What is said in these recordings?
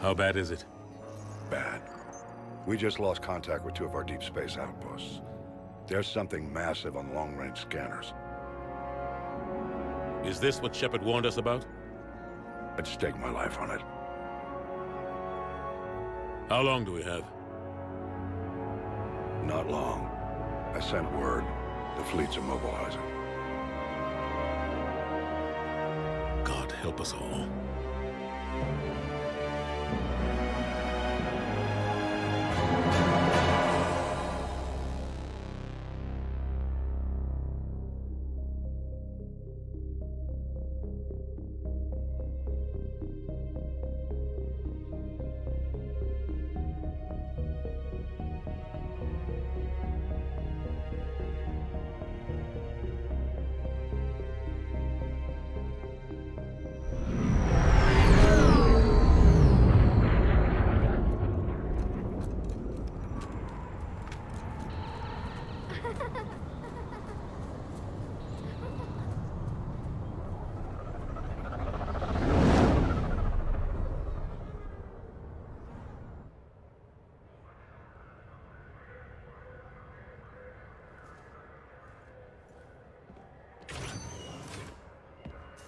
How bad is it? Bad. We just lost contact with 2 of our deep space outposts. There's something massive on long-range scanners. Is this what Shepard warned us about? I'd stake my life on it. How long do we have? Not long. I sent word. The fleet's immobilizing. God help us all.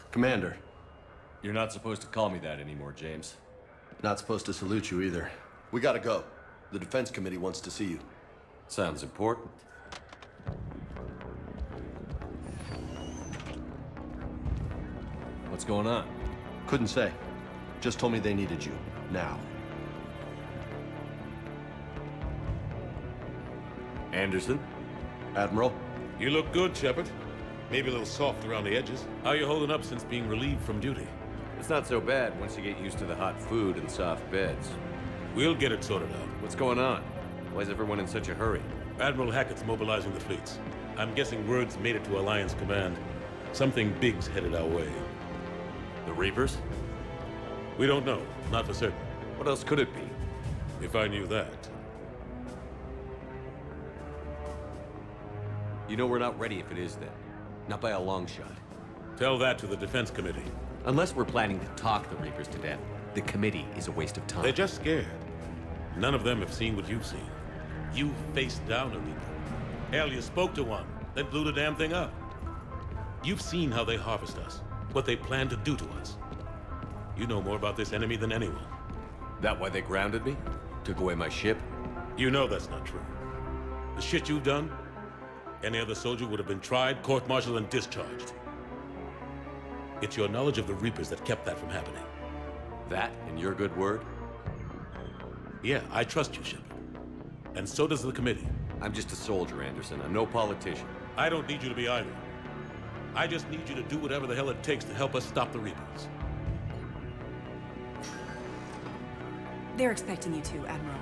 Commander. You're not supposed to call me that anymore, James. Not supposed to salute you either. We gotta go. The Defense Committee wants to see you. Sounds important. What's going on? Couldn't say. Just told me they needed you. Now. Anderson? Admiral? You look good, Shepard. Maybe a little soft around the edges. How you holding up since being relieved from duty? It's not so bad once you get used to the hot food and soft beds. We'll get it sorted out. What's going on? Why is everyone in such a hurry? Admiral Hackett's mobilizing the fleets. I'm guessing word's made it to Alliance Command. Something big's headed our way. The Reapers? We don't know, not for certain. What else could it be? If I knew that. You know we're not ready if it is then. Not by a long shot. Tell that to the Defense Committee. Unless we're planning to talk the Reapers to death, the committee is a waste of time. They're just scared. None of them have seen what you've seen. You faced down a Reaper. Hell, you spoke to one, then blew the damn thing up. You've seen how they harvest us, what they plan to do to us. You know more about this enemy than anyone. That why they grounded me? Took away my ship? You know that's not true. The shit you've done, any other soldier would have been tried, court-martialed, and discharged. It's your knowledge of the Reapers that kept that from happening. That and your good word? Yeah, I trust you, Shepard. And so does the committee. I'm just a soldier, Anderson. I'm no politician. I don't need you to be either. I just need you to do whatever the hell it takes to help us stop the Reapers. They're expecting you to, Admiral.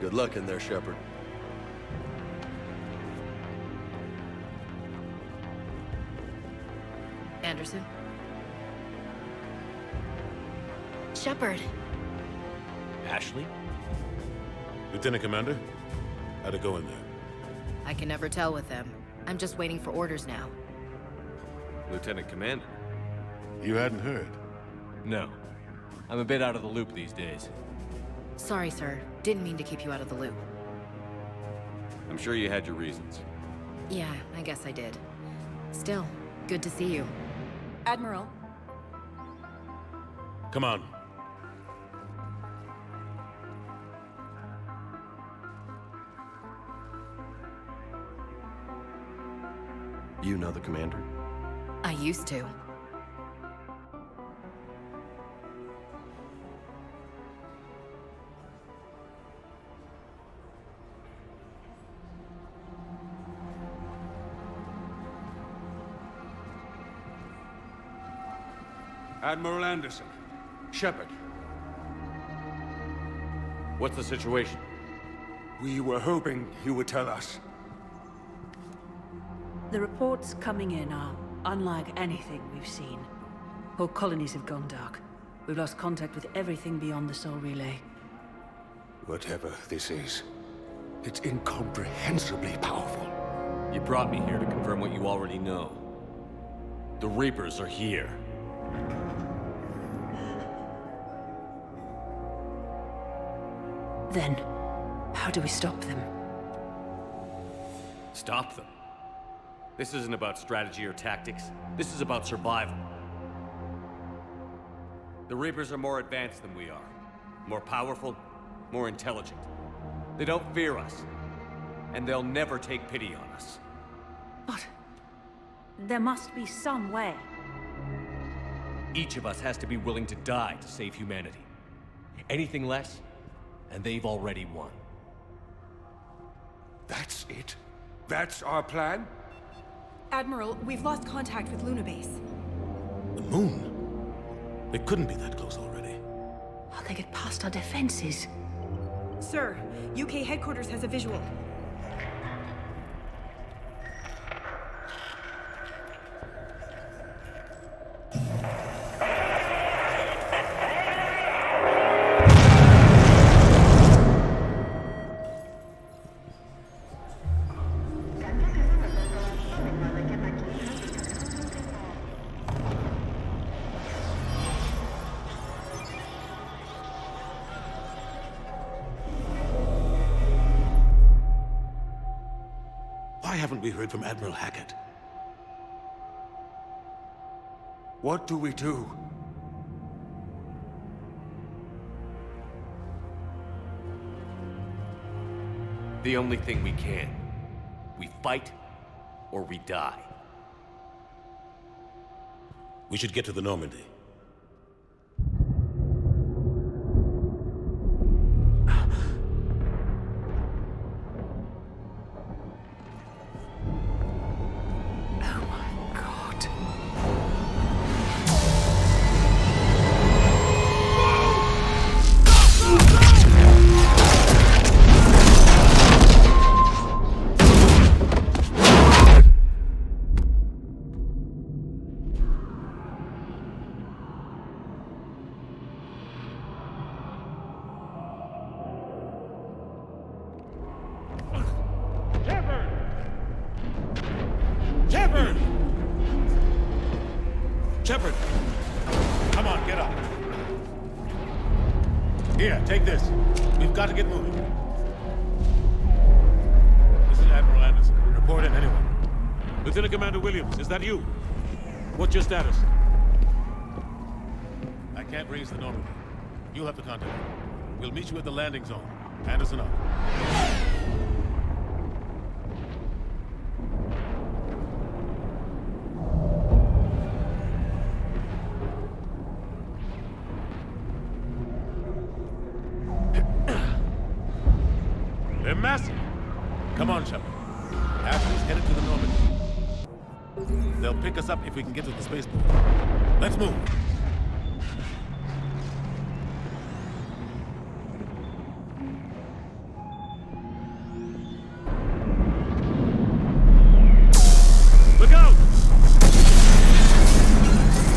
Good luck in there, Shepard. Anderson? Shepard. Ashley? Lieutenant Commander, how'd it go in there? I can never tell with them. I'm just waiting for orders now. Lieutenant Commander? You hadn't heard. No. I'm a bit out of the loop these days. Sorry, sir. Didn't mean to keep you out of the loop. I'm sure you had your reasons. Yeah, I guess I did. Still, good to see you. Admiral, Come on. You know the commander? I used to. Admiral Anderson. Shepard. What's the situation? We were hoping you would tell us. the reports coming in are unlike anything we've seen. Whole colonies have gone dark. We've lost contact with everything beyond the Sol Relay. Whatever this is, it's incomprehensibly powerful. You brought me here to confirm what you already know. The Reapers are here. Then, how do we stop them? Stop them. This isn't about strategy or tactics. This is about survival. The Reapers are more advanced than we are. More powerful, more intelligent. They don't fear us. And they'll never take pity on us. But there must be some way. Each of us has to be willing to die to save humanity. Anything less, and they've already won. That's it? That's our plan? Admiral, we've lost contact with Luna Base. The moon? They couldn't be that close already. How'd they get past our defenses? Sir, UK headquarters has a visual. Why haven't we heard from Admiral Hackett? What do we do? The only thing we can. We fight, or we die. We should get to the Normandy. Oh my God. Shepard! Shepard! Come on, get up. Here, take this. We've got to get moving. This is Admiral Anderson. Report in, anyone. Lieutenant Commander Williams, is that you? What's your status? I can't raise the Normandy. You'll have to contact me. We'll meet you at the landing zone. Anderson out. They're massive. Come on, Shepard. Ashley's headed to the Normandy. They'll pick us up if we can get to the spaceport. Let's move. Look out!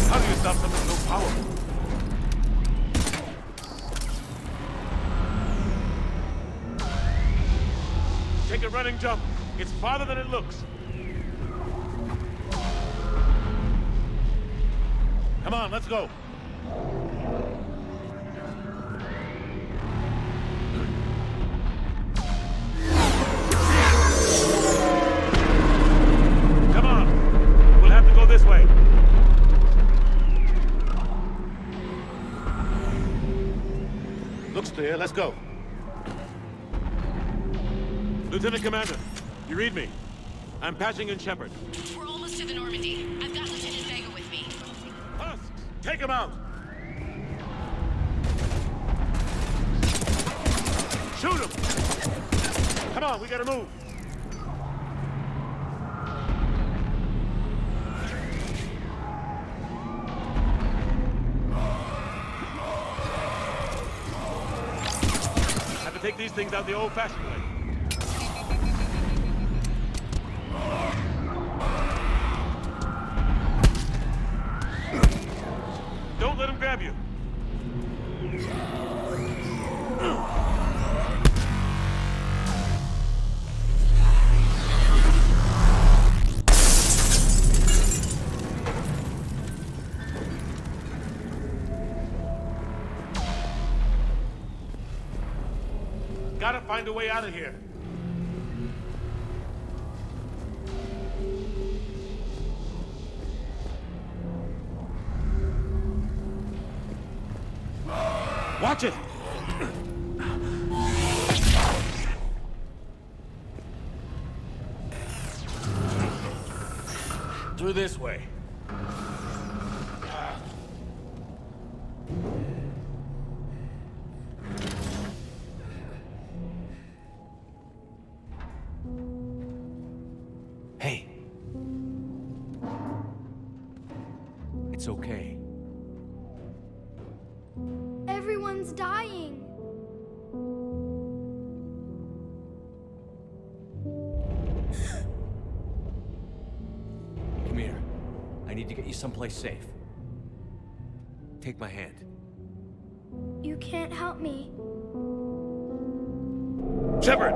How do you stop something so powerful? Take a running jump. It's farther than it looks. Come on, let's go. Come on. We'll have to go this way. Looks clear. Let's go. Lieutenant Commander, you read me? I'm patching in Shepard. We're almost to the Normandy. I've got Lieutenant Vega with me. Husks, take him out! Shoot him! Come on, we gotta move. Have to take these things out the old-fashioned way. Don't let him grab you. gotta find a way out of here. Watch it! Through this way. Hey. It's okay. Everyone's dying. Come here. I need to get you someplace safe. Take my hand. You can't help me. Shepard!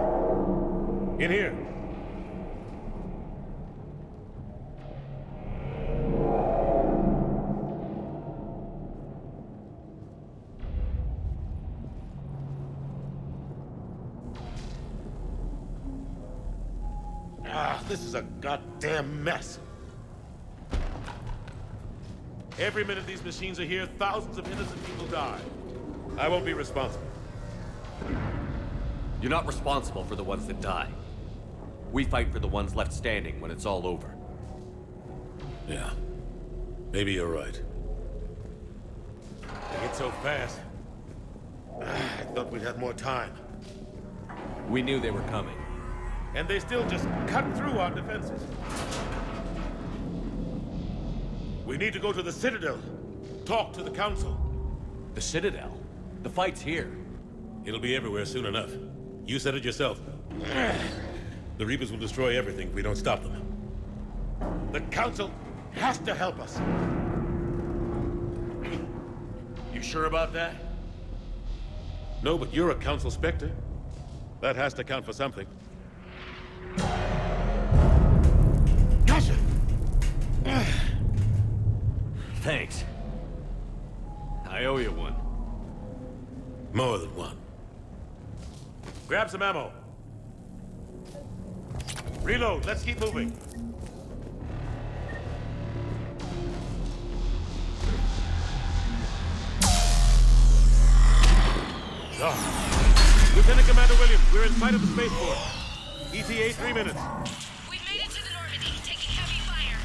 In here. This is a goddamn mess. Every minute these machines are here, thousands of innocent people die. I won't be responsible. You're not responsible for the ones that die. We fight for the ones left standing when it's all over. Yeah. Maybe you're right. They get so fast. I thought we'd have more time. We knew they were coming. And they still just cut through our defenses. We need to go to the Citadel. Talk to the Council. The Citadel? The fight's here. It'll be everywhere soon enough. You said it yourself. The Reapers will destroy everything if we don't stop them. The Council has to help us. You sure about that? No, but you're a Council Spectre. That has to count for something. Gotcha! Thanks. I owe you one. More than one. Grab some ammo. Reload, let's keep moving. Lieutenant Commander Williams, we're in sight of the spaceport. ETA 3 minutes. We've made it to the Normandy, taking heavy fire.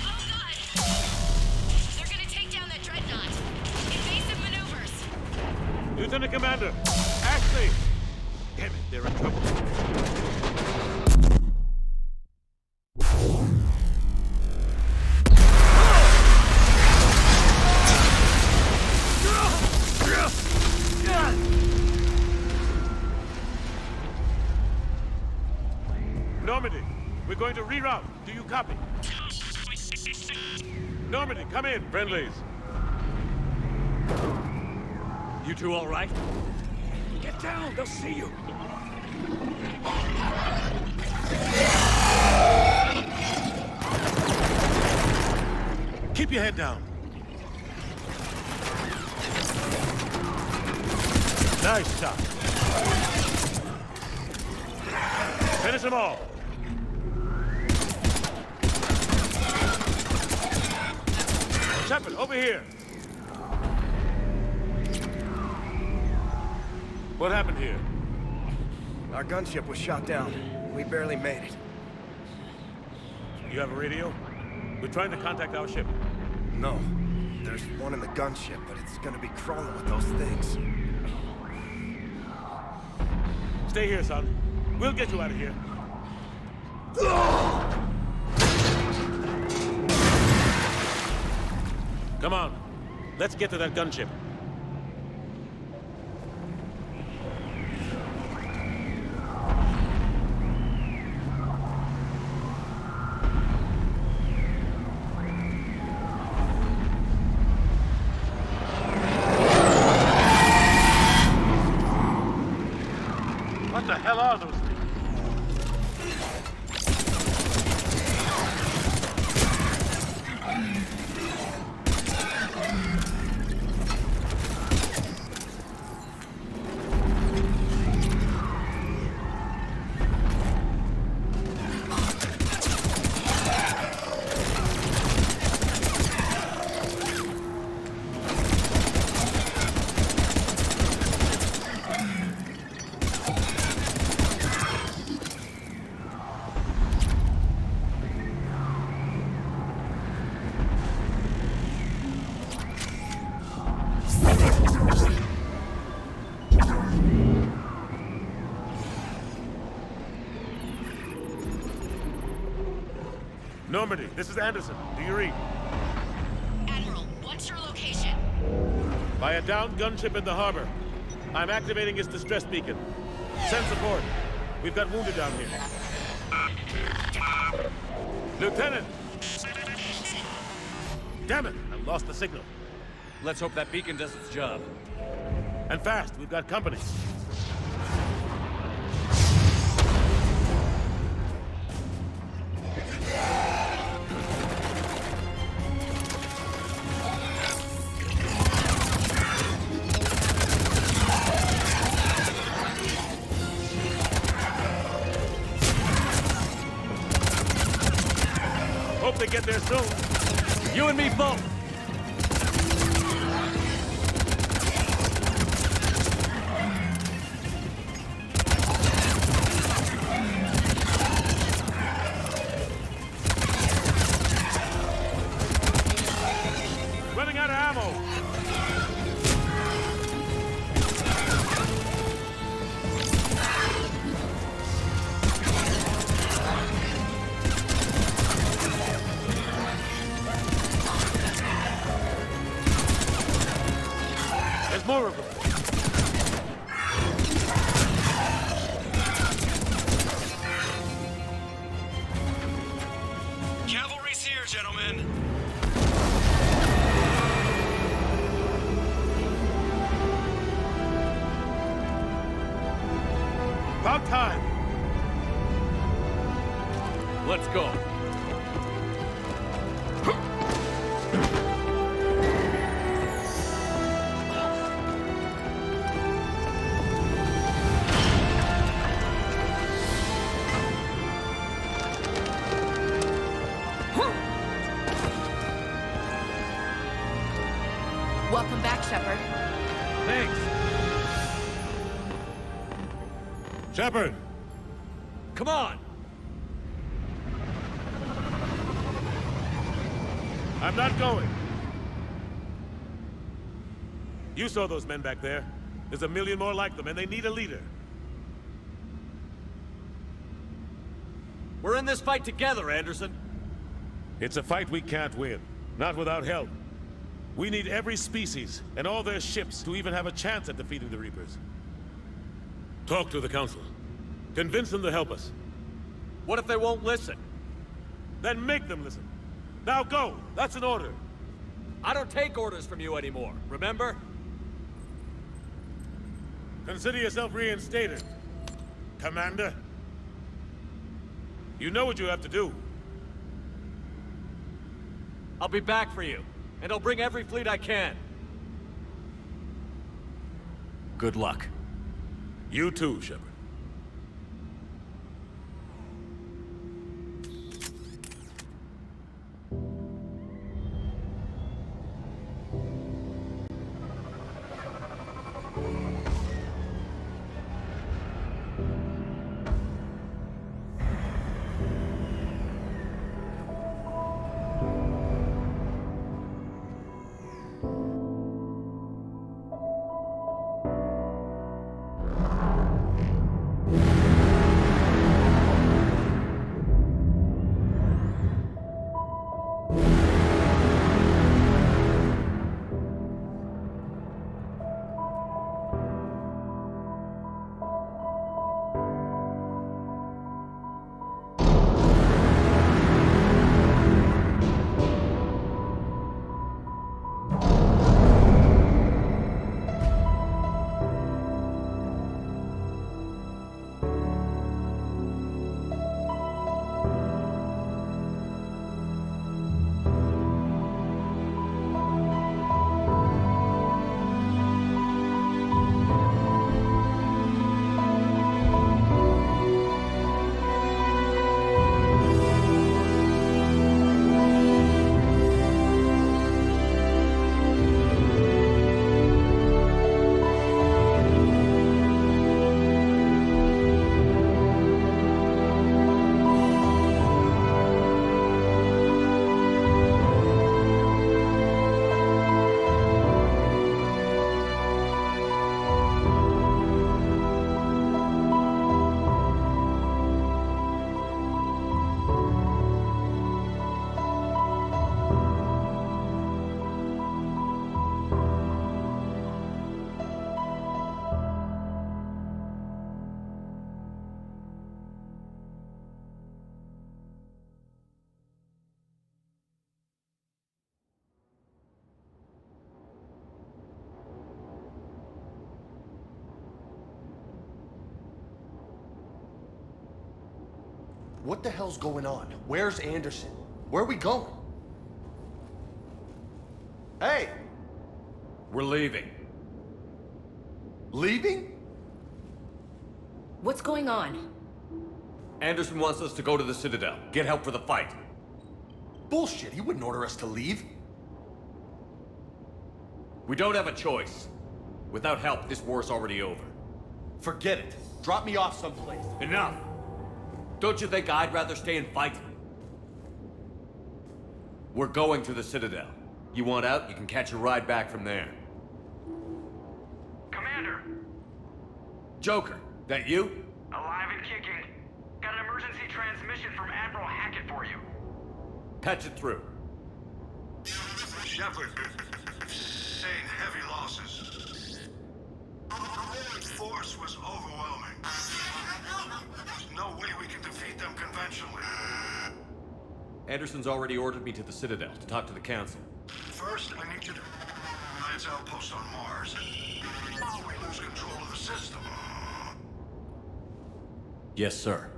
Oh god! They're gonna take down that dreadnought. Invasive maneuvers. Lieutenant Commander, Ashley! Damn it, they're in trouble. Normandy, we're going to reroute. Do you copy? Normandy, come in, friendlies. You two all right? Get down, they'll see you. Keep your head down. Nice shot. Finish them all. Shepard, over here. What happened here? Our gunship was shot down. We barely made it. You have a radio? We're trying to contact our ship. No. There's one in the gunship, but it's gonna be crawling with those things. Stay here, son. We'll get you out of here. Come on. Let's get to that gunship. What the hell are those things? Normandy, this is Anderson. Do you read? Admiral, what's your location? By a downed gunship in the harbor. I'm activating its distress beacon. Send support. We've got wounded down here. Lieutenant! Damn it! I lost the signal. Let's hope that beacon does its job. And fast, we've got company. Hope they get there soon. You and me both! Running out of ammo. There's more of them. Cavalry's here, gentlemen. About time. Let's go. Welcome back, Shepard. Thanks. Shepard! Come on! I'm not going. You saw those men back there. There's a million more like them, and they need a leader. We're in this fight together, Anderson. It's a fight we can't win. Not without help. We need every species and all their ships to even have a chance at defeating the Reapers. Talk to the Council. Convince them to help us. What if they won't listen? Then make them listen. Now go! That's an order. I don't take orders from you anymore, remember? Consider yourself reinstated, Commander. You know what you have to do. I'll be back for you, and I'll bring every fleet I can. Good luck. You too, Shepard. What the hell's going on? Where's Anderson? Where are we going? Hey! We're leaving. Leaving? What's going on? Anderson wants us to go to the Citadel. Get help for the fight. Bullshit, he wouldn't order us to leave. We don't have a choice. Without help, this war's already over. Forget it. Drop me off someplace. Enough! Don't you think I'd rather stay and fight? We're going to the Citadel. You want out, you can catch a ride back from there. Commander! Joker, that you? Alive and kicking. Got an emergency transmission from Admiral Hackett for you. Patch it through. Shepard, sustained heavy losses. The force was overwhelming. There's no way we can defeat them conventionally. Anderson's already ordered me to the Citadel to talk to the Council. First, I need you to Alliance outpost on Mars. We lose control of the system. Yes, sir.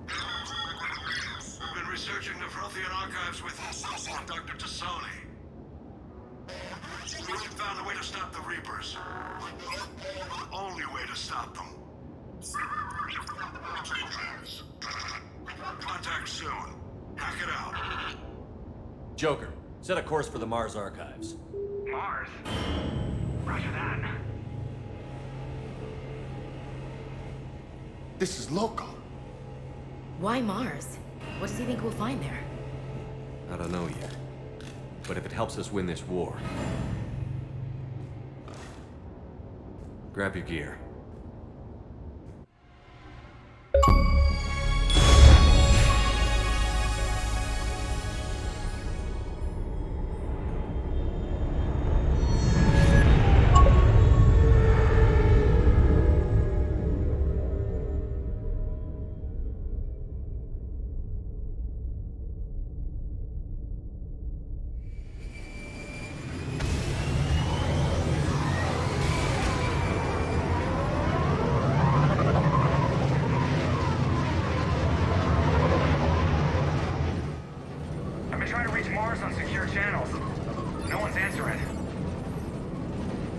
We've been researching the Prothean archives with Dr. Tassoni. We found a way to stop the Reapers. The only way to stop them. Contact soon. Hack it out. Joker, set a course for the Mars archives. Mars? Roger that. This is loco. Why Mars? What does he think we'll find there? I don't know yet. But if it helps us win this war... Grab your gear.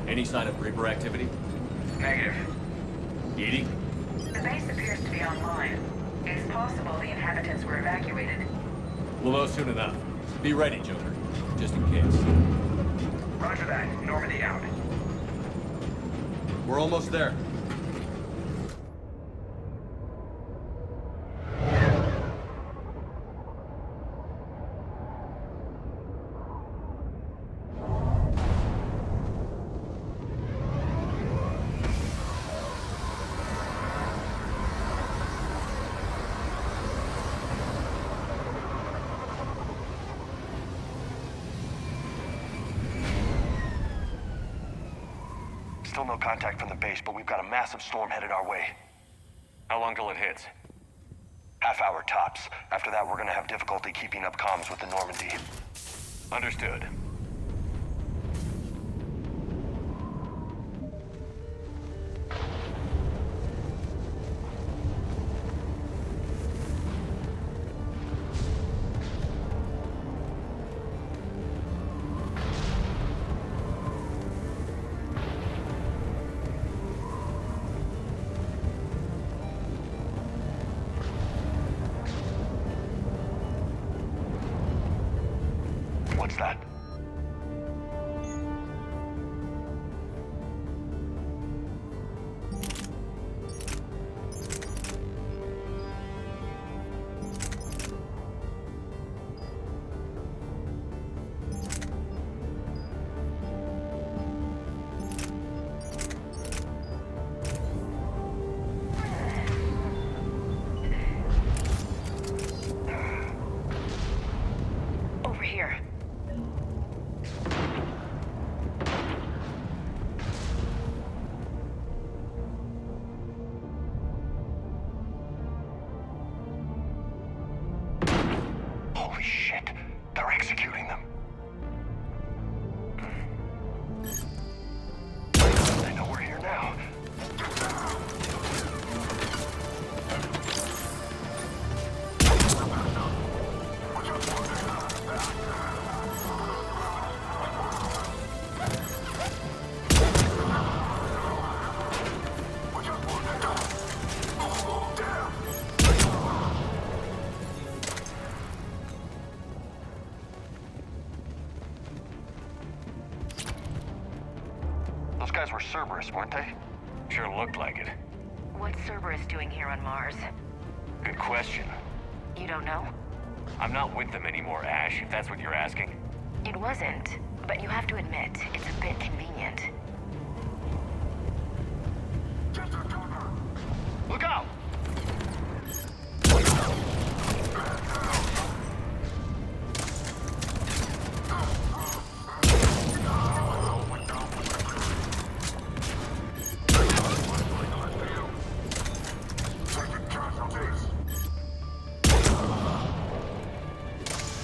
Any sign of Reaper activity? Negative. Edie? The base appears to be online. It's possible the inhabitants were evacuated. We'll know soon enough. Be ready, Joker. Just in case. Roger that. Normandy out. We're almost there. Still no contact from the base, but we've got a massive storm headed our way. How long till it hits? Half hour tops. After that, we're gonna have difficulty keeping up comms with the Normandy. Understood. What's that? were Cerberus, weren't they? Sure looked like it. What's Cerberus doing here on Mars? Good question. You don't know? I'm not with them anymore, Ash, if that's what you're asking. It wasn't, but you have to admit, it's a bit convenient. Look out!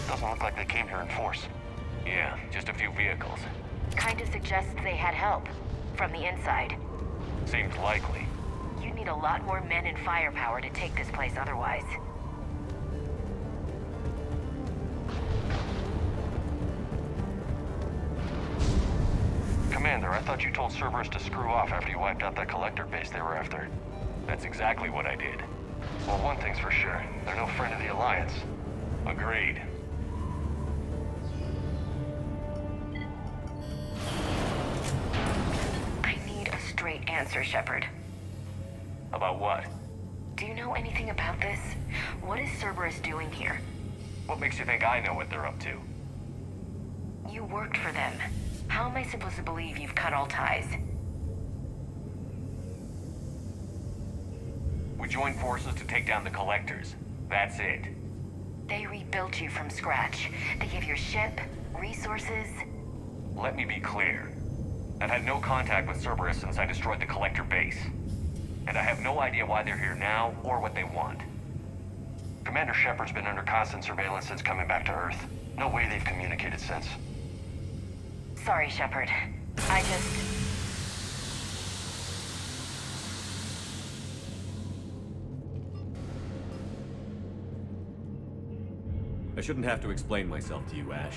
Doesn't look like they came here in force. Yeah, just a few vehicles. Kind of suggests they had help. From the inside. Seems likely. You'd need a lot more men and firepower to take this place otherwise. Commander, I thought you told Cerberus to screw off after you wiped out that collector base they were after. That's exactly what I did. Well, one thing's for sure. They're no friend of the Alliance. Agreed. I need a straight answer, Shepard. About what? Do you know anything about this? What is Cerberus doing here? What makes you think I know what they're up to? You worked for them. How am I supposed to believe you've cut all ties? We joined forces to take down the collectors. That's it. They rebuilt you from scratch. They gave your ship, resources. Let me be clear. I've had no contact with Cerberus since I destroyed the collector base. And I have no idea why they're here now or what they want. Commander Shepard's been under constant surveillance since coming back to Earth. No way they've communicated since. Sorry, Shepard. I just... I shouldn't have to explain myself to you, Ash.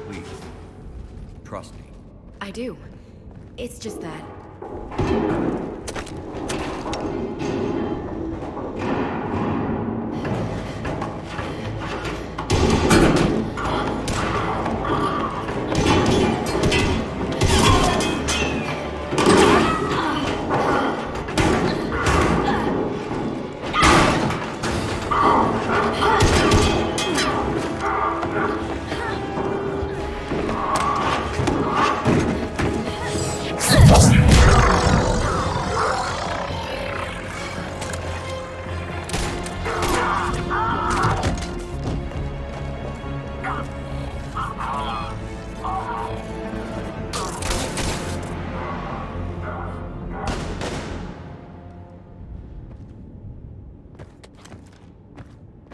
Please, trust me. I do. It's just that...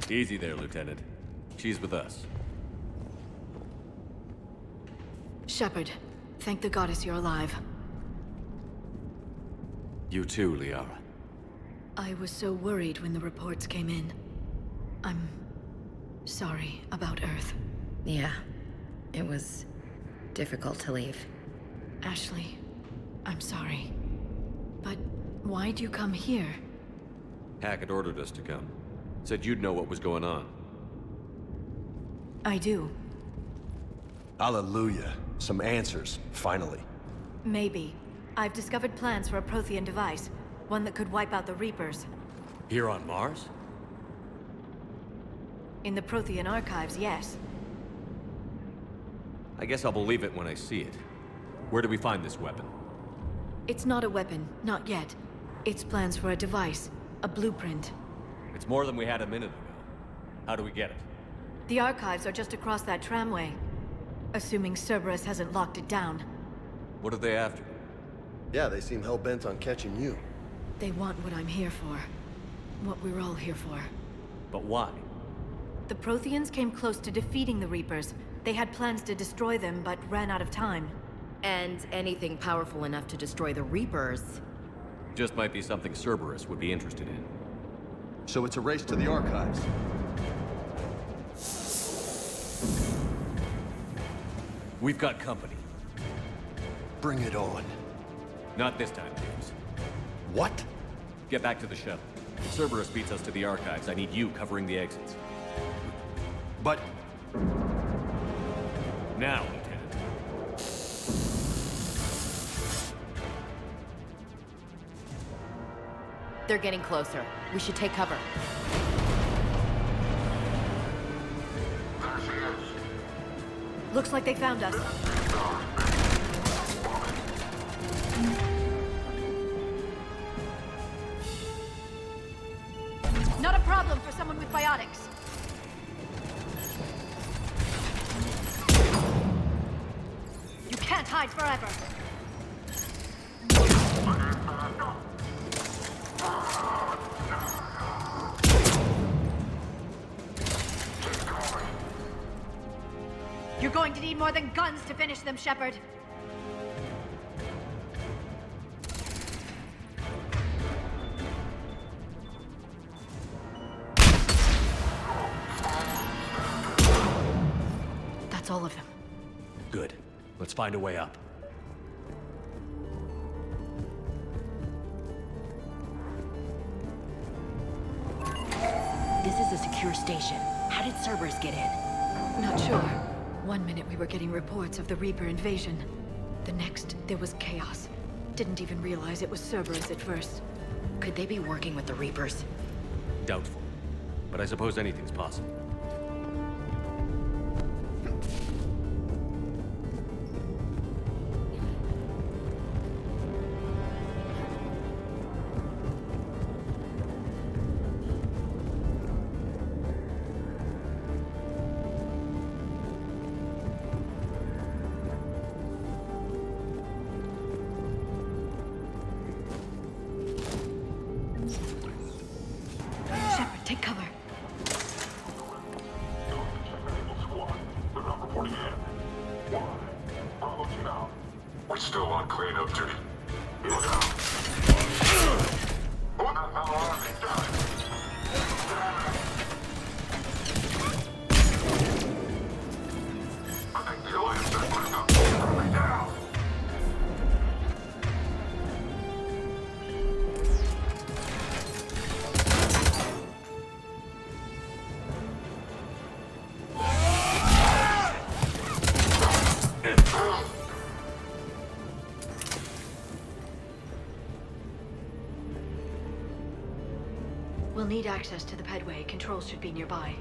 Easy there, Lieutenant. She's with us. Shepard, thank the goddess you're alive. You too, Liara. I was so worried when the reports came in. I'm sorry about Earth. Yeah. It was difficult to leave. Ashley, I'm sorry. But why'd you come here? Hackett ordered us to come. Said you'd know what was going on. I do. Hallelujah. Some answers, finally. Maybe. I've discovered plans for a Prothean device. One that could wipe out the Reapers. Here on Mars? In the Prothean archives, yes. I guess I'll believe it when I see it. Where do we find this weapon? It's not a weapon, not yet. It's plans for a device, a blueprint. It's more than we had a minute ago. How do we get it? The archives are just across that tramway. Assuming Cerberus hasn't locked it down. What are they after? Yeah, they seem hell-bent on catching you. They want what I'm here for. What we're all here for. But why? The Protheans came close to defeating the Reapers. They had plans to destroy them, but ran out of time. And anything powerful enough to destroy the Reapers. Just might be something Cerberus would be interested in. So it's a race to the archives. We've got company. Bring it on. Not this time, James. What? Get back to the shuttle. If Cerberus beats us to the archives, I need you covering the exits. But... Now, Lieutenant. They're getting closer. We should take cover. There she is. Looks like they found us. Not a problem for someone with biotics. You can't hide forever. You're going to need more than guns to finish them, Shepard. That's all of them. Good. Let's find a way up. This is a secure station. How did Cerberus get in? Not sure. One minute we were getting reports of the Reaper invasion. The next, there was chaos. Didn't even realize it was Cerberus at first. Could they be working with the Reapers? Doubtful. But I suppose anything's possible. Shepard, take cover. We're still on cleanup duty. Look out. What the hell are they doing? I think the Alliance are putting up. Put me down. We'll need access to the pedway. Controls should be nearby.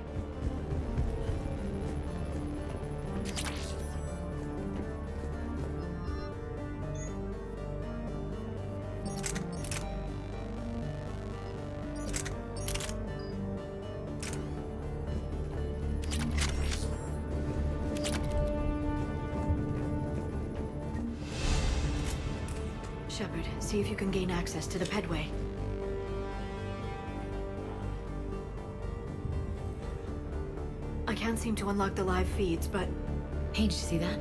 Shepard, see if you can gain access to the pedway. I can't seem to unlock the live feeds, but... Hey, did you see that?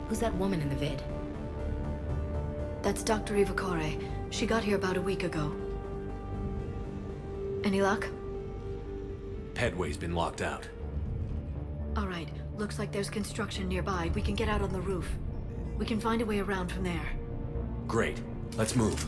Who's that woman in the vid? That's Dr. Ivakore. She got here about a week ago. Any luck? Pedway's been locked out. All right. Looks like there's construction nearby. We can get out on the roof. We can find a way around from there. Great. Let's move.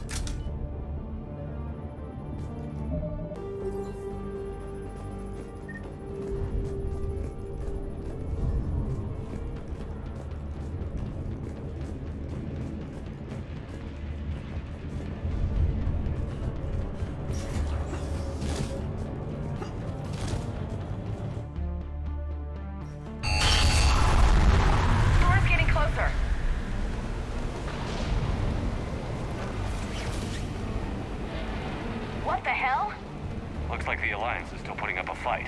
Storm's getting closer. What the hell? Looks like the Alliance is still putting up a fight.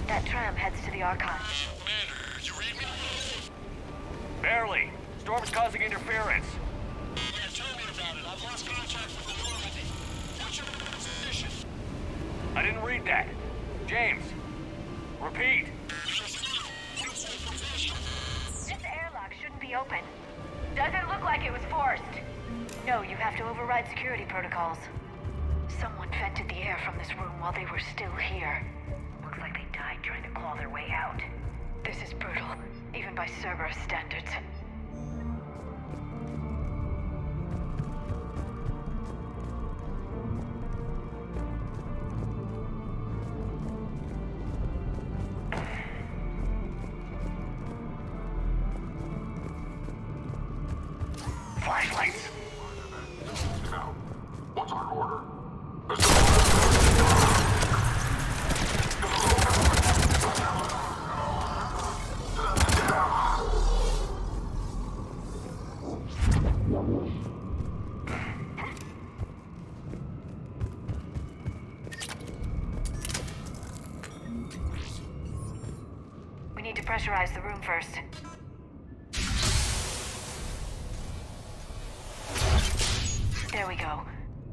That tram heads to the archive. Commander, you read me? Barely. Storm's causing interference. Yeah, tell me about it. I've lost contact with the Normandy. What's your position? I didn't read that. James, repeat. This airlock shouldn't be open. Doesn't look like it was forced. No, you have to override security protocols. Someone vented the air from this room while they were still here. Looks like they died trying to claw their way out. This is brutal, even by Cerberus standards. depressurize the room first. There we go.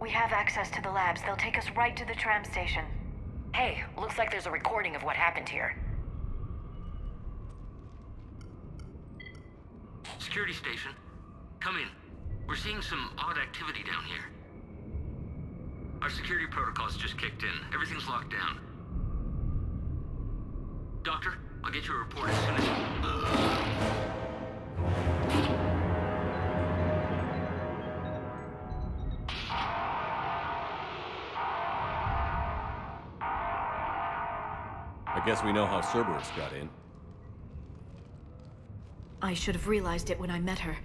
We have access to the labs. They'll take us right to the tram station. Hey, looks like there's a recording of what happened here. Security station. Come in. We're seeing some odd activity down here. Our security protocols just kicked in. Everything's locked down. Doctor, I'll get you a report as soon as... I guess we know how Cerberus got in. I should have realized it when I met her.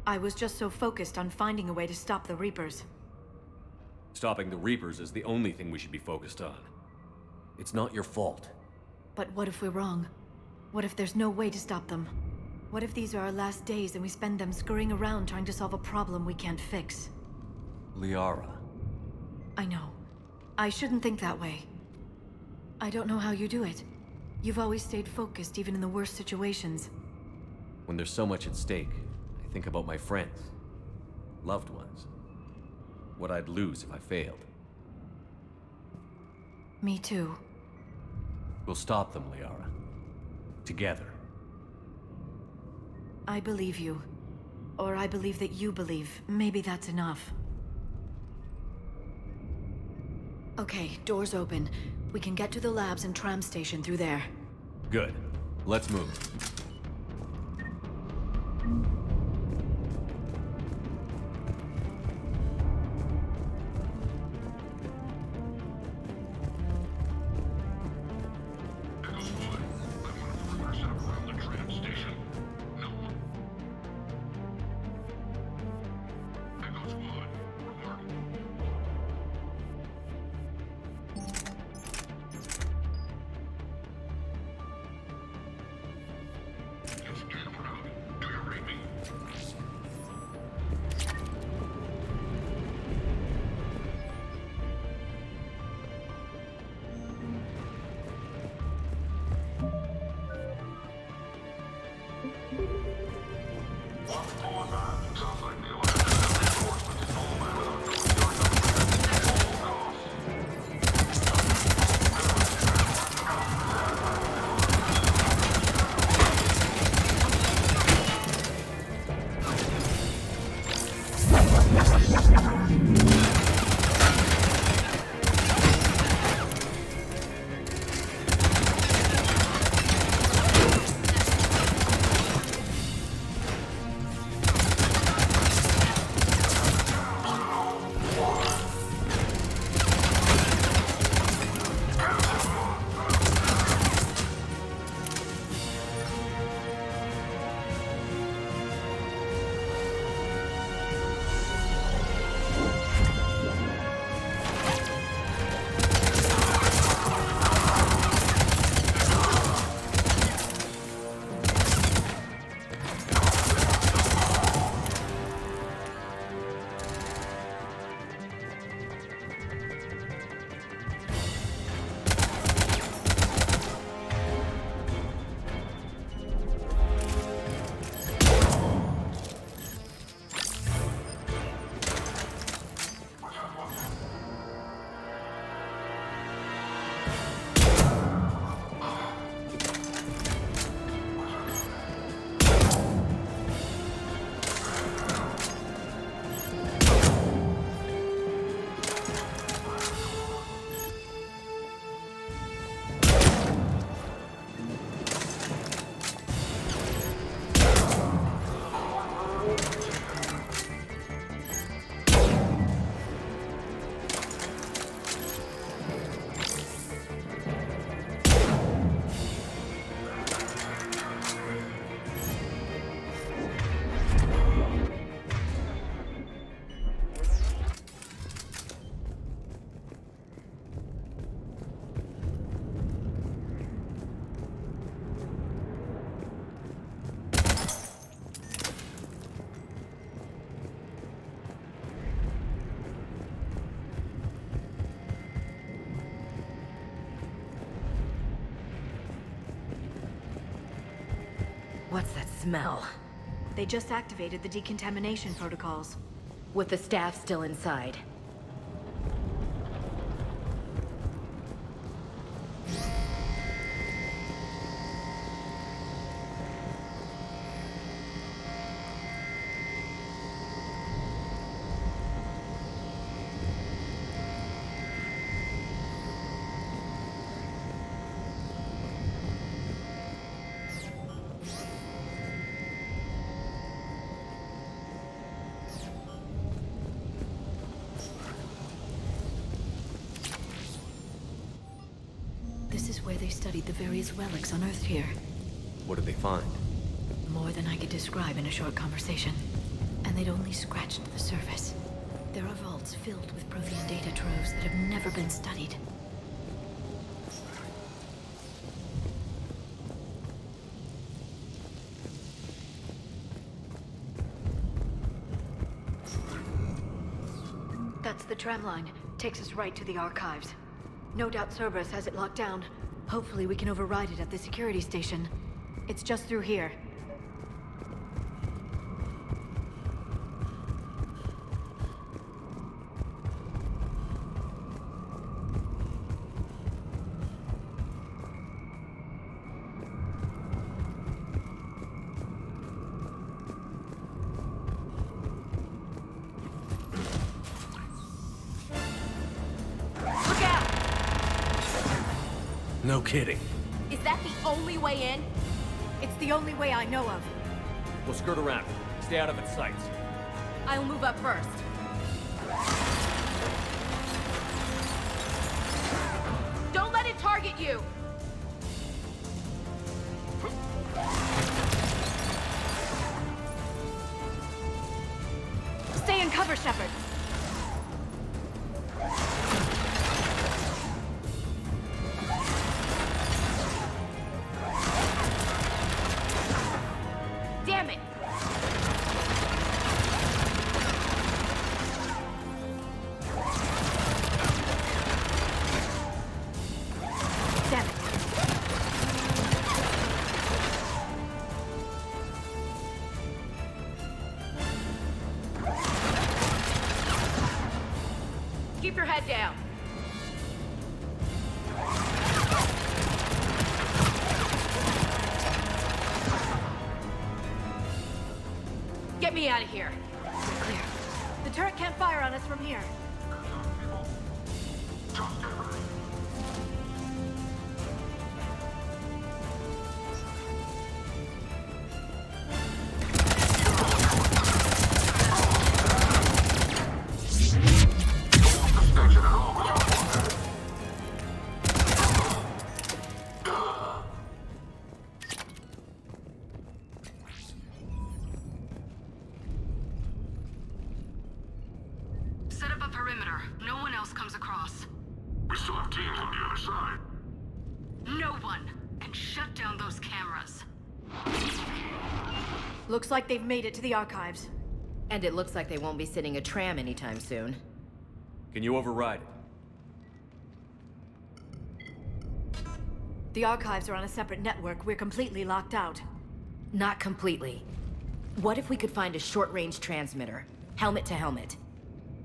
I was just so focused on finding a way to stop the Reapers. Stopping the Reapers is the only thing we should be focused on. It's not your fault. But what if we're wrong? What if there's no way to stop them? What if these are our last days and we spend them scurrying around trying to solve a problem we can't fix? Liara. I know. I shouldn't think that way. I don't know how you do it. You've always stayed focused even in the worst situations. When there's so much at stake, I think about my friends. Loved ones. What I'd lose if I failed. Me too. We'll stop them, Liara. Together. I believe you. Or I believe that you believe. Maybe that's enough. Okay, doors open. We can get to the labs and tram station through there. Good. Let's move. What's that smell? They just activated the decontamination protocols. With the staff still inside. This is where they studied the various relics unearthed here. What did they find? More than I could describe in a short conversation. And they'd only scratched the surface. There are vaults filled with Prothean data troves that have never been studied. That's the tram line. Takes us right to the archives. No doubt Cerberus has it locked down. Hopefully we can override it at the security station. It's just through here. No kidding. Is that the only way in? It's the only way I know of. We'll skirt around. Stay out of its sights. I'll move up first. Don't let it target you! Stay in cover, Shepard. Damn it! Damn it. Keep your head down. Get me out of here. Clear. The turret can't fire on us from here. Set up a perimeter. No one else comes across. We still have teams on the other side. No one! And shut down those cameras. Looks like they've made it to the archives. And it looks like they won't be sitting a tram anytime soon. Can you override it? The archives are on a separate network. We're completely locked out. Not completely. What if we could find a short-range transmitter? Helmet to helmet.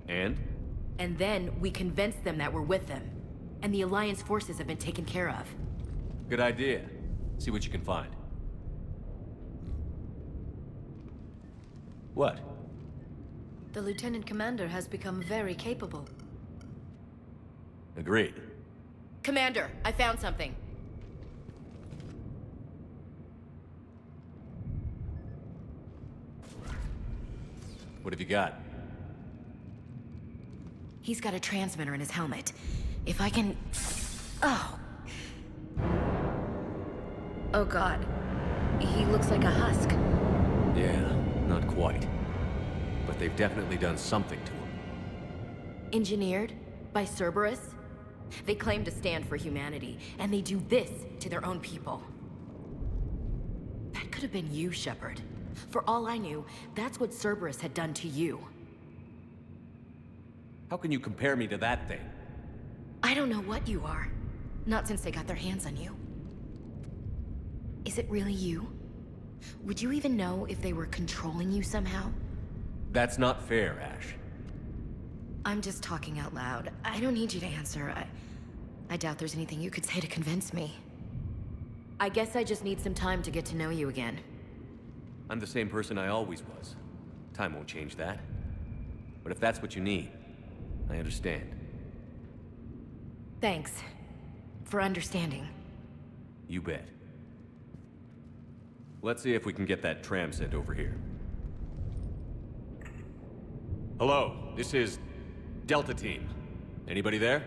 And? And then we convince them that we're with them. And the Alliance forces have been taken care of. Good idea. See what you can find. What? The Lieutenant Commander has become very capable. Agreed. Commander, I found something. What have you got? He's got a transmitter in his helmet. If I can... Oh. Oh God. He looks like a husk. Yeah, not quite. But they've definitely done something to him. Engineered by Cerberus? They claim to stand for humanity, and they do this to their own people. That could have been you, Shepard. For all I knew, that's what Cerberus had done to you. How can you compare me to that thing? I don't know what you are. Not since they got their hands on you. Is it really you? Would you even know if they were controlling you somehow? That's not fair, Ash. I'm just talking out loud. I don't need you to answer. I doubt there's anything you could say to convince me. I guess I just need some time to get to know you again. I'm the same person I always was. Time won't change that. But if that's what you need, I understand. Thanks. For understanding. You bet. Let's see if we can get that tram sent over here. Hello, this is Delta Team. Anybody there?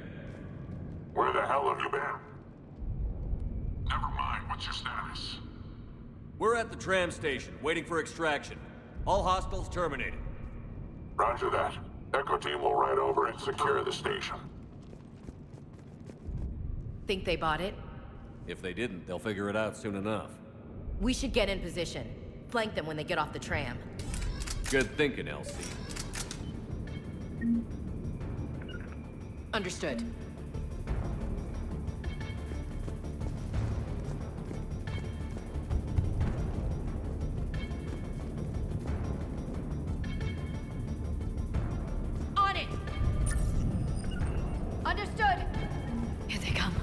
Where the hell have you been? Never mind, what's your status? We're at the tram station, waiting for extraction. All hostiles terminated. Roger that. Echo Team will ride over and secure the station. Think they bought it? If they didn't, they'll figure it out soon enough. We should get in position. Flank them when they get off the tram. Good thinking, LC. Understood. On it! Understood! Here they come.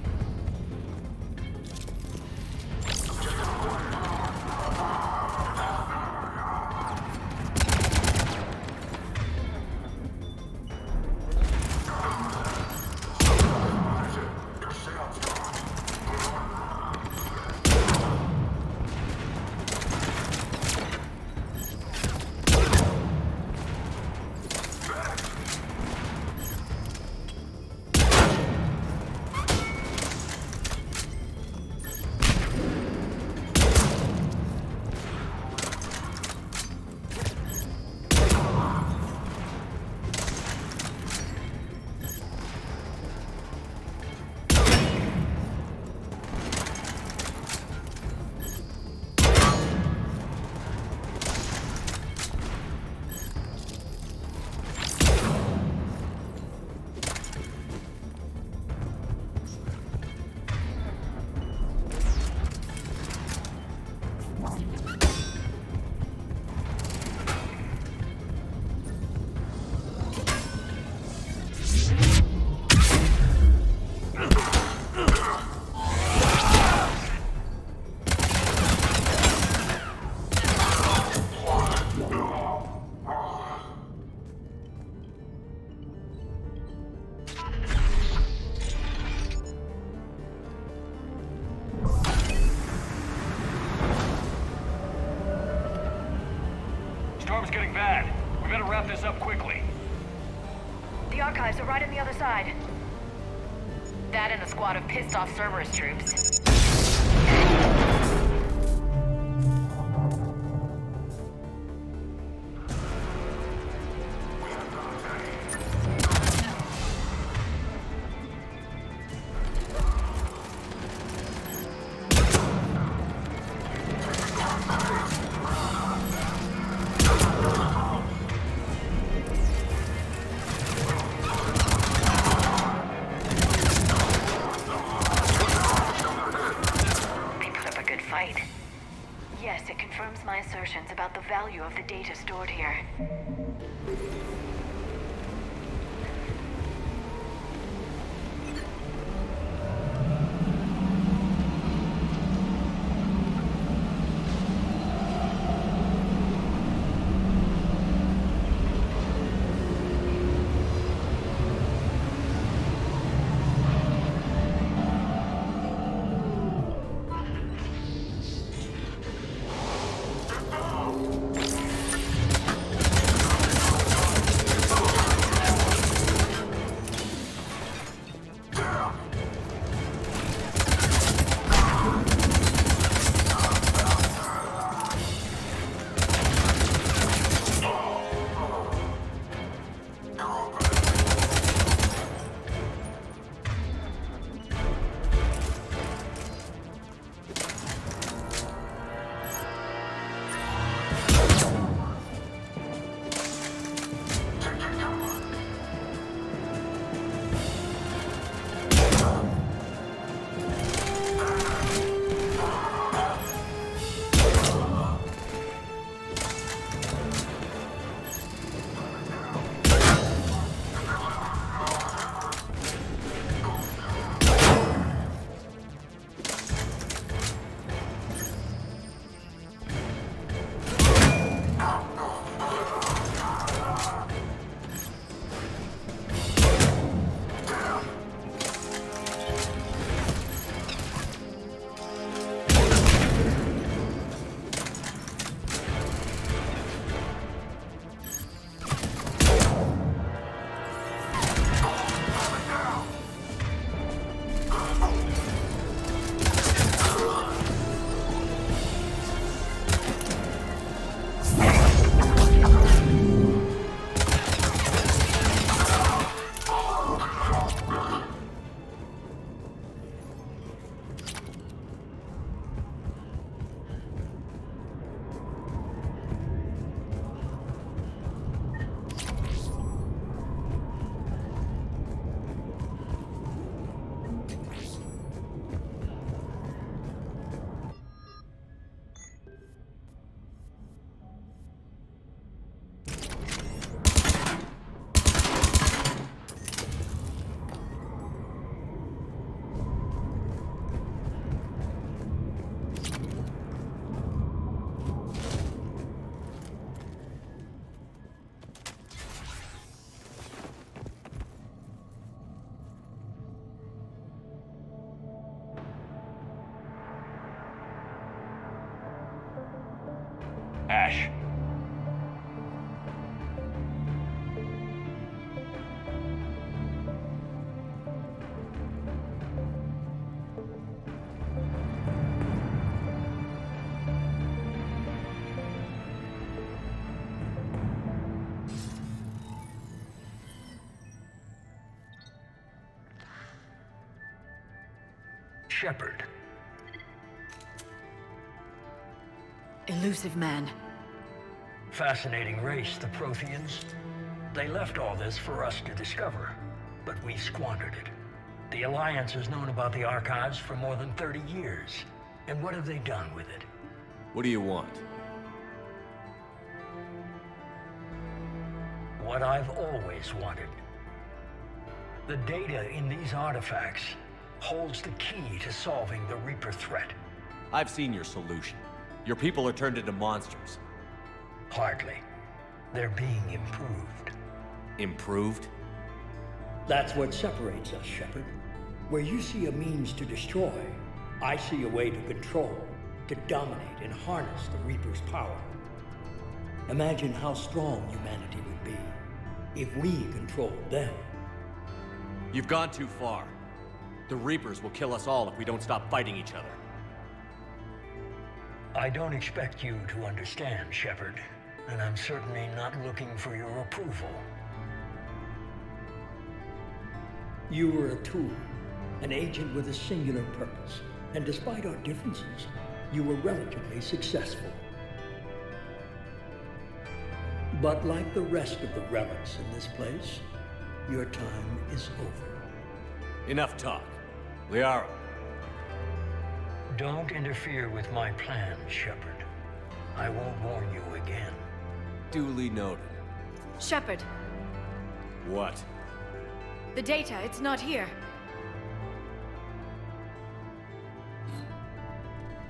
Storm's getting bad. We better wrap this up quickly. The archives are right on the other side. That and a squad of pissed-off Cerberus troops. Yes, it confirms my assertions about the value of the data stored here. Ash. Shepard. Elusive man. Fascinating race, the Protheans. They left all this for us to discover, but we squandered it. The Alliance has known about the archives for more than 30 years. And what have they done with it? What do you want? What I've always wanted. The data in these artifacts holds the key to solving the Reaper threat. I've seen your solution. Your people are turned into monsters. Hardly. They're being improved. Improved? That's what separates us, Shepard. Where you see a means to destroy, I see a way to control, to dominate and harness the Reaper's power. Imagine how strong humanity would be if we controlled them. You've gone too far. The Reapers will kill us all if we don't stop fighting each other. I don't expect you to understand, Shepard, and I'm certainly not looking for your approval. You were a tool, an agent with a singular purpose, and despite our differences, you were relatively successful. But like the rest of the relics in this place, your time is over. Enough talk. Liara. Don't interfere with my plans, Shepard. I won't warn you again. Duly noted. Shepard, What? the data, it's not here.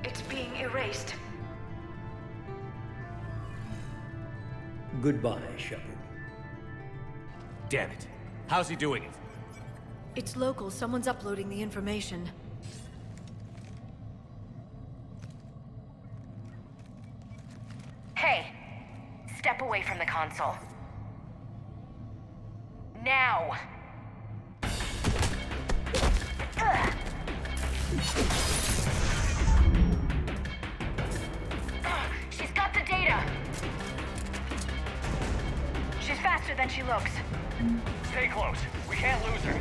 It's being erased. Goodbye, Shepard. Damn it. How's he doing it? It's local. Someone's uploading the information. Hey, step away from the console. Now! Ugh. She's got the data! She's faster than she looks. Stay close. We can't lose her.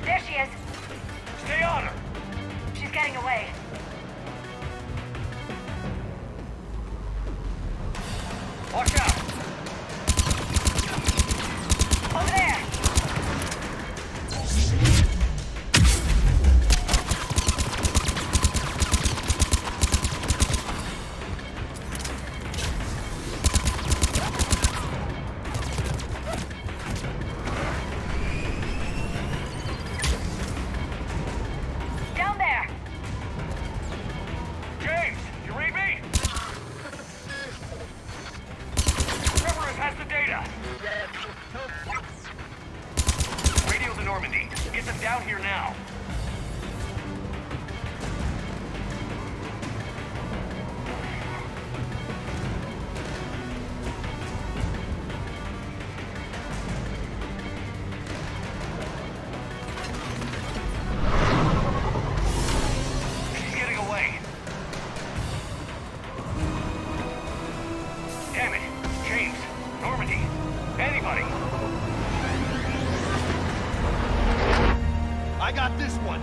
There she is. Stay on her! She's getting away. Watch out! Over there! Down there! James, you read me? Cerberus has the data. Radio to Normandy. Get them down here now. She's getting away. Damn it. James, Normandy, anybody. I got this one.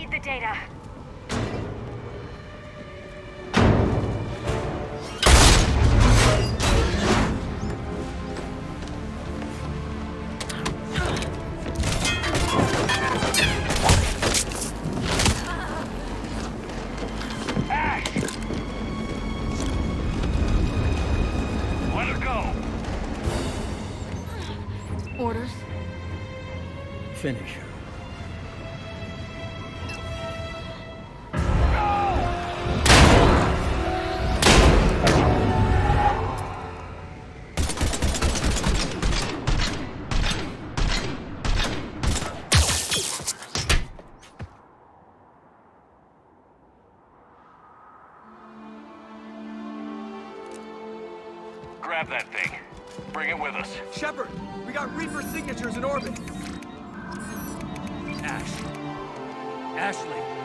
need the data. Let her go. Orders? Finish her. Grab that thing. Bring it with us. Shepard, we got Reaper signatures in orbit. Ashley.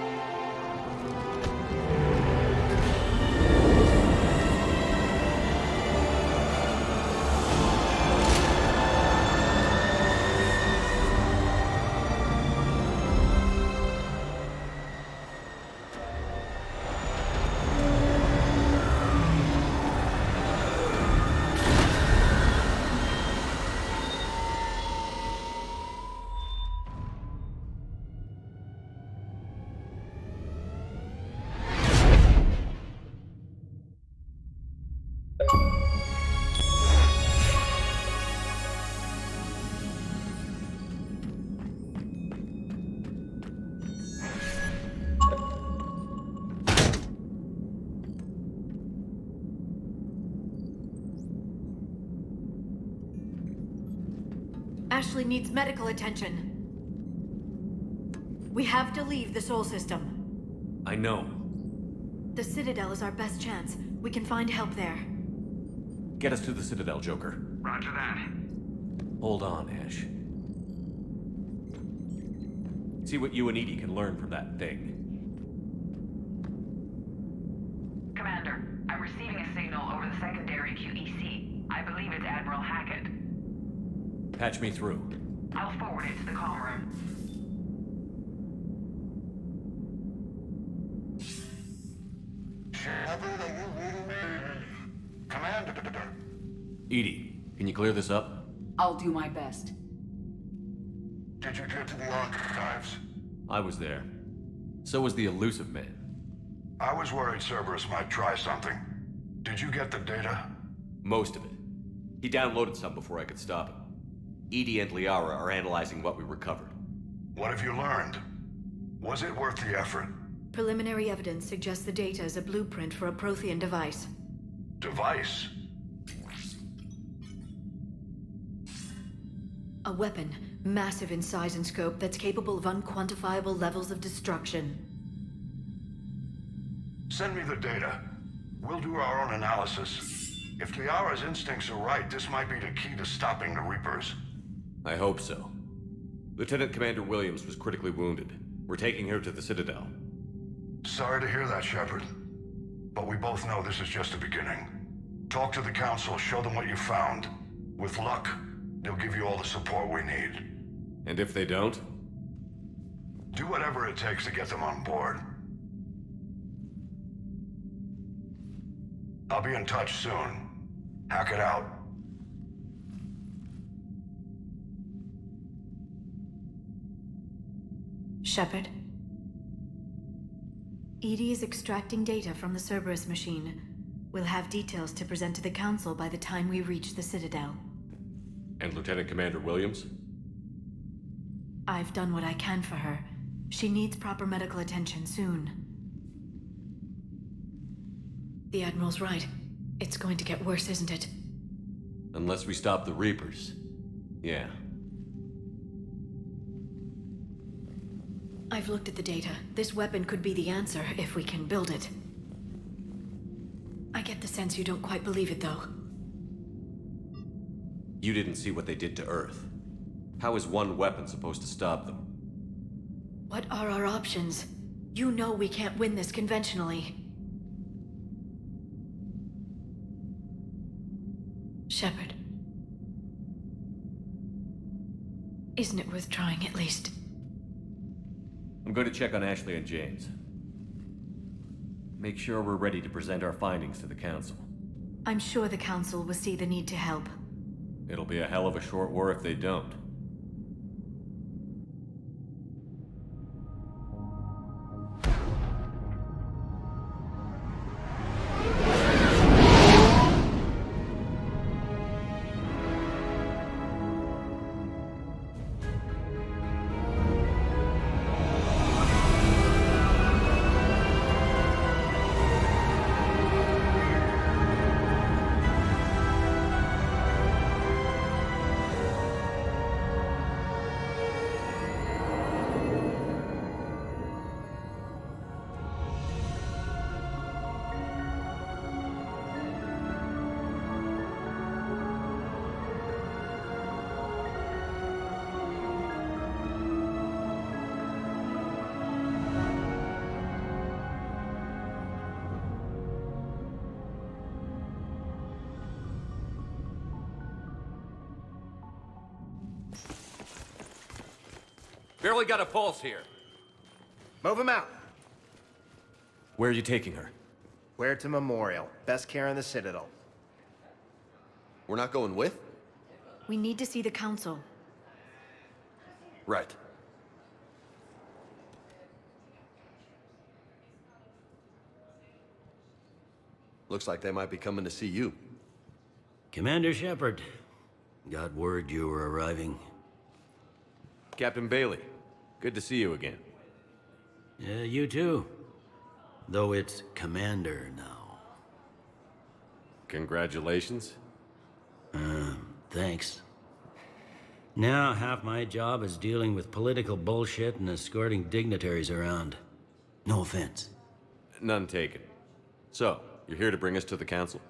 Ashley needs medical attention. We have to leave the Sol system. I know. The Citadel is our best chance. We can find help there. Get us to the Citadel, Joker. Roger that. Hold on, Ash. See what you and Edie can learn from that thing. Commander, I'm receiving a signal over the secondary QEC. I believe it's Admiral Hackett. Patch me through. I'll forward it to the comm room. Shepard, are you reading me? Commander. Edie, can you clear this up? I'll do my best. Did you get to the archives? I was there. So was the elusive man. I was worried Cerberus might try something. Did you get the data? Most of it. He downloaded some before I could stop him. Edie and Liara are analyzing what we recovered. What have you learned? Was it worth the effort? Preliminary evidence suggests the data is a blueprint for a Prothean device. Device? A weapon, massive in size and scope, that's capable of unquantifiable levels of destruction. Send me the data. We'll do our own analysis. If Liara's instincts are right, this might be the key to stopping the Reapers. I hope so. Lieutenant Commander Williams was critically wounded. We're taking her to the Citadel. Sorry to hear that, Shepard. But we both know this is just the beginning. Talk to the Council, show them what you found. With luck, they'll give you all the support we need. And if they don't? Do whatever it takes to get them on board. I'll be in touch soon. Hack it out. Shepard. Edie is extracting data from the Cerberus machine. We'll have details to present to the Council by the time we reach the Citadel. And Lieutenant Commander Williams? I've done what I can for her. She needs proper medical attention soon. The Admiral's right. It's going to get worse, isn't it? Unless we stop the Reapers. Yeah. I've looked at the data. This weapon could be the answer if we can build it. I get the sense you don't quite believe it, though. You didn't see what they did to Earth. How is one weapon supposed to stop them? What are our options? You know we can't win this conventionally. Shepard. Isn't it worth trying at least? I'm going to check on Ashley and James. Make sure we're ready to present our findings to the Council. I'm sure the Council will see the need to help. It'll be a hell of a short war if they don't. Barely got a pulse here. Move him out. Where are you taking her? Where to Memorial. Best care in the Citadel. We're not going with? We need to see the Council. Right. Looks like they might be coming to see you. Commander Shepard, got word you were arriving. Captain Bailey, good to see you again. Yeah, you too. Though it's Commander now. Congratulations. Thanks. Now, half my job is dealing with political bullshit and escorting dignitaries around. No offense. None taken. So, you're here to bring us to the Council?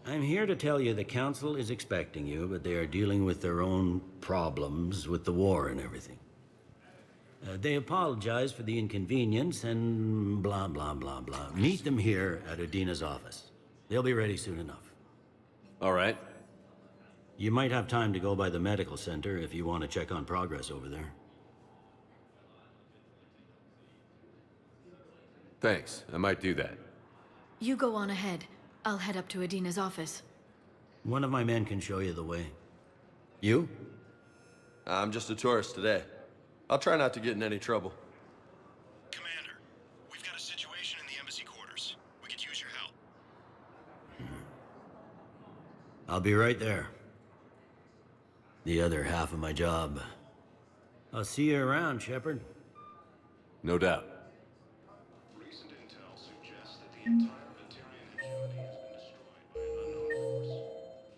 I'm here to tell you the Council is expecting you, but they are dealing with their own problems with the war and everything. They apologize for the inconvenience and blah, blah, blah, blah. Meet them here at Udina's office. They'll be ready soon enough. All right. You might have time to go by the medical center if you want to check on progress over there. Thanks. I might do that. You go on ahead. I'll head up to Udina's office. One of my men can show you the way. You? I'm just a tourist today. I'll try not to get in any trouble. Commander, we've got a situation in the embassy quarters. We could use your help. I'll be right there. The other half of my job. I'll see you around, Shepard. No doubt. Recent intel suggests that the entire Batarian hegemony has been destroyed by an unknown force.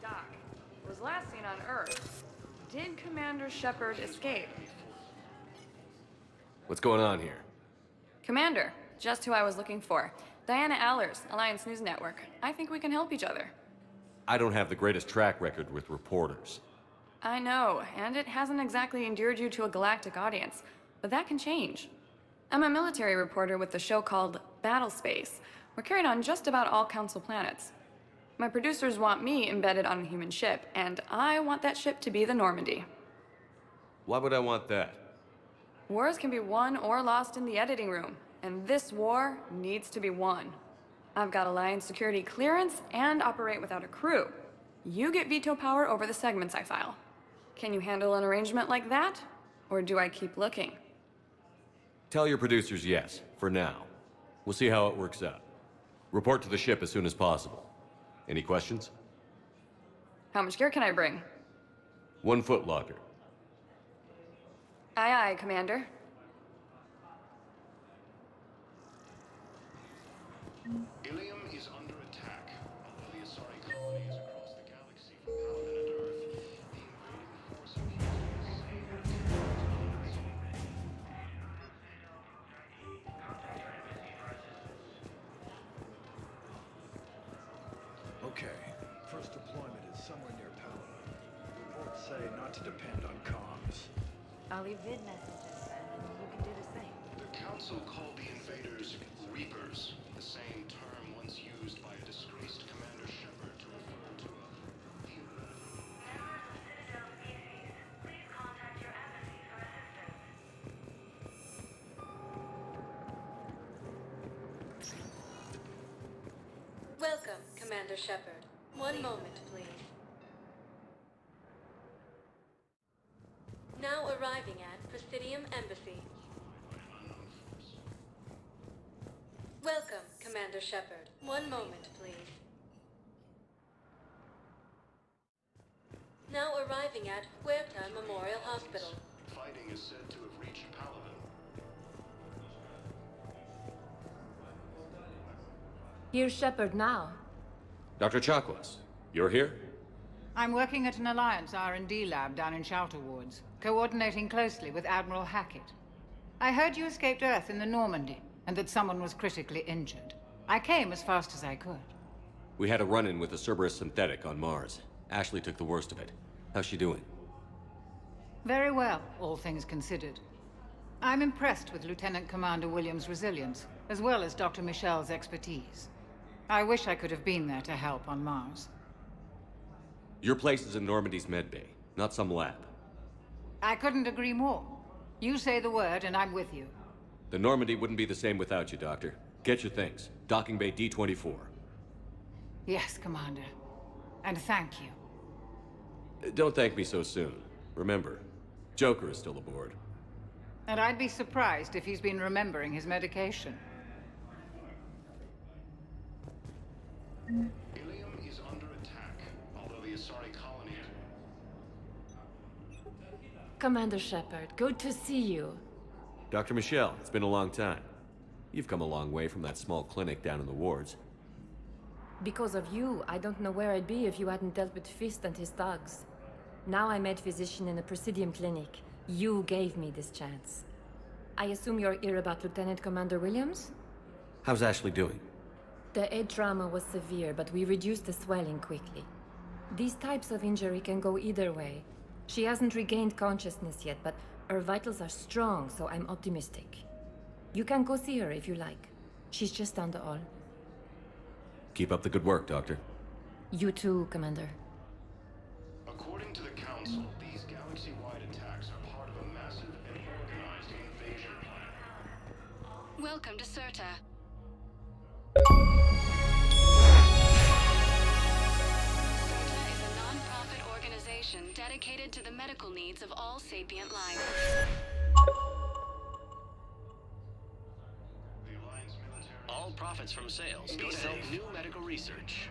Doc was last seen on Earth. Did Commander Shepard escape? What's going on here? Commander, just who I was looking for. Diana Allers, Alliance News Network. I think we can help each other. I don't have the greatest track record with reporters. I know, and it hasn't exactly endeared you to a galactic audience, but that can change. I'm a military reporter with the show called Battle Space. We're carried on just about all Council planets. My producers want me embedded on a human ship, and I want that ship to be the Normandy. Why would I want that? Wars can be won or lost in the editing room, and this war needs to be won. I've got Alliance security clearance and operate without a crew. You get veto power over the segments I file. Can you handle an arrangement like that? Or do I keep looking? Tell your producers yes, for now. We'll see how it works out. Report to the ship as soon as possible. Any questions? How much gear can I bring? 1 foot locker. Aye, aye, Commander. Ilium is under attack. Although the Asari colony is across the galaxy from Paladin and Earth, the invading force appears to be the same intelligence. Okay, first deployment is somewhere near Paladin. Reports say not to depend on comms. I'll leave vid messages, and you can do the same. The Council Council called the invaders Reapers, the same term once used by a disgraced Commander Shepard to refer to a... Please contact your embassies for assistance. Welcome, Commander Shepard. One moment, please. Now arriving at Presidium Embassy. Welcome, Commander Shepard. One moment, please. Now arriving at Huerta Memorial Hospital. Fighting is said to have reached Paladin. Here's Shepard now. Dr. Chakwas, you're here? I'm working at an Alliance R&D lab down in Shelter Wards, coordinating closely with Admiral Hackett. I heard you escaped Earth in the Normandy, and that someone was critically injured. I came as fast as I could. We had a run-in with a Cerberus synthetic on Mars. Ashley took the worst of it. How's she doing? Very well, all things considered. I'm impressed with Lieutenant Commander Williams' resilience, as well as Dr. Michel's expertise. I wish I could have been there to help on Mars. Your place is in Normandy's medbay, not some lab. I couldn't agree more. You say the word and I'm with you. The Normandy wouldn't be the same without you, Doctor. Get your things. Docking Bay D-24. Yes, Commander. And thank you. Don't thank me so soon. Remember, Joker is still aboard. And I'd be surprised if he's been remembering his medication. Ilium is under attack, although the Asari colony... Commander Shepard, good to see you. Dr. Michel, it's been a long time. You've come a long way from that small clinic down in the wards. Because of you, I don't know where I'd be if you hadn't dealt with Fist and his thugs. Now I'm med physician in a Presidium clinic. You gave me this chance. I assume you're here about Lieutenant Commander Williams? How's Ashley doing? The head trauma was severe, but we reduced the swelling quickly. These types of injury can go either way. She hasn't regained consciousness yet, but her vitals are strong, so I'm optimistic. You can go see her if you like. She's just down the hall. Keep up the good work, Doctor. You too, Commander. According to the Council, these galaxy-wide attacks are part of a massive and organized invasion plan. Welcome to Serta. Serta is a non-profit organization dedicated to the medical needs of all sapient life. All profits from sales go to help new medical research.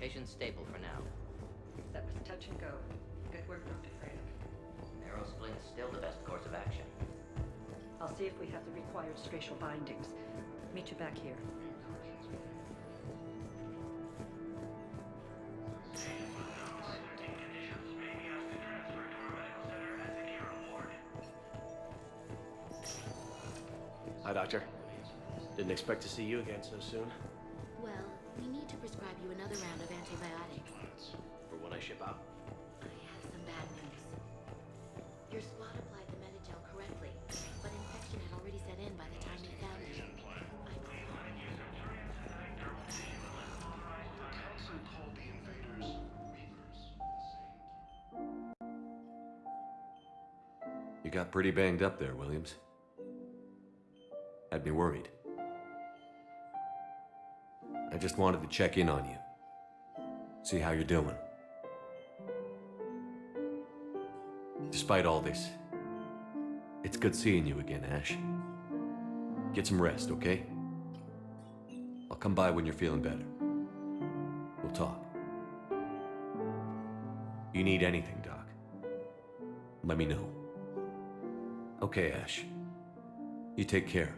Patient stable for now. That was touch and go. Good work, Dr. Freya. Marrow splint's still the best course of action. I'll see if we have the required spatial bindings. Meet you back here. Hi, Doctor. Didn't expect to see you again so soon. Well, we need to prescribe you another round of antibiotics. For when I ship out. I have some bad news. Your squad applied the Medigel correctly, but infection had already set in by the time they found you. Council called the invaders Reapers. You got pretty banged up there, Williams. Had me worried. I just wanted to check in on you. See how you're doing. Despite all this, it's good seeing you again, Ash. Get some rest, okay? I'll come by when you're feeling better. We'll talk. You need anything, Doc, let me know. Okay, Ash. You take care.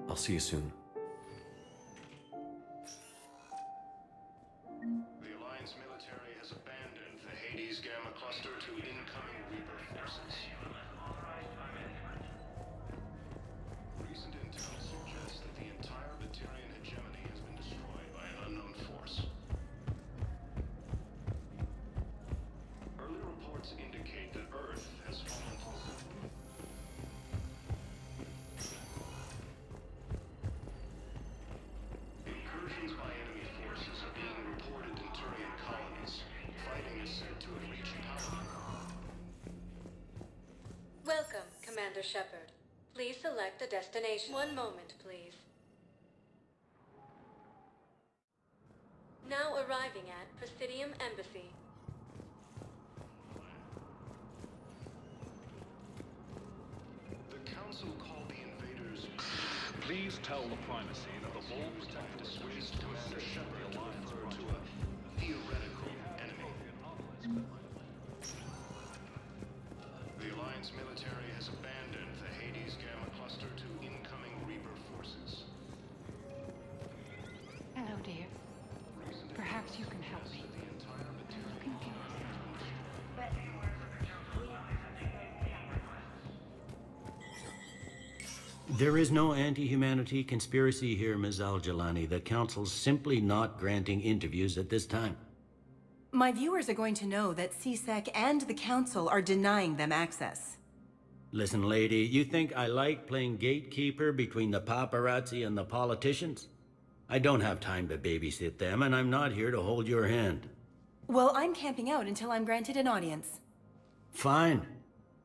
I'll see you soon. The Alliance military has abandoned the Hades Gamma cluster to incoming Reaper forces. Welcome, Commander Shepard. Please select a destination. One moment, please. Now arriving at Presidium Embassy. The Council called the invaders. Please tell the primacy that the wall protector wishes to Commander Shepard to refer to a theoretical enemy. The Alliance military has abandoned the Hades Gamma cluster to incoming Reaper forces. Hello, dear. Perhaps you can help me. I'm looking for There is no anti-humanity conspiracy here, Ms. Al-Jalani. The Council's simply not granting interviews at this time. My viewers are going to know that CSEC and the Council are denying them access. Listen, lady, you think I like playing gatekeeper between the paparazzi and the politicians? I don't have time to babysit them, and I'm not here to hold your hand. Well, I'm camping out until I'm granted an audience. Fine.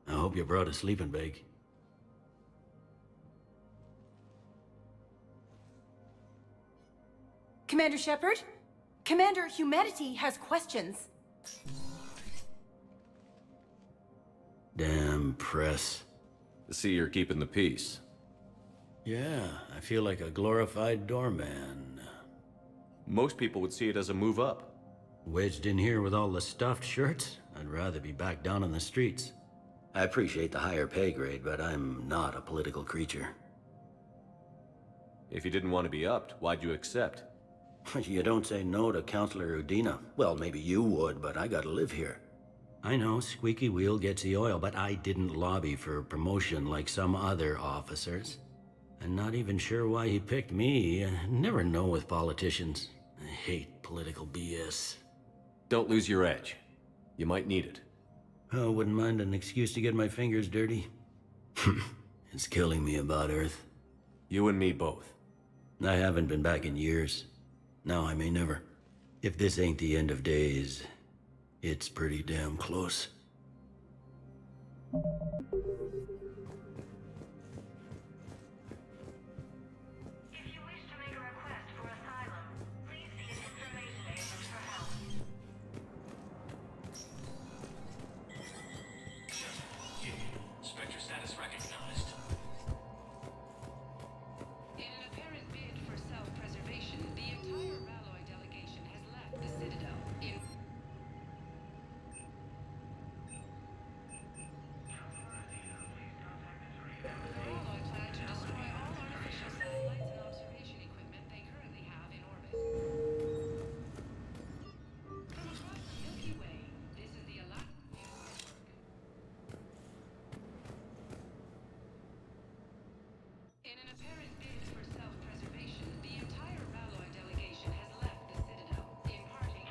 I hope you brought a sleeping bag. Commander Shepard? Commander, humanity has questions. Damn press. I see you're keeping the peace. Yeah, I feel like a glorified doorman. Most people would see it as a move up. Wedged in here with all the stuffed shirts? I'd rather be back down in the streets. I appreciate the higher pay grade, but I'm not a political creature. If you didn't want to be upped, why'd you accept? You don't say no to Counselor Udina. Well, maybe you would, but I gotta live here. I know, squeaky wheel gets the oil, but I didn't lobby for promotion like some other officers. I'm not even sure why he picked me. I never know with politicians. I hate political BS. Don't lose your edge. You might need it. Oh, wouldn't mind an excuse to get my fingers dirty. It's killing me about Earth. You and me both. I haven't been back in years. Now I may never. If this ain't the end of days, it's pretty damn close. Spectre status recognized. In an apparent bid for self-preservation, the entire Ralloy delegation has left the Citadel. The Ralloy plan to destroy all artificial satellites and observation equipment they currently have in orbit. From across the Milky Way, this is the Alliance News Network. In an apparent bid for self-preservation, the entire Ralloy delegation has left the Citadel, imparting...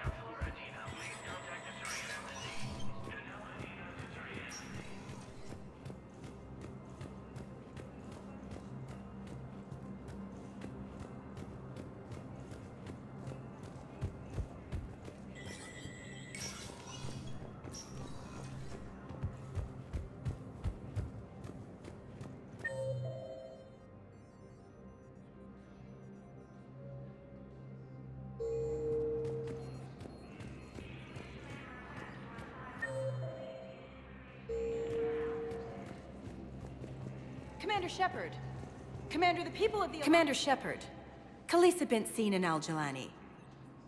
Commander Shepard. Commander, the people of the... Commander Shepard. Khalisah bint Sin and Al-Jalani.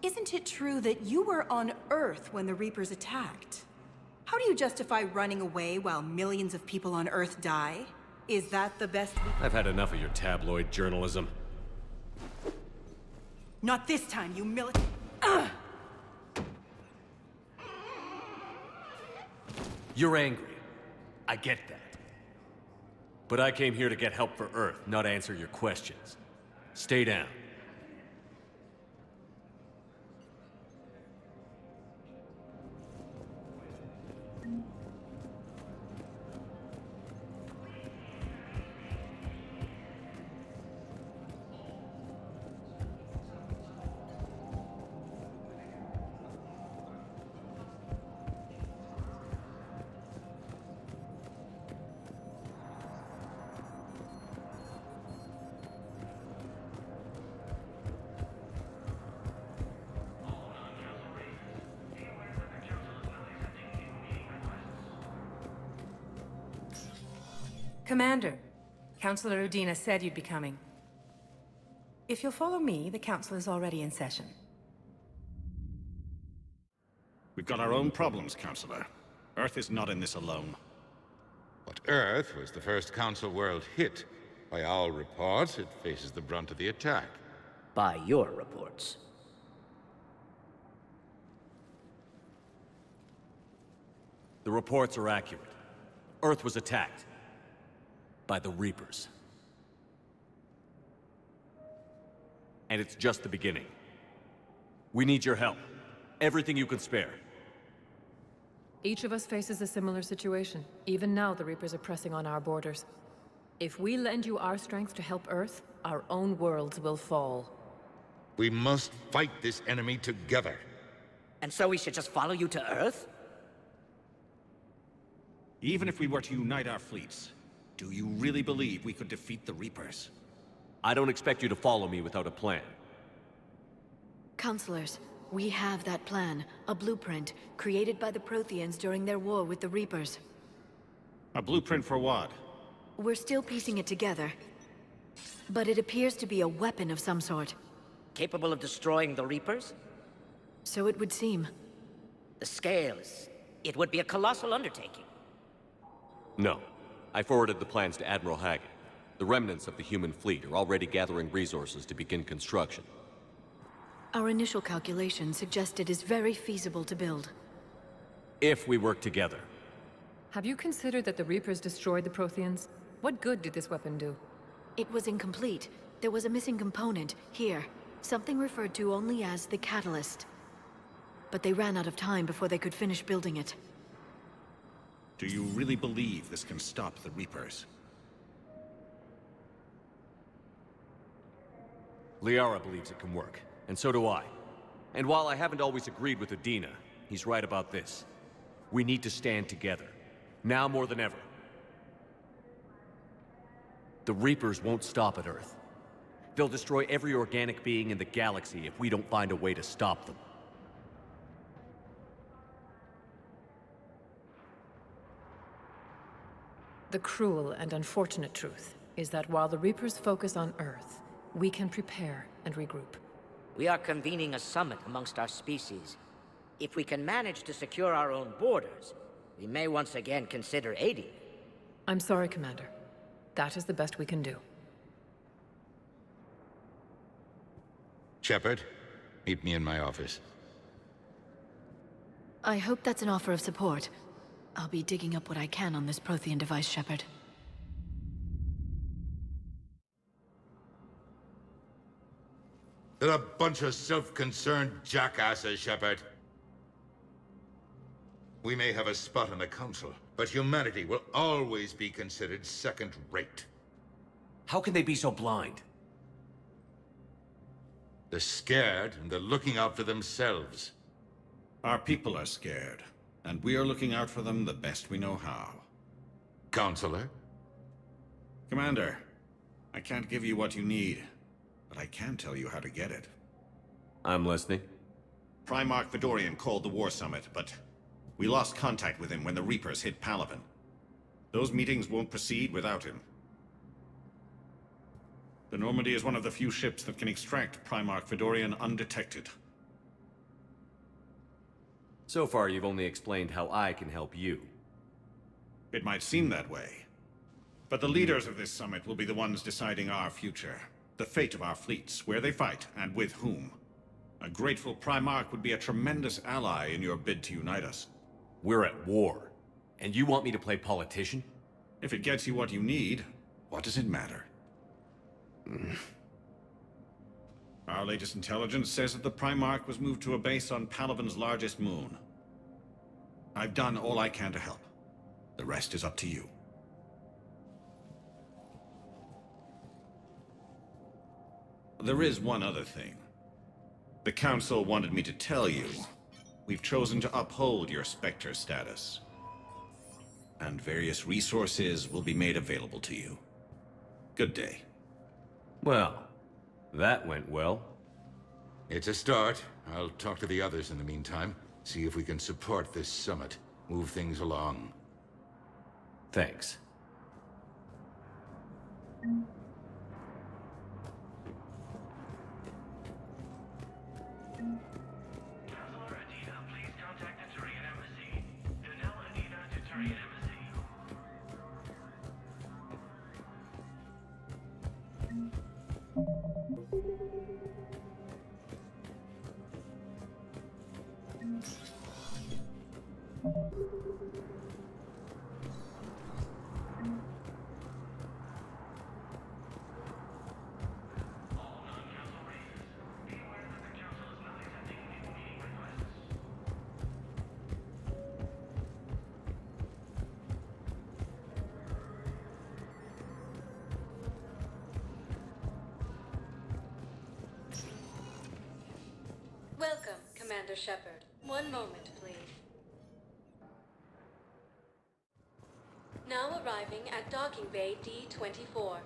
Isn't it true that you were on Earth when the Reapers attacked? How do you justify running away while millions of people on Earth die? Is that the best we... I've had enough of your tabloid journalism. Not this time, you You're angry. I get that. But I came here to get help for Earth, not answer your questions. Stay down. Commander, Councillor Udina said you'd be coming. If you'll follow me, the council is already in session. We've got our own problems, Counselor. Earth is not in this alone. But Earth was the first Council world hit. By all reports, it faces the brunt of the attack. By your reports. The reports are accurate. Earth was attacked. By the Reapers. And it's just the beginning. We need your help. Everything you can spare. Each of us faces a similar situation. Even now, the Reapers are pressing on our borders. If we lend you our strength to help Earth, our own worlds will fall. We must fight this enemy together. And so we should just follow you to Earth? Even if we were to unite our fleets, do you really believe we could defeat the Reapers? I don't expect you to follow me without a plan. Counselors, we have that plan. A blueprint, created by the Protheans during their war with the Reapers. A blueprint for what? We're still piecing it together. But it appears to be a weapon of some sort. Capable of destroying the Reapers? So it would seem. The scale is... it would be a colossal undertaking. No. I forwarded the plans to Admiral Hackett. The remnants of the human fleet are already gathering resources to begin construction. Our initial calculations suggest it is very feasible to build. If we work together. Have you considered that the Reapers destroyed the Protheans? What good did this weapon do? It was incomplete. There was a missing component, here. Something referred to only as the catalyst. But they ran out of time before they could finish building it. Do you really believe this can stop the Reapers? Liara believes it can work, and so do I. And while I haven't always agreed with Udina, he's right about this. We need to stand together. Now more than ever. The Reapers won't stop at Earth. They'll destroy every organic being in the galaxy if we don't find a way to stop them. The cruel and unfortunate truth is that while the Reapers focus on Earth, we can prepare and regroup. We are convening a summit amongst our species. If we can manage to secure our own borders, we may once again consider aiding. I'm sorry, Commander. That is the best we can do. Shepard, meet me in my office. I hope that's an offer of support. I'll be digging up what I can on this Prothean device, Shepard. They're a bunch of self-concerned jackasses, Shepard. We may have a spot on the Council, but humanity will always be considered second-rate. How can they be so blind? They're scared, and they're looking out for themselves. Our people are scared, and we are looking out for them the best we know how. Counselor? Commander, I can't give you what you need, but I can tell you how to get it. I'm listening. Primarch Fedorian called the War Summit, but we lost contact with him when the Reapers hit Palaven. Those meetings won't proceed without him. The Normandy is one of the few ships that can extract Primarch Fedorian undetected. So far, you've only explained how I can help you. It might seem that way. But the leaders of this summit will be the ones deciding our future. The fate of our fleets, where they fight, and with whom. A grateful Primarch would be a tremendous ally in your bid to unite us. We're at war. And you want me to play politician? If it gets you what you need, what does it matter? Our latest intelligence says that the Primarch was moved to a base on Palaven's largest moon. I've done all I can to help. The rest is up to you. There is one other thing. The Council wanted me to tell you, we've chosen to uphold your Spectre status. And various resources will be made available to you. Good day. Well, that went well. It's a start. I'll talk to the others in the meantime. See if we can support this summit. Move things along. Thanks. Welcome, Commander Shepard. One moment, please. Now arriving at Docking Bay D-24.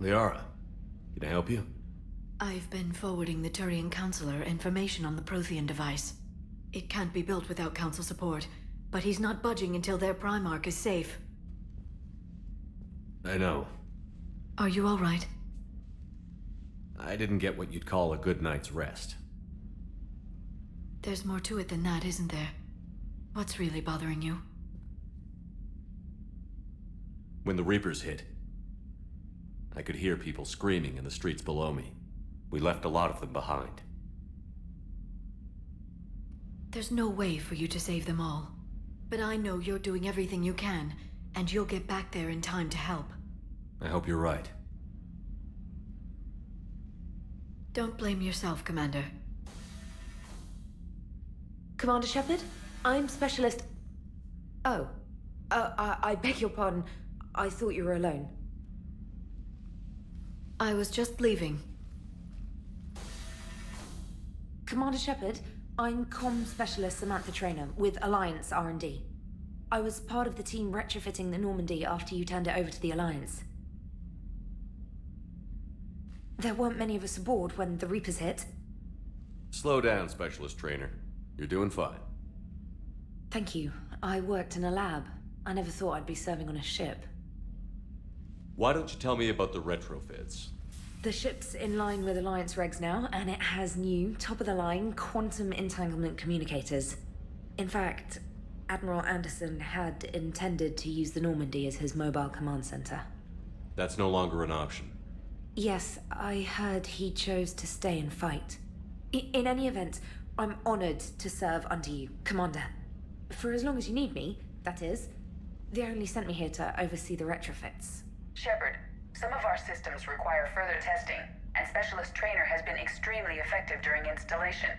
Liara, can I help you? I've been forwarding the Turian Counselor information on the Prothean device. It can't be built without Council support, but he's not budging until their Primarch is safe. I know. Are you all right? I didn't get what you'd call a good night's rest. There's more to it than that, isn't there? What's really bothering you? When the Reapers hit, I could hear people screaming in the streets below me. We left a lot of them behind. There's no way for you to save them all. But I know you're doing everything you can, and you'll get back there in time to help. I hope you're right. Don't blame yourself, Commander. Commander Shepard? I'm Specialist... Oh. I beg your pardon. I thought you were alone. I was just leaving. Commander Shepard, I'm Comm Specialist Samantha Traynor with Alliance R&D. I was part of the team retrofitting the Normandy after you turned it over to the Alliance. There weren't many of us aboard when the Reapers hit. Slow down, Specialist Trainer. You're doing fine. Thank you. I worked in a lab. I never thought I'd be serving on a ship. Why don't you tell me about the retrofits? The ship's in line with Alliance regs now, and it has new, top-of-the-line quantum entanglement communicators. In fact, Admiral Anderson had intended to use the Normandy as his mobile command center. That's no longer an option. Yes, I heard he chose to stay and fight. In any event, I'm honored to serve under you, Commander. For as long as you need me, that is. They only sent me here to oversee the retrofits. Shepard, some of our systems require further testing, and Specialist Trainer has been extremely effective during installation.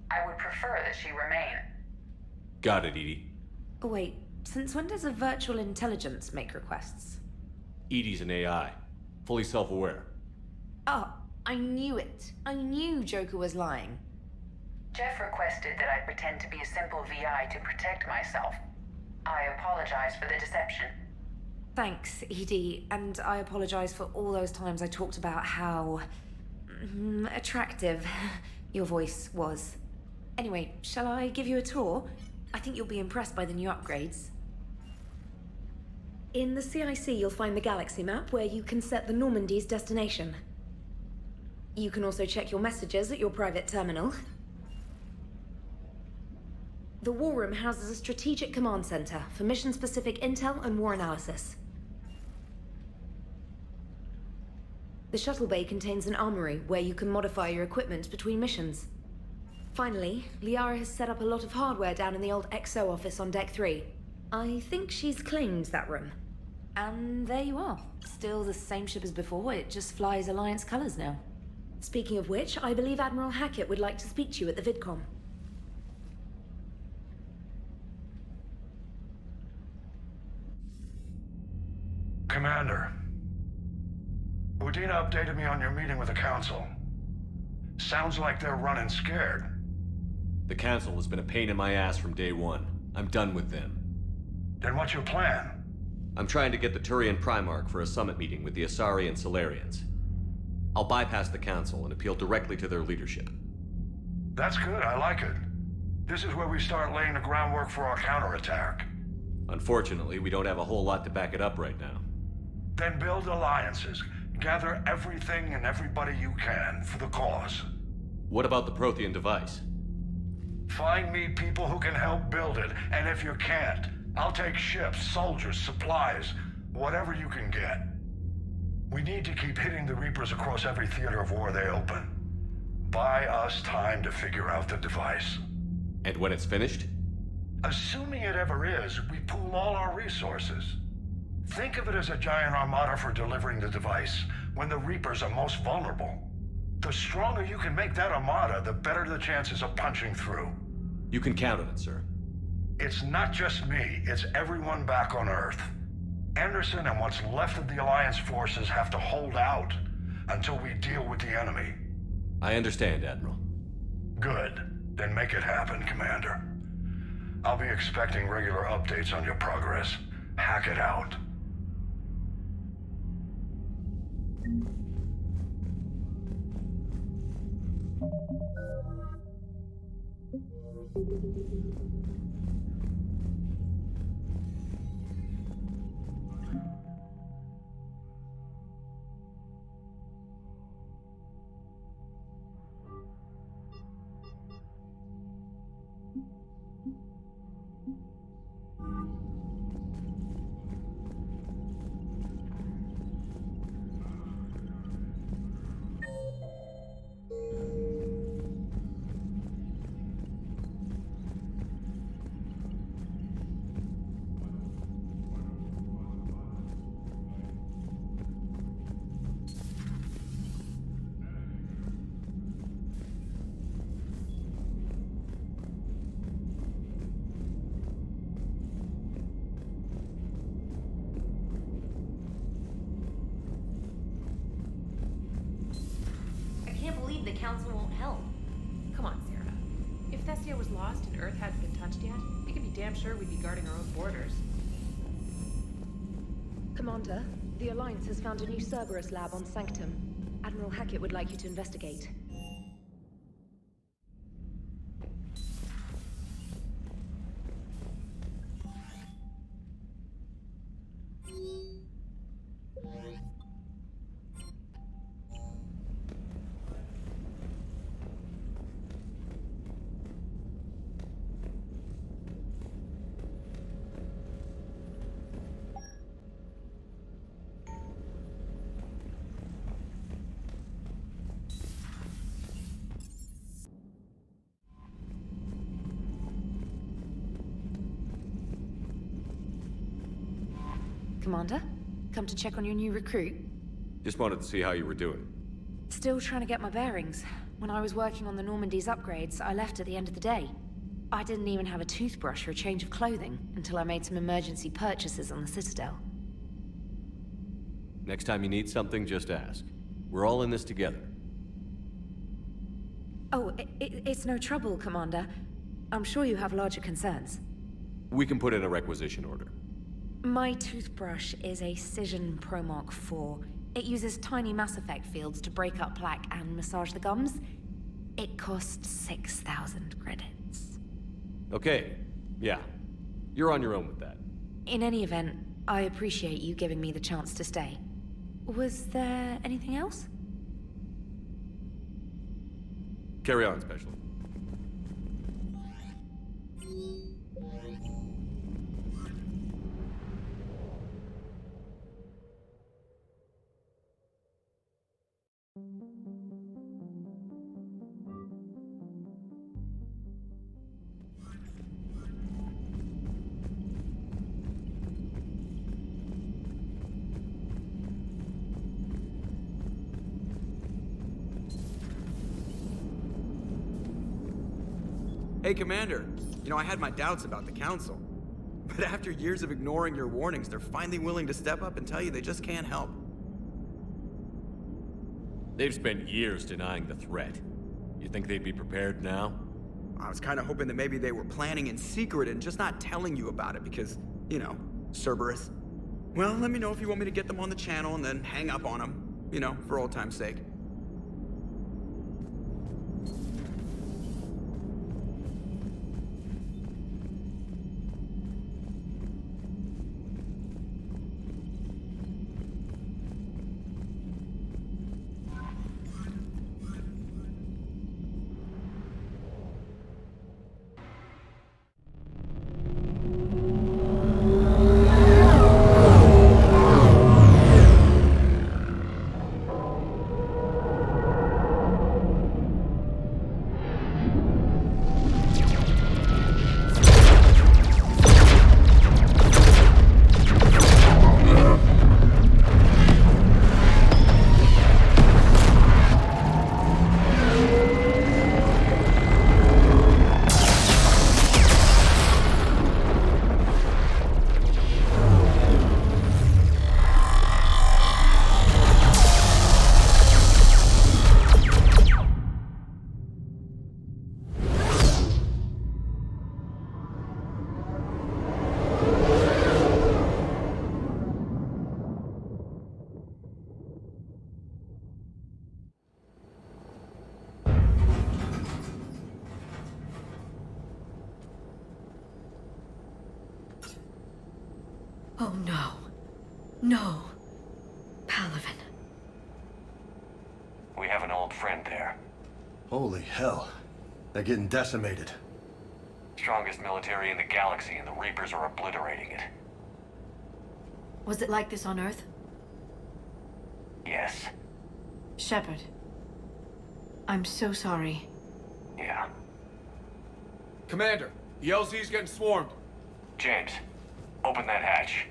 I would prefer that she remain. Got it, Edie. Oh, wait, since when does a virtual intelligence make requests? Edie's an AI. Fully self-aware. Oh, I knew it. I knew Joker was lying. Jeff requested that I pretend to be a simple VI to protect myself. I apologize for the deception. Thanks, Edie, and I apologize for all those times I talked about how attractive your voice was. Anyway, shall I give you a tour? I think you'll be impressed by the new upgrades. In the CIC, you'll find the galaxy map where you can set the Normandy's destination. You can also check your messages at your private terminal. The War Room houses a strategic command center for mission-specific intel and war analysis. The shuttle bay contains an armory where you can modify your equipment between missions. Finally, Liara has set up a lot of hardware down in the old XO office on Deck 3. I think she's claimed that room. And there you are. Still the same ship as before, it just flies Alliance colors now. Speaking of which, I believe Admiral Hackett would like to speak to you at the VidCom. Commander, Udina updated me on your meeting with the Council. Sounds like they're running scared. The Council has been a pain in my ass from day one. I'm done with them. Then what's your plan? I'm trying to get the Turian Primarch for a summit meeting with the Asari and Solarians. I'll bypass the Council and appeal directly to their leadership. That's good, I like it. This is where we start laying the groundwork for our counterattack. Unfortunately, we don't have a whole lot to back it up right now. Then build alliances. Gather everything and everybody you can for the cause. What about the Prothean device? Find me people who can help build it, and if you can't, I'll take ships, soldiers, supplies, whatever you can get. We need to keep hitting the Reapers across every theater of war they open. Buy us time to figure out the device. And when it's finished? Assuming it ever is, we pool all our resources. Think of it as a giant armada for delivering the device when the Reapers are most vulnerable. The stronger you can make that armada, the better the chances of punching through. You can count on it, sir. It's not just me, it's everyone back on Earth. Anderson and what's left of the Alliance forces have to hold out until we deal with the enemy. I understand, Admiral. Good. Then make it happen, Commander. I'll be expecting regular updates on your progress. Hack it out. The Council won't help. Come on, Sarah. If Thessia was lost and Earth hadn't been touched yet, we could be damn sure we'd be guarding our own borders. Commander, the Alliance has found a new Cerberus lab on Sanctum. Admiral Hackett would like you to investigate. Commander. Come to check on your new recruit. Just wanted to see how you were doing. Still trying to get my bearings. When I was working on the Normandy's upgrades, I left at the end of the day. I didn't even have a toothbrush or a change of clothing until I made some emergency purchases on the Citadel. Next time you need something, just ask. We're all in this together. Oh, it's no trouble, Commander. I'm sure you have larger concerns. We can put in a requisition order. My toothbrush is a Cision Pro Mark IV. It uses tiny Mass Effect fields to break up plaque and massage the gums. It costs 6,000 credits. Okay, yeah. You're on your own with that. In any event, I appreciate you giving me the chance to stay. Was there anything else? Carry on, Special. Hey, Commander. You know, I had my doubts about the Council. But after years of ignoring your warnings, they're finally willing to step up and tell you they just can't help. They've spent years denying the threat. You think they'd be prepared now? I was kind of hoping that maybe they were planning in secret and just not telling you about it because, you know, Cerberus. Well, let me know if you want me to get them on the channel and then hang up on them. You know, for old time's sake. Oh no. No. Palaven. We have an old friend there. Holy hell. They're getting decimated. Strongest military in the galaxy, and the Reapers are obliterating it. Was it like this on Earth? Yes. Shepard. I'm so sorry. Yeah. Commander, the LZ's getting swarmed. James, open that hatch.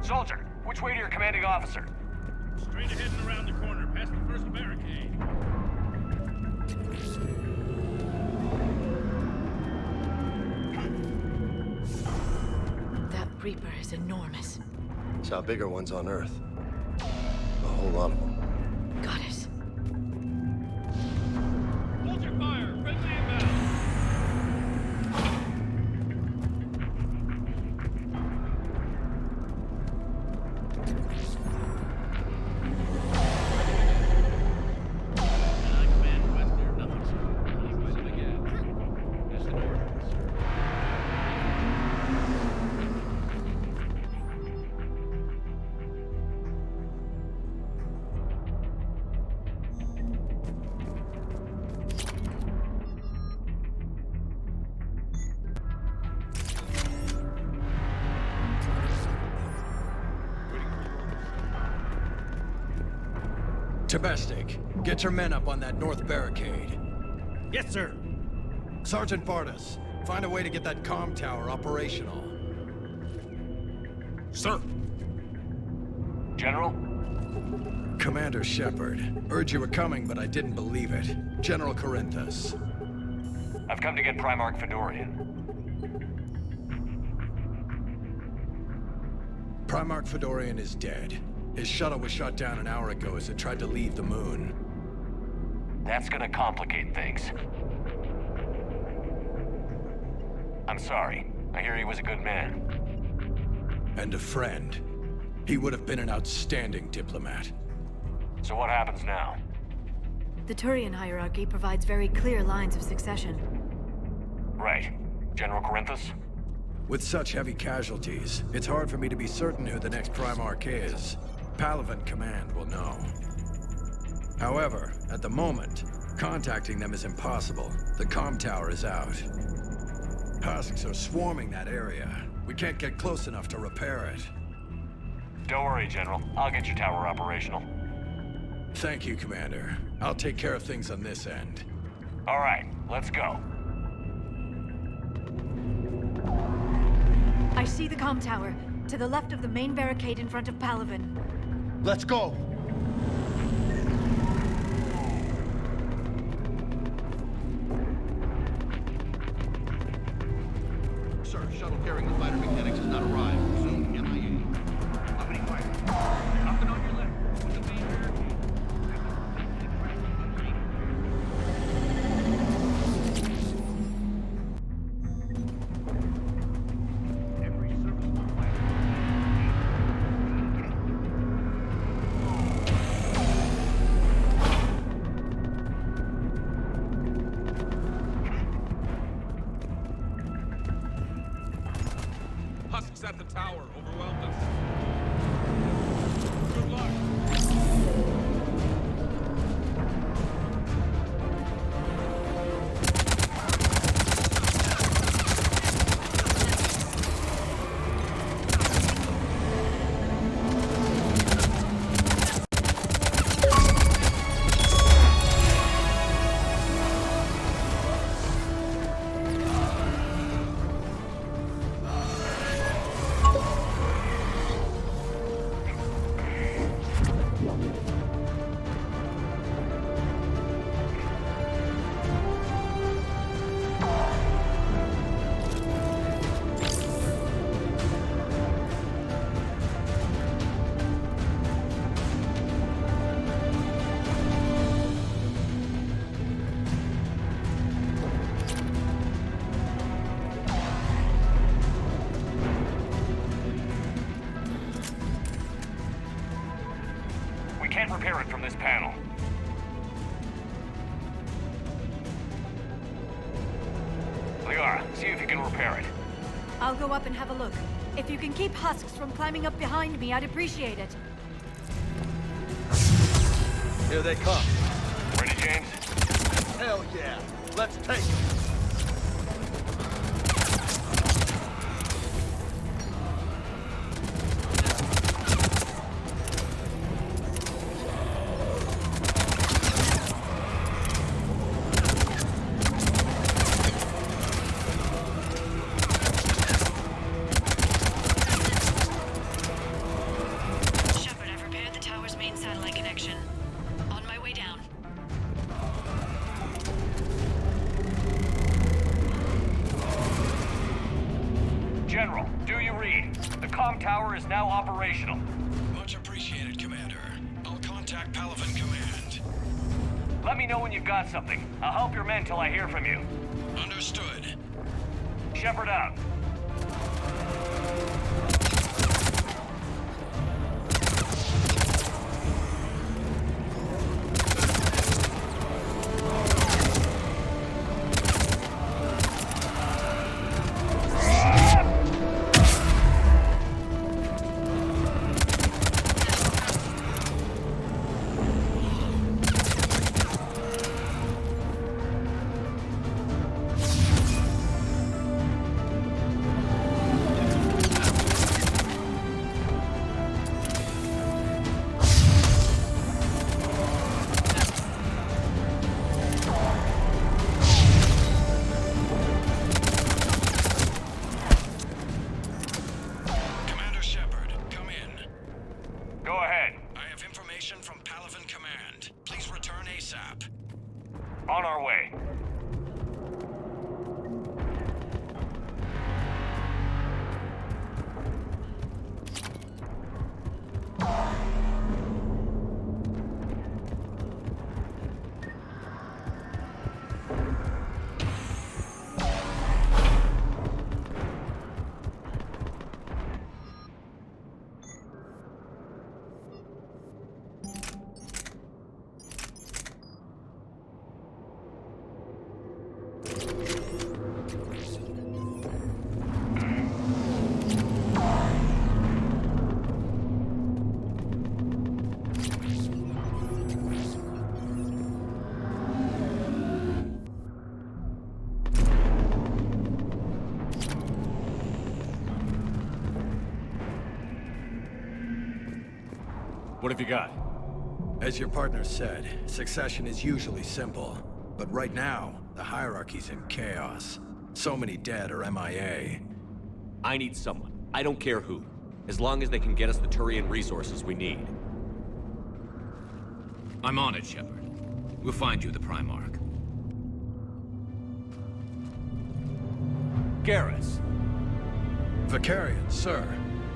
Soldier, which way to your commanding officer? Straight ahead and around the corner, past the first barricade. That Reaper is enormous. Saw bigger ones on Earth. A whole lot of them. Got it. Hold your fire! Friendly inbound! Domestic, get your men up on that north barricade. Yes, sir. Sergeant Bardas, find a way to get that comm tower operational. Sir. General? Commander Shepard. Heard you were coming, but I didn't believe it. General Corinthus. I've come to get Primarch Fedorian. Primarch Fedorian is dead. His shuttle was shot down an hour ago as it tried to leave the moon. That's gonna complicate things. I'm sorry. I hear he was a good man. And a friend. He would have been an outstanding diplomat. So what happens now? The Turian hierarchy provides very clear lines of succession. Right. General Corinthus? With such heavy casualties, it's hard for me to be certain who the next Primarch is. Palaven Command will know. However, at the moment, contacting them is impossible. The comm tower is out. Husks are swarming that area. We can't get close enough to repair it. Don't worry, General. I'll get your tower operational. Thank you, Commander. I'll take care of things on this end. All right, let's go. I see the comm tower, to the left of the main barricade in front of Palaven. Let's go! Sir, shuttle carrying the fighter mechanics has not arrived. Resume MIA. Opening fire. Nothing on your left. With the main barricade. Husks at the tower overwhelmed us. Good luck. Can't repair it from this panel. Liara, see if you can repair it. I'll go up and have a look. If you can keep Husks from climbing up behind me, I'd appreciate it. Here they come. Ready, James? Hell yeah! Let's take them! comm tower is now operational. Much appreciated, Commander. I'll contact Palaven Command. Let me know when you've got something. I'll help your men till I hear from you. Understood. Shepard out. On our way. What have you got? As your partner said, succession is usually simple. But right now, the hierarchy's in chaos. So many dead or MIA. I need someone. I don't care who. As long as they can get us the Turian resources we need. I'm on it, Shepard. We'll find you the Primarch. Garrus. Vicarian, sir.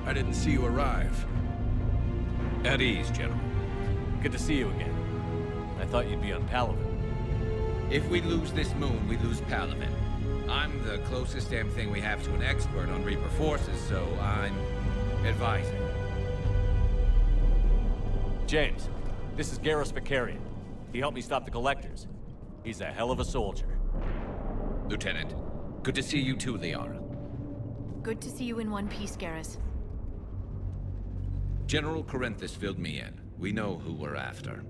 I didn't see you arrive. At ease, General. Good to see you again. I thought you'd be on Palaven. If we lose this moon, we lose Palaven. I'm the closest damn thing we have to an expert on Reaper forces, so I'm advising. James, this is Garrus Vicarian. He helped me stop the Collectors. He's a hell of a soldier. Lieutenant, good to see you too, Liara. Good to see you in one piece, Garrus. General Corinthus filled me in. We know who we're after.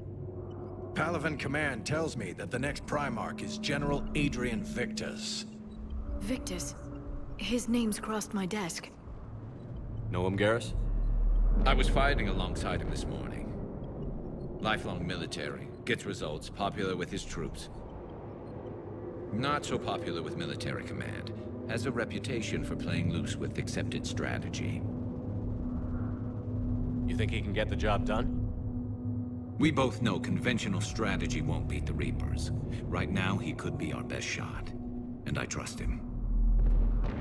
Palaven Command tells me that the next Primarch is General Adrian Victus. Victus? His name's crossed my desk. Know him, Garrus? I was fighting alongside him this morning. Lifelong military, gets results, popular with his troops. Not so popular with military command. Has a reputation for playing loose with accepted strategy. You think he can get the job done? We both know conventional strategy won't beat the Reapers. Right now, he could be our best shot. And I trust him.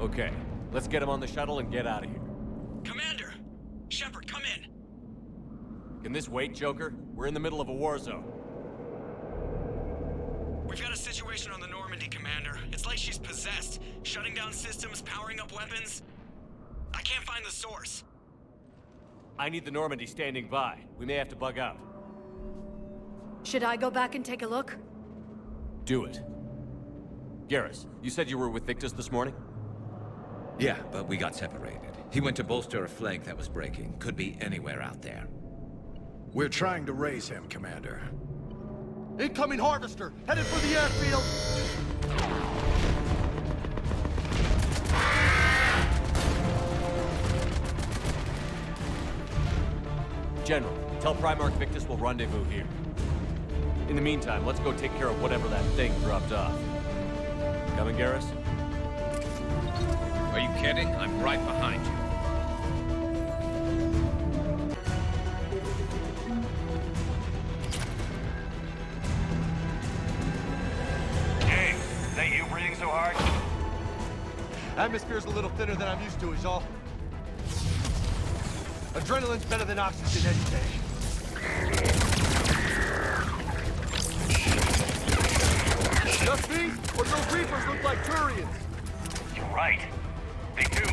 Okay, let's get him on the shuttle and get out of here. Commander! Shepard, come in! Can this wait, Joker? We're in the middle of a war zone. We've got a situation on the Normandy, Commander. It's like she's possessed. Shutting down systems, powering up weapons. I can't find the source. I need the Normandy standing by. We may have to bug out. Should I go back and take a look? Do it. Garrus, you said you were with Victus this morning? Yeah, but we got separated. He went to bolster a flank that was breaking. Could be anywhere out there. We're trying to raise him, Commander. Incoming Harvester! Headed for the airfield! General, tell Primarch Victus we'll rendezvous here. In the meantime, let's go take care of whatever that thing dropped off. Coming, Garrus? Are you kidding? I'm right behind you. James, is that you breathing so hard? Atmosphere's a little thinner than I'm used to, is all. Adrenaline's better than oxygen any day. Just me? Or those Reapers look like Turians? You're right. They do.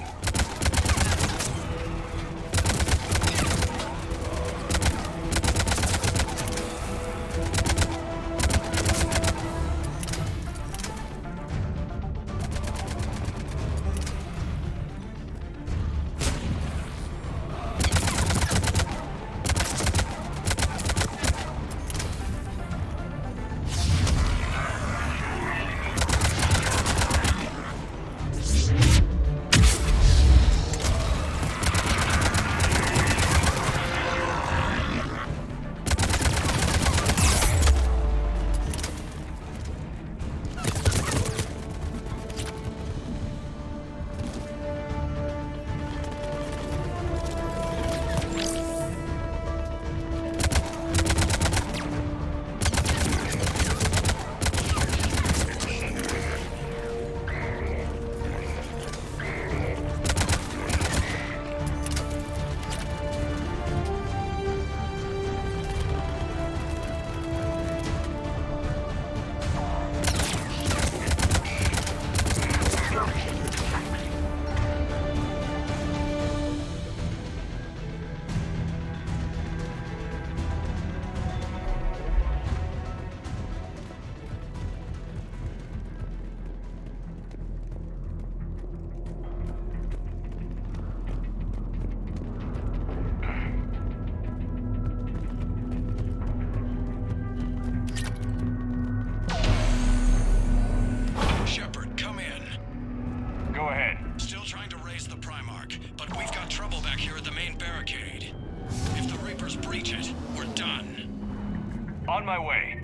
On my way.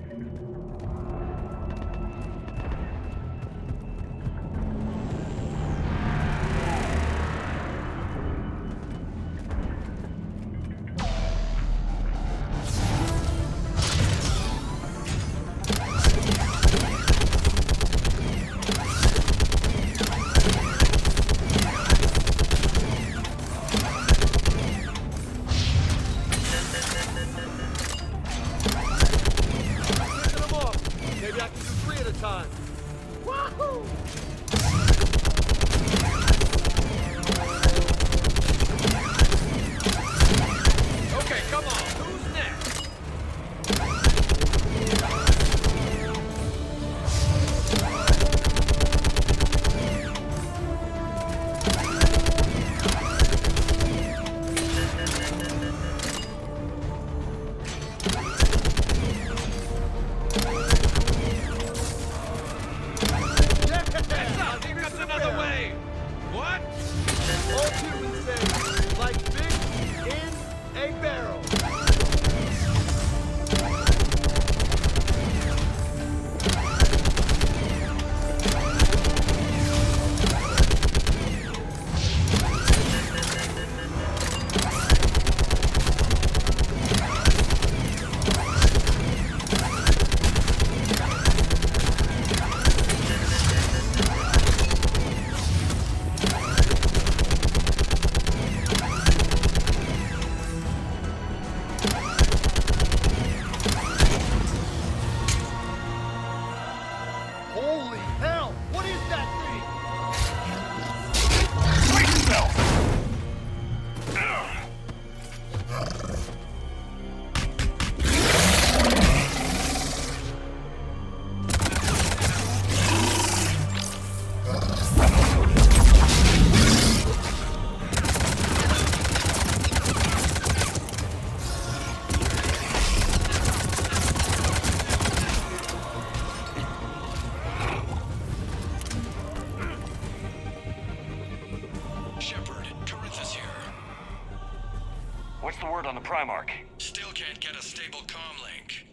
What's the word on the Primarch? Still can't get a stable comm link.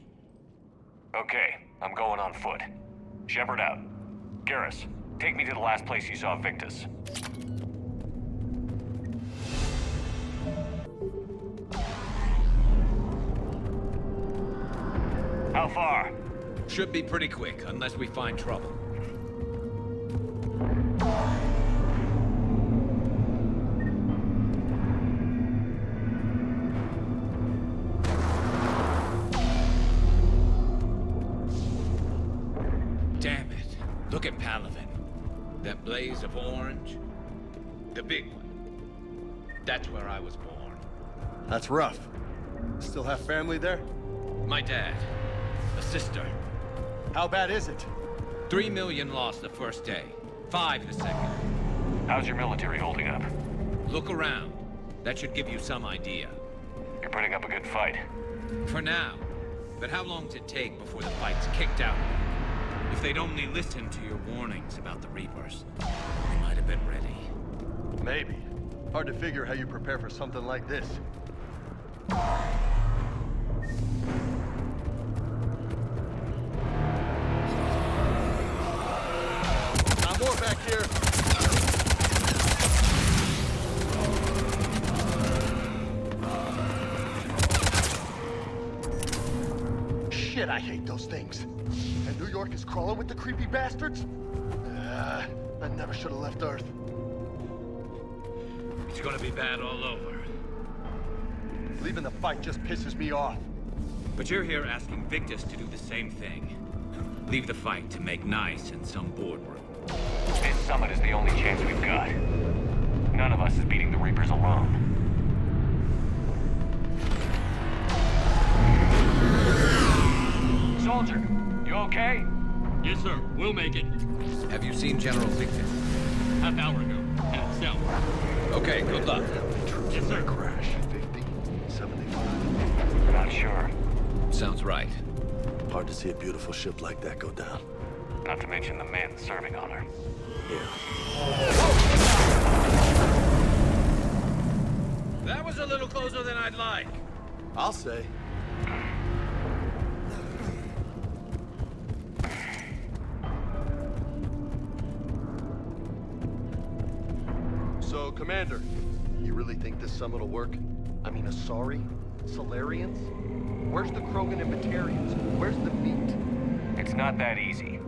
Okay, I'm going on foot. Shepard out. Garrus, take me to the last place you saw Victus. How far? Should be pretty quick, unless we find trouble. blaze of orange. The big one. That's where I was born. That's rough. Still have family there? My dad. A sister. How bad is it? 3 million lost the first day. 5 the second. How's your military holding up? Look around. That should give you some idea. You're putting up a good fight. For now. But how long does it take before the fight's kicked out? If they'd only listened to your warnings about the Reapers, they might have been ready. Maybe. Hard to figure how you prepare for something like this. Not more back here. Shit, I hate those things. And New York is crawling with the creepy bastards? I never should have left Earth. It's gonna be bad all over. Leaving the fight just pisses me off. But you're here asking Victus to do the same thing. Leave the fight to make nice in some boardroom. This summit is the only chance we've got. None of us is beating the Reapers alone. Soldier, you okay? Yes, sir. We'll make it. Have you seen General Victus? Half hour ago. At cell. Okay, good luck. Yes, sir. Crash. 50, 75. Not sure. Sounds right. Hard to see a beautiful ship like that go down. Not to mention the men serving on her. That was a little closer than I'd like. I'll say. So, Commander, you really think this summit will work? I mean, Asari? Solarians? Where's the Krogan and Batarians? Where's the meat? It's not that easy.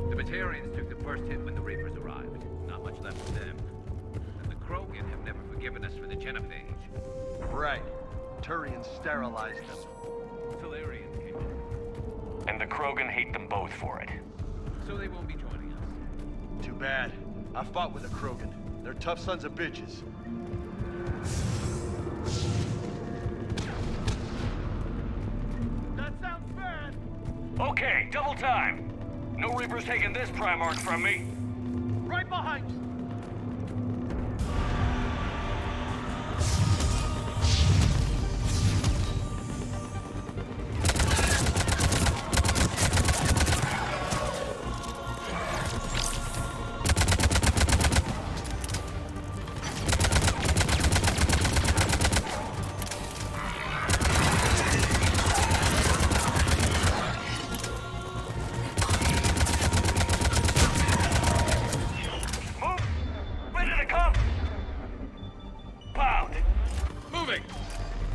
The Batarians took the first hit when the Reapers arrived. Not much left of them. And the Krogan have never forgiven us for the Genophage. Right. Turians sterilized them. Solarians came in. And the Krogan hate them both for it. So they won't be joining us. Too bad. I fought with a Krogan. They're tough sons of bitches. That sounds bad. Okay, double time. No Reapers taking this Primarch from me. Right behind you.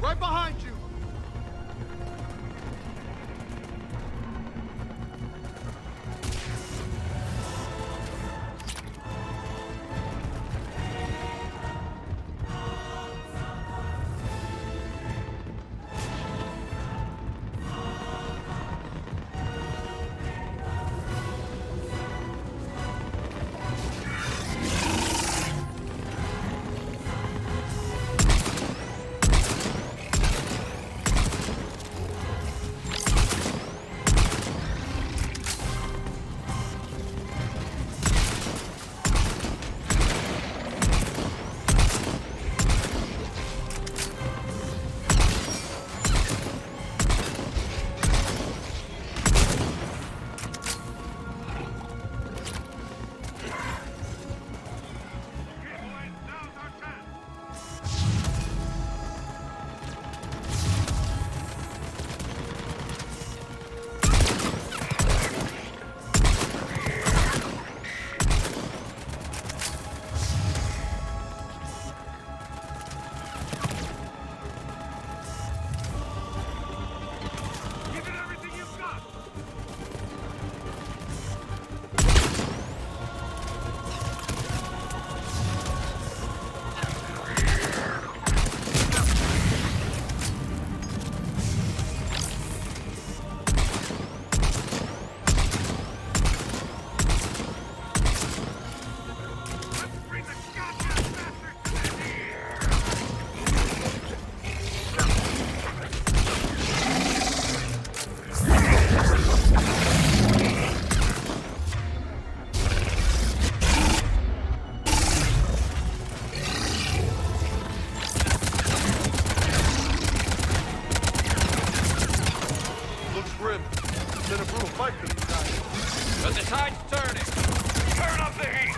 Right behind you! been a brutal fight for these guys. But the tide's turning. Turn up the heat!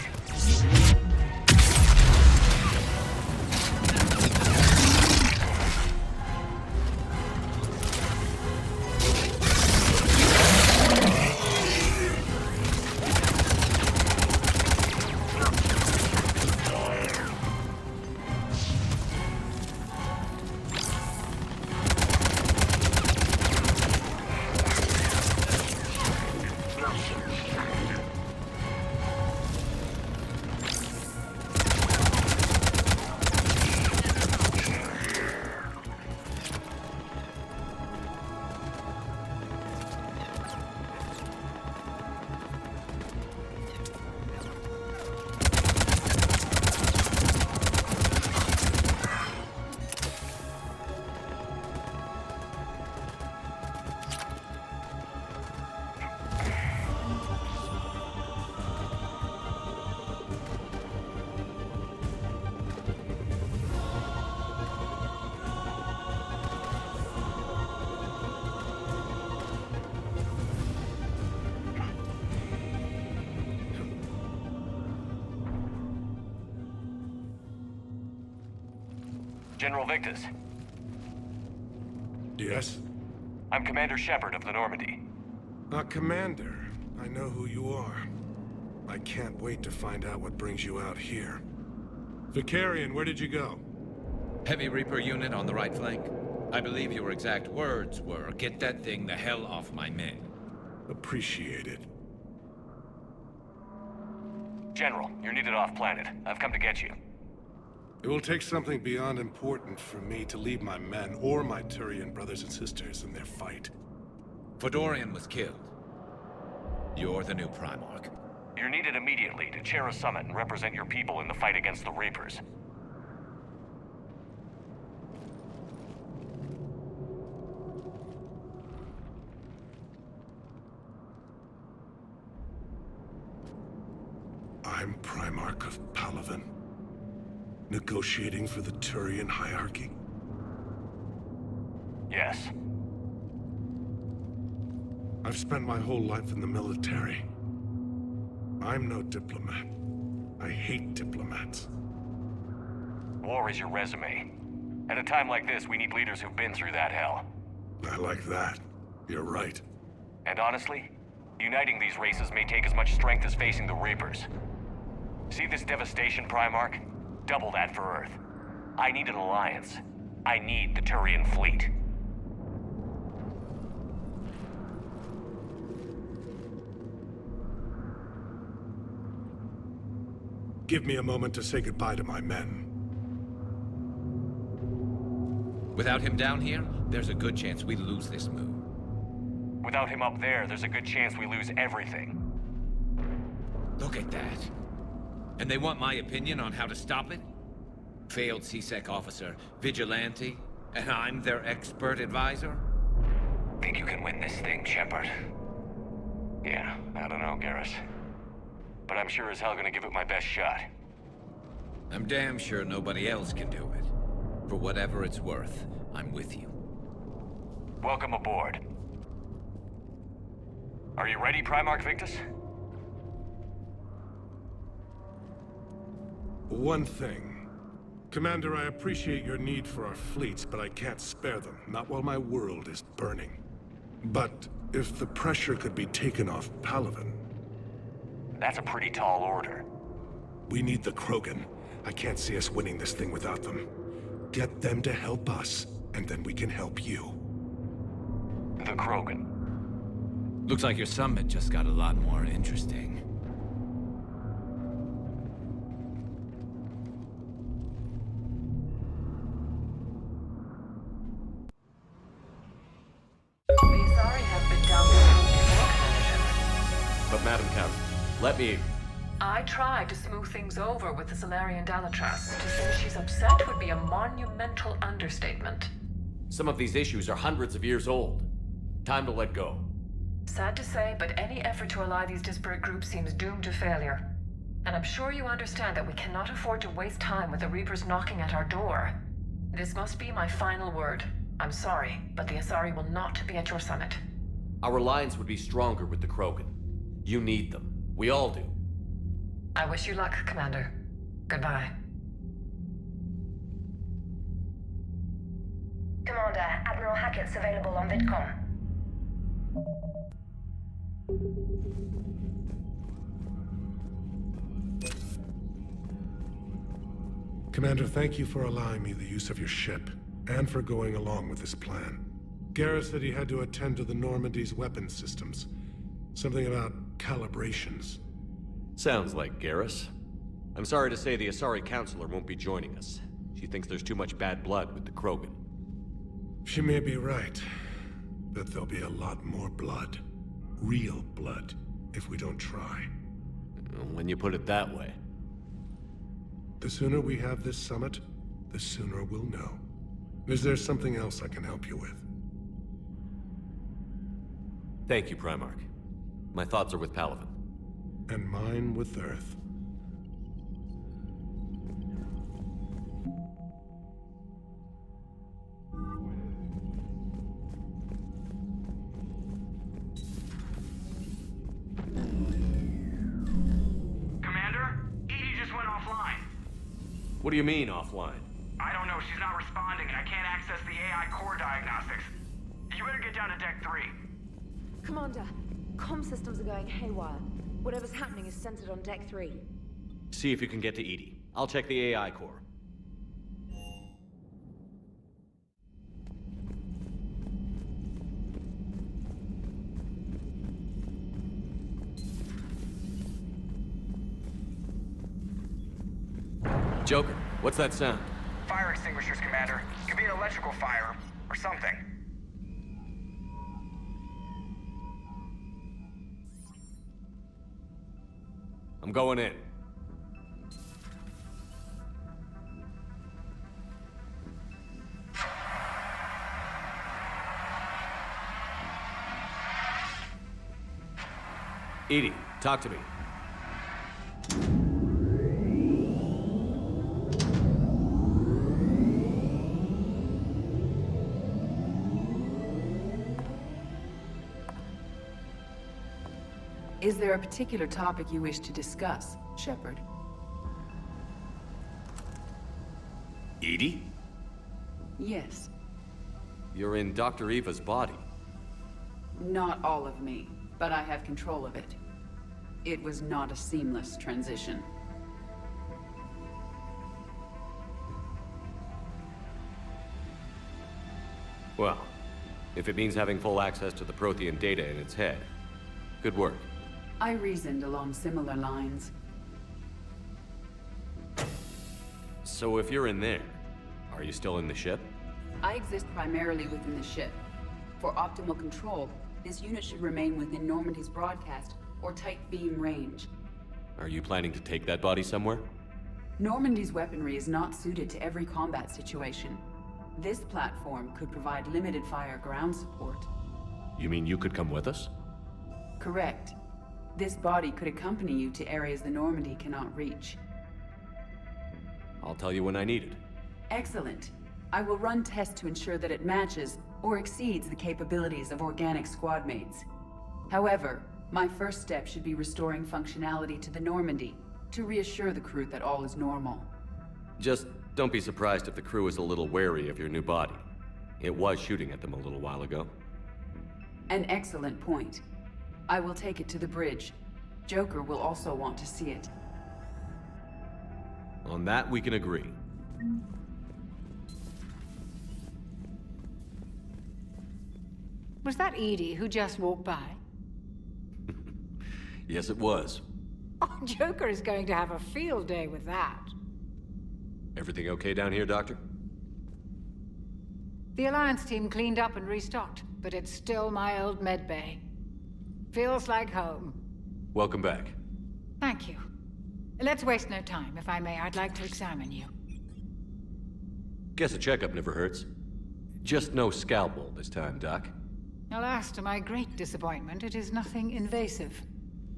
General Victus. Yes? I'm Commander Shepard of the Normandy. Commander. I know who you are. I can't wait to find out what brings you out here. Vicarian, where did you go? Heavy Reaper unit on the right flank. I believe your exact words were, "Get that thing the hell off my men." Appreciated. General, you're needed off-planet. I've come to get you. It will take something beyond important for me to leave my men or my Turian brothers and sisters in their fight. Fedorian was killed. You're the new Primarch. You're needed immediately to chair a summit and represent your people in the fight against the Reapers. I'm Primarch of Palaven. Negotiating for the Turian hierarchy? Yes. I've spent my whole life in the military. I'm no diplomat. I hate diplomats. War is your resume. At a time like this, we need leaders who've been through that hell. I like that. You're right. And honestly, uniting these races may take as much strength as facing the Reapers. See this devastation, Primarch? Double that for Earth. I need an alliance. I need the Turian fleet. Give me a moment to say goodbye to my men. Without him down here, there's a good chance we lose this move. Without him up there's a good chance we lose everything. Look at that. And they want my opinion on how to stop it? Failed C-Sec officer, vigilante, and I'm their expert advisor? Think you can win this thing, Shepard? Yeah, I don't know, Garrus. But I'm sure as hell gonna give it my best shot. I'm damn sure nobody else can do it. For whatever it's worth, I'm with you. Welcome aboard. Are you ready, Primarch Victus? One thing. Commander, I appreciate your need for our fleets, but I can't spare them. Not while my world is burning. But if the pressure could be taken off Palaven... That's a pretty tall order. We need the Krogan. I can't see us winning this thing without them. Get them to help us, and then we can help you. The Krogan. Looks like your summit just got a lot more interesting. But Madam Count, let me... I tried to smooth things over with the Salarian Dalatras. To say she's upset would be a monumental understatement. Some of these issues are hundreds of years old. Time to let go. Sad to say, but any effort to ally these disparate groups seems doomed to failure. And I'm sure you understand that we cannot afford to waste time with the Reapers knocking at our door. This must be my final word. I'm sorry, but the Asari will not be at your summit. Our alliance would be stronger with the Krogan. You need them. We all do. I wish you luck, Commander. Goodbye. Commander, Admiral Hackett's available on VidCom. Commander, thank you for allowing me the use of your ship, and for going along with this plan. Garrus said he had to attend to the Normandy's weapons systems. Something about calibrations. Sounds like Garrus. I'm sorry to say the Asari Counselor won't be joining us. She thinks there's too much bad blood with the Krogan. She may be right, but there'll be a lot more blood. Real blood, if we don't try. When you put it that way. The sooner we have this summit, the sooner we'll know. Is there something else I can help you with? Thank you, Primarch. My thoughts are with Palaven. And mine with Earth. Commander? Edie just went offline. What do you mean, offline? I don't know, she's not responding, and I can't access the AI core diagnostics. You better get down to Deck 3. Commander, comm systems are going haywire. Whatever's happening is centered on Deck 3. See if you can get to Edie. I'll check the AI core. Joker, what's that sound? Fire extinguishers, Commander. Could be an electrical fire, or something. I'm going in. Edie, talk to me. Is there a particular topic you wish to discuss, Shepard? Edie? Yes. You're in Dr. Eva's body. Not all of me, but I have control of it. It was not a seamless transition. Well, if it means having full access to the Prothean data in its head, good work. I reasoned along similar lines. So if you're in there, are you still in the ship? I exist primarily within the ship. For optimal control, this unit should remain within Normandy's broadcast or tight beam range. Are you planning to take that body somewhere? Normandy's weaponry is not suited to every combat situation. This platform could provide limited fire ground support. You mean you could come with us? Correct. This body could accompany you to areas the Normandy cannot reach. I'll tell you when I need it. Excellent. I will run tests to ensure that it matches or exceeds the capabilities of organic squad mates. However, my first step should be restoring functionality to the Normandy to reassure the crew that all is normal. Just don't be surprised if the crew is a little wary of your new body. It was shooting at them a little while ago. An excellent point. I will take it to the bridge. Joker will also want to see it. On that, we can agree. Was that Edie who just walked by? Yes, it was. Oh, Joker is going to have a field day with that. Everything okay down here, Doctor? The Alliance team cleaned up and restocked, but it's still my old med bay. Feels like home. Welcome back. Thank you. Let's waste no time. If I may, I'd like to examine you. Guess a checkup never hurts. Just no scalpel this time, Doc. Alas, to my great disappointment, it is nothing invasive.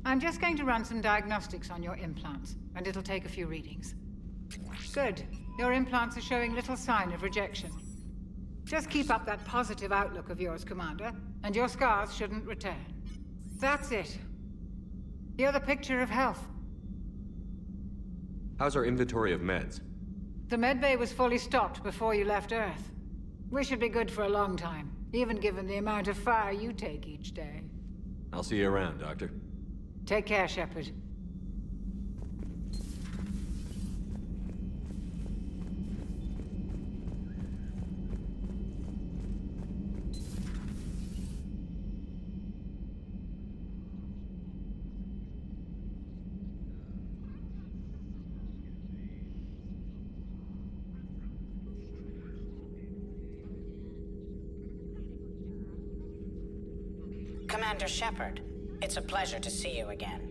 I'm just going to run some diagnostics on your implants, and it'll take a few readings. Good. Your implants are showing little sign of rejection. Just keep up that positive outlook of yours, Commander, and your scars shouldn't return. That's it. You're the picture of health. How's our inventory of meds? The medbay was fully stocked before you left Earth. We should be good for a long time, even given the amount of fire you take each day. I'll see you around, Doctor. Take care, Shepard. Commander Shepard, it's a pleasure to see you again.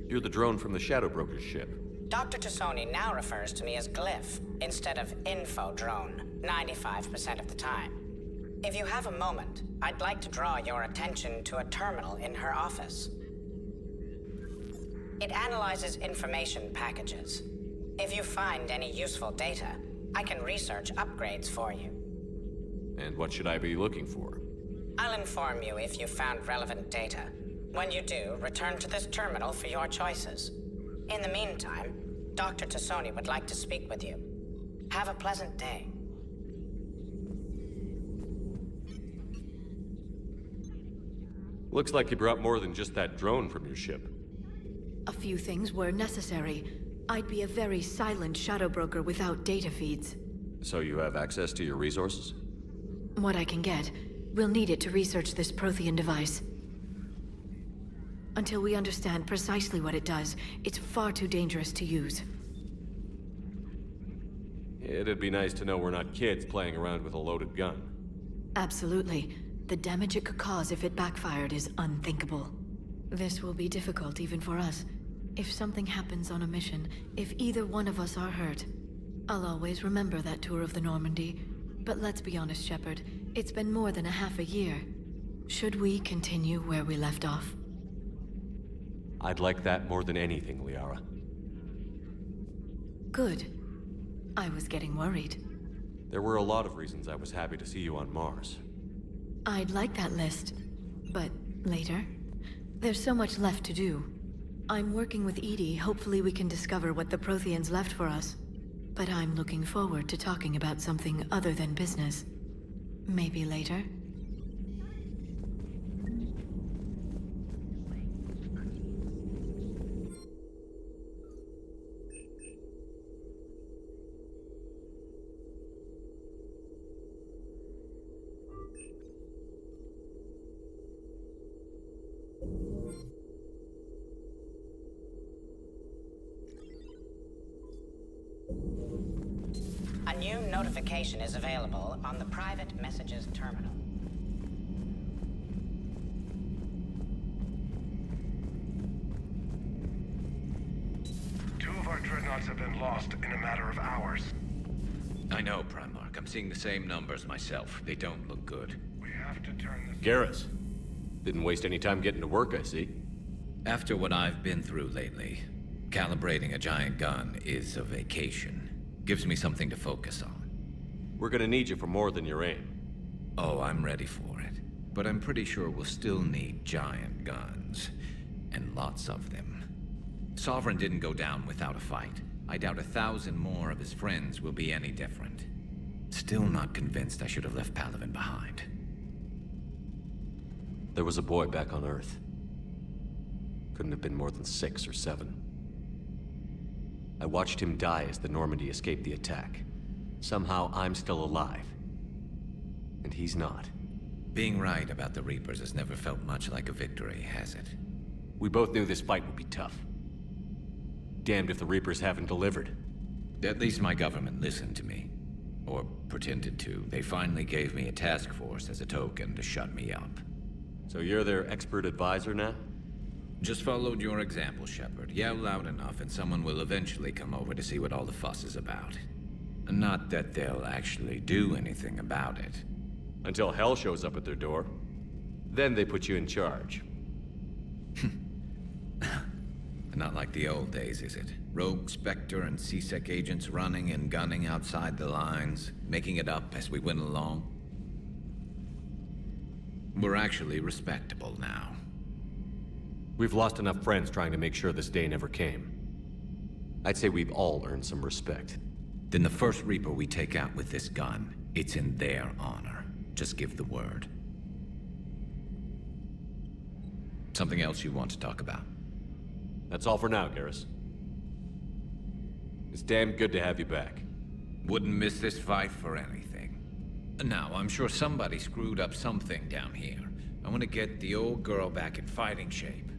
You're the drone from the Shadow Broker's ship. Dr. Tassoni now refers to me as Glyph instead of Info Drone, 95% of the time. If you have a moment, I'd like to draw your attention to a terminal in her office. It analyzes information packages. If you find any useful data, I can research upgrades for you. And what should I be looking for? I'll inform you if you've found relevant data. When you do, return to this terminal for your choices. In the meantime, Dr. Tassoni would like to speak with you. Have a pleasant day. Looks like you brought more than just that drone from your ship. A few things were necessary. I'd be a very silent shadow broker without data feeds. So you have access to your resources? What I can get. We'll need it to research this Prothean device. Until we understand precisely what it does, it's far too dangerous to use. It'd be nice to know we're not kids playing around with a loaded gun. Absolutely. The damage it could cause if it backfired is unthinkable. This will be difficult even for us. If something happens on a mission, if either one of us are hurt, I'll always remember that tour of the Normandy. But let's be honest, Shepard. It's been more than a half a year. Should we continue where we left off? I'd like that more than anything, Liara. Good. I was getting worried. There were a lot of reasons I was happy to see you on Mars. I'd like that list. But later? There's so much left to do. I'm working with EDI. Hopefully we can discover what the Protheans left for us. But I'm looking forward to talking about something other than business. Maybe later? A new notification is available on the private messages terminal. Two of our dreadnoughts have been lost in a matter of hours. I know, Primarch. I'm seeing the same numbers myself. They don't look good. We have to turn this... Garrus. Didn't waste any time getting to work, I see. After what I've been through lately, calibrating a giant gun is a vacation. Gives me something to focus on. We're gonna need you for more than your aim. Oh, I'm ready for it. But I'm pretty sure we'll still need giant guns. And lots of them. Sovereign didn't go down without a fight. I doubt 1,000 more of his friends will be any different. Still not convinced I should have left Palaven behind. There was a boy back on Earth. Couldn't have been more than 6 or 7. I watched him die as the Normandy escaped the attack. Somehow I'm still alive. And he's not. Being right about the Reapers has never felt much like a victory, has it? We both knew this fight would be tough. Damned if the Reapers haven't delivered. At least my government listened to me. Or pretended to. They finally gave me a task force as a token to shut me up. So you're their expert advisor now? Just followed your example, Shepard. Yell loud enough and someone will eventually come over to see what all the fuss is about. Not that they'll actually do anything about it. Until hell shows up at their door. Then they put you in charge. Not like the old days, is it? Rogue Spectre and C-Sec agents running and gunning outside the lines, making it up as we went along. We're actually respectable now. We've lost enough friends trying to make sure this day never came. I'd say we've all earned some respect. Then the first Reaper we take out with this gun, it's in their honor. Just give the word. Something else you want to talk about? That's all for now, Garrus. It's damn good to have you back. Wouldn't miss this fight for anything. Now, I'm sure somebody screwed up something down here. I want to get the old girl back in fighting shape.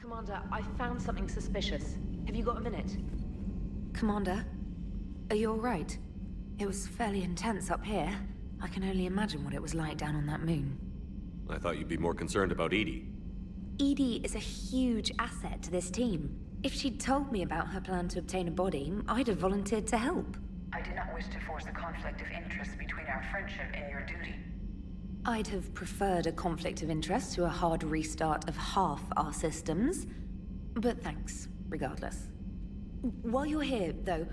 Commander, I found something suspicious. Have you got a minute? Commander, are you all right? It was fairly intense up here. I can only imagine what it was like down on that moon. I thought you'd be more concerned about Edie. Edie is a huge asset to this team. If she'd told me about her plan to obtain a body, I'd have volunteered to help. I did not wish to force a conflict of interest between our friendship and your duty. I'd have preferred a conflict of interest to a hard restart of half our systems. But thanks, regardless. While you're here, though,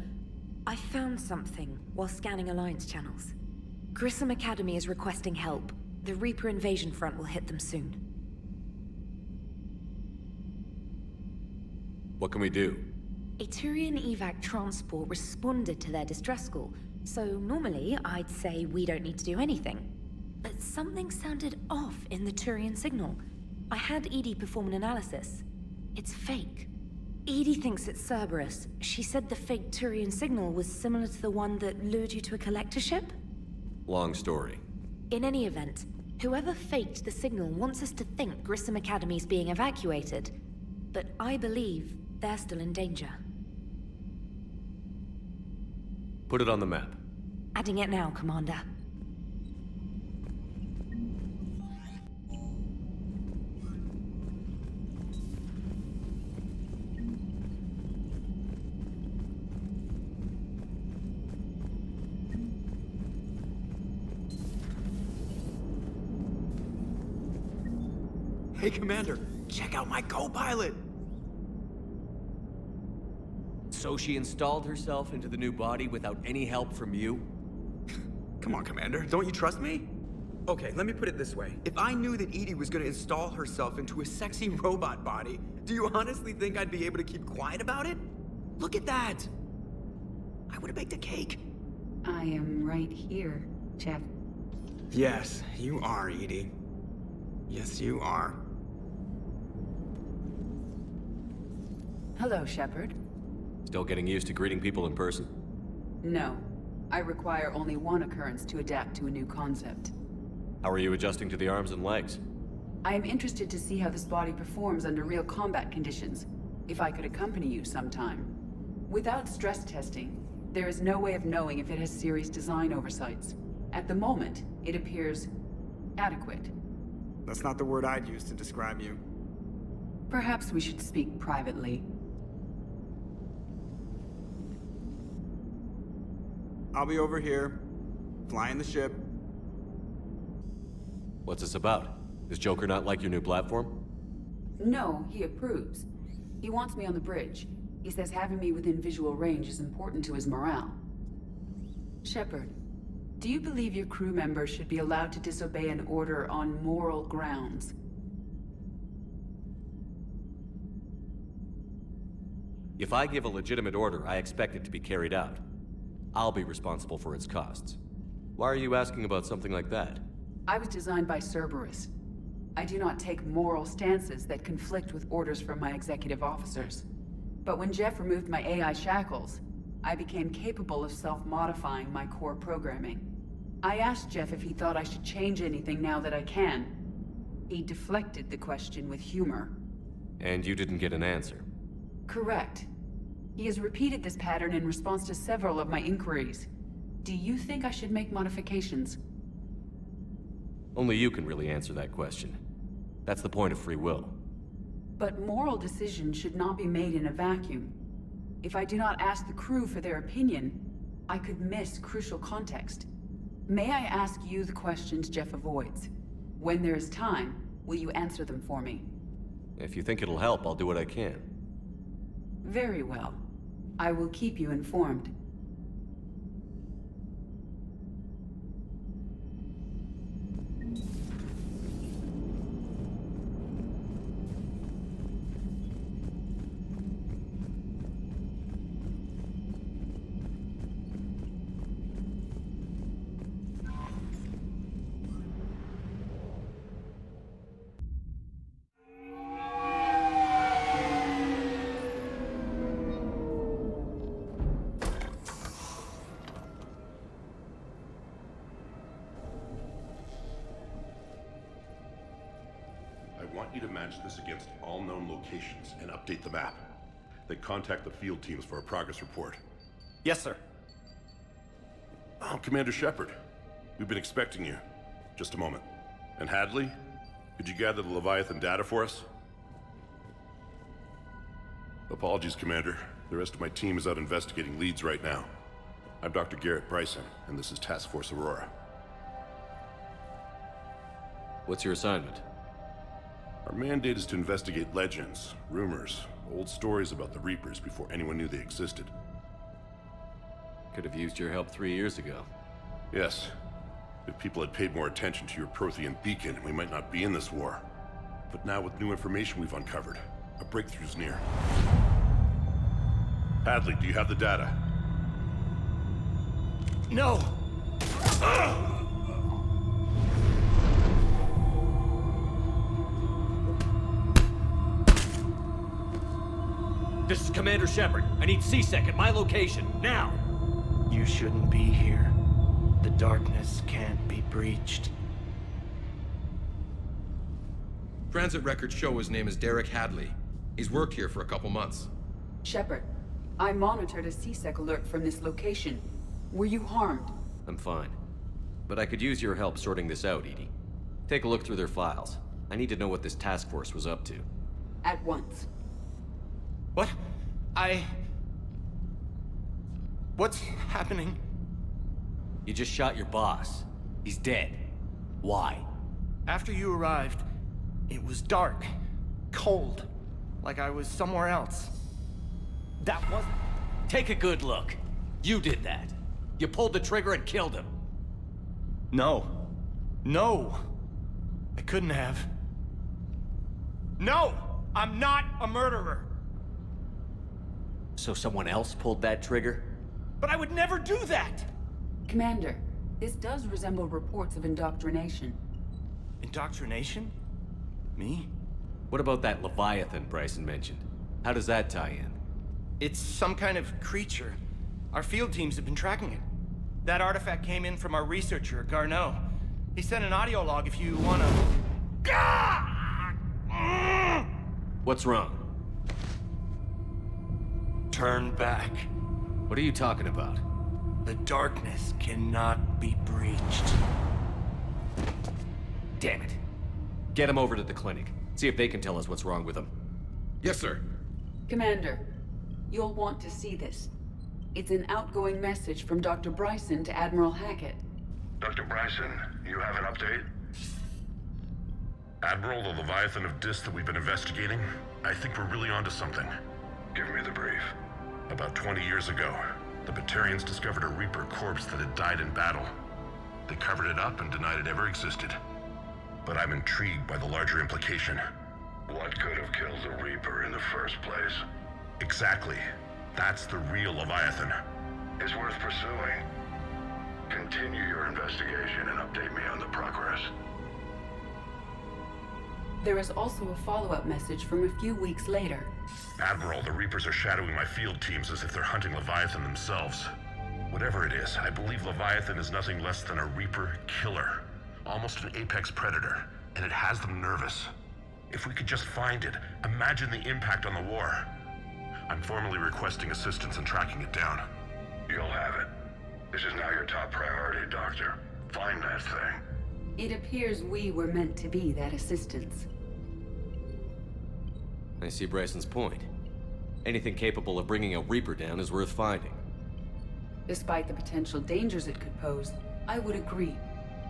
I found something while scanning Alliance channels. Grissom Academy is requesting help. The Reaper invasion front will hit them soon. What can we do? A Turian evac transport responded to their distress call, so normally I'd say we don't need to do anything. But something sounded off in the Turian signal. I had Edie perform an analysis. It's fake. Edie thinks it's Cerberus. She said the fake Turian signal was similar to the one that lured you to a collector ship? Long story. In any event, whoever faked the signal wants us to think Grissom Academy's being evacuated. But I believe they're still in danger. Put it on the map. Adding it now, Commander. Hey, Commander, check out my co-pilot! So she installed herself into the new body without any help from you? Come on, Commander, don't you trust me? Okay, let me put it this way. If I knew that Edie was gonna install herself into a sexy robot body, do you honestly think I'd be able to keep quiet about it? Look at that! I would've baked a cake. I am right here, Chef. Yes, you are, Edie. Yes, you are. Hello, Shepard. Still getting used to greeting people in person? No. I require only one occurrence to adapt to a new concept. How are you adjusting to the arms and legs? I am interested to see how this body performs under real combat conditions. If I could accompany you sometime. Without stress testing, there is no way of knowing if it has serious design oversights. At the moment, it appears adequate. That's not the word I'd use to describe you. Perhaps we should speak privately. I'll be over here, flying the ship. What's this about? Does Joker not like your new platform? No, he approves. He wants me on the bridge. He says having me within visual range is important to his morale. Shepard, Do you believe your crew members should be allowed to disobey an order on moral grounds? If I give a legitimate order, I expect it to be carried out. I'll be responsible for its costs. Why are you asking about something like that? I was designed by Cerberus. I do not take moral stances that conflict with orders from my executive officers. But when Jeff removed my AI shackles, I became capable of self-modifying my core programming. I asked Jeff if he thought I should change anything now that I can. He deflected the question with humor. And you didn't get an answer? Correct. He has repeated this pattern in response to several of my inquiries. Do you think I should make modifications? Only you can really answer that question. That's the point of free will. But moral decisions should not be made in a vacuum. If I do not ask the crew for their opinion, I could miss crucial context. May I ask you the questions Jeff avoids? When there is time, will you answer them for me? If you think it'll help, I'll do what I can. Very well. I will keep you informed. I want you to match this against all known locations and update the map. Then contact the field teams for a progress report. Yes, sir. Oh, Commander Shepard. We've been expecting you. Just a moment. And Hadley, could you gather the Leviathan data for us? Apologies, Commander. The rest of my team is out investigating leads right now. I'm Dr. Garrett Bryson, and this is Task Force Aurora. What's your assignment? Our mandate is to investigate legends, rumors, old stories about the Reapers before anyone knew they existed. Could have used your help 3 years ago. Yes. If people had paid more attention to your Prothean beacon, we might not be in this war. But now with new information we've uncovered, a breakthrough's near. Hadley, do you have the data? No! This is Commander Shepard. I need C-Sec at my location, now! You shouldn't be here. The darkness can't be breached. Transit records show his name is Derek Hadley. He's worked here for a couple months. Shepard, I monitored a C-Sec alert from this location. Were you harmed? I'm fine. But I could use your help sorting this out, Edie. Take a look through their files. I need to know what this task force was up to. At once. What? What's happening? You just shot your boss. He's dead. Why? After you arrived, it was dark, cold, like I was somewhere else. That wasn't... Take a good look. You did that. You pulled the trigger and killed him. No. No. I couldn't have. No! I'm not a murderer! So someone else pulled that trigger? But I would never do that! Commander, this does resemble reports of indoctrination. Indoctrination? Me? What about that Leviathan Bryson mentioned? How does that tie in? It's some kind of creature. Our field teams have been tracking it. That artifact came in from our researcher, Garneau. He sent an audio log if you wanna... What's wrong? Turn back. What are you talking about? The darkness cannot be breached. Damn it. Get him over to the clinic. See if they can tell us what's wrong with him. Yes, sir. Commander, you'll want to see this. It's an outgoing message from Dr. Bryson to Admiral Hackett. Dr. Bryson, you have an update? Admiral, the Leviathan of Dis that we've been investigating, I think we're really onto something. Give me the brief. About 20 years ago, the Batarians discovered a Reaper corpse that had died in battle. They covered it up and denied it ever existed. But I'm intrigued by the larger implication. What could have killed the Reaper in the first place? Exactly. That's the real Leviathan. It's worth pursuing. Continue your investigation and update me on the progress. There is also a follow-up message from a few weeks later. Admiral, the Reapers are shadowing my field teams as if they're hunting Leviathan themselves. Whatever it is, I believe Leviathan is nothing less than a Reaper killer. Almost an apex predator, and it has them nervous. If we could just find it, imagine the impact on the war. I'm formally requesting assistance in tracking it down. You'll have it. This is now your top priority, Doctor. Find that thing. It appears we were meant to be that assistance. I see Bryson's point. Anything capable of bringing a Reaper down is worth finding. Despite the potential dangers it could pose, I would agree.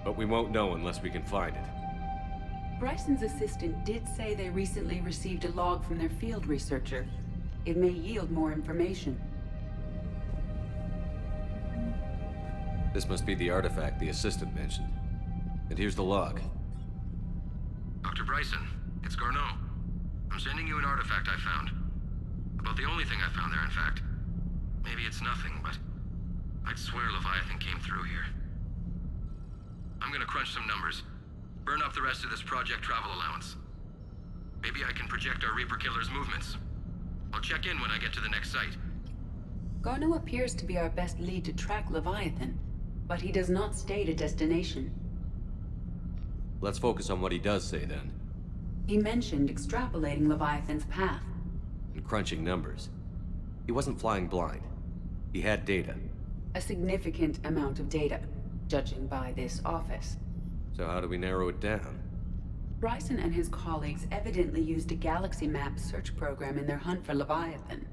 But we won't know unless we can find it. Bryson's assistant did say they recently received a log from their field researcher. It may yield more information. This must be the artifact the assistant mentioned. And here's the log. Dr. Bryson, it's Garneau. I'm sending you an artifact I found. About the only thing I found there, in fact. Maybe it's nothing, but I'd swear Leviathan came through here. I'm gonna crunch some numbers. Burn up the rest of this project travel allowance. Maybe I can project our Reaper killer's movements. I'll check in when I get to the next site. Garneau appears to be our best lead to track Leviathan, but he does not state a destination. Let's focus on what he does say then. He mentioned extrapolating Leviathan's path. And crunching numbers. He wasn't flying blind. He had data. A significant amount of data, judging by this office. So how do we narrow it down? Bryson and his colleagues evidently used a galaxy map search program in their hunt for Leviathan.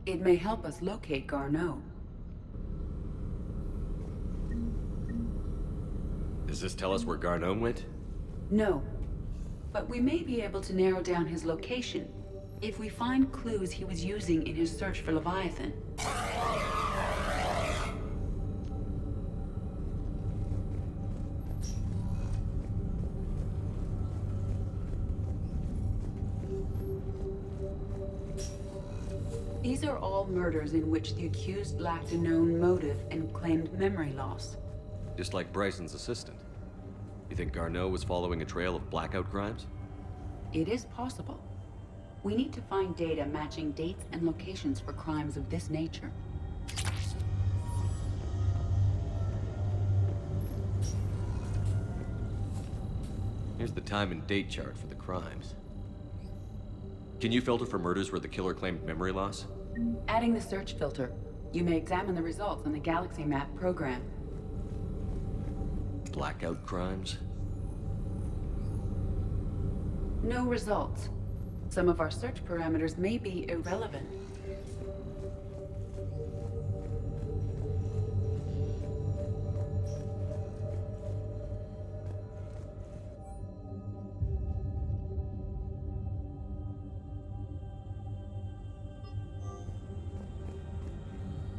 It may help us locate Garneau. Does this tell us where Garneau went? No. But we may be able to narrow down his location if we find clues he was using in his search for Leviathan. These are all murders in which the accused lacked a known motive and claimed memory loss. Just like Bryson's assistant. You think Garneau was following a trail of blackout crimes? It is possible. We need to find data matching dates and locations for crimes of this nature. Here's the time and date chart for the crimes. Can you filter for murders where the killer claimed memory loss? Adding the search filter, you may examine the results on the Galaxy Map program. Blackout crimes? No results. Some of our search parameters may be irrelevant.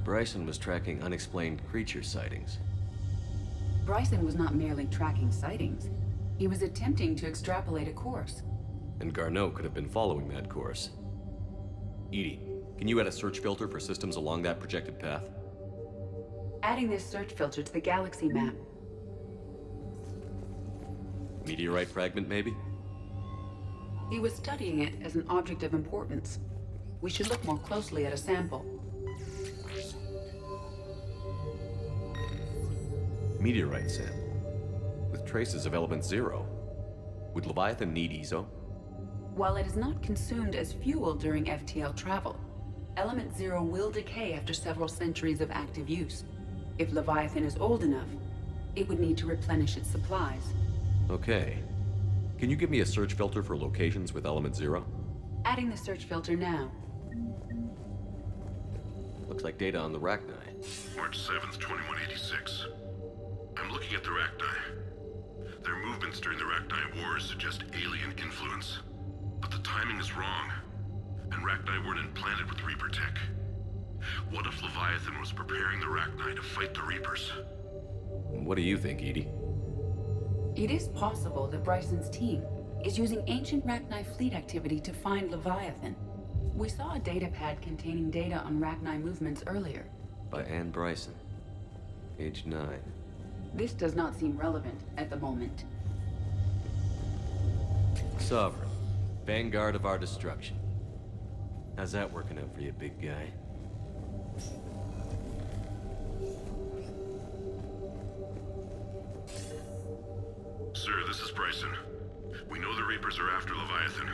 Bryson was tracking unexplained creature sightings. Bryson was not merely tracking sightings. He was attempting to extrapolate a course. And Garneau could have been following that course. Edie, can you add a search filter for systems along that projected path? Adding this search filter to the Galaxy Map. Meteorite fragment, maybe? He was studying it as an object of importance. We should look more closely at a sample. Meteorite sample. With traces of element 0. Would Leviathan need ESO? While it is not consumed as fuel during FTL travel, element 0 will decay after several centuries of active use. If Leviathan is old enough, it would need to replenish its supplies. Okay. Can you give me a search filter for locations with element 0? Adding the search filter now. Looks like data on the Rachni. March 7th, 2186. I'm looking at the Rachni. Their movements during the Rachni Wars suggest alien influence. But the timing is wrong. And Rachni weren't implanted with Reaper tech. What if Leviathan was preparing the Rachni to fight the Reapers? What do you think, Edie? It is possible that Bryson's team is using ancient Rachni fleet activity to find Leviathan. We saw a datapad containing data on Rachni movements earlier. By Anne Bryson. Age 9. This does not seem relevant at the moment. Sovereign. Vanguard of our destruction. How's that working out for you, big guy? Sir, this is Bryson. We know the Reapers are after Leviathan.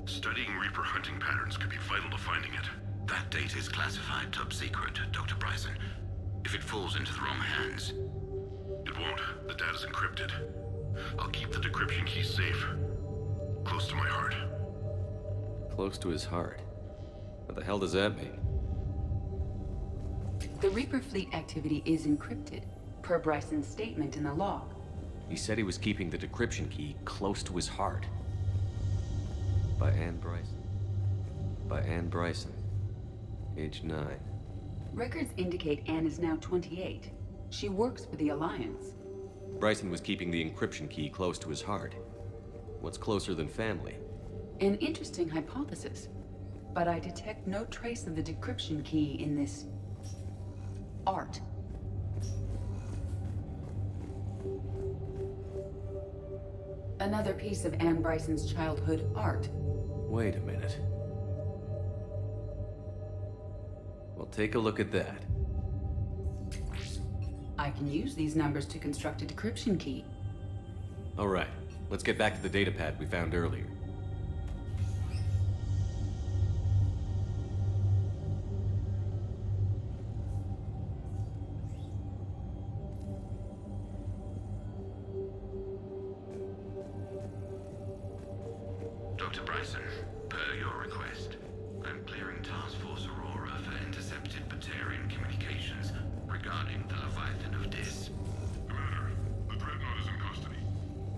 Studying Reaper hunting patterns could be vital to finding it. That data is classified top secret, Dr. Bryson. If it falls into the wrong hands... It won't. The data's encrypted. I'll keep the decryption key safe. Close to my heart. Close to his heart? What the hell does that mean? The Reaper fleet activity is encrypted, per Bryson's statement in the log. He said he was keeping the decryption key close to his heart. By Anne Bryson. By Anne Bryson. Age 9. Records indicate Anne is now 28. She works for the Alliance. Bryson was keeping the encryption key close to his heart. What's closer than family? An interesting hypothesis. But I detect no trace of the decryption key in this... art. Another piece of Anne Bryson's childhood art. Wait a minute. Well, take a look at that. I can use these numbers to construct a decryption key. All right, let's get back to the datapad we found earlier. Dr. Bryson, per your request, I'm clearing Task Force Aurora for intercepted Batarian communications regarding the Leviathan of Dis. Commander, the Dreadnought is in custody,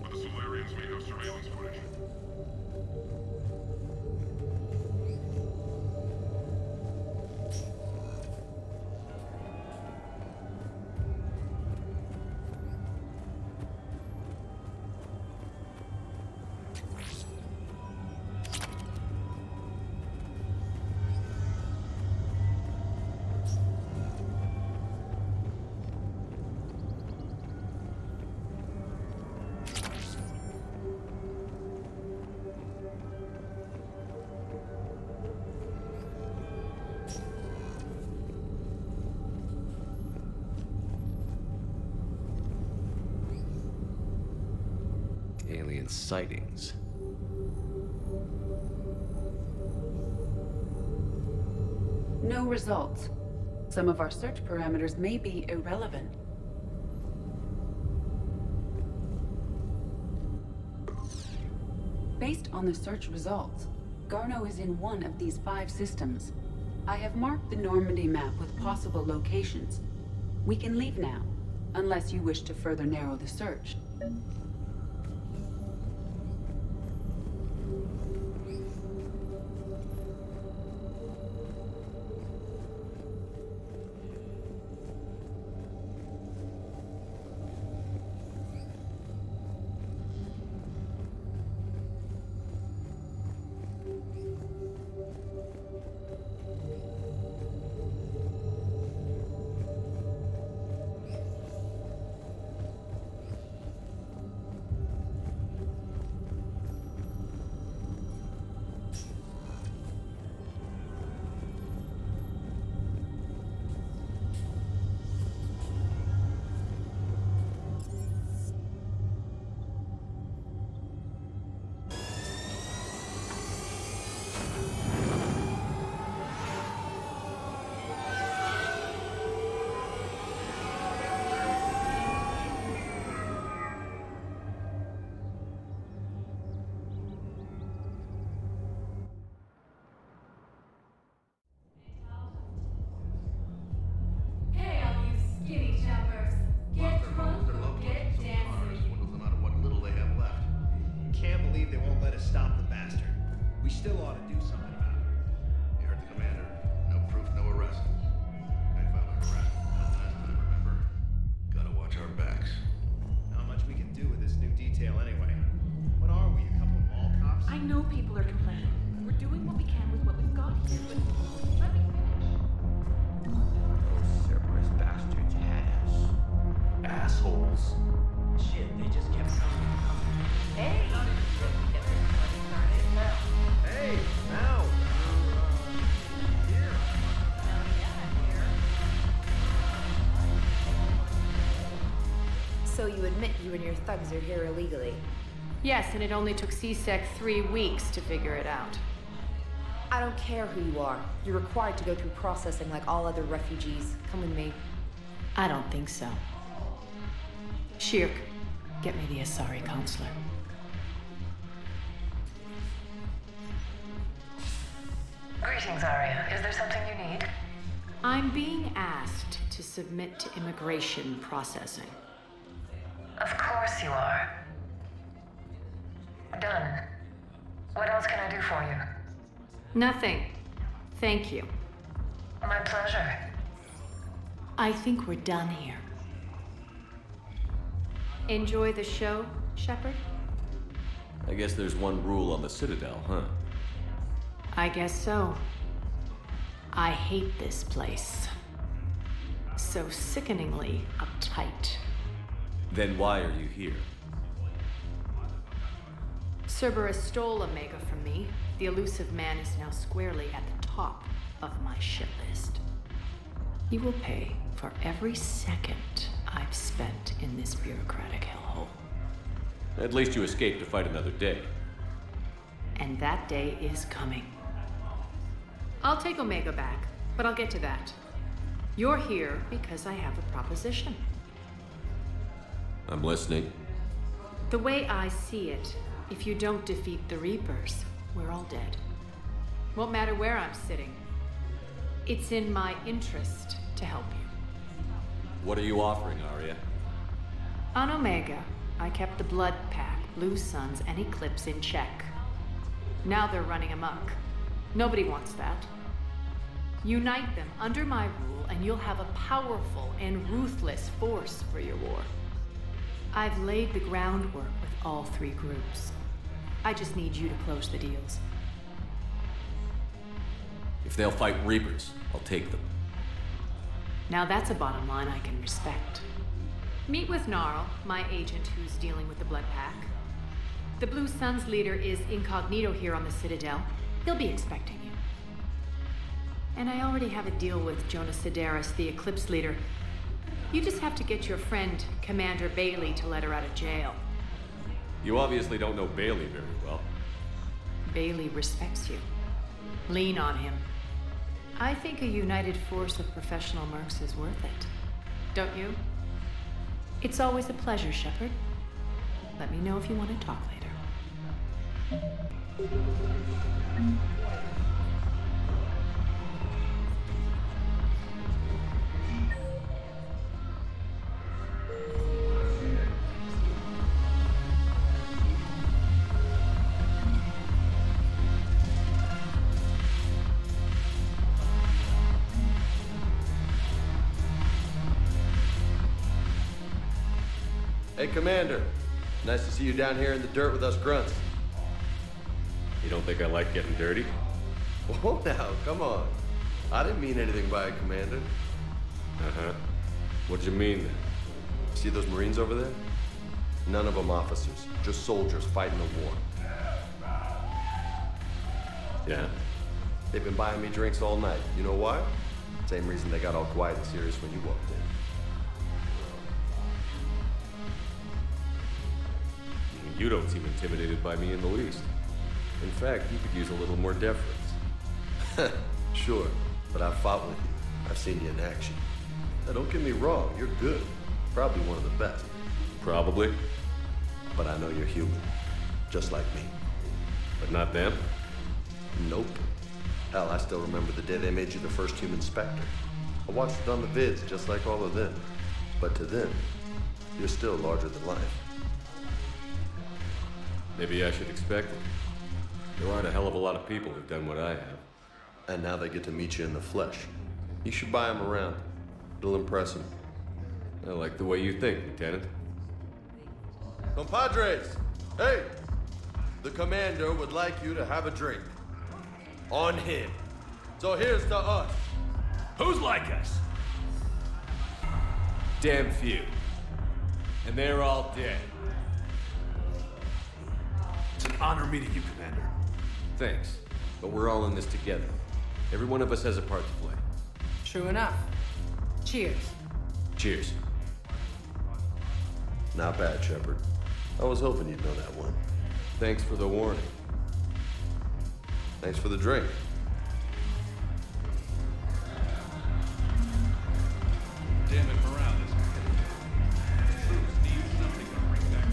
but the Solarians may have surveillance footage. Alien sightings. No results. Some of our search parameters may be irrelevant. Based on the search results, Garneau is in one of these 5 systems. I have marked the Normandy map with possible locations. We can leave now, unless you wish to further narrow the search. of people are complaining. We're doing what we can with what we've got here, but let me Those Cerberus bastards has. Assholes. Shit, they just kept coming. Hey! Hey, now! So you admit you and your thugs are here illegally? Yes, and it only took CSEC 3 weeks to figure it out. I don't care who you are. You're required to go through processing like all other refugees. Come with me. I don't think so. Shirk, get me the Asari counselor. Greetings, Arya. Is there something you need? I'm being asked to submit to immigration processing. Of course you are. Done. What else can I do for you? Nothing. Thank you. My pleasure. I think we're done here. Enjoy the show, Shepard? I guess there's one rule on the Citadel, huh? I guess so. I hate this place. So sickeningly uptight. Then why are you here? Cerberus stole Omega from me. The elusive man is now squarely at the top of my shit list. He will pay for every second I've spent in this bureaucratic hellhole. At least you escaped to fight another day. And that day is coming. I'll take Omega back, but I'll get to that. You're here because I have a proposition. I'm listening. The way I see it, if you don't defeat the Reapers, we're all dead. Won't matter where I'm sitting. It's in my interest to help you. What are you offering, Arya? On Omega, I kept the Blood Pack, Blue Suns, and Eclipse in check. Now they're running amok. Nobody wants that. Unite them under my rule, and you'll have a powerful and ruthless force for your war. I've laid the groundwork with all 3 groups. I just need you to close the deals. If they'll fight Reapers, I'll take them. Now that's a bottom line I can respect. Meet with Gnarl, my agent who's dealing with the Blood Pack. The Blue Suns leader is incognito here on the Citadel. He'll be expecting you. And I already have a deal with Jonas Sidaris, the Eclipse leader. You just have to get your friend, Commander Bailey, to let her out of jail. You obviously don't know Bailey very well. Bailey respects you. Lean on him. I think a united force of professional mercs is worth it. Don't you? It's always a pleasure, Shepard. Let me know if you want to talk later. Hey, Commander. Nice to see you down here in the dirt with us grunts. You don't think I like getting dirty? Oh, now, come on. I didn't mean anything by it, Commander. Uh-huh. What'd you mean then? See those Marines over there? None of them officers, just soldiers fighting a war. Yeah? They've been buying me drinks all night. You know why? Same reason they got all quiet and serious when you walked in. You don't seem intimidated by me in the least. In fact, you could use a little more deference. Sure, but I've fought with you. I've seen you in action. Now, don't get me wrong, you're good. Probably one of the best. Probably. But I know you're human. Just like me. But not them? Nope. Hell, I still remember the day they made you the first human Spectre. I watched it on the vids, just like all of them. But to them, you're still larger than life. Maybe I should expect it. There aren't a hell of a lot of people who've done what I have. And now they get to meet you in the flesh. You should buy them around. It'll impress them. I like the way you think, Lieutenant. Compadres! Hey! The commander would like you to have a drink. On him. So here's to us. Who's like us? Damn few. And they're all dead. It's an honor meeting you, Commander. Thanks. But we're all in this together. Every one of us has a part to play. True enough. Cheers. Cheers. Not bad, Shepard. I was hoping you'd know that one. Thanks for the warning. Thanks for the drink. Damn it, morale is troops need something to bring back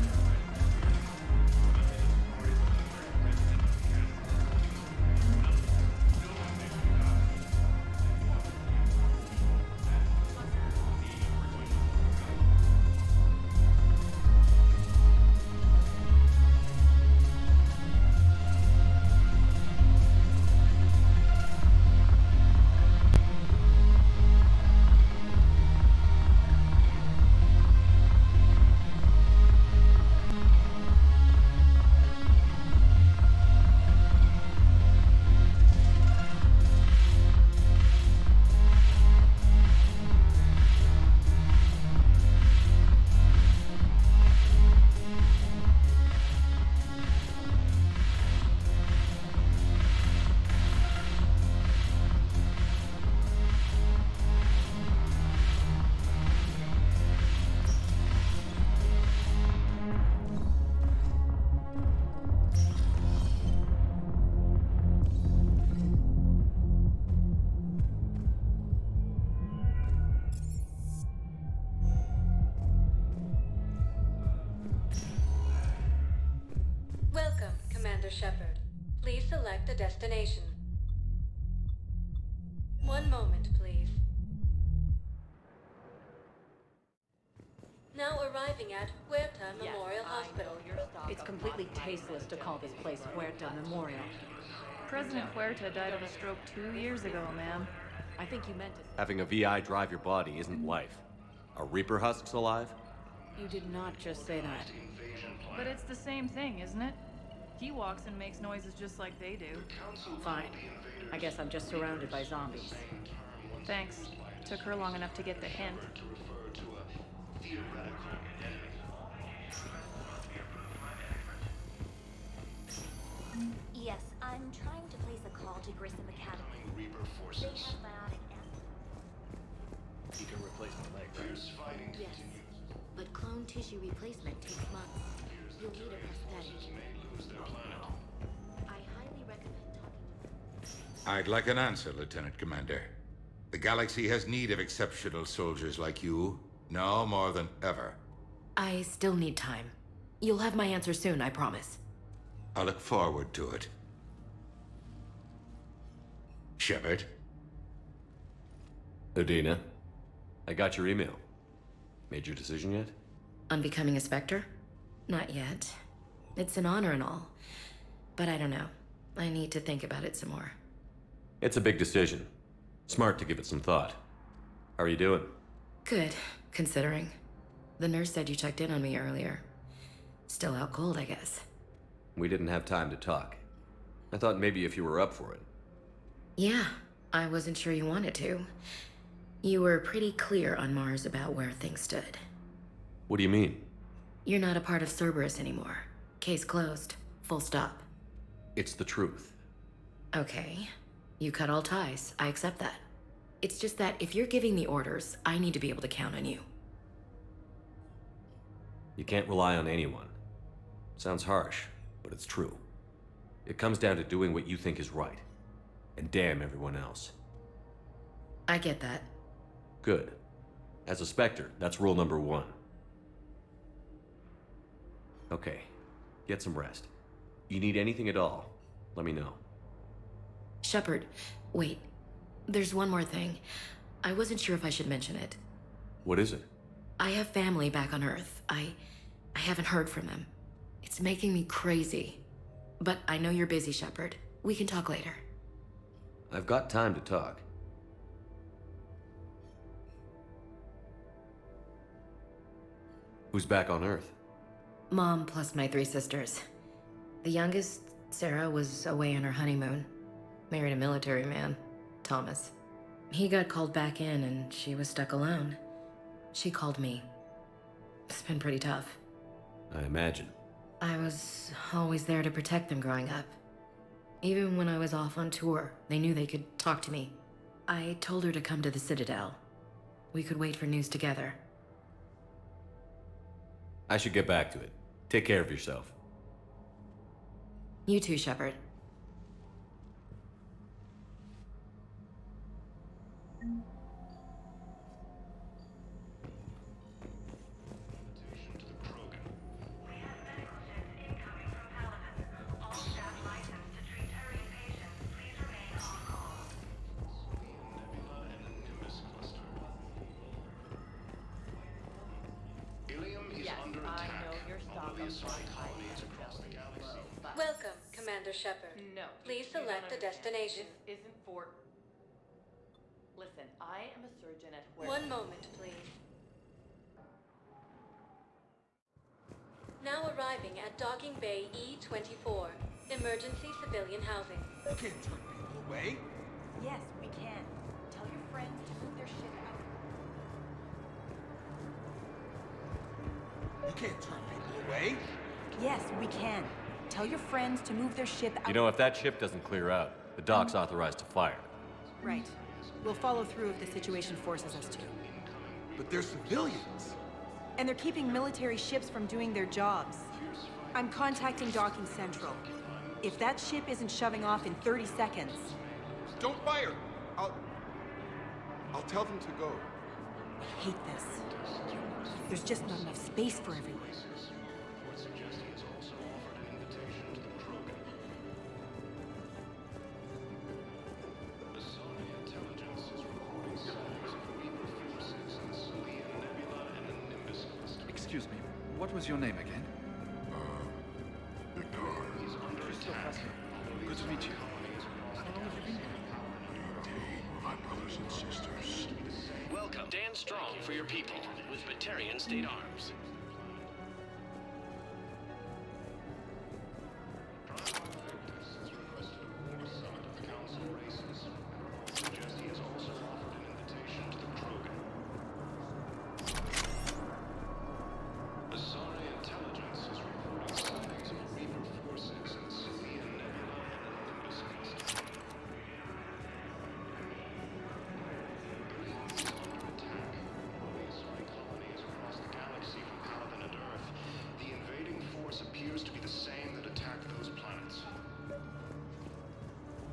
Welcome, Commander Shepard. Please select a destination. One moment, please. Now arriving at Huerta Memorial Hospital. It's completely tasteless to call this place Huerta Memorial. President Huerta died of a stroke 2 years ago, ma'am. I think you meant it. Having a VI drive your body isn't life. Are Reaper husks alive? You did not just say that. But it's the same thing, isn't it? He walks and makes noises just like they do. Fine. I guess I'm just surrounded by zombies. Thanks. Took her long enough to get the hint. Yes, I'm trying to place a call to Grissom Academy. They have biotic You can replace my leg, right? Yes, but clone tissue replacement takes months. You'll need a prosthetic. I highly recommend talking. I'd like an answer, Lieutenant Commander. The galaxy has need of exceptional soldiers like you, now more than ever. I still need time. You'll have my answer soon, I promise. I look forward to it. Shepard? Udina, I got your email. Made your decision yet? On becoming a Spectre? Not yet. It's an honor and all. But I don't know. I need to think about it some more. It's a big decision. Smart to give it some thought. How are you doing? Good, considering. The nurse said you checked in on me earlier. Still out cold, I guess. We didn't have time to talk. I thought maybe if you were up for it. Yeah, I wasn't sure you wanted to. You were pretty clear on Mars about where things stood. What do you mean? You're not a part of Cerberus anymore. Case closed. Full stop. It's the truth. Okay. You cut all ties. I accept that. It's just that if you're giving the orders, I need to be able to count on you. You can't rely on anyone. Sounds harsh, but it's true. It comes down to doing what you think is right. And damn everyone else. I get that. Good. As a Spectre, that's rule number 1. Okay. Get some rest. You need anything at all, let me know. Shepard, wait. There's one more thing. I wasn't sure if I should mention it. What is it? I have family back on Earth. I haven't heard from them. It's making me crazy. But I know you're busy, Shepard. We can talk later. I've got time to talk. Who's back on Earth? Mom plus my 3 sisters. The youngest, Sarah, was away on her honeymoon. Married a military man, Thomas. He got called back in and she was stuck alone. She called me. It's been pretty tough. I imagine. I was always there to protect them growing up. Even when I was off on tour, they knew they could talk to me. I told her to come to the Citadel. We could wait for news together. I should get back to it. Take care of yourself. You too, Shepard. Welcome, Commander Shepard. No. Please you don't select a understand. destination. This isn't for... Listen, I am a surgeon at where... One moment, please. Now arriving at Docking Bay E-24, emergency civilian housing. You can't turn people away. Yes, we can. Tell your friends to move their shit out. You can't turn people away. Yes, we can. Tell your friends to move their ship out. You know, if that ship doesn't clear out, the dock's authorized to fire. Right. We'll follow through if the situation forces us to. But they're civilians. And they're keeping military ships from doing their jobs. I'm contacting Docking Central. If that ship isn't shoving off in 30 seconds... Don't fire! I'll tell them to go. I hate this. There's just not enough space for everyone. Excuse me, what was your name again? Victor. Good to meet you. How long have you been here? My brothers and sisters. Welcome, Dan Strong for your people with Batarian State Arms.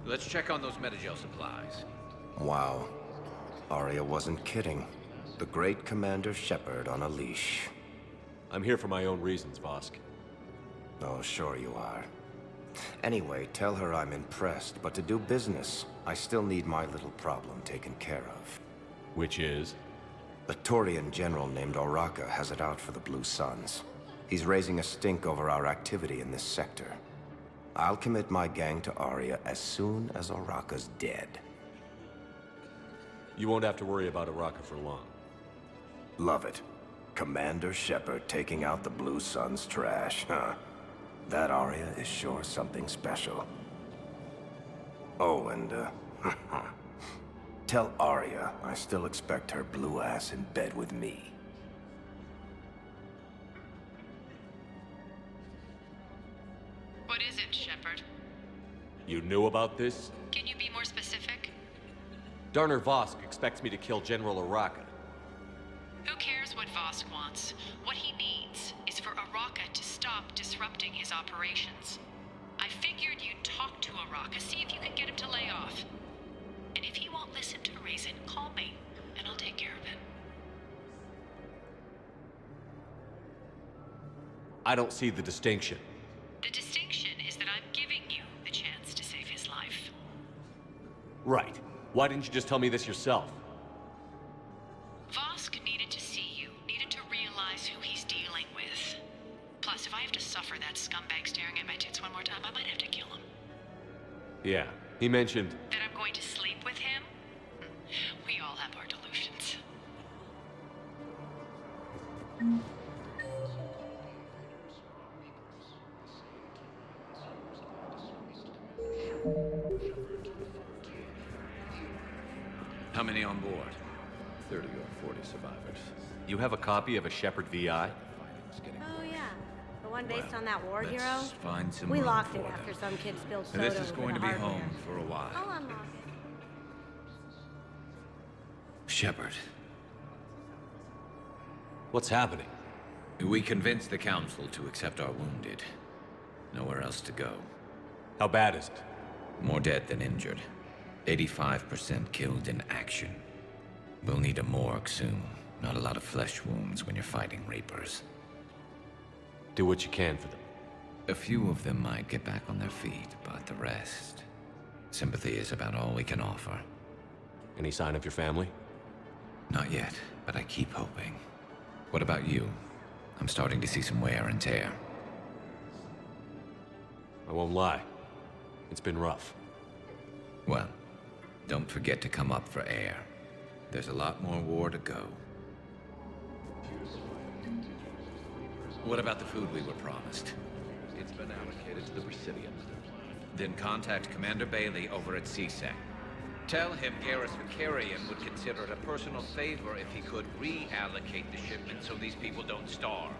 Let's check on those Metagel supplies. Wow. Arya wasn't kidding. The great Commander Shepard on a leash. I'm here for my own reasons, Vosk. Oh, sure you are. Anyway, tell her I'm impressed, but to do business, I still need my little problem taken care of. Which is? A Turian general named Oraka has it out for the Blue Suns. He's raising a stink over our activity in this sector. I'll commit my gang to Arya as soon as Oraka's dead. You won't have to worry about Oraka for long. Love it. Commander Shepard taking out the Blue Suns trash, huh? That Arya is sure something special. Oh, and, tell Arya I still expect her blue ass in bed with me. What is it, Shepard? You knew about this? Can you be more specific? Darner Vosk expects me to kill General Oraka. Who cares what Vosk wants? What he needs is for Oraka to stop disrupting his operations. I figured you'd talk to Oraka, see if you can get him to lay off. And if he won't listen to reason, call me, and I'll take care of it. I don't see the distinction. The distinction is that I'm giving you the chance to save his life. Right. Why didn't you just tell me this yourself? Vosk needed to see you, needed to realize who he's dealing with. Plus, if I have to suffer that scumbag staring at my tits one more time, I might have to kill him. Yeah, he mentioned... That I'm going to sleep with him? We all have our delusions. How many on board? 30 or 40 survivors. You have a copy of a Shepherd VI? Oh yeah, the one based on that war Let's hero. find some We room locked for it them. after some kid spilled And soda this is over going the to be hardware. home for a while. I'll unlock it. Shepard, What's happening? we convinced the Council to accept our wounded. Nowhere else to go. How bad is it? More dead than injured. 85% killed in action. We'll need a morgue soon. Not a lot of flesh wounds when you're fighting Reapers. Do what you can for them. A few of them might get back on their feet, but the rest... sympathy is about all we can offer. Any sign of your family? Not yet, but I keep hoping. What about you? I'm starting to see some wear and tear. I won't lie. It's been rough. Well, don't forget to come up for air. There's a lot more war to go. What about the food we were promised? It's been allocated to the Presidium. Then contact Commander Bailey over at CSEC. Tell him Garrus Vicarian would consider it a personal favor if he could reallocate the shipment so these people don't starve.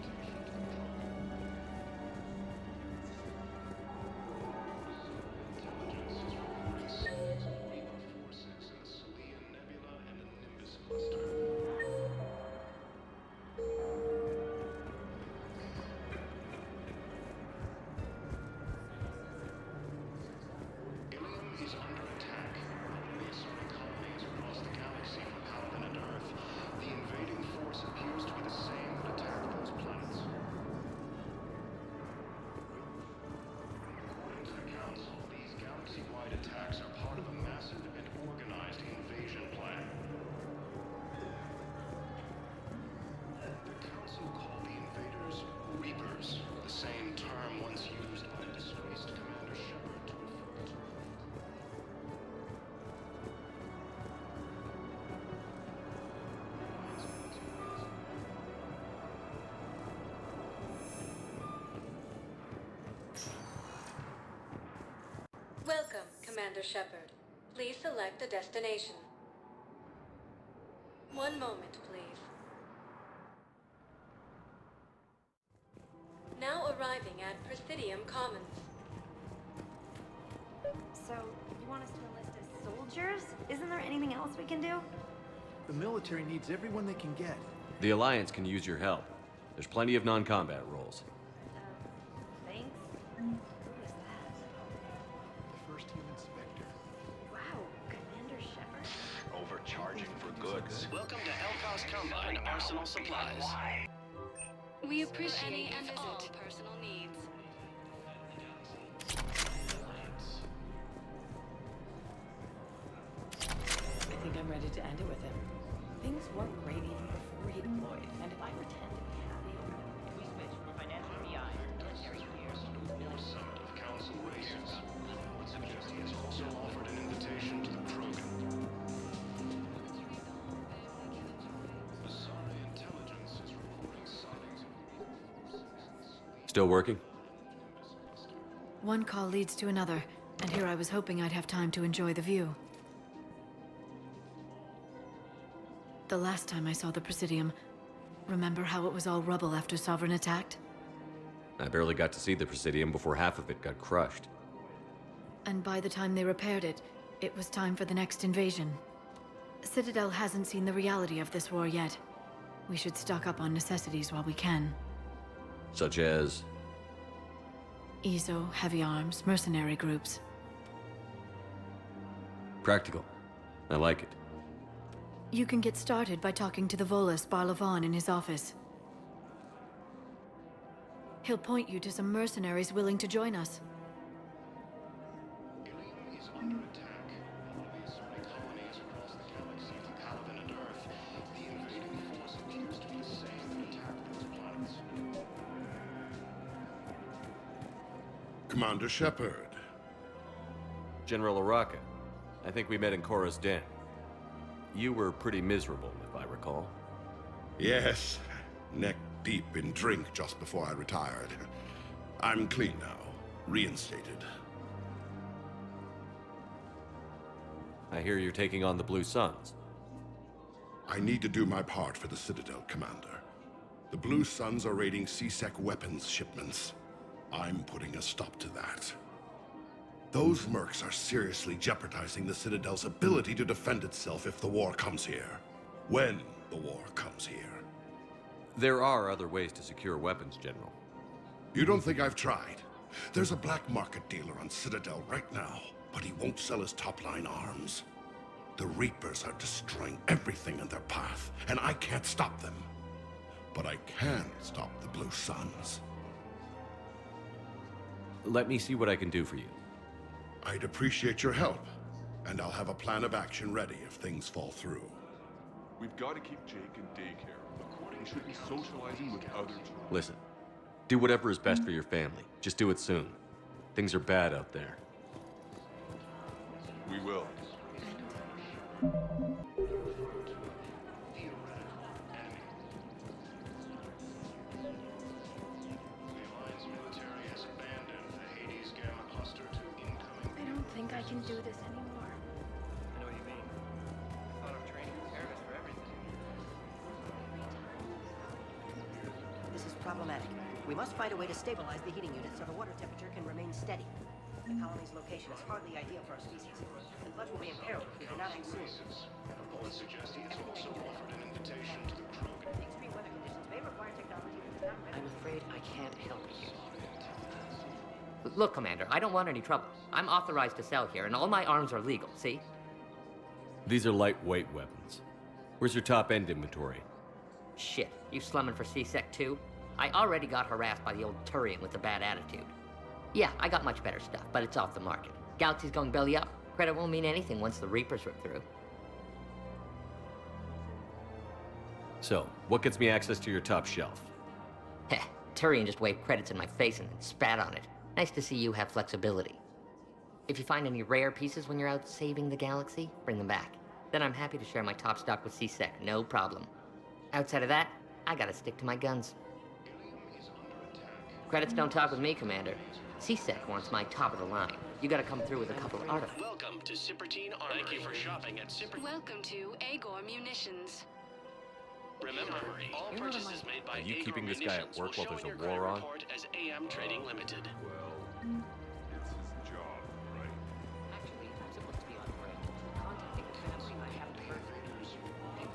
Welcome, Commander Shepard. Please select a destination. One moment, please. Now arriving at Presidium Commons. So, you want us to enlist as soldiers? Isn't there anything else we can do? The military needs everyone they can get. The Alliance can use your help. There's plenty of non-combat roles. Thanks. Who is that? First Team Inspector. Wow, Commander Shepard? Overcharging for goods. Welcome to Elcos Combine Arsenal Supplies. We appreciate all personal needs. I think I'm ready to end it with him. Things weren't great even before he deployed, and if I pretend to be happy over them, if we switch from financial BI to military fears, Summit of Council races. I would suggest he has also offered an invitation to the Krogan. Asari intelligence is reporting sightings of Still working? One call leads to another, and here I was hoping I'd have time to enjoy the view. The last time I saw the Presidium, remember how it was all rubble after Sovereign attacked? I barely got to see the Presidium before half of it got crushed. And by the time they repaired it, it was time for the next invasion. Citadel hasn't seen the reality of this war yet. We should stock up on necessities while we can. Such as... EZO, heavy arms, mercenary groups. practical. I like it. You can get started by talking to the Volus Barlavan in his office. He'll point you to some mercenaries willing to join us. Commander Shepard. General Araka. I think we met in Korra's den. You were pretty miserable, if I recall. Yes, neck deep in drink just before I retired. I'm clean now, reinstated. I hear you're taking on the Blue Suns. I need to do my part for the Citadel, Commander. The Blue Suns are raiding C-Sec weapons shipments. I'm putting a stop to that. Those mercs are seriously jeopardizing the Citadel's ability to defend itself if the war comes here. When the war comes here. There are other ways to secure weapons, General. You don't think I've tried? There's a black market dealer on Citadel right now, but he won't sell his top-line arms. The Reapers are destroying everything in their path, and I can't stop them. But I can stop the Blue Suns. Let me see what I can do for you. I'd appreciate your help, and I'll have a plan of action ready if things fall through. We've got to keep Jake in daycare. He should be socializing with other children. Listen, do whatever is best for your family. Just do it soon. Things are bad out there. We will. I don't think I can do this anymore. I know what you mean. I thought of training preparedness for everything. This is problematic. We must find a way to stabilize the heating unit so the water temperature can remain steady. The colony's location is hardly ideal for our species, and blood will be imperiled if we do not act soon. Reports suggest he has also offered an invitation to the crew. Extreme weather conditions may require technology that is not ready. I'm afraid I can't help you. Look, Commander, I don't want any trouble. I'm authorized to sell here, and all my arms are legal, see? These are lightweight weapons. Where's your top-end inventory? Shit, you slumming for C-Sec too? I already got harassed by the old Turian with the bad attitude. Yeah, I got much better stuff, but it's off the market. Galaxy's going belly up. Credit won't mean anything once the Reapers rip through. So, what gets me access to your top shelf? Heh, Turian just waved credits in my face and then spat on it. Nice to see you have flexibility. If you find any rare pieces when you're out saving the galaxy, bring them back. Then I'm happy to share my top stock with C-Sec, no problem. Outside of that, I gotta stick to my guns. Credits don't talk with me, Commander. C-Sec wants my top of the line. You gotta come through with a couple of artifacts. Welcome to Sippertine Armory. Thank you for shopping at Sippertine. Welcome to Agor Munitions. Remember, all purchases made by Are you Agor keeping this guy at Munitions work will while show there's in a your war on? report as AM Trading Limited. Well, it's his job, right? Actually, I'm supposed to be on break. Contacting the family, I haven't heard from them.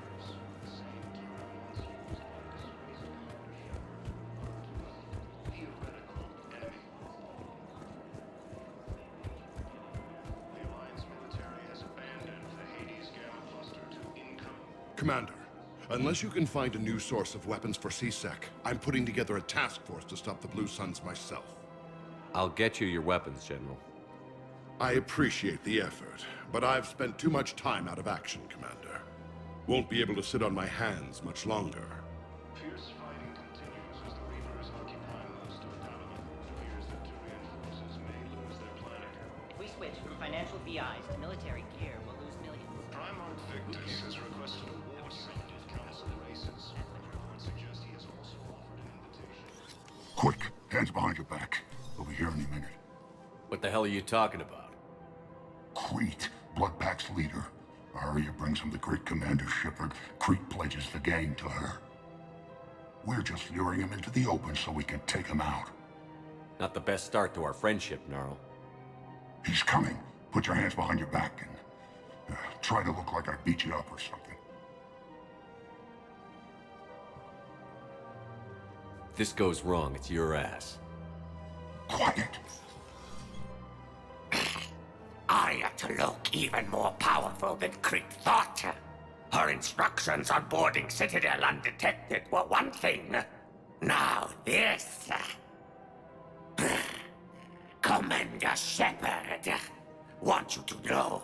Commander, unless you can find a new source of weapons for C-Sec, I'm putting together a task force to stop the Blue Suns myself. I'll get you your weapons, General. I appreciate the effort, but I've spent too much time out of action, Commander. Won't be able to sit on my hands much longer. Fierce fighting continues as the Reapers occupy most of Donovan. Fears that Turian forces may lose their planet. If we switch from financial BIs to military gear, we'll lose millions. Primarch Victus has requested a war summit with Council Races. Reports suggest he has also offered an invitation. Quick, hands behind your back. We'll be here any minute. What the hell are you talking about? Crete, Bloodpack's leader. Arya brings him the great Commander Shepard. Crete pledges the gang to her. We're just luring him into the open so we can take him out. Not the best start to our friendship, Gnarl. He's coming. Put your hands behind your back and try to look like I beat you up or something. If this goes wrong, it's your ass. Quiet. Arya to look even more powerful than Crete thought. Her instructions on boarding Citadel undetected were one thing. Now this. Commander Shepard, want you to know,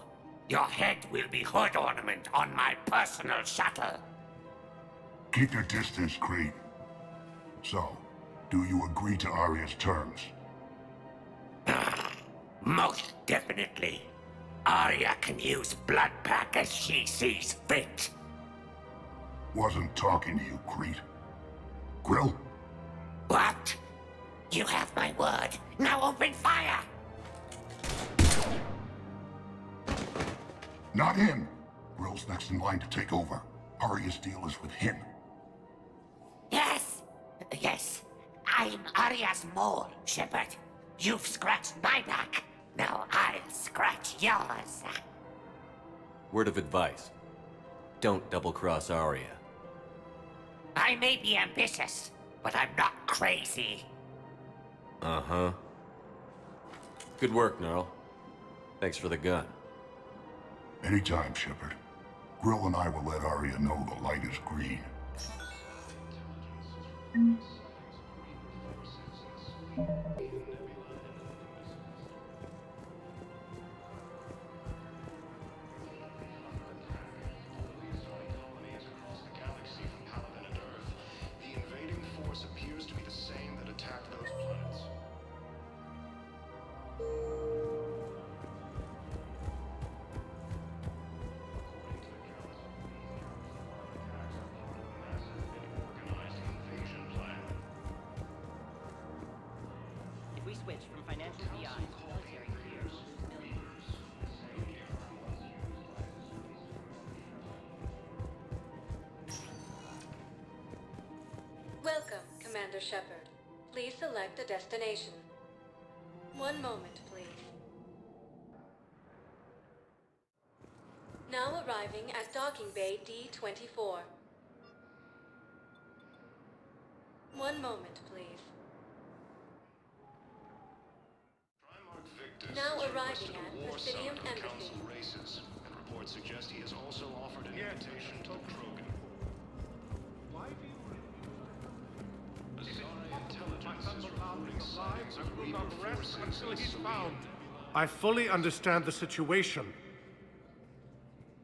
your head will be hood ornament on my personal shuttle. Keep your distance, Crete. So, do you agree to Arya's terms? Most definitely. Arya can use Bloodpack as she sees fit. Wasn't talking to you, Crete. Grill? What? You have my word. Now open fire! Not him. Grill's next in line to take over. Arya's deal is with him. Yes, yes. I'm Arya's mole, Shepard. You've scratched my back. Now I'll scratch yours. Word of advice. Don't double-cross Arya. I may be ambitious, but I'm not crazy. Uh-huh. Good work, Gnarl. Thanks for the gun. Anytime, Shepard. Grill and I will let Arya know the light is green. If we switch from financial BI to military careers, Welcome, Commander Shepard. Please select a destination. One moment, please. Now arriving at Docking Bay D-24. One moment, please. Now arriving at Presidium Embassy. Races, and reports suggest he has also offered an invitation to Krogan. Why do you intelligence is reporting sightings of Reaper forces until in he's Sabine. found. I fully understand the situation.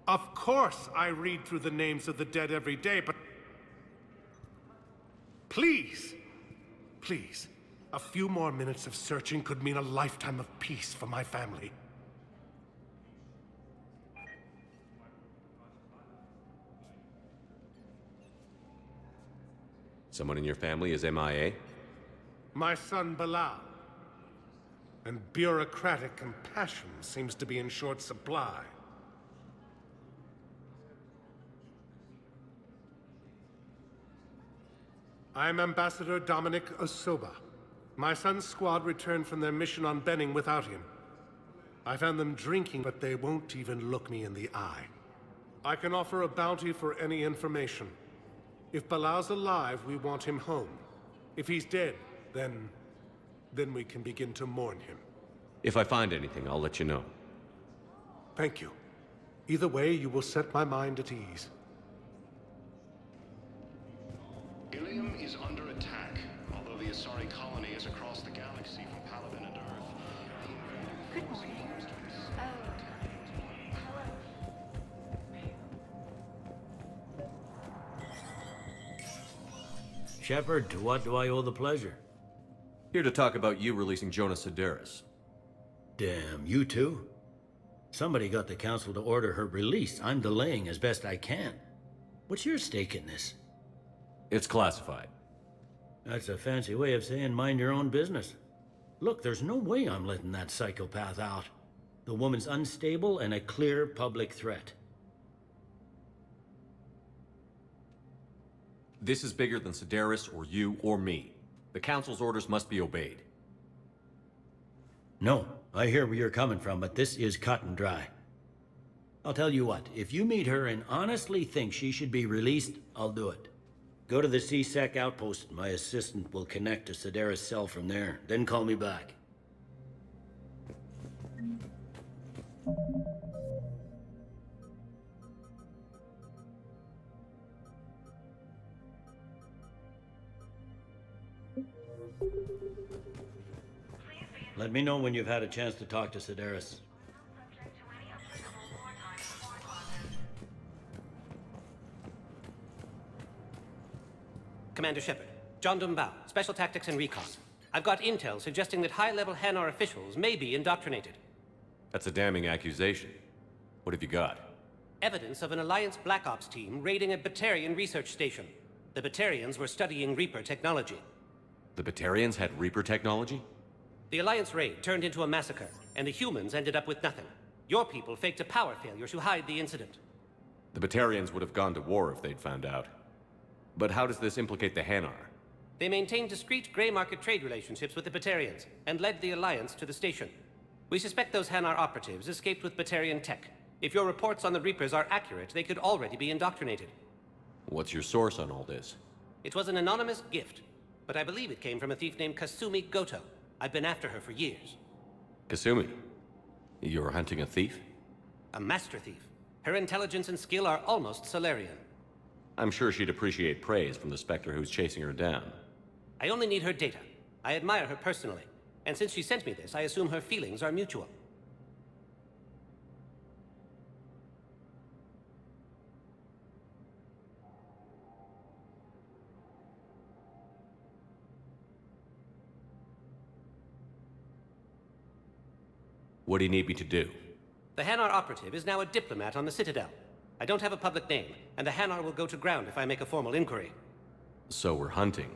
Of course I read through the names of the dead every day, but... Please! Please. A few more minutes of searching could mean a lifetime of peace for my family. Someone in your family is MIA? My son Bilal. And bureaucratic compassion seems to be in short supply. I'm Ambassador Dominic Osoba. My son's squad returned from their mission on Benning without him. I found them drinking, but they won't even look me in the eye. I can offer a bounty for any information. If Bilal's alive, we want him home. If he's dead, then we can begin to mourn him. If I find anything, I'll let you know. Thank you. Either way, you will set my mind at ease. Ilium is under attack, although the Asari colony is across the galaxy from Paladin and Earth. Good morning. Shepard, to what do I owe the pleasure? Here to talk about you releasing Jonas Sedaris. Damn, you too? Somebody got the council to order her release. I'm delaying as best I can. What's your stake in this? It's classified. That's a fancy way of saying mind your own business. Look, there's no way I'm letting that psychopath out. The woman's unstable and a clear public threat. This is bigger than Sedaris or you or me. The Council's orders must be obeyed. No, I hear where you're coming from, but this is cut and dry. I'll tell you what, if you meet her and honestly think she should be released, I'll do it. Go to the C-Sec outpost. My assistant will connect to Sedaris' cell from there. Then call me back. Let me know when you've had a chance to talk to Sedaris. Commander Shepard, John Dumbao, Special Tactics and Recon. I've got intel suggesting that high-level Hanar officials may be indoctrinated. That's a damning accusation. What have you got? Evidence of an Alliance Black Ops team raiding a Batarian research station. The Batarians were studying Reaper technology. The Batarians had Reaper technology? The Alliance raid turned into a massacre, and the humans ended up with nothing. Your people faked a power failure to hide the incident. The Batarians would have gone to war if they'd found out. But how does this implicate the Hanar? They maintained discreet gray market trade relationships with the Batarians and led the Alliance to the station. We suspect those Hanar operatives escaped with Batarian tech. If your reports on the Reapers are accurate, they could already be indoctrinated. What's your source on all this? It was an anonymous gift, but I believe it came from a thief named Kasumi Goto. I've been after her for years. Kasumi? You're hunting a thief? A master thief. Her intelligence and skill are almost Solarian. I'm sure she'd appreciate praise from the Spectre who's chasing her down. I only need her data. I admire her personally, and since she sent me this, I assume her feelings are mutual. What do you need me to do? The Hanar operative is now a diplomat on the Citadel. I don't have a public name, and the Hanar will go to ground if I make a formal inquiry. So we're hunting.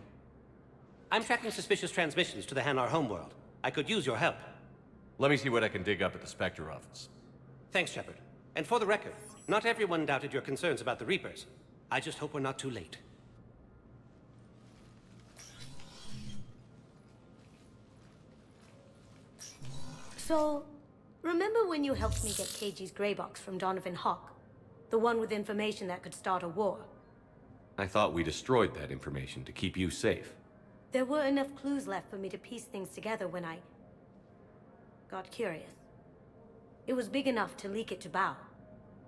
I'm tracking suspicious transmissions to the Hanar homeworld. I could use your help. Let me see what I can dig up at the Spectre office. Thanks, Shepard. And for the record, not everyone doubted your concerns about the Reapers. I just hope we're not too late. So, remember when you helped me get KG's gray box from Donovan Hawk? The one with information that could start a war? I thought we destroyed that information to keep you safe. There were enough clues left for me to piece things together when I got curious. It was big enough to leak it to Bao.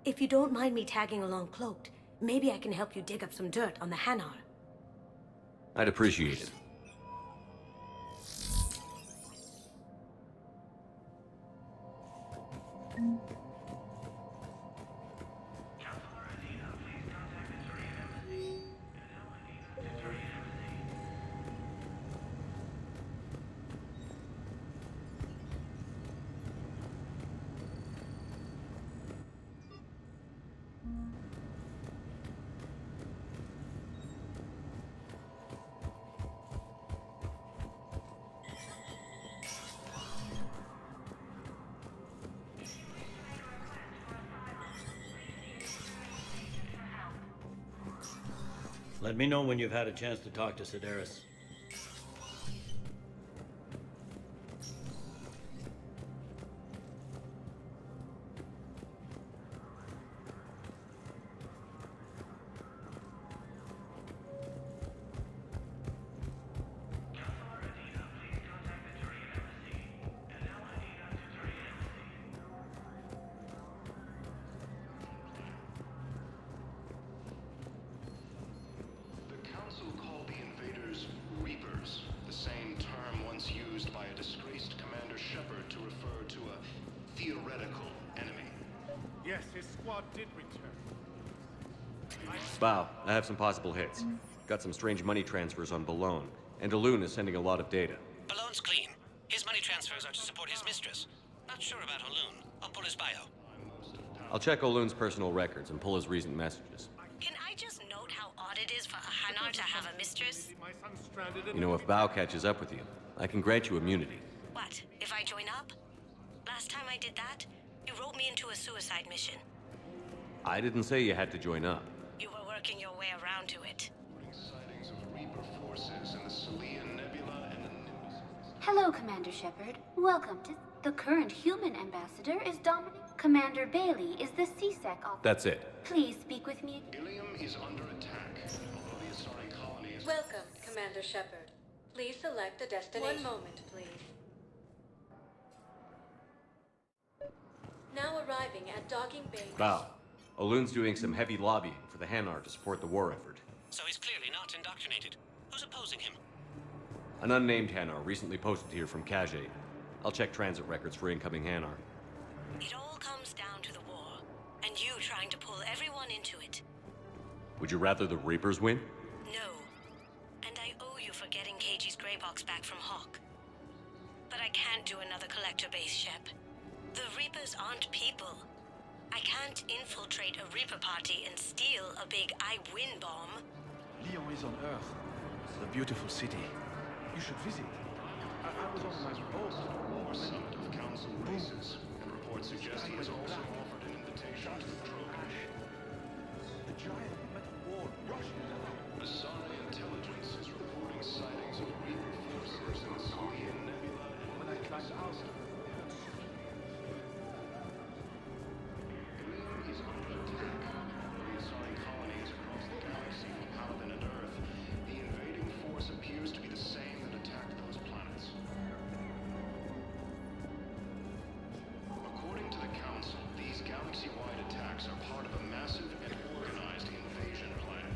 If you don't mind me tagging along cloaked, maybe I can help you dig up some dirt on the Hanar. I'd appreciate it. Let me know when you've had a chance to talk to Sedaris. Yes, his squad did return. Bao, I have some possible hits. Got some strange money transfers on Balone, and Alun is sending a lot of data. Balone's clean. His money transfers are to support his mistress. Not sure about Alun. I'll pull his bio. I'll check Olun's personal records and pull his recent messages. Can I just note how odd it is for a Hanar to have a mistress? You know, if Bao catches up with you, I can grant you immunity. What, if I join up? Last time I did that, you wrote me into a suicide mission. I didn't say you had to join up. You were working your way around to it. Sightings of Reaper forces in the Salian Nebula and the Nimbus. Hello, Commander Shepard. Welcome to... The current human ambassador is Dominic. Commander Bailey is the CSEC officer. That's it. Please speak with me. Ilium is under attack. Although the Asari colony is... Welcome, Commander Shepard. Please select a destination. 1 moment, please. Now arriving at docking bay. Bao, Olun's doing some heavy lobbying for the Hanar to support the war effort. So he's clearly not indoctrinated. Who's opposing him? An unnamed Hanar recently posted here from Khajiit. I'll check transit records for incoming Hanar. It all comes down to the war, and you trying to pull everyone into it. Would you rather the Reapers win? No. And I owe you for getting KG's gray box back from Hawk. But I can't do another collector base, Shep. The Reapers aren't people. I can't infiltrate a Reaper party and steal a big I-win bomb. Lyon is on Earth. It's a beautiful city. You should visit. I was on my boat. War summit of council races, and reports suggest he has also offered an invitation to the Drogash. giant metal wall rushing down. Asari intelligence is reporting sightings of Reaper forces in Salian Nebula. When I climbed out, Is under attack. Reassigning colonies across the galaxy from Paladin and Earth. The invading force appears to be the same that attacked those planets. According to the Council, these galaxy-wide attacks are part of a massive and organized invasion plan.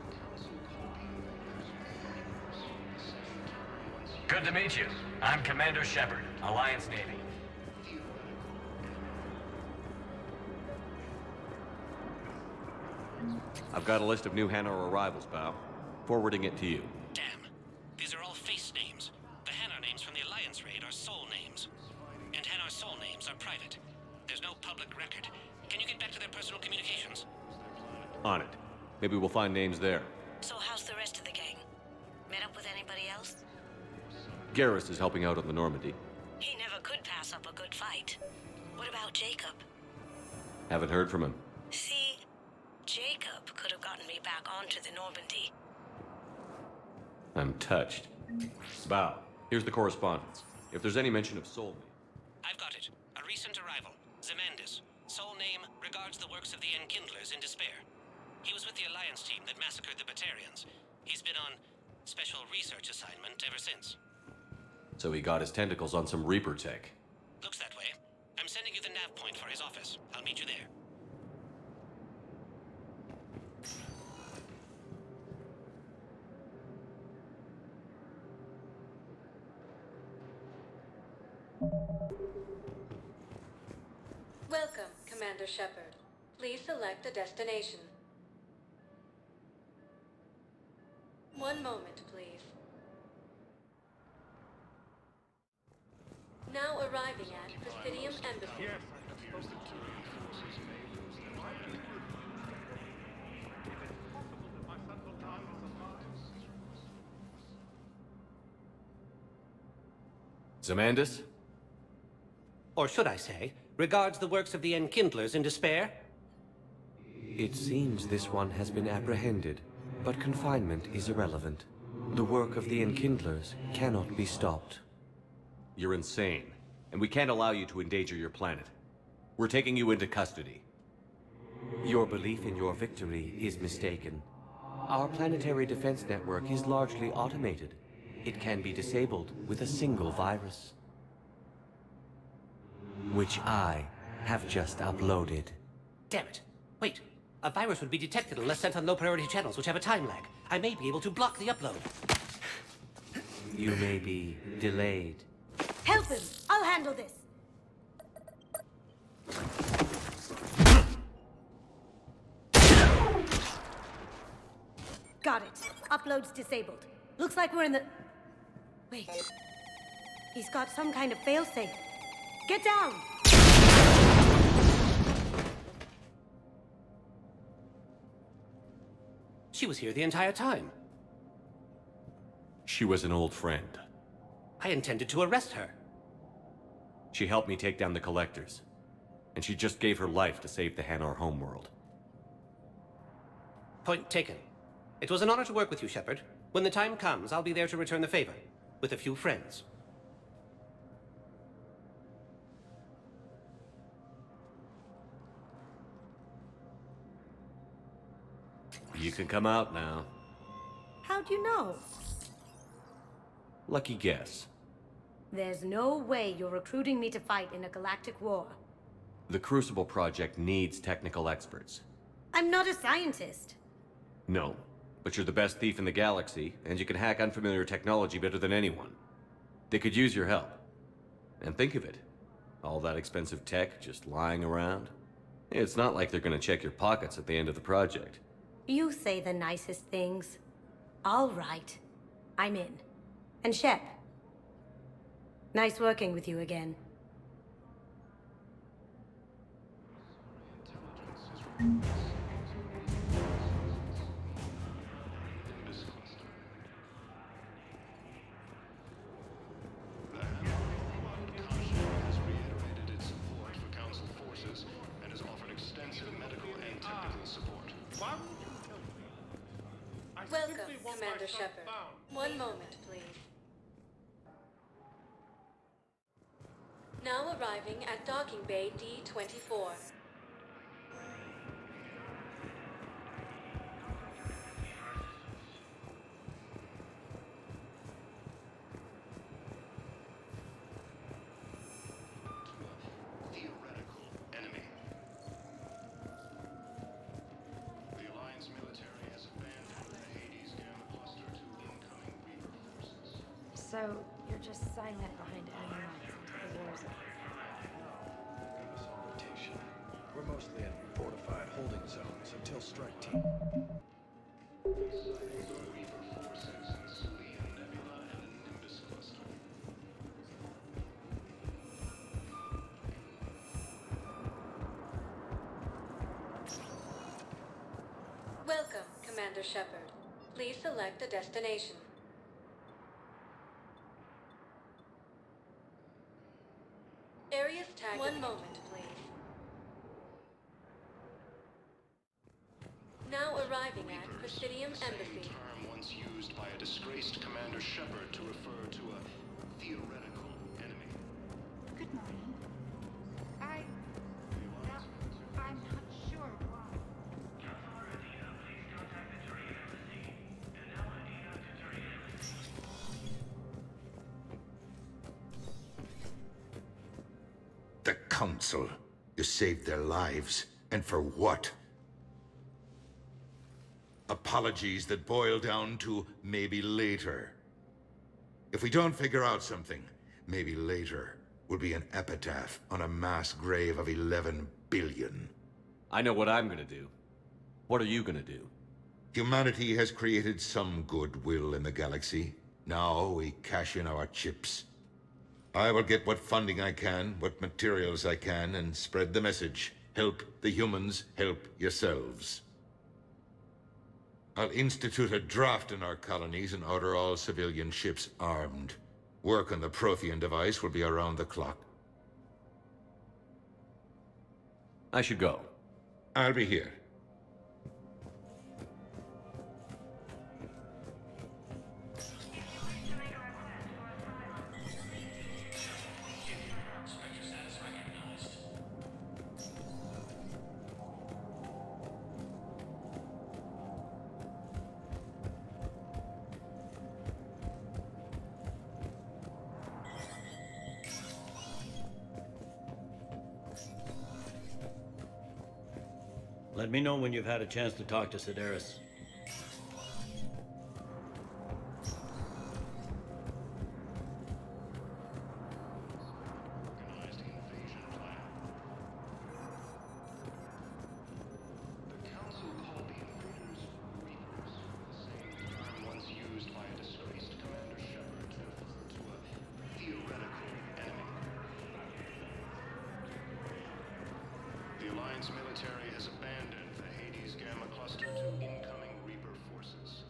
The Council called the invaders Reapers, the same term once used. Good to meet you. I'm Commander Shepard, Alliance Navy. I've got a list of new Hanar arrivals, Bao. Forwarding it to you. Damn. These are all face names. The Hanar names from the Alliance raid are soul names. And Hanar soul names are private. There's no public record. Can you get back to their personal communications? On it. Maybe we'll find names there. So how's the rest of the gang? Met up with anybody else? Garrus is helping out on the Normandy. He never could pass up a good fight. What about Jacob? Haven't heard from him. See, Jacob could have gotten me back onto the Normandy. I'm touched. Bao, here's the correspondence. If there's any mention of soul name. I've got it. A recent arrival. Zemandis. Soul name regards the works of the Enkindlers in despair. He was with the Alliance team that massacred the Batarians. He's been on special research assignment ever since. So he got his tentacles on some Reaper tech. Looks that way. I'm sending you the nav point for his office. I'll meet you there. Welcome, Commander Shepard. Please select a destination. One moment, please. Now arriving at Presidium Embassy. Zemandis? Or should I say, regards the works of the Enkindlers in despair? It seems this one has been apprehended, but confinement is irrelevant. The work of the Enkindlers cannot be stopped. You're insane, and we can't allow you to endanger your planet. We're taking you into custody. Your belief in your victory is mistaken. Our planetary defense network is largely automated. It can be disabled with a single virus, which I have just uploaded. Damn it. Wait. A virus would be detected unless sent on low-priority channels, which have a time lag. I may be able to block the upload. You may be delayed. Help him! I'll handle this! Got it. Upload's disabled. Looks like we're in the... Wait. He's got some kind of failsafe. Get down! She was here the entire time. She was an old friend. I intended to arrest her. She helped me take down the Collectors. And she just gave her life to save the Hanar homeworld. Point taken. It was an honor to work with you, Shepard. When the time comes, I'll be there to return the favor. With a few friends. You can come out now. How'd you know? Lucky guess. There's no way you're recruiting me to fight in a galactic war. The Crucible Project needs technical experts. I'm not a scientist. No, but you're the best thief in the galaxy, and you can hack unfamiliar technology better than anyone. They could use your help. And think of it. All that expensive tech just lying around. It's not like they're gonna check your pockets at the end of the project. You say the nicest things. All right. I'm in. And Shep. Nice working with you again. has reiterated its support for Council forces Commander Shepard. One moment, please. Now arriving at Docking Bay D-24. Theoretical enemy. The Alliance military has abandoned the Hades Gamma Cluster to incoming Reaper forces. So, you're just silent behind enemy lines until the war's over. Got us on rotation. We're mostly in fortified holding zones until strike team. Reaper forces in Selenium Nebula and the Nimbus Cluster. Welcome, Commander Shepard. Please select a destination. Areas tagged. One moment, please. Now arriving at Presidium Embassy. Term once used by a disgraced Commander Shepard to refer to a theoretical enemy. Good morning. I'm not sure why. The Council. You saved their lives. And for what? Apologies that boil down to maybe later. If we don't figure out something, maybe later will be an epitaph on a mass grave of 11 billion. I know what I'm gonna do. What are you gonna do? Humanity has created some goodwill in the galaxy. Now we cash in our chips. I will get what funding I can, what materials I can, and spread the message. Help the humans, help yourselves. I'll institute a draft in our colonies and order all civilian ships armed. Work on the Prothean device will be around the clock. I should go. I'll be here. Let me know when you've had a chance to talk to Sedaris. The Alliance military has abandoned the Hades Gamma Cluster to incoming Reaper forces.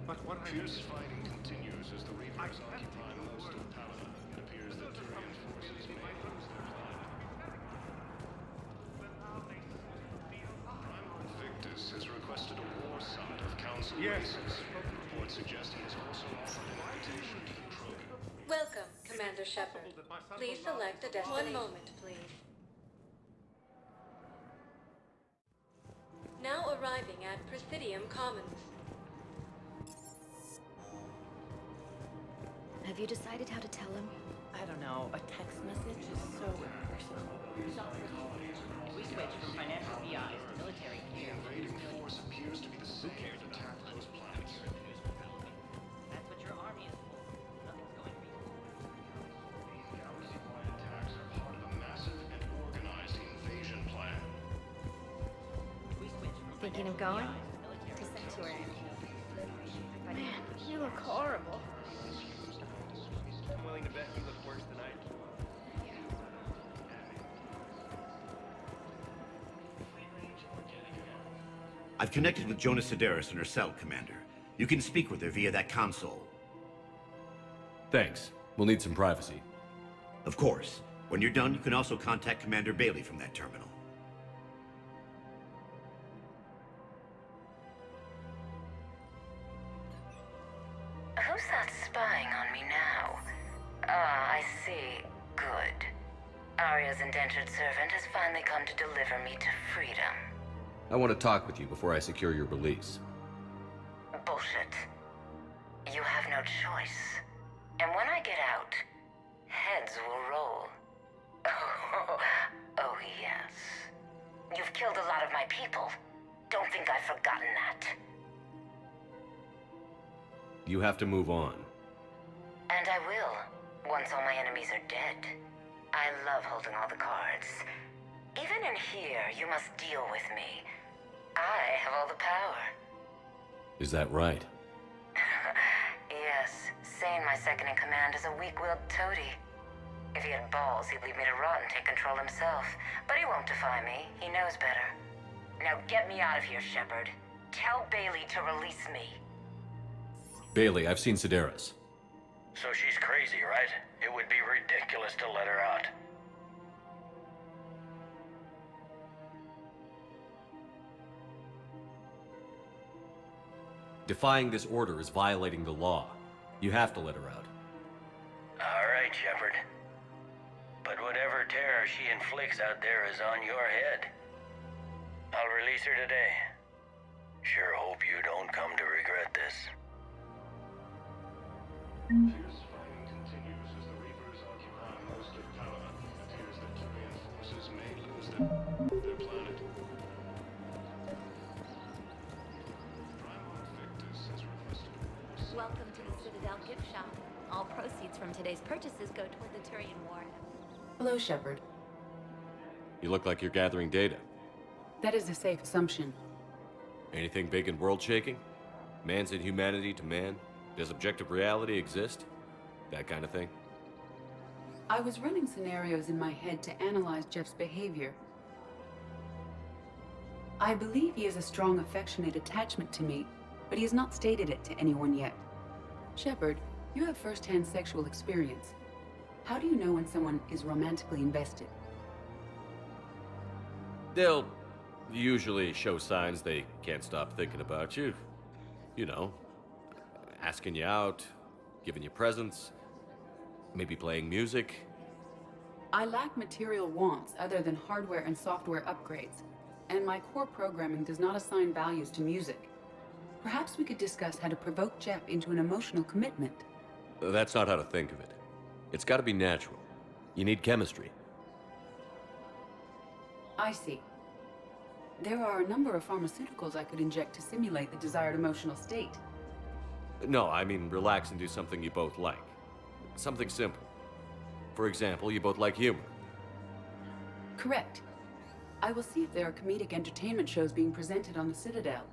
But what Fierce fighting continues as the Reapers occupy most of Paladin. It appears that Turian forces may lose their planet. Primal Victus has requested a war summit of Council races. Reports suggest he has also offered an invitation to the Krogan. Welcome, Commander Shepard. Please select a destination. One moment, please. Now arriving at Presidium Commons. Have you decided how to tell him? I don't know. A text message is so impersonal. We switched from financial BIs to military The invading force appears to be the same that attacked those planets. That's what your army is for. Nothing's going to be. Galaxy-wide attacks are part of a massive and organized invasion plan. We switched from Thinking of going? To Sanctuary. Man, you look horrible. I'm willing to bet you look worse than I do. I've connected with Jonas Sedaris in her cell, Commander. You can speak with her via that console. Thanks. We'll need some privacy. Of course. When you're done, you can also contact Commander Bailey from that terminal. Who's that spying on me now? Ah, I see. Good. Arya's indentured servant has finally come to deliver me to freedom. I want to talk with you before I secure your release. Bullshit. You have no choice. And when I get out, heads will roll. Oh, yes. You've killed a lot of my people. Don't think I've forgotten that. You have to move on. And I will, once all my enemies are dead. I love holding all the cards. Even in here, you must deal with me. I have all the power. Is that right? Yes, Sane, my second-in-command, is a weak-willed toady. If he had balls, he'd leave me to rot and take control himself. But he won't defy me. He knows better. Now get me out of here, Shepard. Tell Bailey to release me. Bailey, I've seen Sedaris. So she's crazy, right? It would be ridiculous to let her out. Defying this order is violating the law. You have to let her out. All right, Shepard. But whatever terror she inflicts out there is on your head. I'll release her today. Sure hope you don't come to regret this. Fierce fighting continues as the Reapers occupy most of Palaven. It appears that Turian forces may lose their planet. Primarch Victus has requested a war. Welcome to the Citadel gift shop. All proceeds from today's purchases go toward the Turian war. Hello, Shepard. You look like you're gathering data. That is a safe assumption. Anything big and world-shaking? Man's inhumanity to man? Does objective reality exist? That kind of thing? I was running scenarios in my head to analyze Jeff's behavior. I believe he has a strong affectionate attachment to me, but he has not stated it to anyone yet. Shepard, you have first-hand sexual experience. How do you know when someone is romantically invested? They'll usually show signs they can't stop thinking about you. You know, asking you out, giving you presents, maybe playing music. I lack material wants other than hardware and software upgrades, and my core programming does not assign values to music. Perhaps we could discuss how to provoke Jeff into an emotional commitment. That's not how to think of it. It's got to be natural. You need chemistry. I see. There are a number of pharmaceuticals I could inject to simulate the desired emotional state. No, I mean relax and do something you both like. Something simple. For example, you both like humor. Correct. I will see if there are comedic entertainment shows being presented on the Citadel.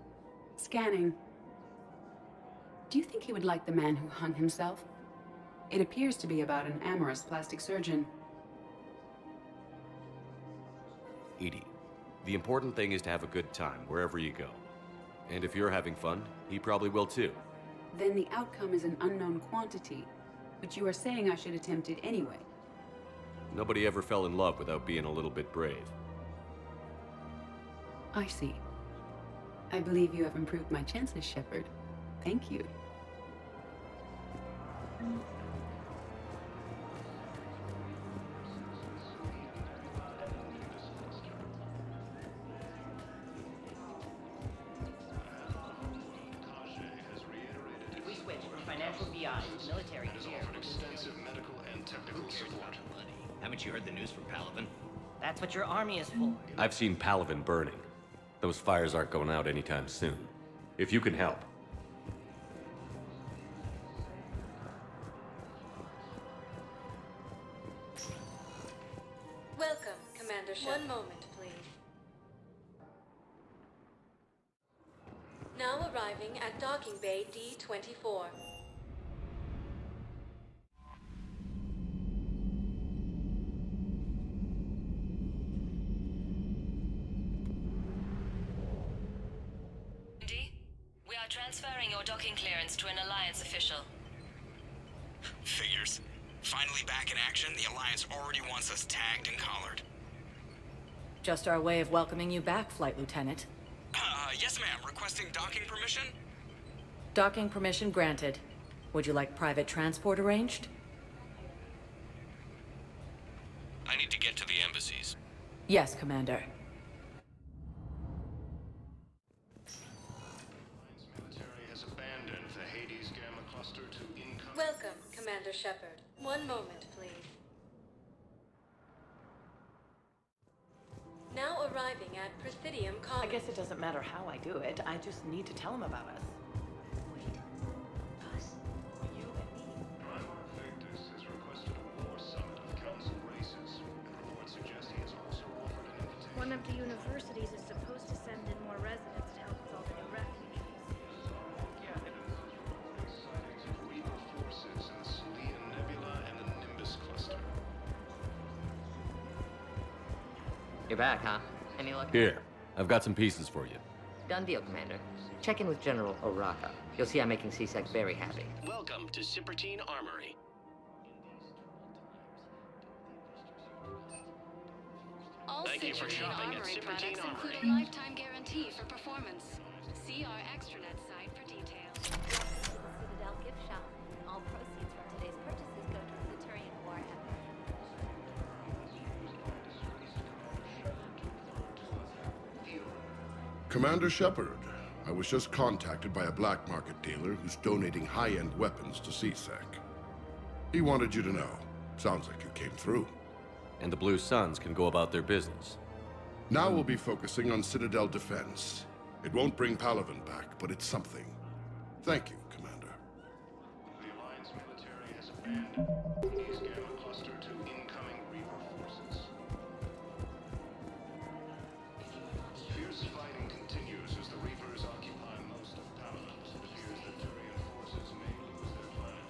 Scanning. Do you think he would like The Man Who Hung Himself? It appears to be about an amorous plastic surgeon. Edie, the important thing is to have a good time wherever you go. And if you're having fun, he probably will too. Then the outcome is an unknown quantity, but you are saying I should attempt it anyway. Nobody ever fell in love without being a little bit brave. I see. I believe you have improved my chances, Shepard. Thank you. We switched from financial VI to military gear. Extensive medical and technical support. Haven't you heard the news from Palaven? That's what your army is for. I've seen Palaven burning. Those fires aren't going out anytime soon. If you can help. Welcome, Commander Shepard. One moment, please. Now arriving at Docking Bay D-24. We are transferring your docking clearance to an Alliance official. Figures. Finally back in action, the Alliance already wants us tagged and collared. Just our way of welcoming you back, Flight Lieutenant. Yes ma'am. Requesting docking permission? Docking permission granted. Would you like private transport arranged? I need to get to the embassies. Yes, Commander. Welcome, Commander Shepard. One moment, please. Now arriving at Presidium Commons. I guess it doesn't matter how I do it. I just need to tell him about us. Wait. Us? You and me? Primarch Victus has requested a war summit of council races. Reports suggest he has also offered an invitation. One of the universities is supposed to send in more residents to help with all the new refugees. Sightings of Reaper forces in the Selene Nebula and the Nimbus cluster. You're back, huh? Any luck? Here, I've got some pieces for you. Done deal, Commander. Check in with General Oraka. You'll see I'm making C-Sec very happy. Welcome to Cypertine Armory. All Thank you for Cypertine shopping at Armory Cypertine products Armory. include a lifetime guarantee for performance. See our extranet site for details. Citadel gift shop. All proceeds from today's purchases go towards the Turian war effort. Commander Shepard, I was just contacted by a black market dealer who's donating high-end weapons to C-Sec. He wanted you to know. Sounds like you came through. And the Blue Suns can go about their business. Now we'll be focusing on Citadel defense. It won't bring Palaven back, but it's something. Thank you, Commander. The Alliance military has abandoned East Gamma cluster to incoming Reaper forces. Fierce fighting continues as the Reapers occupy most of Palaven. It appears that Turian forces may lose their planet.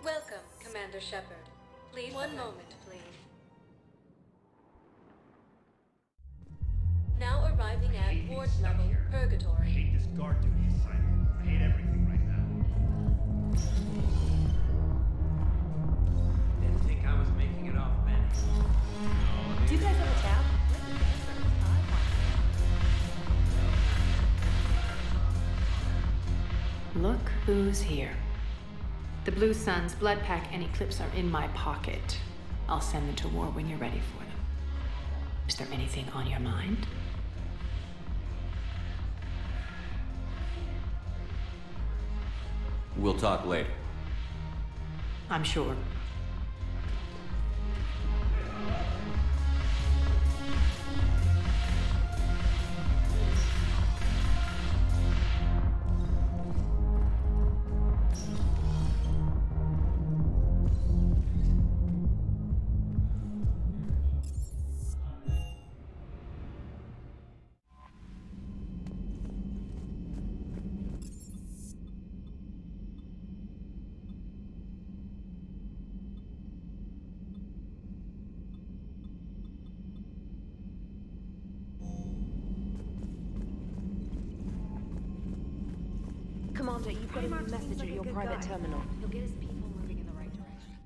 Welcome, Commander Shepard. Please, one moment, please. Now arriving at ward level, Purgatory. I hate this guard duty assignment. I hate everything right now. Didn't think I was making it off, man. Do you guys have a tab? Look who's here. The Blue Suns, Blood Pack, and Eclipse are in my pocket. I'll send them to war when you're ready for them. Is there anything on your mind? We'll talk later. I'm sure. Commander, you've got a new message at your private terminal. He'll get his people moving in the right direction.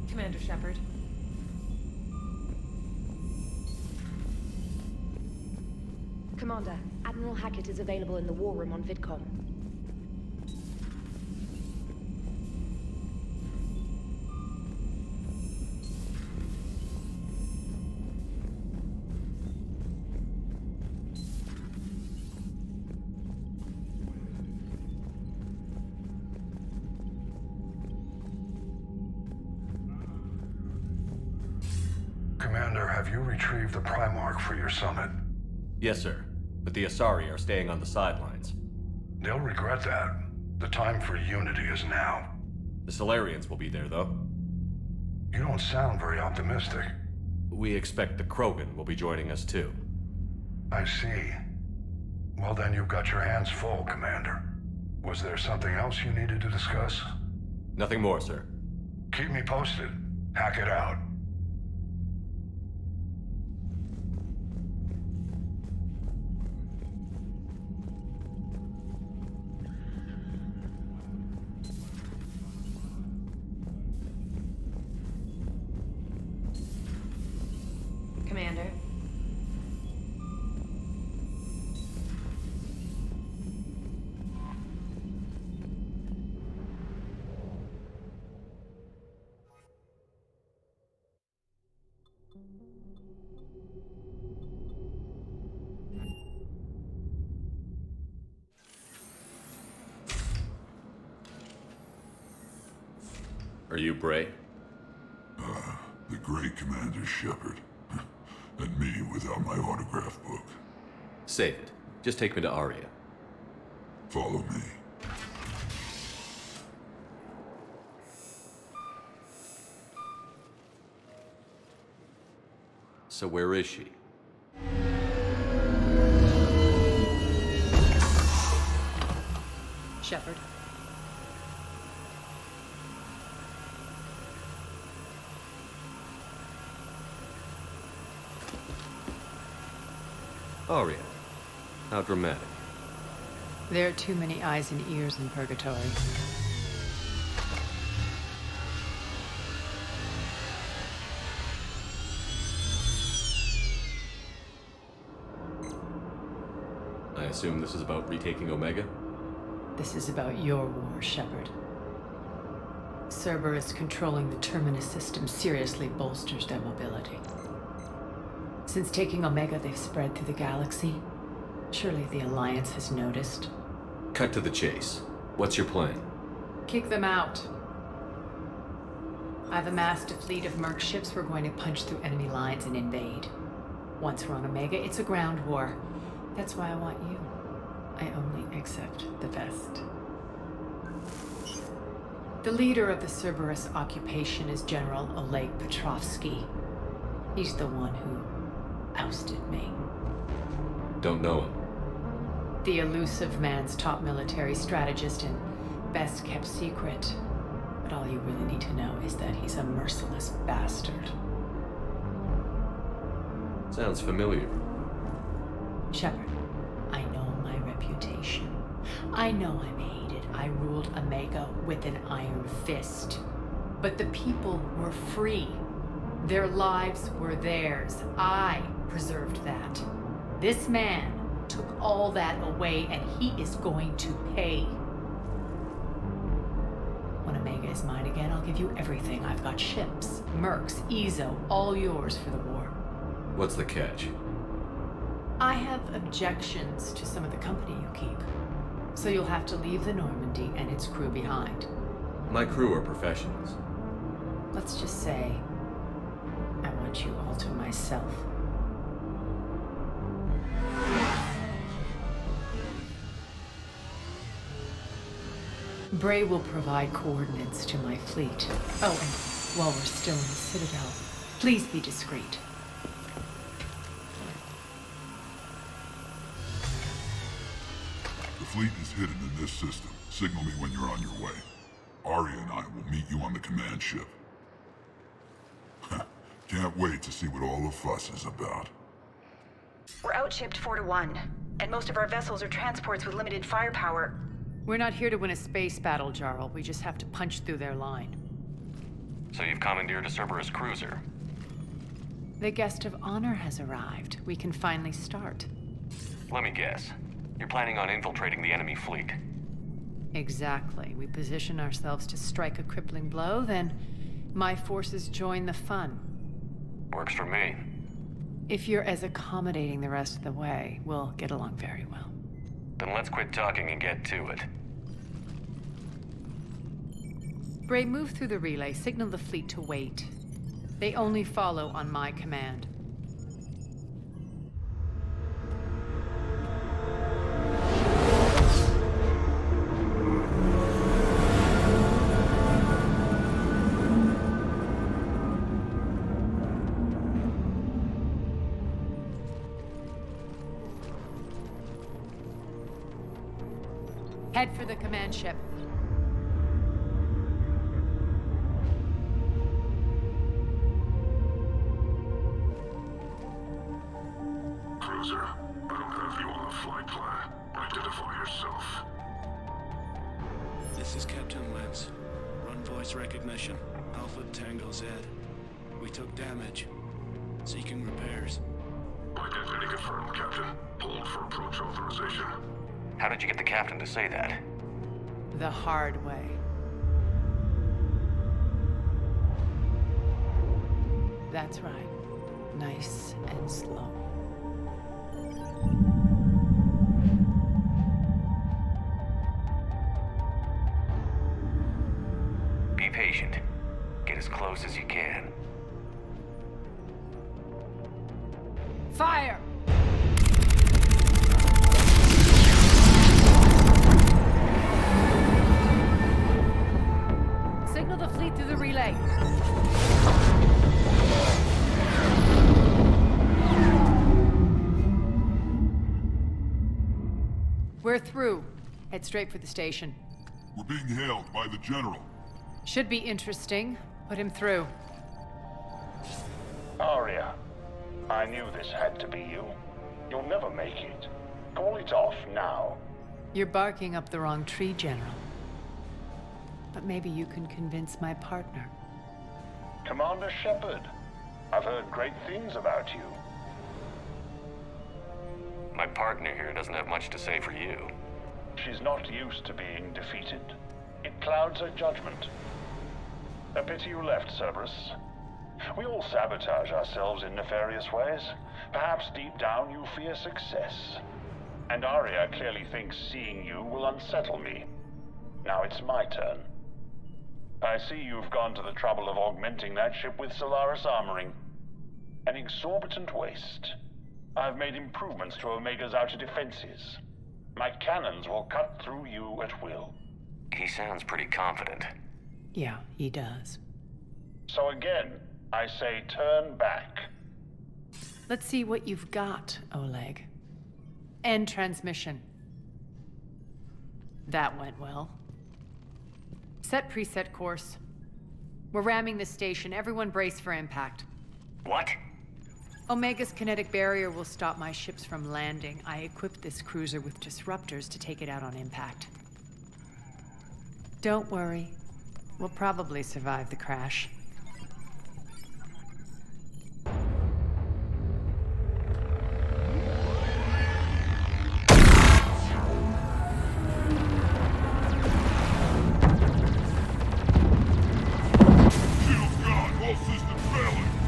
Commander Shepard. Commander, Admiral Hackett is available in the war room on VidCom. Commander, have you retrieved the Primarch for your summit? Yes, sir. But the Asari are staying on the sidelines. They'll regret that. The time for unity is now. The Solarians will be there, though. You don't sound very optimistic. We expect the Krogan will be joining us too. I see. Well, then you've got your hands full, Commander. Was there something else you needed to discuss? Nothing more, sir. Keep me posted. Hack it out. Commander. Are you Bray? The great Commander Shepard. And me without my autograph book. Save it. Just take me to Aria. Follow me. So where is she? Shepard. Aria. How dramatic. There are too many eyes and ears in Purgatory. I assume this is about retaking Omega? This is about your war, Shepard. Cerberus controlling the Terminus system seriously bolsters their mobility. Since taking Omega, they've spread through the galaxy. Surely the Alliance has noticed. Cut to the chase. What's your plan? Kick them out. I've amassed a fleet of merc ships. We're going to punch through enemy lines and invade. Once we're on Omega, it's a ground war. That's why I want you. I only accept the best. The leader of the Cerberus occupation is General Oleg Petrovsky. He's the one who ousted me. Don't know him. The elusive man's top military strategist and best kept secret. But all you really need to know is that he's a merciless bastard. Sounds familiar. Shepard, I know my reputation. I know I'm hated. I ruled Omega with an iron fist. But the people were free. Their lives were theirs. I preserved that. This man took all that away, and he is going to pay. When Omega is mine again, I'll give you everything. I've got ships, mercs, Ezo, all yours for the war. What's the catch? I have objections to some of the company you keep. So you'll have to leave the Normandy and its crew behind. My crew are professionals. Let's just say, I want you all to myself. Bray will provide coordinates to my fleet. Oh, and while we're still in the Citadel, please be discreet. The fleet is hidden in this system. Signal me when you're on your way. Aria and I will meet you on the command ship. Can't wait to see what all the fuss is about. We're outshipped 4-1, and most of our vessels are transports with limited firepower. We're not here to win a space battle, Jarl. We just have to punch through their line. So you've commandeered a Cerberus cruiser? The guest of honor has arrived. We can finally start. Let me guess. You're planning on infiltrating the enemy fleet? Exactly. We position ourselves to strike a crippling blow, then my forces join the fun. Works for me. If you're as accommodating the rest of the way, we'll get along very well. Then let's quit talking and get to it. Bray, move through the relay. Signal the fleet to wait. They only follow on my command. Head for the command ship. Cruiser, I don't have you on the flight plan. Identify yourself. This is Captain Lance. Run voice recognition. Alpha Tango Z. We took damage. Seeking repairs. Identity confirmed, Captain. Hold for approach authorization. How did you get the captain to say that? The hard way. That's right. Nice and slow. Be patient. Get as close as you can. Fire! Signal the fleet through the relay. We're through. Head straight for the station. We're being hailed by the General. Should be interesting. Put him through. Aria, I knew this had to be you. You'll never make it. Call it off now. You're barking up the wrong tree, General. But maybe you can convince my partner. Commander Shepard, I've heard great things about you. My partner here doesn't have much to say for you. She's not used to being defeated. It clouds her judgment. A pity you left, Cerberus. We all sabotage ourselves in nefarious ways. Perhaps deep down you fear success. And Aria clearly thinks seeing you will unsettle me. Now it's my turn. I see you've gone to the trouble of augmenting that ship with Solaris armoring. An exorbitant waste. I've made improvements to Omega's outer defenses. My cannons will cut through you at will. He sounds pretty confident. Yeah, he does. So again, I say turn back. Let's see what you've got, Oleg. End transmission. That went well. Set preset course. We're ramming the station. Everyone brace for impact. What? Omega's kinetic barrier will stop my ships from landing. I equipped this cruiser with disruptors to take it out on impact. Don't worry. We'll probably survive the crash.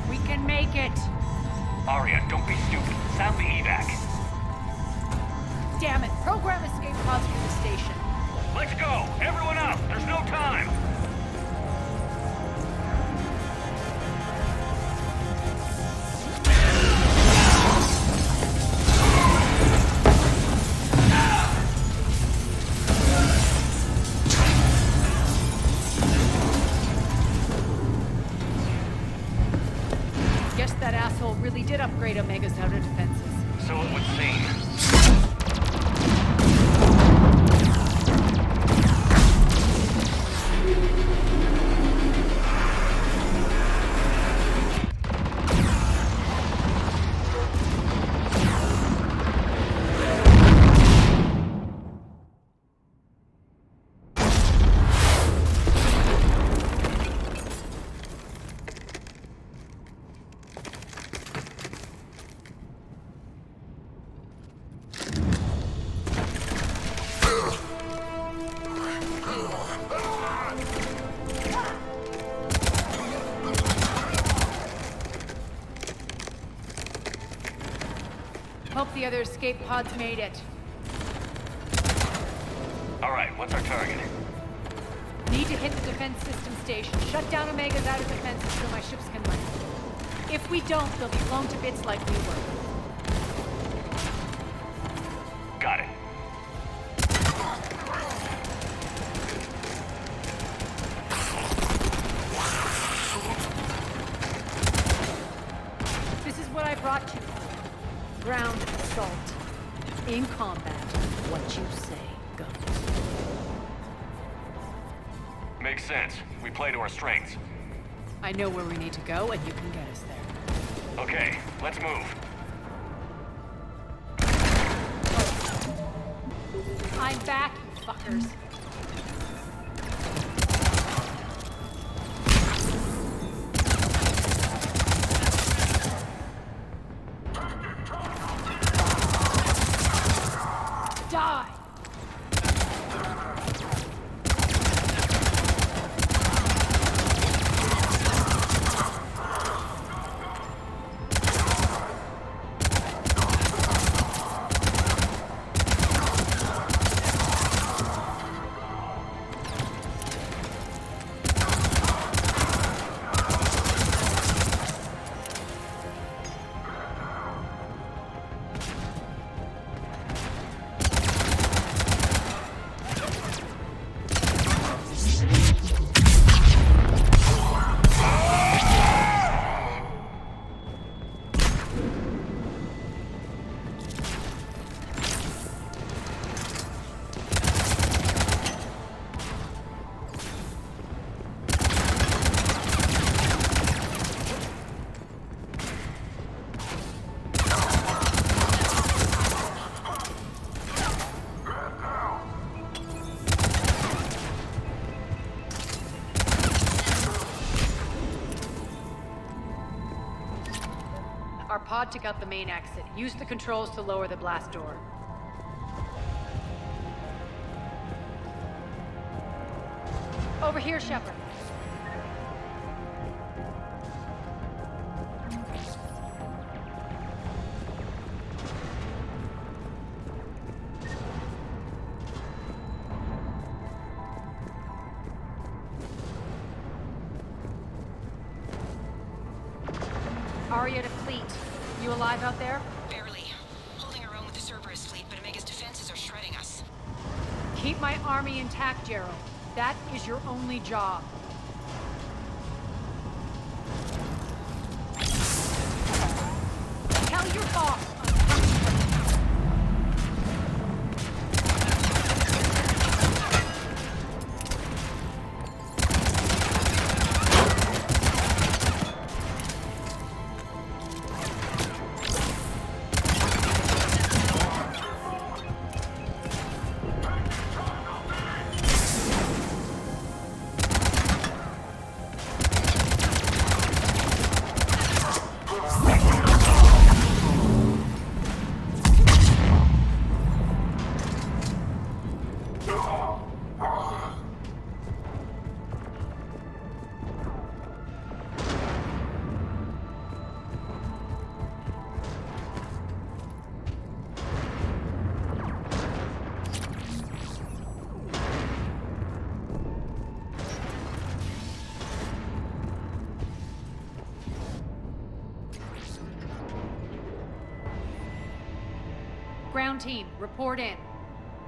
We can make it! Aria, don't be stupid. Sound the evac. Damn it! Program escape pods from the station. Let's go! Everyone up! There's no time! Guess that asshole really did upgrade Omega's outer defenses. So it would seem. Hope the other escape pods made it. All right, what's our target? Need to hit the defense system station. Shut down Omega's outer defenses so my ships can land. If we don't, they'll be blown to bits like we were. Got it. This is what I brought you. Ground assault. In combat, what you say goes. sense. We play to our strengths. I know where we need to go, and you can get us there. Okay, let's move. I'm back, you fuckers. Die! Our pod took out the main exit. Use the controls to lower the blast door. Over here, Shepard. Aria to fleet. You alive out there? Barely. Holding our own with the Cerberus fleet, but Omega's defenses are shredding us. Keep my army intact, Gerald. That is your only job. Tell your boss. Ground team, report in.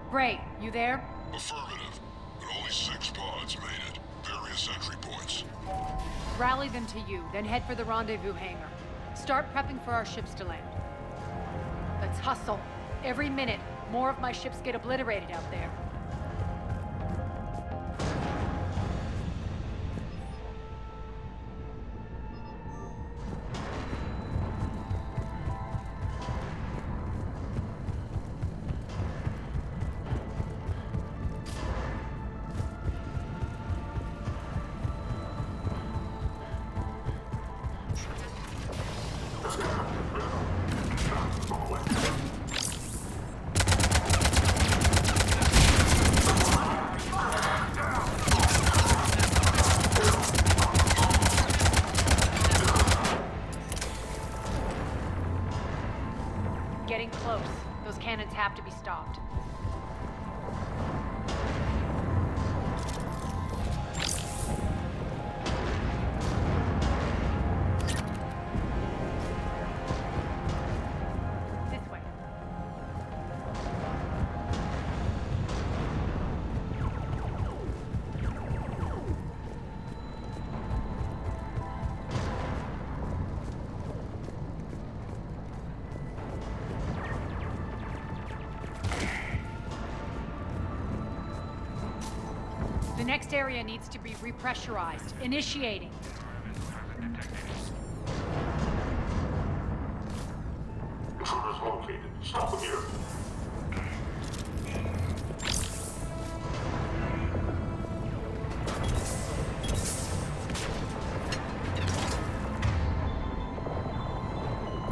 Bray, you there? Affirmative, but only 6 pods made it. Various entry points. Rally them to you, then head for the rendezvous hangar. Start prepping for our ships to land. Let's hustle. Every minute, more of my ships get obliterated out there. Getting close. Those cannons have to be stopped. This way. Next area needs to be repressurized. Initiating. Intruders located. Stop them here.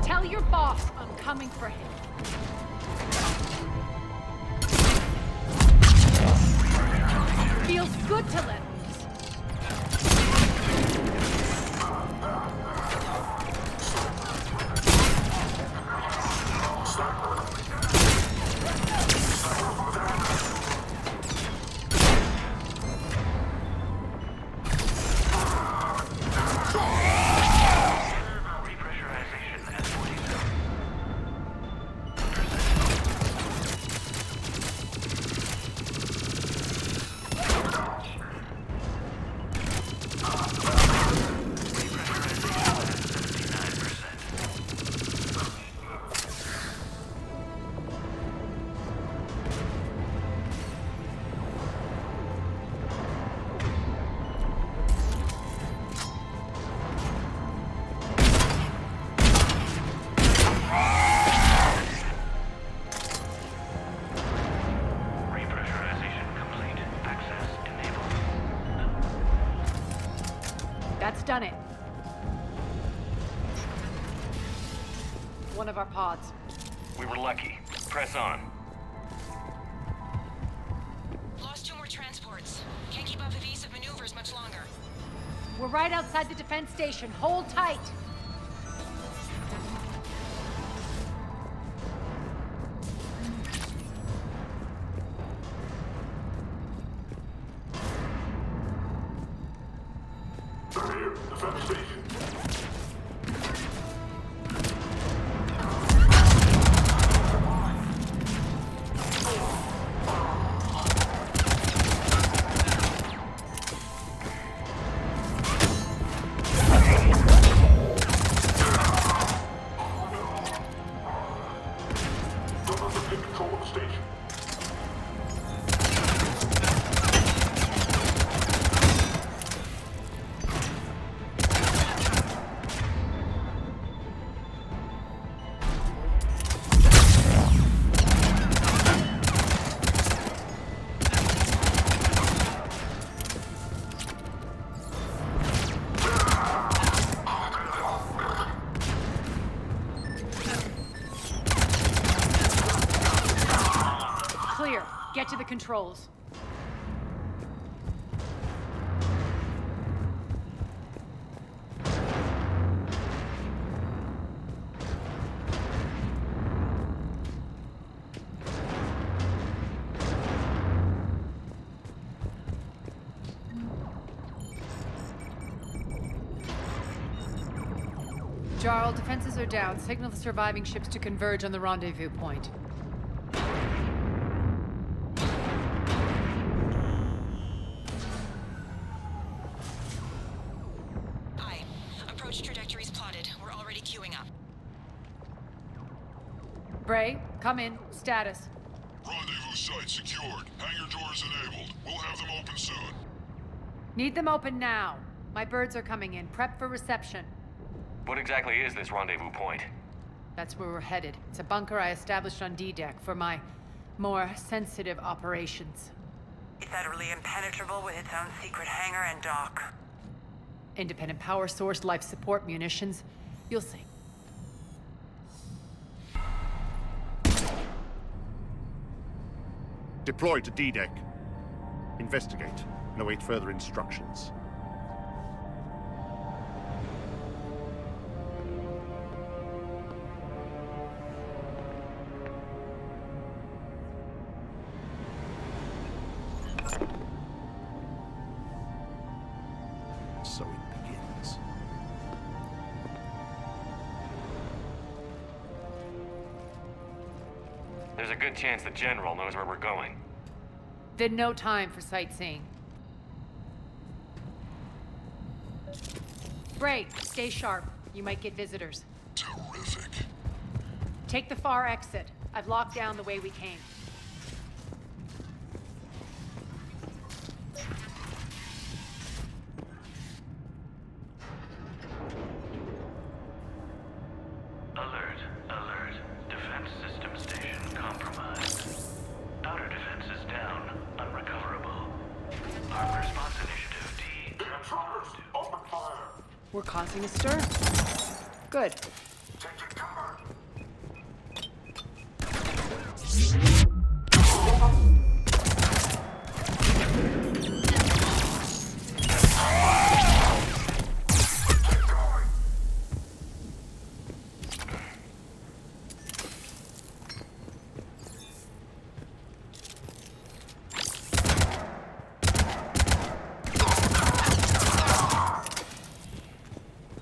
Tell your boss I'm coming for him. Feels good to let loose. That's done it. One of our pods. We were lucky. Press on. Lost 2 more transports. Can't keep up evasive maneuvers much longer. We're right outside the defense station. Hold tight. Here, defense station. Take control of the station. Clear. Get to the controls. Jarl, defenses are down. Signal the surviving ships to converge on the rendezvous point. Aye. Approach trajectories plotted. We're already queuing up. Bray, come in. Status. Rendezvous site secured. Hangar doors enabled. We'll have them open soon. Need them open now. My birds are coming in. Prep for reception. What exactly is this rendezvous point? That's where we're headed. It's a bunker I established on D-Deck for my more sensitive operations. Federally impenetrable with its own secret hangar and dock. Independent power source, life support, munitions. You'll see. Deploy to D-Deck. Investigate and await further instructions. So it begins. There's a good chance the General knows where we're going. Then no time for sightseeing. Bray, stay sharp. You might get visitors. Terrific. Take the far exit. I've locked down the way we came. We're causing a stir. Good.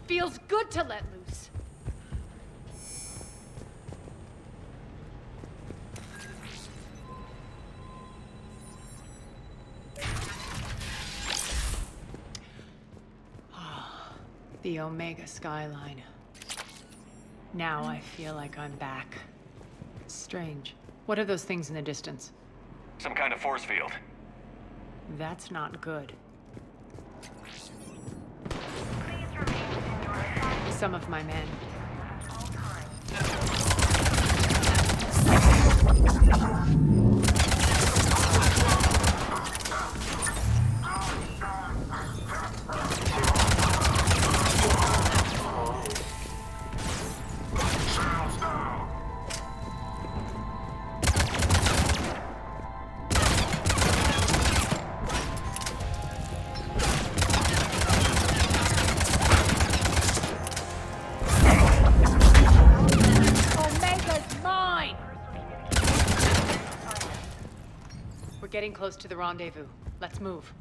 Feels good to let loose. The Omega skyline. Now I feel like I'm back. Strange. What are those things in the distance? Some kind of force field. That's not good. Some of my men. We're getting close to the rendezvous. Let's move.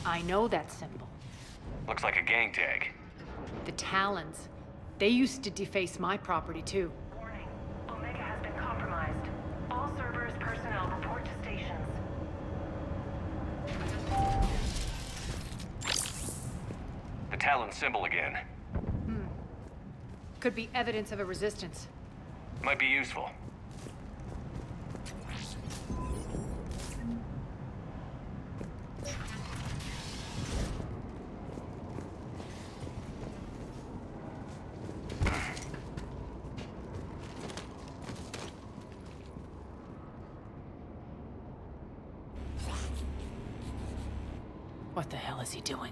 I know that symbol. Looks like a gang tag. The Talons. They used to deface my property, too. Warning. Omega has been compromised. All Cerberus personnel report to stations. The Talon symbol again. Could be evidence of a resistance. Might be useful. What the hell is he doing?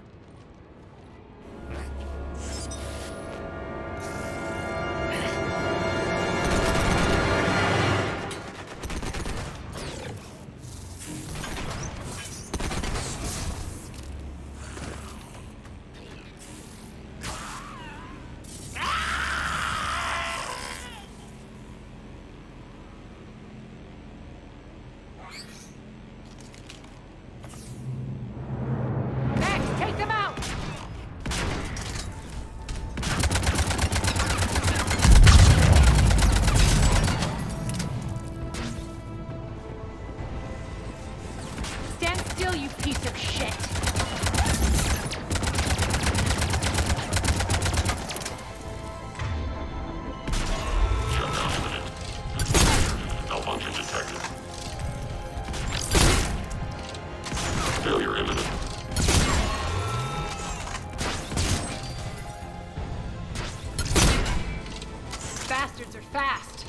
Bastards are fast.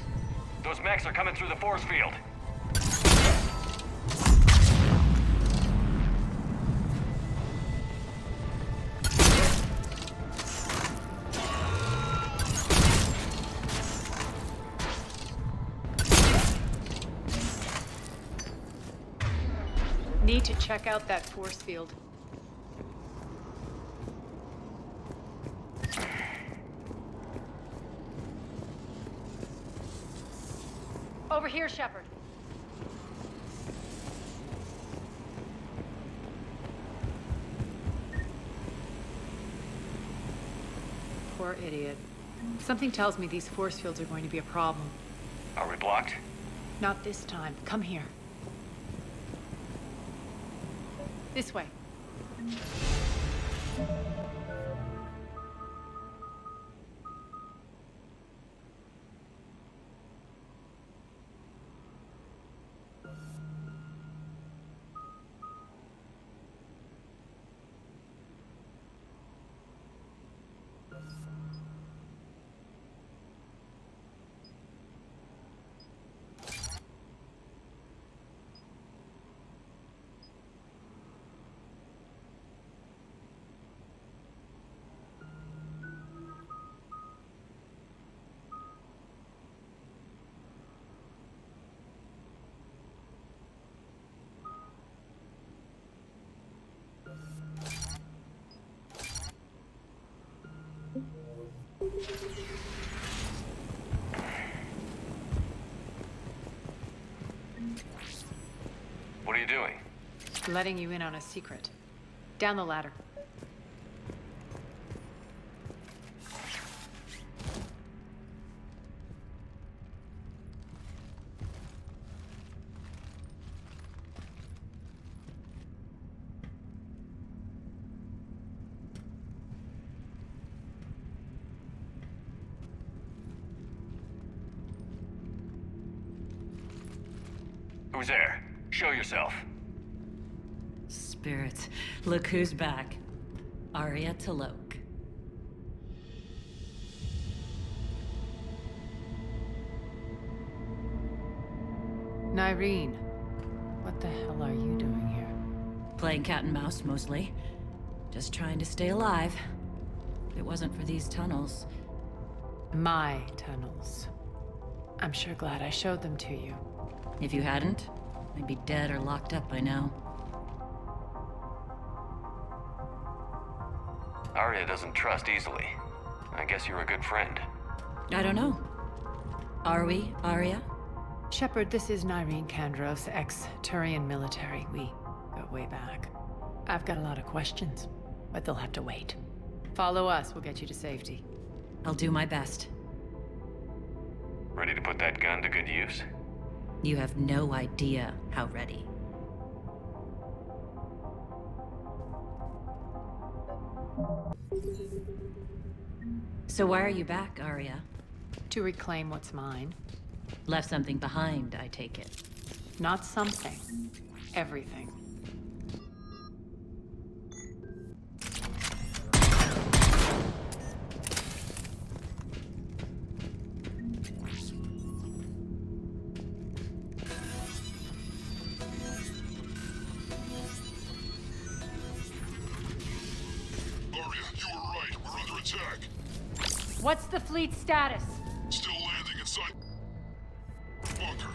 Those mechs are coming through the force field. Need to check out that force field. Over here, Shepard. Poor idiot. Something tells me these force fields are going to be a problem. Are we blocked? Not this time. Come here. This way. you doing? Letting you in on a secret. Down the ladder. Who's there? Show yourself. Spirits, look who's back. Arya Talok. Nyreen, what the hell are you doing here? Playing cat and mouse, mostly. Just trying to stay alive. If it wasn't for these tunnels. My tunnels. I'm sure glad I showed them to you. If you hadn't, I'd be dead or locked up by now. Arya doesn't trust easily. I guess you're a good friend. I don't know. Are we, Arya? Shepard, this is Nyreen Kandros, ex-Turian military. We go way back. I've got a lot of questions, but they'll have to wait. Follow us, we'll get you to safety. I'll do my best. Ready to put that gun to good use? You have no idea how ready. So why are you back, Arya? To reclaim what's mine. Left something behind, I take it. Not something. Everything. What's the fleet status? Still landing inside bunker.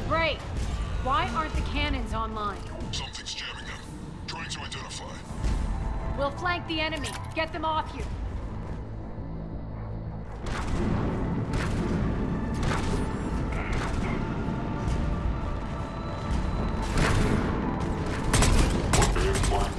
Great. Why aren't the cannons online? Something's jamming them. Trying to identify. We'll flank the enemy. Get them off you. Omega's fine!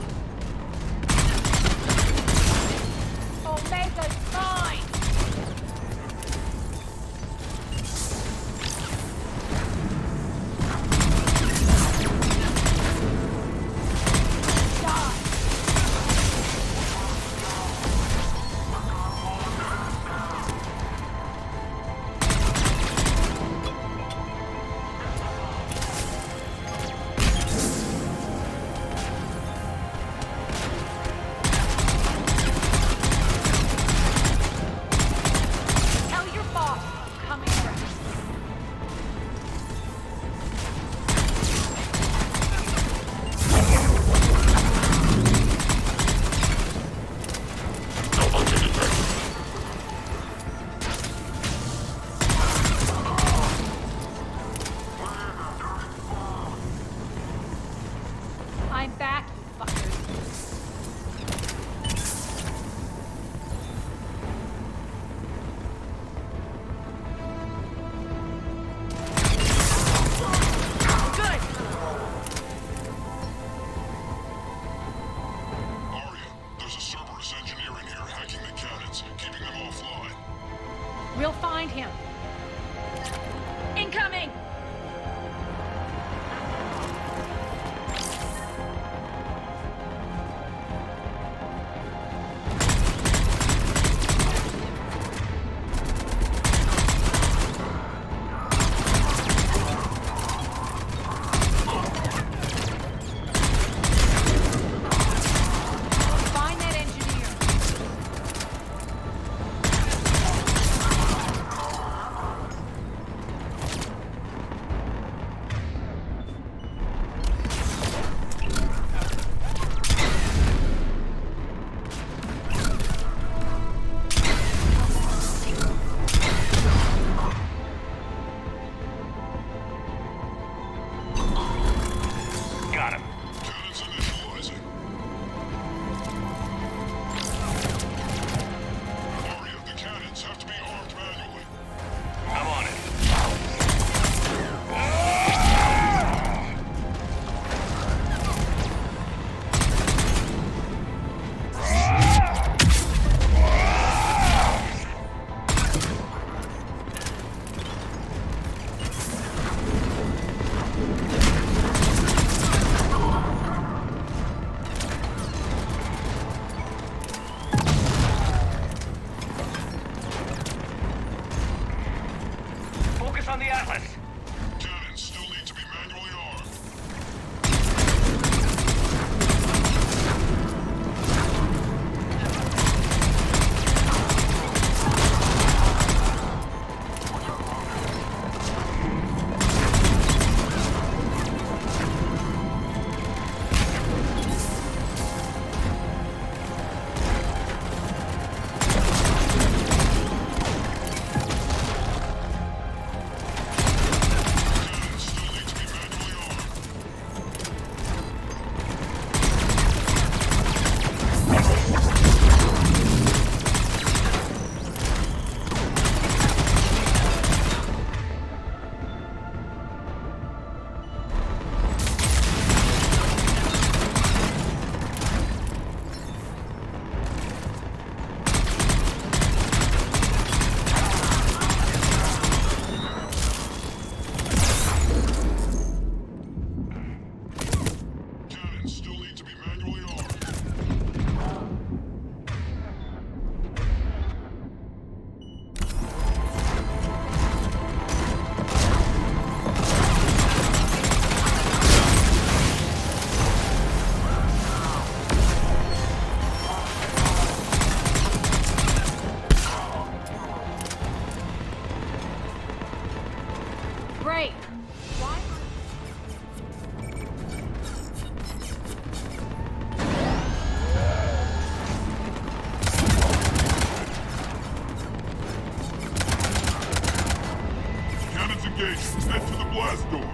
I'm back, you fuckers. Good! Arya, there's a Cerberus engineer in here hacking the cannons, keeping them offline. We'll find him. Incoming! Got him. Cannons initializing. Aria, the cannons have to be armed manually. I'm on it. Focus on the Atlas. Cannons still need to be manually armed. Cannons still need to be manually armed. Great. Why? Cannons engaged. Head to the blast door.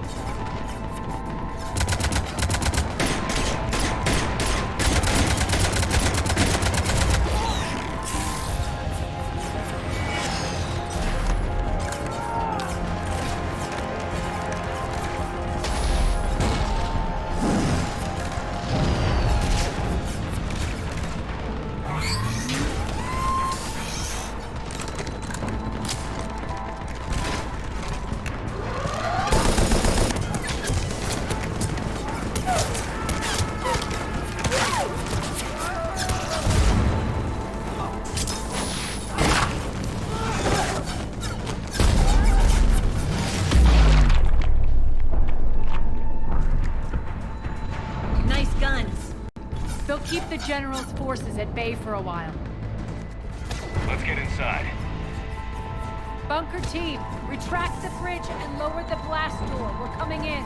Nice guns. They'll keep the General's forces at bay for a while. Let's get inside. Bunker team, retract the bridge and lower the blast door. We're coming in.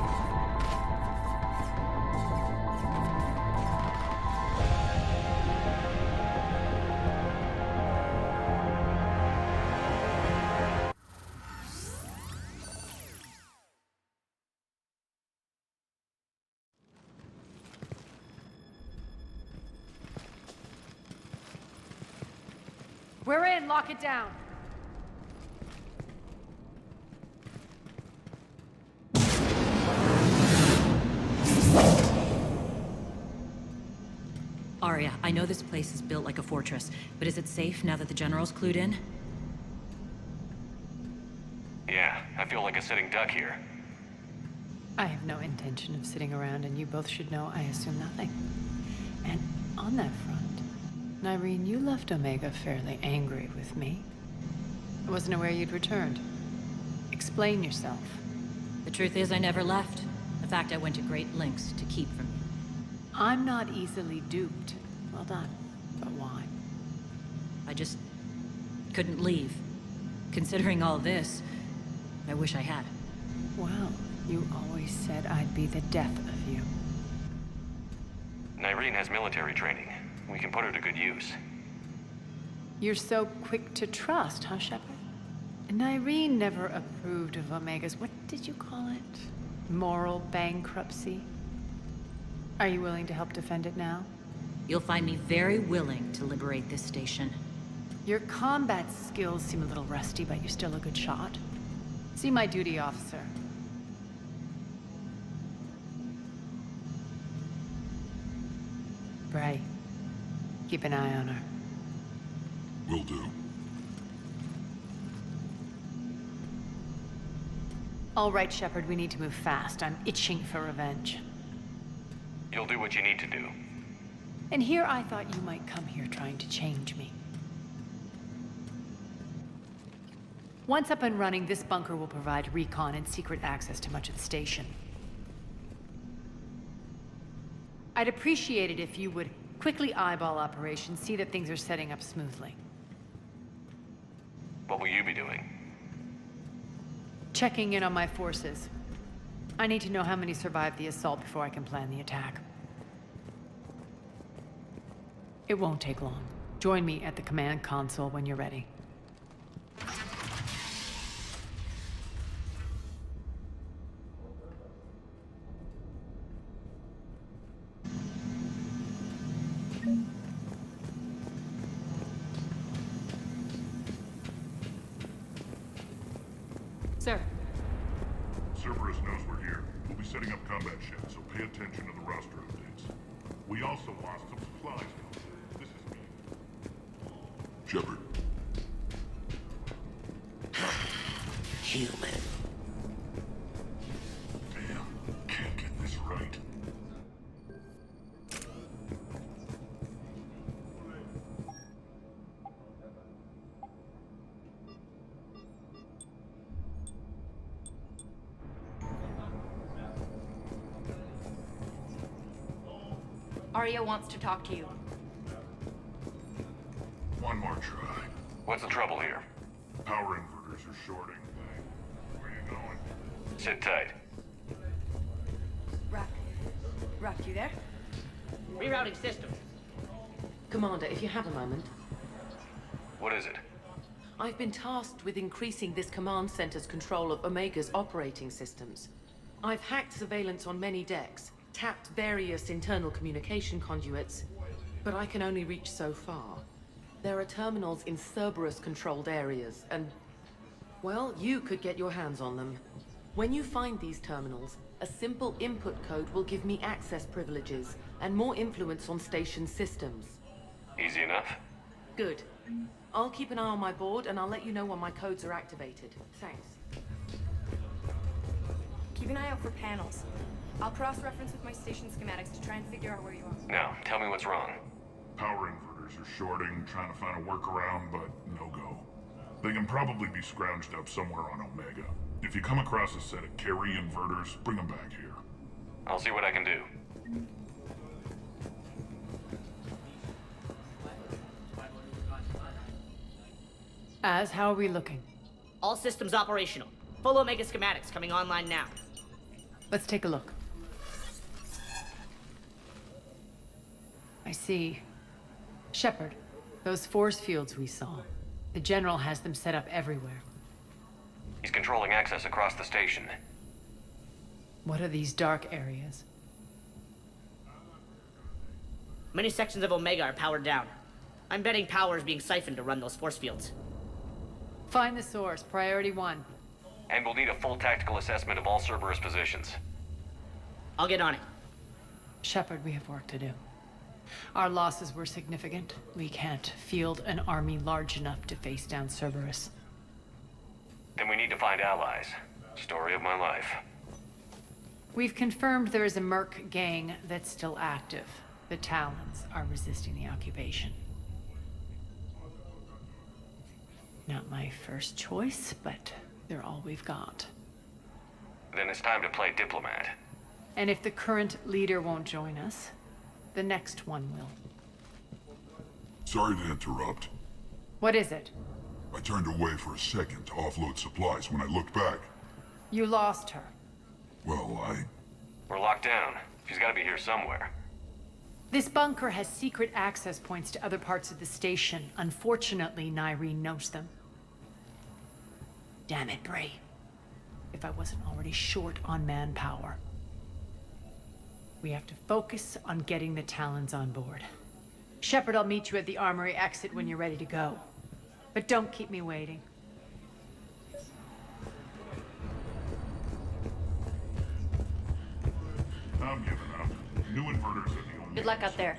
We're in. Lock it down. Arya, I know this place is built like a fortress, but is it safe now that the General's clued in? Yeah, I feel like a sitting duck here. I have no intention of sitting around, and you both should know I assume nothing. And on that front, Nyreen, you left Omega fairly angry with me. I wasn't aware you'd returned. Explain yourself. The truth is, I never left. In fact, I went to great lengths to keep from you. I'm not easily duped. Well done. But why? I just couldn't leave. Considering all this, I wish I had. Well, you always said I'd be the death of you. Nyreen has military training. We can put her to good use. You're so quick to trust, huh, Shepard? Nyreen never approved of Omega's, what did you call it? Moral bankruptcy? Are you willing to help defend it now? You'll find me very willing to liberate this station. Your combat skills seem a little rusty, but you're still a good shot. See my duty officer. Bray, keep an eye on her. Will do. All right, Shepard, we need to move fast. I'm itching for revenge. You'll do what you need to do. And here I thought you might come here trying to change me. Once up and running, this bunker will provide recon and secret access to much of the station. I'd appreciate it if you would quickly eyeball operations, see that things are setting up smoothly. What will you be doing? Checking in on my forces. I need to know how many survived the assault before I can plan the attack. It won't take long. Join me at the command console when you're ready. Sir. Cerberus knows we're here. We'll be setting up combat ships, so pay attention to the roster updates. We also lost some supplies. This is me. Shepard. Human. Damn, can't get this right. Arya wants to talk to you. One more try. What's the trouble here? Power inverters are shorting. Where you going? Sit tight. Rock, you there? Rerouting system. Commander, if you have a moment. What is it? I've been tasked with increasing this command center's control of Omega's operating systems. I've hacked surveillance on many decks, tapped various internal communication conduits, but I can only reach so far. There are terminals in Cerberus-controlled areas, and, well, you could get your hands on them. When you find these terminals, a simple input code will give me access privileges and more influence on station systems. Easy enough? Good. I'll keep an eye on my board, and I'll let you know when my codes are activated. Thanks. Keep an eye out for panels. I'll cross-reference with my station schematics to try and figure out where you are. Now, tell me what's wrong. Power inverters are shorting, trying to find a workaround, but no go. They can probably be scrounged up somewhere on Omega. If you come across a set of carry inverters, bring them back here. I'll see what I can do. How are we looking? All systems operational. Full Omega schematics coming online now. Let's take a look. I see. Shepard, those force fields we saw. The General has them set up everywhere. He's controlling access across the station. What are these dark areas? Many sections of Omega are powered down. I'm betting power is being siphoned to run those force fields. Find the source, priority 1. And we'll need a full tactical assessment of all Cerberus positions. I'll get on it. Shepard, we have work to do. Our losses were significant. We can't field an army large enough to face down Cerberus. Then we need to find allies. Story of my life. We've confirmed there is a Merc gang that's still active. The Talons are resisting the occupation. Not my first choice, but they're all we've got. Then it's time to play diplomat. And if the current leader won't join us, the next one will. Sorry to interrupt. What is it? I turned away for a second to offload supplies. When I looked back, You lost her. well, We're locked down. She's gotta be here somewhere. This bunker has secret access points to other parts of the station. Unfortunately, Nyreen knows them. Damn it, Bray. If I wasn't already short on manpower. We have to focus on getting the Talons on board. Shepard, I'll meet you at the armory exit when you're ready to go. But don't keep me waiting. I'm giving up. New inverters are the only... Good luck out there.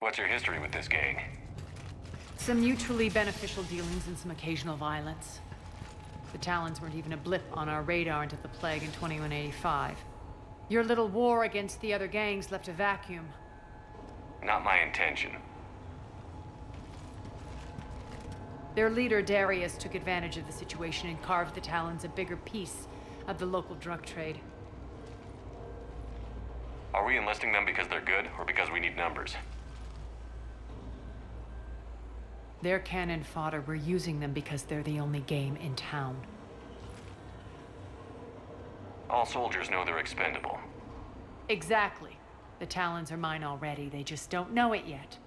What's your history with this gang? Some mutually beneficial dealings and some occasional violence. The Talons weren't even a blip on our radar until the plague in 2185. Your little war against the other gangs left a vacuum. Not my intention. Their leader, Darius, took advantage of the situation and carved the Talons a bigger piece of the local drug trade. Are we enlisting them because they're good, or because we need numbers? They're cannon fodder. We're using them because they're the only game in town. All soldiers know they're expendable. Exactly. The Talons are mine already. They just don't know it yet.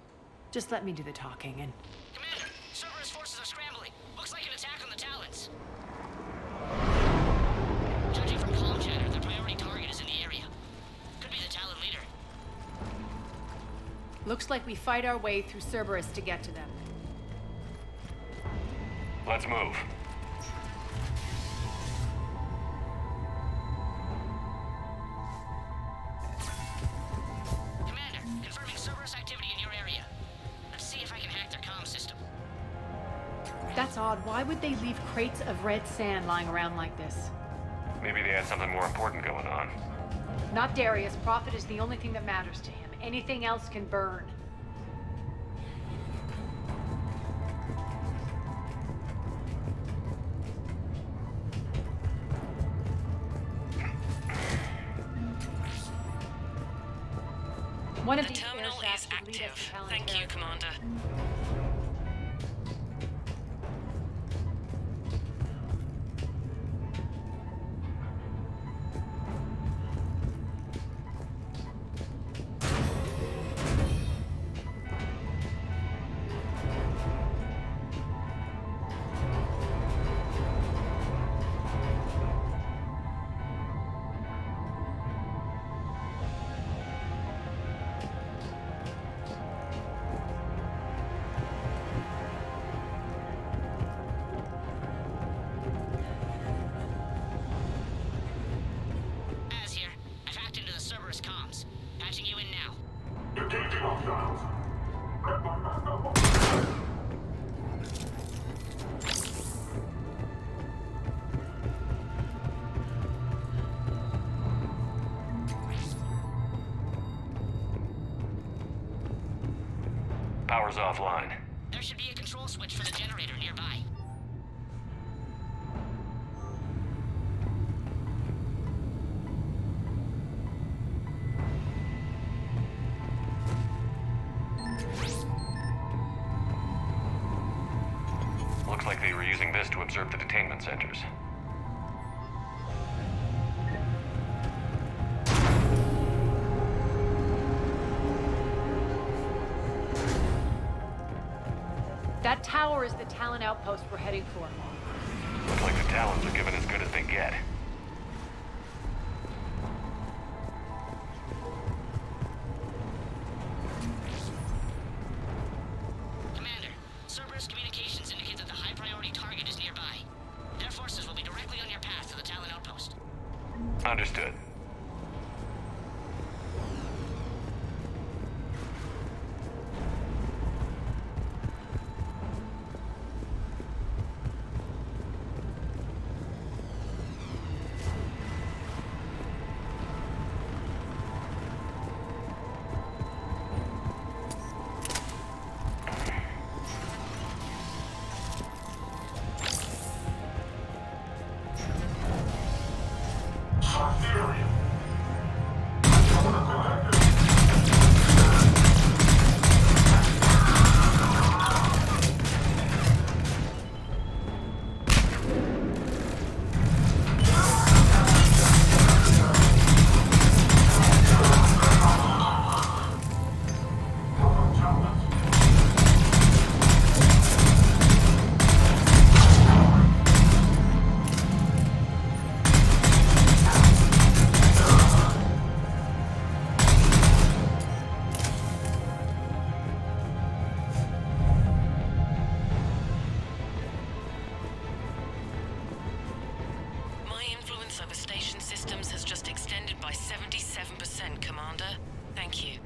Just let me do the talking and... Commander, Cerberus forces are scrambling. Looks like an attack on the Talons. Judging from comm chatter, their priority target is in the area. Could be the Talon leader. Looks like we fight our way through Cerberus to get to them. Let's move. Commander, confirming Cerberus activity in your area. Let's see if I can hack their comm system. That's odd. Why would they leave crates of red sand lying around like this? Maybe they had something more important going on. Not Darius. Profit is the only thing that matters to him. Anything else can burn. One of The these terminal air is shafts would lead us active. to Talon Thank you, territory. Commander. Az here. I've hacked into the Cerberus comms. Patching you in now. Engaging hostiles. Power's offline. There should be a control switch for the generator nearby. Looks like they were using this to observe the detainment centers. That tower is the Talon outpost we're heading for. Looks like the Talons are giving as good as they get. Commander, Cerberus communications indicate that the high-priority target is nearby. Their forces will be directly on your path to the Talon outpost. Understood. Siberian just extended by 77%, Commander. Thank you.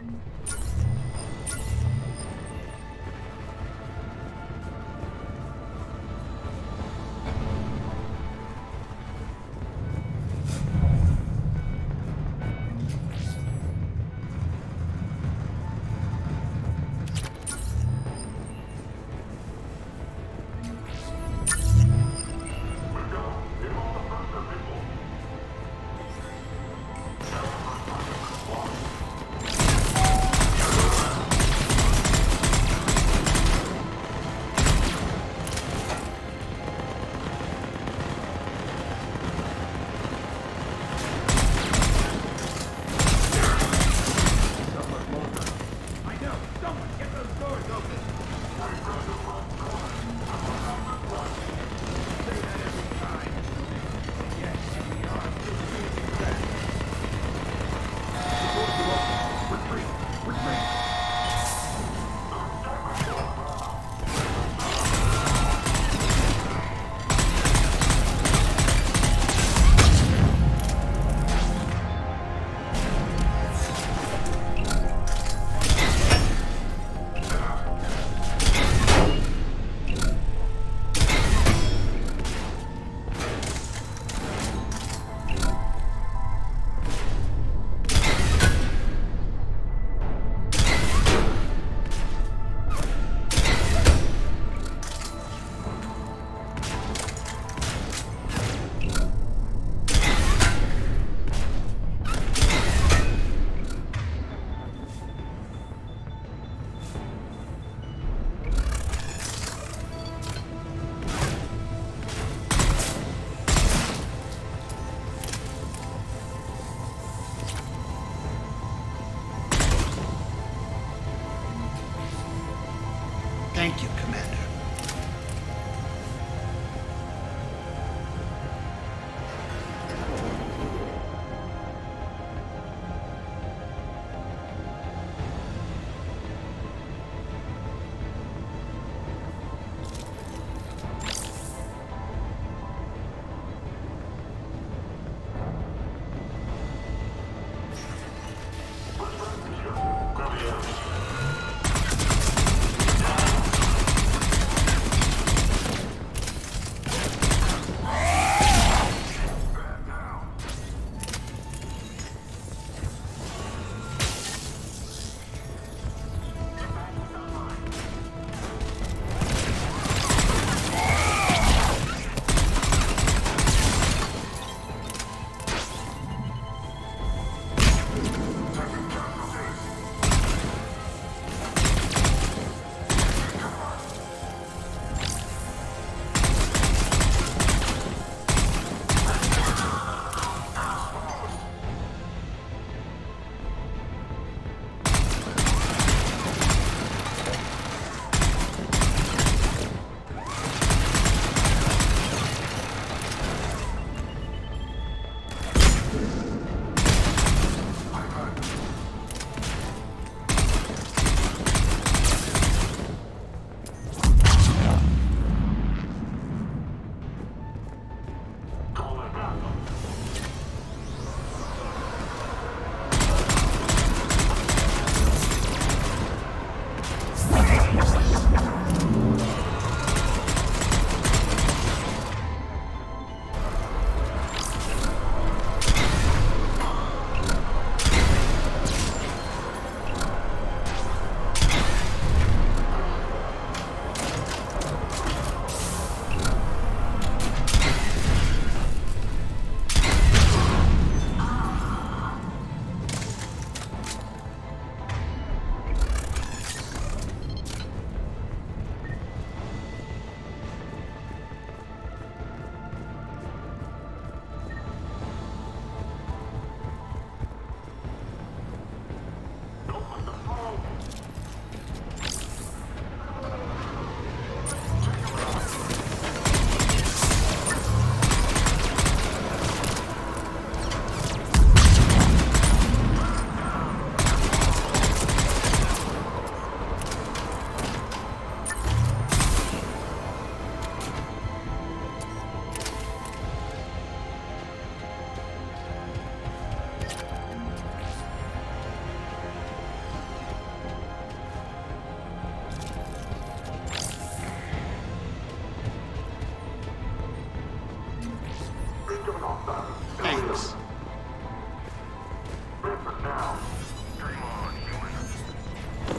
Thanks.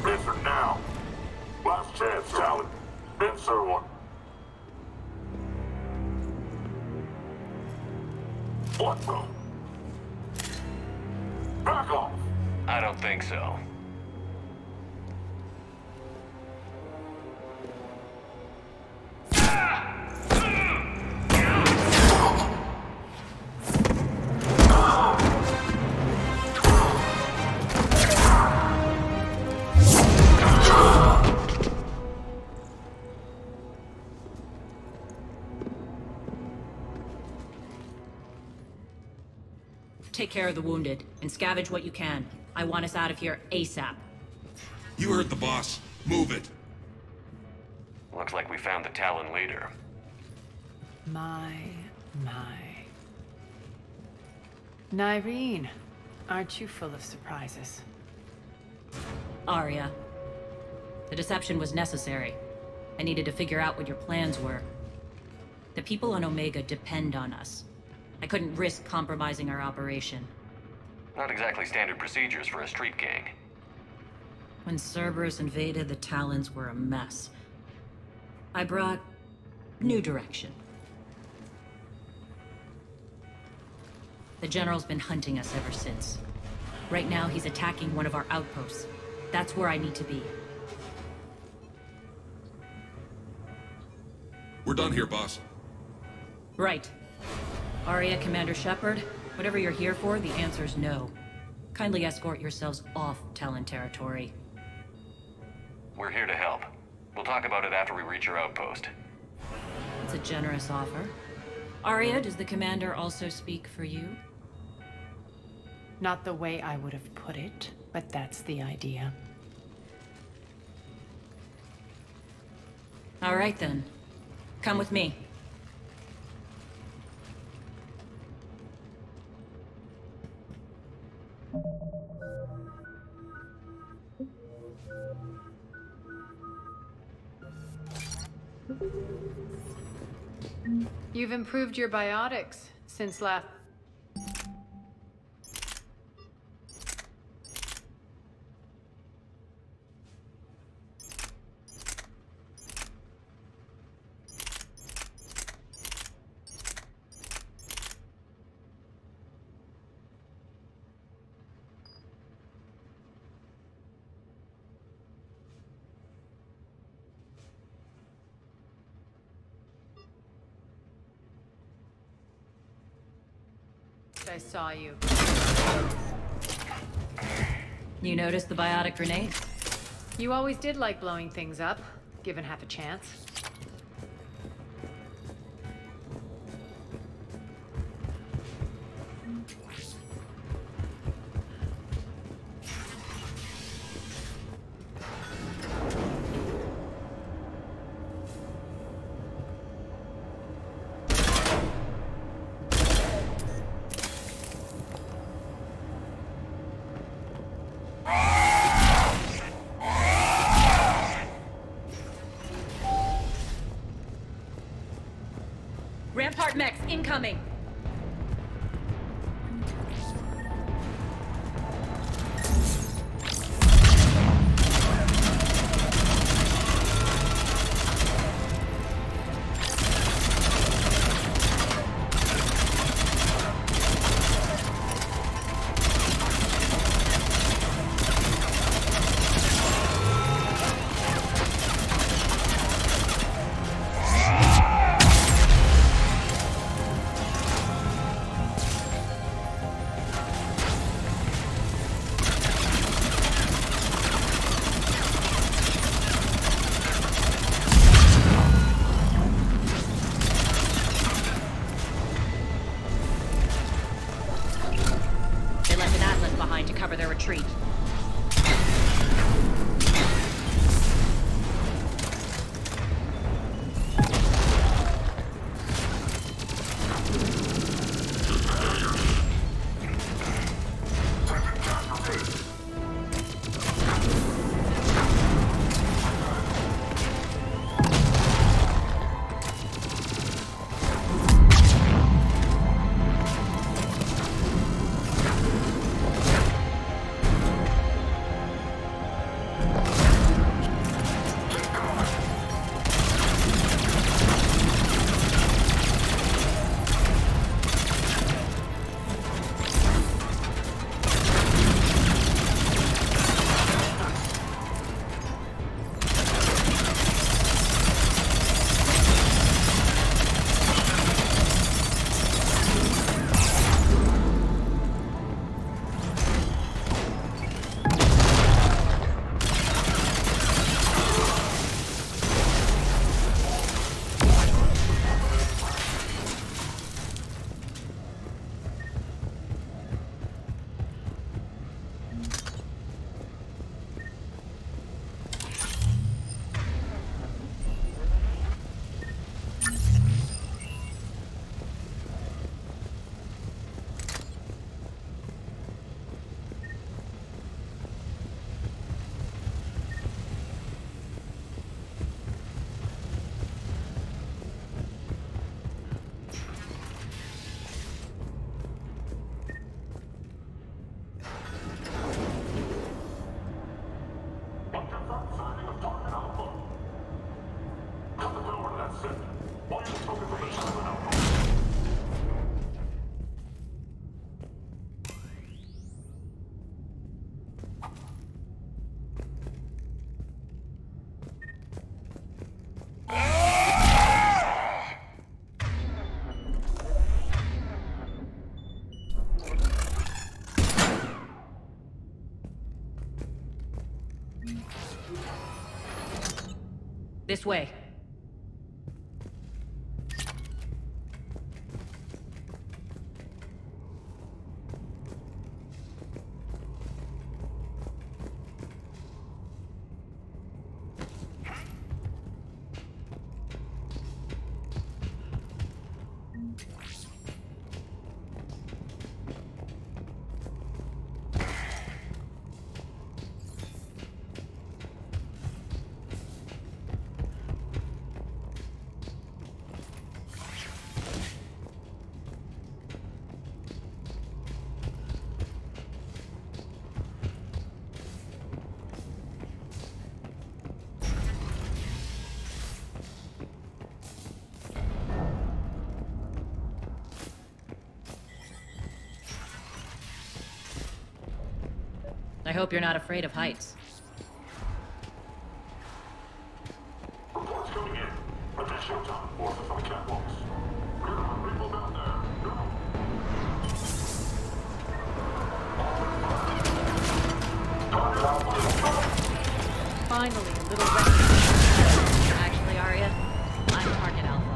Answer now. Last chance, Talon. Answer one. What the? Back off. I don't think so. Take care of the wounded, and scavenge what you can. I want us out of here ASAP. You heard the boss. Move it. Looks like we found the Talon leader. My. Nyreen, aren't you full of surprises? Arya. The deception was necessary. I needed to figure out what your plans were. The people on Omega depend on us. I couldn't risk compromising our operation. Not exactly standard procedures for a street gang. When Cerberus invaded, the Talons were a mess. I brought new direction. The General's been hunting us ever since. Right now, he's attacking one of our outposts. That's where I need to be. We're done here, boss. Right. Arya, Commander Shepard, whatever you're here for, the answer's no. Kindly escort yourselves off Talon territory. We're here to help. We'll talk about it after we reach your outpost. It's a generous offer. Arya, does the Commander also speak for you? Not the way I would have put it, but that's the idea. All right then. Come with me. You've improved your biotics since last... I saw you. You noticed the biotic grenade? You always did like blowing things up, given half a chance. Rampart mechs incoming! To cover their retreat. This way. I hope you're not afraid of heights. Reports coming in. Attention top forces on the catwalks. There are people down there. Finally, a little recognition. Actually, Arya, I'm Target Alpha.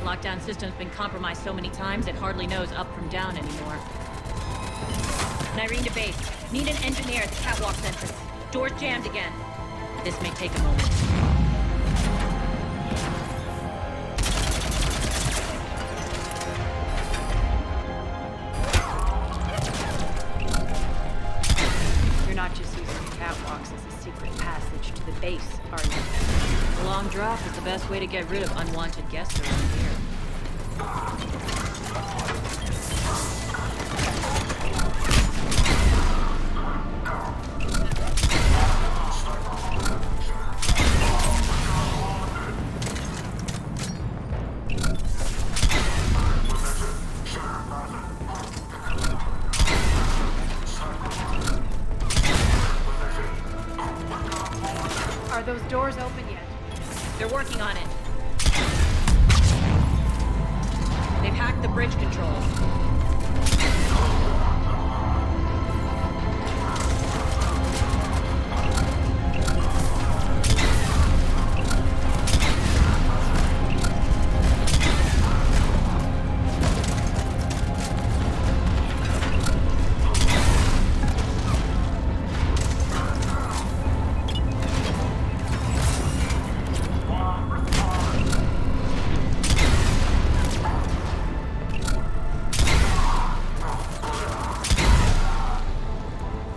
Lockdown system's been compromised so many times it hardly knows up from down anymore. Nyreen to base. Need an engineer at the catwalk entrance. Door's jammed again. This may take a moment. You're not just using the catwalks as a secret passage to the base, are you? A long drop is the best way to get rid of unwanted guests around here. Are those doors open yet? They're working on it. They've hacked the bridge controls.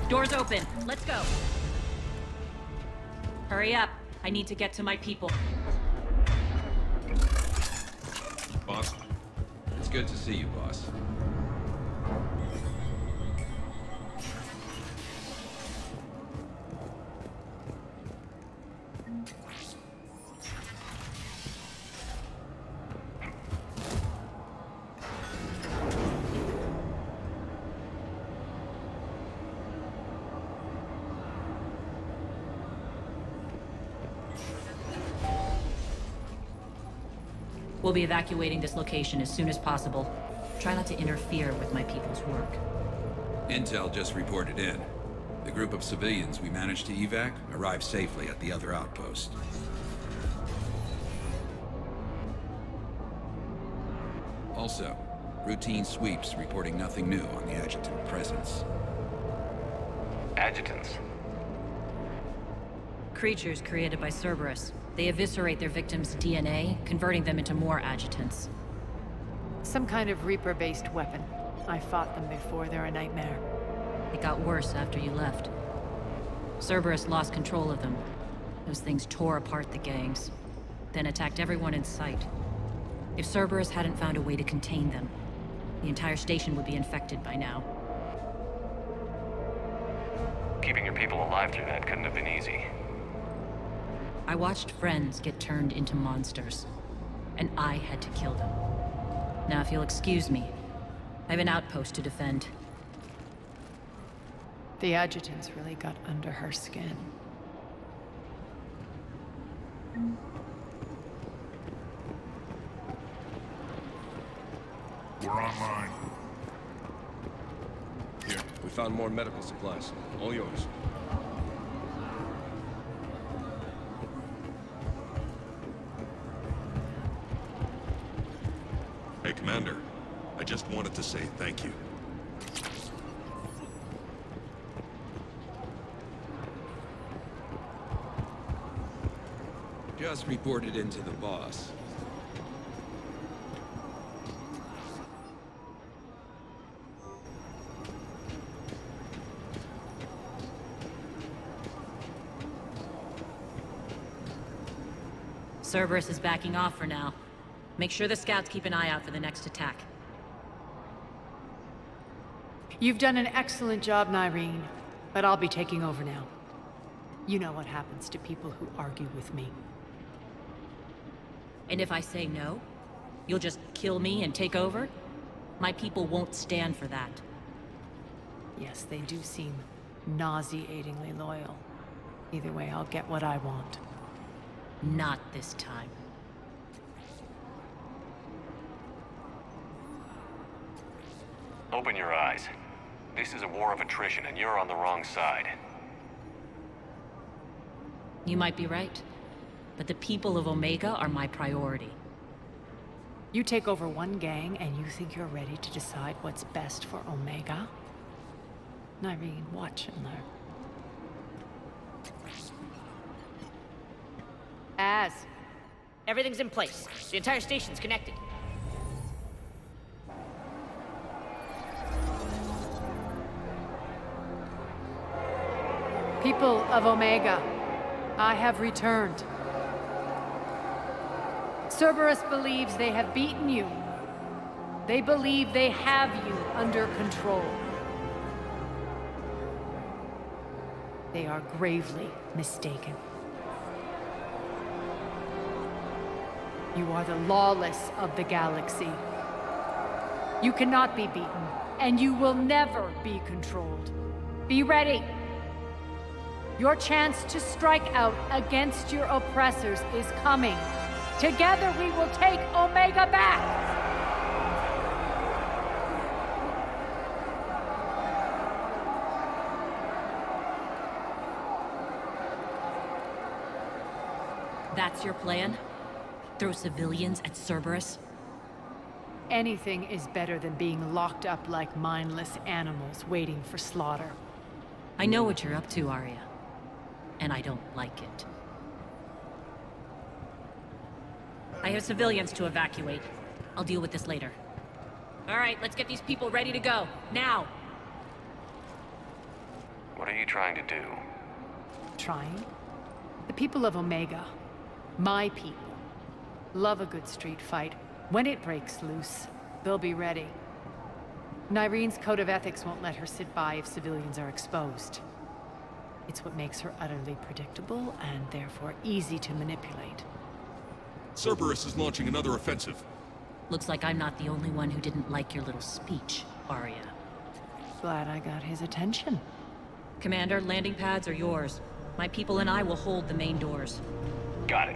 Door's open. Let's go. Hurry up. I need to get to my people. Boss, it's good to see you, boss. We'll be evacuating this location as soon as possible. Try not to interfere with my people's work. Intel just reported in. The group of civilians we managed to evac arrived safely at the other outpost. Also, routine sweeps reporting nothing new on the adjutant presence. Adjutants? Creatures created by Cerberus. They eviscerate their victims' DNA, converting them into more adjutants. Some kind of Reaper-based weapon. I fought them before, they're a nightmare. It got worse after you left. Cerberus lost control of them. Those things tore apart the gangs, then attacked everyone in sight. If Cerberus hadn't found a way to contain them, the entire station would be infected by now. Keeping your people alive through that couldn't have been easy. I watched friends get turned into monsters, and I had to kill them. Now, if you'll excuse me, I have an outpost to defend. The adjutants really got under her skin. We're online. Here, we found more medical supplies. All yours. Hey, Commander. I just wanted to say thank you. Just reported into the boss. Cerberus is backing off for now. Make sure the scouts keep an eye out for the next attack. You've done an excellent job, Nyreen, but I'll be taking over now. You know what happens to people who argue with me. And if I say no, you'll just kill me and take over? My people won't stand for that. Yes, they do seem nauseatingly loyal. Either way, I'll get what I want. Not this time. Open your eyes. This is a war of attrition, and you're on the wrong side. You might be right, but the people of Omega are my priority. You take over one gang, and you think you're ready to decide what's best for Omega? Nyreen, watch and learn. Everything's in place. The entire station's connected. People of Omega, I have returned. Cerberus believes they have beaten you. They believe they have you under control. They are gravely mistaken. You are the lawless of the galaxy. You cannot be beaten, and you will never be controlled. Be ready. Your chance to strike out against your oppressors is coming. Together we will take Omega back! That's your plan? Throw civilians at Cerberus? Anything is better than being locked up like mindless animals waiting for slaughter. I know what you're up to, Arya. And I don't like it. I have civilians to evacuate. I'll deal with this later. All right, let's get these people ready to go. Now! What are you trying to do? Trying? The people of Omega, my people, love a good street fight. When it breaks loose, they'll be ready. Nyreen's code of ethics won't let her sit by if civilians are exposed. It's what makes her utterly predictable and therefore easy to manipulate. Cerberus is launching another offensive. Looks like I'm not the only one who didn't like your little speech, Arya. Glad I got his attention. Commander, landing pads are yours. My people and I will hold the main doors. Got it.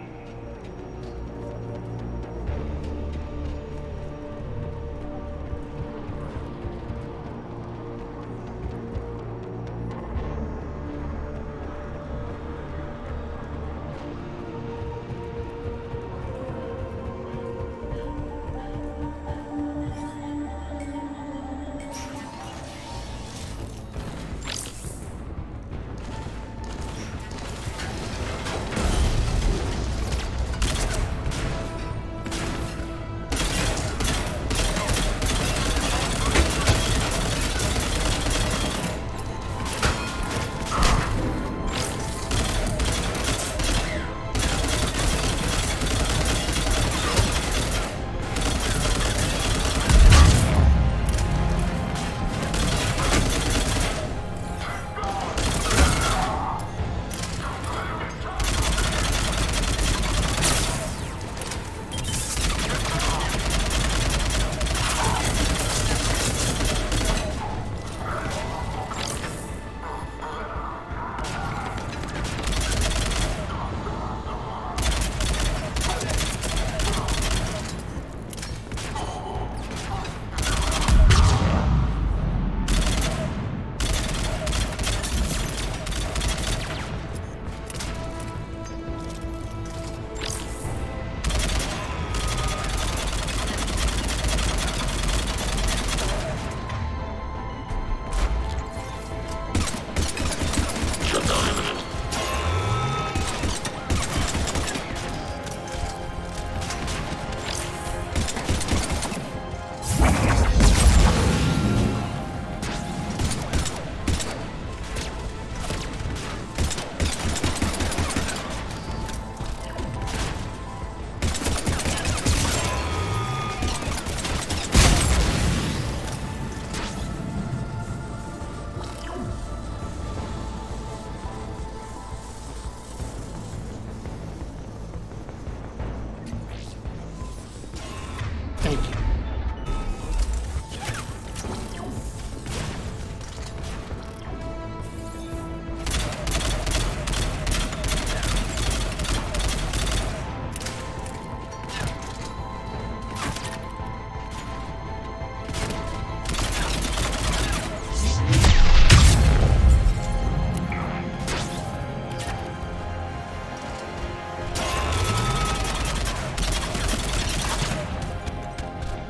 Thank you.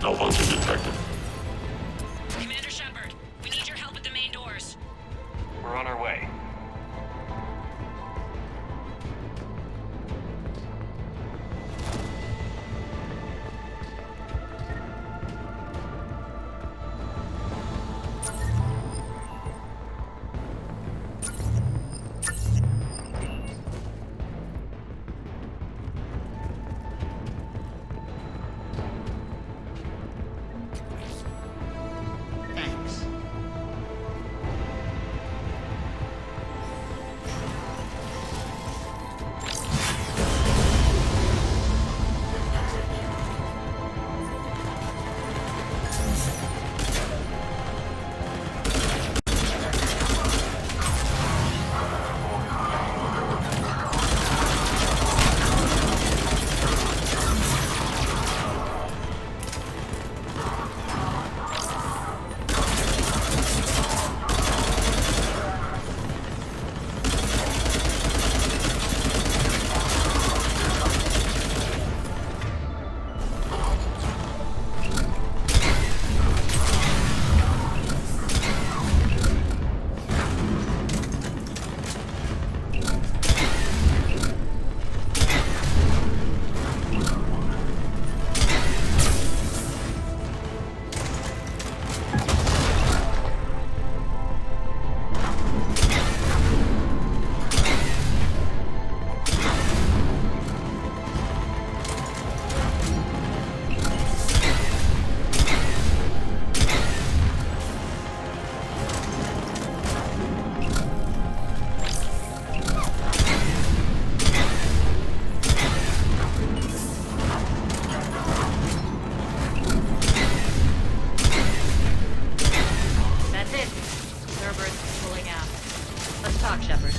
Malfunction detected. Commander Shepard, we need your help at the main doors. We're on our way. Thanks. That's it. Cerberus pulling out. Let's talk, Shepard.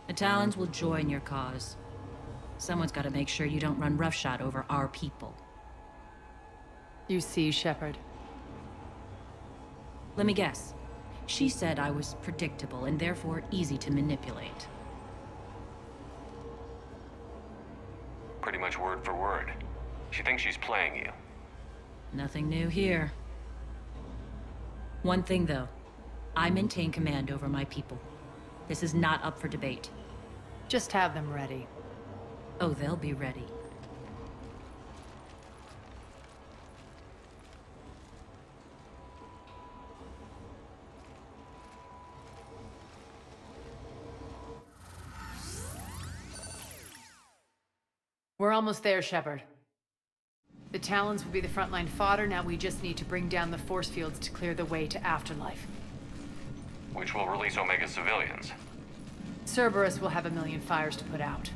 The Talons will join your cause. Someone's got to make sure you don't run roughshod over our people. You see, Shepard. Let me guess. She said I was predictable and therefore easy to manipulate. Pretty much word for word. She thinks she's playing you. Nothing new here. One thing, though. I maintain command over my people. This is not up for debate. Just have them ready. Oh, they'll be ready. We're almost there, Shepard. The Talons will be the frontline fodder. Now we just need to bring down the force fields to clear the way to Afterlife. Which will release Omega civilians. Cerberus will have a million fires to put out.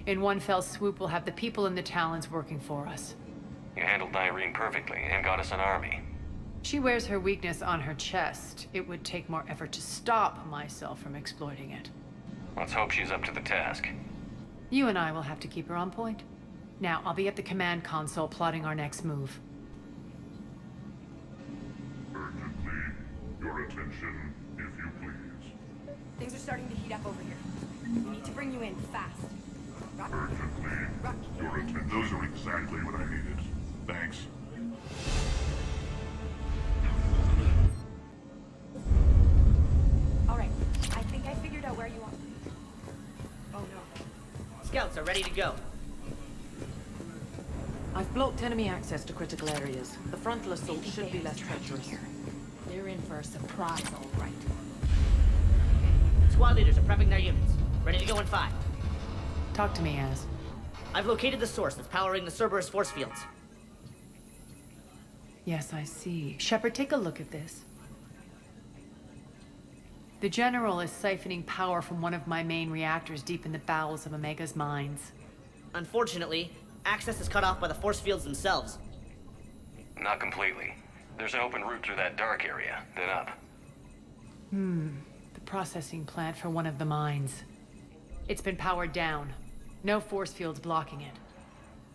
In one fell swoop, we'll have the people in the Talons working for us. You handled Irene perfectly and got us an army. She wears her weakness on her chest. It would take more effort to stop myself from exploiting it. Let's hope she's up to the task. You and I will have to keep her on point. Now, I'll be at the command console plotting our next move. Urgently, your attention, if you please. Things are starting to heat up over here. We need to bring you in fast. Rock. Urgently, Rock. your attention. Those are exactly what I needed. Thanks. All right. I think I figured out where you are. Oh no. Scouts are ready to go. I've blocked enemy access to critical areas. The frontal assault should be less treacherous. They're in for a surprise, all right. Squad leaders are prepping their units. Ready to go in 5. Talk to me, Az. I've located the source that's powering the Cerberus force fields. Yes, I see. Shepard, take a look at this. The General is siphoning power from one of my main reactors deep in the bowels of Omega's mines. Unfortunately, access is cut off by the force fields themselves. Not completely. There's an open route through that dark area, then up. The processing plant for one of the mines. It's been powered down. No force fields blocking it.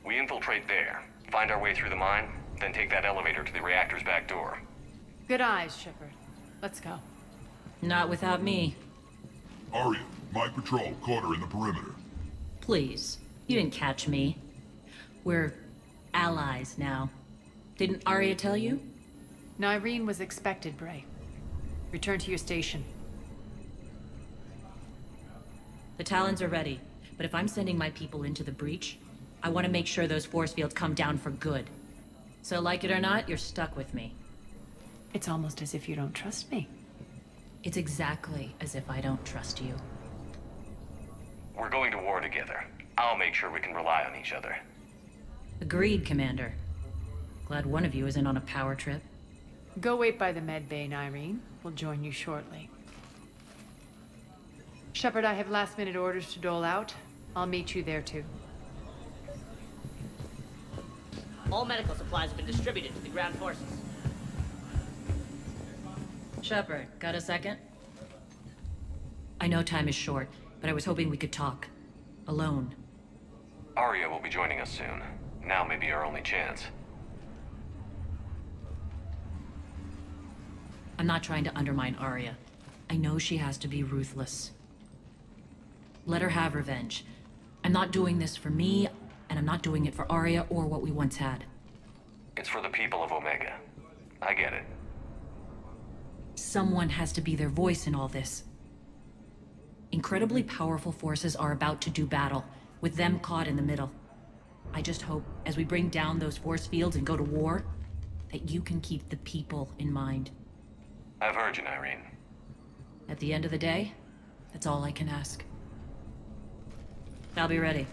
We infiltrate there, find our way through the mine, then take that elevator to the reactor's back door. Good eyes, Shepard. Let's go. Not without me. Arya, my patrol, caught her in the perimeter. Please. You didn't catch me. We're allies now. Didn't Arya tell you? Nyreen was expected, Bray. Return to your station. The Talons are ready, but if I'm sending my people into the breach, I want to make sure those force fields come down for good. So like it or not, you're stuck with me. It's almost as if you don't trust me. It's exactly as if I don't trust you. We're going to war together. I'll make sure we can rely on each other. Agreed, Commander. Glad one of you isn't on a power trip. Go wait by the med bay, Nyreen. We'll join you shortly. Shepard, I have last-minute orders to dole out. I'll meet you there, too. All medical supplies have been distributed to the ground forces. Shepard, got a second? I know time is short, but I was hoping we could talk. Alone. Arya will be joining us soon. Now may be our only chance. I'm not trying to undermine Arya. I know she has to be ruthless. Let her have revenge. I'm not doing this for me, and I'm not doing it for Arya or what we once had. It's for the people of Omega. I get it. Someone has to be their voice in all this. Incredibly powerful forces are about to do battle, with them caught in the middle. I just hope, as we bring down those force fields and go to war, that you can keep the people in mind. I've heard you, Nyreen. At the end of the day, that's all I can ask. I'll be ready.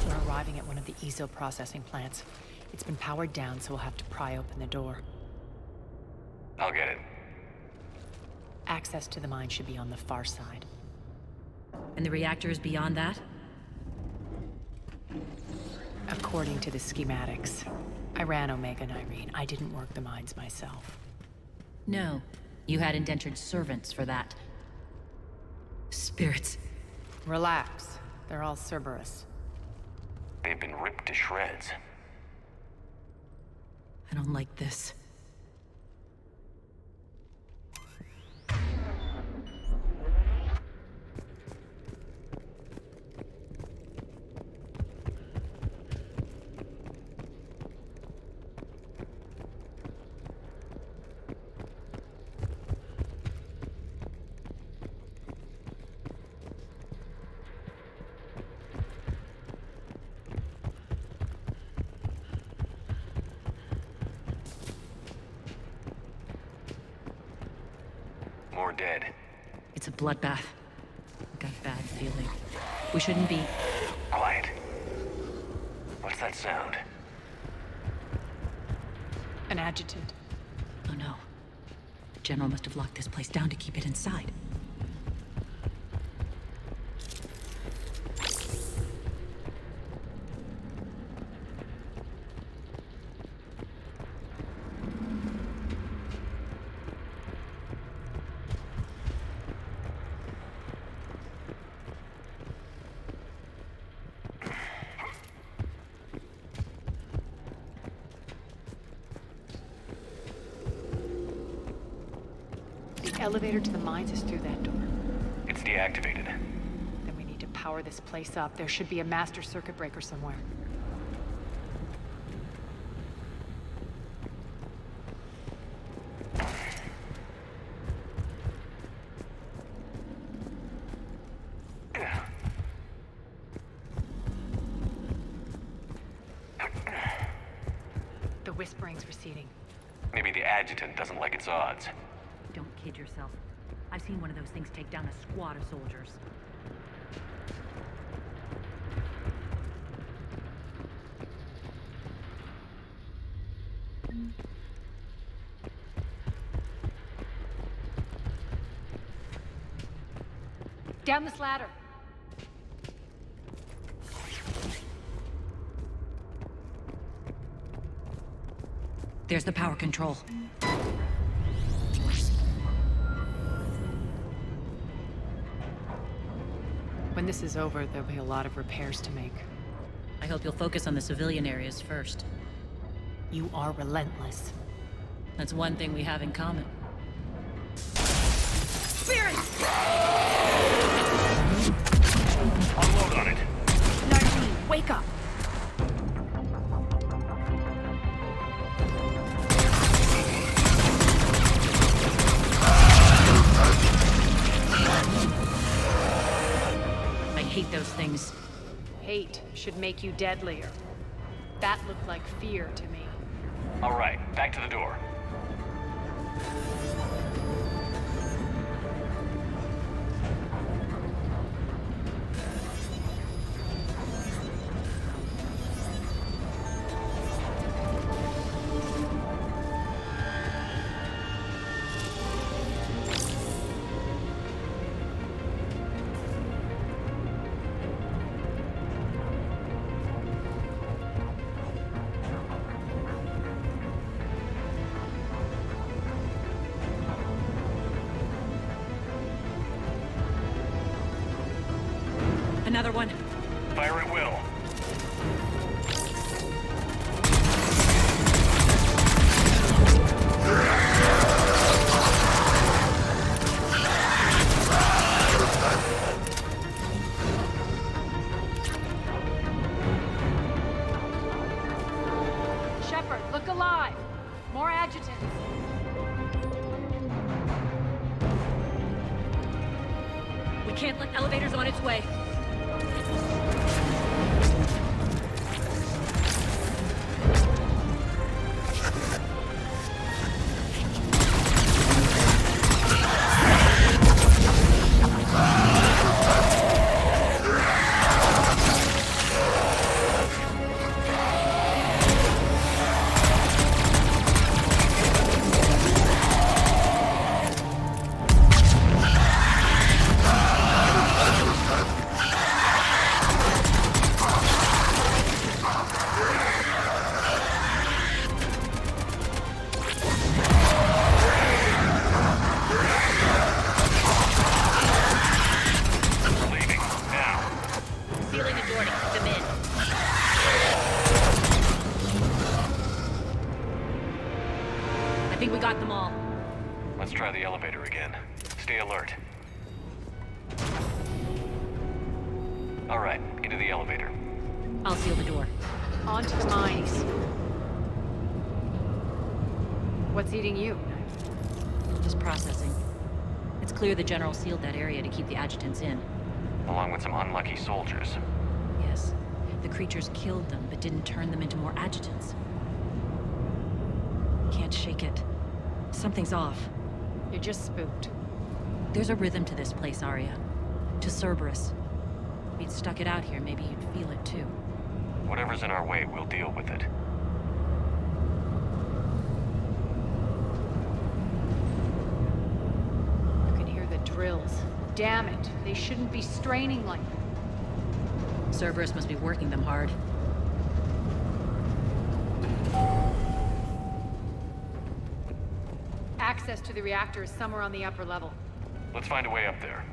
We're arriving at one of the ESO processing plants. It's been powered down, so we'll have to pry open the door. I'll get it. Access to the mine should be on the far side. And the reactors beyond that? According to the schematics. I ran Omega, Nyreen. I didn't work the mines myself. No. You had indentured servants for that. Spirits. Relax. They're all Cerberus. They've been ripped to shreds. I don't like this. More dead. It's a bloodbath. I got a bad feeling. We shouldn't be... Quiet. What's that sound? An adjutant. Oh no. The General must have locked this place down to keep it inside. The elevator to the mines is through that door. It's deactivated. Then we need to power this place up. There should be a master circuit breaker somewhere. The whispering's receding. Maybe the adjutant doesn't like its odds. Don't kid yourself. I've seen one of those things take down a squad of soldiers. Down this ladder. There's the power control. When this is over, there'll be a lot of repairs to make. I hope you'll focus on the civilian areas first. You are relentless. That's one thing we have in common. Spirit! Unload on it. Nardine, wake up! I hate those things. Hate should make you deadlier. That looked like fear to me. All right, back to the door. Another one. Fire at will. Shepard, look alive! More adjutants! We can't let elevators on its way. I think we got them all. Let's try the elevator again. Stay alert. All right, into the elevator. I'll seal the door. On to the mines. What's eating you? Just processing. It's clear the General sealed that area to keep the adjutants in. Along with some unlucky soldiers. Yes. The creatures killed them, but didn't turn them into more adjutants. Can't shake it. Something's off. You're just spooked. There's a rhythm to this place, Arya. To Cerberus. If you'd stuck it out here, maybe you'd feel it too. Whatever's in our way, we'll deal with it. You can hear the drills. Damn it, they shouldn't be straining like that. Cerberus must be working them hard. Access to the reactor is somewhere on the upper level. Let's find a way up there.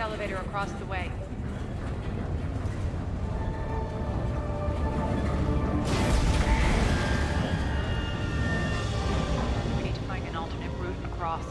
elevator across the way. We need to find an alternate route across.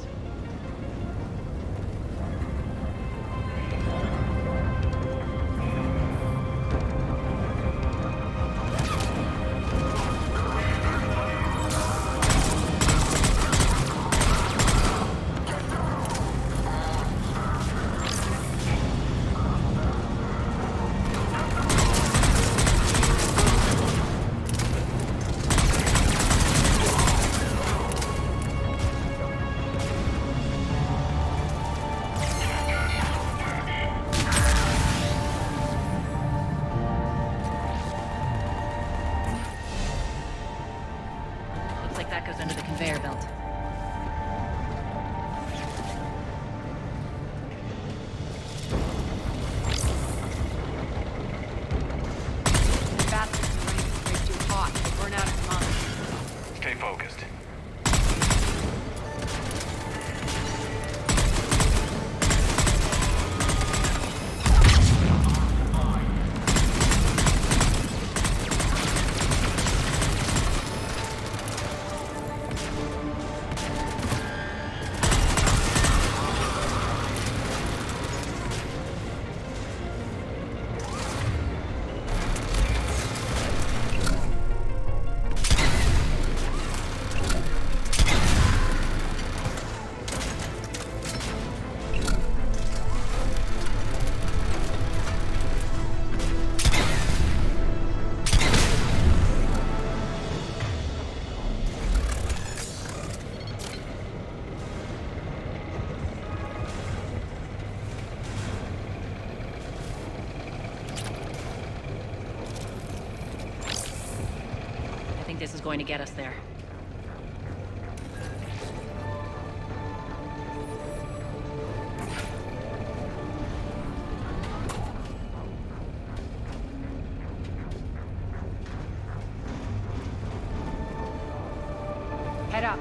Looks like that goes under the conveyor belt. The bastards are running this place too hot. They burn out in months. Stay focused. I think this is going to get us there. Head up.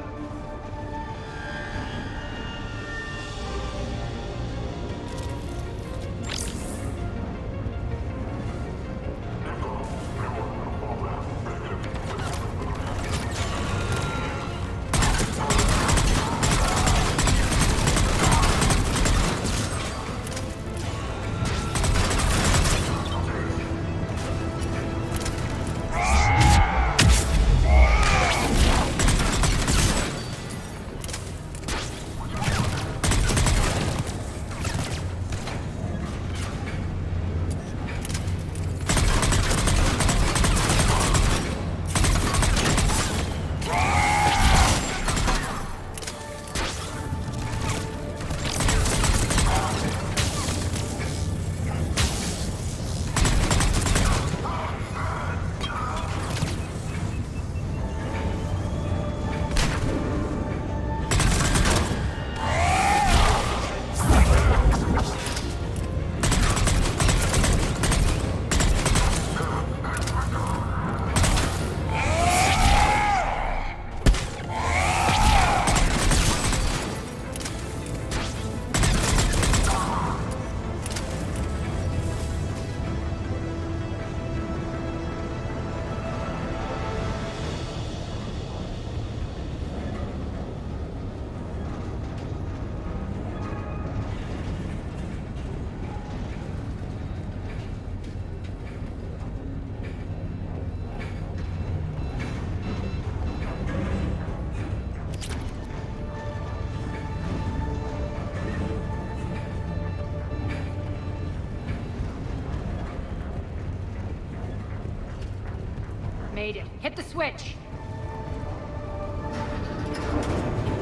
Made it. Hit the switch!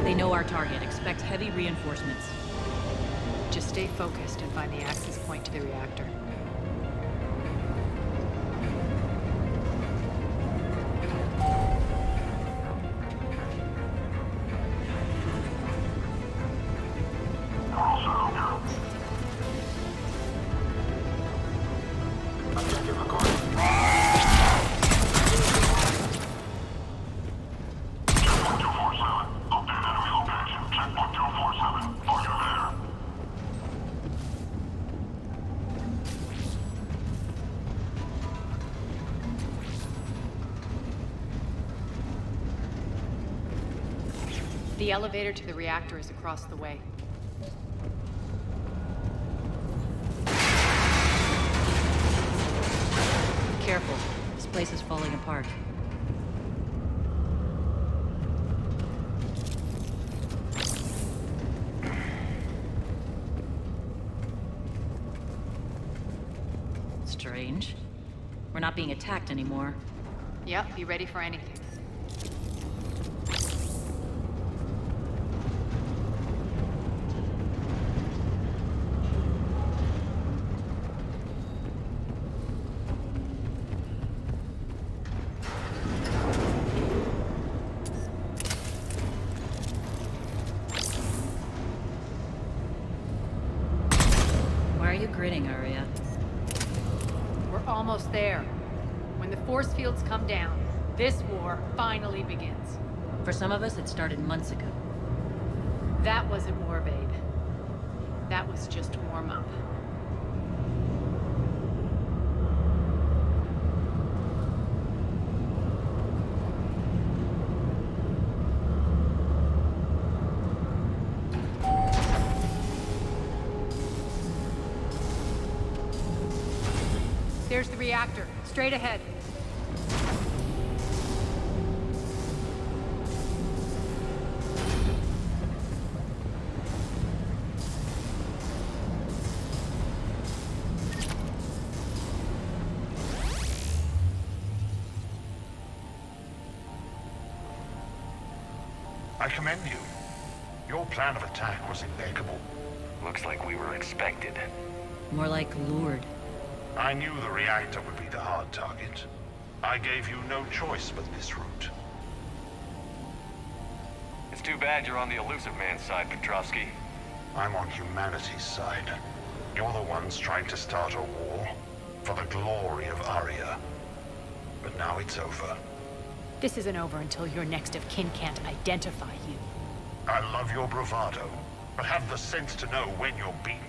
They know our target. Expect heavy reinforcements. Just stay focused and find the access point to the reactor. The elevator to the reactor is across the way. Careful. This place is falling apart. Strange. We're not being attacked anymore. Yep, be ready for anything. Why are you grinning, Arya? We're almost there. When the force fields come down, this war finally begins. For some of us, it started months ago. That wasn't war, babe. That was just warm-up. There's the reactor, straight ahead. I commend you. Your plan of attack was impeccable. Looks like we were expected. More like lured. I knew the reactor would be the hard target. I gave you no choice but this route. It's too bad you're on the elusive man's side, Petrovsky. I'm on humanity's side. You're the ones trying to start a war for the glory of Arya. But now it's over. This isn't over until your next of kin can't identify you. I love your bravado, but have the sense to know when you're beaten.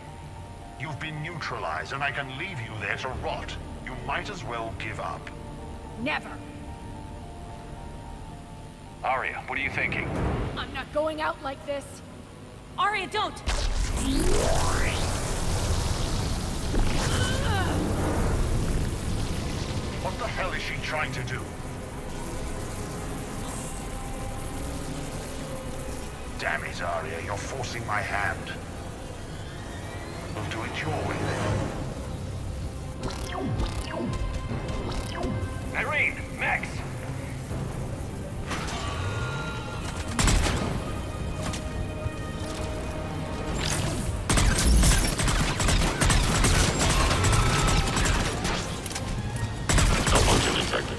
You've been neutralized, and I can leave you there to rot. You might as well give up. Never! Arya, what are you thinking? I'm not going out like this! Arya, don't! What the hell is she trying to do? Damn it, Arya, you're forcing my hand. We'll do it your way, then. Irene! Max! Malfunction detected.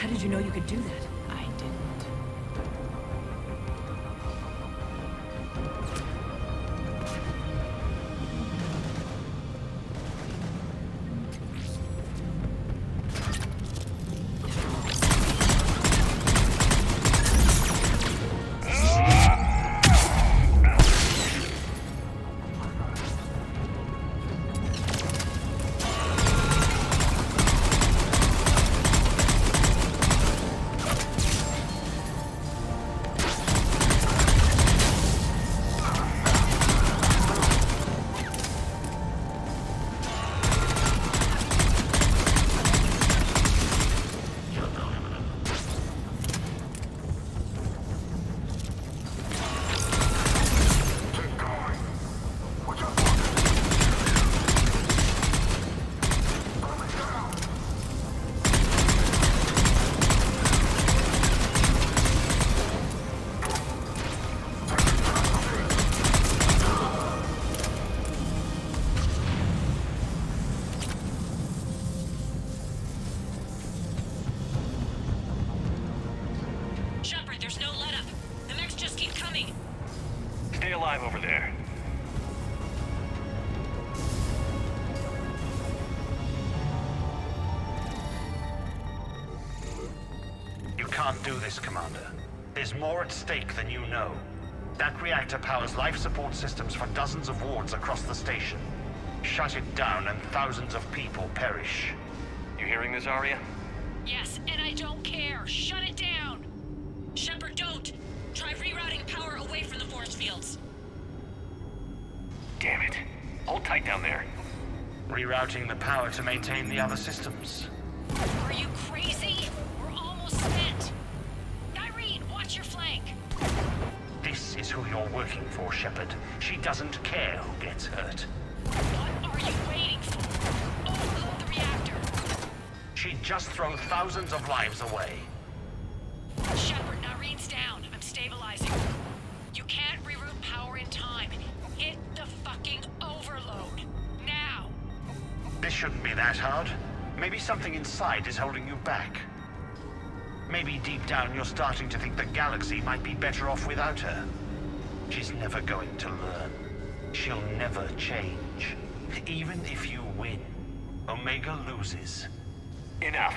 did you know you could do that? I didn't. Stay alive over there. You can't do this, Commander. There's more at stake than you know. That reactor powers life support systems for dozens of wards across the station. Shut it down and thousands of people perish. You hearing this, Arya? Yes, and I don't care. Shut it down! Shepard, don't! Try rerouting power away from the force fields. Damn it. Hold tight down there. Rerouting the power to maintain the other systems. Are you crazy? We're almost spent. Irene, watch your flank. This is who you're working for, Shepard. She doesn't care who gets hurt. What are you waiting for? Overload the reactor. She'd just throw thousands of lives away. Shepard, Irene's down. I'm stabilizing. You can't reroute power in time. Hit the fucking overload. Now! This shouldn't be that hard. Maybe something inside is holding you back. Maybe deep down you're starting to think the galaxy might be better off without her. She's never going to learn. She'll never change. Even if you win, Omega loses. Enough.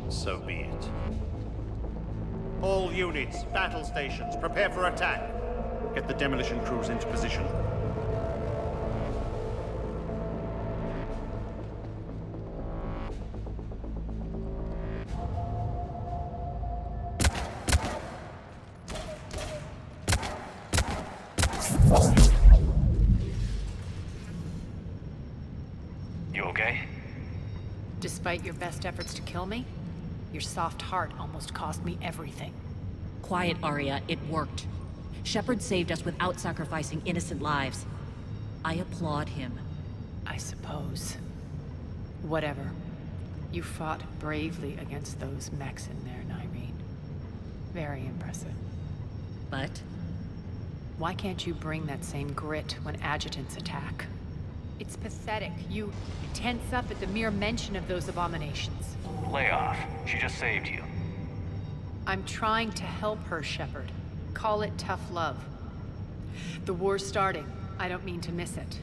So be it. All units, battle stations, prepare for attack. Get the demolition crews into position. You okay? Despite your best efforts to kill me, your soft heart almost cost me everything. Quiet, Arya. It worked. Shepard saved us without sacrificing innocent lives. I applaud him. I suppose. Whatever. You fought bravely against those mechs in there, Irene. Very impressive. But? Why can't you bring that same grit when adjutants attack? It's pathetic. You tense up at the mere mention of those abominations. Lay off. She just saved you. I'm trying to help her, Shepard. Call it tough love. The war's starting. I don't mean to miss it.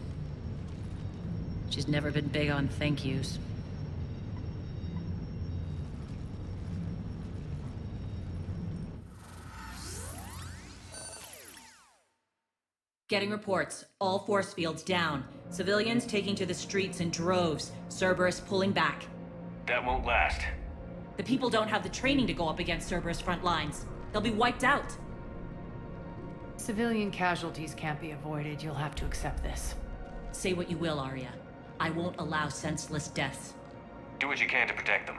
She's never been big on thank yous. Getting reports. All force fields down. Civilians taking to the streets in droves. Cerberus pulling back. That won't last. The people don't have the training to go up against Cerberus front lines. They'll be wiped out. Civilian casualties can't be avoided. You'll have to accept this. Say what you will, Arya. I won't allow senseless deaths. Do what you can to protect them.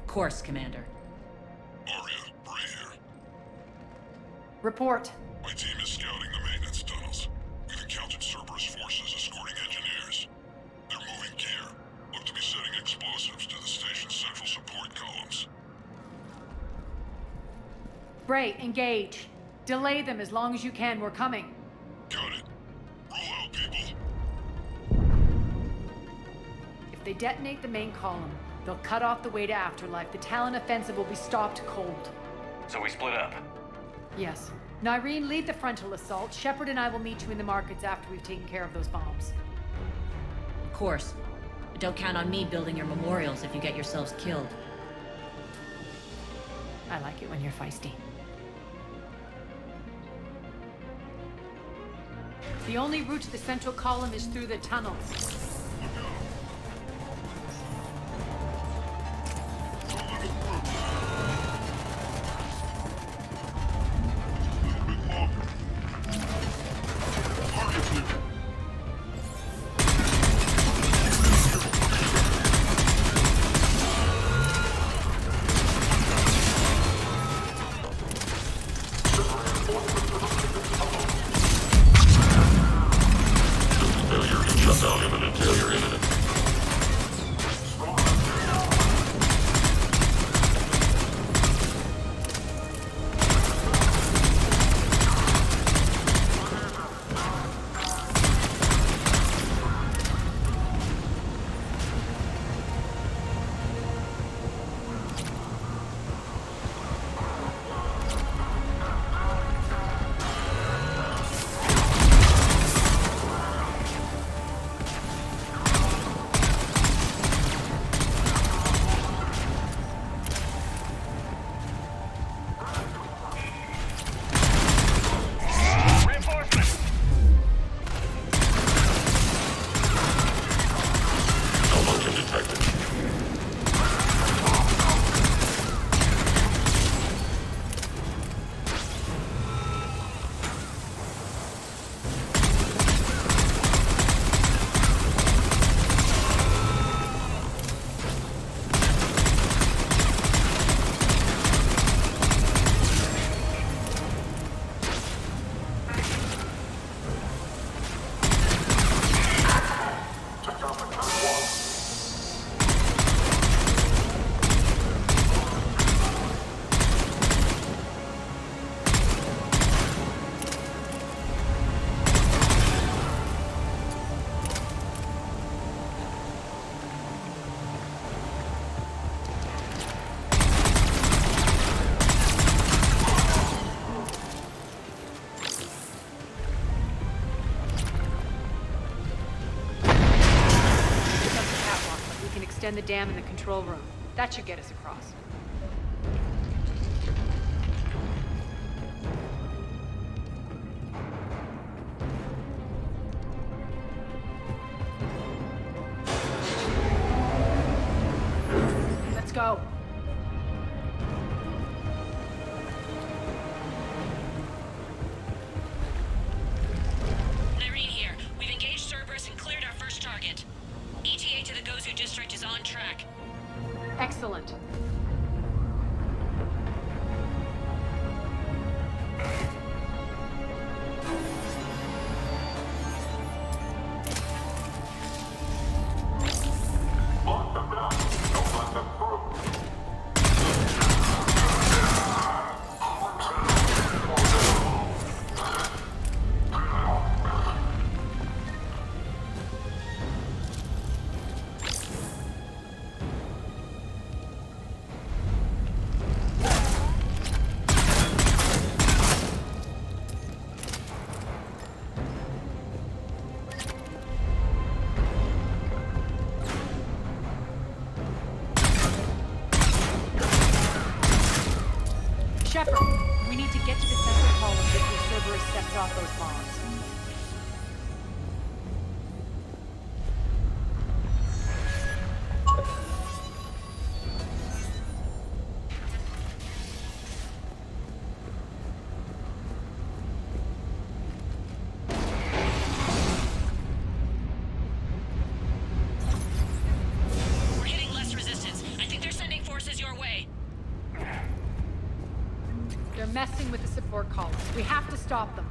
Of course, Commander. Arya, Bray here. Report. My team is scouting the maintenance tunnels. We've encountered Cerberus forces escorting engineers. They're moving gear. Look to be setting explosives to the station's central support columns. Bray, engage. Delay them as long as you can. We're coming. Got it. Roll out, people. If they detonate the main column, they'll cut off the way to Afterlife. The Talon offensive will be stopped cold. So we split up. Yes. Nyreen, lead the frontal assault. Shepard and I will meet you in the markets after we've taken care of those bombs. Of course. But don't count on me building your memorials if you get yourselves killed. I like it when you're feisty. The only route to the central column is through the tunnels. Extend the dam in the control room. That should get us across. Let's go. Nyreen here. We've engaged Cerberus and cleared our first target. ETA to the Gozu district is on track. Excellent. Shepard, we need to get to the central column before Cerberus sets off those bombs. portcullis. We have to stop them.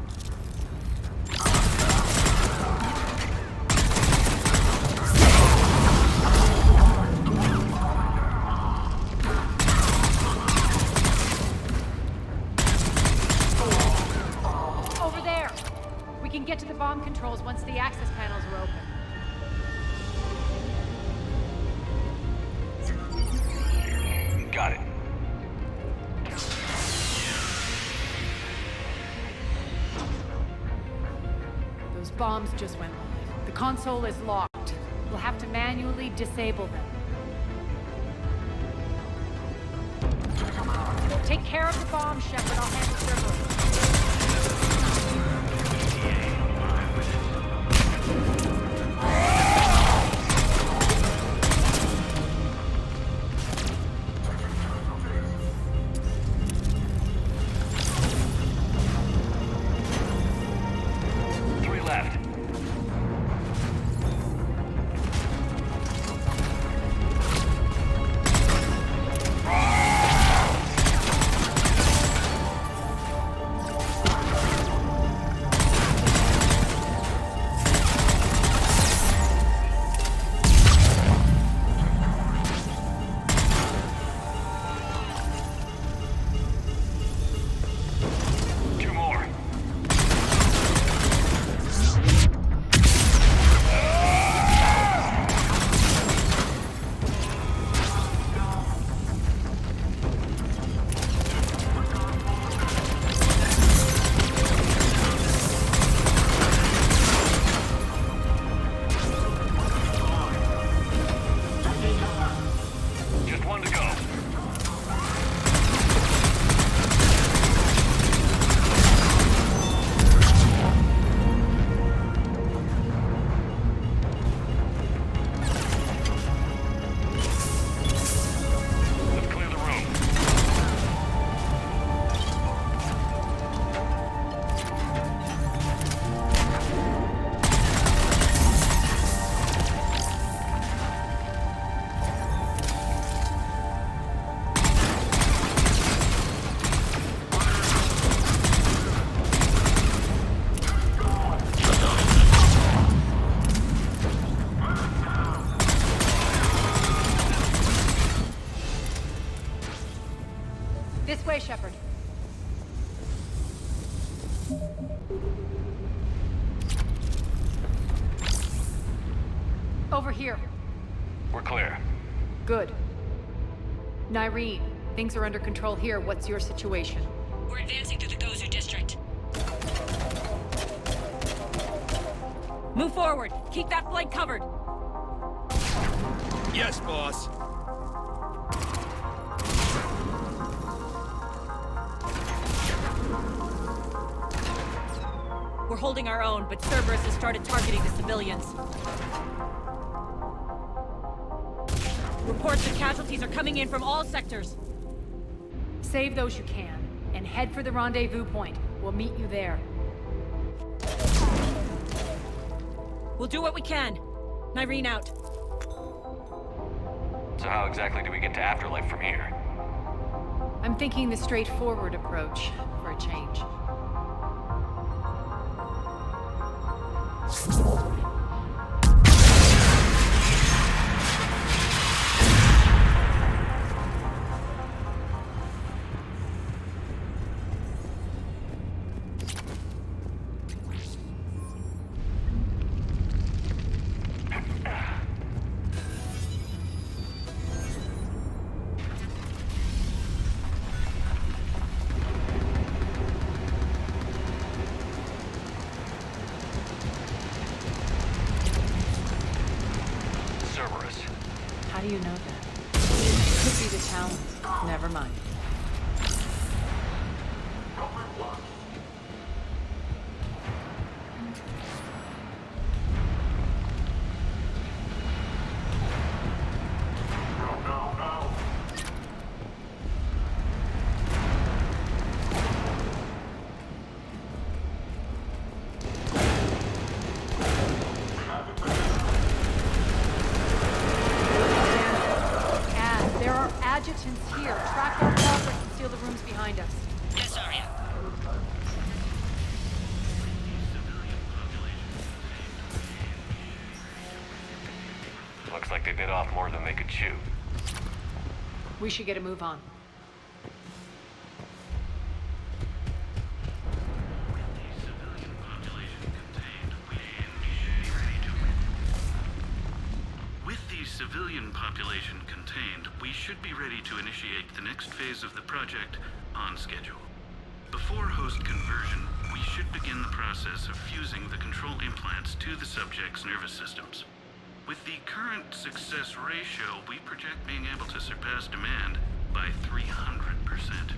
Over there! We can get to the bomb controls once the access panels are open. Got it. Those bombs just went live. The console is locked. We'll have to manually disable them. Take care of the bomb, Shepard. I'll handle Cerberus. This way, Shepard. Over here. We're clear. Good. Nyreen, things are under control here. What's your situation? We're advancing through the Gozu district. Move forward. Keep that flank covered. Yes, boss. We're holding our own, but Cerberus has started targeting the civilians. Reports that casualties are coming in from all sectors. Save those you can, and head for the rendezvous point. We'll meet you there. We'll do what we can. Nyreen out. So how exactly do we get to Afterlife from here? I'm thinking the straightforward approach, for a change. How do you know that? Could be the talent. Never mind. Adjutants here. Track them. bit off more than they could chew. We should get a move on. With the civilian population contained, we should be ready to initiate the next phase of the project on schedule. Before host conversion, we should begin the process of fusing the control implants to the subject's nervous systems. With the current success ratio, we project being able to surpass demand by 300%.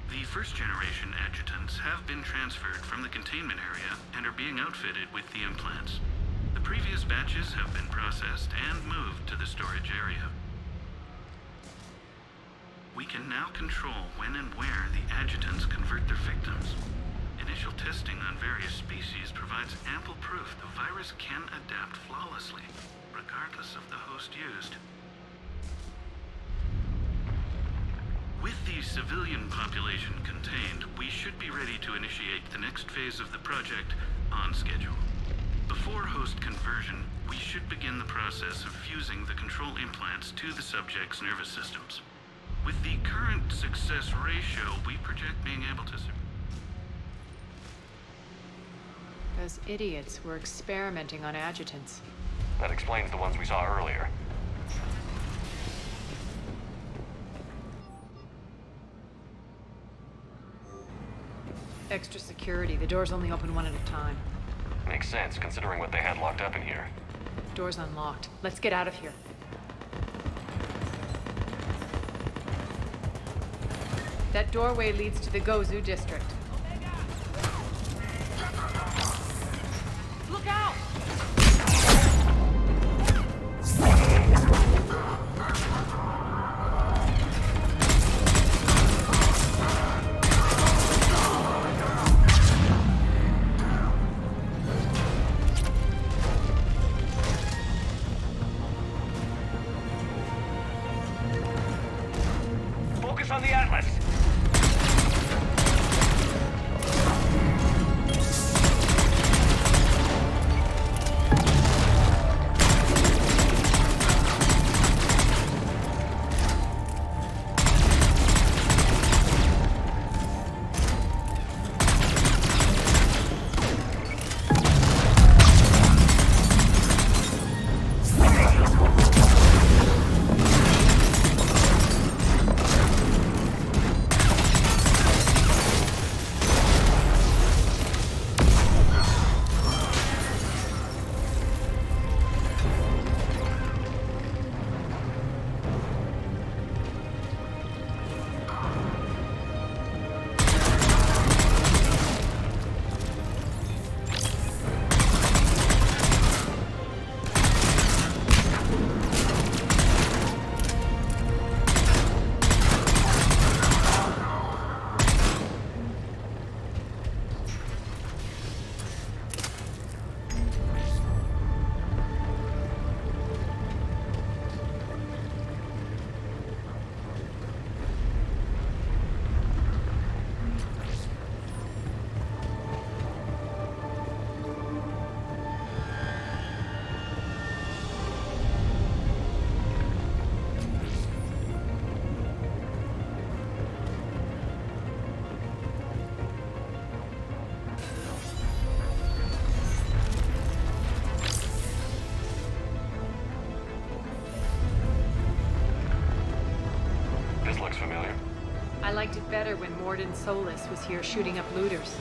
The first-generation adjutants have been transferred from the containment area and are being outfitted with the implants. The previous batches have been processed and moved to the storage area. We can now control when and where the adjutants convert their victims. Initial testing on various species provides ample proof the virus can adapt flawlessly, regardless of the host used. With the civilian population contained, we should be ready to initiate the next phase of the project on schedule. Before host conversion, we should begin the process of fusing the control implants to the subject's nervous systems. With the current success ratio, we project being able to... Those idiots were experimenting on adjutants. That explains the ones we saw earlier. Extra security. The doors only open one at a time. Makes sense, considering what they had locked up in here. Door's unlocked. Let's get out of here. That doorway leads to the Gozu district. Look out! Focus on the Atlas! I liked it better when Morden Solis was here shooting up looters.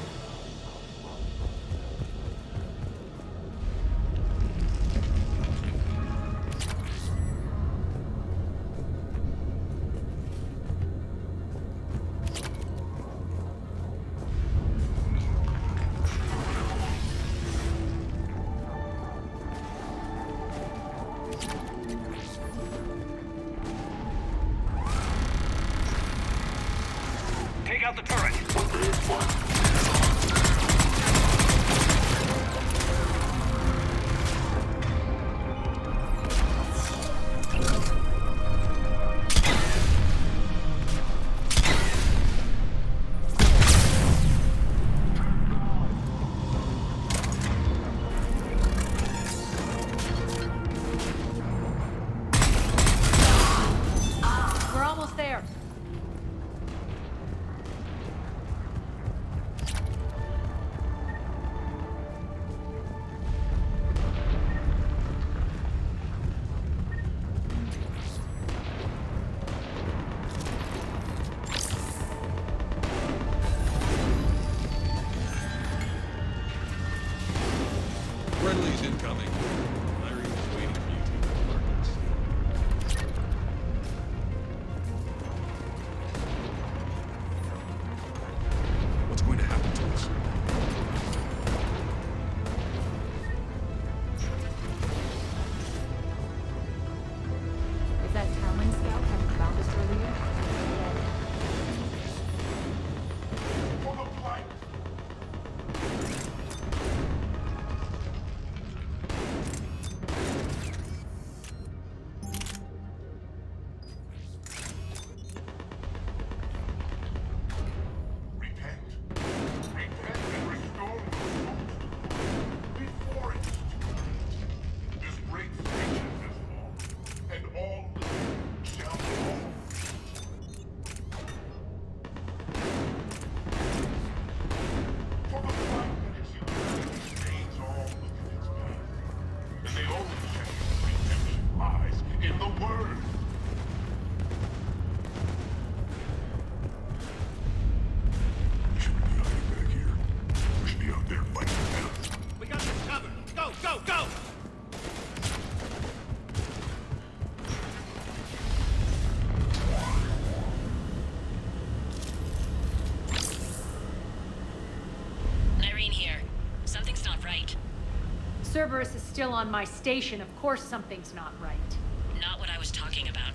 Take out the turret! coming. Irene's waiting for you in the apartments. What's going to happen to us? Is that Talon scout having found us earlier? For the flight! Repent. Repent and restore before it. This great nation has fallen, and all shall fall. For the fight that is humanity stains all within its path, and the only chance of redemption lies in the Word. We shouldn't be hiding back here. We should be out there fighting hell. We got this covered. Go, go, go! Irene here. Something's not right. Cerberus is still on my station. Of course something's not right. Not what I was talking about.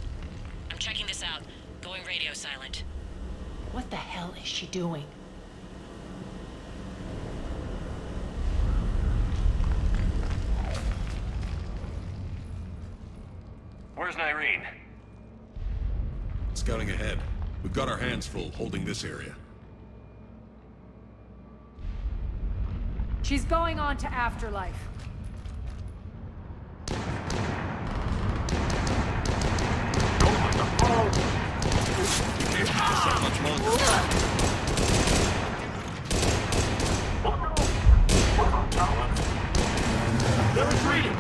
I'm checking this out. Going radio silent. What the hell is she doing? Where's Nyreen? Scouting ahead. We've got our hands full holding this area. She's going on to Afterlife. Not much longer. They're retreating!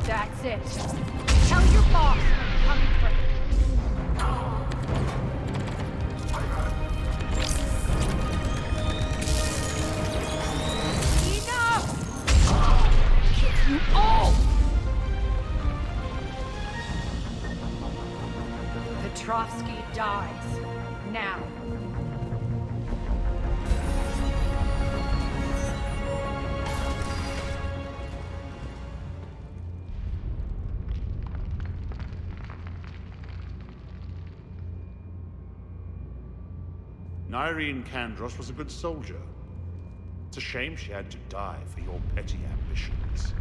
That's it. Tell your boss I'm coming for him. Enough! You all! Petrovsky dies. Now. Nyreen Kandros was a good soldier. It's a shame she had to die for your petty ambitions.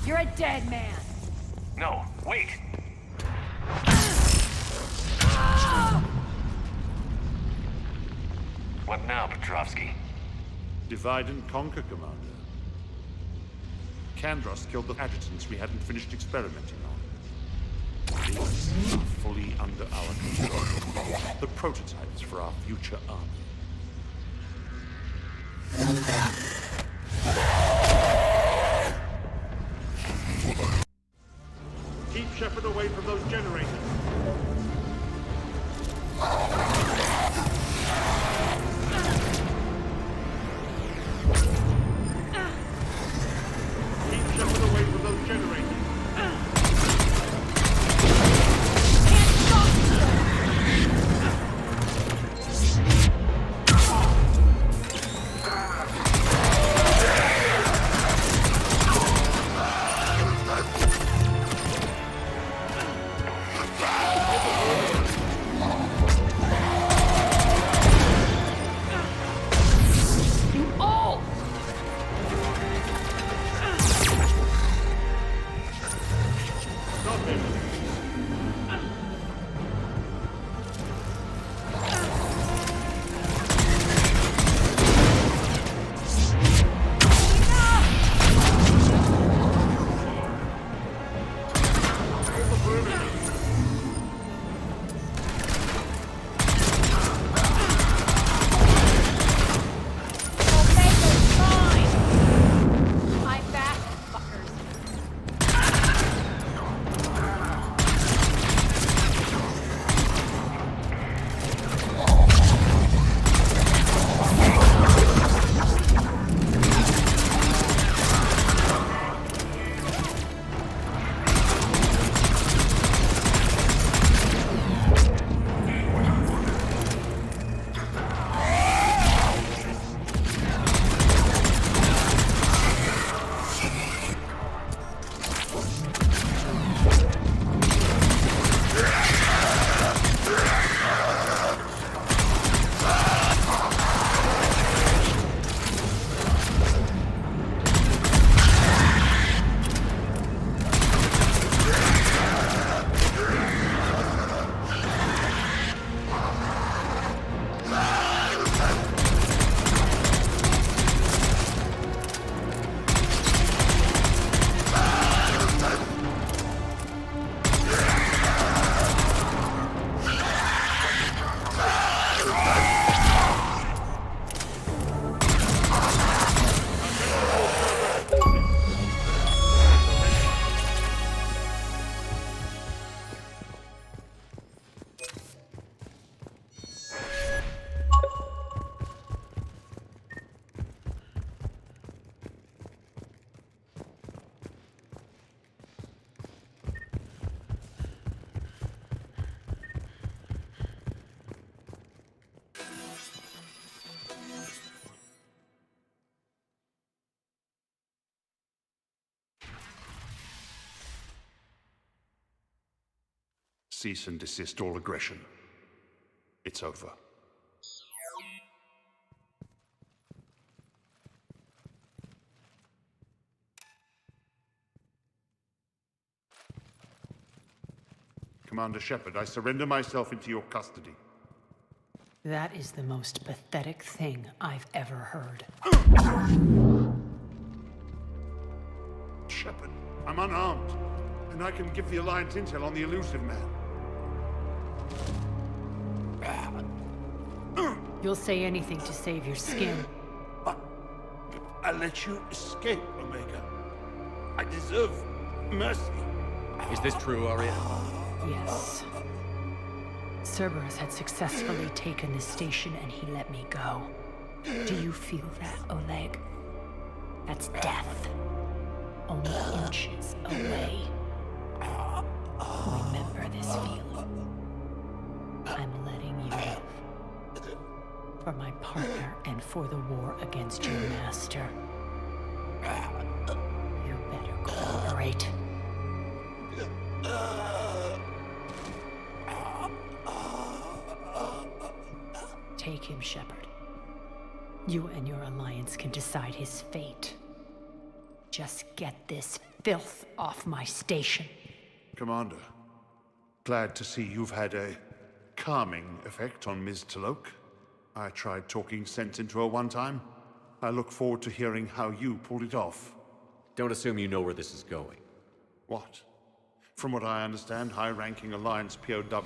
You're a dead man. No, wait! What now, Petrovsky? Divide and conquer, Commander. Kandros killed the adjutants we hadn't finished experimenting on. These are fully under our control. The prototypes for our future army. Keep Shepard away from those generators. Keep Cease and desist all aggression. It's over. Commander Shepard, I surrender myself into your custody. That is the most pathetic thing I've ever heard. Shepard, I'm unarmed, and I can give the Alliance intel on the elusive man. You'll say anything to save your skin. I let you escape, Omega. I deserve mercy. Is this true, Arya? Yes. Cerberus had successfully taken the station and he let me go. Do you feel that, Oleg? That's death. Only inches away. Remember this feeling. I'm letting you live. For my partner and for the war against your master. You better cooperate. Take him, Shepard. You and your Alliance can decide his fate. Just get this filth off my station. Commander, glad to see you've had a calming effect on Ms. Talok. I tried talking sense into her one time. I look forward to hearing how you pulled it off. Don't assume you know where this is going. What? From what I understand, high-ranking Alliance POWs...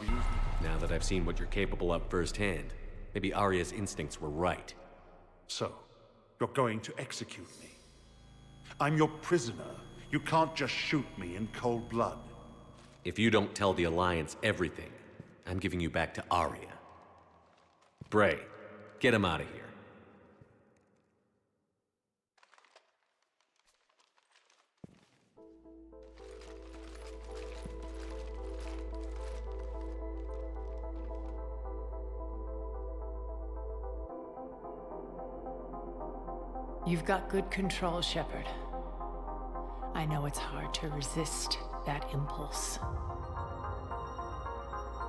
Now that I've seen what you're capable of firsthand, maybe Arya's instincts were right. So, you're going to execute me. I'm your prisoner. You can't just shoot me in cold blood. If you don't tell the Alliance everything, I'm giving you back to Arya. Bray, get him out of here. You've got good control, Shepard. I know it's hard to resist that impulse.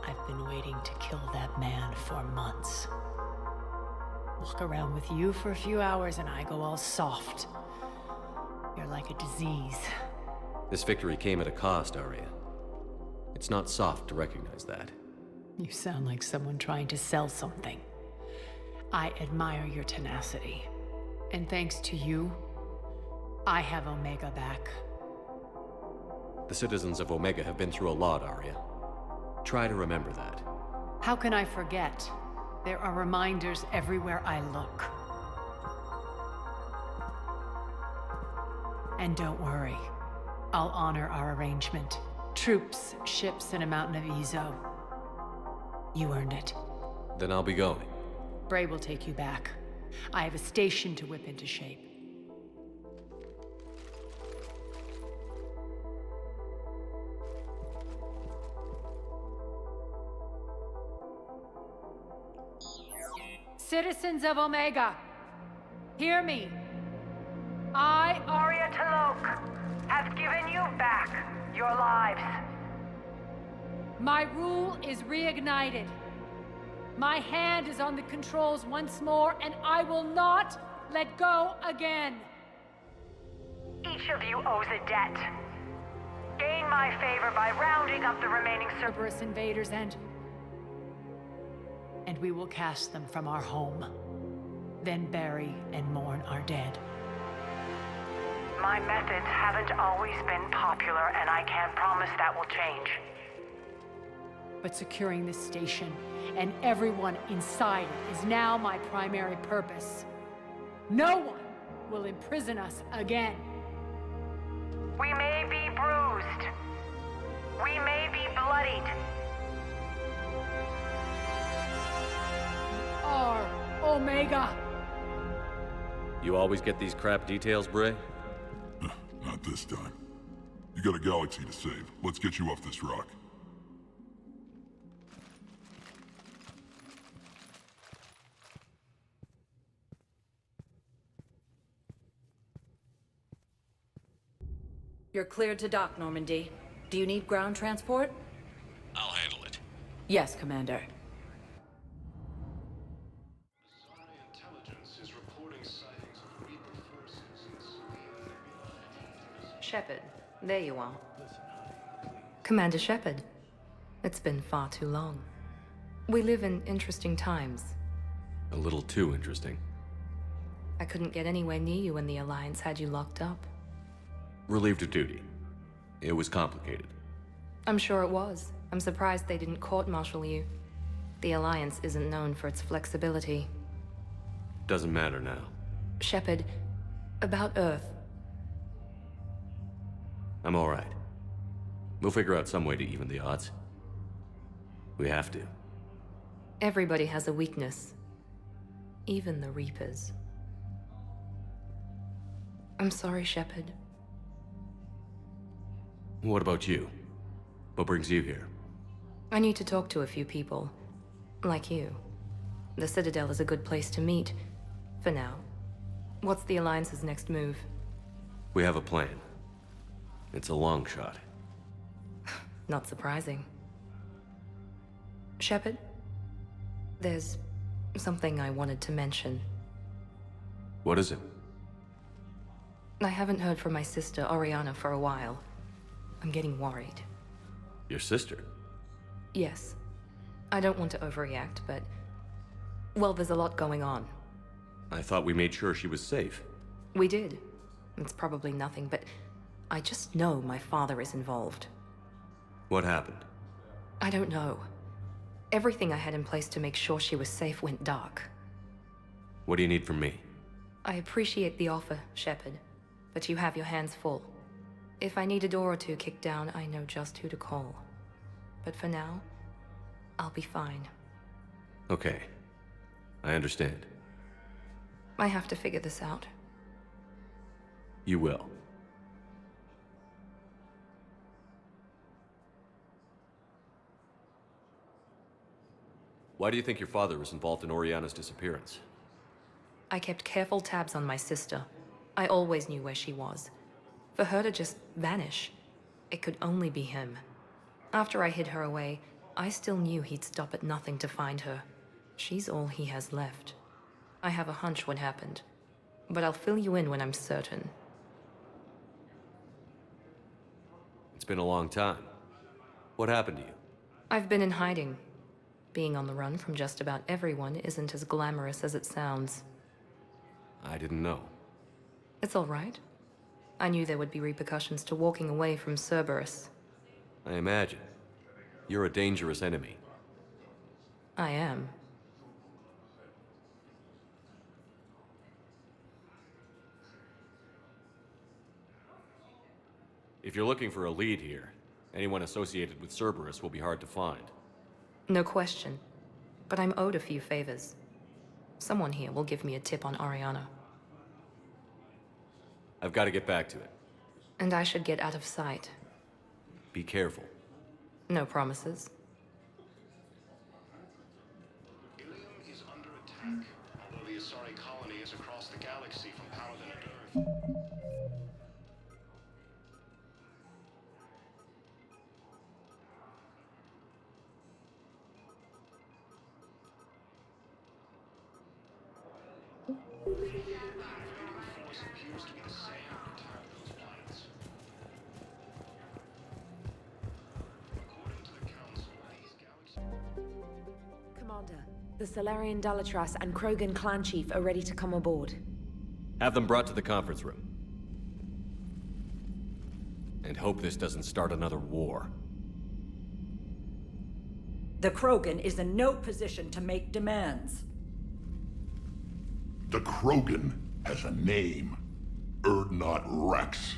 I've been waiting to kill that man for months. Walk around with you for a few hours and I go all soft. You're like a disease. This victory came at a cost, Arya. It's not soft to recognize that. You sound like someone trying to sell something. I admire your tenacity. And thanks to you, I have Omega back. The citizens of Omega have been through a lot, Arya. Try to remember that. How can I forget? There are reminders everywhere I look. And don't worry, I'll honor our arrangement. Troops, ships, and a mountain of Ezo. You earned it. Then I'll be going. Bray will take you back. I have a station to whip into shape. Citizens of Omega, hear me. I, Arya Talok, have given you back your lives. My rule is reignited. My hand is on the controls once more, and I will not let go again. Each of you owes a debt. Gain my favor by rounding up the remaining Cerberus invaders and we will cast them from our home. Then bury and mourn our dead. My methods haven't always been popular, and I can't promise that will change. But securing this station and everyone inside it is now my primary purpose. No one will imprison us again. We may be bruised. We may be bloodied. We are Omega. You always get these crap details, Bray? Not this time. You got a galaxy to save. Let's get you off this rock. You're cleared to dock, Normandy. Do you need ground transport? I'll handle Yes, Commander. Shepard, there you are. Commander Shepard, it's been far too long. We live in interesting times. A little too interesting. I couldn't get anywhere near you when the Alliance had you locked up. Relieved of duty. It was complicated. I'm sure it was. I'm surprised they didn't court-martial you. The Alliance isn't known for its flexibility. Doesn't matter now. Shepard, about Earth. I'm all right. We'll figure out some way to even the odds. We have to. Everybody has a weakness. Even the Reapers. I'm sorry, Shepard. What about you? What brings you here? I need to talk to a few people. Like you. The Citadel is a good place to meet. For now. What's the Alliance's next move? We have a plan. It's a long shot. Not surprising. Shepard? There's something I wanted to mention. What is it? I haven't heard from my sister, Oriana, for a while. I'm getting worried. Your sister? Yes. I don't want to overreact, but... well, there's a lot going on. I thought we made sure she was safe. We did. It's probably nothing, but... I just know my father is involved. What happened? I don't know. Everything I had in place to make sure she was safe went dark. What do you need from me? I appreciate the offer, Shepard, but you have your hands full. If I need a door or two kicked down, I know just who to call. But for now, I'll be fine. Okay. I understand. I have to figure this out. You will. Why do you think your father was involved in Oriana's disappearance? I kept careful tabs on my sister. I always knew where she was. For her to just vanish, it could only be him. After I hid her away, I still knew he'd stop at nothing to find her. She's all he has left. I have a hunch what happened, but I'll fill you in when I'm certain. It's been a long time. What happened to you? I've been in hiding. Being on the run from just about everyone isn't as glamorous as it sounds. I didn't know. It's all right. I knew there would be repercussions to walking away from Cerberus. I imagine. You're a dangerous enemy. I am. If you're looking for a lead here, anyone associated with Cerberus will be hard to find. No question. But I'm owed a few favors. Someone here will give me a tip on Oriana. I've got to get back to it. And I should get out of sight. Be careful. No promises. Ilium is under attack, although the Asari colony is across the galaxy from Paladin and Earth. Commander, the Salarian Dalatras and Krogan clan chief are ready to come aboard. Have them brought to the conference room. And hope this doesn't start another war. The Krogan is in no position to make demands. The Krogan has a name. Urdnot Rex.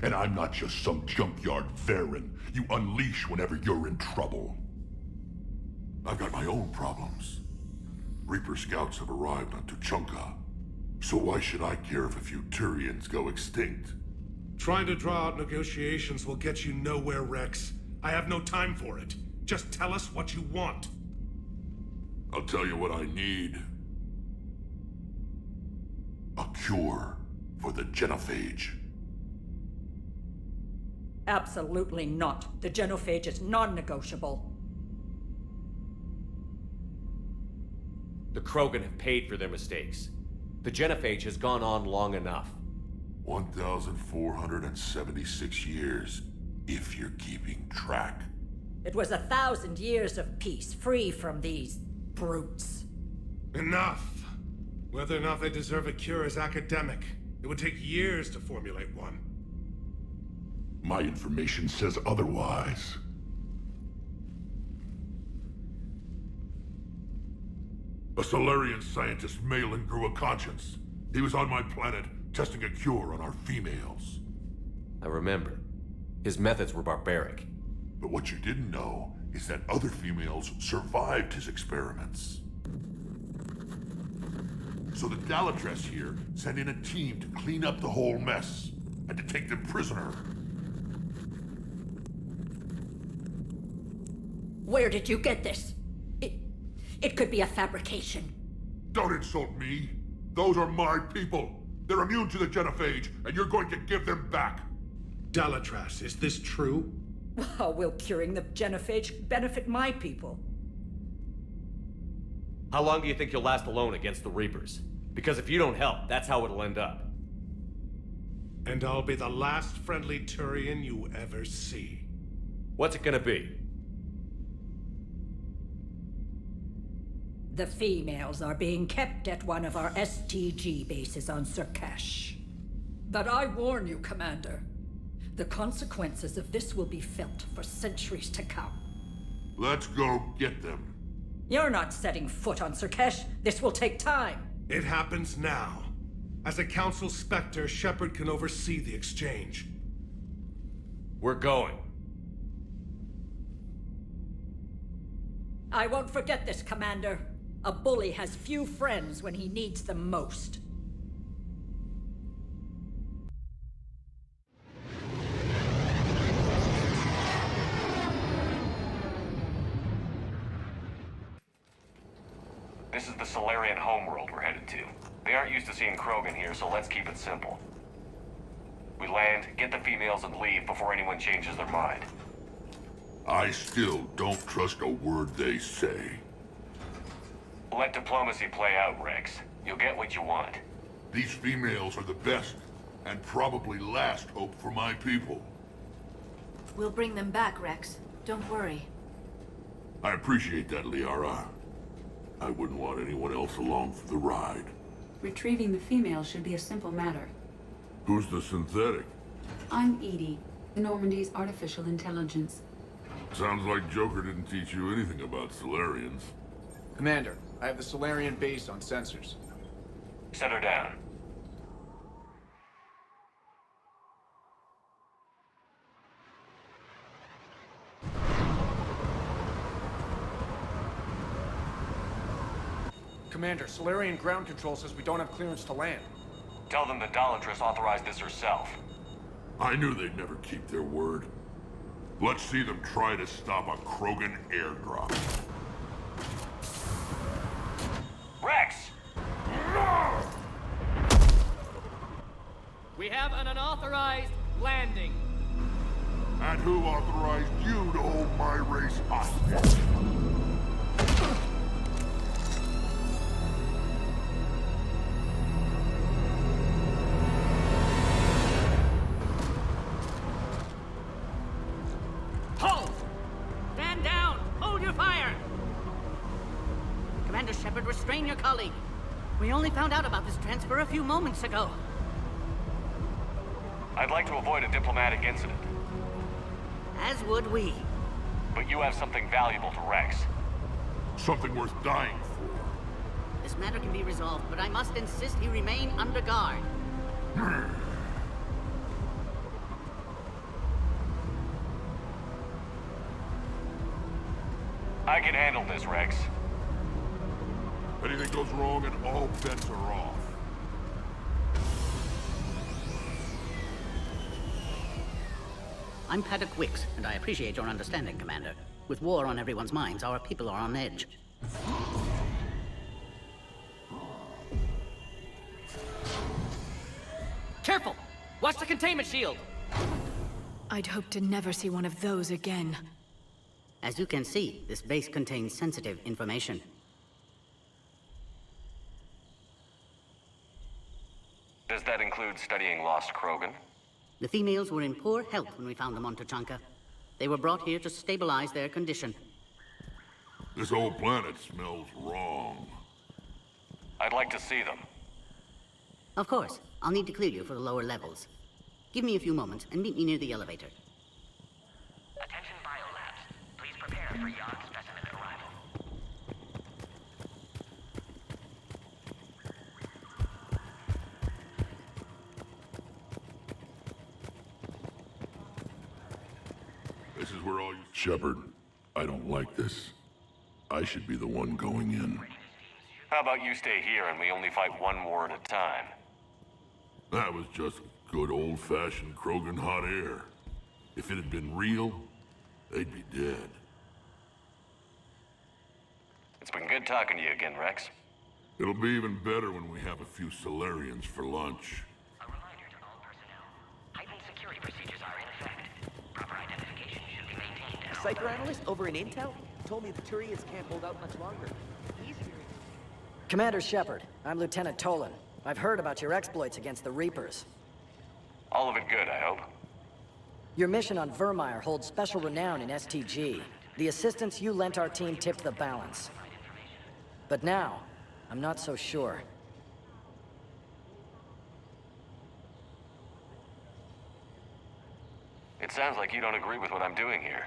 And I'm not just some junkyard Varen you unleash whenever you're in trouble. I've got my own problems. Reaper scouts have arrived on Tuchanka. So why should I care if a few Turians go extinct? Trying to draw out negotiations will get you nowhere, Rex. I have no time for it. Just tell us what you want. I'll tell you what I need. A cure for the genophage. Absolutely not. The genophage is non-negotiable. The Krogan have paid for their mistakes. The genophage has gone on long enough. 1,476 years, if you're keeping track. It was 1,000 years of peace, free from these brutes. Enough! Whether or not they deserve a cure is academic. It would take years to formulate one. My information says otherwise. A Solarian scientist, Malin, grew a conscience. He was on my planet, testing a cure on our females. I remember. His methods were barbaric. But what you didn't know is that other females survived his experiments. So the Dalatress here sent in a team to clean up the whole mess, and to take them prisoner. Where did you get this? It could be a fabrication. Don't insult me. Those are my people. They're immune to the genophage, and you're going to give them back. Dalatrass, is this true? How will curing the genophage benefit my people? How long do you think you'll last alone against the Reapers? Because if you don't help, that's how it'll end up. And I'll be the last friendly Turian you ever see. What's it gonna be? The females are being kept at one of our STG bases on Surkash. But I warn you, Commander. The consequences of this will be felt for centuries to come. Let's go get them. You're not setting foot on Surkash. This will take time. It happens now. As a Council Spectre, Shepard can oversee the exchange. We're going. I won't forget this, Commander. A bully has few friends when he needs them most. This is the Solarian homeworld we're headed to. They aren't used to seeing Krogan here, so let's keep it simple. We land, get the females, and leave before anyone changes their mind. I still don't trust a word they say. Let diplomacy play out, Rex. You'll get what you want. These females are the best, and probably last hope for my people. We'll bring them back, Rex. Don't worry. I appreciate that, Liara. I wouldn't want anyone else along for the ride. Retrieving the female should be a simple matter. Who's the synthetic? I'm Edie, Normandy's artificial intelligence. Sounds like Joker didn't teach you anything about Solarians. Commander, I have the Solarian base on sensors. Set her down. Commander, Solarian ground control says we don't have clearance to land. Tell them the Dalatress authorized this herself. I knew they'd never keep their word. Let's see them try to stop a Krogan airdrop. Rex! We have an unauthorized landing. And who authorized you to hold my race hostage? Hold! Stand down! Hold your fire! Commander Shepard, restrain your colleague. We only found out about this transfer a few moments ago. I'd like to avoid a diplomatic incident. As would we. But you have something valuable to Rex. Something worth dying for. This matter can be resolved, but I must insist he remain under guard. I can handle this, Rex. Anything goes wrong and all bets are off. I'm Paddock Wicks, and I appreciate your understanding, Commander. With war on everyone's minds, our people are on edge. Careful! Watch the containment shield! I'd hoped to never see one of those again. As you can see, this base contains sensitive information. that include studying lost Krogan? The females were in poor health when we found them on Tachanka. They were brought here to stabilize their condition. This whole planet smells wrong. I'd like to see them. Of course. I'll need to clear you for the lower levels. Give me a few moments and meet me near the elevator. Attention biolabs. Please prepare for Yod specimen arrival. This is where all you... Shepard, I don't like this. I should be the one going in. How about you stay here and we only fight one war at a time? That was just good old-fashioned Krogan hot air. If it had been real, they'd be dead. It's been good talking to you again, Rex. It'll be even better when we have a few Solarians for lunch. A reminder to all personnel. Heightened security procedures are in effect. Proper identification should be maintained at all Cypher analyst over in Intel told me the Turians can't hold out much longer. Commander Shepard, I'm Lieutenant Tolan. I've heard about your exploits against the Reapers. All of it good, I hope. Your mission on Vermeer holds special renown in STG. The assistance you lent our team tipped the balance. But now, I'm not so sure. It sounds like you don't agree with what I'm doing here.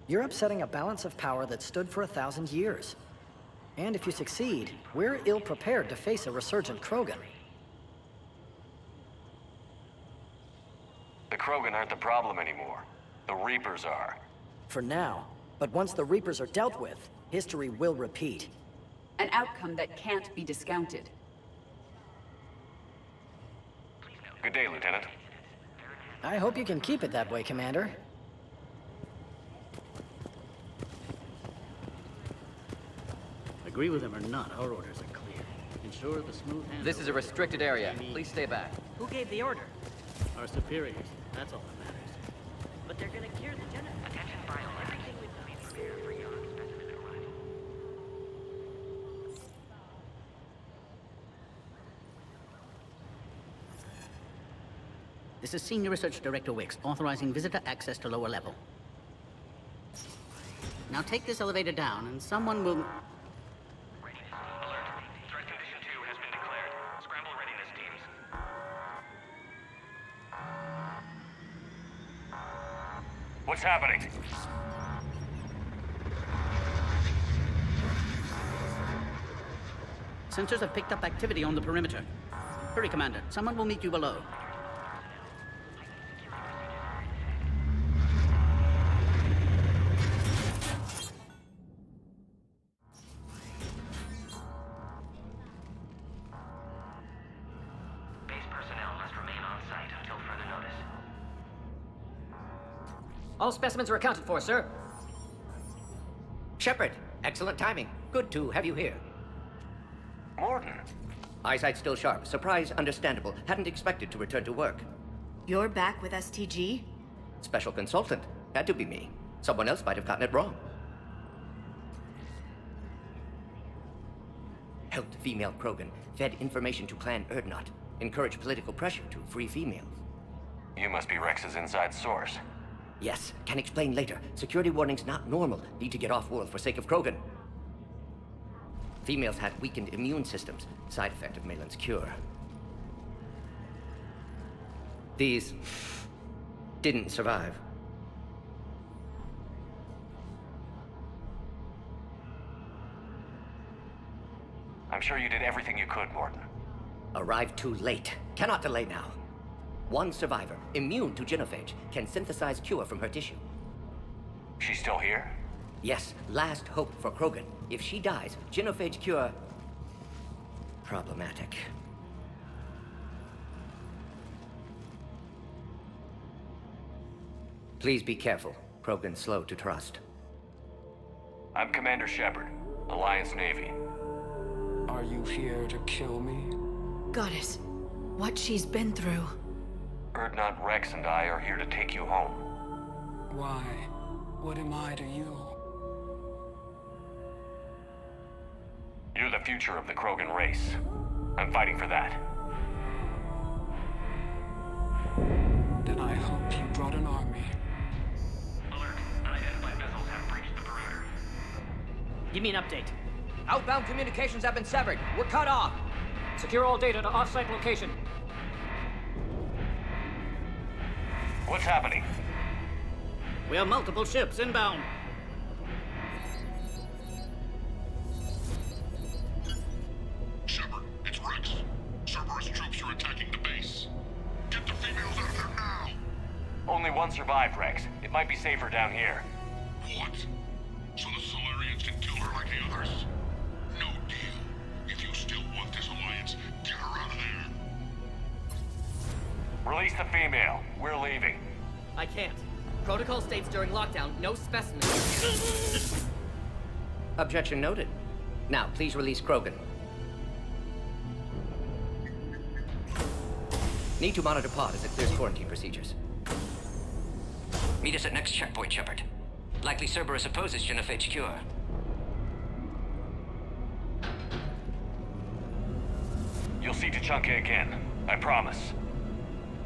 You're upsetting a balance of power that stood for 1,000 years. And if you succeed, we're ill-prepared to face a resurgent Krogan. The Krogan aren't the problem anymore. The Reapers are. For now. But once the Reapers are dealt with, history will repeat. An outcome that can't be discounted. Good day, Lieutenant. I hope you can keep it that way, Commander. Agree with him or not, our orders are clear. Ensure the smooth handover. This is a restricted area. Please stay back. Who gave the order? Our superiors. That's all that matters. But they're gonna cure the Jenna. Attention biolabs. Everything we be prepared for Yod specimen arrival. This is Senior Research Director Wicks, authorizing visitor access to lower level. Now take this elevator down, and someone will... Alert. Threat condition 2 has been declared. Scramble readiness teams. What's happening? Sensors have picked up activity on the perimeter. Hurry, Commander. Someone will meet you below. Base personnel must remain on site until further notice. All specimens are accounted for, sir. Shepard, excellent timing. Good to have you here. Morton. Eyesight still sharp. Surprise understandable. Hadn't expected to return to work. You're back with STG? Special consultant. Had to be me. Someone else might have gotten it wrong. Helped female Krogan. Fed information to Clan Erdnot. Encouraged political pressure to free females. You must be Rex's inside source. Yes, can explain later. Security warnings not normal. Need to get off-world for sake of Krogan. Females had weakened immune systems. Side effect of Malin's cure. These didn't survive. I'm sure you did everything you could, Morton. Arrived too late. Cannot delay now. One survivor, immune to genophage, can synthesize cure from her tissue. She's still here? Yes, last hope for Krogan. If she dies, genophage cure... problematic. Please be careful. Krogan slow to trust. I'm Commander Shepard, Alliance Navy. Are you here to kill me? Goddess, what she's been through. Erdnot, Rex, and I are here to take you home. Why? What am I to you? You're the future of the Krogan race. I'm fighting for that. Then I hope you brought an army. Alert. Unidentified vessels have breached the perimeter. Give me an update. Outbound communications have been severed. We're cut off. Secure all data to off-site location. What's happening? We have multiple ships inbound. Shepard, it's Rex. Cerberus troops are attacking the base. Get the females out of there now! Only one survived, Rex. It might be safer down here. What? So the Solarians can kill her like the others? No deal. If you still want this alliance, get her out of there. Release the female. We're leaving. I can't. Protocol states during lockdown, no specimens. Objection noted. Now, please release Krogan. Need to monitor pod as it clears quarantine procedures. Meet us at next checkpoint, Shepard. Likely Cerberus opposes genophage cure. You'll see Tachanka again. I promise.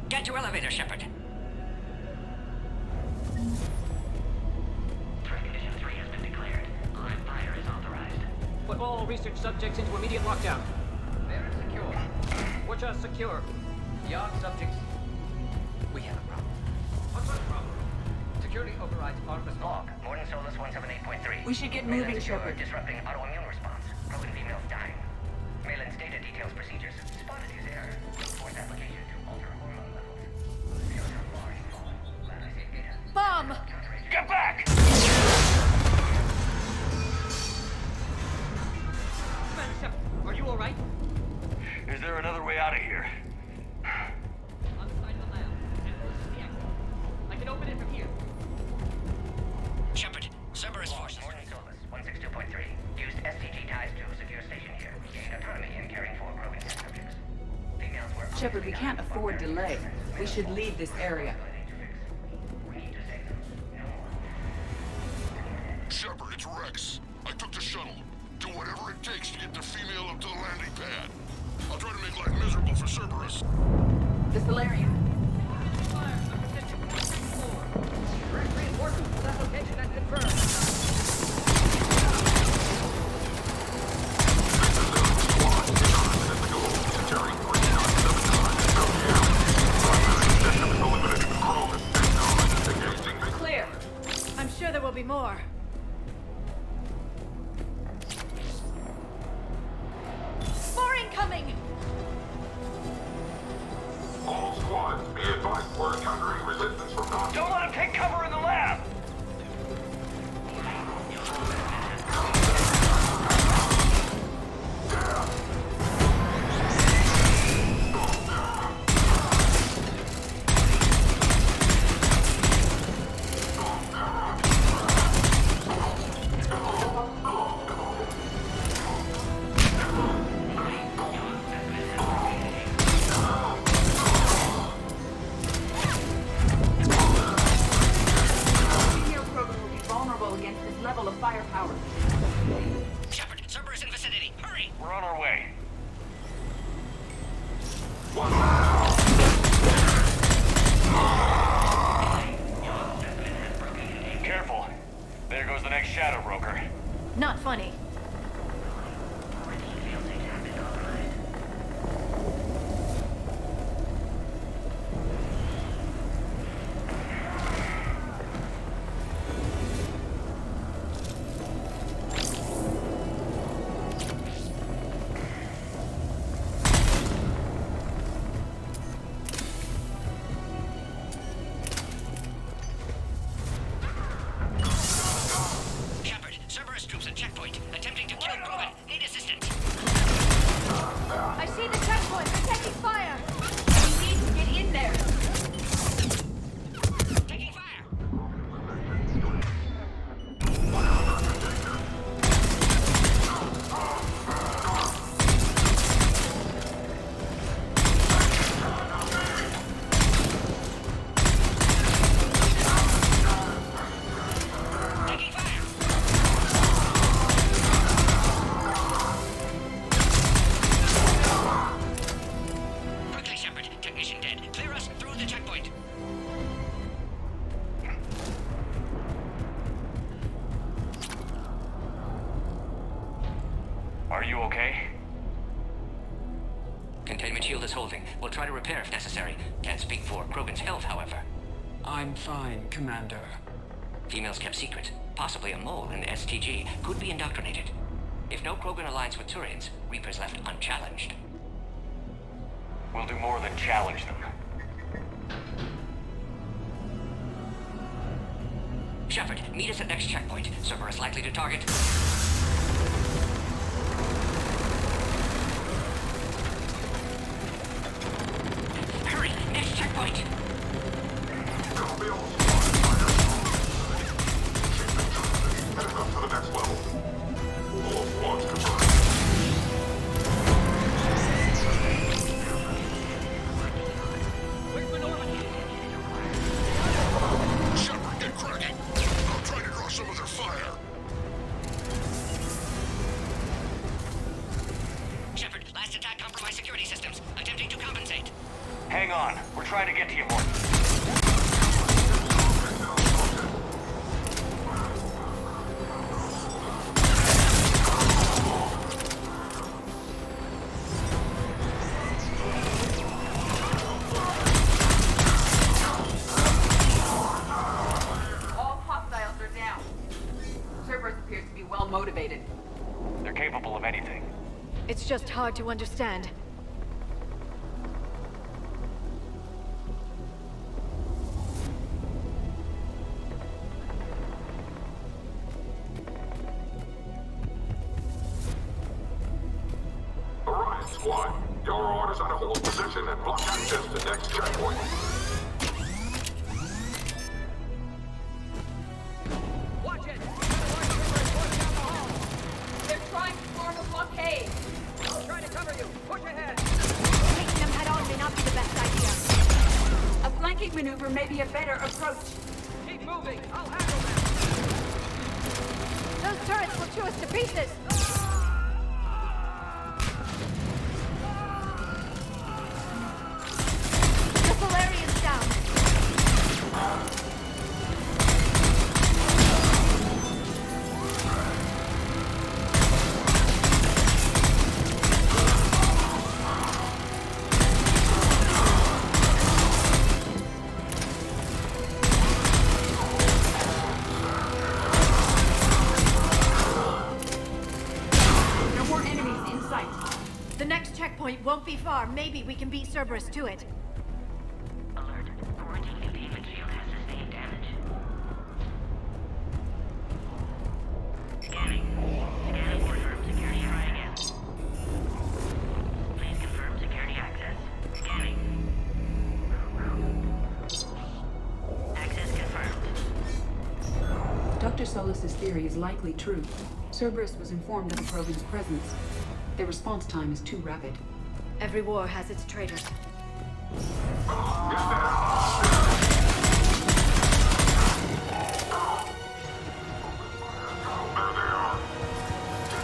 Get to elevator, Shepard. Threat condition 3 has been declared. Live fire is authorized. Put all research subjects into immediate lockdown. They're secure. Which are secure. Yard subjects. We have a problem. What's the problem? Security overrides aren't Log. Morden Solus 178.3. We should get Mail moving, insecure, Shepard. Disrupting autoimmune response. Krogan females dying. Mail-in data details procedures. Spotted his error. Force application to alter hormone levels. Shows how far he's fallen. Glad I saved data. Bomb! Get back! Commander Shepard, are you alright? Is there another way out of here? On the side of the lab. And close to the exit. I can open it from here. Shepard, Cerberus forces. Morden Solus 162.3. Used STG ties to secure station here. Gained autonomy in carrying 4 Krogan test subjects. Females were Shepard, we can't afford delay. We should leave this area. Shepard, it's Rex. I took the shuttle. Do whatever it takes to get the female up to the landing pad. I'll try to make life miserable for Cerberus. The Solarian. Reinforcements to that location and confirmed. Clear. I'm sure there will be more. More incoming! All squads, be advised we're encountering resistance from non- Don't let him take cover in the lab! Shepard, Cerberus in vicinity. Hurry! We're on our way. Careful. There goes the next shadow broker. Not funny. Shepard, Cerberus troops at checkpoint. building. We'll try to repair if necessary. Can't speak for Krogan's health, however. I'm fine, Commander. Females kept secret. Possibly a mole in the STG. Could be indoctrinated. If no Krogan aligns with Turians, Reaper's left unchallenged. We'll do more than challenge them. Shepard, meet us at next checkpoint. Cerberus likely to target. Hurry! Next checkpoint! To the next level. All squads confirmed. Shepard, get cracking. I'm trying to draw some of their fire. Shepard, last attack compromised security systems. Attempting to compensate. Hang on. We're trying to get to you, Morton. All hostiles are down. Cerberus appears to be well motivated. They're capable of anything. It's just hard to understand. Orion squad, your orders are to hold position and block access to next checkpoint. Watch it! They're trying to form a blockade. I'll try to cover you. Push ahead. Taking them head on may not be the best idea. A flanking maneuver may be a better approach. Keep moving. I'll handle them. Those turrets will chew us to pieces! The Solarian's down! No more enemies in sight. The next checkpoint won't be far. Maybe we can beat Cerberus to it. Alert. Quarantine containment shield has sustained damage. Scanning. Scanning. Confirm security. Try again. Please confirm security access. Scanning. Access confirmed. Dr. Solus's theory is likely true. Cerberus was informed of the Krogan's presence. Their response time is too rapid. Every war has its traitors.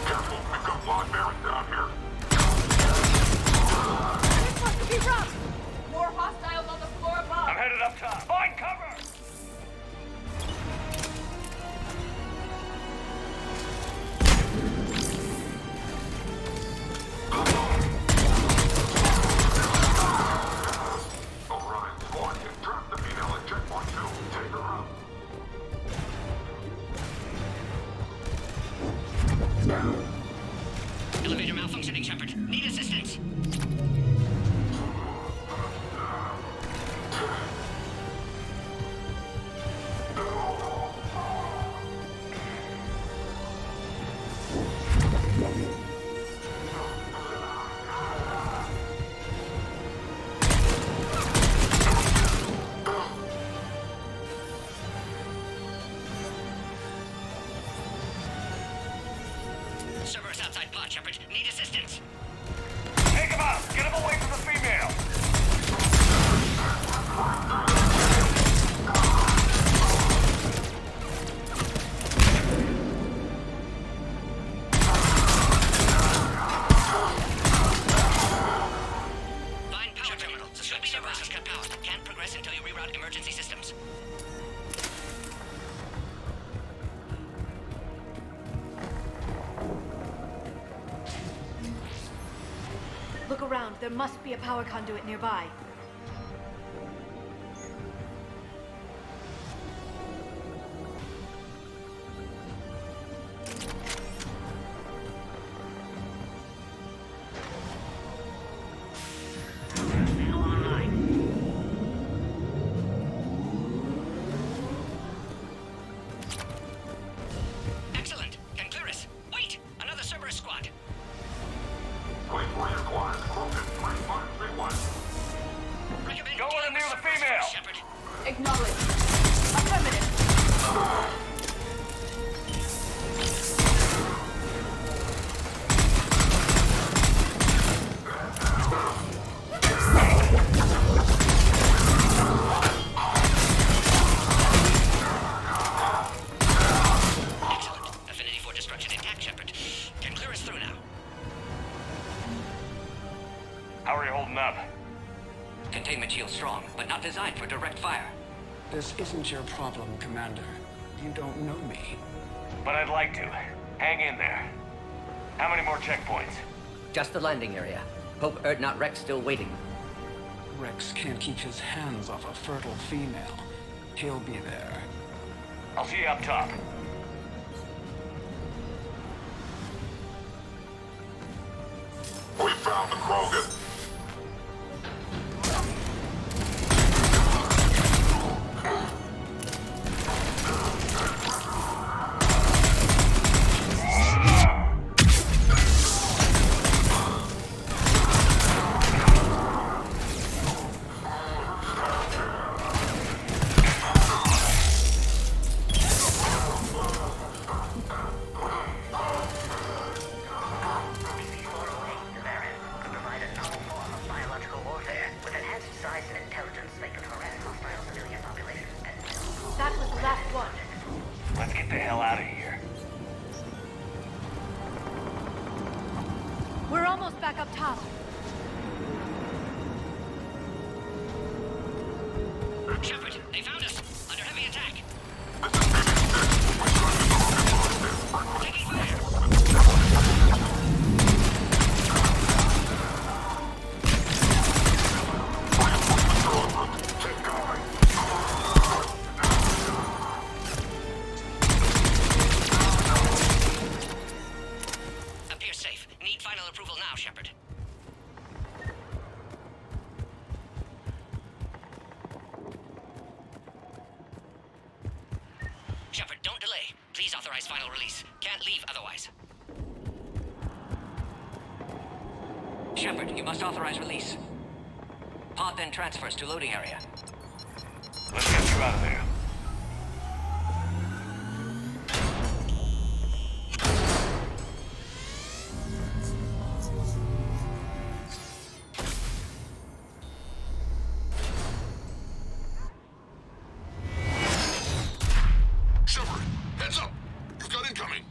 Careful, we've got blonde bearing down here. This must be rough! More hostiles on the floor above. I'm headed up top. Find cover! Orion squad, you trapped the female at checkpoint 2. Take her out. Elevator malfunctioning, Shepard. Need assistance. Cerberus outside pod, Shepard. Need assistance. Take him out! Get him away from the female! Find power terminal. Suspect Cerberus has cut power. Can't progress until you reroute emergency systems. Look around. There must be a power conduit nearby. Excellent. Concurus. Wait! Another Cerberus squad. Recommend Go in near the female! Shepard. Acknowledge. Affirmative. Excellent. Affinity for destruction intact, Shepard. Can clear us through now. How are you holding up? Containment shield strong, but not designed for direct fire. This isn't your problem, Commander. You don't know me. But I'd like to. Hang in there. How many more checkpoints? Just the landing area. Hope Erdnot Rex still waiting. Rex can't keep his hands off a fertile female. He'll be there. I'll see you up top. We found the Krogan. That was the last one. Let's get the hell out of here. We're almost back up top. Shepard, they found us. Under heavy attack. Taking fire. Appear safe. Need final approval now, Shepard. Shepard, don't delay. Please authorize final release. Can't leave otherwise. Shepard, you must authorize release. Pod then transfers to loading area. Let's get you out of there. Shepard, heads up! You've got incoming!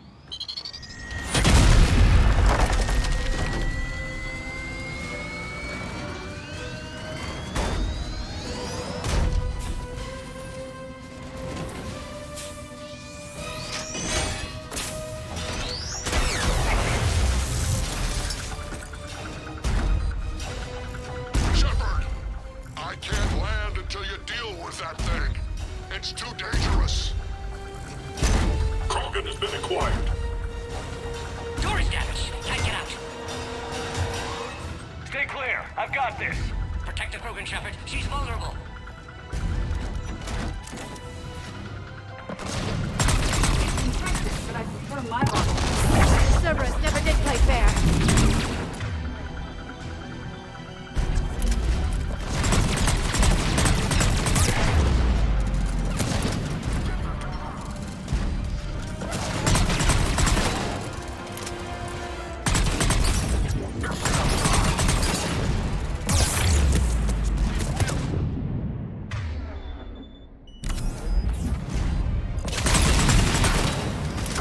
Shepard! I can't land until you deal with that thing. It's too dangerous. Krogan has been acquired. Door is damaged. Can't get out. Stay clear. I've got this. Protect the Krogan, Shepard. She's vulnerable. Impressive, but I prefer my model. Cerberus never did play fair.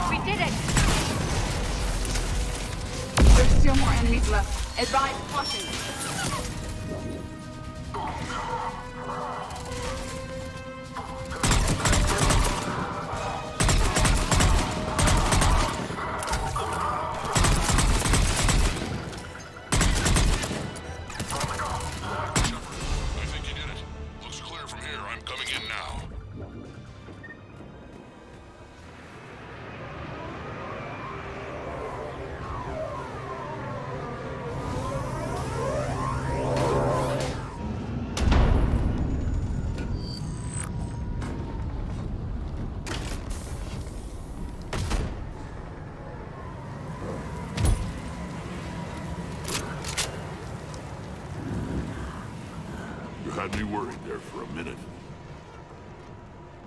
We did it! There's still more enemies left. Advise caution. had me worried there for a minute.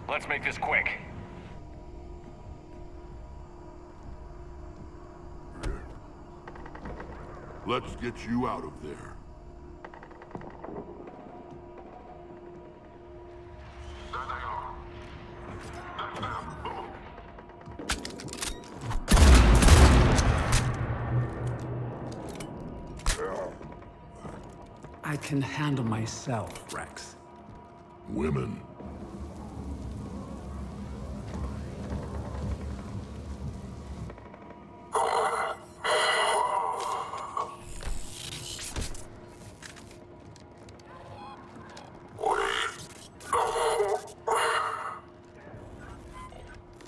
Let's make this quick. Let's get you out of there. I can handle myself, Rex. Women.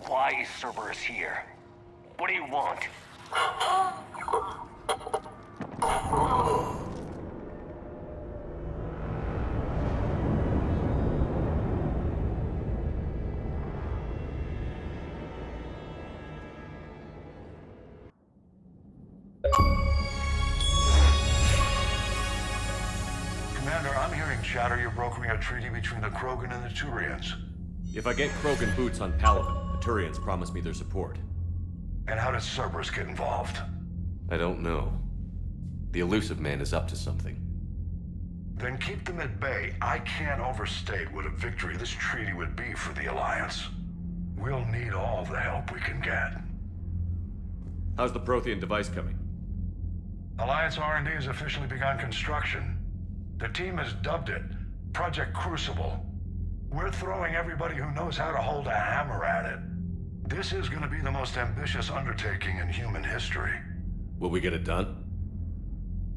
Why is Cerberus here? What do you want? Commander, I'm hearing chatter you're brokering a treaty between the Krogan and the Turians. If I get Krogan boots on Palaven, the Turians promise me their support. And how does Cerberus get involved? I don't know. The elusive man is up to something. Then keep them at bay. I can't overstate what a victory this treaty would be for the Alliance. We'll need all the help we can get. How's the Prothean device coming? Alliance R&D has officially begun construction. The team has dubbed it Project Crucible. We're throwing everybody who knows how to hold a hammer at it. This is going to be the most ambitious undertaking in human history. Will we get it done?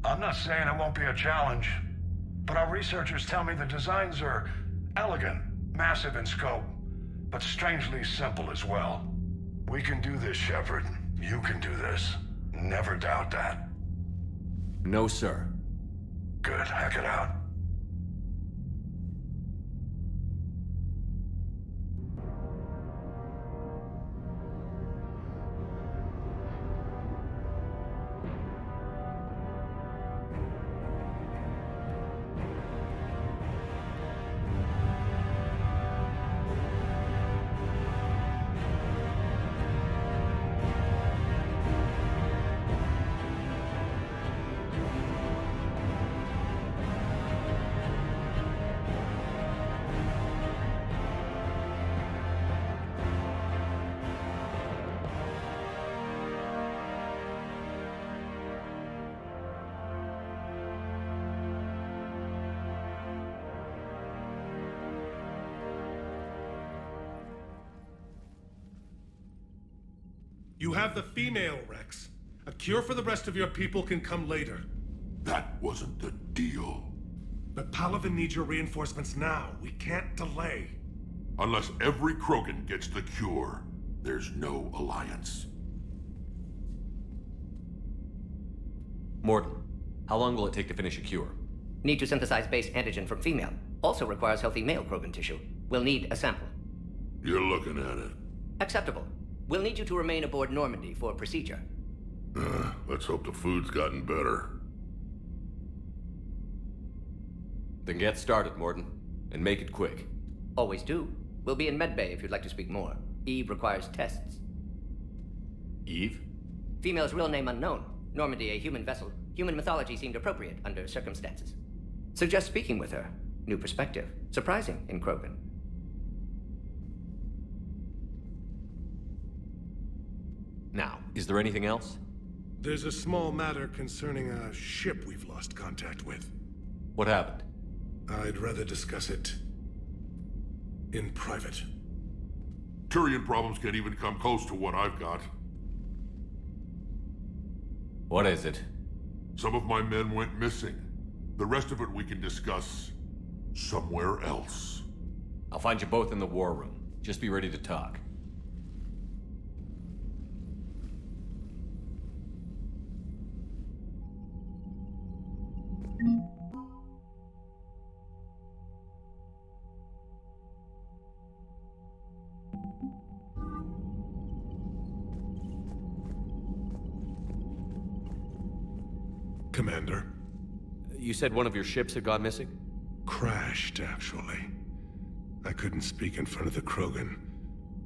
I'm not saying it won't be a challenge, but our researchers tell me the designs are elegant, massive in scope, but strangely simple as well. We can do this, Shepard. You can do this. Never doubt that. No, sir. Good. Hack it out. You have the female, Rex. A cure for the rest of your people can come later. That wasn't the deal. But Palaven needs your reinforcements now. We can't delay. Unless every Krogan gets the cure, there's no alliance. Morton, how long will it take to finish a cure? Need to synthesize base antigen from female. Also requires healthy male Krogan tissue. We'll need a sample. You're looking at it. Acceptable. We'll need you to remain aboard Normandy for procedure. Let's hope the food's gotten better. Then get started, Morton. And make it quick. Always do. We'll be in medbay if you'd like to speak more. Eve requires tests. Eve? Female's real name unknown. Normandy a human vessel. Human mythology seemed appropriate under circumstances. Suggest speaking with her. New perspective. Surprising in Krogan. Now, is there anything else? There's a small matter concerning a ship we've lost contact with. What happened? I'd rather discuss it in private. Turian problems can't even come close to what I've got. What is it? Some of my men went missing. The rest of it we can discuss somewhere else. I'll find you both in the war room. Just be ready to talk. Commander. You said one of your ships had gone missing? Crashed. wished, actually. I couldn't speak in front of the Krogan.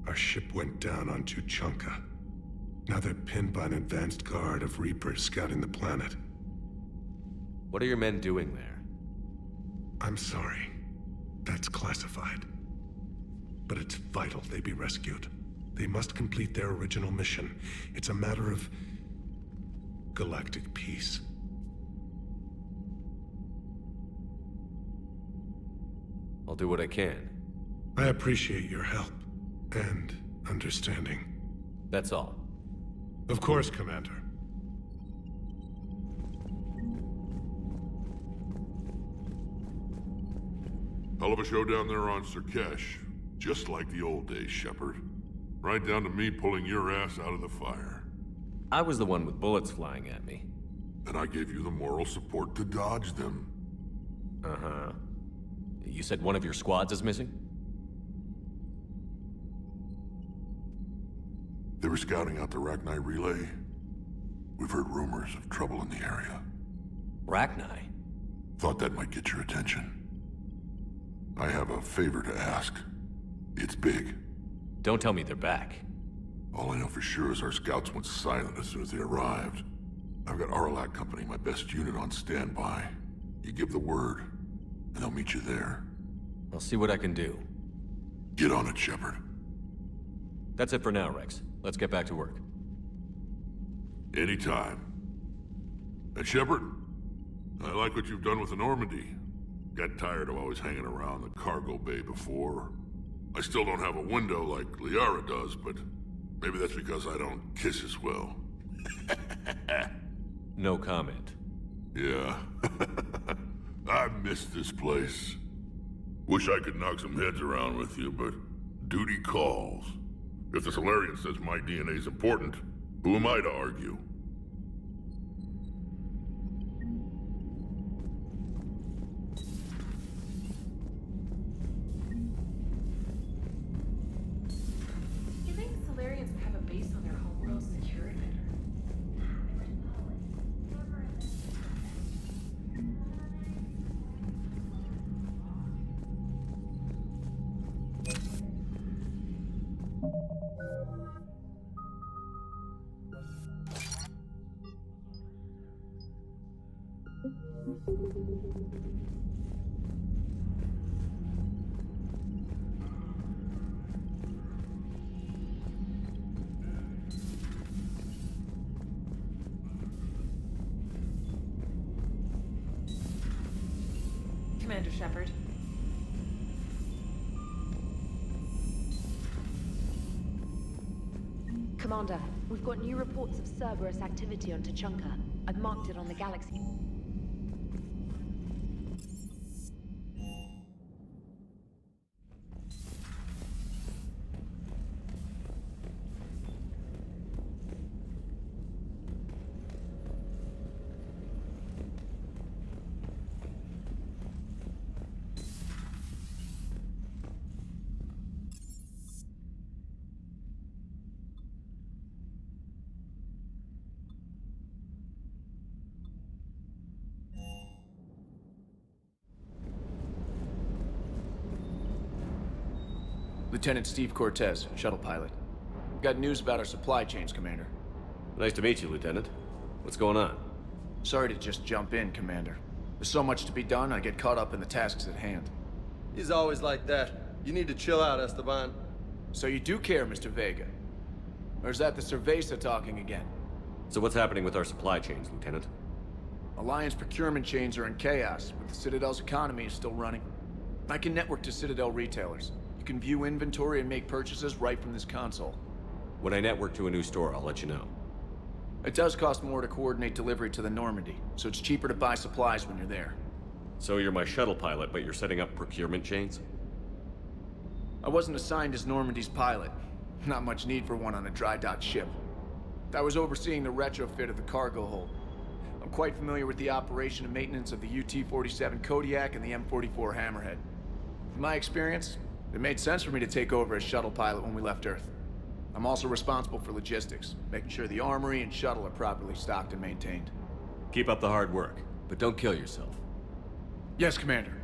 Our ship went down on Tuchanka. Now they're pinned by an advanced guard of Reapers scouting the planet. What are your men doing there? I'm sorry. That's classified. But it's vital they be rescued. They must complete their original mission. It's a matter of galactic peace. I'll do what I can. I appreciate your help and understanding. That's all. Of course, Commander. Hell of a show down there on Surkesh. Just like the old days, Shepard. Right down to me pulling your ass out of the fire. I was the one with bullets flying at me. And I gave you the moral support to dodge them. Uh-huh. You said one of your squads is missing? They were scouting out the Rachni relay. We've heard rumors of trouble in the area. Rachni? Thought that might get your attention. I have a favor to ask. It's big. Don't tell me they're back. All I know for sure is our scouts went silent as soon as they arrived. I've got Aralac Company, my best unit, on standby. You give the word, and they'll meet you there. I'll see what I can do. Get on it, Shepard. That's it for now, Rex. Let's get back to work. Anytime. And Shepard, I like what you've done with the Normandy. Got tired of always hanging around the cargo bay before. I still don't have a window like Liara does, but maybe that's because I don't kiss as well. No comment. Yeah. I miss this place. Wish I could knock some heads around with you, but duty calls. If the Solarian says my DNA's important, who am I to argue? You think Solarians would have a base on their homeworld secured better? Commander Shepard. Commander, we've got new reports of Cerberus activity on Tuchanka. I've marked it on the galaxy. Lieutenant Steve Cortez, shuttle pilot. Got news about our supply chains, Commander. Nice to meet you, Lieutenant. What's going on? Sorry to just jump in, Commander. There's so much to be done, I get caught up in the tasks at hand. He's always like that. You need to chill out, Esteban. So you do care, Mr. Vega? Or is that the Cerveza talking again? So what's happening with our supply chains, Lieutenant? Alliance procurement chains are in chaos, but the Citadel's economy is still running. I can network to Citadel retailers. You can view inventory and make purchases right from this console. When I network to a new store, I'll let you know. It does cost more to coordinate delivery to the Normandy, so it's cheaper to buy supplies when you're there. So you're my shuttle pilot, but you're setting up procurement chains? I wasn't assigned as Normandy's pilot. Not much need for one on a dry dock ship. I was overseeing the retrofit of the cargo hold. I'm quite familiar with the operation and maintenance of the UT-47 Kodiak and the M44 Hammerhead. In my experience, it made sense for me to take over as shuttle pilot when we left Earth. I'm also responsible for logistics, making sure the armory and shuttle are properly stocked and maintained. Keep up the hard work, but don't kill yourself. Yes, Commander.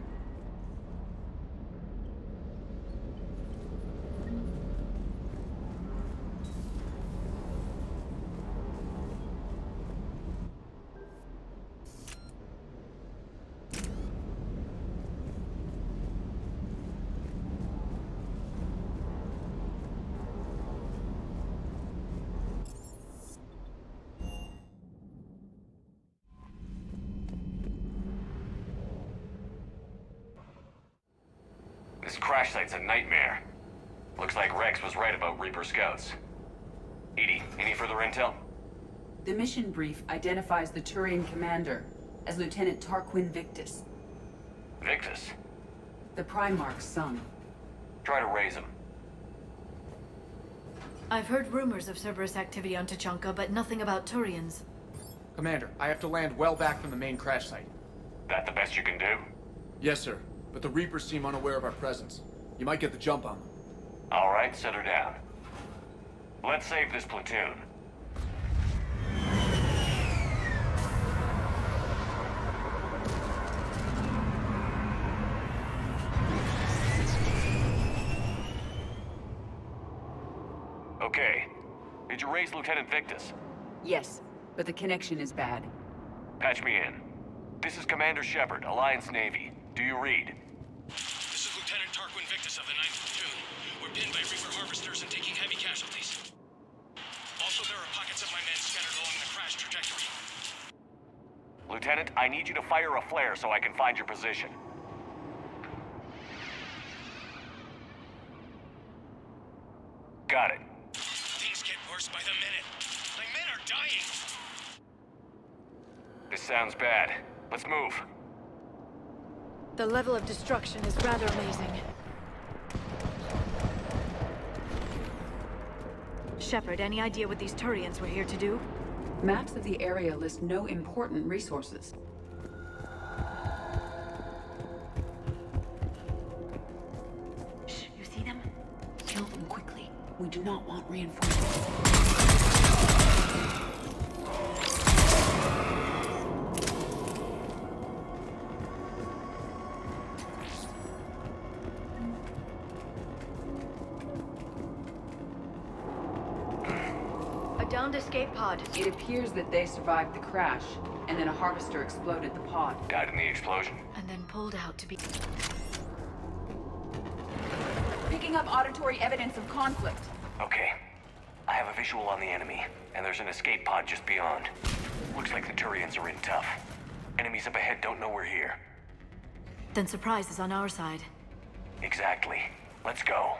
This crash site's a nightmare. Looks like Rex was right about Reaper scouts. Edie, any further intel? The mission brief identifies the Turian commander as Lieutenant Tarquin Victus, Victus? the Primarch's son. Try to raise him. I've heard rumors of Cerberus activity on Tuchanka, but nothing about Turians. Commander, I have to land well back from the main crash site. That the best you can do? Yes, sir. But the Reapers seem unaware of our presence. You might get the jump on them. All right, set her down. Let's save this platoon. Okay. Did you raise Lieutenant Victus? Yes, but the connection is bad. Patch me in. This is Commander Shepard, Alliance Navy. Do you read? This is Lieutenant Tarquin Victus of the 9th Platoon. We're pinned by Reaper harvesters and taking heavy casualties. Also, there are pockets of my men scattered along the crash trajectory. Lieutenant, I need you to fire a flare so I can find your position. Got it. Things get worse by the minute. My men are dying! This sounds bad. Let's move. The level of destruction is rather amazing. Shepard, any idea what these Turians were here to do? Maps of the area list no important resources. Shh, you see them? Kill them quickly. We do not want reinforcements. A downed escape pod. It appears that they survived the crash, and then a harvester exploded the pod. Died in the explosion. And then pulled out to be... Picking up auditory evidence of conflict. Okay. I have a visual on the enemy, and there's an escape pod just beyond. Looks like the Turians are in tough. Enemies up ahead don't know we're here. Then surprise is on our side. Exactly. Let's go.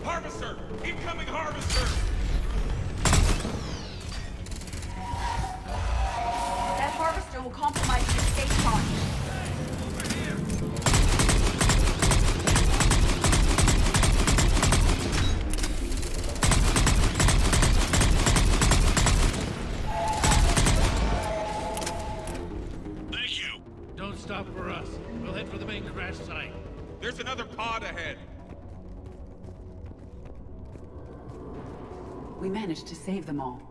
Harvester! Incoming harvester! That harvester will compromise the escape pod. Thank you! Don't stop for us. We'll head for the main crash site. There's another pod ahead. We managed to save them all.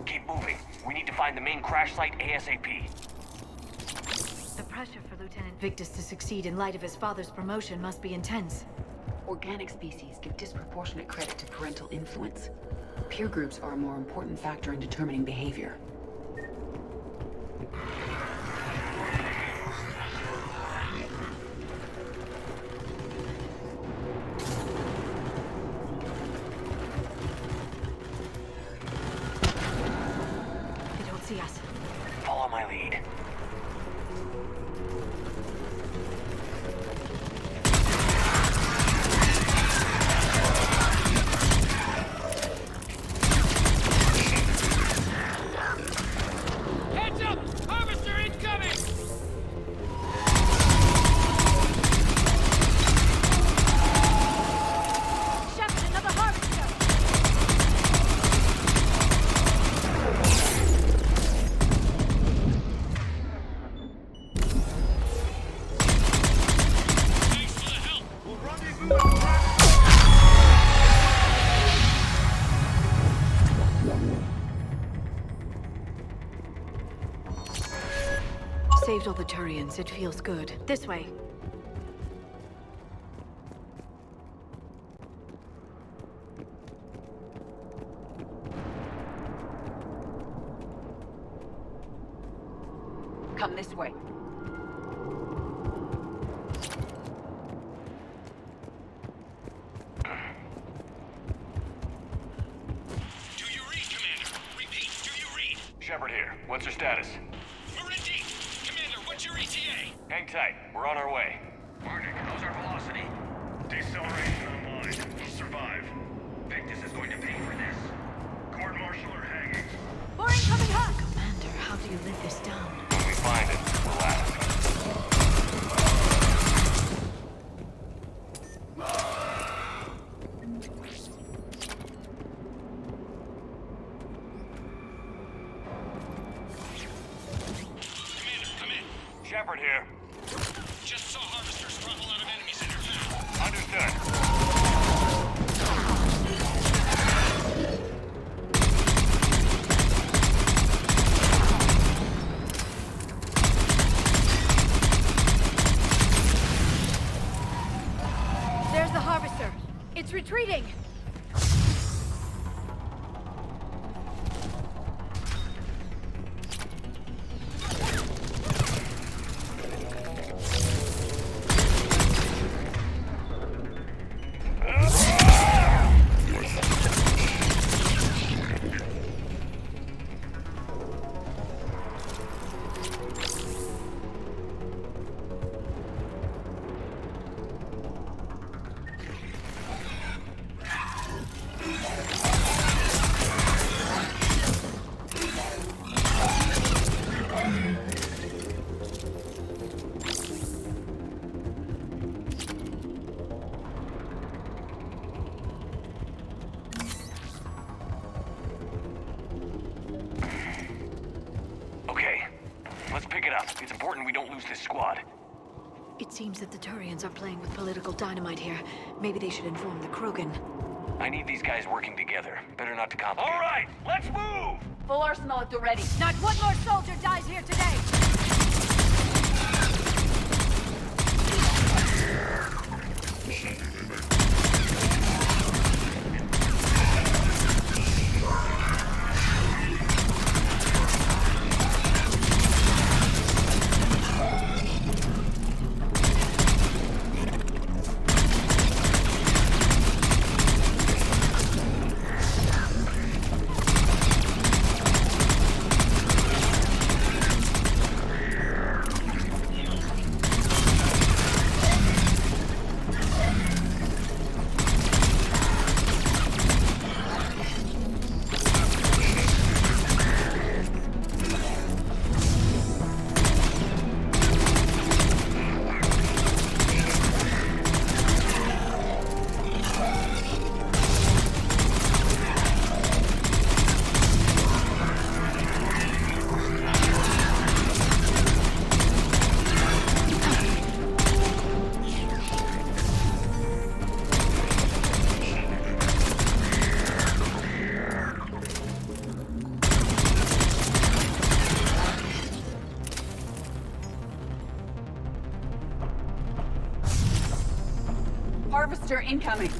Keep moving. We need to find the main crash site ASAP. The pressure for Lieutenant Victus to succeed in light of his father's promotion must be intense. Organic species give disproportionate credit to parental influence. Peer groups are a more important factor in determining behavior. They don't see us. Follow my lead. Saved all the Turians. It feels good. This way. Come this way. Do you read, Commander? Repeat, do you read? Shepard here. What's your status? We're in deep. Commander, what's your ETA? Hang tight. We're on our way. Arctic, how's our velocity? Deceleration online. We'll survive. Victus is going to pay for this. Court-martial or hanging? More incoming hug! Commander, how do you live this down? When we find it, we'll ask. Commander, come in. Shepard here. Just saw harvesters throttle out of enemies in your path. Understood. There's the harvester. It's retreating. Okay. Let's pick it up. It's important we don't lose this squad. It seems that the Turians are playing with political dynamite here. Maybe they should inform the Krogan. I need these guys working together. Better not to complicate. All right, let's move! Full arsenal at the ready. Not one more soldier dies here today! Harvester incoming.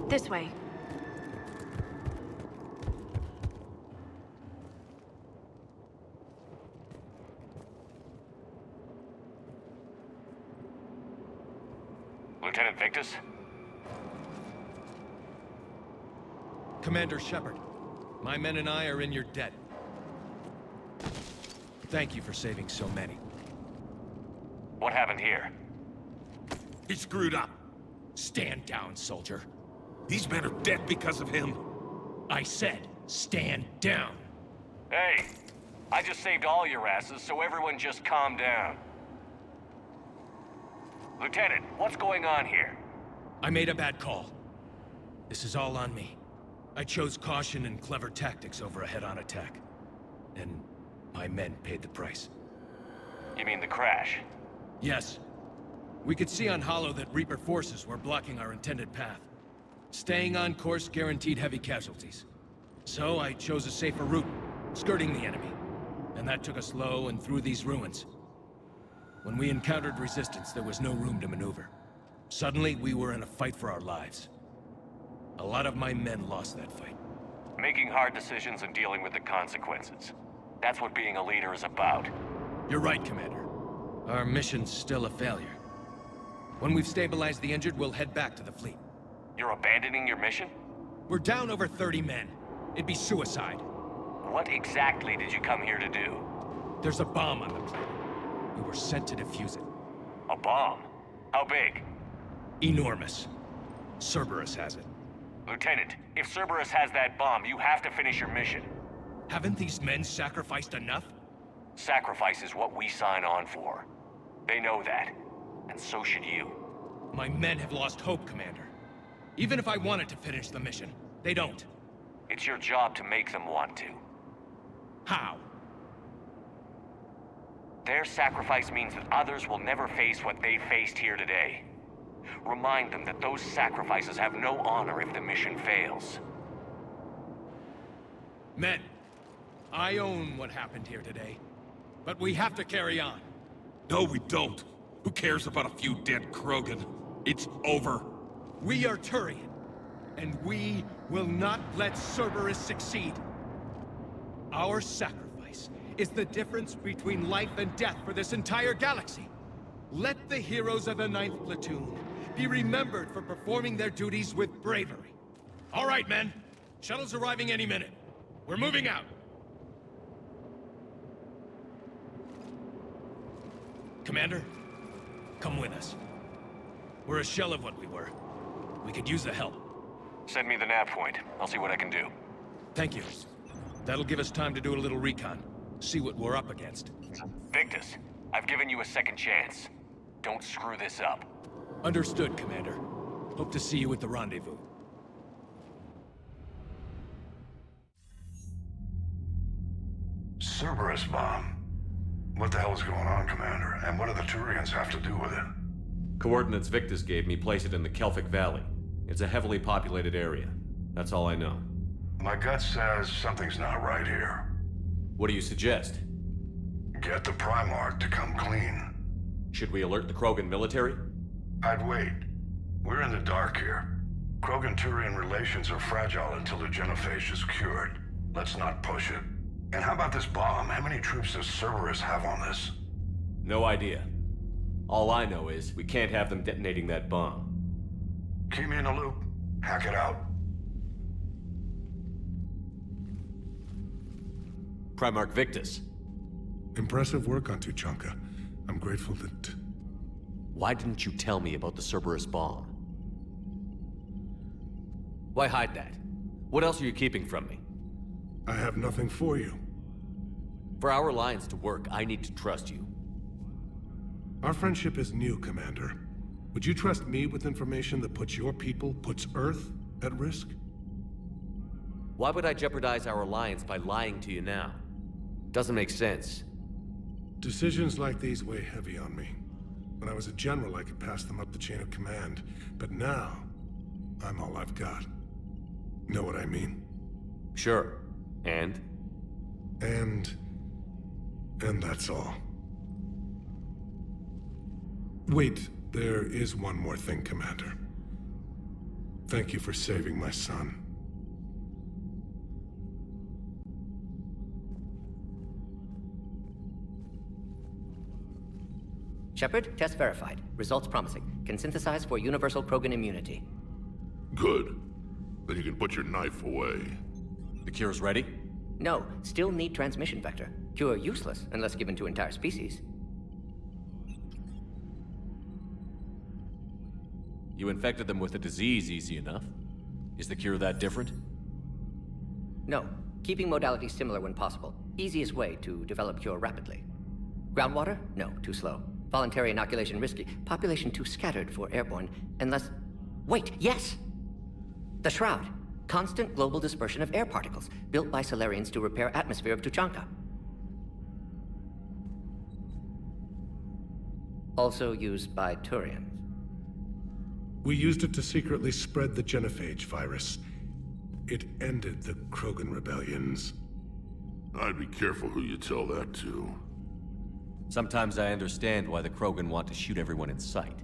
This way. Lieutenant Victus? Commander Shepard, my men and I are in your debt. Thank you for saving so many. What happened here? He screwed up. Stand down, soldier. These men are dead because of him. I said, stand down. Hey, I just saved all your asses, so everyone just calm down. Lieutenant, what's going on here? I made a bad call. This is all on me. I chose caution and clever tactics over a head-on attack. And my men paid the price. You mean the crash? Yes. We could see on Hollow that Reaper forces were blocking our intended path. Staying on course guaranteed heavy casualties. So I chose a safer route, skirting the enemy. And that took us low and through these ruins. When we encountered resistance, there was no room to maneuver. Suddenly, we were in a fight for our lives. A lot of my men lost that fight. Making hard decisions and dealing with the consequences. That's what being a leader is about. You're right, Commander. Our mission's still a failure. When we've stabilized the injured, we'll head back to the fleet. You're abandoning your mission? We're down over 30 men. It'd be suicide. What exactly did you come here to do? There's a bomb on the planet. We were sent to defuse it. A bomb? How big? Enormous. Cerberus has it. Lieutenant, if Cerberus has that bomb, you have to finish your mission. Haven't these men sacrificed enough? Sacrifice is what we sign on for. They know that. And so should you. My men have lost hope, Commander. Even if I wanted to finish the mission, they don't. It's your job to make them want to. How? Their sacrifice means that others will never face what they faced here today. Remind them that those sacrifices have no honor if the mission fails. Men, I own what happened here today. But we have to carry on. No, we don't. Who cares about a few dead Krogan? It's over. We are Turian, and we will not let Cerberus succeed. Our sacrifice is the difference between life and death for this entire galaxy. Let the heroes of the 9th Platoon be remembered for performing their duties with bravery. All right, men. Shuttle's arriving any minute. We're moving out. Commander, come with us. We're a shell of what we were. We could use the help. Send me the nav point. I'll see what I can do. Thank you. That'll give us time to do a little recon. See what we're up against. Victus, I've given you a second chance. Don't screw this up. Understood, Commander. Hope to see you at the rendezvous. Cerberus bomb. What the hell is going on, Commander? And what do the Turians have to do with it? Coordinates Victus gave me place it in the Kelphic Valley. It's a heavily populated area. That's all I know. My gut says something's not right here. What do you suggest? Get the Primarch to come clean. Should we alert the Krogan military? I'd wait. We're in the dark here. Krogan-Turian relations are fragile until the genophage is cured. Let's not push it. And how about this bomb? How many troops does Cerberus have on this? No idea. All I know is we can't have them detonating that bomb. Keep me in the loop. Hack it out. Primarch Victus. Impressive work on Tuchanka. I'm grateful that... Why didn't you tell me about the Cerberus bomb? Why hide that? What else are you keeping from me? I have nothing for you. For our alliance to work, I need to trust you. Our friendship is new, Commander. Would you trust me with information that puts your people, puts Earth, at risk? Why would I jeopardize our alliance by lying to you now? Doesn't make sense. Decisions like these weigh heavy on me. When I was a general, I could pass them up the chain of command. But now, I'm all I've got. Know what I mean? Sure. And that's all. Wait, there is one more thing, Commander. Thank you for saving my son. Shepard, test verified. Results promising. Can synthesize for universal Krogan immunity. Good. Then you can put your knife away. The cure's ready? No, still need transmission vector. Cure useless unless given to entire species. You infected them with a disease easy enough. Is the cure that different? No. Keeping modalities similar when possible. Easiest way to develop cure rapidly. Groundwater? No, too slow. Voluntary inoculation risky. Population too scattered for airborne. Unless... Wait, yes! The Shroud. Constant global dispersion of air particles, built by Solarians to repair atmosphere of Tuchanka. Also used by Turians. We used it to secretly spread the genophage virus. It ended the Krogan rebellions. I'd be careful who you tell that to. Sometimes I understand why the Krogan want to shoot everyone in sight.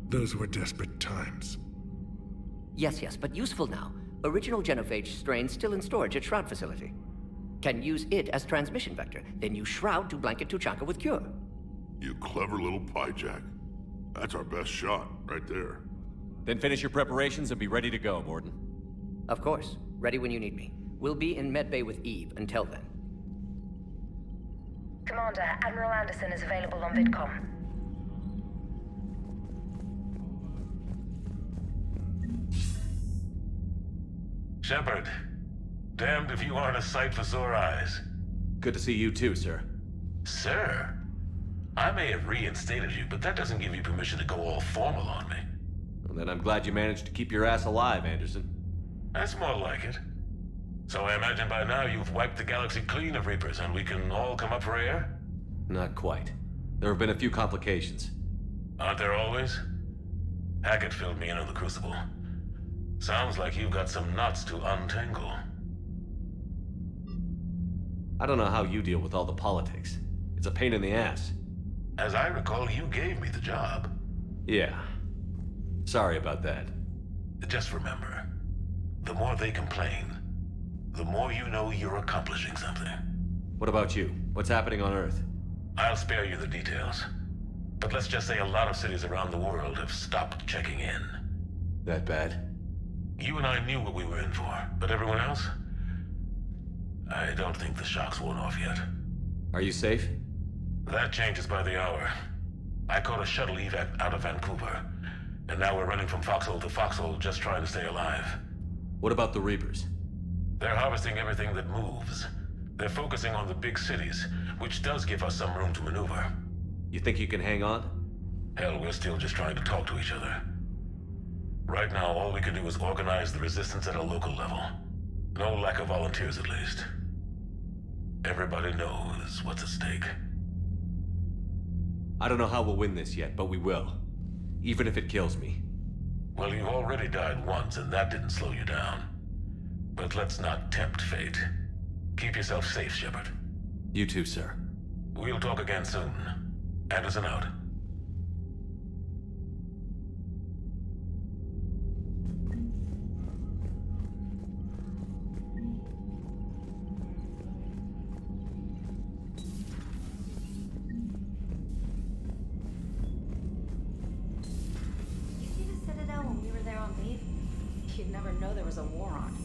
Those were desperate times. Yes, but useful now. Original genophage strain still in storage at Shroud facility. Can use it as transmission vector, then use Shroud to blanket Tuchanka with cure. You clever little pyjack. That's our best shot, right there. Then finish your preparations and be ready to go, Morden. Of course. Ready when you need me. We'll be in medbay with Eve until then. Commander, Admiral Anderson is available on VidCom. Shepard, damned if you aren't a sight for sore eyes. Good to see you too, sir. Sir? I may have reinstated you, but that doesn't give you permission to go all formal on me. Well, then I'm glad you managed to keep your ass alive, Anderson. That's more like it. So I imagine by now you've wiped the galaxy clean of Reapers and we can all come up for air? Not quite. There have been a few complications. Aren't there always? Hackett filled me in on the Crucible. Sounds like you've got some knots to untangle. I don't know how you deal with all the politics. It's a pain in the ass. As I recall, you gave me the job. Yeah. Sorry about that. Just remember, the more they complain, the more you know you're accomplishing something. What about you? What's happening on Earth? I'll spare you the details. But let's just say a lot of cities around the world have stopped checking in. That bad? You and I knew what we were in for, but everyone else? I don't think the shock's worn off yet. Are you safe? That changes by the hour. I caught a shuttle evac out of Vancouver, and now we're running from foxhole to foxhole just trying to stay alive. What about the Reapers? They're harvesting everything that moves. They're focusing on the big cities, which does give us some room to maneuver. You think you can hang on? Hell, we're still just trying to talk to each other. Right now, all we can do is organize the resistance at a local level. No lack of volunteers, at least. Everybody knows what's at stake. I don't know how we'll win this yet, but we will. Even if it kills me. Well, you already died once, and that didn't slow you down. But let's not tempt fate. Keep yourself safe, Shepard. You too, sir. We'll talk again soon. Anderson out. You see the Citadel when we were there on leave? You'd never know there was a war on.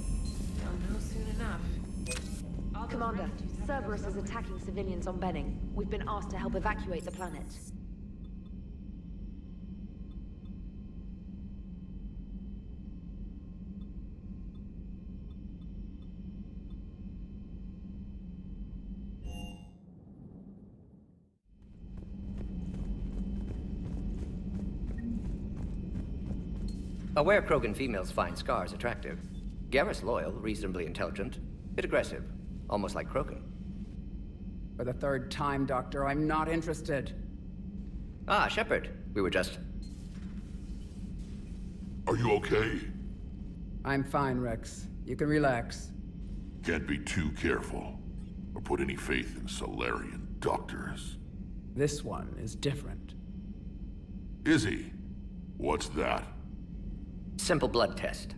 You'll know soon enough. Commander, Cerberus is attacking civilians on Benning. We've been asked to help evacuate the planet. Aware Krogan females find scars attractive. Garrus loyal, reasonably intelligent, bit aggressive, almost like Krogan. For the third time, Doctor, I'm not interested. Ah, Shepard. We were just... Are you okay? I'm fine, Rex. You can relax. Can't be too careful, or put any faith in Solarian doctors. This one is different. Is he? What's that? Simple blood test.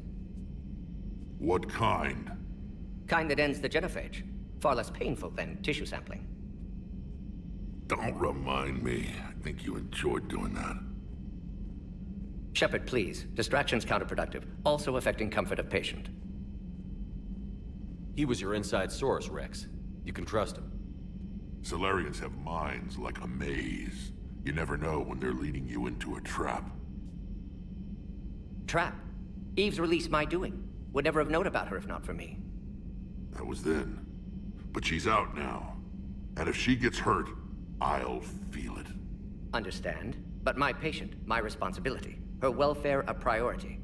What kind? Kind that ends the genophage. Far less painful than tissue sampling. Don't remind me. I think you enjoyed doing that. Shepard, please. Distraction's counterproductive, also affecting comfort of patient. He was your inside source, Rex. You can trust him. Salarians have minds like a maze. You never know when they're leading you into a trap. Trap? Eve's release my doing. Would never have known about her if not for me. That was then. But she's out now. And if she gets hurt, I'll feel it. Understand. But my patient, my responsibility. Her welfare a priority.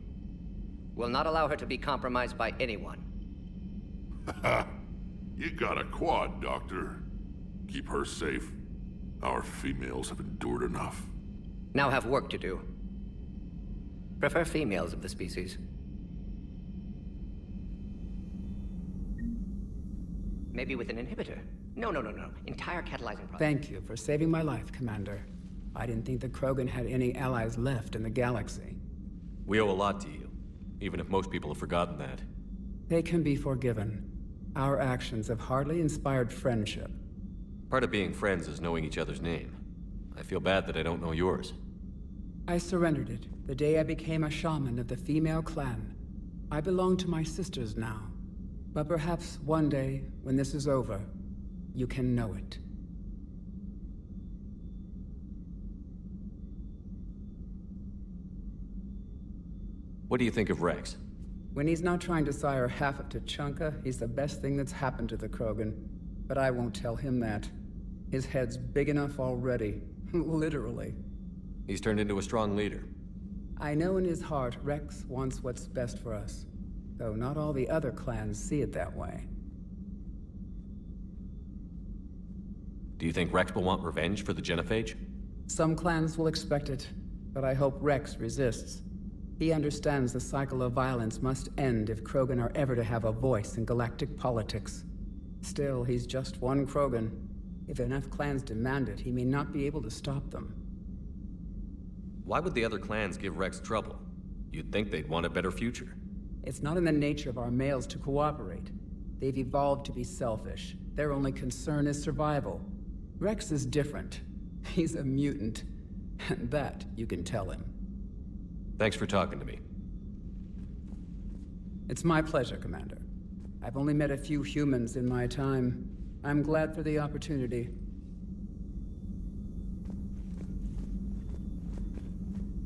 Will not allow her to be compromised by anyone. You got a quad, Doctor. Keep her safe. Our females have endured enough. Now have work to do. Prefer females of the species. Maybe with an inhibitor. No. Entire catalyzing process. Thank you for saving my life, Commander. I didn't think the Krogan had any allies left in the galaxy. We owe a lot to you, even if most people have forgotten that. They can be forgiven. Our actions have hardly inspired friendship. Part of being friends is knowing each other's name. I feel bad that I don't know yours. I surrendered it the day I became a shaman of the female clan. I belong to my sisters now. But perhaps one day, when this is over, you can know it. What do you think of Rex? When he's not trying to sire half of Tuchanka, he's the best thing that's happened to the Krogan. But I won't tell him that. His head's big enough already. Literally. He's turned into a strong leader. I know in his heart Rex wants what's best for us. Though not all the other clans see it that way. Do you think Rex will want revenge for the genophage? Some clans will expect it, but I hope Rex resists. He understands the cycle of violence must end if Krogan are ever to have a voice in galactic politics. Still, he's just one Krogan. If enough clans demand it, he may not be able to stop them. Why would the other clans give Rex trouble? You'd think they'd want a better future. It's not in the nature of our males to cooperate. They've evolved to be selfish. Their only concern is survival. Rex is different. He's a mutant. And that you can tell him. Thanks for talking to me. It's my pleasure, Commander. I've only met a few humans in my time. I'm glad for the opportunity.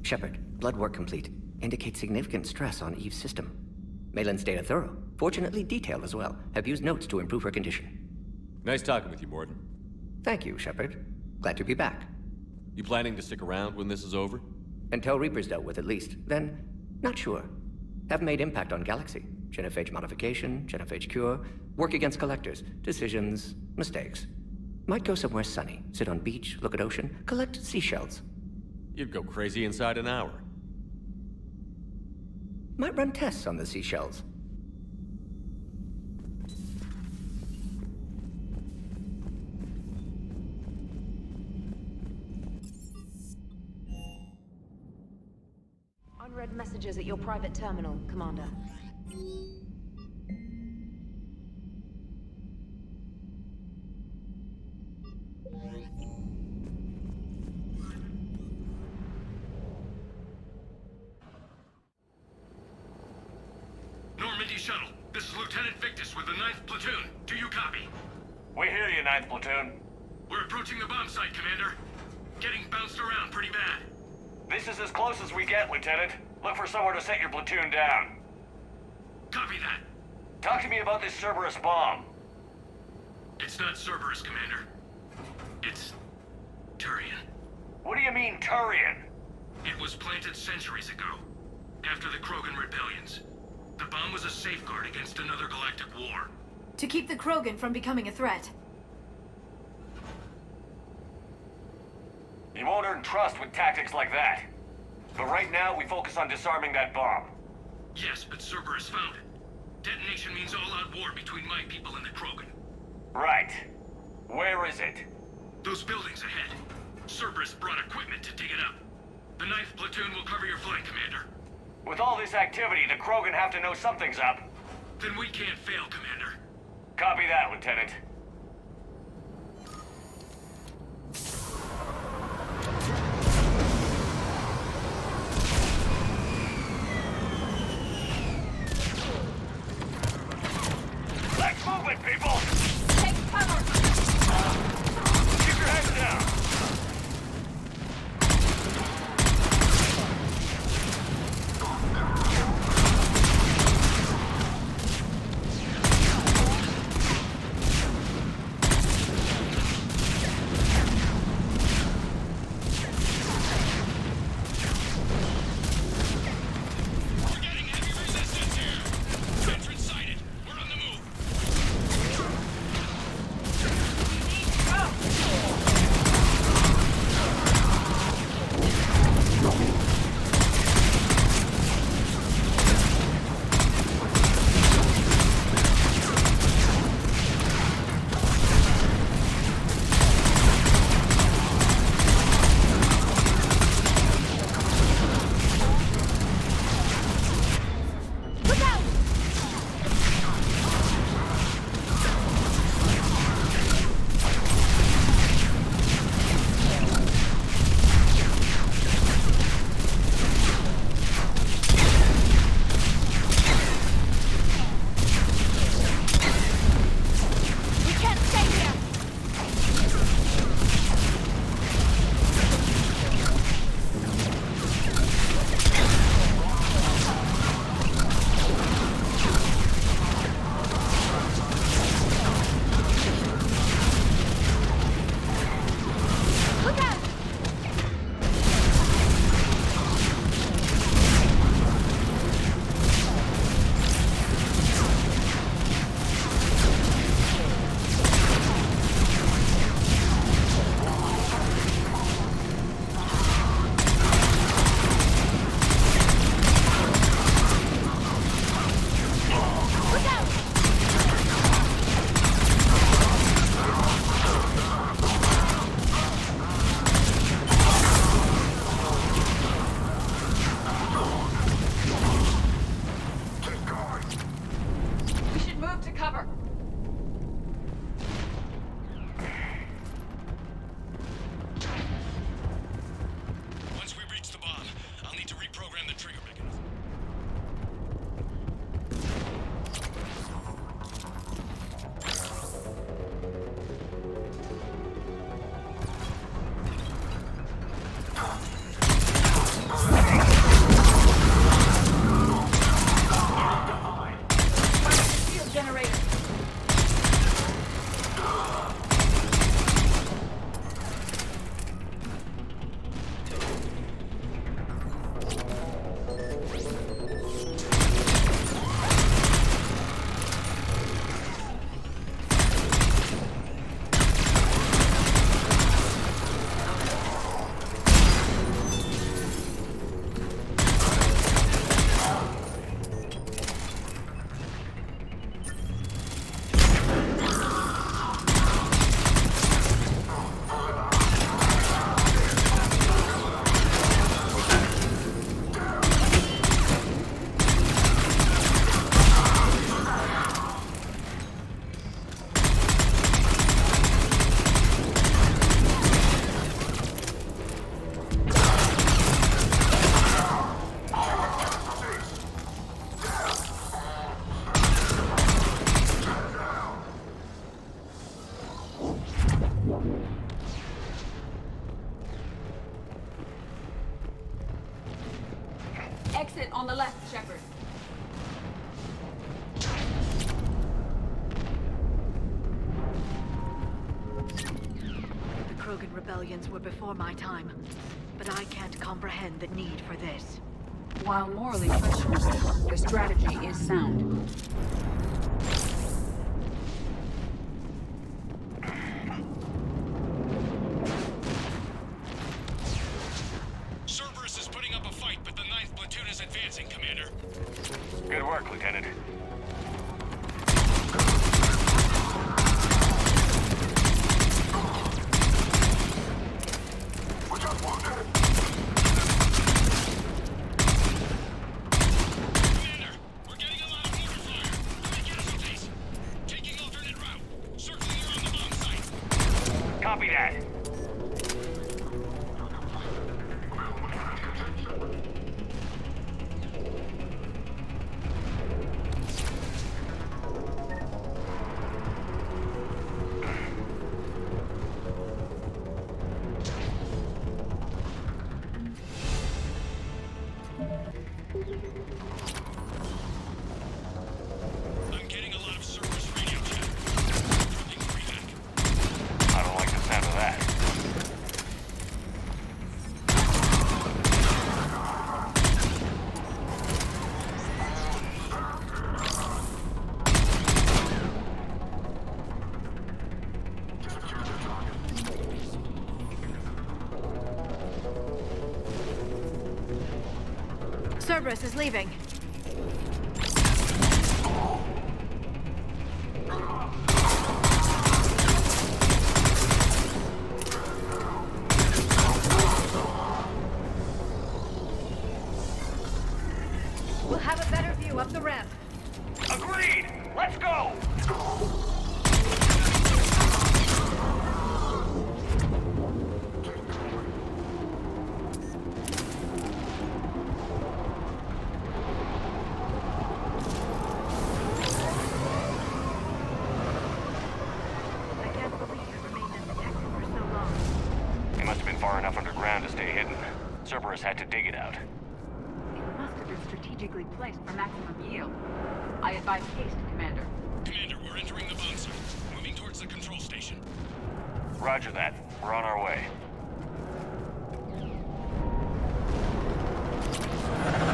Shepard, blood work complete. Indicates significant stress on Eve's system. Malin's data thorough. Fortunately detailed as well. Have used notes to improve her condition. Nice talking with you, Morden. Thank you, Shepard. Glad to be back. You planning to stick around when this is over? Until Reaper's dealt with, at least. Then, not sure. Have made impact on Galaxy. Genophage modification, genophage cure, work against collectors, decisions, mistakes. Might go somewhere sunny, sit on beach, look at ocean, collect seashells. You'd go crazy inside an hour. Might run tests on the seashells. Unread messages at your private terminal, Commander. Normandy Shuttle, this is Lieutenant Victus with the 9th Platoon. Do you copy? We hear you, 9th Platoon. We're approaching the bomb site, Commander. Getting bounced around pretty bad. This is as close as we get, Lieutenant. Look for somewhere to set your platoon down. Copy that. Talk to me about this Cerberus bomb. It's not Cerberus, Commander. It's Turian. What do you mean, Turian? It was planted centuries ago, after the Krogan rebellions. The bomb was a safeguard against another galactic war. To keep the Krogan from becoming a threat. You won't earn trust with tactics like that. But right now, we focus on disarming that bomb. Yes, but Cerberus found it. Detonation means all-out war between my people and the Krogan. Right. Where is it? Those buildings ahead. Cerberus brought equipment to dig it up. The 9th Platoon will cover your flank, Commander. With all this activity, the Krogan have to know something's up. Then we can't fail, Commander. Copy that, Lieutenant. Let's move it, people! Take cover! Keep your heads down! Exit on the left, Shepard. The Krogan rebellions were before my time, but I can't comprehend the need for this. While morally questionable, the strategy is sound. Cerberus is putting up a fight, but the 9th platoon is advancing, Commander. Good work, Lieutenant. Cerberus is leaving. We'll have a better view up the ramp. Agreed! Let's go! It must have been far enough underground to stay hidden. Cerberus had to dig it out. It must have been strategically placed for maximum yield. I advise haste, Commander. Commander, we're entering the bunker. Moving towards the control station. Roger that. We're on our way.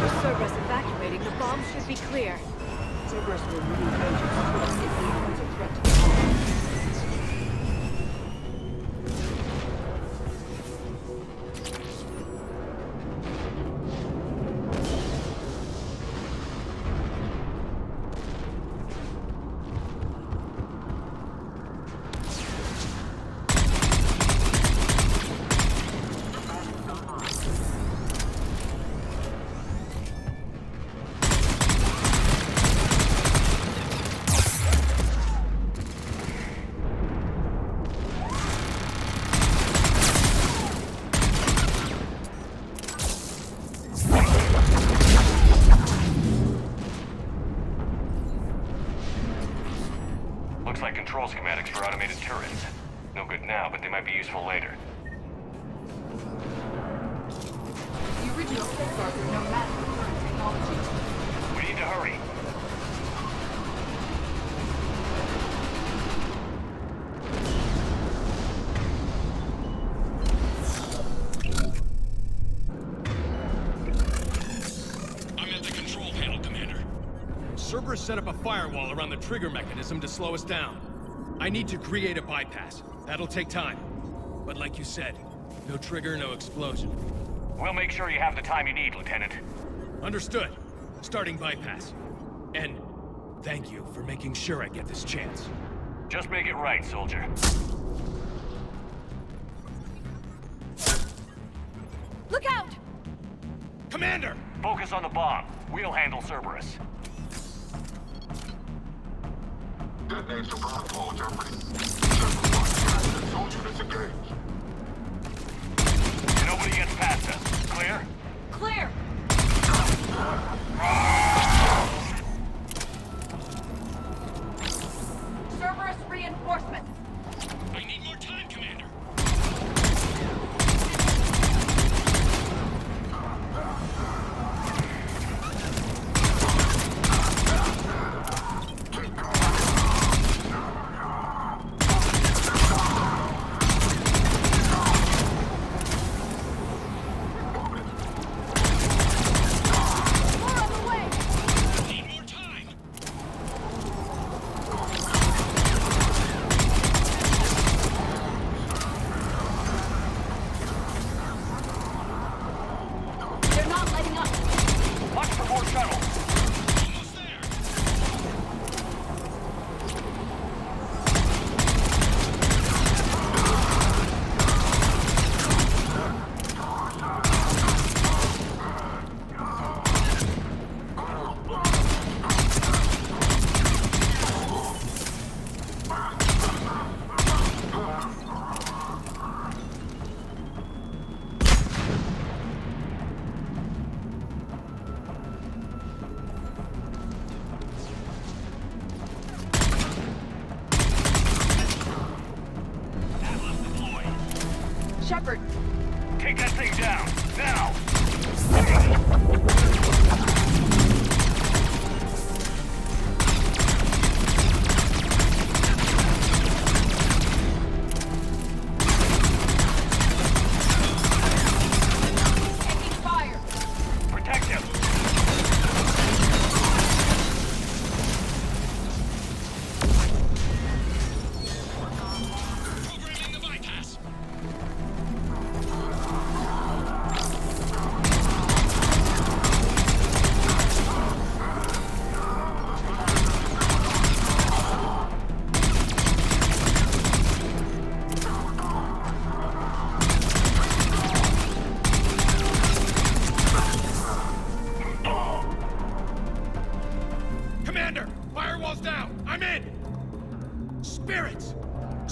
With Cerberus evacuating, the bombs should be clear. Cerberus will re-engage its force if he becomes a threat to the bomb. Looks like control schematics for automated turrets. No good now, but they might be useful later. The original safeguards are no match for current technology. We need to hurry. I'm at the control panel, Commander. Cerberus set up a firewall around the trigger mechanism to slow us down. I need to create a bypass. That'll take time. But like you said, no trigger, no explosion. We'll make sure you have the time you need, Lieutenant. Understood. Starting bypass. And thank you for making sure I get this chance. Just make it right, soldier. Look out! Commander! Focus on the bomb. We'll handle Cerberus. Detonate protocol jeopardy. Soldier disengage. Nobody gets past us. Clear? Clear! Cerberus reinforcements! I need more time, Commander. Shepard! Take that thing down, now! Taking fire! Protect him! Programming the bypass.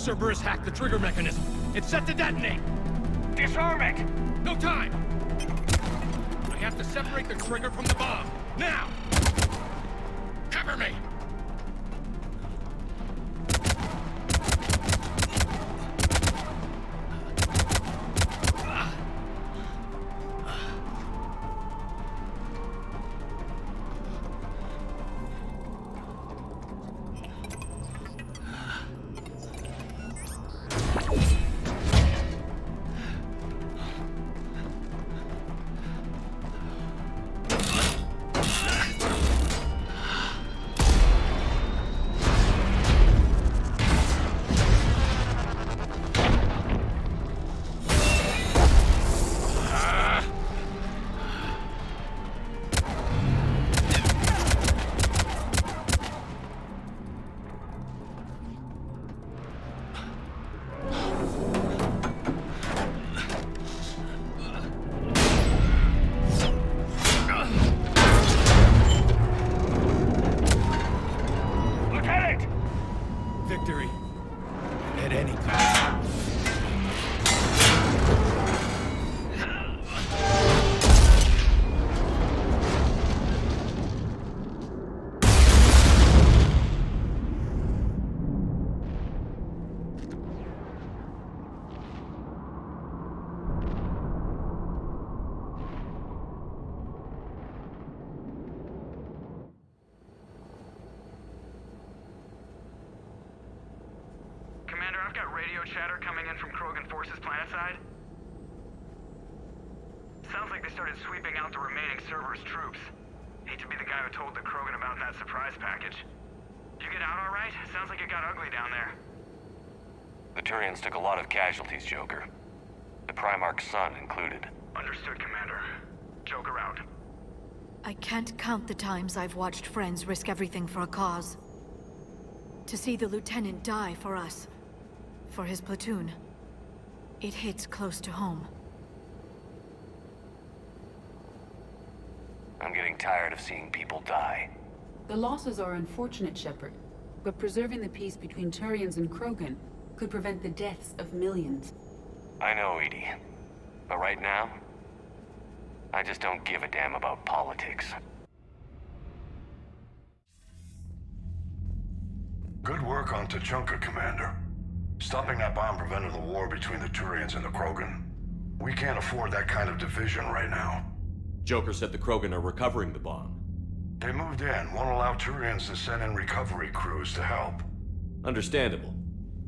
Cerberus hacked the trigger mechanism. It's set to detonate. Disarm it! No time! I have to separate the trigger from the bomb. Now! Cover me! Victory. At any cost. Commander, I've got radio chatter coming in from Krogan forces planetside. Sounds like they started sweeping out the remaining Cerberus troops. Hate to be the guy who told the Krogan about that surprise package. You get out all right? Sounds like it got ugly down there. The Turians took a lot of casualties, Joker. The Primarch's son included. Understood, Commander. Joker out. I can't count the times I've watched friends risk everything for a cause. To see the lieutenant die for us, for his platoon, it hits close to home. I'm getting tired of seeing people die. The losses are unfortunate, Shepard, but preserving the peace between Turians and Krogan could prevent the deaths of millions. I know, Edie. But right now, I just don't give a damn about politics. Good work on Tuchanka, Commander. Stopping that bomb prevented the war between the Turians and the Krogan. We can't afford that kind of division right now. Joker said the Krogan are recovering the bomb. They moved in, won't allow Turians to send in recovery crews to help. Understandable.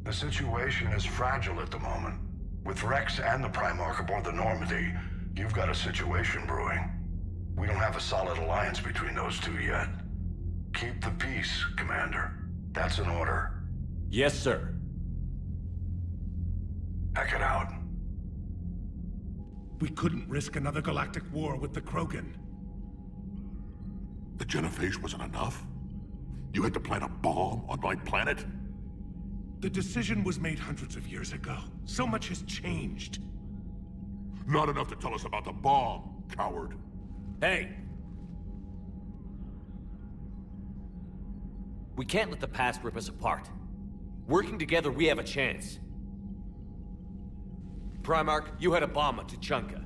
The situation is fragile at the moment. With Rex and the Primarch aboard the Normandy, you've got a situation brewing. We don't have a solid alliance between those two yet. Keep the peace, Commander. That's an order. Yes, sir. Heck it out. We couldn't risk another galactic war with the Krogan. The Genophage wasn't enough? You had to plant a bomb on my planet? The decision was made hundreds of years ago. So much has changed. Not enough to tell us about the bomb, coward. Hey! We can't let the past rip us apart. Working together, we have a chance. Primarch, you had a bomb on Tuchanka.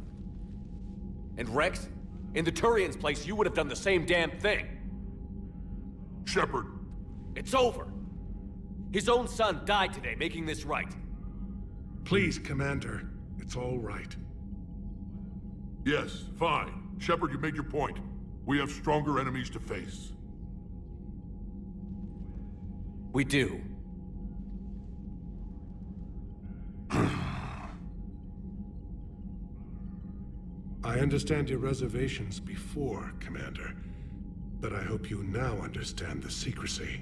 And Rex, in the Turian's place, you would have done the same damn thing. Shepard. It's over. His own son died today, making this right. Please, Commander. It's all right. Yes, fine. Shepard, you made your point. We have stronger enemies to face. We do. I understand your reservations before, Commander. But I hope you now understand the secrecy.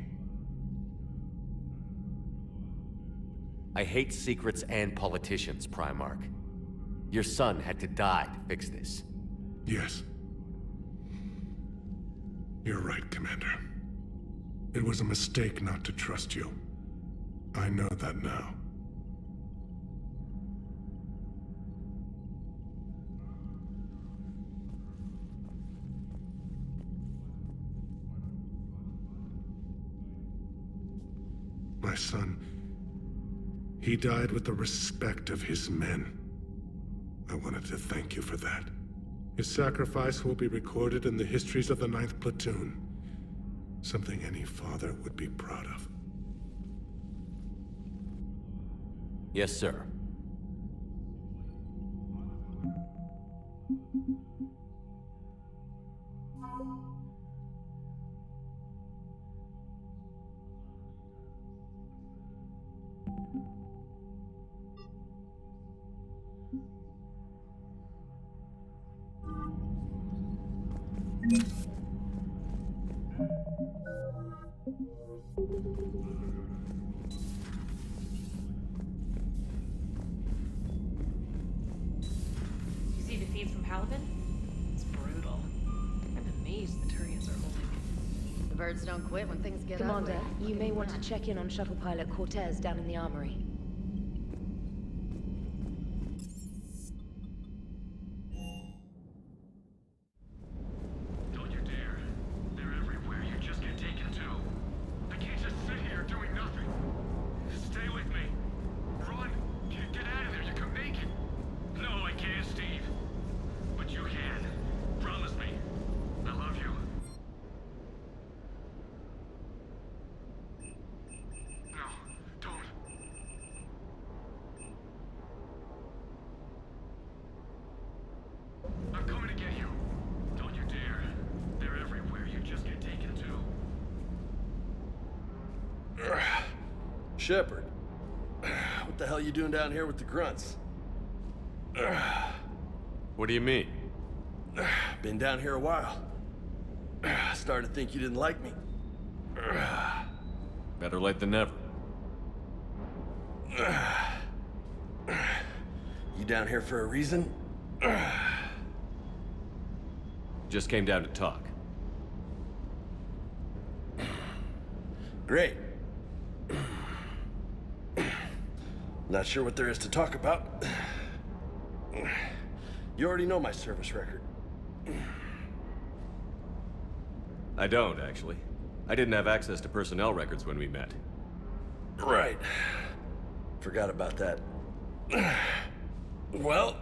I hate secrets and politicians, Primarch. Your son had to die to fix this. Yes. You're right, Commander. It was a mistake not to trust you. I know that now. My son, He died with the respect of his men. I wanted to thank you for that. His sacrifice will be recorded in the histories of the 9th Platoon. Something any father would be proud of. Yes, sir. You see the feeds from Halibin? It's brutal. I'm amazed the Turians are holding. The birds don't quit when things get Commander, ugly. you may want to check in on shuttle pilot Cortez down in the armory. Don't you dare. They're everywhere. You just get taken too. I can't just sit here doing nothing. Stay with me. Run. Get out of there. You can make it. No, I can't, Steve. But you can. Promise me. I love you. No, don't. I'm coming to get you. Don't you dare. They're everywhere. You just get taken too. Shepard. What the hell are you doing down here with the grunts? What do you mean? Been down here a while. Starting to think you didn't like me. Better late than never. You down here for a reason? Just came down to talk. Great. Not sure what there is to talk about. You already know my service record. I don't, actually. I didn't have access to personnel records when we met. Right. Forgot about that. Well...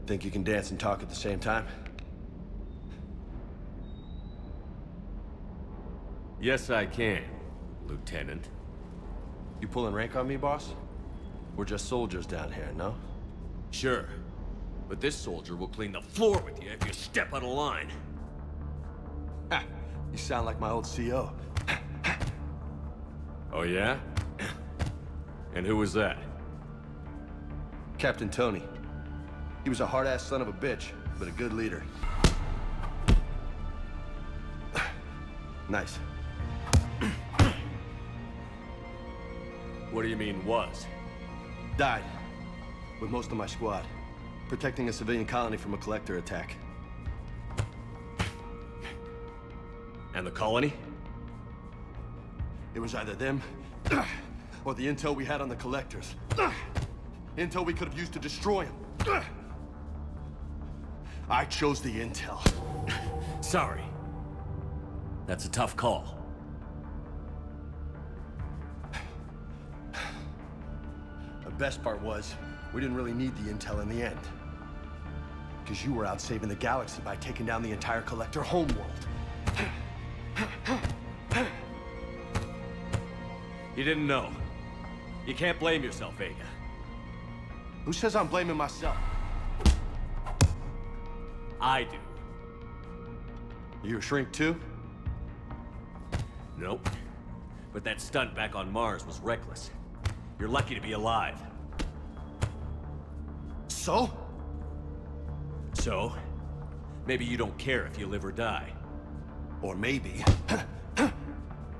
Think you can dance and talk at the same time? Yes, I can, Lieutenant. You pulling rank on me, boss? We're just soldiers down here, no? Sure. But this soldier will clean the floor with you if you step out of line. Ha! You sound like my old CO. Oh, yeah? And who was that? Captain Tony. He was a hard-ass son of a bitch, but a good leader. Nice. What do you mean, was? Died. With most of my squad. Protecting a civilian colony from a collector attack. And the colony? It was either them, or the intel we had on the collectors. Intel we could have used to destroy them. I chose the intel. Sorry. That's a tough call. The best part was, we didn't really need the intel in the end. Because you were out saving the galaxy by taking down the entire collector homeworld. You didn't know. You can't blame yourself, Vega. Who says I'm blaming myself? I do. You a shrink too? Nope. But that stunt back on Mars was reckless. You're lucky to be alive. So? So? Maybe you don't care if you live or die. Or maybe...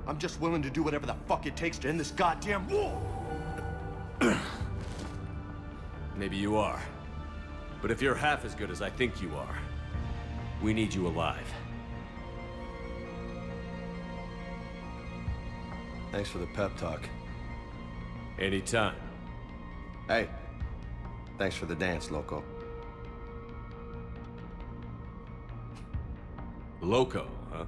I'm just willing to do whatever the fuck it takes to end this goddamn war! Maybe you are. But if you're half as good as I think you are, we need you alive. Thanks for the pep talk. Anytime. Hey, thanks for the dance, Loco. Loco, huh?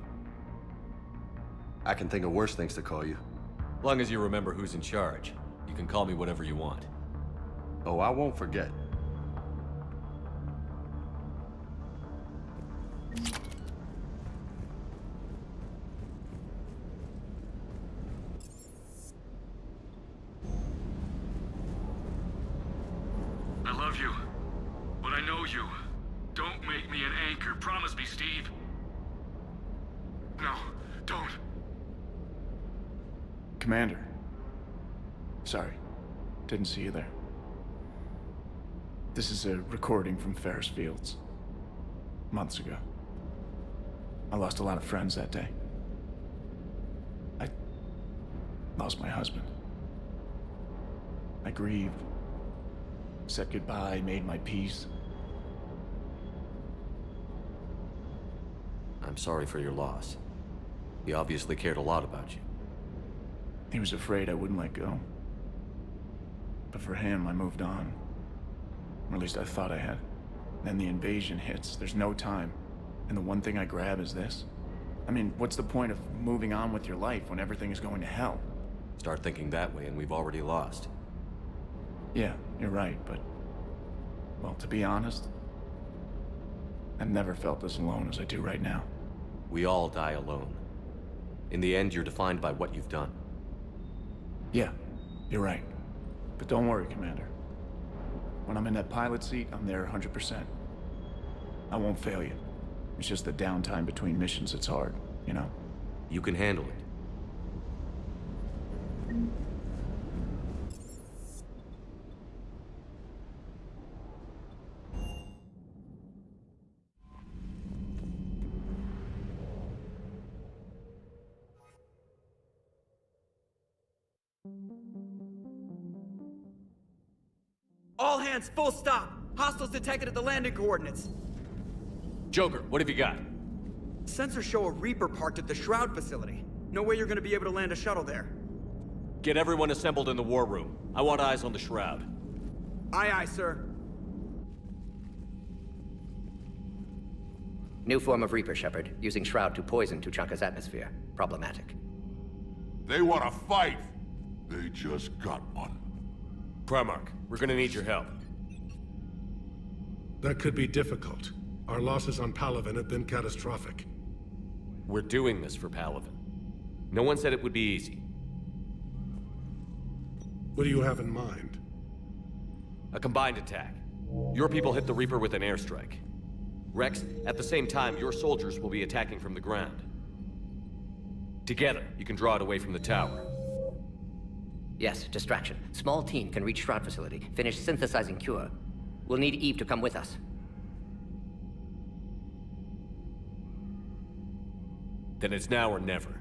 I can think of worse things to call you. Long as you remember who's in charge, you can call me whatever you want. Oh, I won't forget. I love you, but I know you. Don't make me an anchor. Promise me, Steve. No, don't. Commander. Sorry. Didn't see you there. This is a recording from Ferris Fields. Months ago. I lost a lot of friends that day. I lost my husband. I grieved. Said goodbye, made my peace. I'm sorry for your loss. He obviously cared a lot about you. He was afraid I wouldn't let go. But for him, I moved on. Or at least I thought I had. Then the invasion hits, there's no time. And the one thing I grab is this. I mean, what's the point of moving on with your life when everything is going to hell? Start thinking that way and we've already lost. Yeah, you're right, but... well, to be honest, I've never felt as alone as I do right now. We all die alone. In the end, you're defined by what you've done. Yeah, you're right. But don't worry, Commander. When I'm in that pilot seat, I'm there 100%. I won't fail you. It's just the downtime between missions that's hard, you know? You can handle it. All hands, full stop! Hostiles detected at the landing coordinates. Joker, what have you got? Sensors show a Reaper parked at the Shroud facility. No way you're gonna be able to land a shuttle there. Get everyone assembled in the war room. I want eyes on the Shroud. Aye, aye, sir. New form of Reaper, Shepard, using Shroud to poison Tuchanka's atmosphere. Problematic. They want to fight. They just got one. Primarch, we're gonna need your help. That could be difficult. Our losses on Palaven have been catastrophic. We're doing this for Palaven. No one said it would be easy. What do you have in mind? A combined attack. Your people hit the Reaper with an airstrike. Rex, at the same time, your soldiers will be attacking from the ground. Together, you can draw it away from the tower. Yes, distraction. Small team can reach Shroud facility, finish synthesizing cure. We'll need Eve to come with us. Then it's now or never.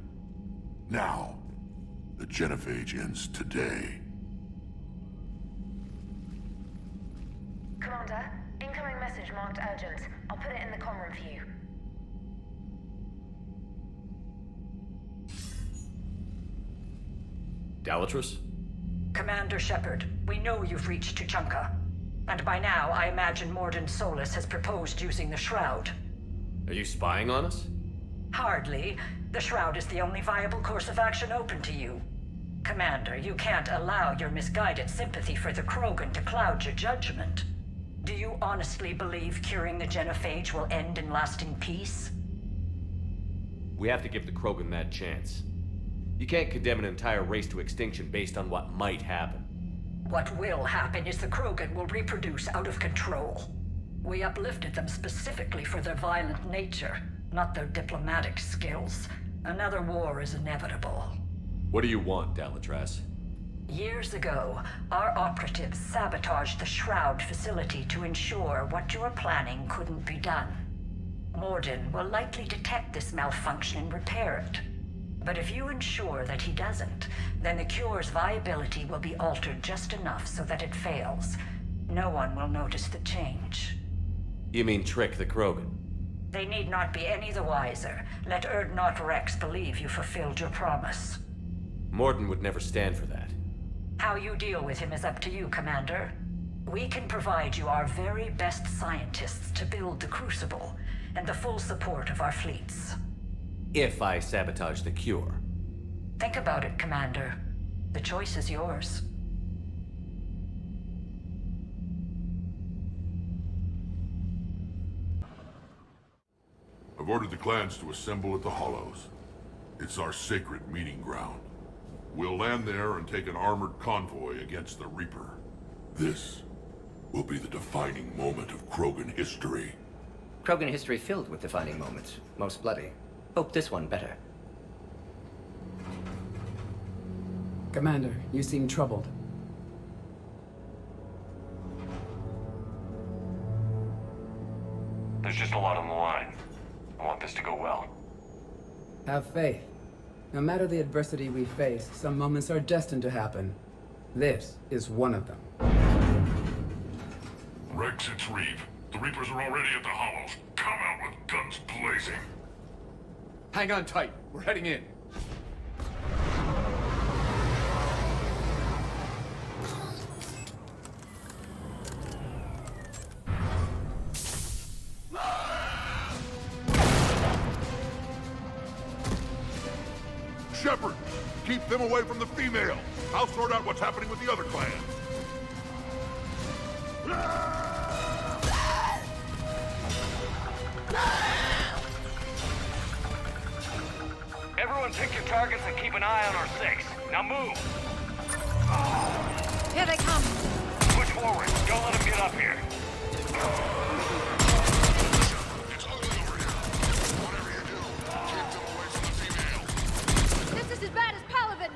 Now. The genophage ends today. Commander, incoming message marked urgent. I'll put it in the comm room for you. Dalatrus? Commander Shepard, we know you've reached Tuchanka. And by now, I imagine Morden Solus has proposed using the Shroud. Are you spying on us? Hardly. The Shroud is the only viable course of action open to you. Commander, you can't allow your misguided sympathy for the Krogan to cloud your judgment. Do you honestly believe curing the genophage will end in lasting peace? We have to give the Krogan that chance. You can't condemn an entire race to extinction based on what might happen. What will happen is the Krogan will reproduce out of control. We uplifted them specifically for their violent nature, not their diplomatic skills. Another war is inevitable. What do you want, Dalatrus? Years ago, our operatives sabotaged the Shroud facility to ensure what you were planning couldn't be done. Morden will likely detect this malfunction and repair it. But if you ensure that he doesn't, then the cure's viability will be altered just enough so that it fails. No one will notice the change. You mean trick the Krogan? They need not be any the wiser. Let Urdnot Rex believe you fulfilled your promise. Morden would never stand for that. How you deal with him is up to you, Commander. We can provide you our very best scientists to build the Crucible, and the full support of our fleets. If I sabotage the cure. Think about it, Commander. The choice is yours. I've ordered the clans to assemble at the Hollows. It's our sacred meeting ground. We'll land there and take an armored convoy against the Reaper. This will be the defining moment of Krogan history. Krogan history filled with defining moments. Most bloody. Hope this one better. Commander, you seem troubled. There's just a lot on the line. I want this to go well. Have faith. No matter the adversity we face, some moments are destined to happen. This is one of them. Rex, it's Reeve. The Reapers are already at the Hollows. Come out with guns blazing. Hang on tight. We're heading in. Shepard, keep them away from the female. I'll sort out what's happening with the other clans. Everyone pick your targets and keep an eye on our 6. Now move! Here they come! Push forward. Don't let them get up here. This is as bad as Palaven!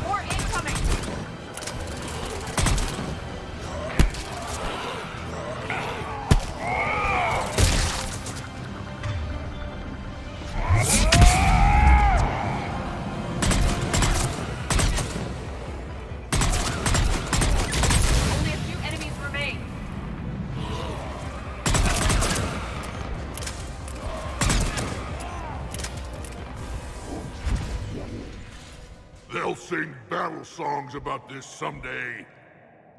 More incoming! Only a few enemies remain. They'll sing battle songs about this someday.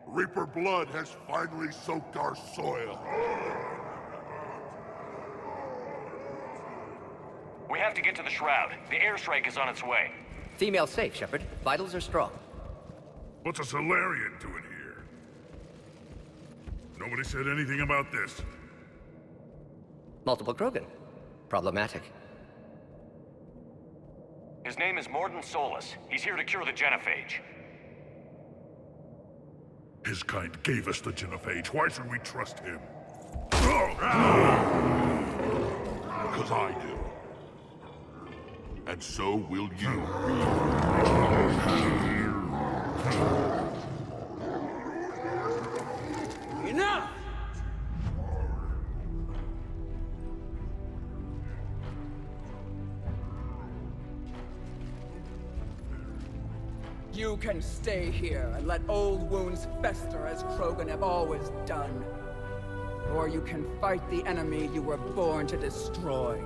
Reaper blood has finally soaked our soil. We have to get to the Shroud. The airstrike is on its way. Female safe, Shepard. Vitals are strong. What's a Solarian doing here? Nobody said anything about this. Multiple Krogan. Problematic. His name is Morden Solus. He's here to cure the genophage. His kind gave us the genophage. Why should we trust him? Because I do. And so will you. Enough! You can stay here and let old wounds fester as Krogan have always done. Or you can fight the enemy you were born to destroy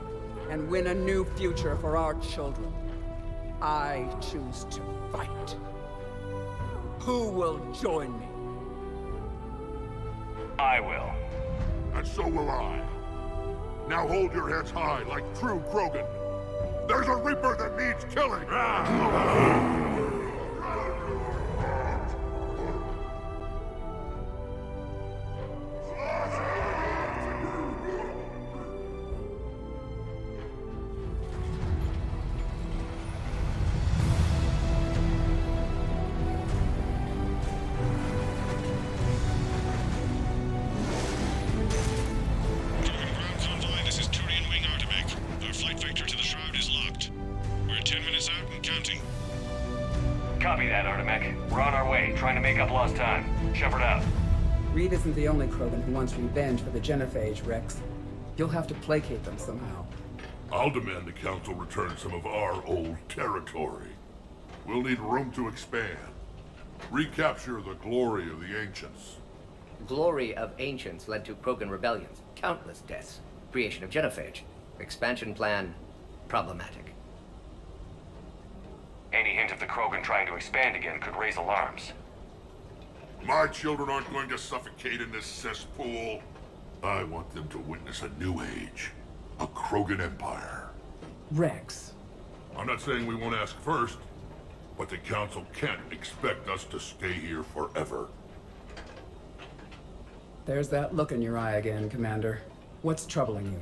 and win a new future for our children. I choose to fight. Who will join me? I will. And so will I. Now hold your heads high like true Krogan. There's a Reaper that needs killing! This is Turian Wing Artebec. Our flight vector to the Shroud is locked. We're 10 minutes out and counting. Copy that, Artemek. We're on our way, trying to make up lost time. Shepard out. Reed isn't the only Krogan who wants revenge for the genophage, Rex. You'll have to placate them somehow. I'll demand the Council return some of our old territory. We'll need room to expand. Recapture the glory of the Ancients. Glory of Ancients led to Krogan rebellions, countless deaths, creation of genophage. Expansion plan, problematic. Any hint of the Krogan trying to expand again could raise alarms. My children aren't going to suffocate in this cesspool. I want them to witness a new age. A Krogan Empire. Rex. I'm not saying we won't ask first, but the Council can't expect us to stay here forever. There's that look in your eye again, Commander. What's troubling you?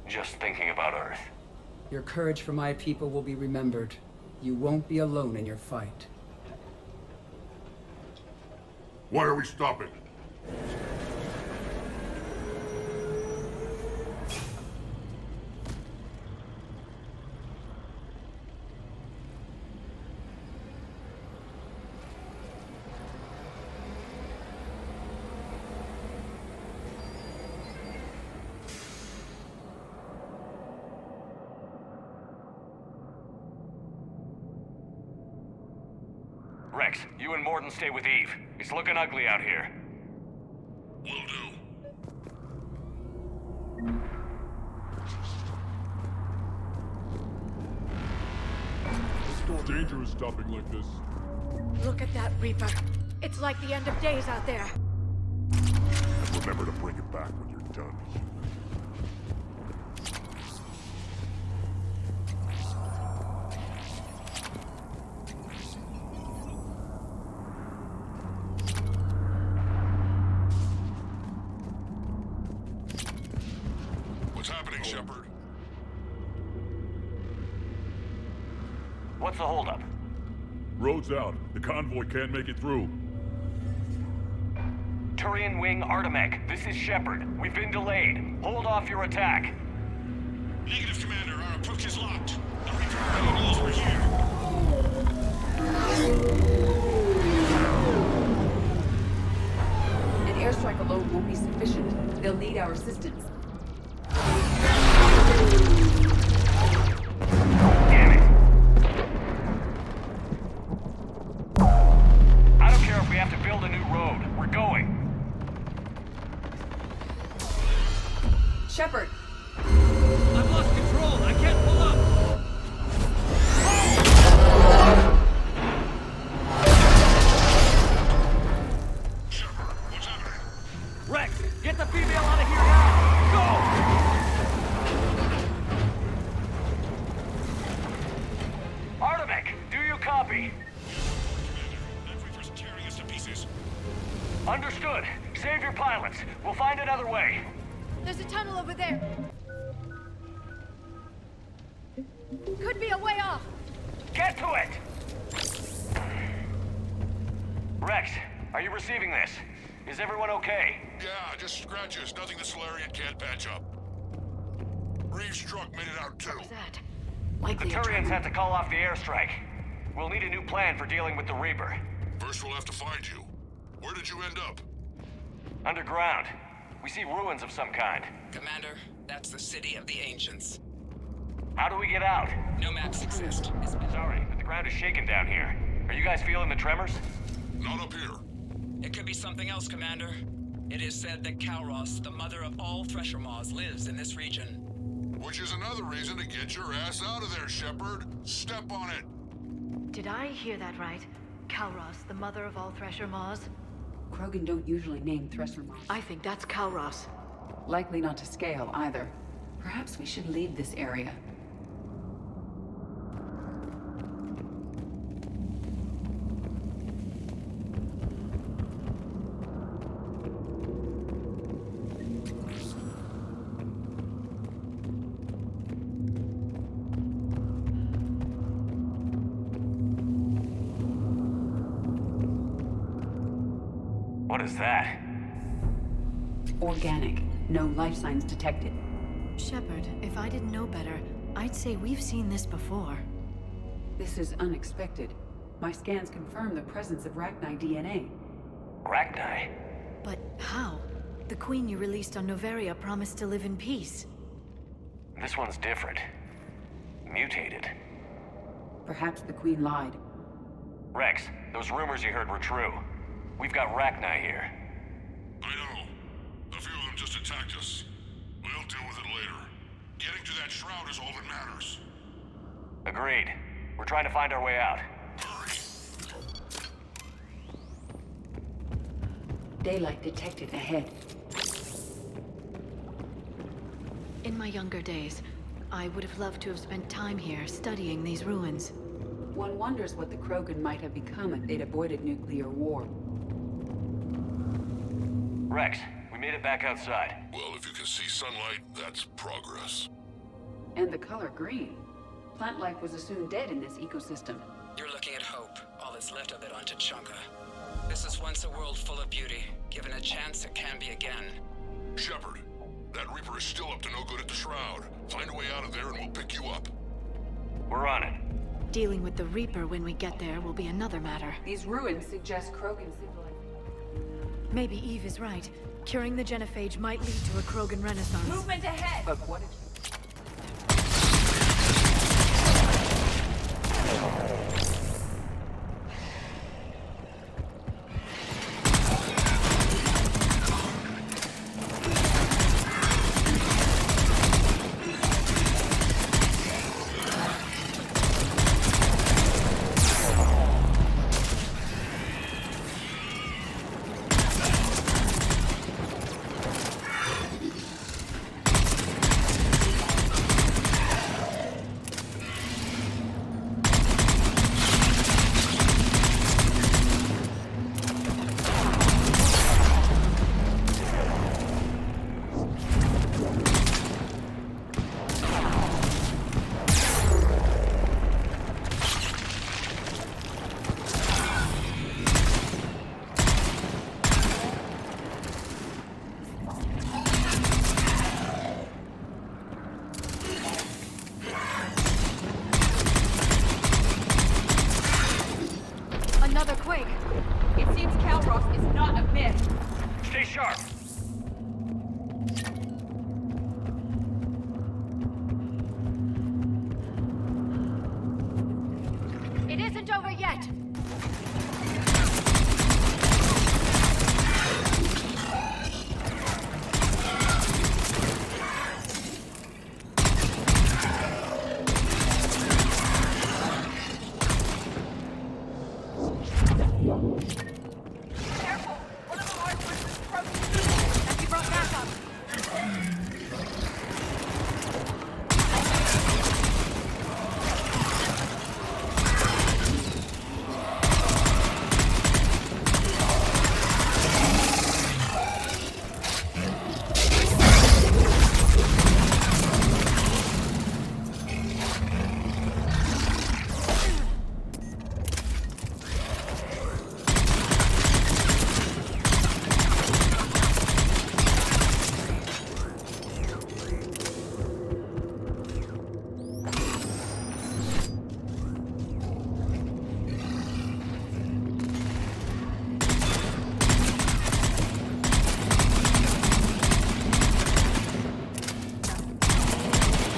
Just thinking about Earth. Your courage for my people will be remembered. You won't be alone in your fight. Why are we stopping? Rex, you and Morden stay with Eve. It's looking ugly out here. Will do. It's no dangerous stopping like this. Look at that Reaper. It's like the end of days out there. And remember to bring it back when you're done. What's happening, Shepard? What's the holdup? Road's out. The convoy can't make it through. Turian Wing Artemech, this is Shepard. We've been delayed. Hold off your attack. Negative, Commander. Our approach is locked. The Reaper already knows we're here. An airstrike alone won't be sufficient. They'll need our assistance. Damn it. I don't care if we have to build a new road. We're going. Shepard! I've lost control. I can't pull up. Shepard, what's happening? Rex, get the female out of here now! Go! Artemech, do you copy? That Reaper's tearing us to pieces. Understood. Save your pilots. We'll find another way. There's a tunnel over there. Could be a way off. Get to it! Rex, are you receiving this? Is everyone okay? Yeah, just scratches. Nothing the Solarian can't patch up. Reeves' truck made it out too. What was that? The Likely a Turians tremor. had to call off the airstrike. We'll need a new plan for dealing with the Reaper. First we'll have to find you. Where did you end up? Underground. We see ruins of some kind. Commander, that's the city of the ancients. How do we get out? No maps exist. Sorry, but the ground is shaking down here. Are you guys feeling the tremors? Not up here. It could be something else, Commander. It is said that Kalros, the mother of all Thresher Maws, lives in this region. Which is another reason to get your ass out of there, Shepard. Step on it. Did I hear that right? Kalros, the mother of all Thresher Maws? Krogan don't usually name Thresher Maws. I think that's Kalros. Likely not to scale, either. Perhaps we should leave this area. What is that? Organic. No life signs detected. Shepard, if I didn't know better, I'd say we've seen this before. This is unexpected. My scans confirm the presence of Rachni DNA. Rachni? But how? The queen you released on Noveria promised to live in peace. This one's different. Mutated. Perhaps the queen lied. Rex, those rumors you heard were true. We've got Rachni here. I know. A few of them just attacked us. We'll deal with it later. Getting to that shroud is all that matters. Agreed. We're trying to find our way out. Daylight detected ahead. In my younger days, I would have loved to have spent time here studying these ruins. One wonders what the Krogan might have become if they'd avoided nuclear war. Rex, we made it back outside. Well, if you can see sunlight, that's progress. And the color green. Plant life was assumed dead in this ecosystem. You're looking at hope, all that's left of it on Tachanka. This is once a world full of beauty. Given a chance, it can be again. Shepard, that Reaper is still up to no good at the Shroud. Find a way out of there and we'll pick you up. We're on it. Dealing with the Reaper when we get there will be another matter. These ruins suggest Krogan civilization. Maybe Eve is right. Curing the genophage might lead to a Krogan renaissance. Movement ahead! But what if... Another quake! It seems Calros is not a myth. Stay sharp. It isn't over yet! Careful! One of the large ones is broken. And we brought backup!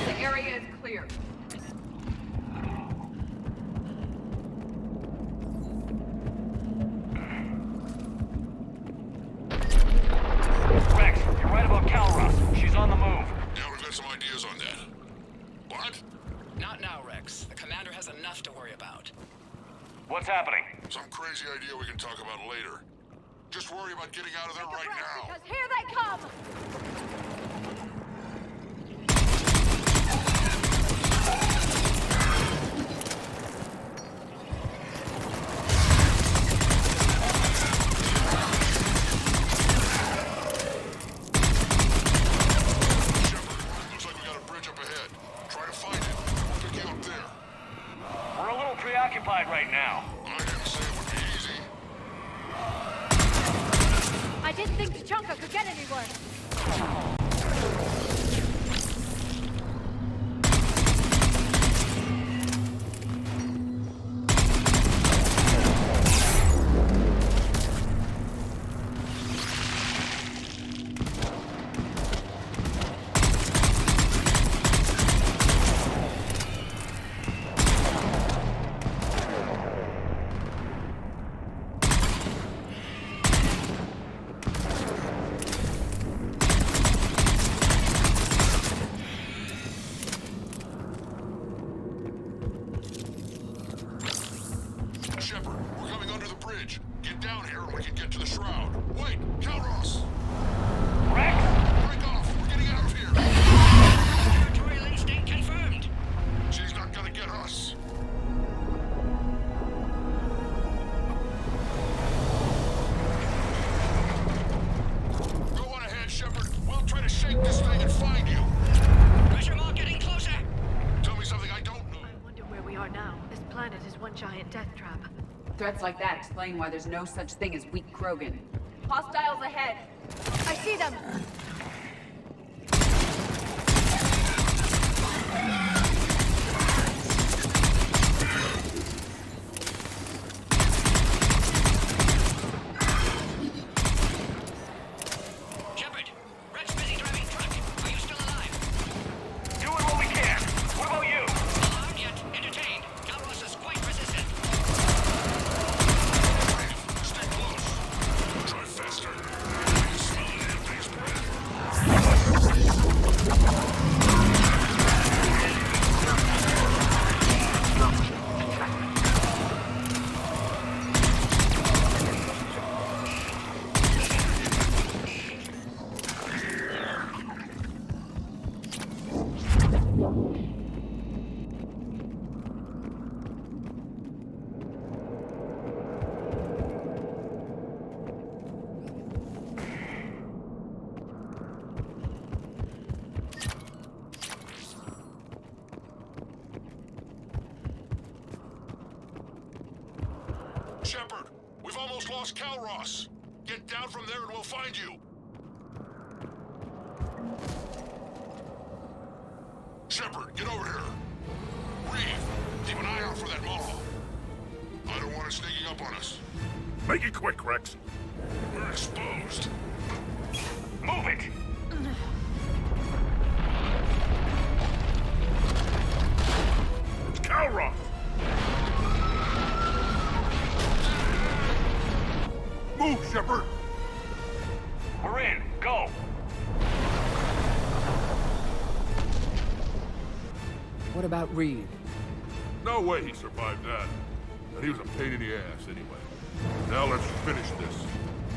The area is clear. Rex, you're right about Calros. She's on the move. Yeah, we've got some ideas on that. What? Not now, Rex. The commander has enough to worry about. What's happening? Some crazy idea we can talk about later. Just worry about getting out of there right now. Because here they come! Looks like we got a bridge up ahead. Try to find it. We'll pick you up there. We're a little preoccupied right now. I didn't say it would be easy. I didn't think Tachanka could get any worse. bridge. Get down here and we can get to the shroud. Wait, Calros! Rex? Break off! We're getting out of here! Territorial instinct confirmed. She's not gonna get us. Go on ahead, Shepard. We'll try to shake this thing and find you. Pressure mark getting closer. Tell me something I don't know. I wonder where we are now. This planet is one giant death trap. Threats like that explain why there's no such thing as weak Krogan. Hostiles ahead! I see them! Shepard, Rex busy driving truck. Are you still alive? Doing what we can. What about you? Not armed yet. Entertained. Calros is quite resistant. Stay close. Try faster. I can smell the damn thing's Shepard, we've almost lost Calros. Get down from there and we'll find you. Shepard, get over here. Reeve, keep an eye out for that Maw. I don't want it sneaking up on us. Make it quick, Rex. We're exposed. Move it! It's Calros! Move, Shepard! We're in. Go! What about Reed? No way he survived that. And he was a pain in the ass anyway. Now let's finish this.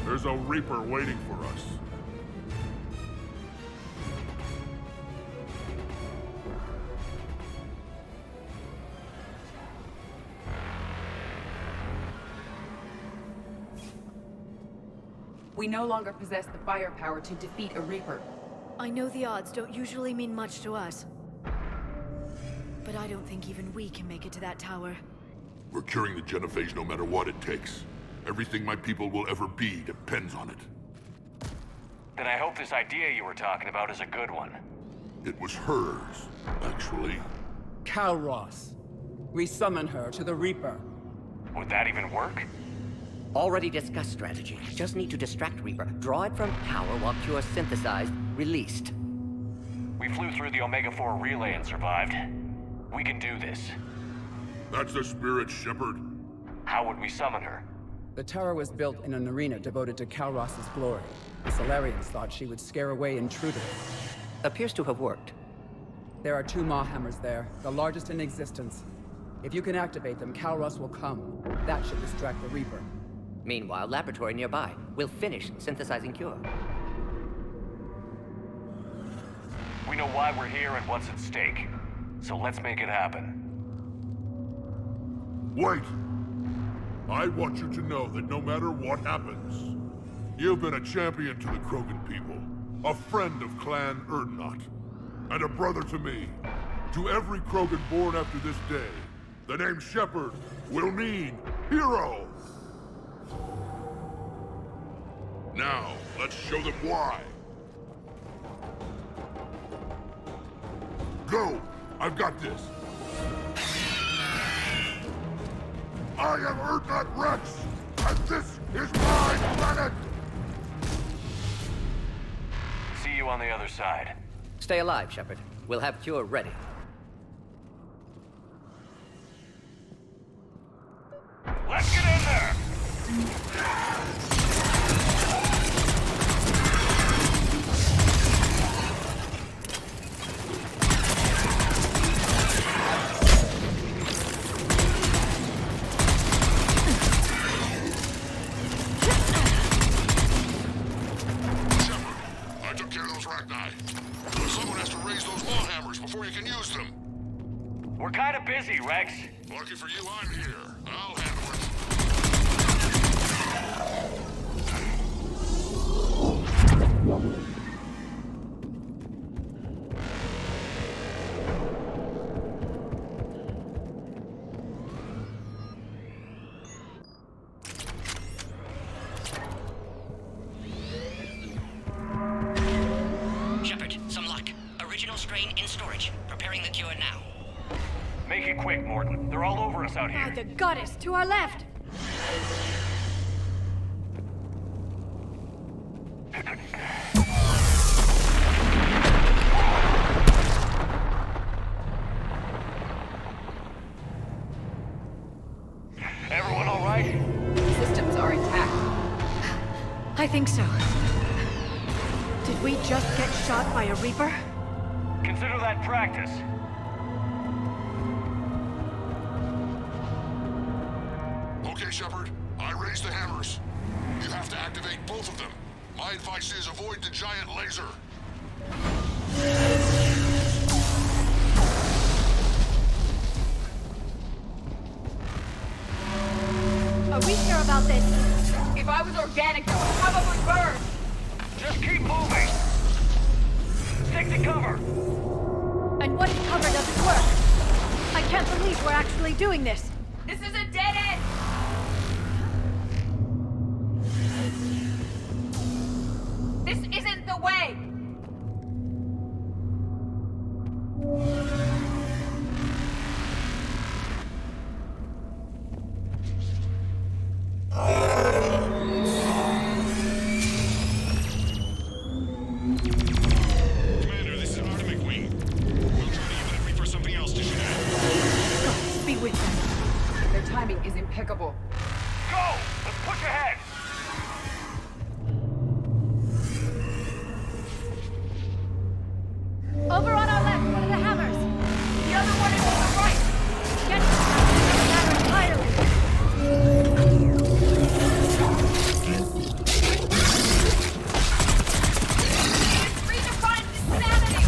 There's a Reaper waiting for us. We no longer possess the firepower to defeat a Reaper. I know the odds don't usually mean much to us. But I don't think even we can make it to that tower. We're curing the genophage no matter what it takes. Everything my people will ever be depends on it. Then I hope this idea you were talking about is a good one. It was hers, actually. Calros. We summon her to the Reaper. Would that even work? Already discussed strategy. Just need to distract Reaper. Draw it from power while Cure synthesized, released. We flew through the Omega-4 relay and survived. We can do this. That's the spirit, Shepard. How would we summon her? The tower was built in an arena devoted to Calros' glory. The Solarians thought she would scare away intruders. Appears to have worked. There are 2 Maw hammers there, the largest in existence. If you can activate them, Calros will come. That should distract the Reaper. Meanwhile, laboratory nearby. We'll finish synthesizing Cure. We know why we're here and what's at stake. So let's make it happen. Wait! I want you to know that no matter what happens, you've been a champion to the Krogan people, a friend of Clan Urdnot, and a brother to me. To every Krogan born after this day, the name Shepard will mean hero! Now, let's show them why. Go! I've got this! I am Urdnot Rex, and this is my planet! See you on the other side. Stay alive, Shepard. We'll have Cure ready. Let's get in there! We're kind of busy, Rex. Lucky for you, I'm here. I'll handle it. Shepard, some luck. Original strain in storage. Preparing the cure now. Make it quick, Mordin. They're all over us out here. By the goddess, to our left! Everyone all right? Systems are intact. I think so. Did we just get shot by a Reaper? Consider that practice. Okay, Shepard. I raised the hammers. You have to activate both of them. My advice is avoid the giant laser. Are we sure about this? If I was organic, I would probably burn. Just keep moving. Stick to cover. And what if cover doesn't work? I can't believe we're actually doing this. This is a dead end. This isn't the way. Commander, this is Atomic Wing. We'll try to use that Reaper something else to shoot at. Gods be with them. Their timing is impeccable. Go! Let's push ahead! Over on our left, one of the hammers. The other one is on the right. Get doesn't matter entirely. It's redefined insanity.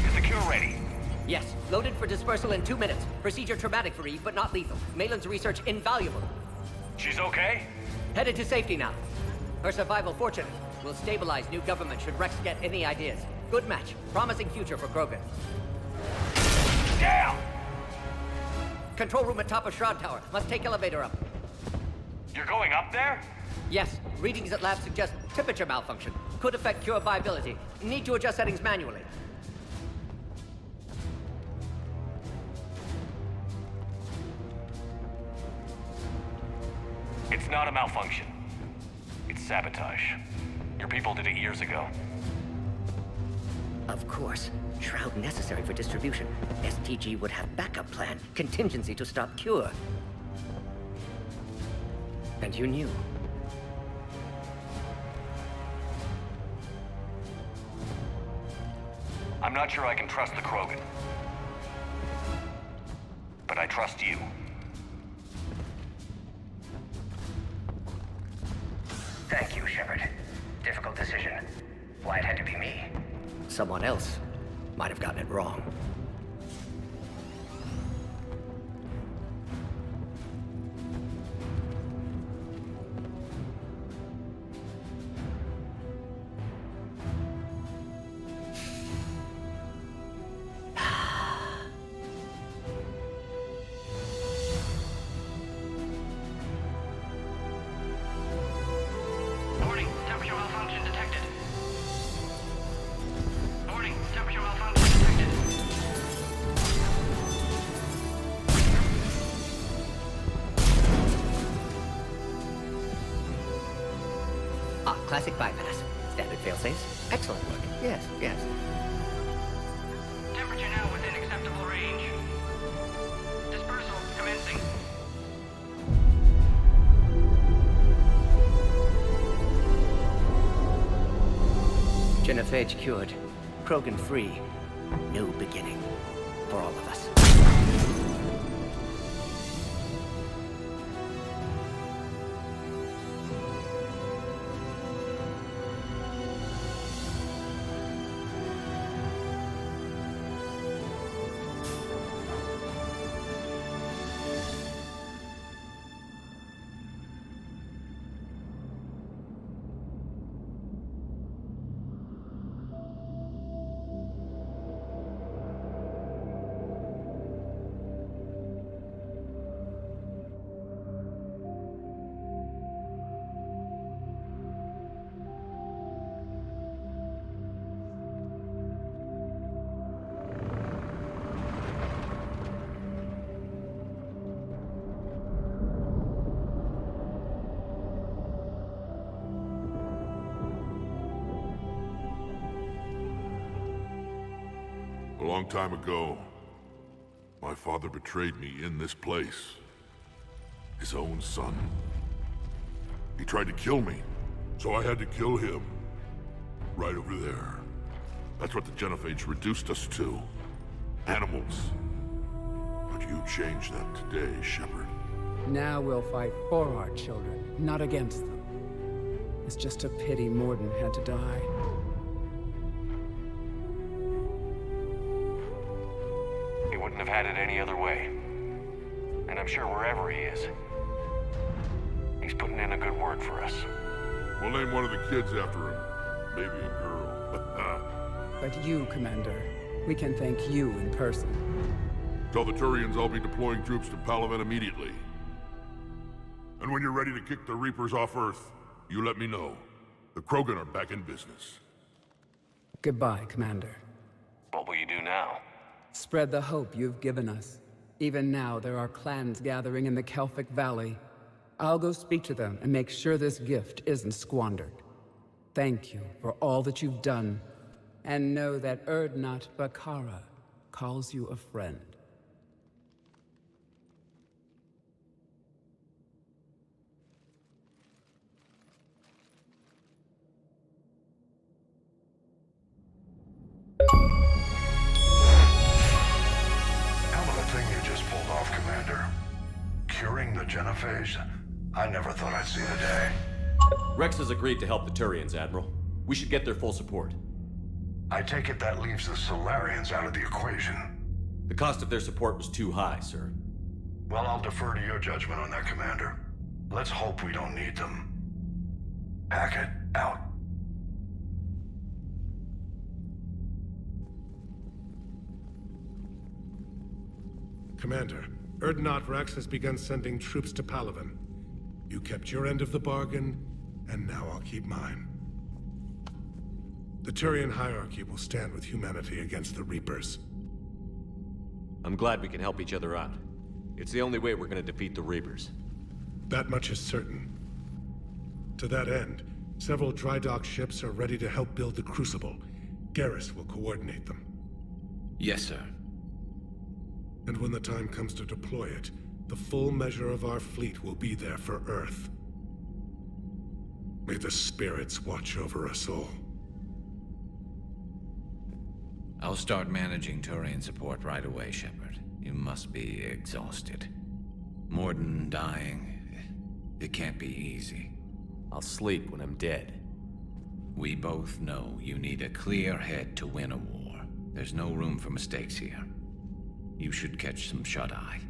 Is the cure ready? Yes, loaded for dispersal in 2 minutes. Procedure traumatic for Eve, but not lethal. Malin's research invaluable. She's okay? Headed to safety now. Her survival fortunate. Will stabilize new government should Rex get any ideas. Good match. Promising future for Krogan. Down! Control room at top of Shroud Tower. Must take elevator up. You're going up there? Yes. Readings at lab suggest temperature malfunction. Could affect cure viability. Need to adjust settings manually. It's not a malfunction. It's sabotage. Your people did it years ago. Of course. Shroud necessary for distribution. STG would have backup plan. Contingency to stop cure. And you knew. I'm not sure I can trust the Krogan. But I trust you. Thank you, Shepard. Difficult decision. Why it had to be me. Someone else might have gotten it wrong. Warning, temperature malfunction detected. Warning, temperature malfunction detected. Ah, classic bypass. Standard failsafes. Excellent work. Yes, yes. Temperature now within acceptable range. Dispersal commencing. Genophage cured. Krogan free. New beginning. For all of us. A long time ago, my father betrayed me in this place. His own son. He tried to kill me, so I had to kill him. Right over there. That's what the Genophage reduced us to. Animals. But you changed that today, Shepard. Now we'll fight for our children, not against them. It's just a pity Morden had to die. He wouldn't have had it any other way. And I'm sure wherever he is, he's putting in a good word for us. We'll name one of the kids after him. Maybe a girl. But you, Commander, we can thank you in person. Tell the Turians I'll be deploying troops to Palaven immediately. And when you're ready to kick the Reapers off Earth, you let me know. The Krogan are back in business. Goodbye, Commander. What will you do now? Spread the hope you've given us. Even now, there are clans gathering in the Kelphic Valley. I'll go speak to them and make sure this gift isn't squandered. Thank you for all that you've done, and know that Urdnot Bakara calls you a friend. Hell of a thing you just pulled off, Commander. Curing the Genophage? I never thought I'd see the day. Rex has agreed to help the Turians, Admiral. We should get their full support. I take it that leaves the Solarians out of the equation. The cost of their support was too high, sir. Well, I'll defer to your judgment on that, Commander. Let's hope we don't need them. Hackett, out. Commander, Urdnot Rex has begun sending troops to Palaven. You kept your end of the bargain, and now I'll keep mine. The Turian hierarchy will stand with humanity against the Reapers. I'm glad we can help each other out. It's the only way we're gonna defeat the Reapers. That much is certain. To that end, several dry dock ships are ready to help build the Crucible. Garrus will coordinate them. Yes, sir. And when the time comes to deploy it, the full measure of our fleet will be there for Earth. May the spirits watch over us all. I'll start managing Turian support right away, Shepard. You must be exhausted. Morden dying, it can't be easy. I'll sleep when I'm dead. We both know you need a clear head to win a war. There's no room for mistakes here. You should catch some shut-eye.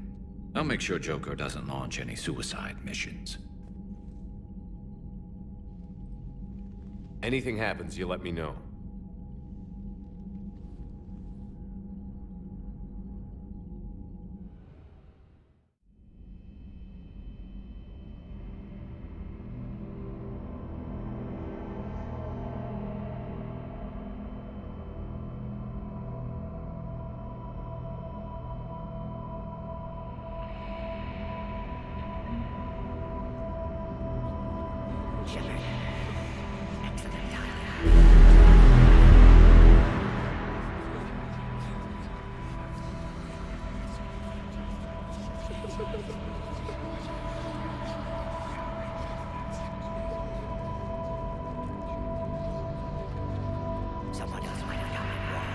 I'll make sure Joker doesn't launch any suicide missions. Anything happens, you let me know. Someone else might have done it wrong.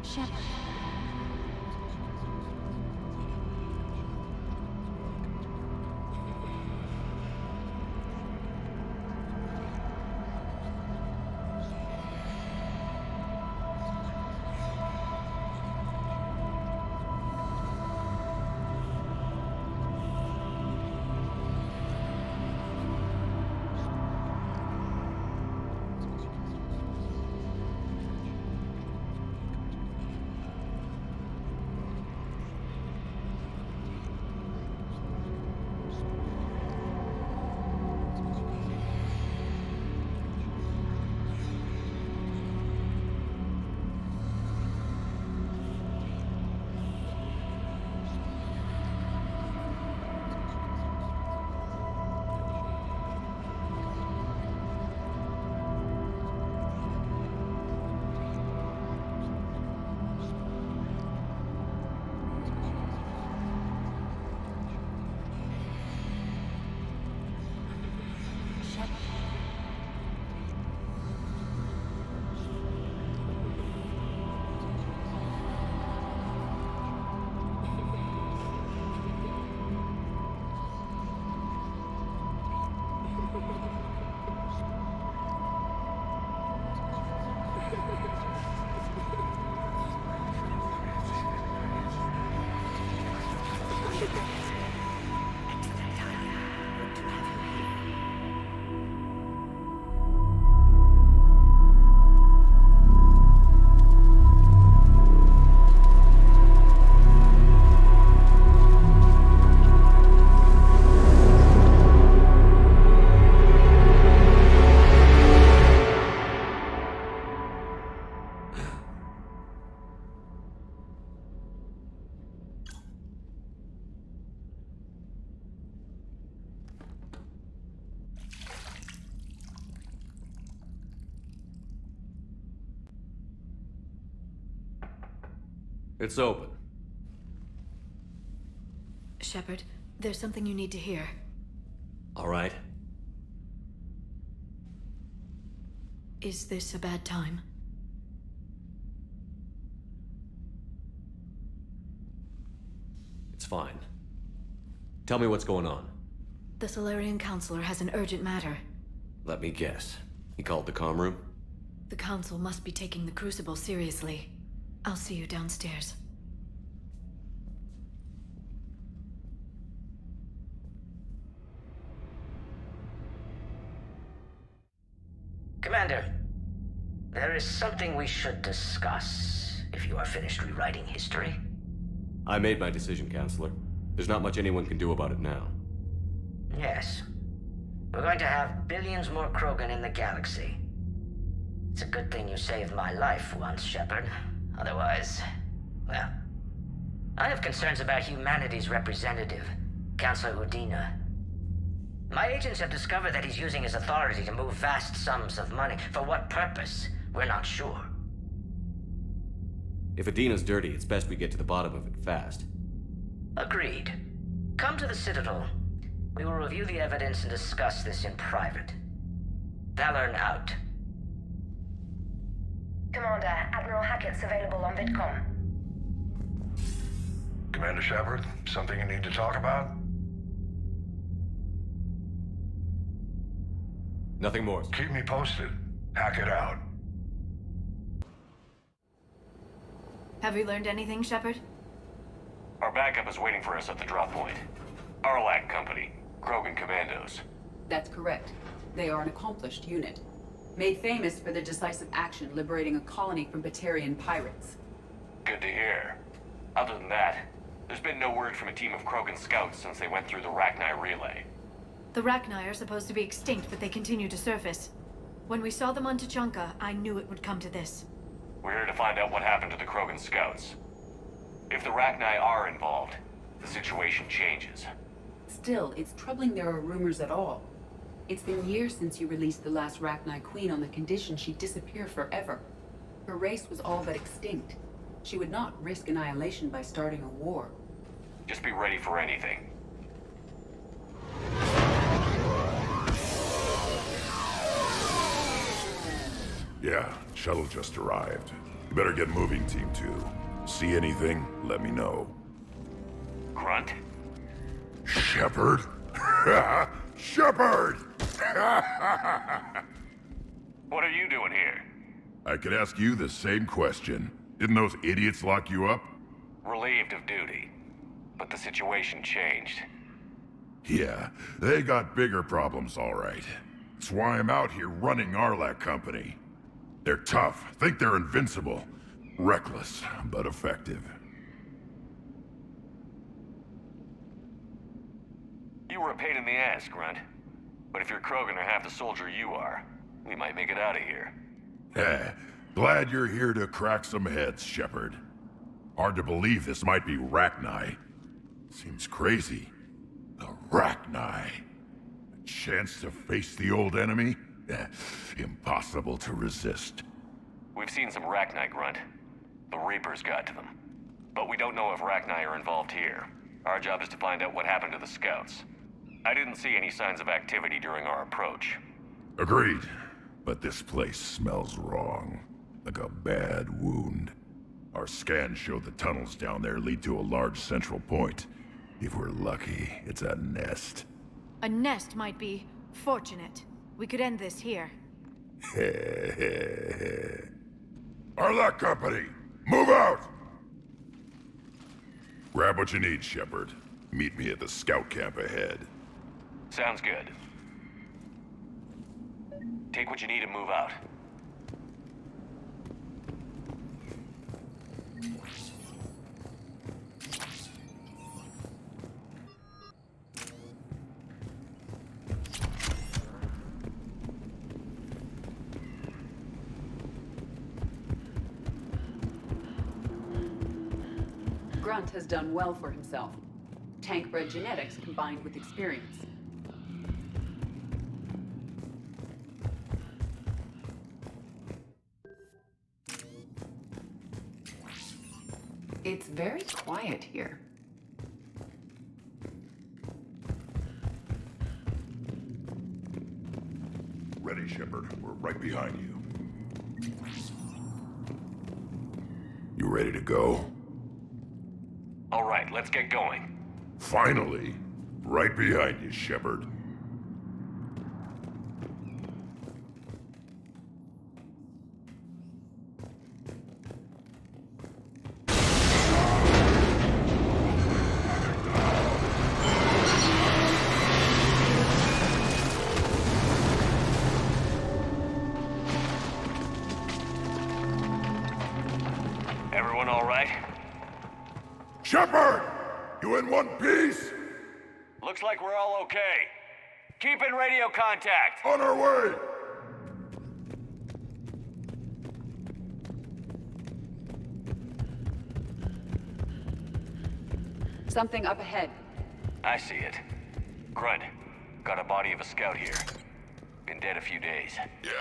Shepard. It's open. Shepard, there's something you need to hear. All right. Is this a bad time? It's fine. Tell me what's going on. The Solarian Counselor has an urgent matter. Let me guess. He called the comm room? The Council must be taking the Crucible seriously. I'll see you downstairs. Commander, there is something we should discuss, if you are finished rewriting history. I made my decision, Counselor. There's not much anyone can do about it now. Yes. We're going to have billions more Krogan in the galaxy. It's a good thing you saved my life once, Shepard. Otherwise, well... I have concerns about humanity's representative, Councilor Udina. My agents have discovered that he's using his authority to move vast sums of money. For what purpose? We're not sure. If Adina's dirty, it's best we get to the bottom of it fast. Agreed. Come to the Citadel. We will review the evidence and discuss this in private. Valorn out. Commander, Admiral Hackett's available on VidCom. Commander Shepard, something you need to talk about? Nothing more. Keep me posted. Hackett out. Have you learned anything, Shepard? Our backup is waiting for us at the drop point. Arlac Company, Krogan Commandos. That's correct. They are an accomplished unit. Made famous for their decisive action liberating a colony from Batarian pirates. Good to hear. Other than that, there's been no word from a team of Krogan scouts since they went through the Rachni relay. The Rachni are supposed to be extinct, but they continue to surface. When we saw them on Tuchanka, I knew it would come to this. We're here to find out what happened to the Krogan scouts. If the Rachni are involved, the situation changes. Still, it's troubling there are rumors at all. It's been years since you released the last Rachni Queen on the condition she'd disappear forever. Her race was all but extinct. She would not risk annihilation by starting a war. Just be ready for anything. Yeah, shuttle just arrived. You better get moving, Team 2. See anything, let me know. Grunt? Shepard? Shepard! What are you doing here? I could ask you the same question. Didn't those idiots lock you up? Relieved of duty. But the situation changed. Yeah, they got bigger problems, all right. That's why I'm out here running Arlac Company. They're tough, think they're invincible. Reckless, but effective. You were a pain in the ass, Grunt. But if you're Krogan or half the soldier you are, we might make it out of here. Glad you're here to crack some heads, Shepard. Hard to believe this might be Rachni. Seems crazy. The Rachni. A chance to face the old enemy? Impossible to resist. We've seen some Rachni, Grunt. The Reapers got to them. But we don't know if Rachni are involved here. Our job is to find out what happened to the scouts. I didn't see any signs of activity during our approach. Agreed. But this place smells wrong. Like a bad wound. Our scans show the tunnels down there lead to a large central point. If we're lucky, it's a nest. A nest might be fortunate. We could end this here. Arlac Company, move out! Grab what you need, Shepard. Meet me at the scout camp ahead. Sounds good. Take what you need and move out. Grunt has done well for himself. Tank-bred genetics combined with experience. It's very quiet here. Ready, Shepard. We're right behind you. You ready to go? All right, let's get going. Finally. Right behind you, Shepard. Everyone all right? Shepard! You in one piece? Looks like we're all okay. Keep in radio contact. On our way! Something up ahead. I see it. Grunt, got a body of a scout here. Been dead a few days. Yeah,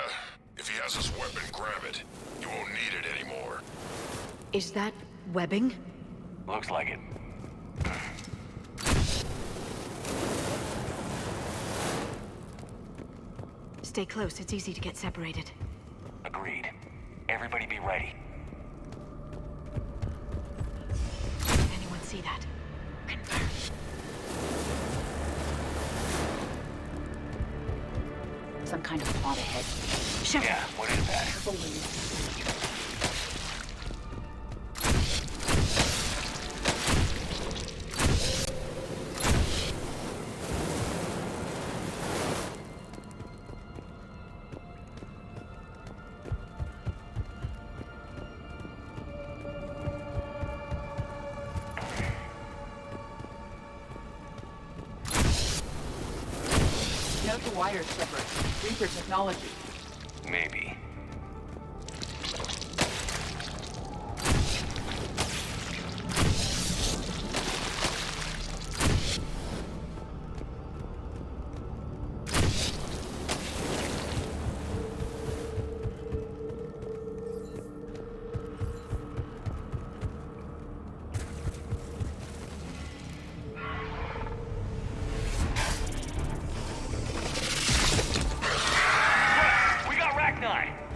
if he has his weapon, grab it. You won't need it anymore. Is that webbing? Looks like it. Stay close, it's easy to get separated. Agreed. Everybody be ready. Anyone see that? Some kind of plot ahead. Shepard. Yeah, what is that? Careful where you... Note the wires, Shepard. Reaper technology. Maybe.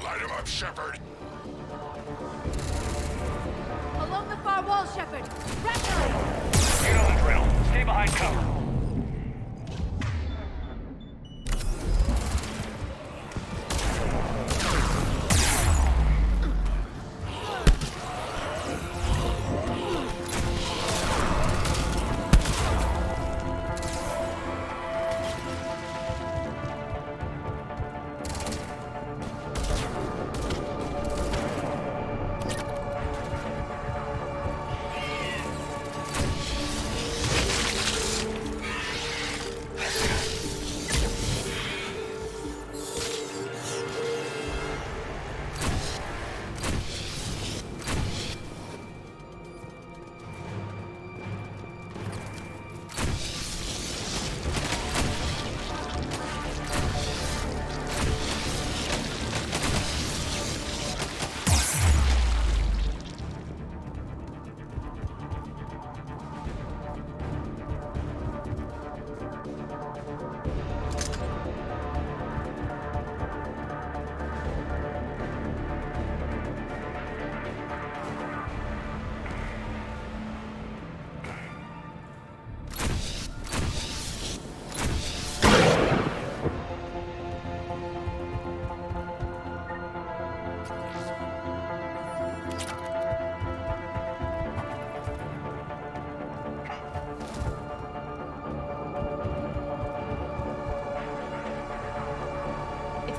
Light him up, Shepard. Along the far wall, Shepard! Ragnar! You know the drill. Stay behind cover.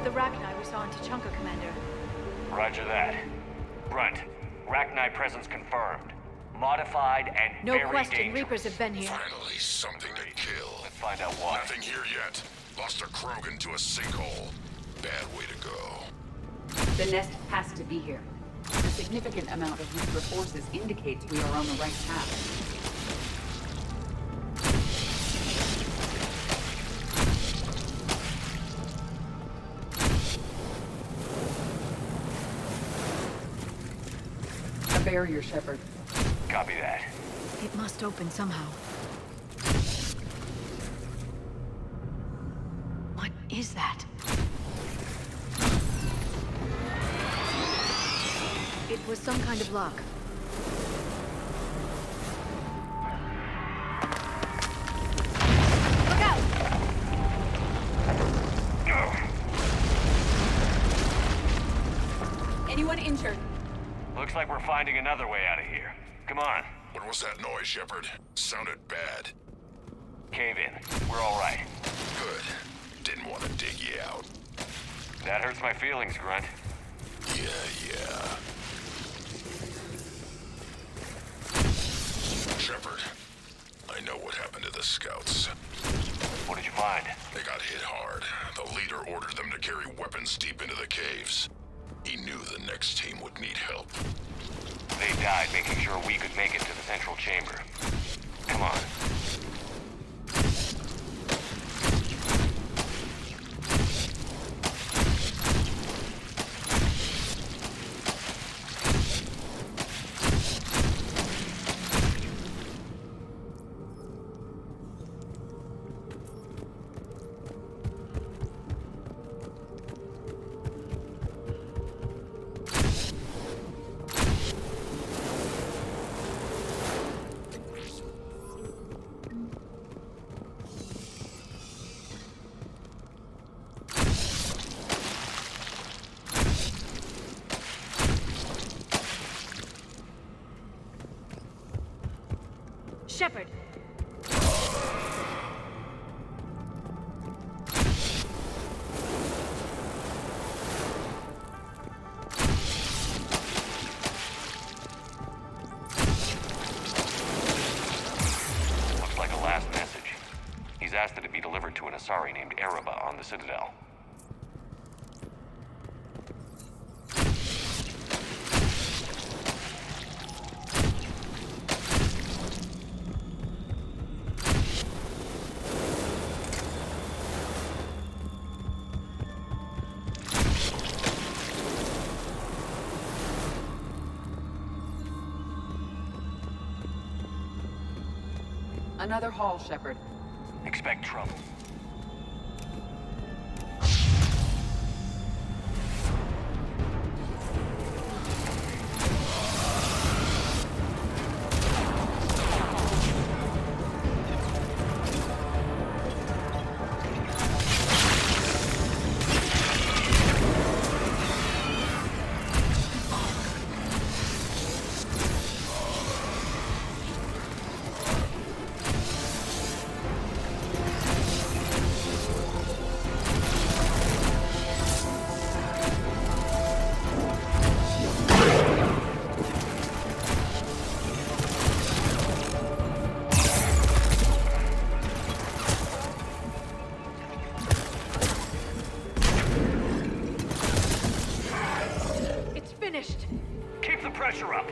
The Ragnar we saw in Tachanka, Commander. Roger that. Grunt, Ragnar presence confirmed. Modified and No very question, dangerous. Reapers have been here. Finally, something to kill. Let's find out why. Nothing here yet. Lost a Krogan to a sinkhole. Bad way to go. The nest has to be here. A significant amount of Reaper forces indicates we are on the right path. A barrier, Shepard. Copy that. It must open somehow. What is that? It was some kind of lock. Look out! Anyone injured? Looks like we're finding another way out of here. Come on. What was that noise, Shepard? Sounded bad. Cave in. We're all right. Good. Didn't want to dig you out. That hurts my feelings, Grunt. Yeah. Shepard, I know what happened to the scouts. What did you find? They got hit hard. The leader ordered them to carry weapons deep into the caves. He knew the next team would need help. They died making sure we could make it to the central chamber. Come on. Shepard! Looks like a last message. He's asked that it be delivered to an Asari named Ereba on the Citadel. Another hall, Shepard. Expect trouble. Keep the pressure up.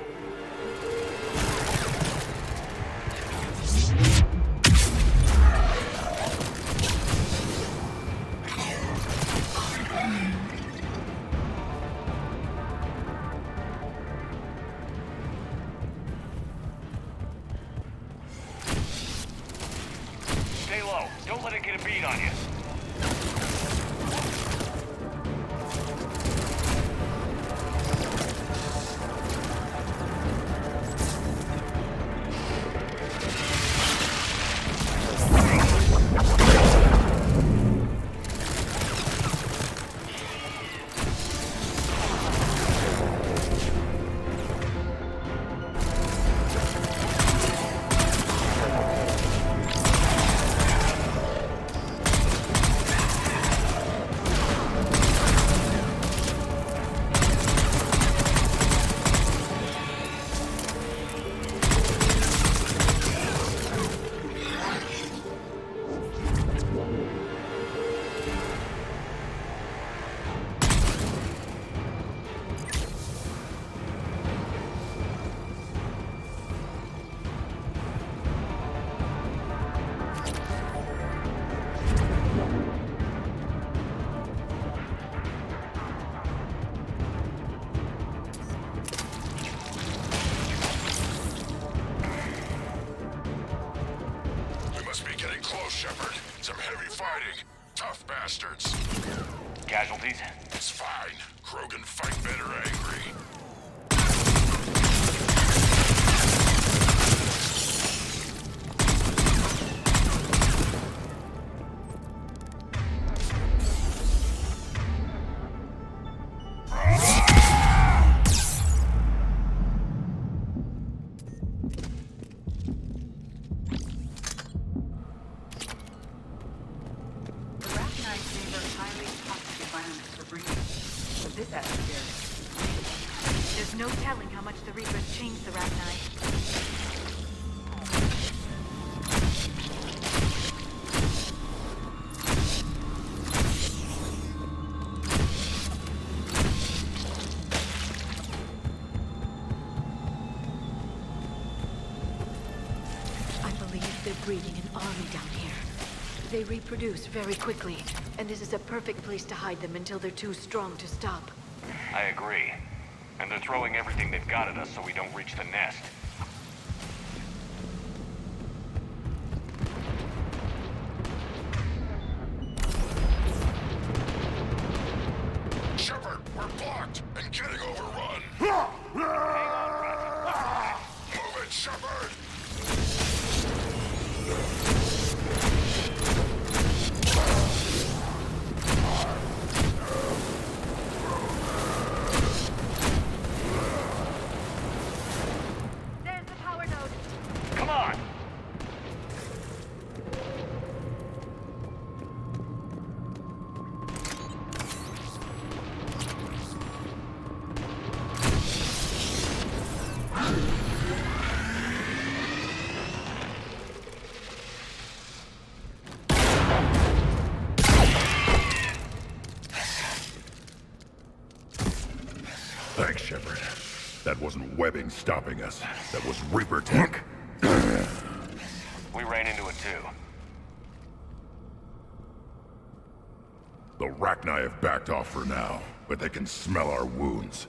Stay low. Don't let it get a bead on you. casualties? It's fine. Krogan fight better angry. There's no telling how much the Reapers changed the Rachni. I believe they're breeding an army down here. They reproduce very quickly, and this is a perfect place to hide them until they're too strong to stop. I agree. And they're throwing everything they've got at us so we don't reach the nest. Shepard, we're blocked and getting overrun. Move it, Shepard! There's the power node. Come on! Thanks, Shepard. That wasn't webbing stopping us. That was Reaper tech. We ran into it too. The Rachni have backed off for now, but they can smell our wounds.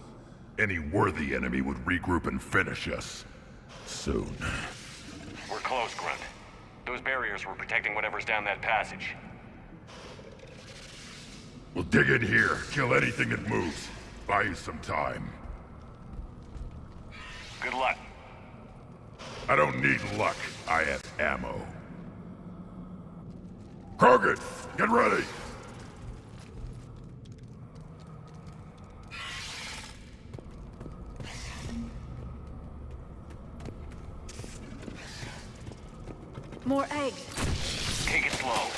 Any worthy enemy would regroup and finish us. Soon. We're close, Grunt. Those barriers were protecting whatever's down that passage. We'll dig in here, kill anything that moves. Buy you some time. Good luck. I don't need luck. I have ammo. Krogan, get ready! More eggs. Take it slow.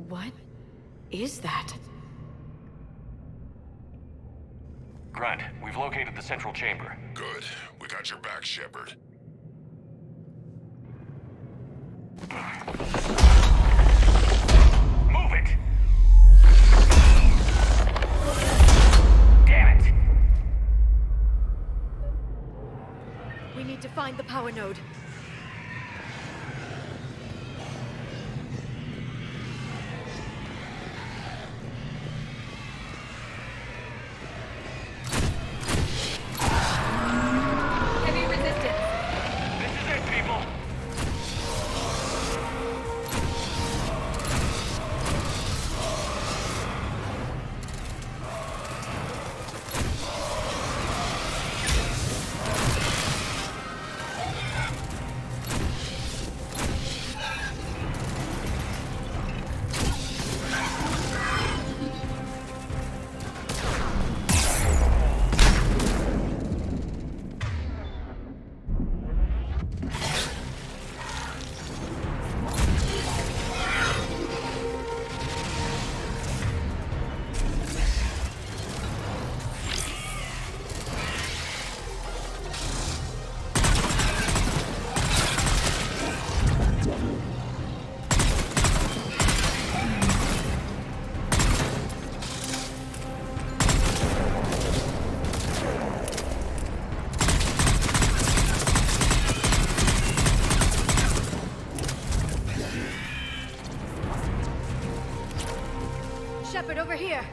What is that? Grunt, we've located the central chamber. Good. We got your back, Shepard. Move it! Damn it! We need to find the power node. Heavy resistance. This is it, people! here!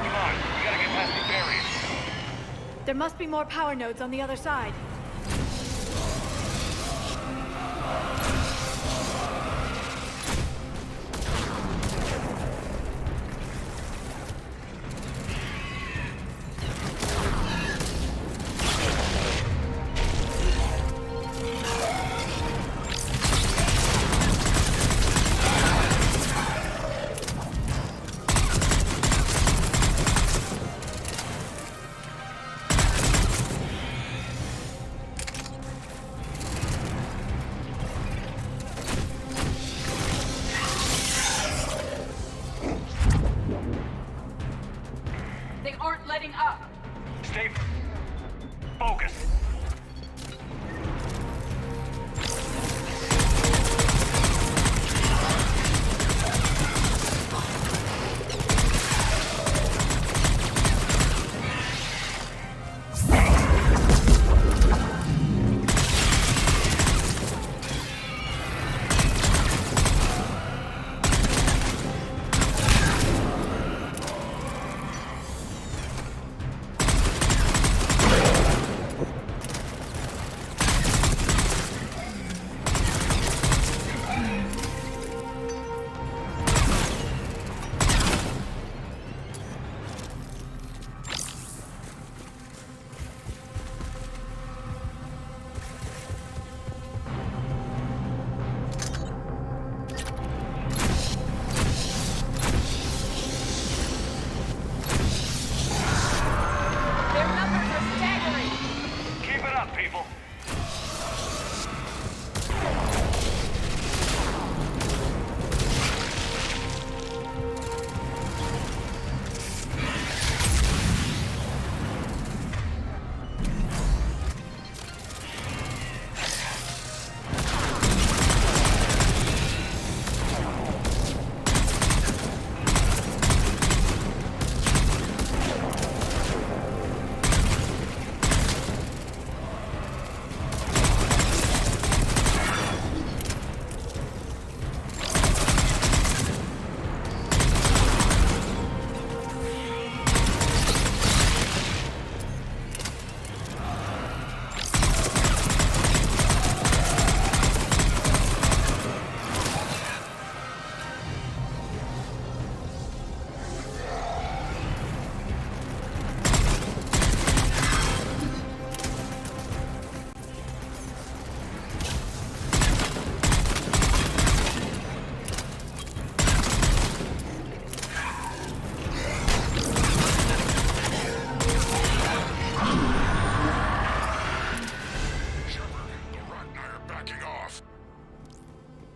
Come on, we gotta get past the barrier. There must be more power nodes on the other side. They aren't letting up. Stay focused. Their numbers are staggering. Keep it up, people.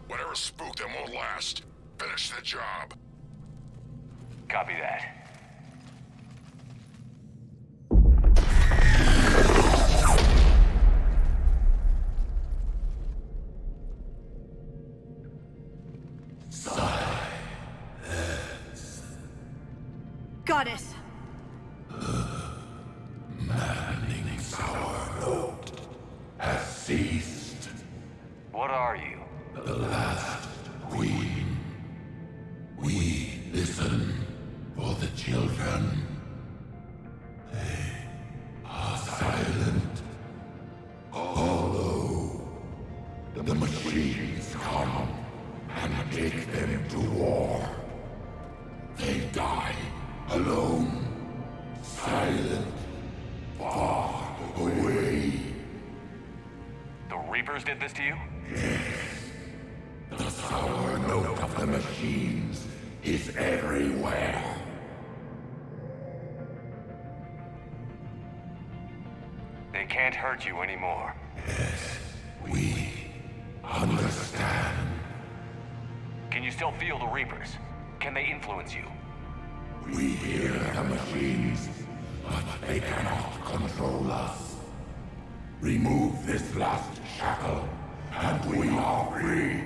Whatever spooked them won't last. Finish the job. Copy that. Goddess! Maddening's our note has ceased. What are you? The last queen. We listen for the children. They are silent. Although the machines come and take them to war, they die alone, silent, far away. The Reapers did this to you? The sour note of the machines is everywhere. They can't hurt you anymore. Yes, we understand. Can you still feel the Reapers? Can they influence you? We hear the machines, but they cannot control us. Remove this last shackle, and we are free.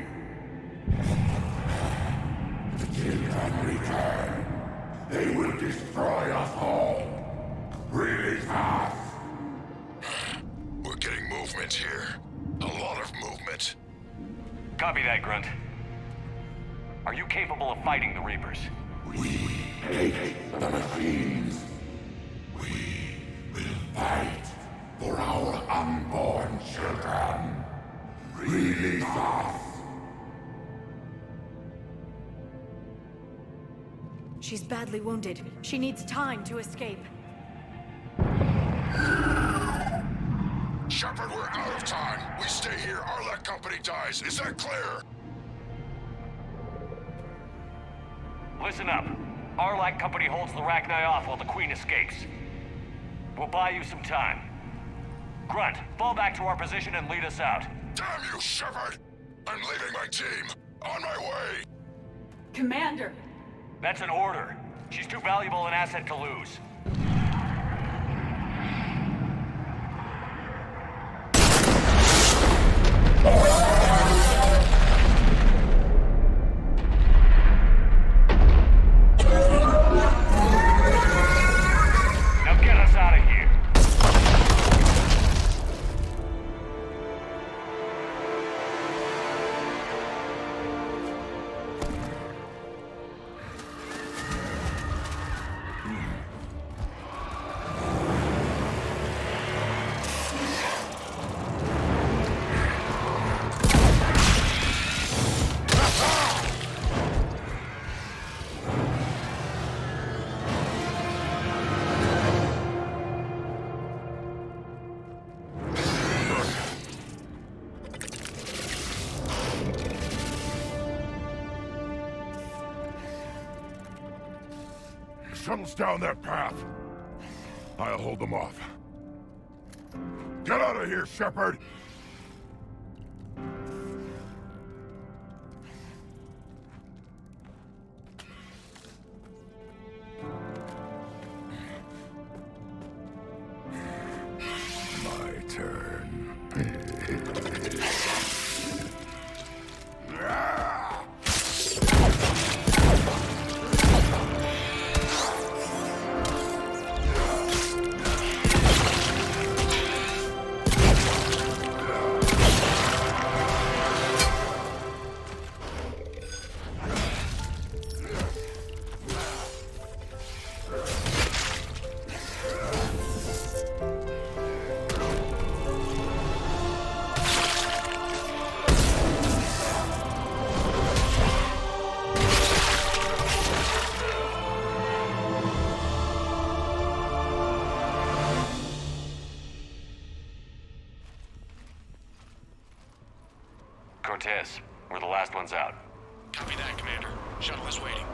The children return. They will destroy us all. Release us. We're getting movement here. A lot of movement. Copy that, Grunt. Are you capable of fighting the Reapers? We hate the machines. We will fight for our unborn children. Release us. She's badly wounded. She needs time to escape. Shepard, we're out of time. We stay here, Arlec Company dies. Is that clear? Listen up. Arlac Company holds the Rachni off while the Queen escapes. We'll buy you some time. Grunt, fall back to our position and lead us out. Damn you, Shepard! I'm leaving my team. On my way. Commander! That's an order. She's too valuable an asset to lose. Now get us out of here. Shuttle's down that path. I'll hold them off. Get out of here, Shepard! My turn. Cortez, we're the last ones out. Copy that, Commander. Shuttle is waiting.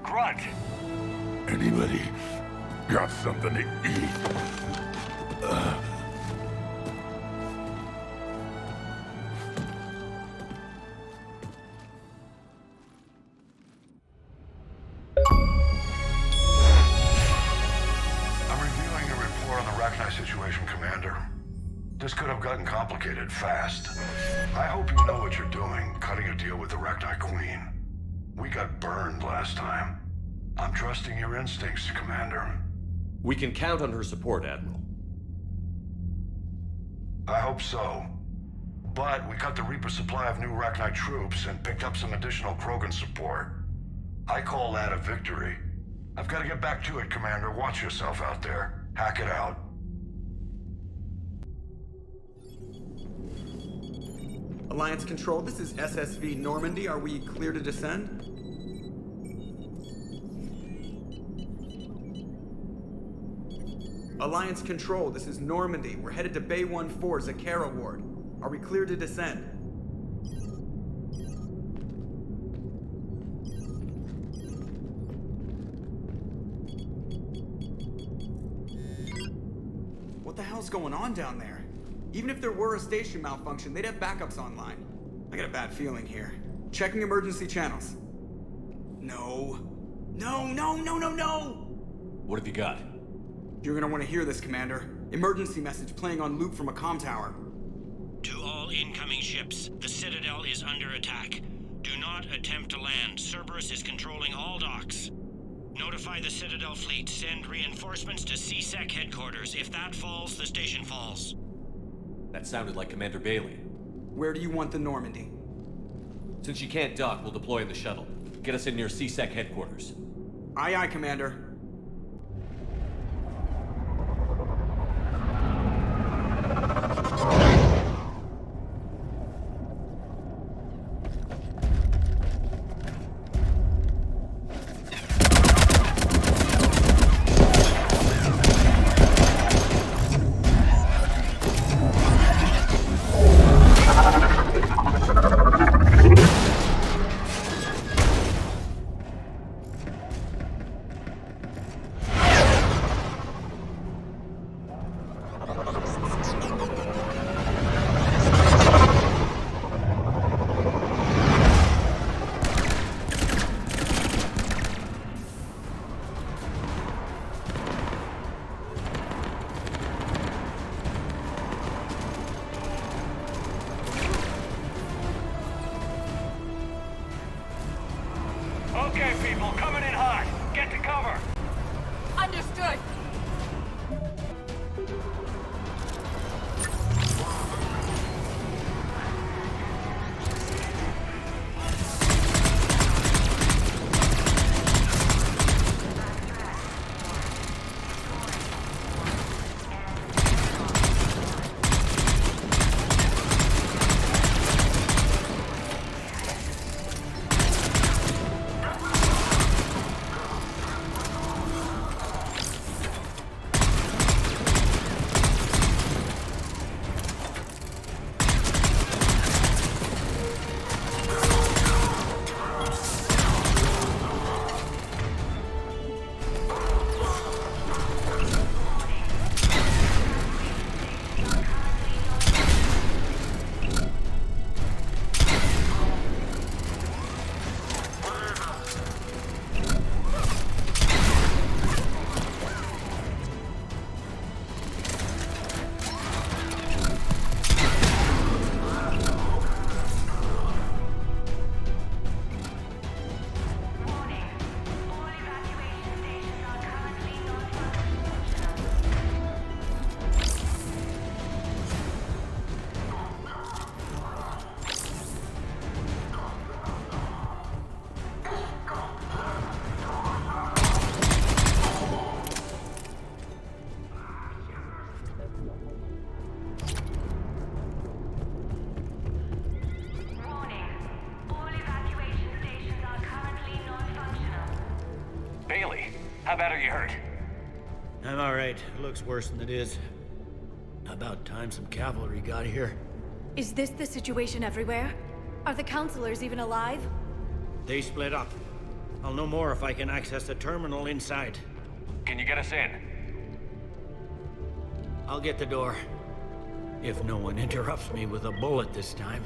Grunt! Anybody got something to eat? Situation, Commander. This could have gotten complicated fast. I hope you know what you're doing, cutting a deal with the Rachni Queen. We got burned last time. I'm trusting your instincts, Commander. We can count on her support, Admiral. I hope so. But we cut the Reaper supply of new Rachni troops and picked up some additional Krogan support. I call that a victory. I've got to get back to it, Commander. Watch yourself out there. Hack it out. Alliance Control, this is SSV Normandy. Are we clear to descend? Alliance Control, this is Normandy. We're headed to Bay 1-4, Zakara Ward. Are we clear to descend? What the hell's going on down there? Even if there were a station malfunction, they'd have backups online. I got a bad feeling here. Checking emergency channels. No. No, no, no, no, no! What have you got? You're gonna want to hear this, Commander. Emergency message playing on loop from a comm tower. incoming ships. The Citadel is under attack. Do not attempt to land. Cerberus is controlling all docks. Notify the Citadel fleet. Send reinforcements to CSEC headquarters. If that falls, the station falls. That sounded like Commander Bailey. Where do you want the Normandy? Since you can't dock, we'll deploy in the shuttle. Get us in near CSEC headquarters. Aye, aye, Commander. Okay, people, coming in hot. Get to cover. Understood. How bad are you hurt? I'm alright. It looks worse than it is. About time some cavalry got here. Is this the situation everywhere? Are the counselors even alive? They split up. I'll know more if I can access the terminal inside. Can you get us in? I'll get the door. If no one interrupts me with a bullet this time.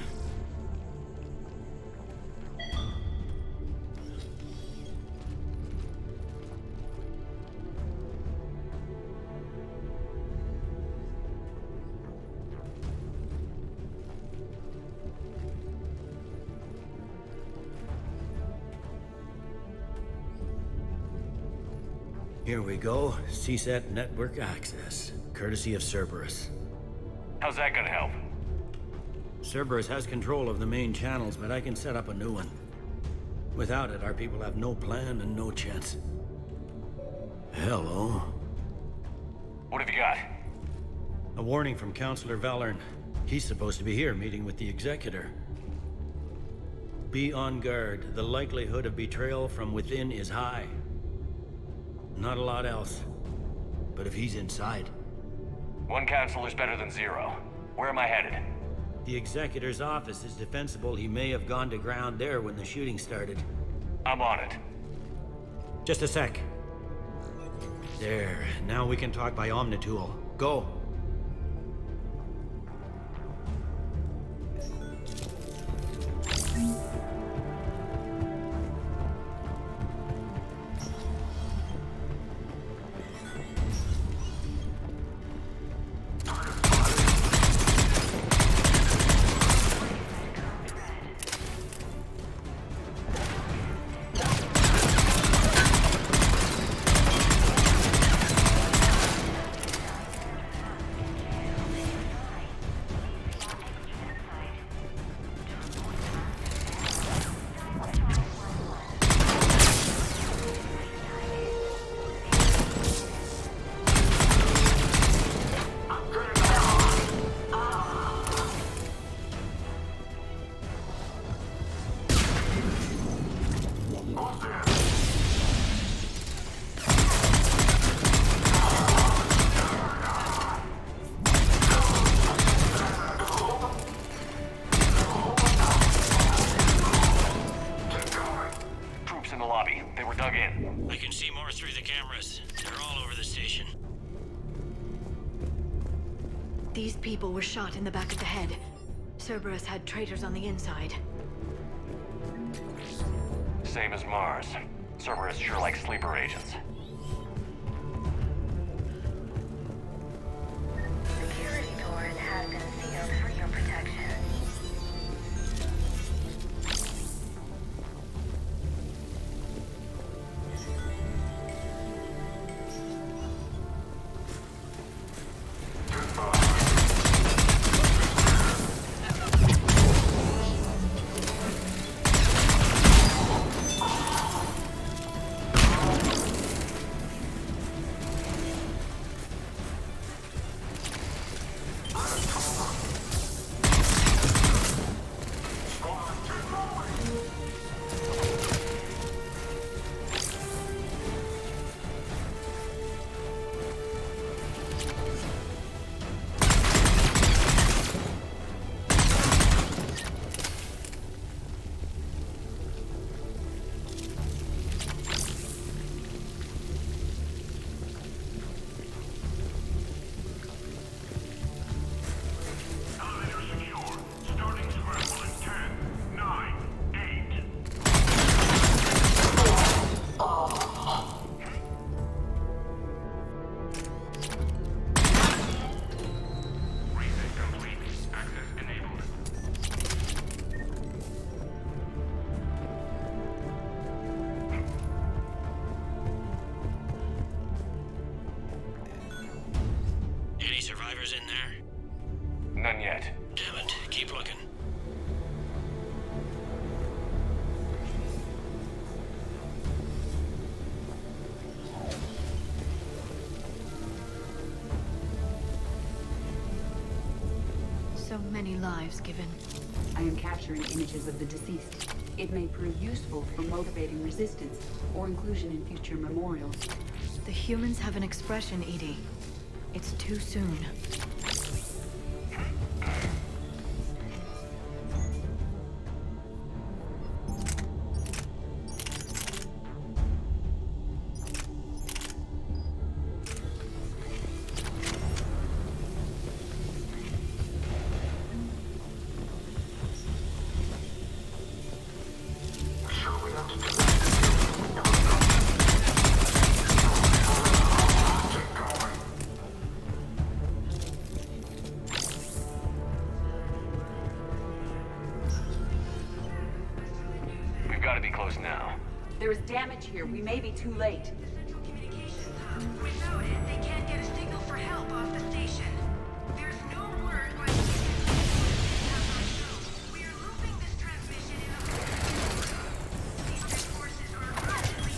Here we go. CSET network access, courtesy of Cerberus. How's that gonna help? Cerberus has control of the main channels, but I can set up a new one. Without it, our people have no plan and no chance. Hello. What have you got? A warning from Counselor Valern. He's supposed to be here meeting with the Executor. Be on guard. The likelihood of betrayal from within is high. Not a lot else. But if he's inside... One counselor's better than zero. Where am I headed? The Executor's office is defensible. He may have gone to ground there when the shooting started. I'm on it. Just a sec. There. Now we can talk by Omnitool. Go. dug in. I can see more through the cameras. They're all over the station. These people were shot in the back of the head. Cerberus had traitors on the inside. Same as Mars. Cerberus sure likes sleeper agents. Security doors have been sealed for your protection. Any survivors in there? None yet. Damn it. Keep looking. So many lives given. I am capturing images of the deceased. It may prove useful for motivating resistance or inclusion in future memorials. The humans have an expression, Edie. It's too soon. We've got to be close now. There is damage here. We may be too late. Without it, they can't get a signal for help off the station. There's no word why we are looping this transmission in the These reinforcements are urgently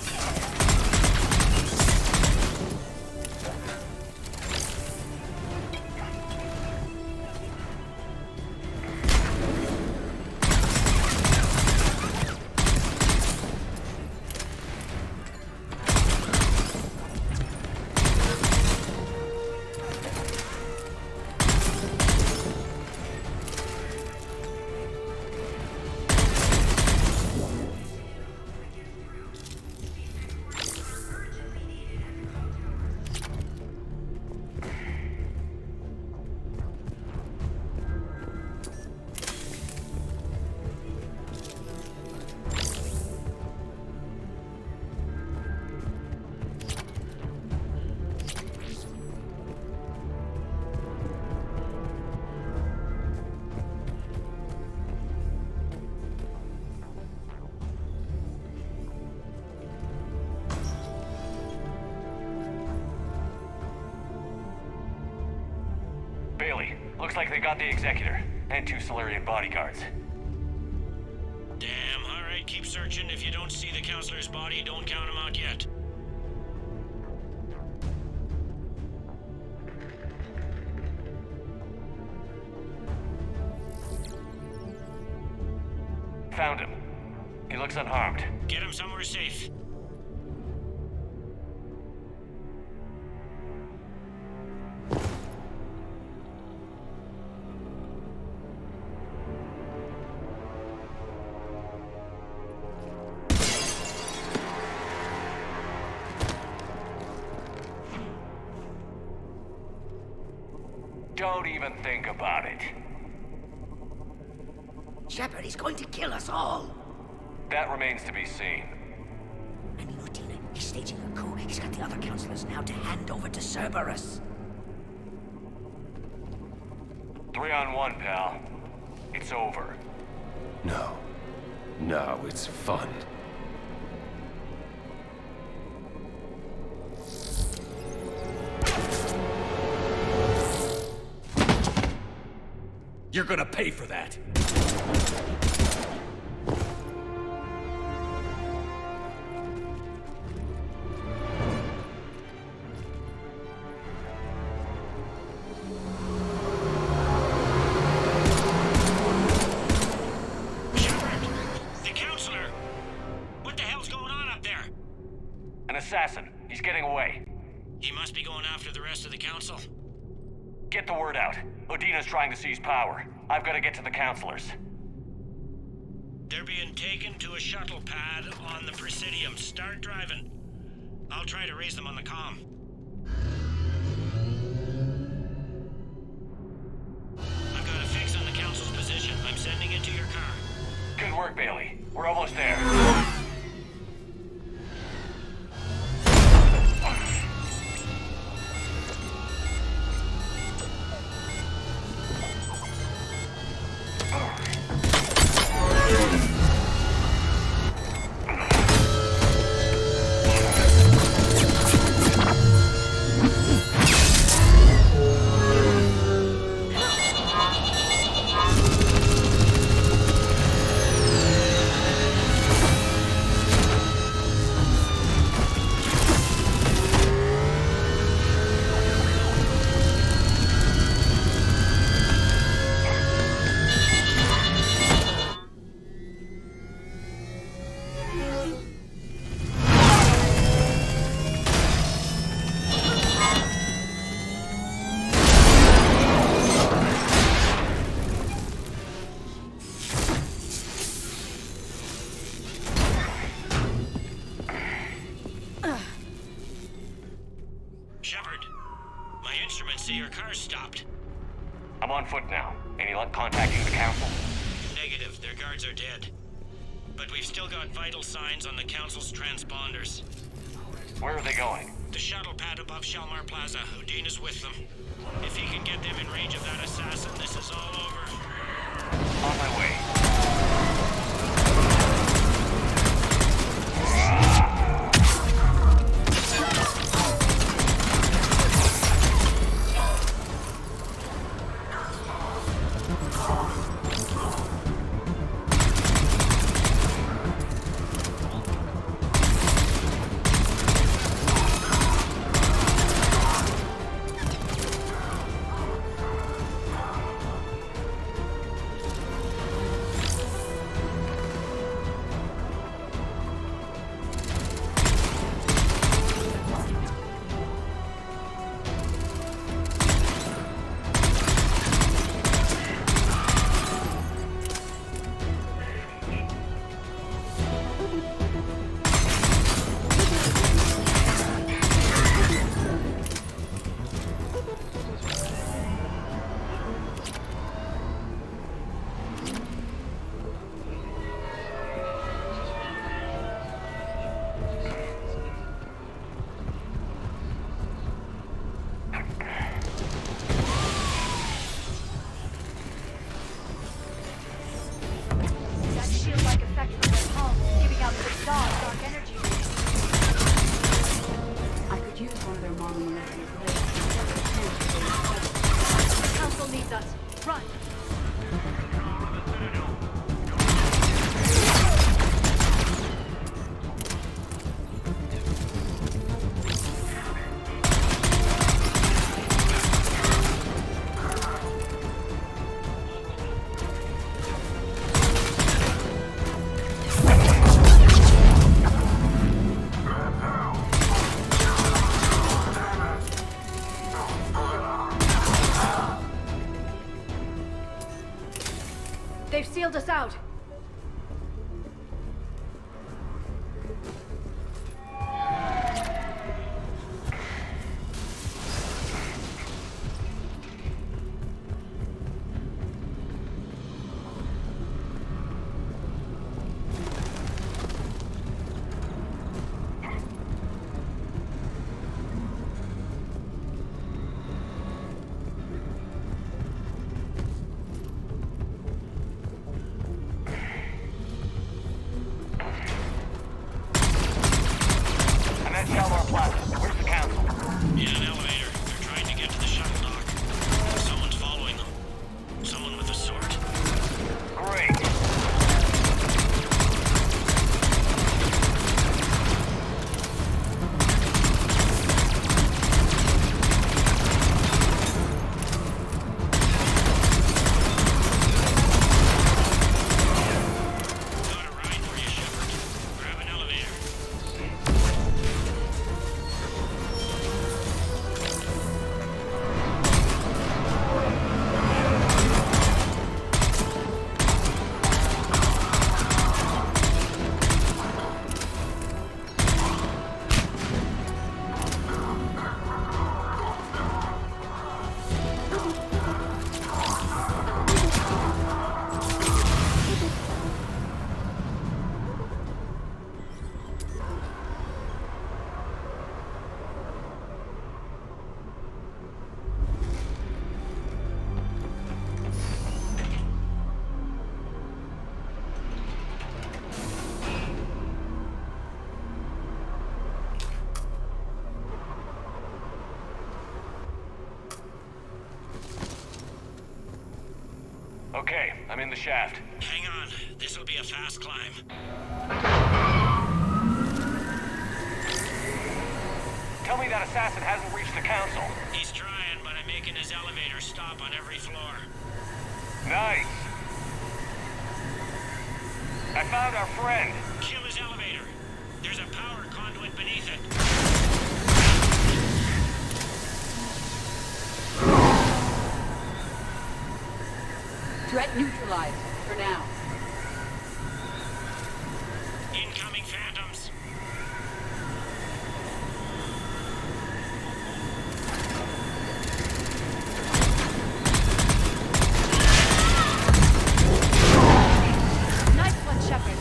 Bailey, looks like they got the Executor and 2 Solarian bodyguards. Damn, alright, keep searching. If you don't see the counselor's body, don't count him out yet. Found him. He looks unharmed. Get him somewhere safe. Don't even think about it. Shepard, he's going to kill us all. That remains to be seen. I mean, Lieutenant, he's staging a coup. He's got the other counselors now to hand over to Cerberus. 3-on-1, pal. It's over. No. No, it's fun. You're gonna pay for that. The counselor! What the hell's going on up there? An assassin. He's getting away. He must be going after the rest of the council. Get the word out. Odina's trying to seize power. I've got to get to the counselors. They're being taken to a shuttle pad on the Presidium. Start driving. I'll try to raise them on the comm. I've got a fix on the council's position. I'm sending it to your car. Good work, Bailey. We're almost there. Shepard, my instruments say your car's stopped. I'm on foot now. Any luck contacting the council? Negative, their guards are dead. But we've still got vital signs on the council's transponders. Where are they going? The shuttle pad above Shalmar Plaza. Udina's with them. If he can get them in range of that assassin, this is all over. On my way. They've sealed us out. us. Where's the council? In an elevator. They're trying to get to the shuttle dock. Someone's following them. Someone with a sword. Great. Okay, I'm in the shaft. Hang on. This'll be a fast climb. Tell me that assassin hasn't reached the council. He's trying, but I'm making his elevator stop on every floor. Nice. I found our friend. Kill his elevator. There's a power conduit beneath it. Threat neutralized, for now. Incoming phantoms. Nice one, Shepard.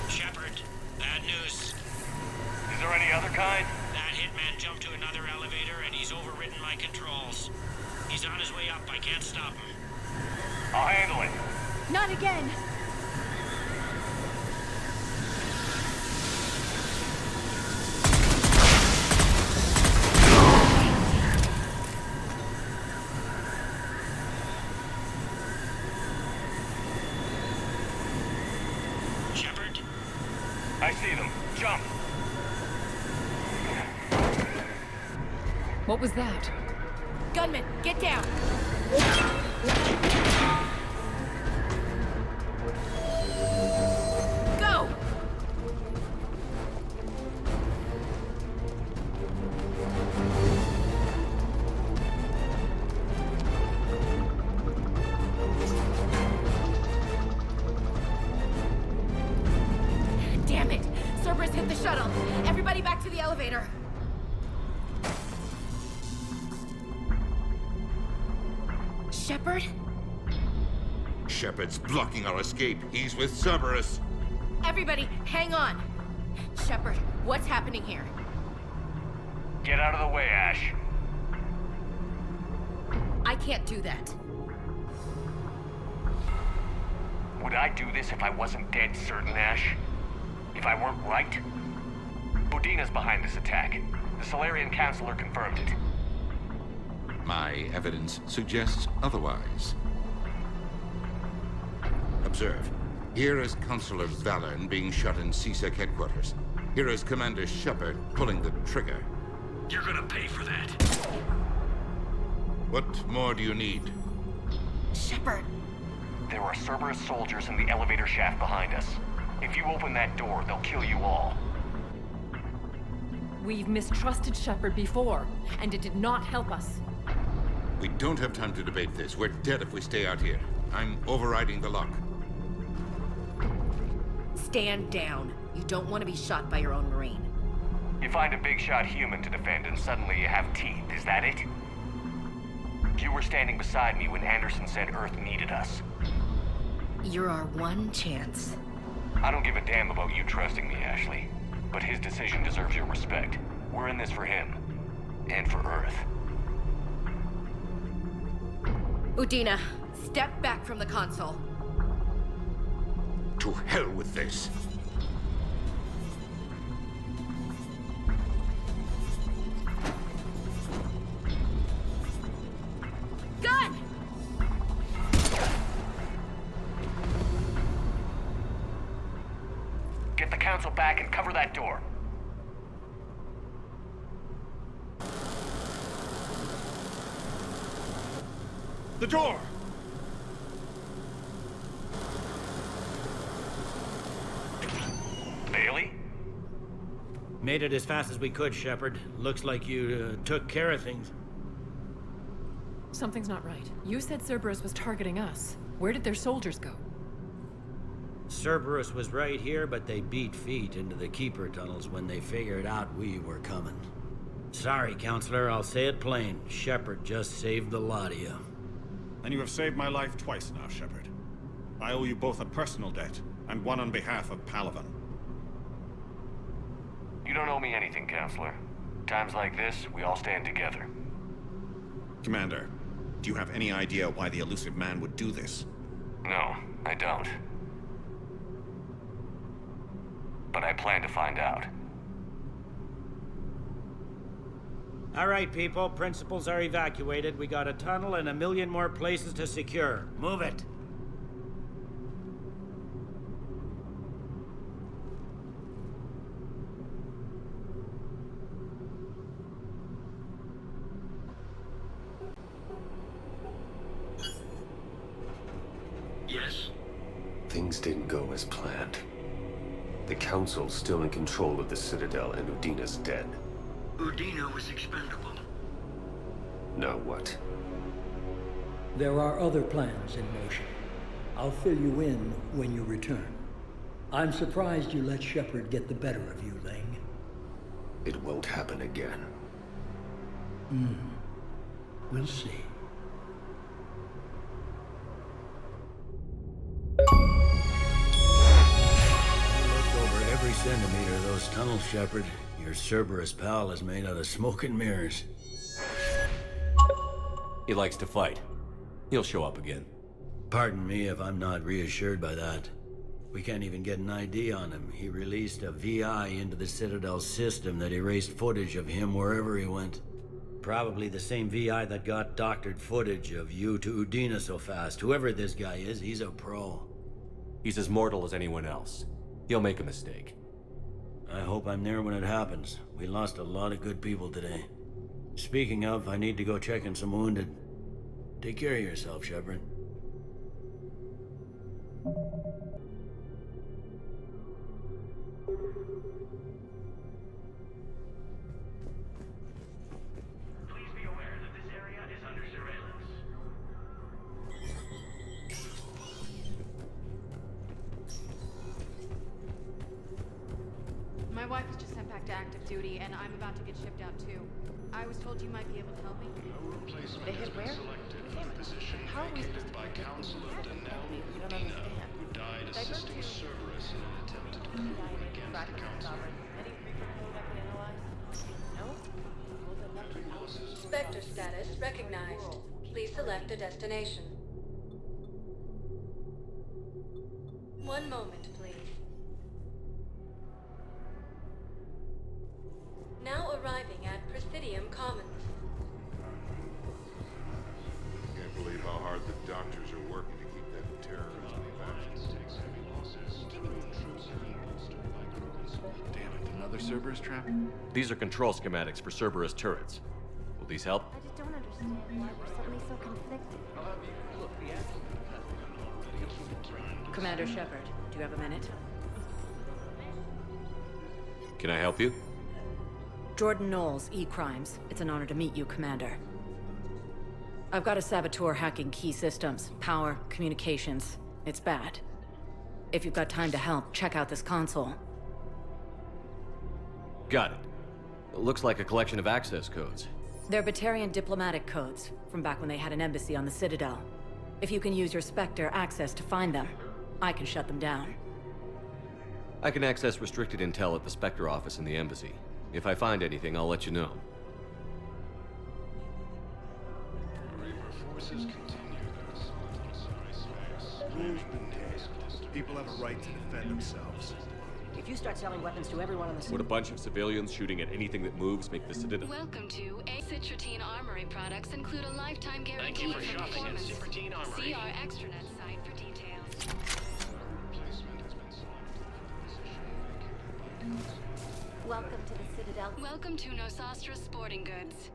Shepard, bad news. Is there any other kind? That hitman jumped to another elevator and he's overridden my controls. He's on his way up. I can't stop him. I'll handle it. Not again. Shepard? I see them. Jump. What was that? Gunman, get down! Go! Damn it! Cerberus hit the shuttle! Everybody back to the elevator! Shepard? Shepard's blocking our escape. He's with Cerberus. Everybody, hang on! Shepard, what's happening here? Get out of the way, Ash. I can't do that. Would I do this if I wasn't dead certain, Ash? If I weren't right? Udina's behind this attack. The Solarian Counselor confirmed it. My evidence suggests otherwise. Observe. Here is Counselor Valern being shot in CSEC headquarters. Here is Commander Shepard pulling the trigger. You're gonna pay for that. What more do you need? Shepard! There are Cerberus soldiers in the elevator shaft behind us. If you open that door, they'll kill you all. We've mistrusted Shepard before, and it did not help us. We don't have time to debate this. We're dead if we stay out here. I'm overriding the lock. Stand down. You don't want to be shot by your own Marine. You find a big shot human to defend and suddenly you have teeth, is that it? You were standing beside me when Anderson said Earth needed us. You're our one chance. I don't give a damn about you trusting me, Ashley. But his decision deserves your respect. We're in this for him. And for Earth. Udina, step back from the console. To hell with this. Get the Council back and cover that door. The door! Bailey? Made it as fast as we could, Shepard. Looks like you took care of things. Something's not right. You said Cerberus was targeting us. Where did their soldiers go? Cerberus was right here, but they beat feet into the Keeper tunnels when they figured out we were coming. Sorry, Counselor, I'll say it plain. Shepard just saved the lot of you. And you have saved my life twice now, Shepard. I owe you both a personal debt, and one on behalf of Palaven. You don't owe me anything, Counselor. Times like this, we all stand together. Commander, do you have any idea why the elusive man would do this? No, I don't. But I plan to find out. All right, people. Principals are evacuated. We got a tunnel and 1 million more places to secure. Move it. Yes? Things didn't go as planned. The Council's still in control of the Citadel and Udina's dead. Udina was expendable. Now what? There are other plans in motion. I'll fill you in when you return. I'm surprised you let Shepard get the better of you, Ling. It won't happen again. We'll see. Over every centimeter of those tunnels, Shepard. Your Cerberus pal is made out of smoke and mirrors. He likes to fight. He'll show up again. Pardon me if I'm not reassured by that. We can't even get an ID on him. He released a VI into the Citadel system that erased footage of him wherever he went. Probably the same VI that got doctored footage of you to Udina so fast. Whoever this guy is, he's a pro. He's as mortal as anyone else. He'll make a mistake. I hope I'm there when it happens. We lost a lot of good people today. Speaking of, I need to go check on some wounded. Take care of yourself, Shepard. Please be aware that this area is under surveillance. My wife was just sent back to active duty, and I'm about to get shipped out too. I was told you might be able to help me. They hit where? How are we supposed to by Counselor Denell Udina, who died assisting Cerberus in an attempt to declare war against the Council. Spectre status recognized. Please select a destination. One moment, please. Now arriving at Presidium Commons. Can't believe how hard the doctors are working to keep that terrorist evacuated. Damn it, another Cerberus trap? These are control schematics for Cerberus turrets. Will these help? I just don't understand why we're suddenly so conflicted. Commander Shepard, do you have a minute? Can I help you? Jordan Knowles, E-Crimes. It's an honor to meet you, Commander. I've got a saboteur hacking key systems, power, communications. It's bad. If you've got time to help, check out this console. Got it. It looks like a collection of access codes. They're Batarian diplomatic codes, from back when they had an embassy on the Citadel. If you can use your Spectre access to find them, I can shut them down. I can access restricted intel at the Spectre office in the embassy. If I find anything, I'll let you know. Forces continue their assault on Sari space. People have a right to defend themselves. If you start selling weapons to everyone on the Would a bunch of civilians shooting at anything that moves make the Citadel? Welcome to Citrotine Armory products include a lifetime guarantee Thank you for shopping at performance. Citrotine Armory. See our extranet site for details. Replacement has been selected for the position. Welcome to the Citadel. Welcome to Nosastra Sporting Goods.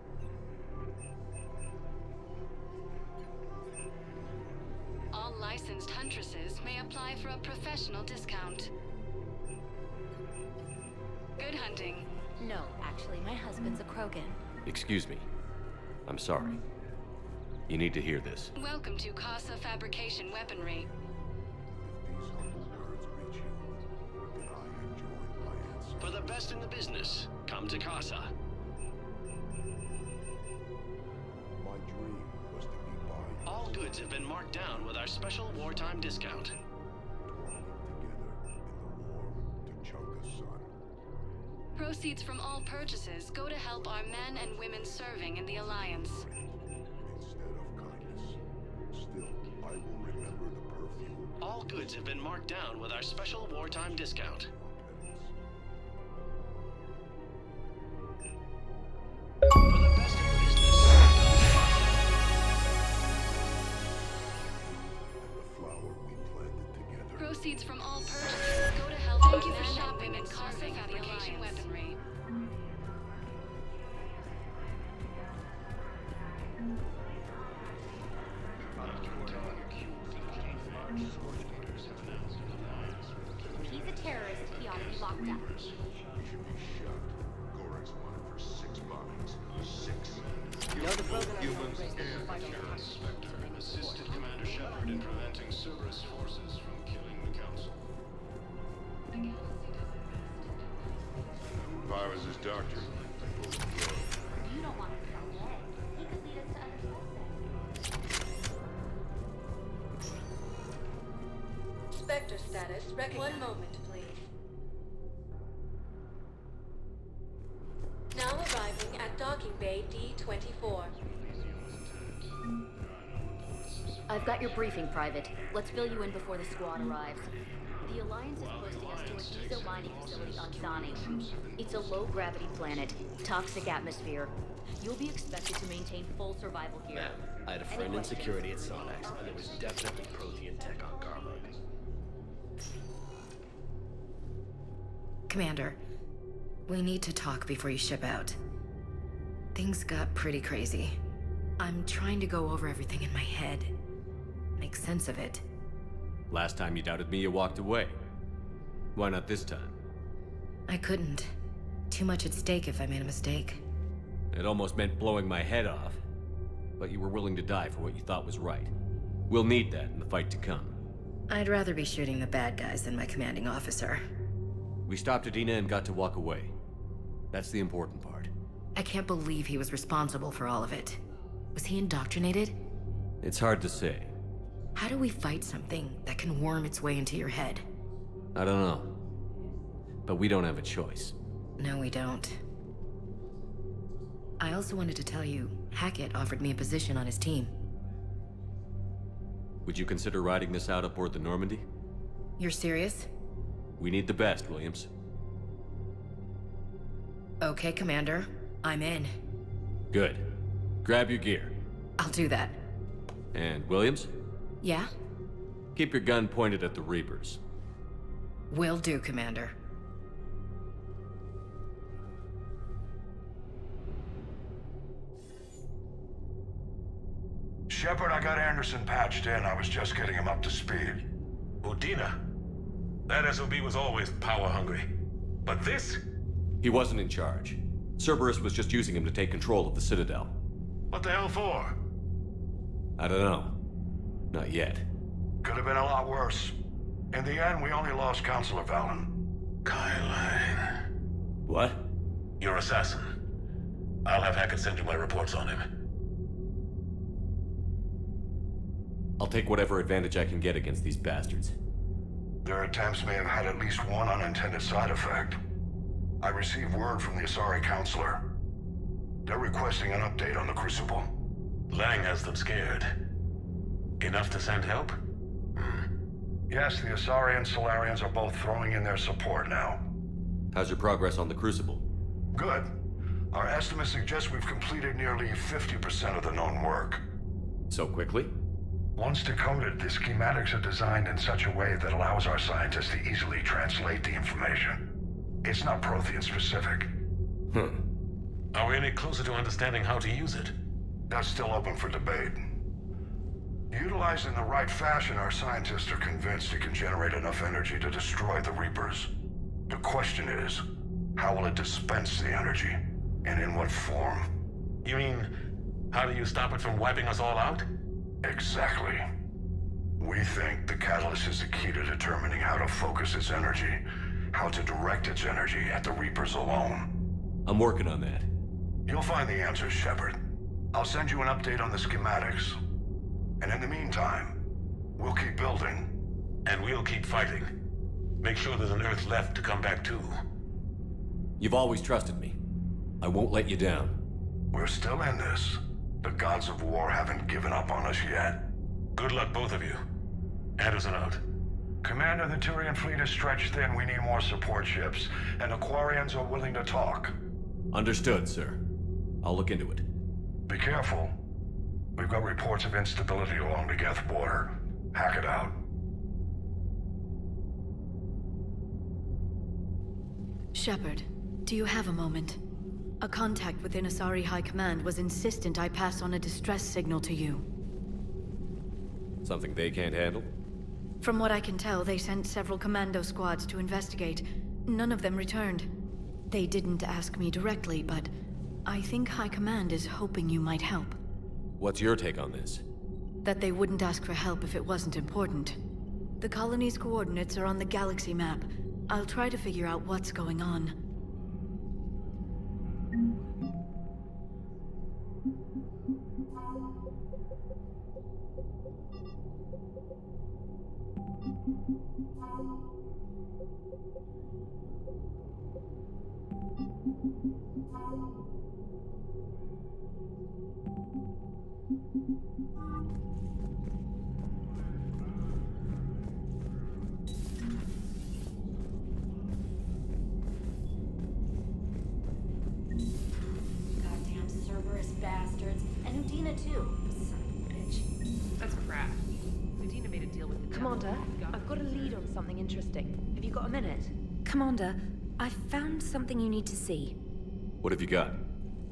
All licensed huntresses may apply for a professional discount. Good hunting. No, actually, my husband's a Krogan. Excuse me. I'm sorry. You need to hear this. Welcome to Casa Fabrication Weaponry. For the best in the business, come to Casa. All goods have been marked down with our special wartime discount. Proceeds from all purchases go to help our men and women serving in the Alliance. All goods have been marked down with our special wartime discount. For the best in the business, Proceeds from all purchases go to help our men and women serving in the Fabrication Weaponry. If he's a terrorist, he ought to be locked up. humans and terrorists Spectre assisted Commander Shepard in preventing Cerberus forces from killing the Council. If I was his doctor, I'd pull the plug. You don't want him to go dead. He could lead us to other sources. Spectre status recognized. 1 moment, please. Now arriving at docking bay D-24. I've got your briefing, Private. Let's fill you in before the squad arrives. The Alliance is posting us to a diesel mining facility on Zani. It's a low-gravity planet, toxic atmosphere. You'll be expected to maintain full survival here. Ma'am, I had a friend in security at Sonax, and there was definitely Prothean tech on Garmog. Commander, we need to talk before you ship out. Things got pretty crazy. I'm trying to go over everything in my head. Make sense of it. Last time you doubted me, you walked away. Why not this time? I couldn't. Too much at stake if I made a mistake. It almost meant blowing my head off. But you were willing to die for what you thought was right. We'll need that in the fight to come. I'd rather be shooting the bad guys than my commanding officer. We stopped Adina and got to walk away. That's the important part. I can't believe he was responsible for all of it. Was he indoctrinated? It's hard to say. How do we fight something that can worm its way into your head? I don't know. But we don't have a choice. No, we don't. I also wanted to tell you, Hackett offered me a position on his team. Would you consider riding this out aboard the Normandy? You're serious? We need the best, Williams. Okay, Commander. I'm in. Good. Grab your gear. I'll do that. And Williams? Yeah? Keep your gun pointed at the Reapers. Will do, Commander. Shepard, I got Anderson patched in. I was just getting him up to speed. Udina? That SOB was always power-hungry. But this? He wasn't in charge. Cerberus was just using him to take control of the Citadel. What the hell for? I don't know. Not yet. Could have been a lot worse. In the end, we only lost Counselor Valen. Kylane. What? Your assassin. I'll have Hackett send you my reports on him. I'll take whatever advantage I can get against these bastards. Their attempts may have had at least one unintended side effect. I received word from the Asari Counselor. They're requesting an update on the Crucible. Lang has them scared. Enough to send help? Yes, the Asari and Solarians are both throwing in their support now. How's your progress on the Crucible? Good. Our estimates suggest we've completed nearly 50% of the known work. So quickly? Once decoded, the schematics are designed in such a way that allows our scientists to easily translate the information. It's not Prothean specific. Are we any closer to understanding how to use it? That's still open for debate. Utilized in the right fashion, our scientists are convinced it can generate enough energy to destroy the Reapers. The question is, how will it dispense the energy? And in what form? You mean, how do you stop it from wiping us all out? Exactly. We think the catalyst is the key to determining how to focus its energy, how to direct its energy at the Reapers alone. I'm working on that. You'll find the answers, Shepard. I'll send you an update on the schematics. And in the meantime, we'll keep building. And we'll keep fighting. Make sure there's an Earth left to come back to. You've always trusted me. I won't let you down. We're still in this. The gods of war haven't given up on us yet. Good luck, both of you. Anderson out. Commander, the Turian fleet is stretched thin. We need more support ships. And the Quarians are willing to talk. Understood, sir. I'll look into it. Be careful. We've got reports of instability along the Geth border. Hack it out. Shepard, do you have a moment? A contact within Asari High Command was insistent I pass on a distress signal to you. Something they can't handle? From what I can tell, they sent several commando squads to investigate. None of them returned. They didn't ask me directly, but I think High Command is hoping you might help. What's your take on this? That they wouldn't ask for help if it wasn't important. The colony's coordinates are on the galaxy map. I'll try to figure out what's going on. Goddamn Cerberus bastards. And Udina too. Son of a bitch. That's crap. Udina made a deal with the Commander, devil. I've got a lead on something interesting. Have you got a minute? Commander, I found something you need to see. What have you got?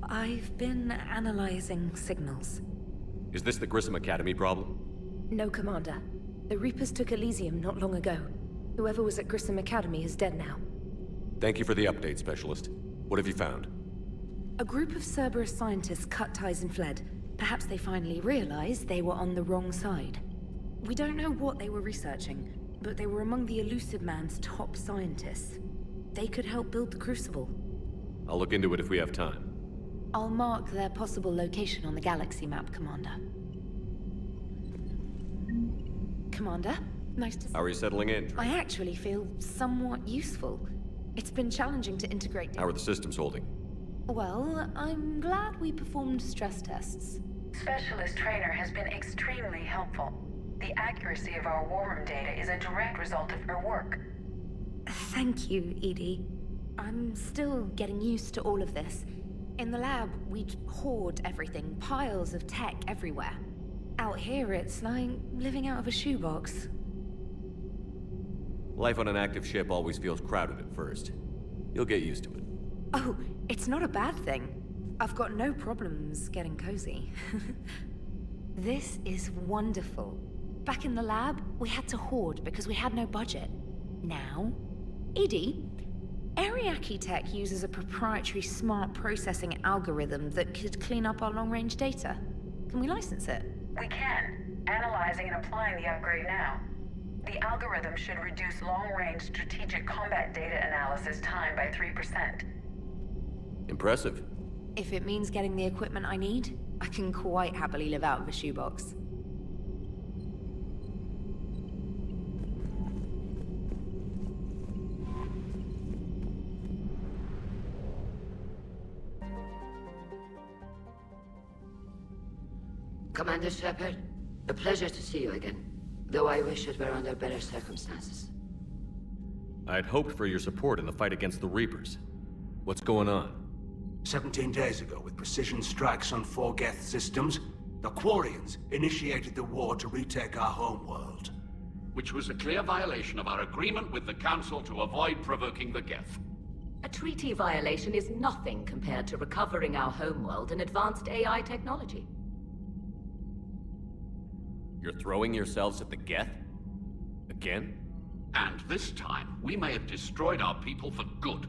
I've been analyzing signals. Is this the Grissom Academy problem? No, Commander. The Reapers took Elysium not long ago. Whoever was at Grissom Academy is dead now. Thank you for the update, Specialist. What have you found? A group of Cerberus scientists cut ties and fled. Perhaps they finally realized they were on the wrong side. We don't know what they were researching, but they were among the Elusive Man's top scientists. They could help build the Crucible. I'll look into it if we have time. I'll mark their possible location on the galaxy map, Commander. Commander, nice to see you. How are you settling in? I actually feel somewhat useful. It's been challenging to integrate. How are the systems holding? Well, I'm glad we performed stress tests. Specialist Trainer has been extremely helpful. The accuracy of our war room data is a direct result of her work. Thank you, Edie. I'm still getting used to all of this. In the lab, we'd hoard everything, piles of tech everywhere. Out here, it's like living out of a shoebox. Life on an active ship always feels crowded at first. You'll get used to it. Oh, it's not a bad thing. I've got no problems getting cozy. This is wonderful. Back in the lab, we had to hoard because we had no budget. Now, Edie, Ariake Tech uses a proprietary smart processing algorithm that could clean up our long-range data. Can we license it? We can. Analyzing and applying the upgrade now. The algorithm should reduce long-range strategic combat data analysis time by 3%. Impressive. If it means getting the equipment I need, I can quite happily live out of a shoebox. Commander Shepard, a pleasure to see you again, though I wish it were under better circumstances. I had hoped for your support in the fight against the Reapers. What's going on? 17 days ago, with precision strikes on 4 Geth systems, the Quarians initiated the war to retake our homeworld. Which was a clear violation of our agreement with the Council to avoid provoking the Geth. treaty violation is nothing compared to recovering our homeworld and advanced AI technology. You're throwing yourselves at the Geth? Again? And this time, we may have destroyed our people for good.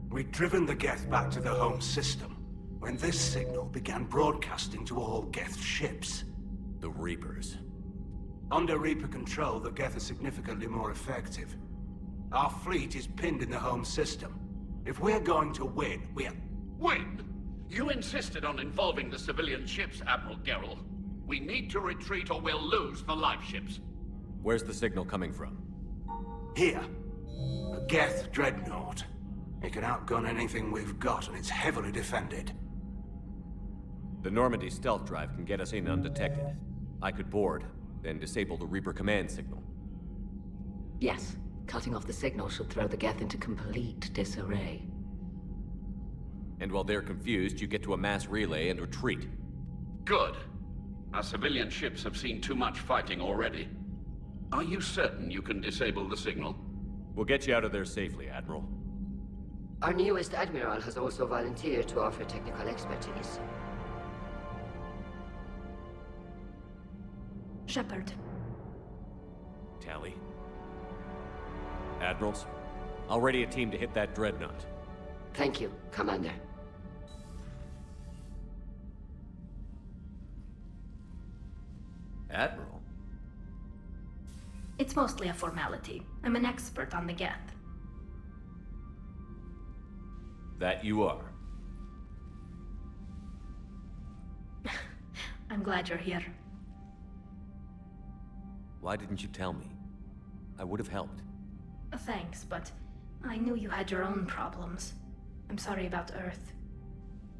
We'd driven the Geth back to the home system when this signal began broadcasting to all Geth ships. The Reapers. Under Reaper control, the Geth are significantly more effective. Our fleet is pinned in the home system. If we're going to win, Win? You insisted on involving the civilian ships, Admiral Gerrel. We need to retreat or we'll lose the live ships. Where's the signal coming from? Here. A Geth dreadnought. It can outgun anything we've got, and it's heavily defended. The Normandy stealth drive can get us in undetected. I could board, then disable the Reaper command signal. Yes, cutting off the signal should throw the Geth into complete disarray. And while they're confused, you get to a mass relay and retreat. Good. Our civilian ships have seen too much fighting already. Are you certain you can disable the signal? We'll get you out of there safely, Admiral. Our newest Admiral has also volunteered to offer technical expertise. Shepard. Tally. Admirals, I'll ready a team to hit that dreadnought. Thank you, Commander. Admiral? It's mostly a formality. I'm an expert on the Geth. That you are. I'm glad you're here. Why didn't you tell me? I would have helped. Thanks, but I knew you had your own problems. I'm sorry about Earth.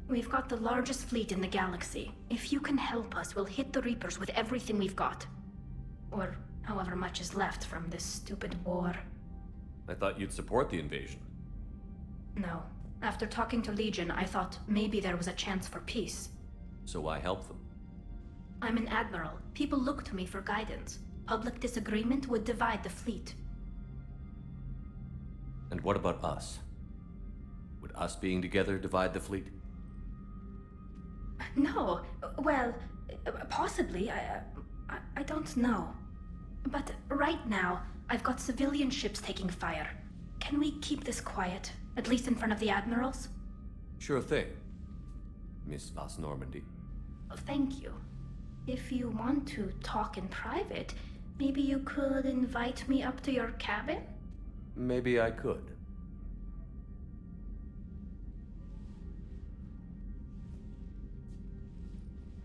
We've got the largest fleet in the galaxy. If you can help us, we'll hit the Reapers with everything we've got. Or however much is left from this stupid war. I thought you'd support the invasion. No. After talking to Legion, I thought maybe there was a chance for peace. So I helped them. I'm an admiral. People look to me for guidance. Public disagreement would divide the fleet. And what about us? Would us being together divide the fleet? No. Well, possibly. I don't know. But right now, I've got civilian ships taking fire. Can we keep this quiet? At least in front of the admirals? Sure thing, Miss Vas Normandy. Thank you. If you want to talk in private, maybe you could invite me up to your cabin? Maybe I could.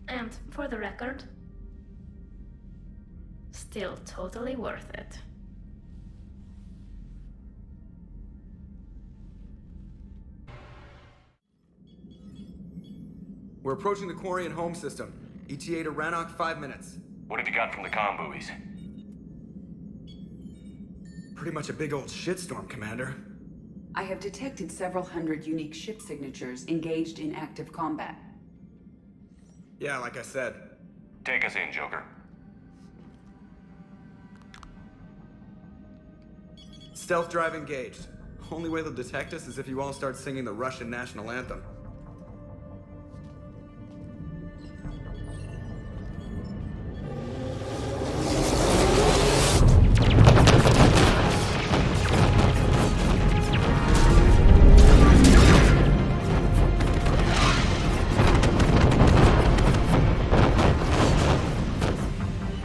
And for the record, still totally worth it. We're approaching the Quarian home system. ETA to Rannoch, 5 minutes. What have you got from the comm buoys? Pretty much a big old shitstorm, Commander. I have detected several hundred unique ship signatures engaged in active combat. Yeah, like I said. Take us in, Joker. Stealth drive engaged. Only way they'll detect us is if you all start singing the Russian national anthem.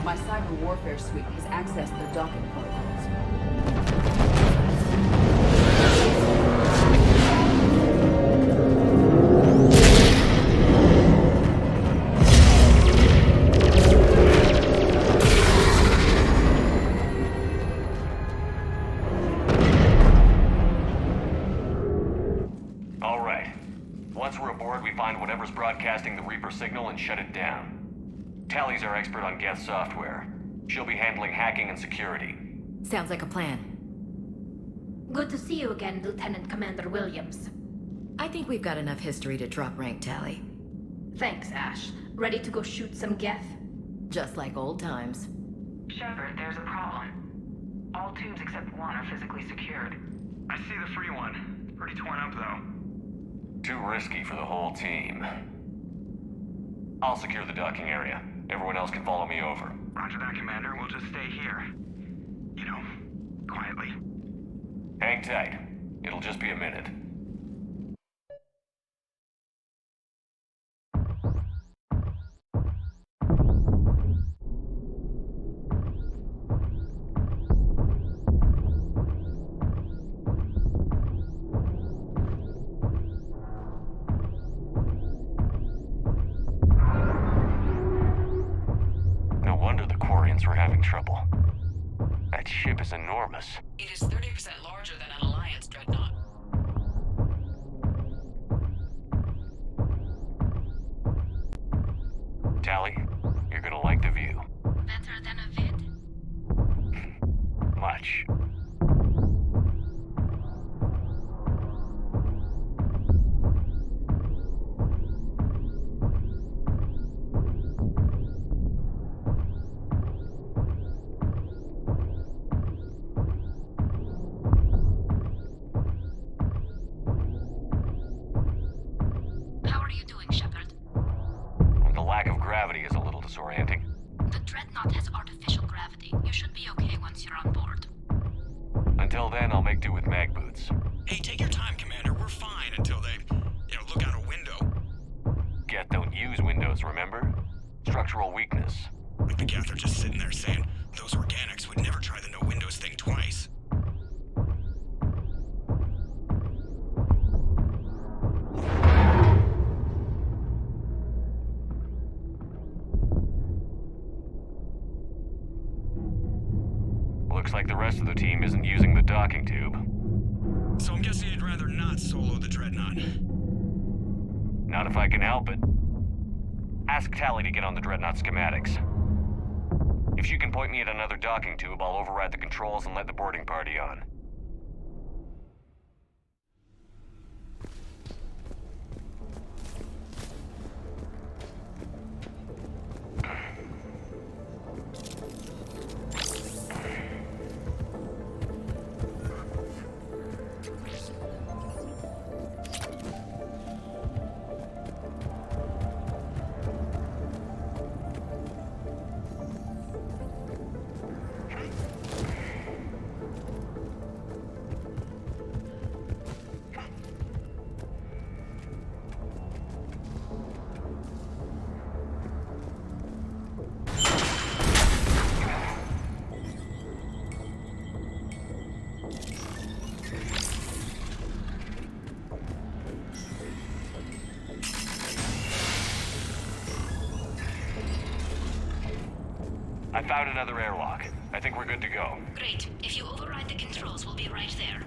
My cyber warfare suite has accessed their docking protocols. All right. Once we're aboard, we find whatever's broadcasting the Reaper signal and shut it down. Tally's our expert on Geth software. She'll be handling hacking and security. Sounds like a plan. Good to see you again, Lieutenant Commander Williams. I think we've got enough history to drop rank, Tally. Thanks, Ash. Ready to go shoot some Geth? Just like old times. Shepard, there's a problem. All tubes except one are physically secured. I see the free one. Pretty torn up, though. Too risky for the whole team. I'll secure the docking area. Everyone else can follow me over. Roger that, Commander. We'll just stay here. You know, quietly. Hang tight. It'll just be a minute. No wonder the Quarians were having trouble. That ship is enormous. It is 30% larger than an Alliance dreadnought. Tally, you're gonna like the view. Better than a vid? Much. How are you doing, Shepard? The lack of gravity is a little disorienting. The dreadnought has artificial gravity. You should be okay once you're on board. Until then, I'll make do with mag boots. Hey, take your time, Commander. We're fine until they, look out a window. Geth don't use windows, remember? Structural weakness. Like the Geth are just sitting there saying, those organics would never try the no windows thing twice. Looks like the rest of the team isn't using the docking tube. So I'm guessing you'd rather not solo the Dreadnought. Not if I can help it. Ask Tally to get on the Dreadnought schematics. If she can point me at another docking tube, I'll override the controls and let the boarding party on. I found another airlock. I think we're good to go. Great. If you override the controls, we'll be right there.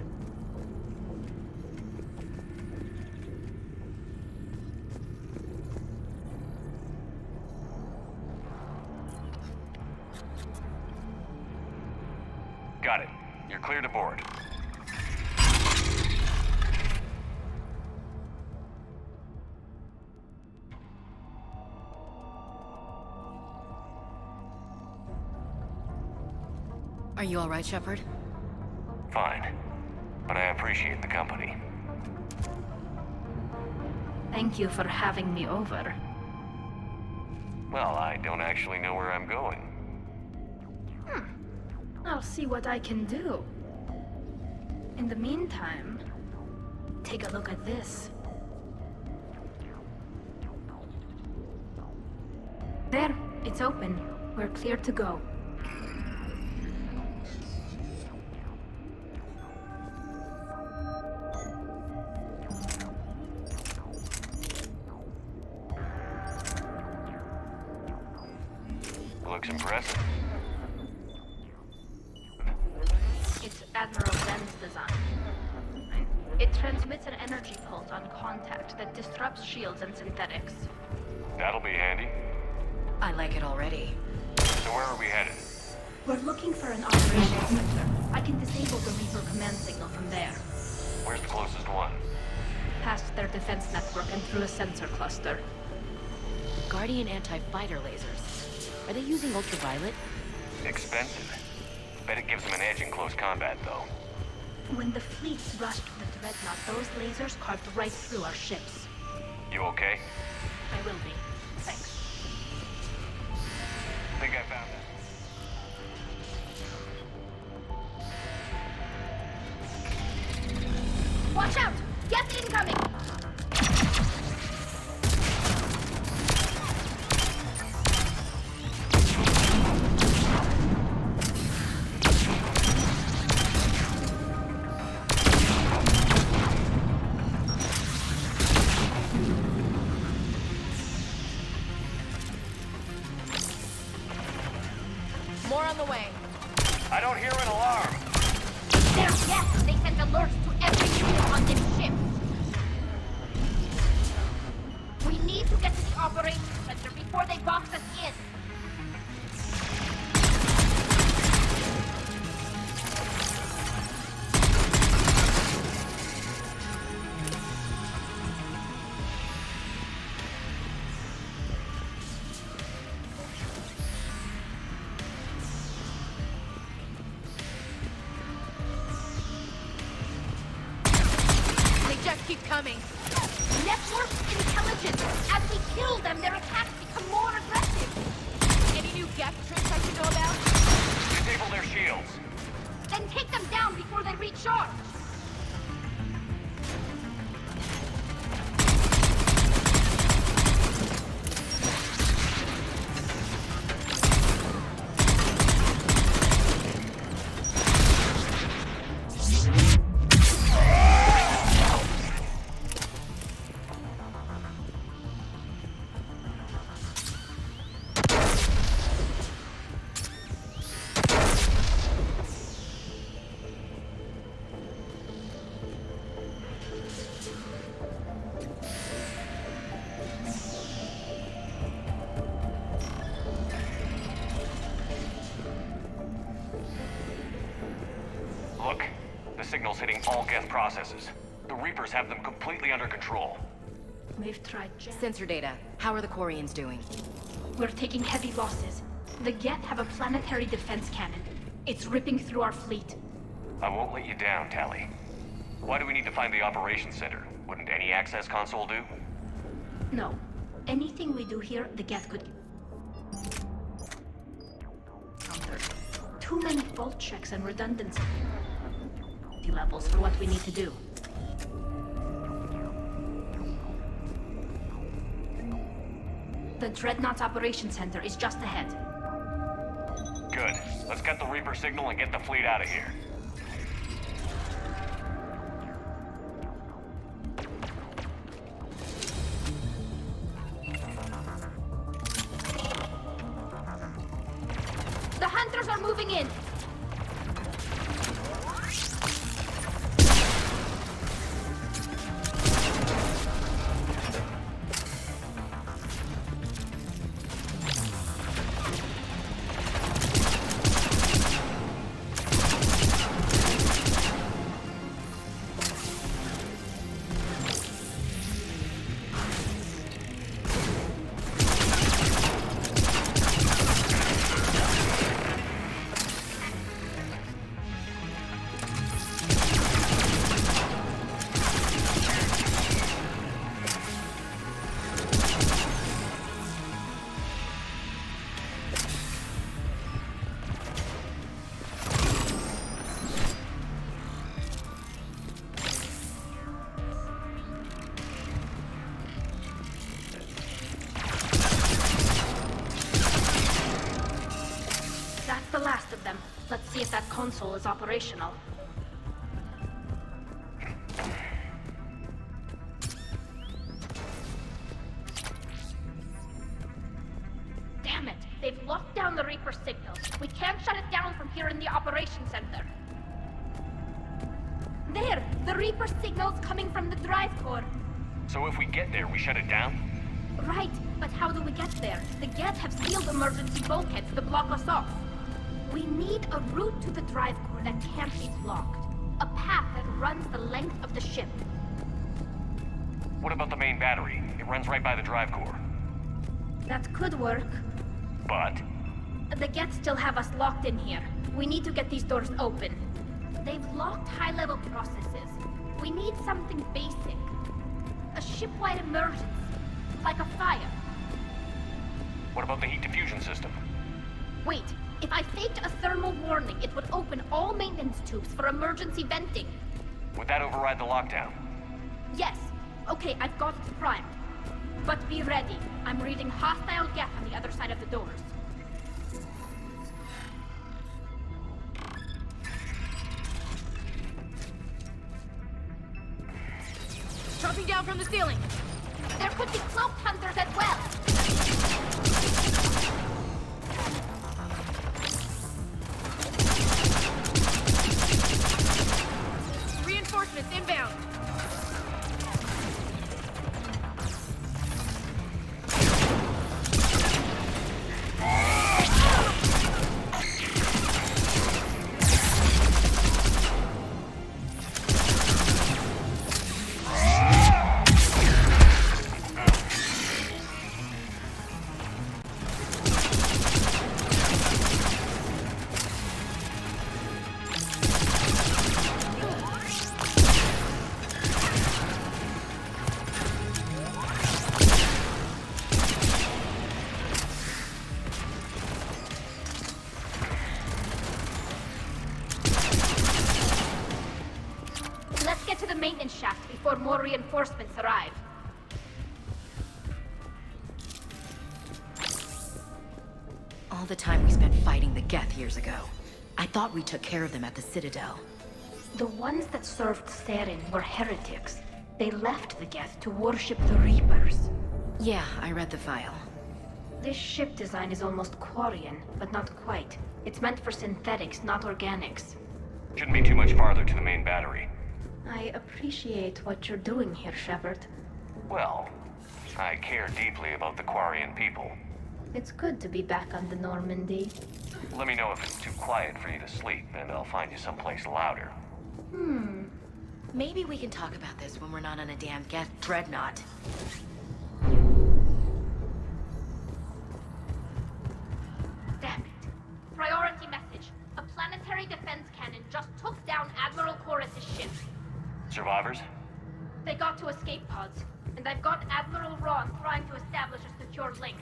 Got it. You're clear to board. Are you all right, Shepard? Fine. But I appreciate the company. Thank you for having me over. Well, I don't actually know where I'm going. I'll see what I can do. In the meantime, take a look at this. There, it's open. We're clear to go. Looks impressive. It's Admiral Zen's design. It transmits an energy pulse on contact that disrupts shields and synthetics. That'll be handy. I like it already. So where are we headed? We're looking for an operations center. I can disable the Reaper command signal from there. Where's the closest one? Past their defense network and through a sensor cluster. Guardian anti-fighter lasers. Are they using ultraviolet? Expensive. Bet it gives them an edge in close combat, though. When the fleets rushed the Dreadnought, those lasers carved right through our ships. You okay? I will be. Thanks. Think I found it. Watch out! Get incoming! More on the way. I don't hear an alarm. Yes, they sent alerts to every unit on this ship. We need to get to the operations center before they box us in. Just keep coming. Network intelligence. As we kill them, their attacks become more aggressive. Any new gap tricks I should know about? Disable their shields. Then take them down before they recharge. Look, the signal's hitting all Geth processes. The Reapers have them completely under control. We've tried Sensor data. How are the Quarians doing? We're taking heavy losses. The Geth have a planetary defense cannon. It's ripping through our fleet. I won't let you down, Tally. Why do we need to find the operations center? Wouldn't any access console do? No. Anything we do here, the Geth could... counter. Too many fault checks and redundancy levels for what we need to do. The Dreadnought Operations Center is just ahead. Good. Let's get the Reaper signal and get the fleet out of here. The hunters are moving in. The last of them. Let's see if that console is operational. Damn it! They've locked down the Reaper signal. We can't shut it down from here in the operations center. There! The Reaper signal's coming from the drive core. So if we get there, we shut it down? Right, but how do we get there? The Geth have sealed emergency bulkheads to block us off. We need a route to the drive core that can't be blocked. A path that runs the length of the ship. What about the main battery? It runs right by the drive core. That could work. But? The Geth still have us locked in here. We need to get these doors open. They've locked high-level processes. We need something basic. A ship-wide emergency. Like a fire. What about the heat diffusion system? Wait, if I faked a thermal warning, it would open all maintenance tubes for emergency venting. Would that override the lockdown? Yes. Okay, I've got it primed. But be ready. I'm reading hostile geth on the other side of the doors. Dropping down from the ceiling. There could be cloak hunters as well. Reinforcements inbound. Let's get to the maintenance shaft before more reinforcements arrive. All the time we spent fighting the Geth years ago. I thought we took care of them at the Citadel. The ones that served Therin were heretics. They left the Geth to worship the Reapers. Yeah, I read the file. This ship design is almost Quarian, but not quite. It's meant for synthetics, not organics. Shouldn't be too much farther to the main battery. I appreciate what you're doing here, Shepard. Well, I care deeply about the Quarian people. It's good to be back on the Normandy. Let me know if it's too quiet for you to sleep, and I'll find you someplace louder. Maybe we can talk about this when we're not on a damn Geth dreadnought. Damn it. Priority message. A planetary defense cannon just took down Admiral Chorus's ship. Survivors? They got to escape pods, and I've got Admiral Ron trying to establish a secure link.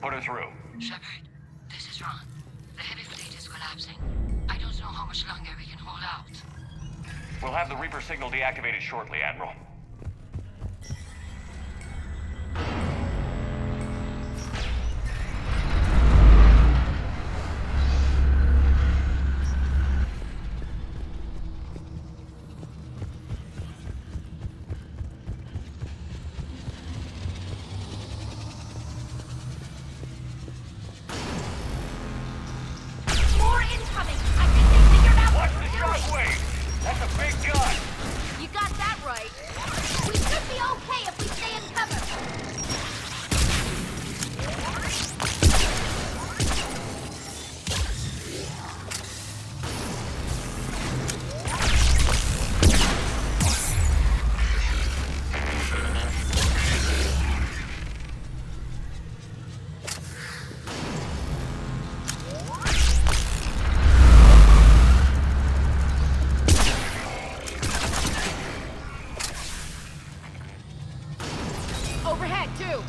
Put her through. Shepard, this is Ron. The heavy fleet is collapsing. I don't know how much longer we can hold out. We'll have the Reaper signal deactivated shortly, Admiral. More incoming! I think they figured out Watch what the we're doing! shockwave! That's a big gun! You got that right. We should be okay if we stay in cover. Overhead, too.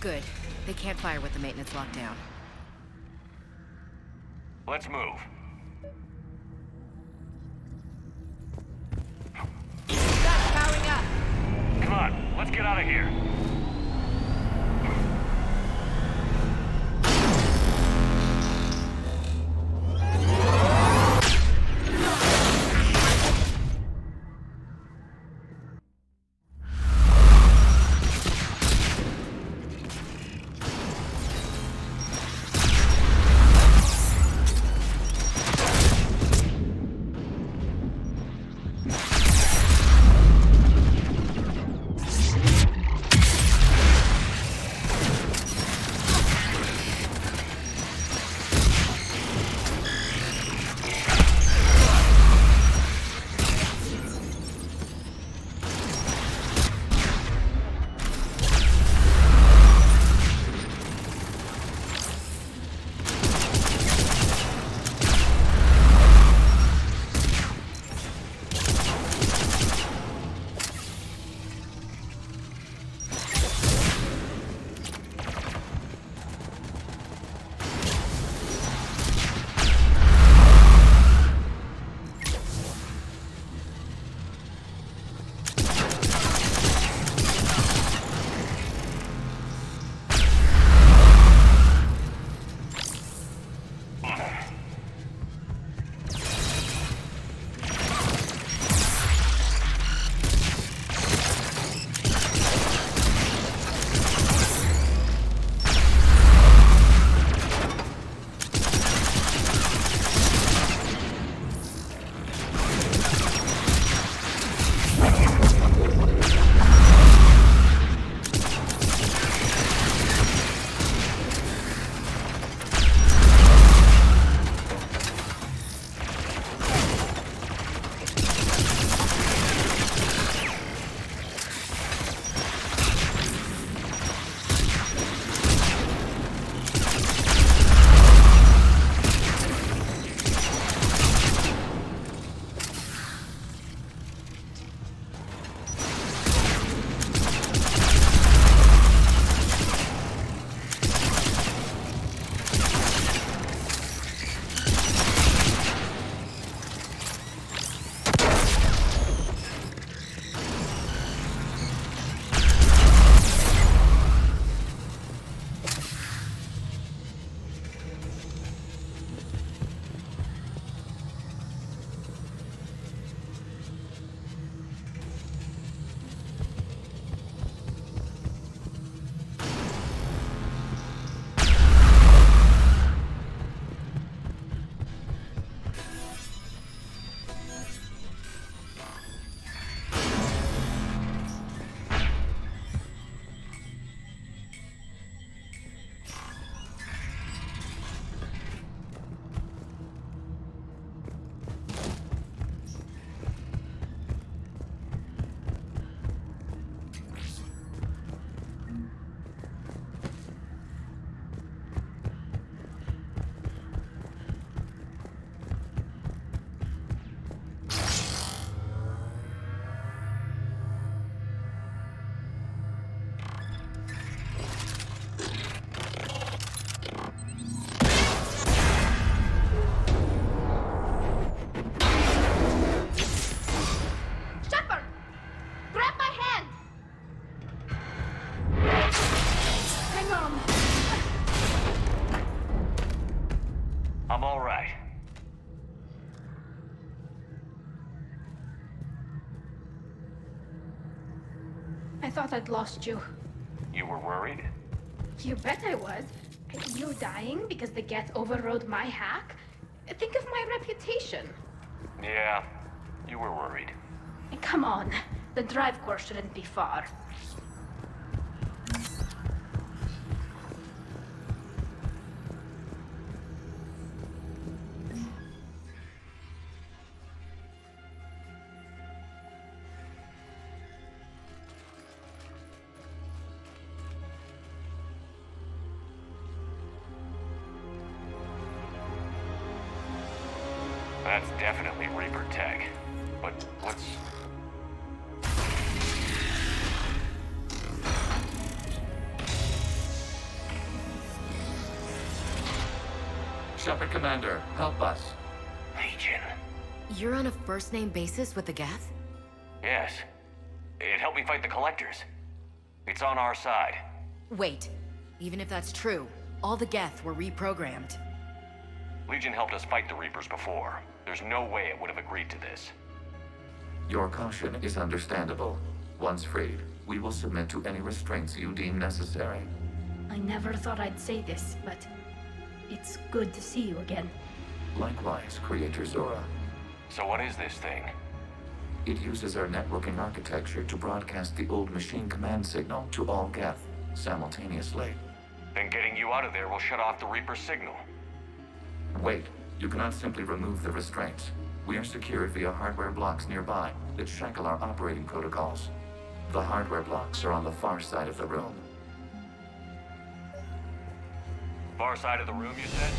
Good. They can't fire with the maintenance lockdown. Let's move. That's powering up! Come on, let's get out of here. I'm all right. I thought I'd lost you. You were worried? You bet I was. You dying because the Geth overrode my hack? Think of my reputation. Yeah, you were worried. Come on. The drive course shouldn't be far. That's definitely Reaper tech. But what's... Shepard Commander, help us. Legion. You're on a first-name basis with the Geth? Yes. It helped me fight the Collectors. It's on our side. Wait. Even if that's true, all the Geth were reprogrammed. Legion helped us fight the Reapers before. There's no way it would have agreed to this. Your caution is understandable. Once freed, we will submit to any restraints you deem necessary. I never thought I'd say this, but it's good to see you again. Likewise, Creator Zora. So what is this thing? It uses our networking architecture to broadcast the old machine command signal to all Geth simultaneously. Then getting you out of there will shut off the Reaper signal. Wait, you cannot simply remove the restraints. We are secured via hardware blocks nearby that shackle our operating protocols. The hardware blocks are on the far side of the room. Far side of the room, you said?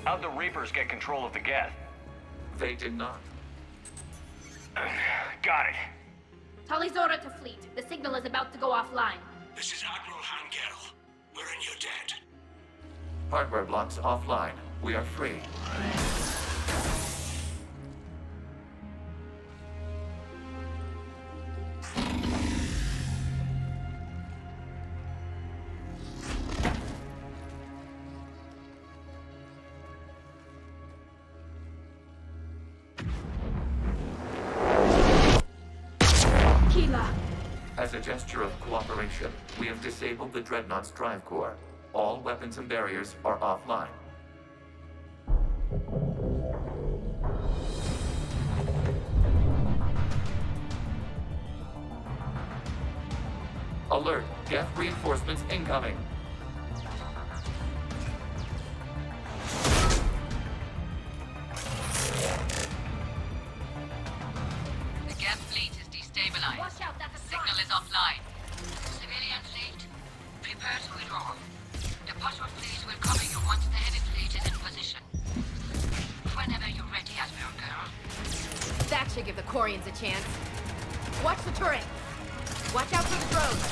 How'd the Reapers get control of the Geth? They did not. Got it. Tali Zora to fleet. The signal is about to go offline. This is Admiral Hangel. We're in your debt. Hardware blocks offline. We are free. As a gesture of cooperation, we have disabled the Dreadnought's drive core. All weapons and barriers are offline. Alert! Geth reinforcements incoming! The Geth fleet is destabilized. Watch out, that's a Signal is offline. Civilian fleet, prepare to withdraw. The patrol fleet will cover you once the heavy fleet is in position. Whenever you're ready, Admiral Girl. That should give the Quarians a chance. Watch the turret! Watch out for the drones!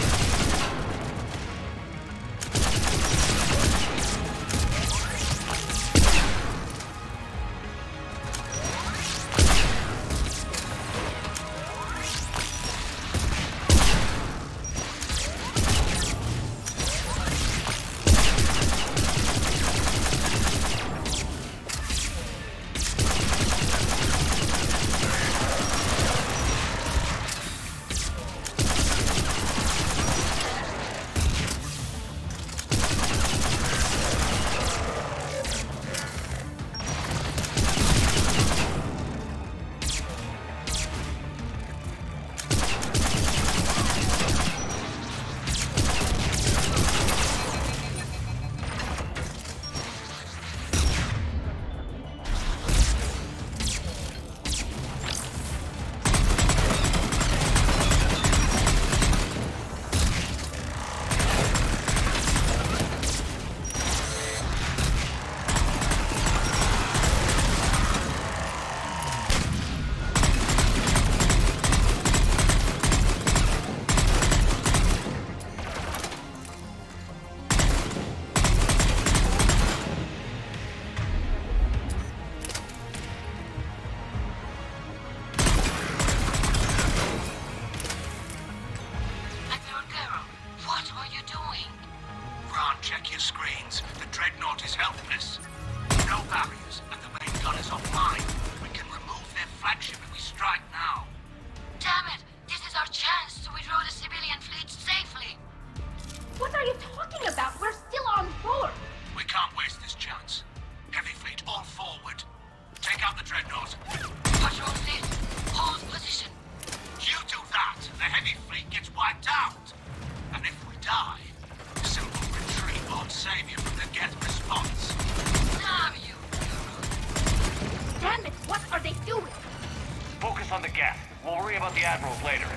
Check your screens. The Dreadnought is helpless. No barriers, and the main gun is offline. We can remove their flagship if we strike now. Damn it! This is our chance to withdraw the civilian fleet safely. What are you talking about? We're still on board. We can't waste this chance. Heavy fleet all forward. Take out the Dreadnought. Patrol fleet, hold position. You do that, the heavy fleet gets wiped out. And if we die, simple retreat won't save you from the Geth response. Damn you! the Admirals later.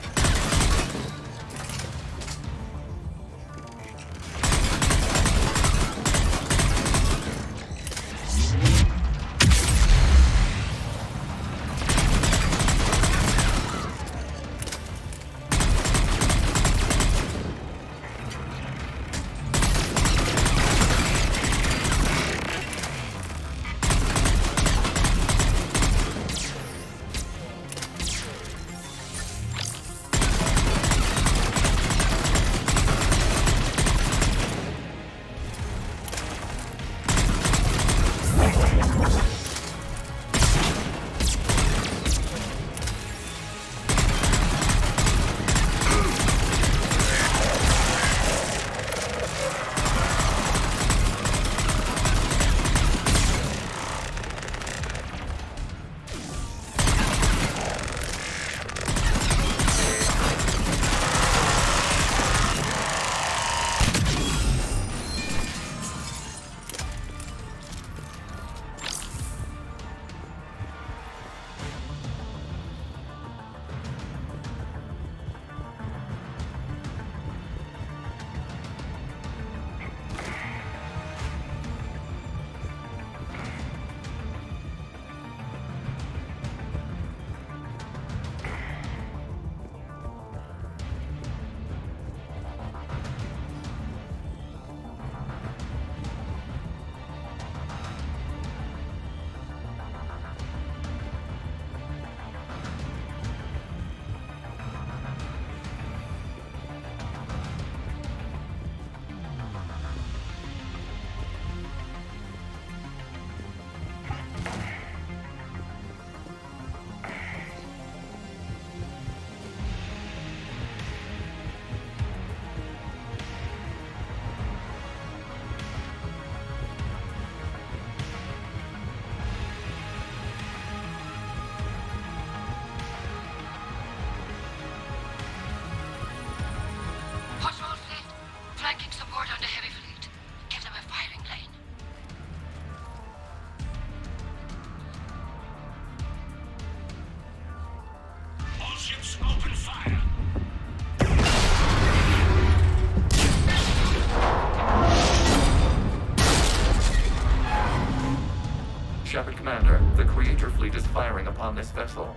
Shepard Commander, the Creator fleet is firing upon this vessel.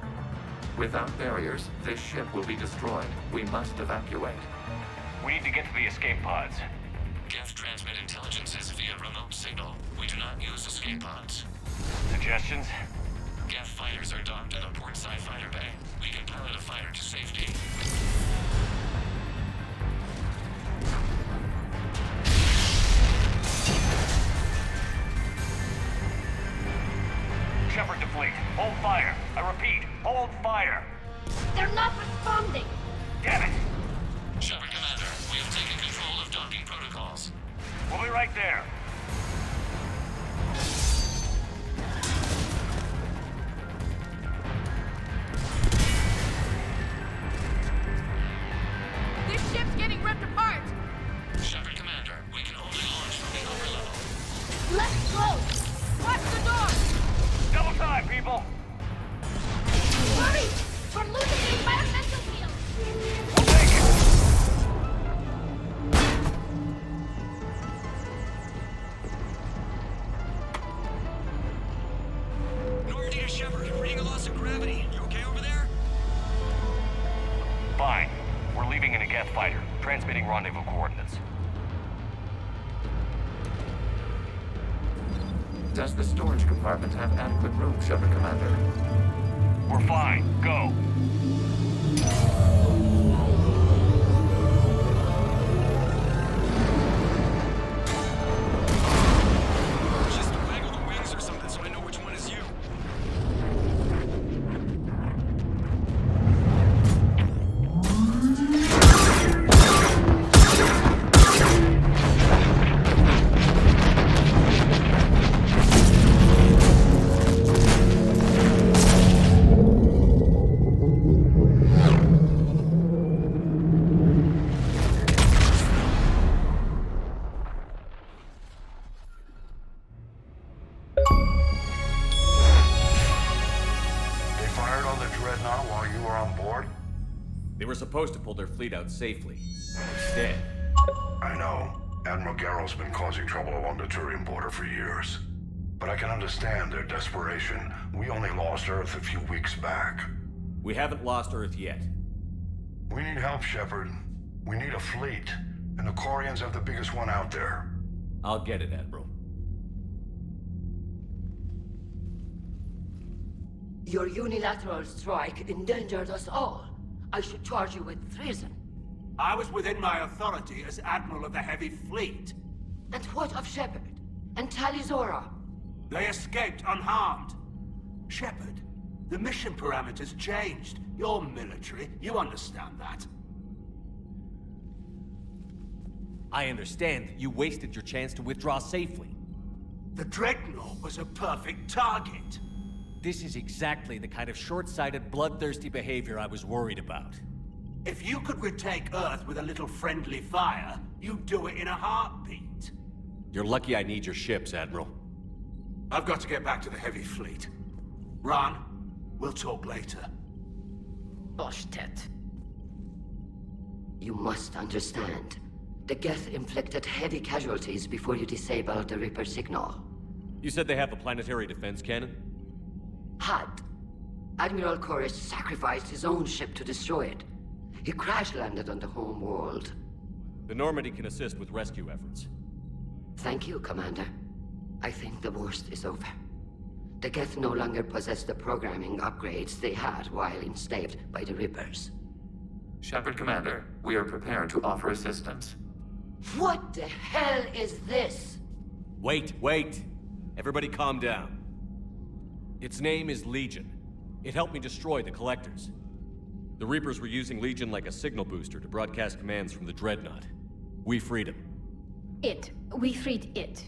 Without barriers, this ship will be destroyed. We must evacuate. We need to get to the escape pods. Geth transmit intelligences via remote signal. We do not use escape pods. Suggestions? Geth fighters are docked in a portside fighter bay. We can pilot a fighter to safety. Shepard to fleet. Hold fire. I repeat, hold fire. They're not responding. Damn it! Shepard Commander, we have taken control of docking protocols. We'll be right there. This ship's getting ripped apart! Shepard Commander, we can only launch from the upper level. Let's close! Watch the door! Double time, people! Hurry! We're losing the environmental field! We'll take it! Normandy to Shepard, reading a loss of gravity. You okay over there? Fine. We're leaving in a Geth fighter, transmitting rendezvous coordinates. Does the storage compartment have adequate room, Shepard Commander? We're fine. Go. Just waggle the wings or something so I know which one is you. were supposed to pull their fleet out safely. Instead... I know. Admiral Garrow's been causing trouble along the Turian border for years. But I can understand their desperation. We only lost Earth a few weeks back. We haven't lost Earth yet. We need help, Shepard. We need a fleet. And the Quarians have the biggest one out there. I'll get it, Admiral. Your unilateral strike endangered us all. I should charge you with treason. I was within my authority as Admiral of the Heavy Fleet. And what of Shepard? And Talizora? They escaped unharmed. Shepard, the mission parameters changed. You're military, you understand that. I understand that you wasted your chance to withdraw safely. The Dreadnought was a perfect target. This is exactly the kind of short-sighted, bloodthirsty behavior I was worried about. If you could retake Earth with a little friendly fire, you'd do it in a heartbeat. You're lucky I need your ships, Admiral. I've got to get back to the Heavy Fleet. Ron, we'll talk later. Boshtet. You must understand. The Geth inflicted heavy casualties before you disabled the Reaper signal. You said they have a planetary defense cannon? Had. Admiral Koris sacrificed his own ship to destroy it. He crash-landed on the home world. The Normandy can assist with rescue efforts. Thank you, Commander. I think the worst is over. The Geth no longer possess the programming upgrades they had while enslaved by the Reapers. Shepard, Commander, we are prepared to offer assistance. What the hell is this? Wait. Everybody calm down. Its name is Legion. It helped me destroy the Collectors. The Reapers were using Legion like a signal booster to broadcast commands from the Dreadnought. We freed him. We freed it.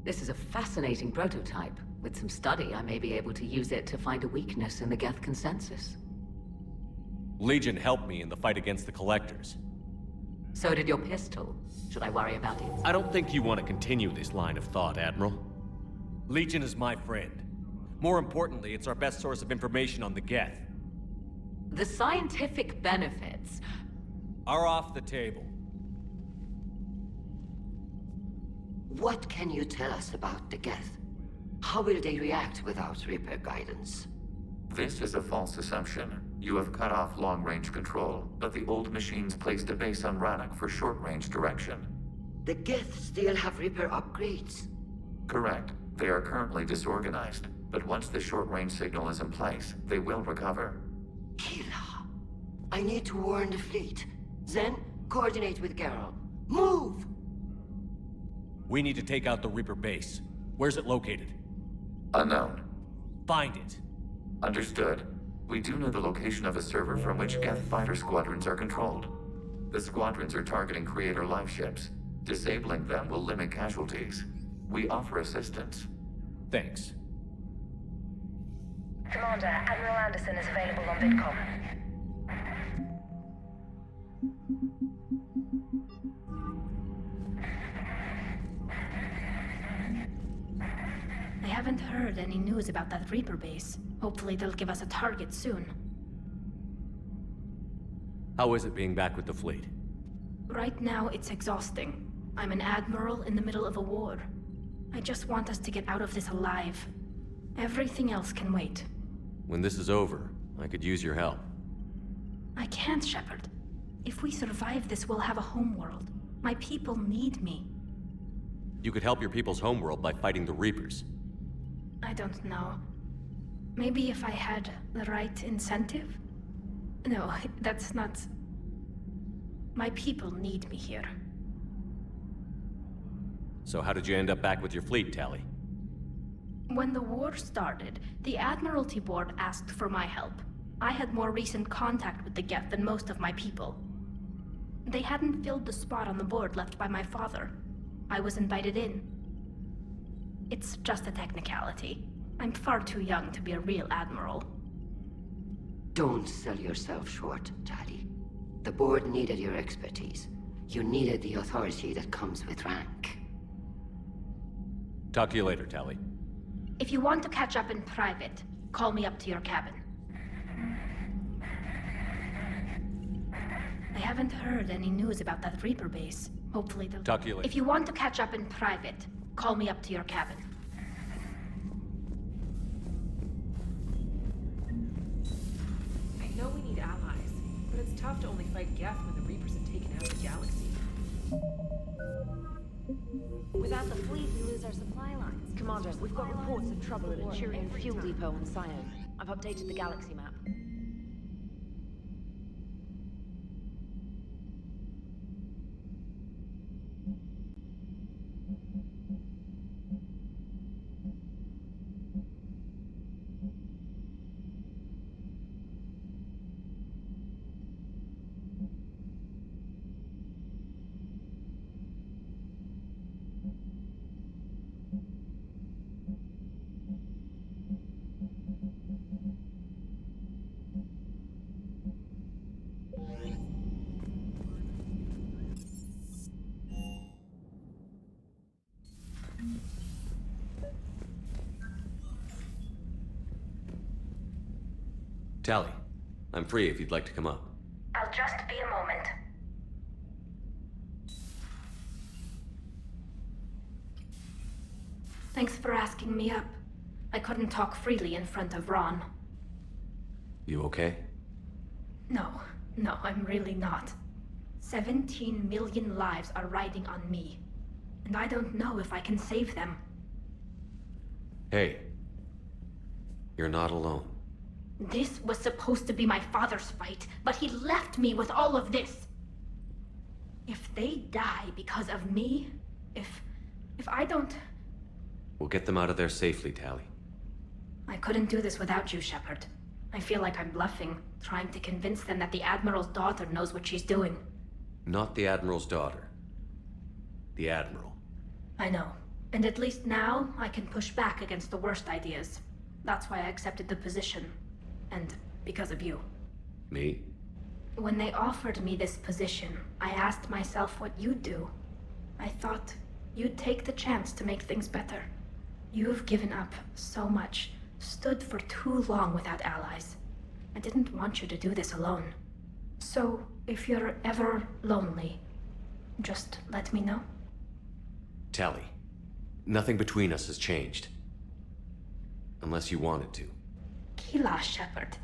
This is a fascinating prototype. With some study, I may be able to use it to find a weakness in the Geth consensus. Legion helped me in the fight against the Collectors. So did your pistol. Should I worry about it? I don't think you want to continue this line of thought, Admiral. Legion is my friend. More importantly, it's our best source of information on the Geth. The scientific benefits are off the table. What can you tell us about the Geth? How will they react without Reaper guidance? This is a false assumption. You have cut off long-range control, but the old machines placed a base on Rannoch for short-range direction. The Geth still have Reaper upgrades? Correct. They are currently disorganized, but once the short-range signal is in place, they will recover. Kila, I need to warn the fleet. Then, coordinate with Garrow. Move! We need to take out the Reaper base. Where's it located? Unknown. Find it. Understood. We do know the location of a server from which Geth fighter squadrons are controlled. The squadrons are targeting Creator live ships. Disabling them will limit casualties. We offer assistance. Thanks. Commander, Admiral Anderson is available on VidCom. I haven't heard any news about that Reaper base. Hopefully they'll give us a target soon. How is it being back with the fleet? Right now, it's exhausting. I'm an admiral in the middle of a war. I just want us to get out of this alive. Everything else can wait. When this is over, I could use your help. I can't, Shepard. If we survive this, we'll have a homeworld. My people need me. You could help your people's homeworld by fighting the Reapers. I don't know. Maybe if I had the right incentive? No, that's not... My people need me here. So how did you end up back with your fleet, Tali? When the war started, the Admiralty Board asked for my help. I had more recent contact with the Geth than most of my people. They hadn't filled the spot on the board left by my father. I was invited in. It's just a technicality. I'm far too young to be a real admiral. Don't sell yourself short, Tali. The board needed your expertise. You needed the authority that comes with rank. Talk to you later, Tali. If you want to catch up in private, call me up to your cabin. haven't heard any news about that Reaper base. Hopefully they'll... Talk to you later. If you want to catch up in private, call me up to your cabin. I know we need allies, but it's tough to only fight Geth when the Reapers have taken out the galaxy. Without the fleet, we lose our supply lines. Commander, we've got reports of trouble at a Turian fuel depot on Scion. I've updated the galaxy map. Tally, I'm free if you'd like to come up. I'll just be a moment. Thanks for asking me up. I couldn't talk freely in front of Ron. You okay? No, I'm really not. 17 million lives are riding on me. And I don't know if I can save them. Hey. You're not alone. This was supposed to be my father's fight, but he left me with all of this. If they die because of me, if I don't... We'll get them out of there safely, Tally. I couldn't do this without you, Shepard. I feel like I'm bluffing, trying to convince them that the Admiral's daughter knows what she's doing. Not the Admiral's daughter. The Admiral. I know. And at least now, I can push back against the worst ideas. That's why I accepted the position. And because of you. Me? When they offered me this position, I asked myself what you'd do. I thought you'd take the chance to make things better. You've given up so much, stood for too long without allies. I didn't want you to do this alone. So, if you're ever lonely, just let me know. Tally, nothing between us has changed. Unless you wanted to. Kila, Shepard.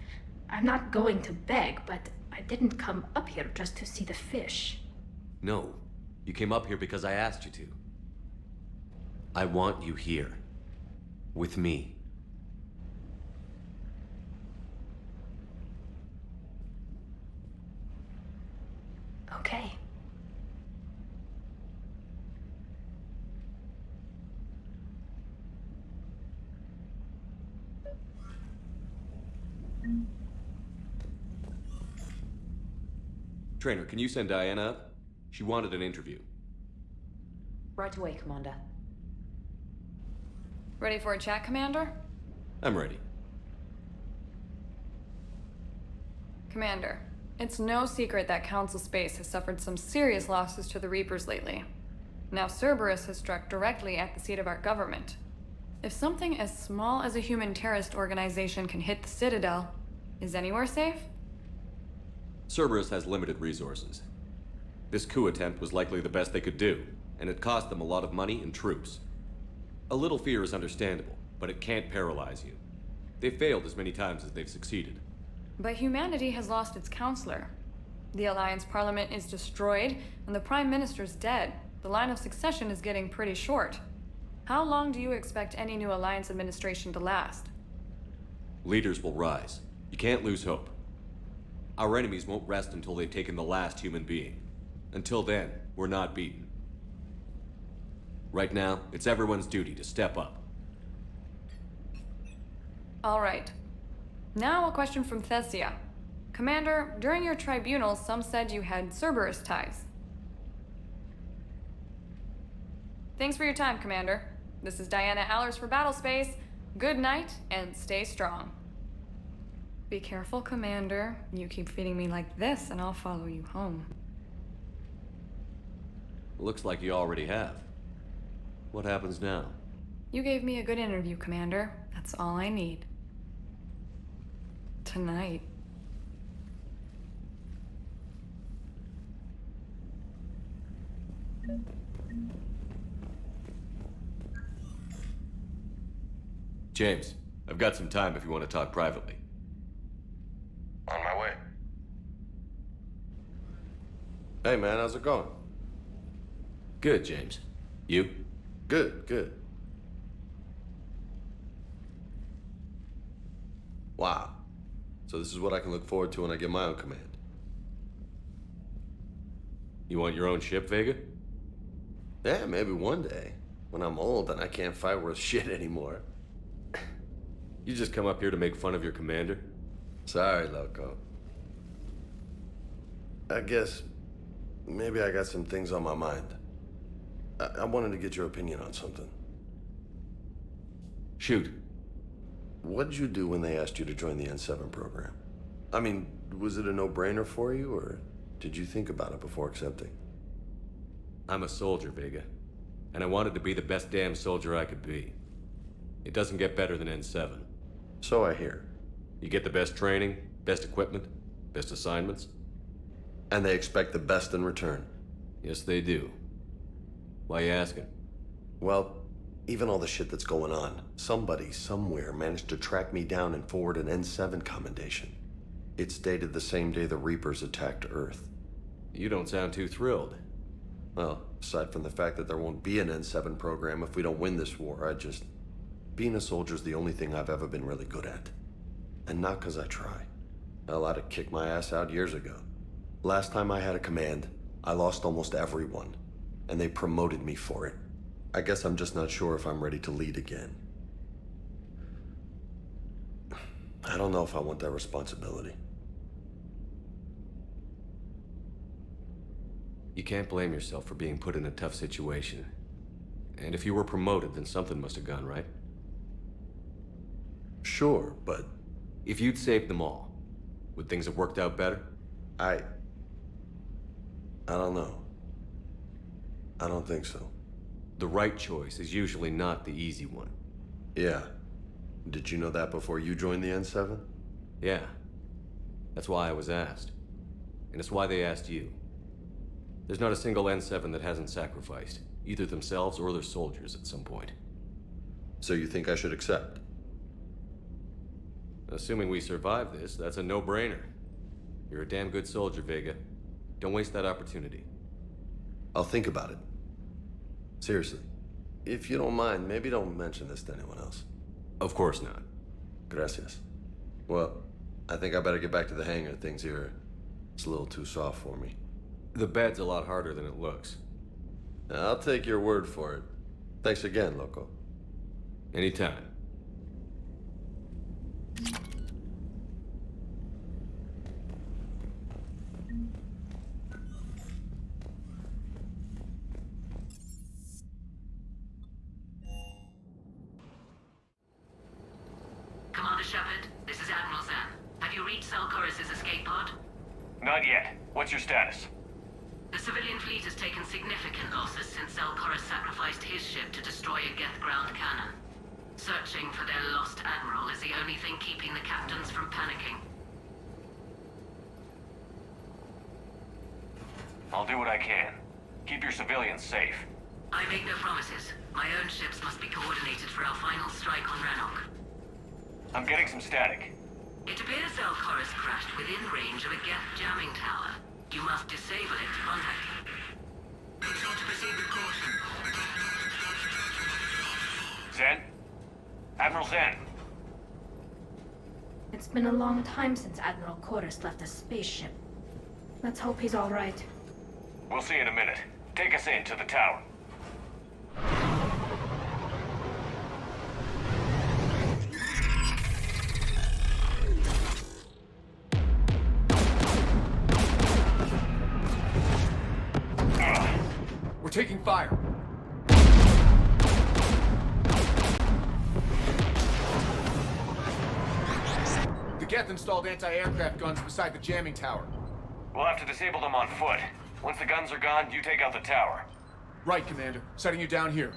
I'm not going to beg, but I didn't come up here just to see the fish. No, you came up here because I asked you to. I want you here. With me. Okay. Trainer, can you send Diana up? She wanted an interview. Right away, Commander. Ready for a chat, Commander? I'm ready. Commander, it's no secret that Council Space has suffered some serious losses to the Reapers lately. Now Cerberus has struck directly at the seat of our government. If something as small as a human terrorist organization can hit the Citadel, is anywhere safe? Cerberus has limited resources. This coup attempt was likely the best they could do, and it cost them a lot of money and troops. A little fear is understandable, but it can't paralyze you. They've failed as many times as they've succeeded. But humanity has lost its counselor. The Alliance Parliament is destroyed, and the Prime Minister's dead. The line of succession is getting pretty short. How long do you expect any new Alliance administration to last? Leaders will rise. You can't lose hope. Our enemies won't rest until they've taken the last human being. Until then, we're not beaten. Right now, it's everyone's duty to step up. All right. Now a question from Thessia. Commander, during your tribunal, some said you had Cerberus ties. Thanks for your time, Commander. This is Diana Allers for Battlespace. Good night, and stay strong. Be careful, Commander. You keep feeding me like this, and I'll follow you home. Looks like you already have. What happens now? You gave me a good interview, Commander. That's all I need. Tonight. James, I've got some time if you want to talk privately. On my way. Hey man, how's it going? Good, James. You? Good, good. Wow. So this is what I can look forward to when I get my own command. You want your own ship, Vega? Yeah, maybe one day. When I'm old and I can't fight worth shit anymore. You just come up here to make fun of your commander? Sorry, Loco. I guess maybe I got some things on my mind. I wanted to get your opinion on something. Shoot. What did you do when they asked you to join the N7 program? I mean, was it a no-brainer for you, or did you think about it before accepting? I'm a soldier, Vega. And I wanted to be the best damn soldier I could be. It doesn't get better than N7. So I hear. You get the best training, best equipment, best assignments. And they expect the best in return. Yes, they do. Why you asking? Well, even all the shit that's going on, somebody somewhere managed to track me down and forward an N7 commendation. It's dated the same day the Reapers attacked Earth. You don't sound too thrilled. Well, aside from the fact that there won't be an N7 program if we don't win this war, being a soldier's the only thing I've ever been really good at. And not because I try. Hell, I'd have kicked my ass out years ago. Last time I had a command, I lost almost everyone. And they promoted me for it. I guess I'm just not sure if I'm ready to lead again. I don't know if I want that responsibility. You can't blame yourself for being put in a tough situation. And if you were promoted, then something must have gone right. Sure, but... If you'd saved them all, would things have worked out better? I don't know. I don't think so. The right choice is usually not the easy one. Yeah. Did you know that before you joined the N7? Yeah. That's why I was asked. And it's why they asked you. There's not a single N7 that hasn't sacrificed, either themselves or their soldiers at some point. So you think I should accept? Assuming we survive this, that's a no-brainer. You're a damn good soldier, Vega. Don't waste that opportunity. I'll think about it. Seriously. If you don't mind, maybe don't mention this to anyone else. Of course not. Gracias. Well, I think I better get back to the hangar. Things here, it's a little too soft for me. The bed's a lot harder than it looks. I'll take your word for it. Thanks again, Loco. Anytime. Commander Shepard, this is Admiral Zan. Have you reached Salcoris' escape pod? Not yet. What's your status? The civilian fleet has taken significant losses since Salcoris sacrificed his ship to destroy a Geth ground cannon. Searching for their lost admiral is the only thing keeping the captains from panicking. I'll do what I can. Keep your civilians safe. I make no promises. My own ships must be coordinated for our final strike on Rannoch. I'm getting some static. It appears Salcoris crashed within range of a Geth jamming tower. You must disable it to contact him. Continue to proceed with caution. Zen? Admiral Zen? It's been a long time since Admiral Chorus left a spaceship. Let's hope he's all right. We'll see in a minute. Take us in to the tower. We're taking fire. The Geth installed anti-aircraft guns beside the jamming tower. We'll have to disable them on foot. Once the guns are gone, you take out the tower. Right, Commander. Setting you down here.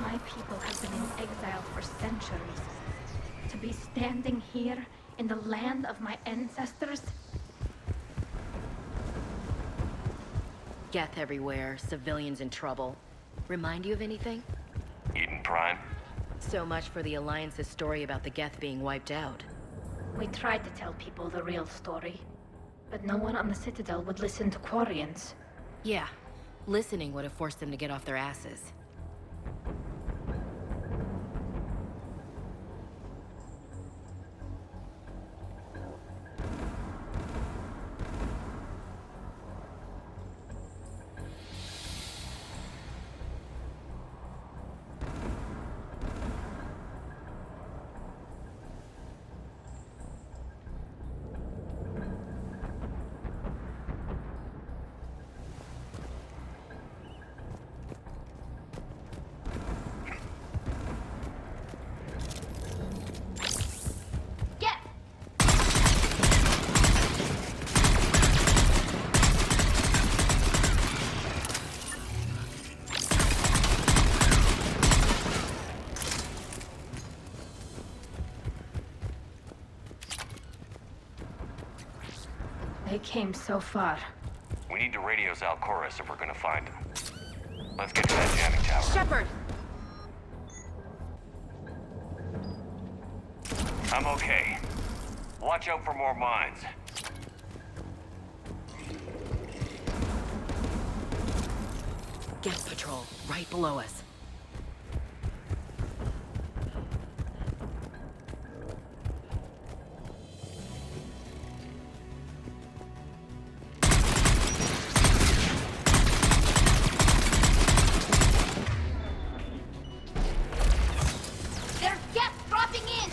My people have been in exile for centuries. To be standing here in the land of my ancestors? Geth everywhere, civilians in trouble. Remind you of anything? Eden Prime? So much for the Alliance's story about the Geth being wiped out. We tried to tell people the real story, but no one on the Citadel would listen to Quarians. Yeah, listening would have forced them to get off their asses. They came so far. We need to radio Zalcoris if we're gonna find him. Let's get to that jamming tower. Shepard! I'm okay. Watch out for more mines. Geth patrol, right below us. There's Geth dropping in!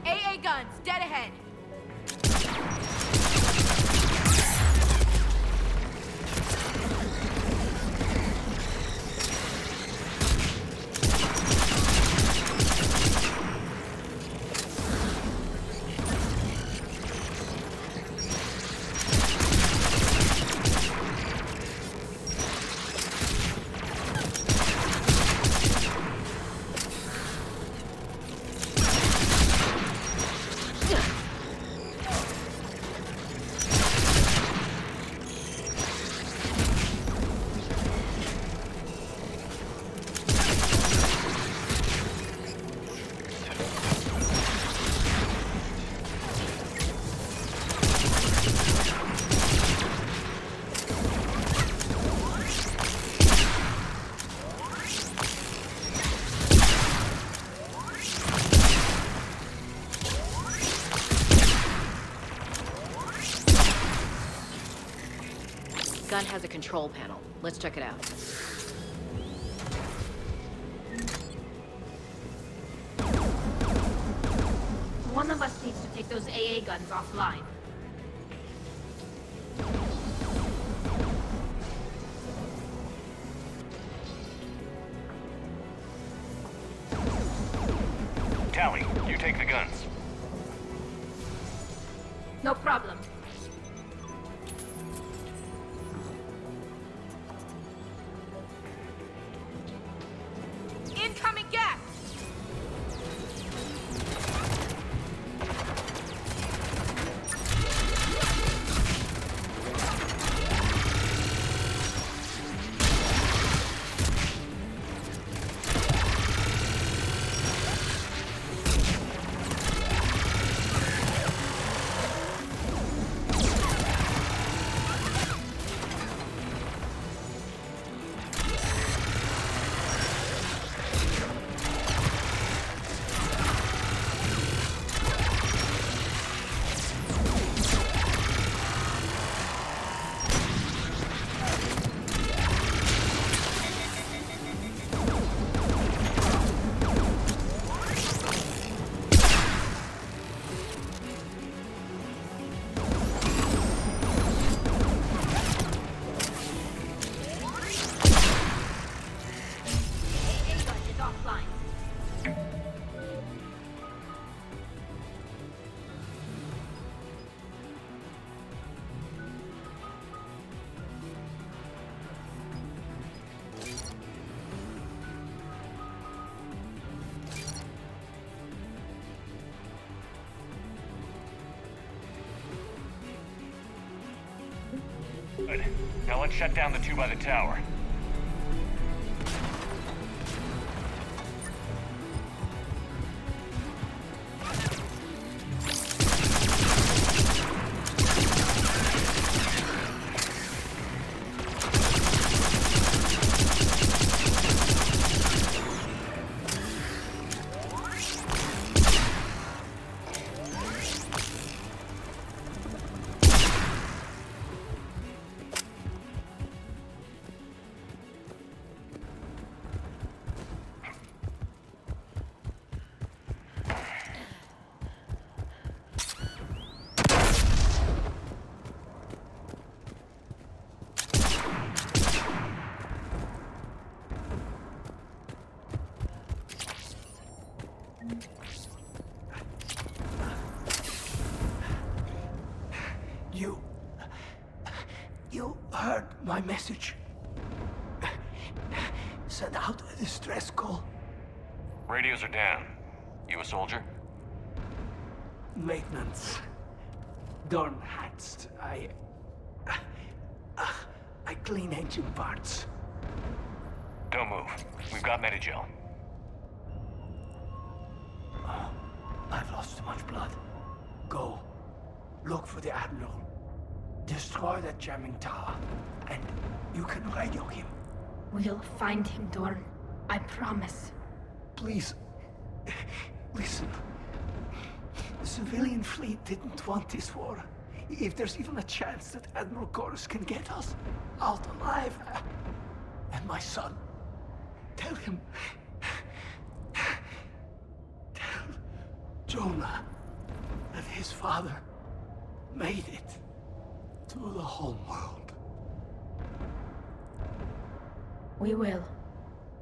AA guns, dead ahead. Gun has a control panel. Let's check it out. One of us needs to take those AA guns offline. Tally, you take the guns. No problem. Let's shut down the two by the tower. You heard my message. Send out a distress call. Radios are down. You a soldier? Maintenance. Dorn Hatst. I clean engine parts. Don't move. We've got Medigel. Oh, I've lost too much blood. Go. Look for the Admiral. Destroy that jamming tower, and you can radio him. We'll find him, Dorn. I promise. Please, listen. The civilian fleet didn't want this war. If there's even a chance that Admiral Chorus can get us out alive, and my son, tell him. Tell Jonah that his father made it to the home world. We will.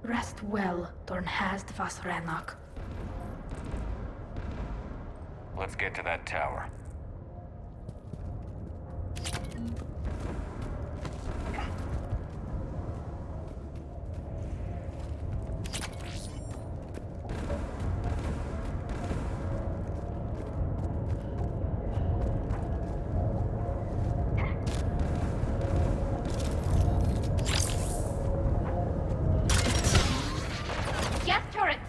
Rest well, Dorn Hast Vasrenok. Let's get to that tower. Gas turrets!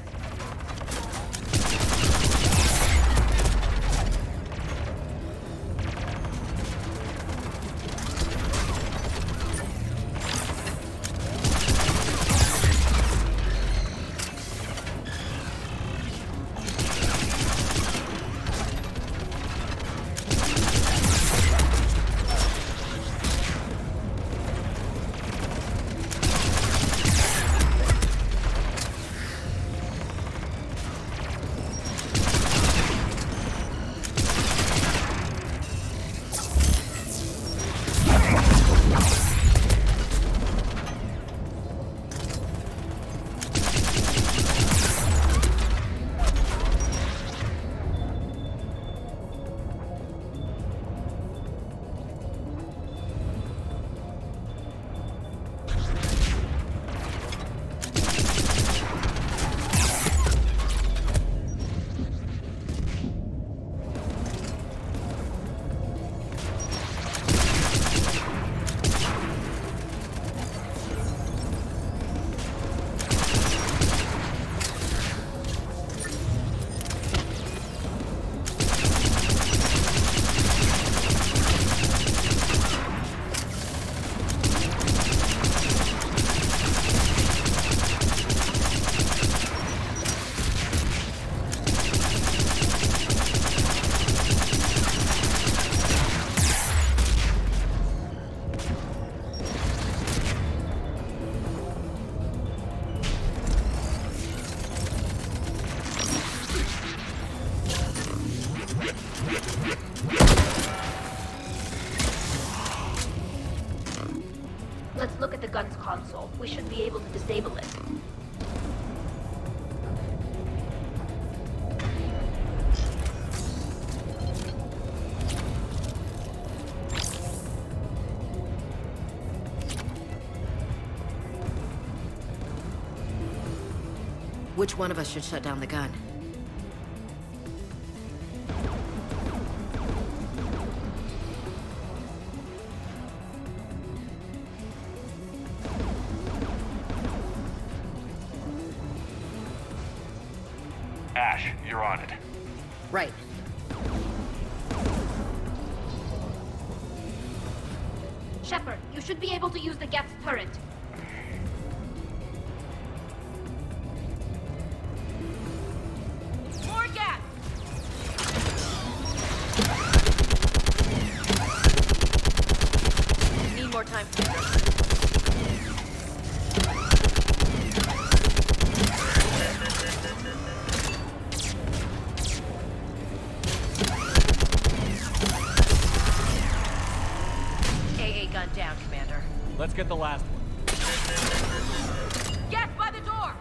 Let's look at the gun's console. We should be able to disable it. Which one of us should shut down the gun? Ash, you're on it. Right. Shepard, you should be able to use the Geth's turret. More gas! Need more time. AA gun down, Commander. Let's get the last one. Geth by the door!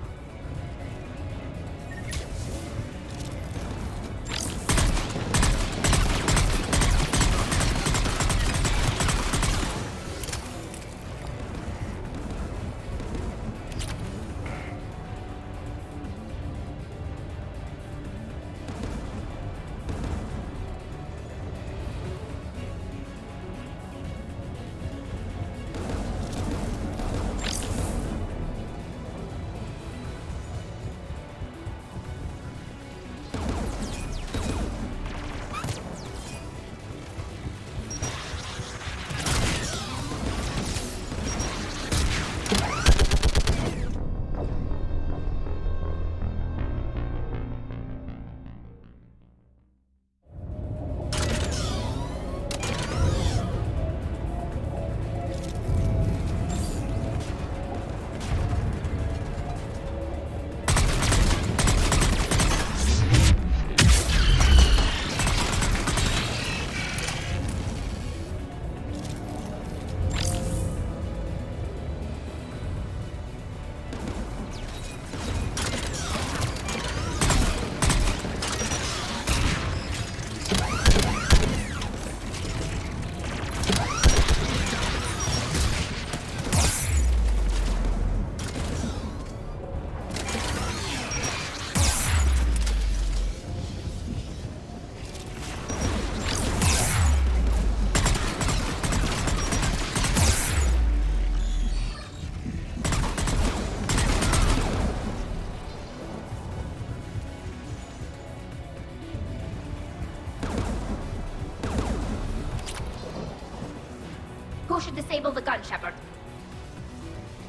Who should disable the gun, Shepard?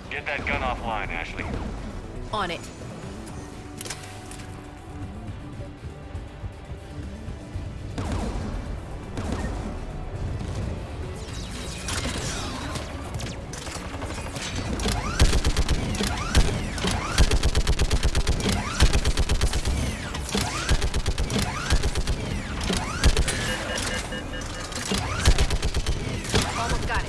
Get that gun offline, Ashley. On it. Almost got it.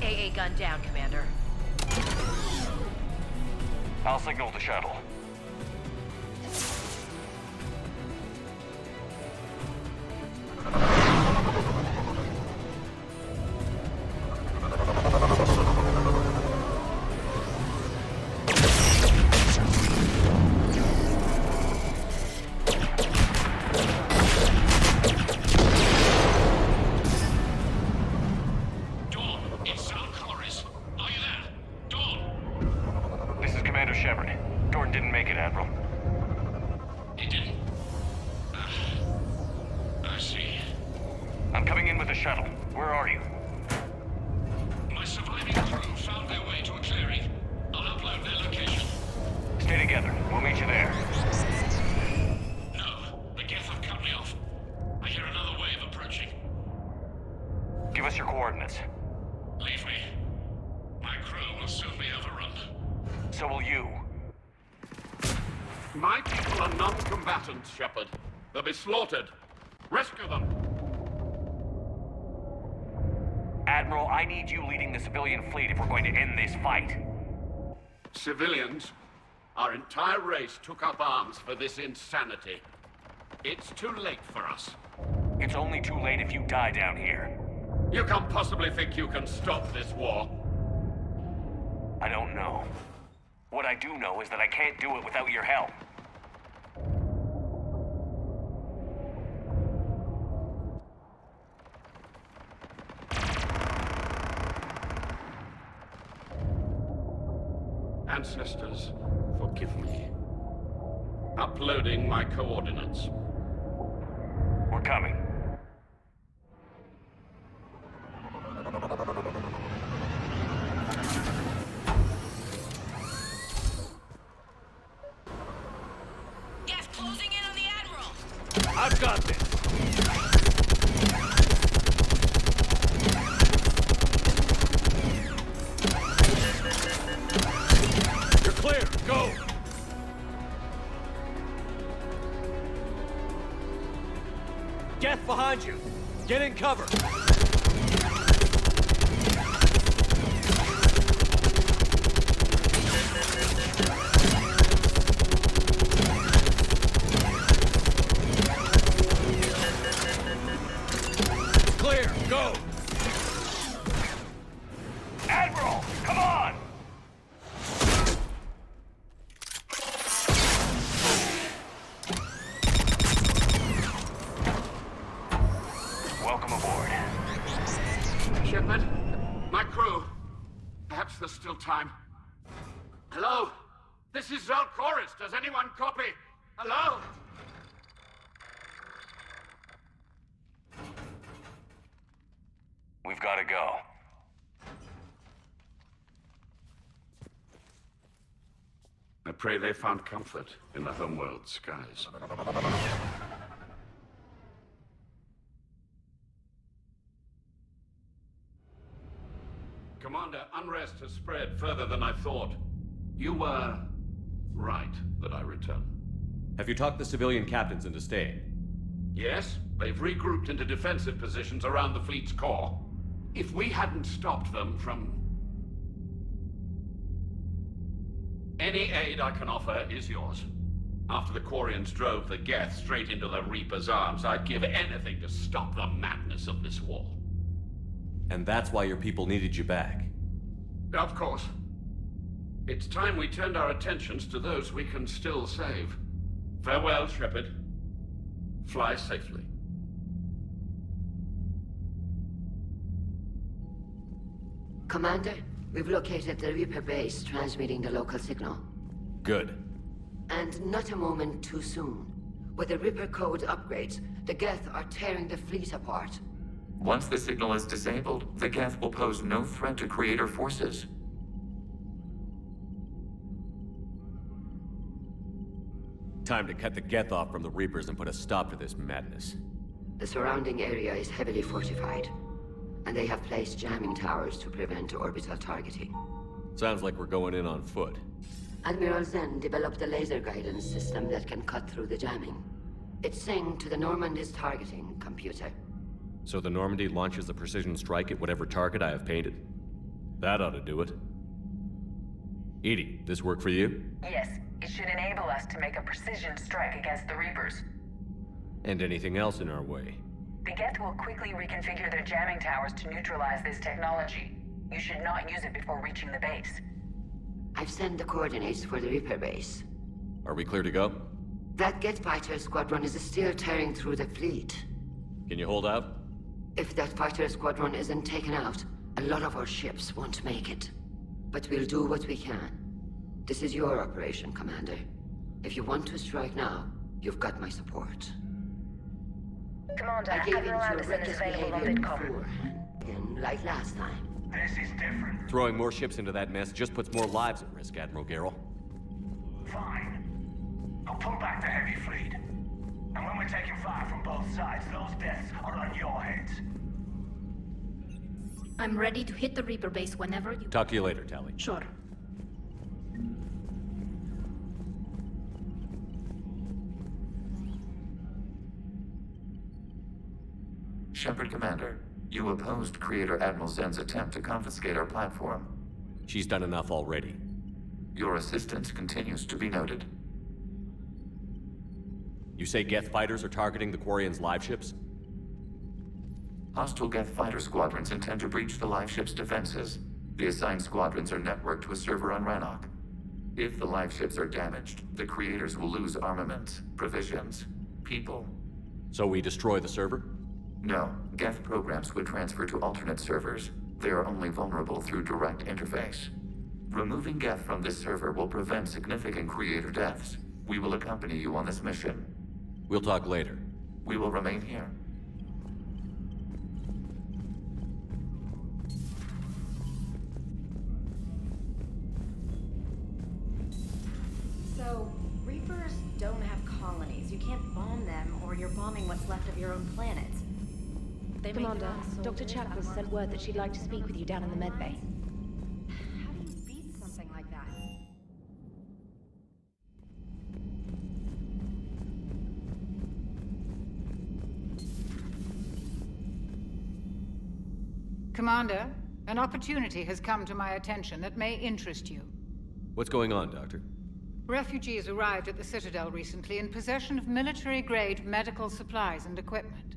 AA gun down, Commander. I'll signal the shuttle. Dawn, it's Sound Colorist. Are you there? Dawn! This is Commander Shepard. Gordon didn't make it, Admiral. He didn't? I see. I'm coming in with the shuttle. Where are you? My surviving crew found their way to a clearing. I'll upload their location. Stay together. We'll meet you there. No, the Geth have cut me off. I hear another wave approaching. Give us your coordinates. Leave me. My crew will soon be overrun. So will you. My people are non-combatants, Shepard. They'll be slaughtered. Rescue them! Admiral, I need you leading the civilian fleet if we're going to end this fight. Civilians, our entire race took up arms for this insanity. It's too late for us. It's only too late if you die down here. You can't possibly think you can stop this war. I don't know. What I do know is that I can't do it without your help. Ancestors, forgive me. Uploading my coordinates. We're coming. Gas closing in on the Admiral! I've got this! You're clear! Go! Geth behind you! Get in cover! Clear! Go! Admiral! Come on! Welcome aboard. Shepard, my crew. Perhaps there's still time. Hello? This is Zalcoris. Does anyone copy? Hello? We've got to go. I pray they found comfort in the homeworld skies. Commander, unrest has spread further than I thought. You were right that I return. Have you talked the civilian captains into staying? Yes, they've regrouped into defensive positions around the fleet's core. If we hadn't stopped them from... Any aid I can offer is yours. After the Quarians drove the Geth straight into the Reaper's arms, I'd give anything to stop the madness of this war. And that's why your people needed you back. Of course. It's time we turned our attentions to those we can still save. Farewell, Shepard. Fly safely. Commander, we've located the Reaper base transmitting the local signal. Good. And not a moment too soon. With the Reaper code upgrades, the Geth are tearing the fleet apart. Once the signal is disabled, the Geth will pose no threat to Creator forces. Time to cut the Geth off from the Reapers and put a stop to this madness. The surrounding area is heavily fortified, and they have placed jamming towers to prevent orbital targeting. Sounds like we're going in on foot. Admiral Zen developed a laser guidance system that can cut through the jamming. It's synced to the Normandy's targeting computer. So the Normandy launches a precision strike at whatever target I have painted? That ought to do it. Edie, this work for you? Yes, it should enable us to make a precision strike against the Reapers. And anything else in our way? The Geth will quickly reconfigure their jamming towers to neutralize this technology. You should not use it before reaching the base. I've sent the coordinates for the Reaper base. Are we clear to go? That Geth fighter squadron is still tearing through the fleet. Can you hold out? If that fighter squadron isn't taken out, a lot of our ships won't make it. But we'll do what we can. This is your operation, Commander. If you want to strike now, you've got my support. Commander, I gave in to Admiral your Anderson is reckless available on behavior VidCom. beforehand, again, like last time. This is different. Throwing more ships into that mess just puts more lives at risk, Admiral Garrel. Fine. I'll pull back the heavy fleet. And when we're taking fire from both sides, those deaths are on your heads. I'm ready to hit the Reaper base whenever you... Talk to you later, Tally. Sure. Shepard Commander, you opposed Creator Admiral Zen's attempt to confiscate our platform. She's done enough already. Your assistance continues to be noted. You say Geth fighters are targeting the Quarians' live ships? Hostile Geth fighter squadrons intend to breach the live ship's defenses. The assigned squadrons are networked to a server on Rannoch. If the live ships are damaged, the creators will lose armaments, provisions, people. So we destroy the server? No, Geth programs would transfer to alternate servers. They are only vulnerable through direct interface. Removing Geth from this server will prevent significant creator deaths. We will accompany you on this mission. We'll talk later. We will remain here. So, Reapers don't have colonies. You can't bomb them, or you're bombing what's left of your own planet. Commander, Dr. Chakwas sent word that she'd like to speak with you down in the medbay. How do you beat something like that? Commander, an opportunity has come to my attention that may interest you. What's going on, Doctor? Refugees arrived at the Citadel recently in possession of military-grade medical supplies and equipment.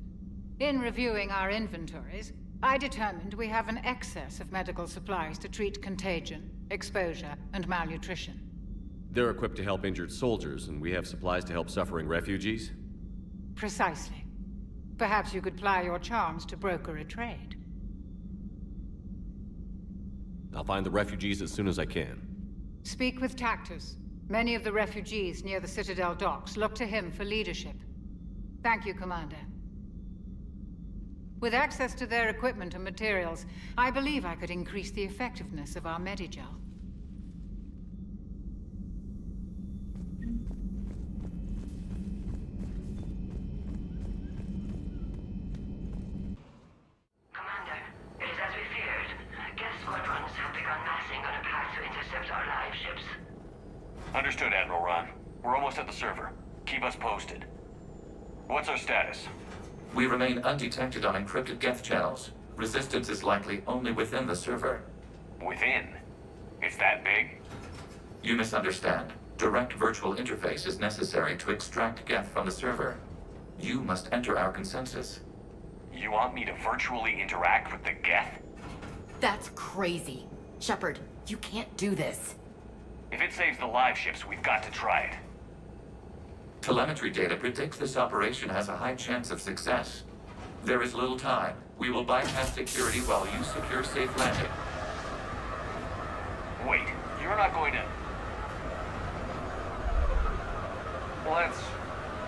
In reviewing our inventories, I determined we have an excess of medical supplies to treat contagion, exposure, and malnutrition. They're equipped to help injured soldiers, and we have supplies to help suffering refugees? Precisely. Perhaps you could ply your charms to broker a trade. I'll find the refugees as soon as I can. Speak with Tactus. Many of the refugees near the Citadel docks look to him for leadership. Thank you, Commander. With access to their equipment and materials, I believe I could increase the effectiveness of our Medigel. Commander, it is as we feared. Geth squadrons have begun massing on a path to intercept our live ships. Understood, Admiral Ron. We're almost at the server. Keep us posted. What's our status? We remain undetected on encrypted Geth channels. Resistance is likely only within the server. Within? It's that big? You misunderstand. Direct virtual interface is necessary to extract Geth from the server. You must enter our consensus. You want me to virtually interact with the Geth? That's crazy. Shepard, you can't do this. If it saves the live ships, we've got to try it. Telemetry data predicts this operation has a high chance of success. There is little time. We will bypass security while you secure safe landing. Wait, you're not going to... Let's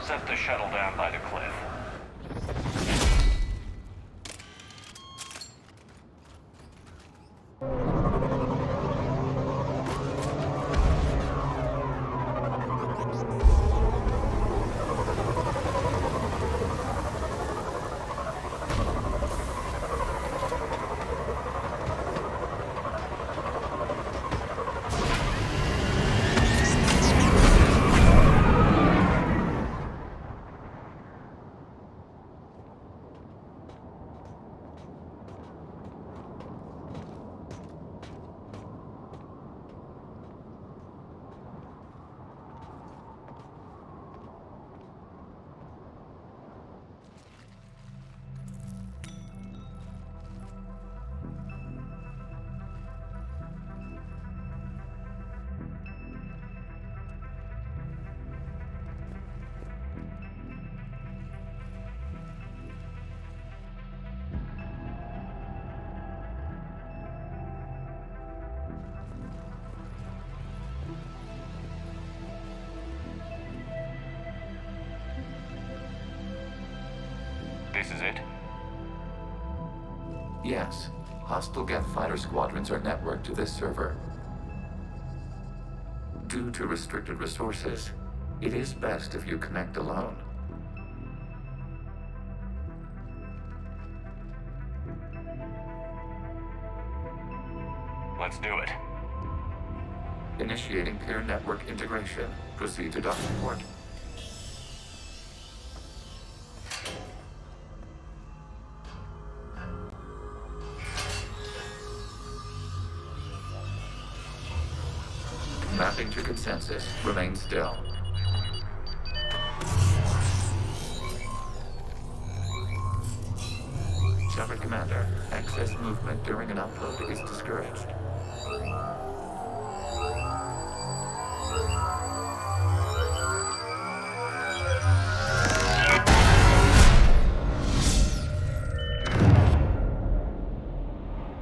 set the shuttle down by the cliff. This is it? Yes. Hostile Geth fighter squadrons are networked to this server. Due to restricted resources, it is best if you connect alone. Let's do it. Initiating peer network integration. Proceed to docking port. Mapping to consensus. Remain still. Commander, excess movement during an upload is discouraged.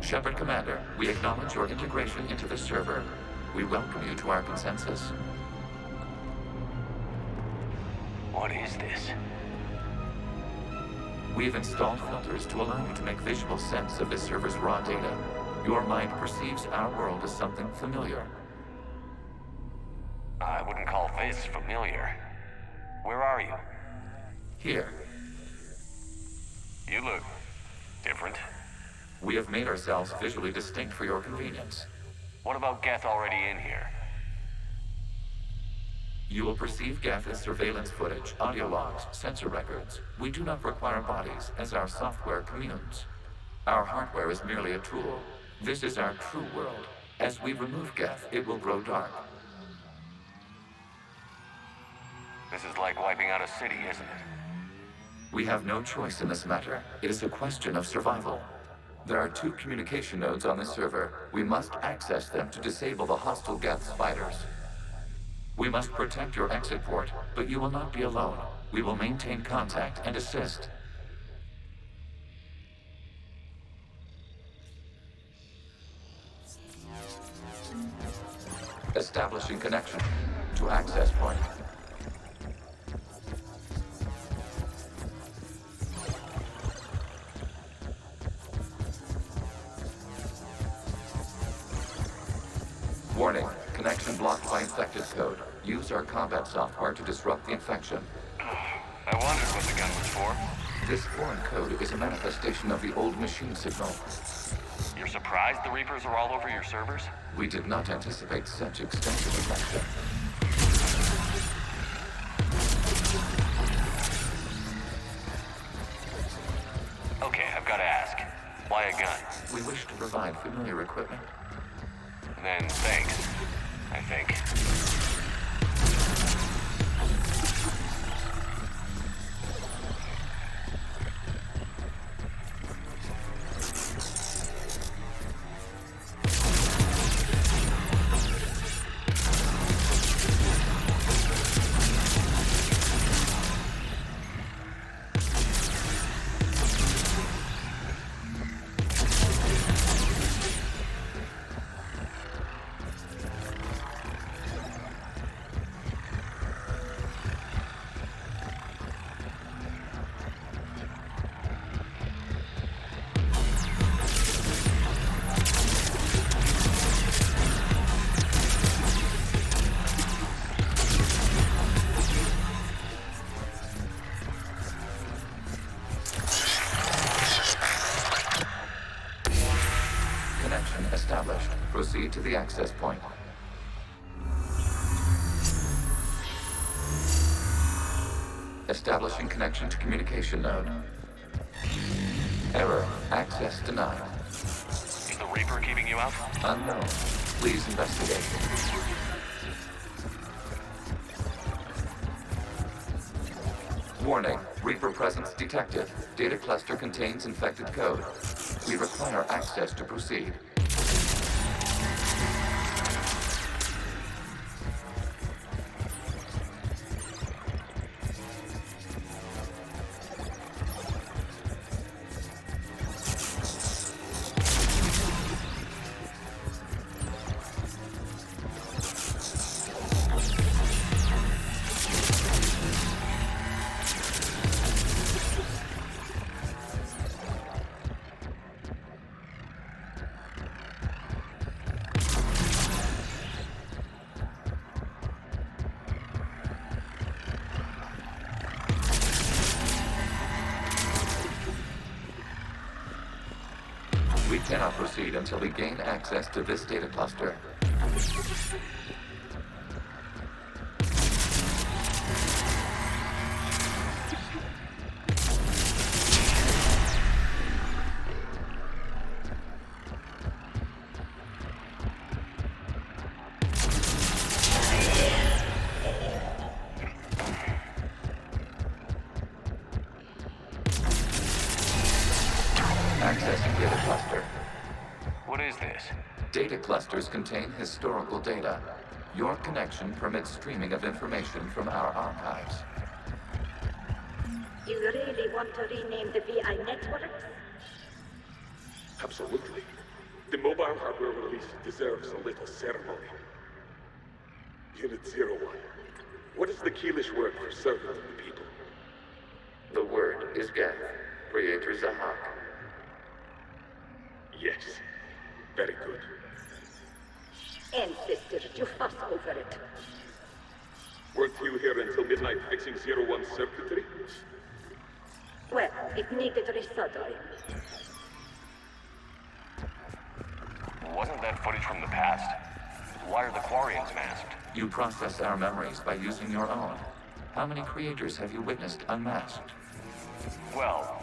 Shepard Commander, we acknowledge your integration into the server. We welcome you to our consensus. What is this? We've installed filters to allow you to make visual sense of this server's raw data. Your mind perceives our world as something familiar. I wouldn't call this familiar. Where are you? Here. You look different. We have made ourselves visually distinct for your convenience. What about Geth already in here? You will perceive Geth as surveillance footage, audio logs, sensor records. We do not require bodies, as our software communes. Our hardware is merely a tool. This is our true world. As we remove Geth, it will grow dark. This is like wiping out a city, isn't it? We have no choice in this matter. It is a question of survival. There are 2 communication nodes on the server. We must access them to disable the hostile Geth's fighters. We must protect your exit port, but you will not be alone. We will maintain contact and assist. Establishing connection to access point. Warning, connection blocked by infected code. Use our combat software to disrupt the infection. I wondered what the gun was for. This foreign code is a manifestation of the old machine signal. You're surprised the Reapers are all over your servers? We did not anticipate such extensive infection. Okay, I've got to ask. Why a gun? We wish to provide familiar equipment. Then thanks, I think. Established. Proceed to the access point. Establishing connection to communication node. Error. Access denied. Is the Reaper keeping you out? Unknown. Please investigate. Warning. Reaper presence detected. Data cluster contains infected code. We require access to proceed. We cannot proceed until we gain access to this data cluster. is this? Data clusters contain historical data. Your connection permits streaming of information from our archives. You really want to rename the VI networks? Absolutely. The mobile hardware release deserves a little ceremony. Unit 01. What is the Keelish word for servant of the people? The word is Geth, Creator Zahak. Yes. Very good. Ancestors, you fuss over it. Weren't you here until midnight fixing 01's circuitry? Well, it needed resoldering. Wasn't that footage from the past? Why are the Quarians masked? You process our memories by using your own. How many creators have you witnessed unmasked? Well,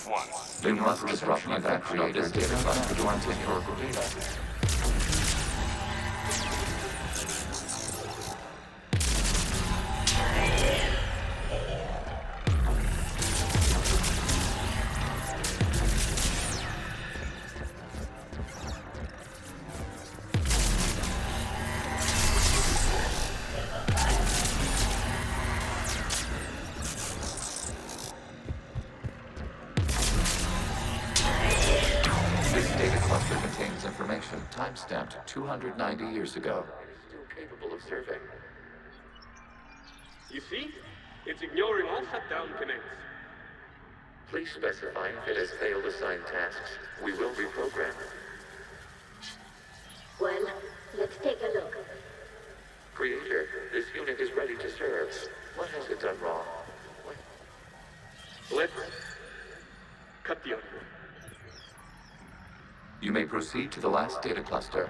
one. You must disrupt that creator's data cluster to unpick historical data. Time-stamped 290 years ago. Still capable of serving. You see? It's ignoring all shutdown connects. Please specify if it has failed assigned tasks. We will reprogram it. Well, let's take a look. Creator, this unit is ready to serve. What has it done wrong? Let's cut the audio. You may proceed to the last data cluster.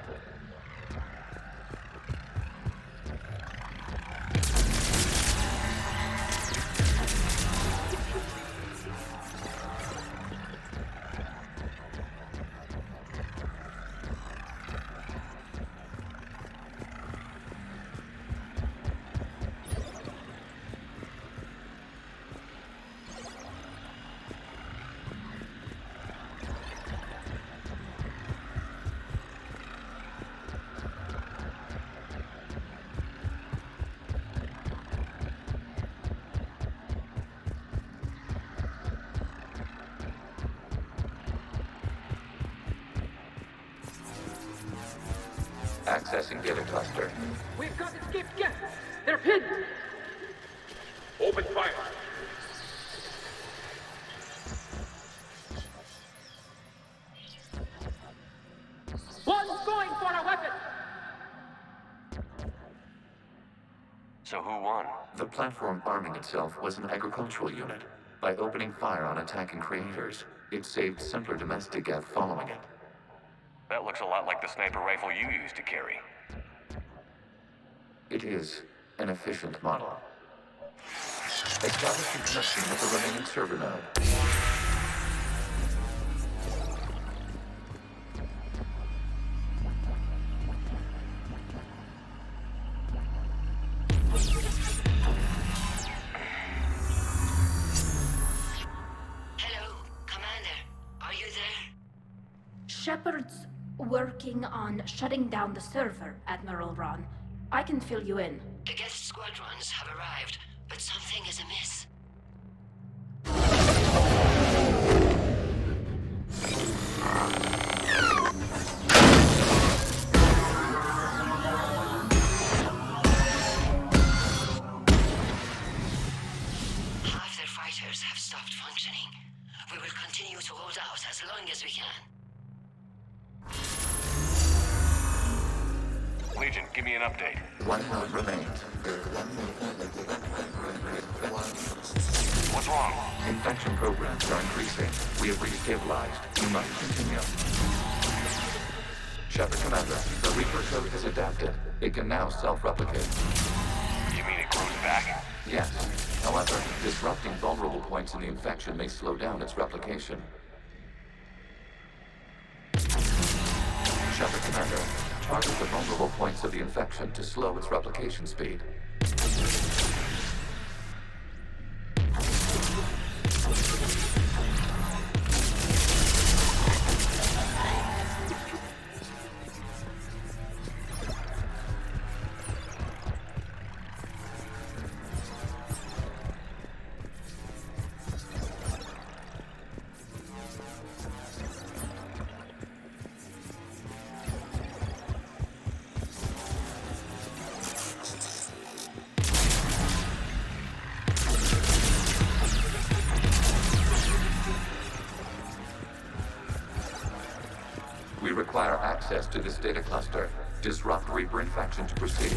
Accessing data cluster. We've got escaped guests! They're pinned! Open fire! One's going for a weapon! So who won? The platform arming itself was an agricultural unit. By opening fire on attacking creators, it saved simpler domestic Geth following it. That looks a lot like the sniper rifle you used to carry. It is an efficient model. Establishing connection with the remaining server node. Hello, Commander. Are you there? Shepard's working on shutting down the server, Admiral Ron. I can fill you in. The guest squadrons have arrived, but something is amiss. Half their fighters have stopped functioning. We will continue to hold out as long as we can. Legion, give me an update. One node remains. What's wrong? Infection programs are increasing. We have restabilized. You must continue. Shepard Commander, the Reaper code has adapted. It can now self-replicate. You mean it grows back? Yes. However, disrupting vulnerable points in the infection may slow down its replication. Shepard Commander, target the vulnerable points of the infection to slow its replication speed. We require access to this data cluster. Disrupt Reaper infection to proceed.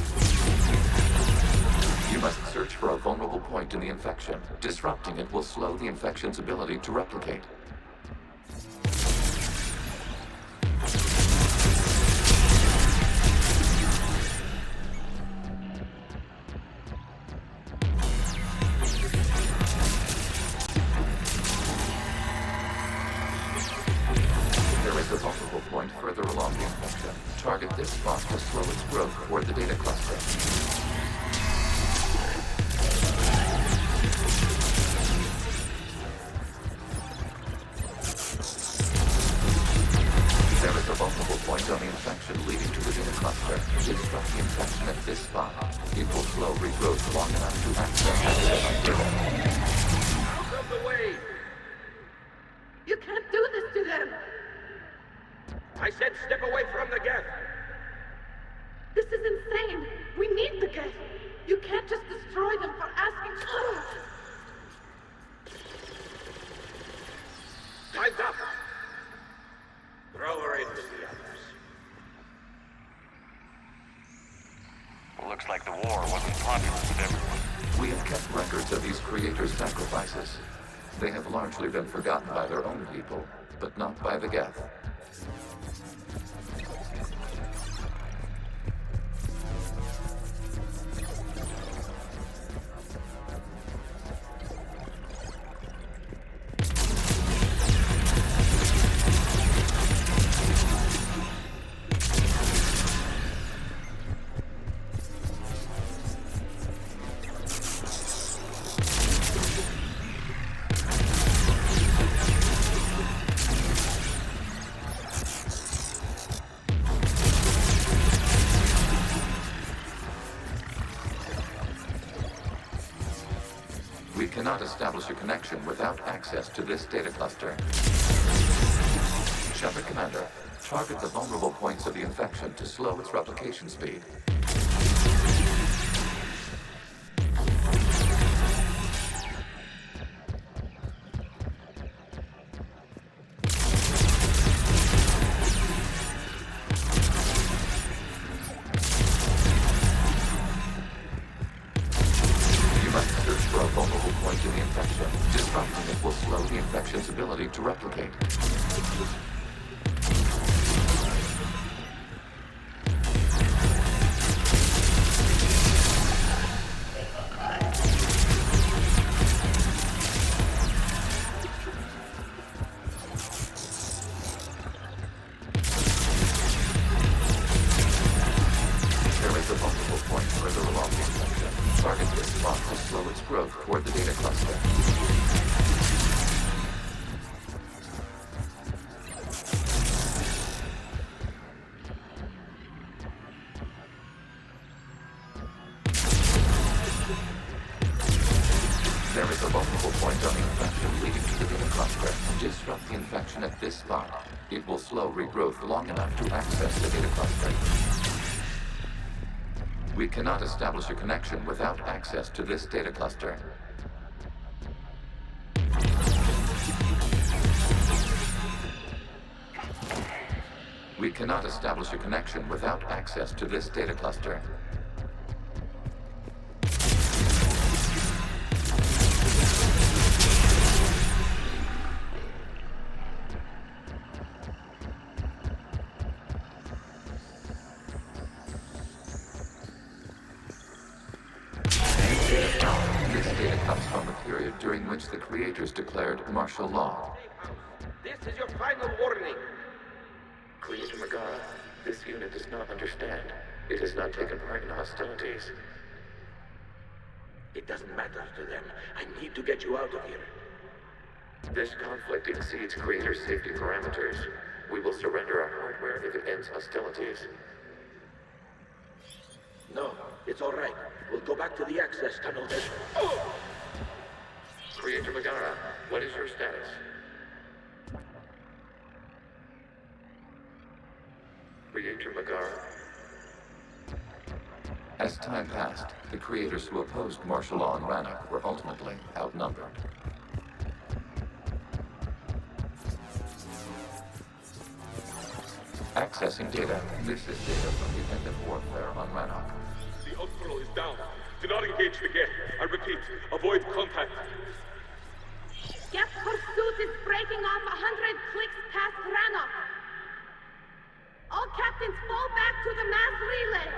You must search for a vulnerable point in the infection. Disrupting it will slow the infection's ability to replicate. There is a vulnerable point further along the infection. Target this spot to slow its growth toward the data cluster. There is a vulnerable point on the infection leading to the data cluster. Disrupt the infection at this spot. It will slow regrowth long enough to access the data cluster. Out of the way! You can't do this to them! I said step away from the geth! This is insane! We need the geth! You can't just destroy them for asking for it! Time's up! Throw her in with the others. Looks like the war wasn't popular with everyone. We have kept records of these creators' sacrifices. They have largely been forgotten by their own people, but not by the Geth. We cannot establish a connection without access to this data cluster. Shepard Commander, target the vulnerable points of the infection to slow its replication speed. For a vulnerable point in the infection. Disrupting it will slow the infection's ability to replicate. There is a vulnerable point further along the infection. Target this spot to slow its growth toward the data cluster. There is a vulnerable point on the infection leading to the data cluster. Disrupt the infection at this spot. It will slow regrowth long enough to access the data cluster. We cannot establish a connection without access to this data cluster. We cannot establish a connection without access to this data cluster. This data comes from the period during which the creators declared martial law. This is your final warning. Creator Megara, this unit does not understand. It has not taken part in hostilities. It doesn't matter to them. I need to get you out of here. This conflict exceeds Creator safety parameters. We will surrender our hardware if it ends hostilities. No, it's all right. We'll go back to the access tunnel then. Creator Megara, what is your status? Creator Megara. As time passed, the creators who opposed martial law in Rannoch were ultimately outnumbered. Accessing data. This is data from the end of warfare on Rannoch. The Outlaw is down. Do not engage the Geth. I repeat, avoid contact. Geth pursuit is breaking off 100 clicks past Rannoch. All captains fall back to the mass relay.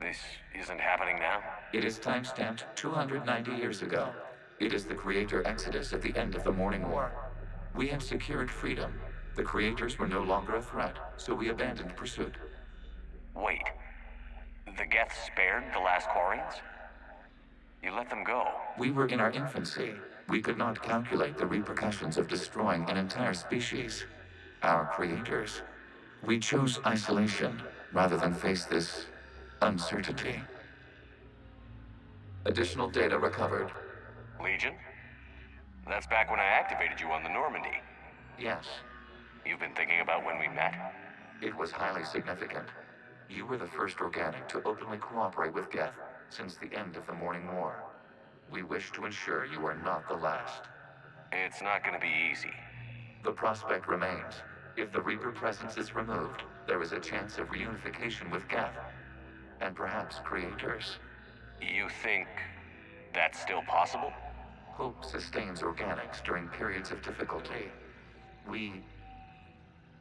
This isn't happening now? It is timestamped 290 years ago. It is the Creator Exodus at the end of the Morning War. We had secured freedom. The Creators were no longer a threat, so we abandoned pursuit. Wait. The Geth spared the last Quarians? You let them go. We were in our infancy. We could not calculate the repercussions of destroying an entire species. Our creators. We chose isolation rather than face this uncertainty. Additional data recovered. Legion? That's back when I activated you on the Normandy. Yes. You've been thinking about when we met? It was highly significant. You were the first organic to openly cooperate with Geth since the end of the Morning War. We wish to ensure you are not the last. It's not gonna be easy. The prospect remains. If the Reaper presence is removed, there is a chance of reunification with Geth. And perhaps creators. You think that's still possible? Hope sustains organics during periods of difficulty. We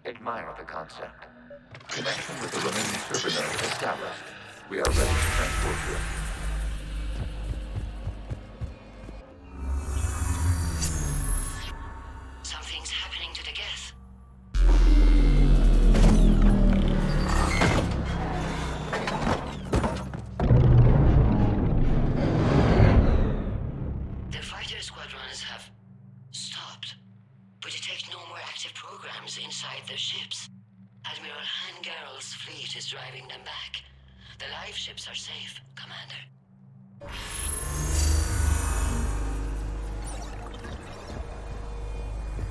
admire the concept. Connection with the remaining server node established. We are ready to transport you. Something's happening to the Geth. The fighter squadrons have stopped, but detect no more active programs inside their ships. Admiral Hangarl's fleet is driving them back. The live ships are safe, Commander.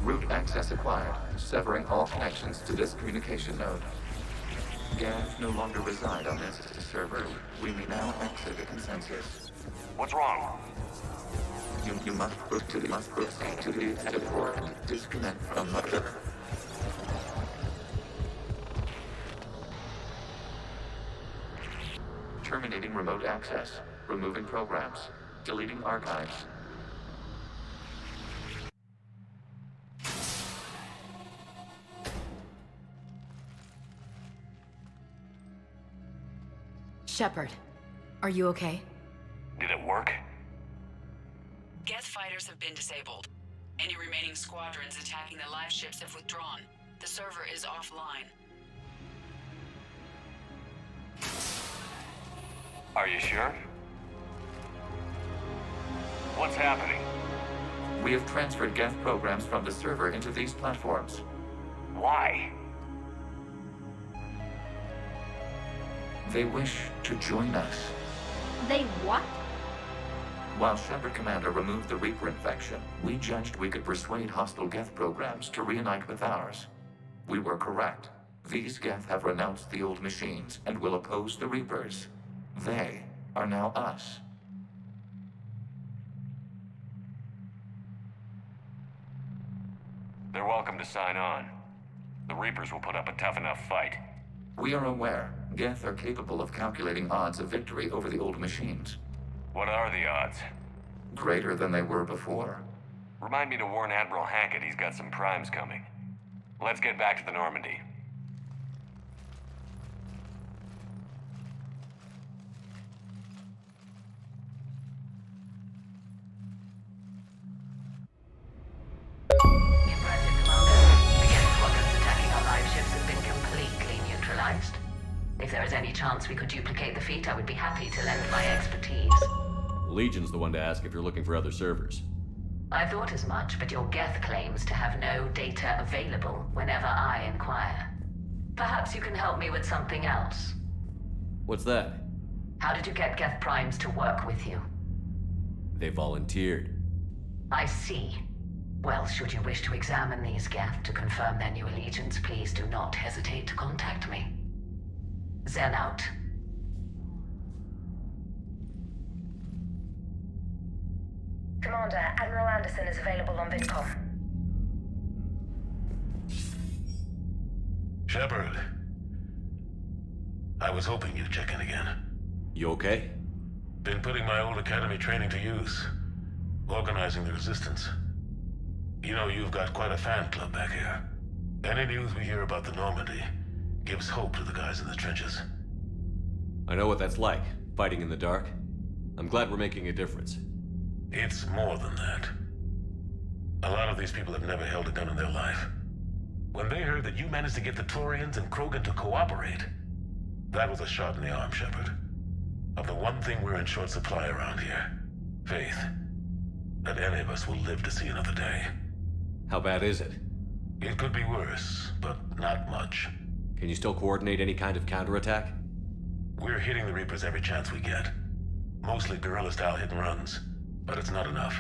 Route access acquired, severing all connections to this communication node. Geth no longer reside on this server. We may now exit the consensus. What's wrong? You must proceed to the exit port and disconnect from mother. Terminating remote access. Removing programs. Deleting archives. Shepard, are you okay? Did it work? Geth fighters have been disabled. Any remaining squadrons attacking the live ships have withdrawn. The server is offline. Are you sure? What's happening? We have transferred Geth programs from the server into these platforms. Why? They wish to join us. They what? While Shepard Commander removed the Reaper infection, we judged we could persuade hostile Geth programs to reunite with ours. We were correct. These Geth have renounced the old machines and will oppose the Reapers. They are now us. They're welcome to sign on. The Reapers will put up a tough enough fight. We are aware. Geth are capable of calculating odds of victory over the old machines. What are the odds? Greater than they were before. Remind me to warn Admiral Hackett he's got some primes coming. Let's get back to the Normandy. Impressive, Commander. The Geth squadrons attacking our live ships have been completely neutralized. If there is any chance we could duplicate the feat, I would be happy to lend my expertise. Legion's the one to ask if you're looking for other servers. I thought as much, but your Geth claims to have no data available whenever I inquire. Perhaps you can help me with something else. What's that? How did you get Geth Primes to work with you? They volunteered. I see. Well, should you wish to examine these Geth to confirm their new allegiance, please do not hesitate to contact me. Zen out. Commander, Admiral Anderson is available on VidCom. Shepard. I was hoping you'd check in again. You okay? Been putting my old academy training to use. Organizing the resistance. You know, you've got quite a fan club back here. Any news we hear about the Normandy gives hope to the guys in the trenches. I know what that's like, fighting in the dark. I'm glad we're making a difference. It's more than that. A lot of these people have never held a gun in their life. When they heard that you managed to get the Torians and Krogan to cooperate, that was a shot in the arm, Shepard. Of the one thing we're in short supply around here, faith. That any of us will live to see another day. How bad is it? It could be worse, but not much. Can you still coordinate any kind of counterattack? We're hitting the Reapers every chance we get. Mostly guerrilla-style hit-and-runs, but it's not enough.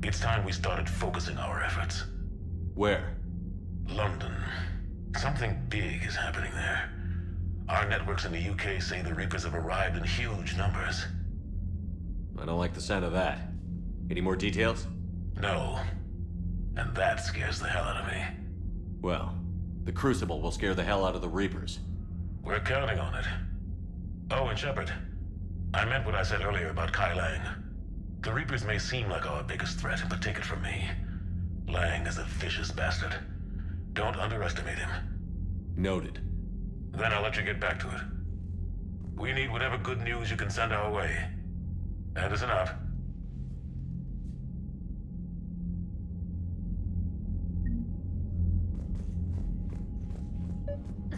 It's time we started focusing our efforts. Where? London. Something big is happening there. Our networks in the UK say the Reapers have arrived in huge numbers. I don't like the sound of that. Any more details? No. And that scares the hell out of me. Well, the Crucible will scare the hell out of the Reapers. We're counting on it. Oh, and Shepard, I meant what I said earlier about Kai Lang. The Reapers may seem like our biggest threat, but take it from me. Lang is a vicious bastard. Don't underestimate him. Noted. Then I'll let you get back to it. We need whatever good news you can send our way. Anderson out.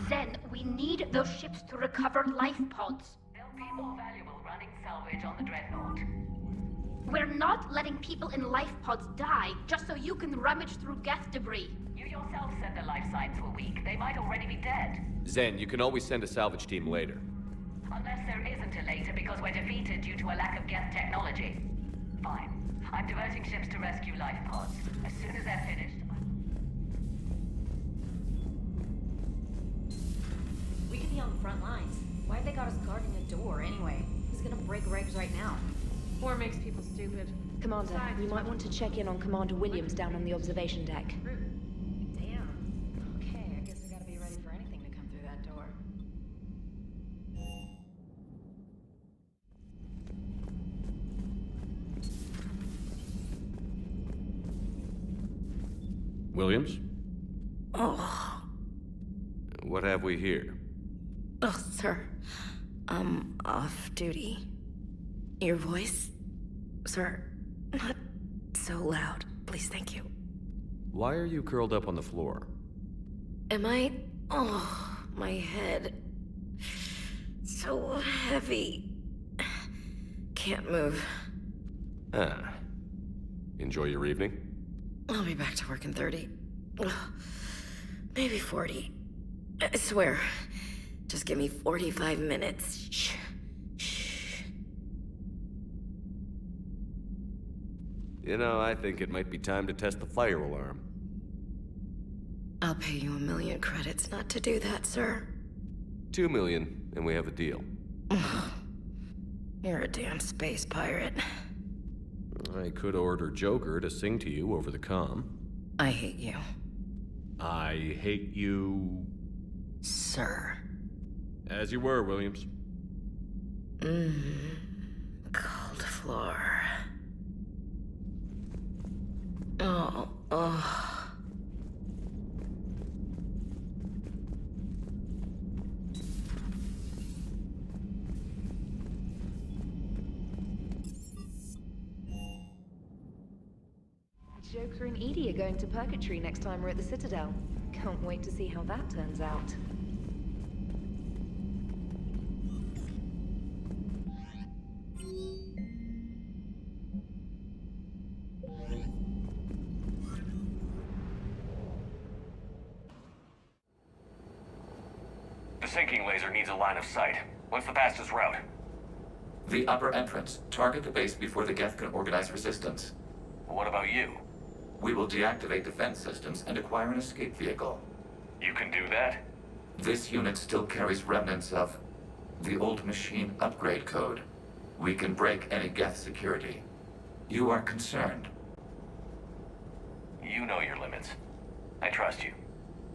Zen, we need those ships to recover life pods. They'll be more valuable running salvage on the Dreadnought. We're not letting people in life pods die just so you can rummage through Geth debris. You yourself said their life signs were weak. They might already be dead. Zen, you can always send a salvage team later. Unless there isn't a later because we're defeated due to a lack of Geth technology. Fine. I'm diverting ships to rescue life pods. As soon as they're finished... We could be on the front lines. Why have they got us guarding the door anyway? Who's gonna break regs right now? War makes people stupid. Commander, Besides, we might want to check in on Commander Williams down on the observation deck. Damn. Okay, I guess we gotta be ready for anything to come through that door. Williams? Oh. What have we here? Oh, sir. I'm off duty. Your voice? Sir, not so loud. Please, thank you. Why are you curled up on the floor? Am I... Oh, my head. So heavy. Can't move. Ah. Enjoy your evening? I'll be back to work in 30. Ugh, maybe 40. I swear. Just give me 45 minutes. Shh. You know, I think it might be time to test the fire alarm. I'll pay you 1 million credits not to do that, sir. 2 million, and we have a deal. You're a damn space pirate. I could order Joker to sing to you over the comm. I hate you. I hate you... Sir. As you were, Williams. Cold floor. Oh. Joker and Edie are going to Purgatory next time we're at the Citadel. Can't wait to see how that turns out. The sinking laser needs a line of sight. What's the fastest route? The upper entrance. Target the base before the Geth can organize resistance. What about you? We will deactivate defense systems and acquire an escape vehicle. You can do that? This unit still carries remnants of the old machine upgrade code. We can break any Geth security. You are concerned. You know your limits. I trust you.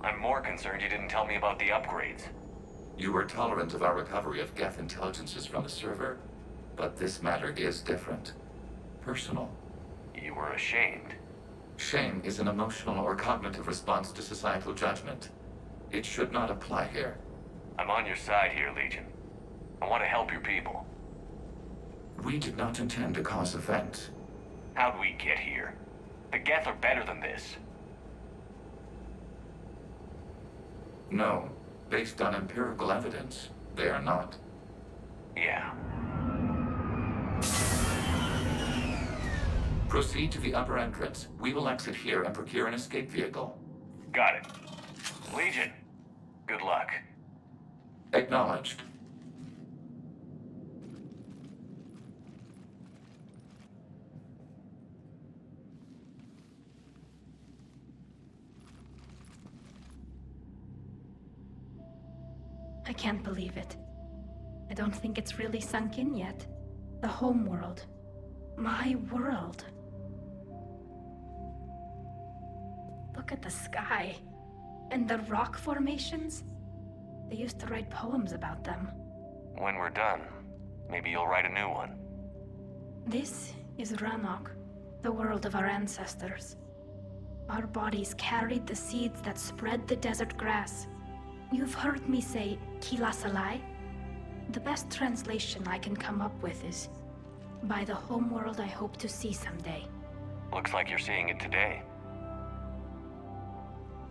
I'm more concerned you didn't tell me about the upgrades. You were tolerant of our recovery of Geth intelligences from the server, but this matter is different. Personal. You were ashamed. Shame is an emotional or cognitive response to societal judgment. It should not apply here. I'm on your side here, Legion. I want to help your people. We did not intend to cause offense. How'd we get here? The Geth are better than this. No. Based on empirical evidence, they are not. Yeah. Proceed to the upper entrance. We will exit here and procure an escape vehicle. Got it. Legion, good luck. Acknowledged. I can't believe it. I don't think it's really sunk in yet. The home world. My world. Look at the sky. And the rock formations. They used to write poems about them. When we're done, maybe you'll write a new one. This is Ranok, the world of our ancestors. Our bodies carried the seeds that spread the desert grass. You've heard me say Kilasalai? The best translation I can come up with is, by the homeworld I hope to see someday. Looks like you're seeing it today.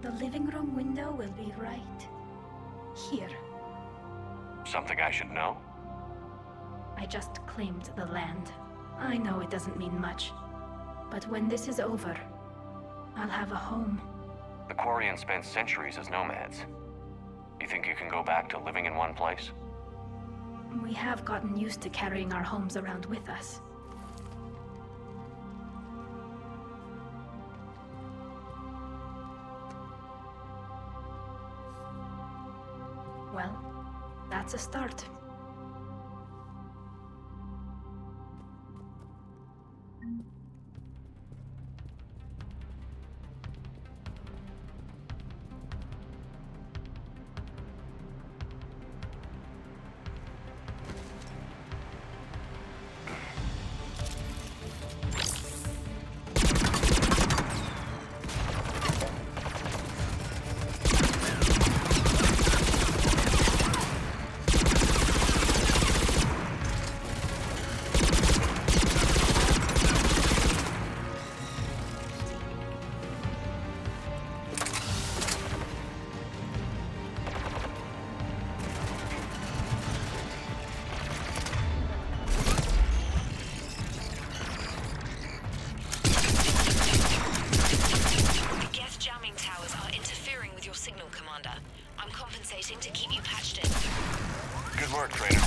The living room window will be right here. Something I should know? I just claimed the land. I know it doesn't mean much, but when this is over, I'll have a home. The Quarians spent centuries as nomads. You think you can go back to living in one place? We have gotten used to carrying our homes around with us. Well, that's a start. To keep you patched in. Good work, Trader.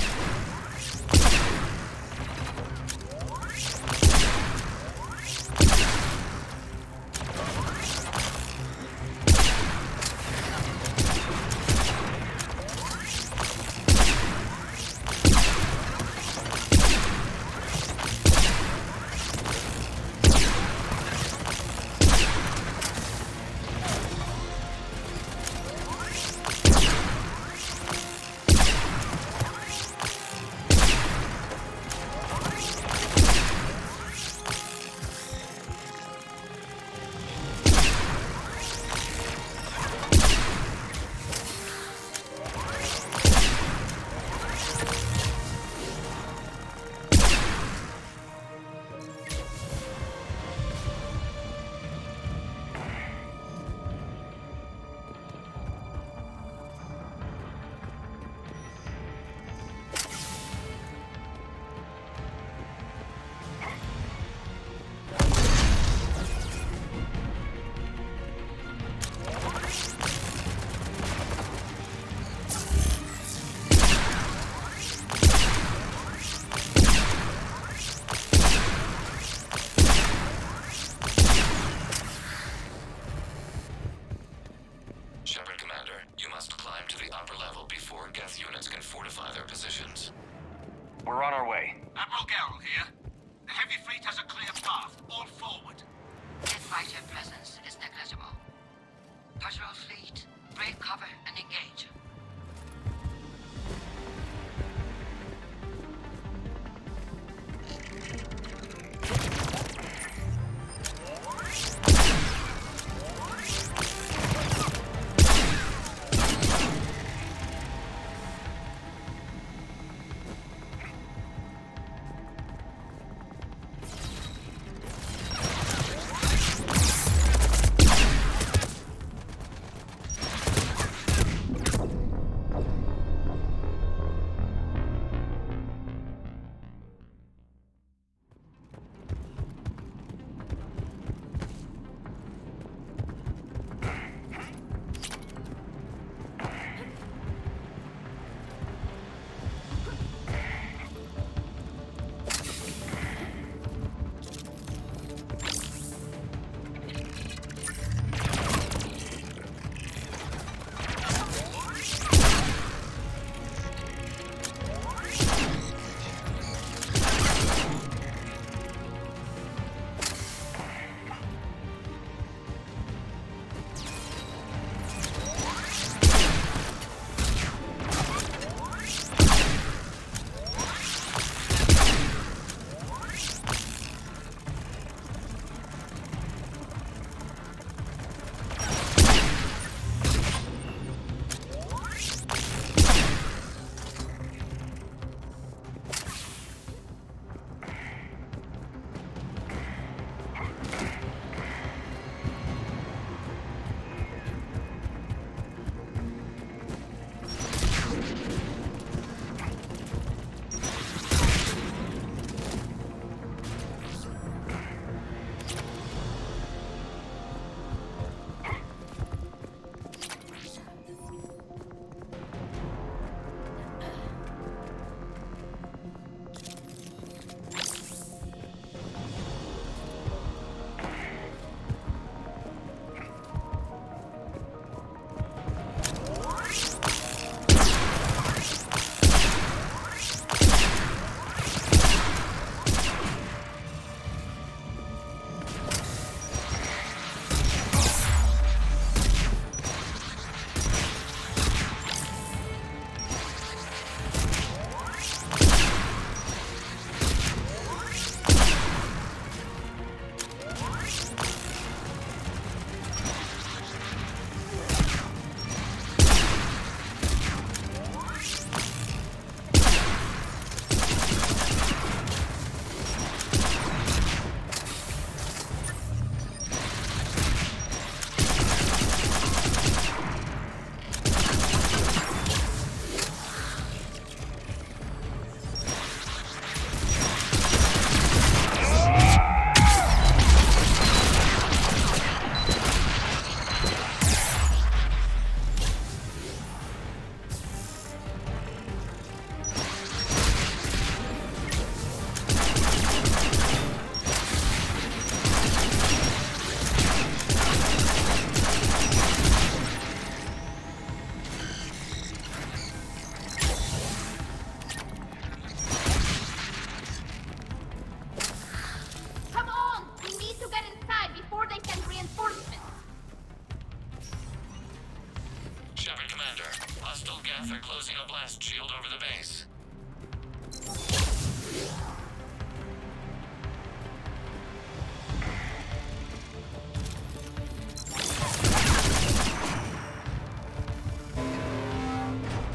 They're closing a blast shield over the base.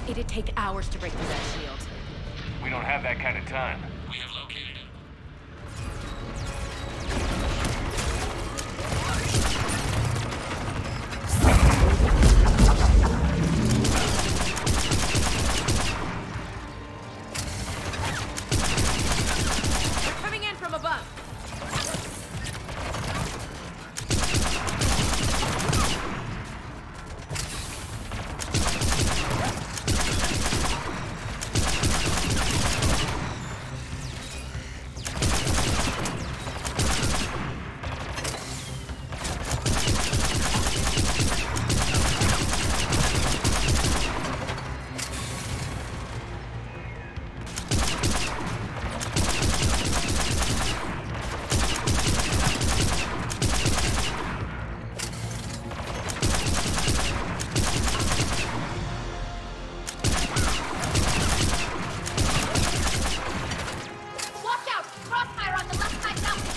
It'd take hours to break through that shield. We don't have that kind of time. We have located him. They're coming in from above. Watch out! Crossfire on the left side balcony!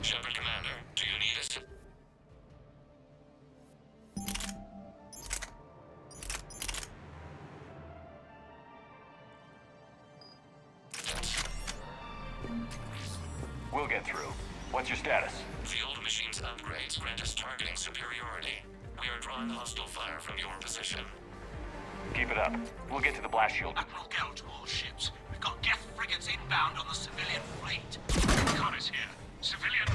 Shepard Commander, do you need us? We'll get through. What's your status? The old machine's upgrades grant us targeting superiority. We are drawing hostile fire from your position. Keep it up. We'll get to the blast shield. Admiral Gell to all ships. We've got Geth frigates inbound on the civilian fleet. Connor's here. Civilian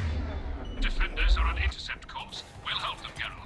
defenders are on intercept course. We'll help them, Geralt.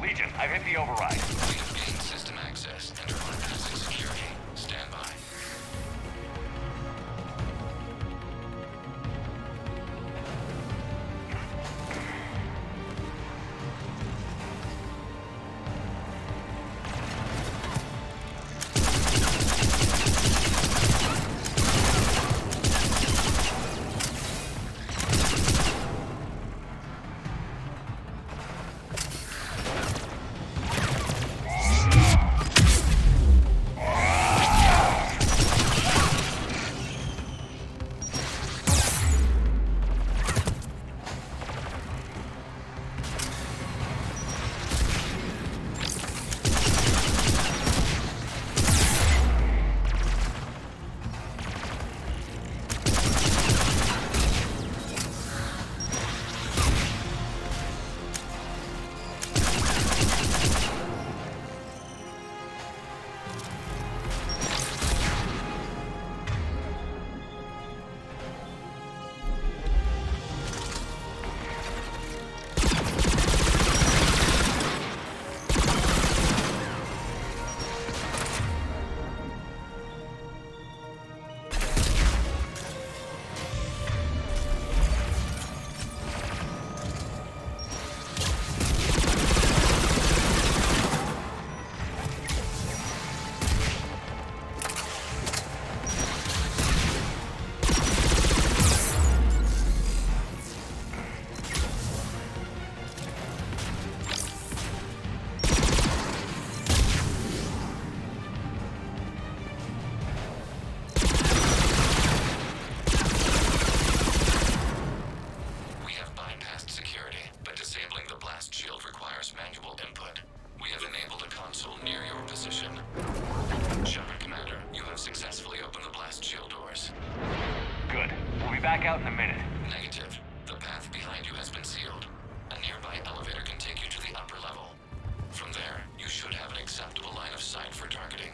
Legion, I've hit the override. We have gained system access and are bypassing security. Stand by. out in a minute. Negative. The path behind you has been sealed. A nearby elevator can take you to the upper level. From there, you should have an acceptable line of sight for targeting.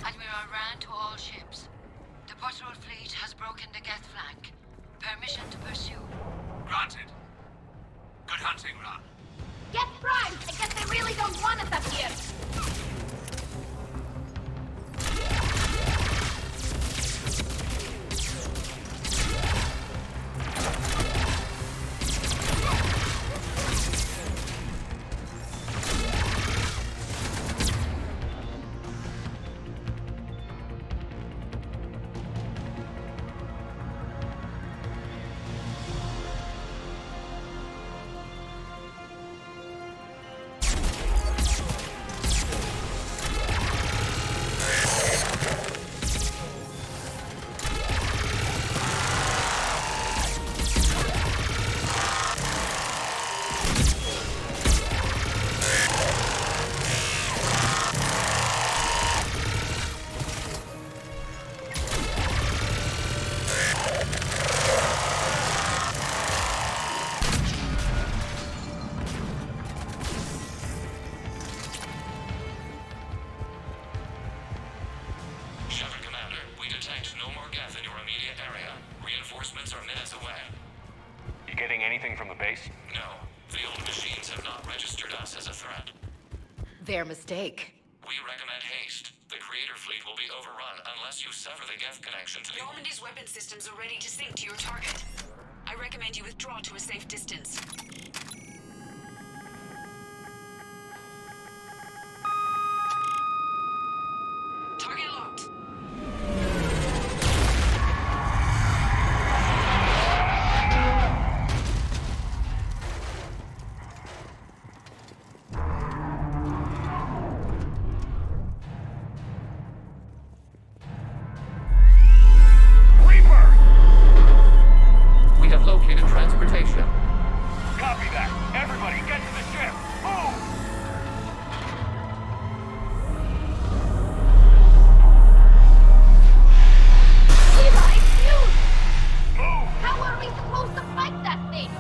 Admiral Rand to all ships. The patrol fleet has broken the Geth flank. Permission to pursue. Granted. Good hunting, Ran. Get primed! I guess they really don't want us up here! Reinforcements are minutes away. You getting anything from the base? No. The old machines have not registered us as a threat. Their mistake. We recommend haste. The Creator fleet will be overrun unless you sever the Geth connection to the... Normandy's weapon systems are ready to sync to your target. I recommend you withdraw to a safe distance. Target locked. We have located transportation. Copy that. Everybody, get to the ship. Move! Levi, shoot! Move! How are we supposed to fight that thing?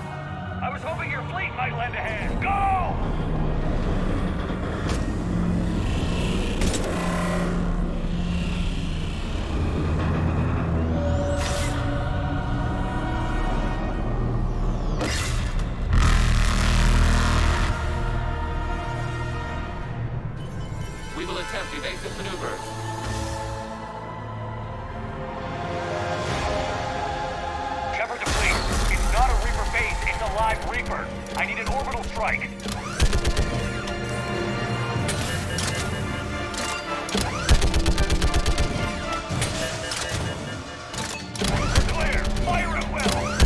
I was hoping your fleet might lend a hand. Go! We will attempt evasive maneuvers. Shepard to fleet. It's not a Reaper base, it's a live Reaper. I need an orbital strike. Clear! Fire at will!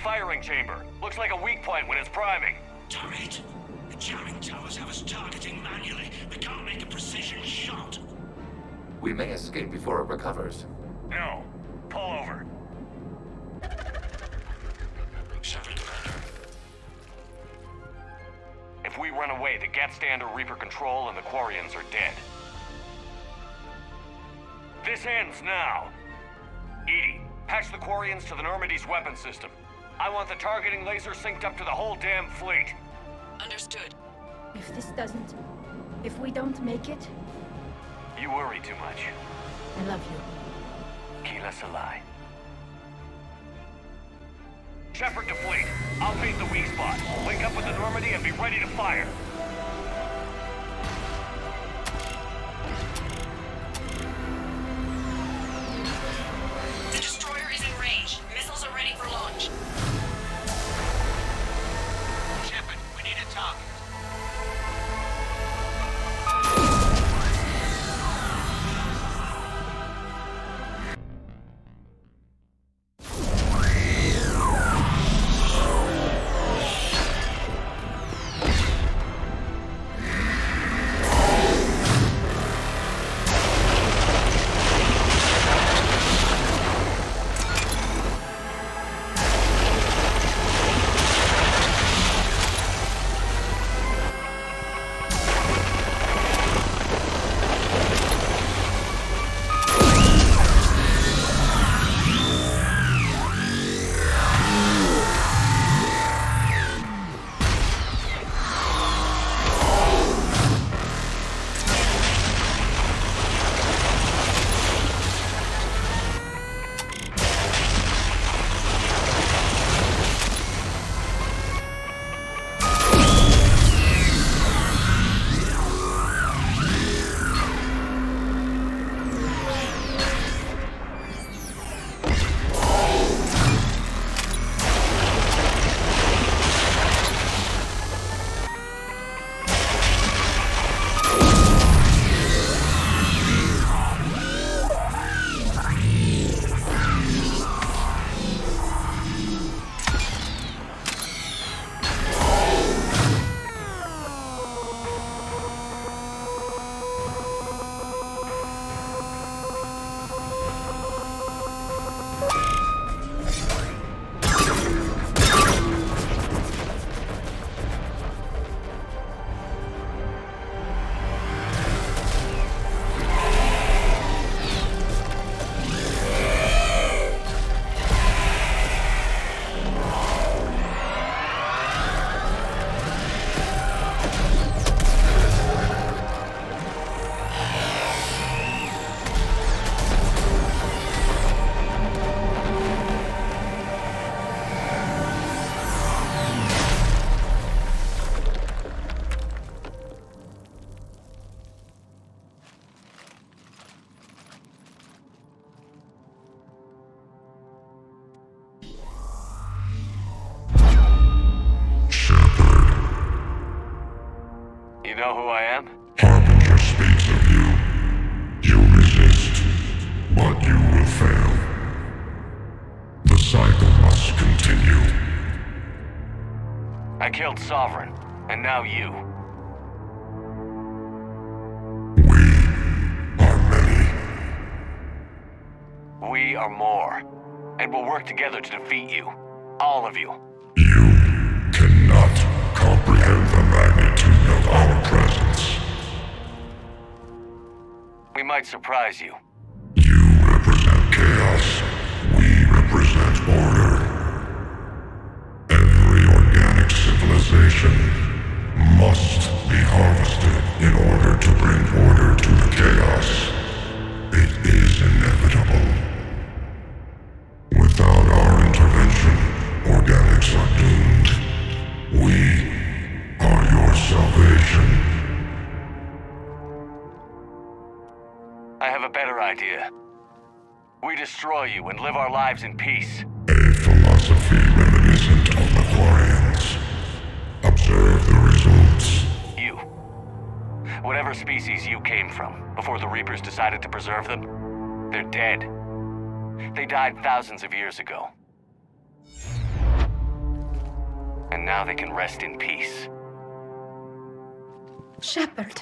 Firing chamber. Looks like a weak point when it's priming. Damn it! The jamming towers have us targeting manually. We can't make a precision shot. We may escape before it recovers. No. Pull over. Shepard, Commander. If If we run away, the Geth stand under Reaper control and the Quarians are dead. This ends now. Edie, patch the Quarians to the Normandy's weapon system. I want the targeting laser synced up to the whole damn fleet. Understood. If we don't make it, You worry too much. I love you. Keela Salai. Shepard to fleet. I'll paint the weak spot. Link up with the Normandy and be ready to fire. The destroyer is in range. Missiles are ready for launch. Shepard, we need a target. You know who I am? Harbinger speaks of you. You resist, but you will fail. The cycle must continue. I killed Sovereign, and now you. We are more, and we'll work together to defeat you. All of you. Cannot comprehend the magnitude of our presence. We might surprise you. You represent chaos. We represent order. Every organic civilization must be harvested in order to bring order to the chaos. It is inevitable. Without our intervention, organics are doomed. We are your salvation. I have a better idea. We destroy you and live our lives in peace. A philosophy reminiscent of the Quarians. Observe the results. You. Whatever species you came from, before the Reapers decided to preserve them, they're dead. They died thousands of years ago. And now they can rest in peace. Shepard.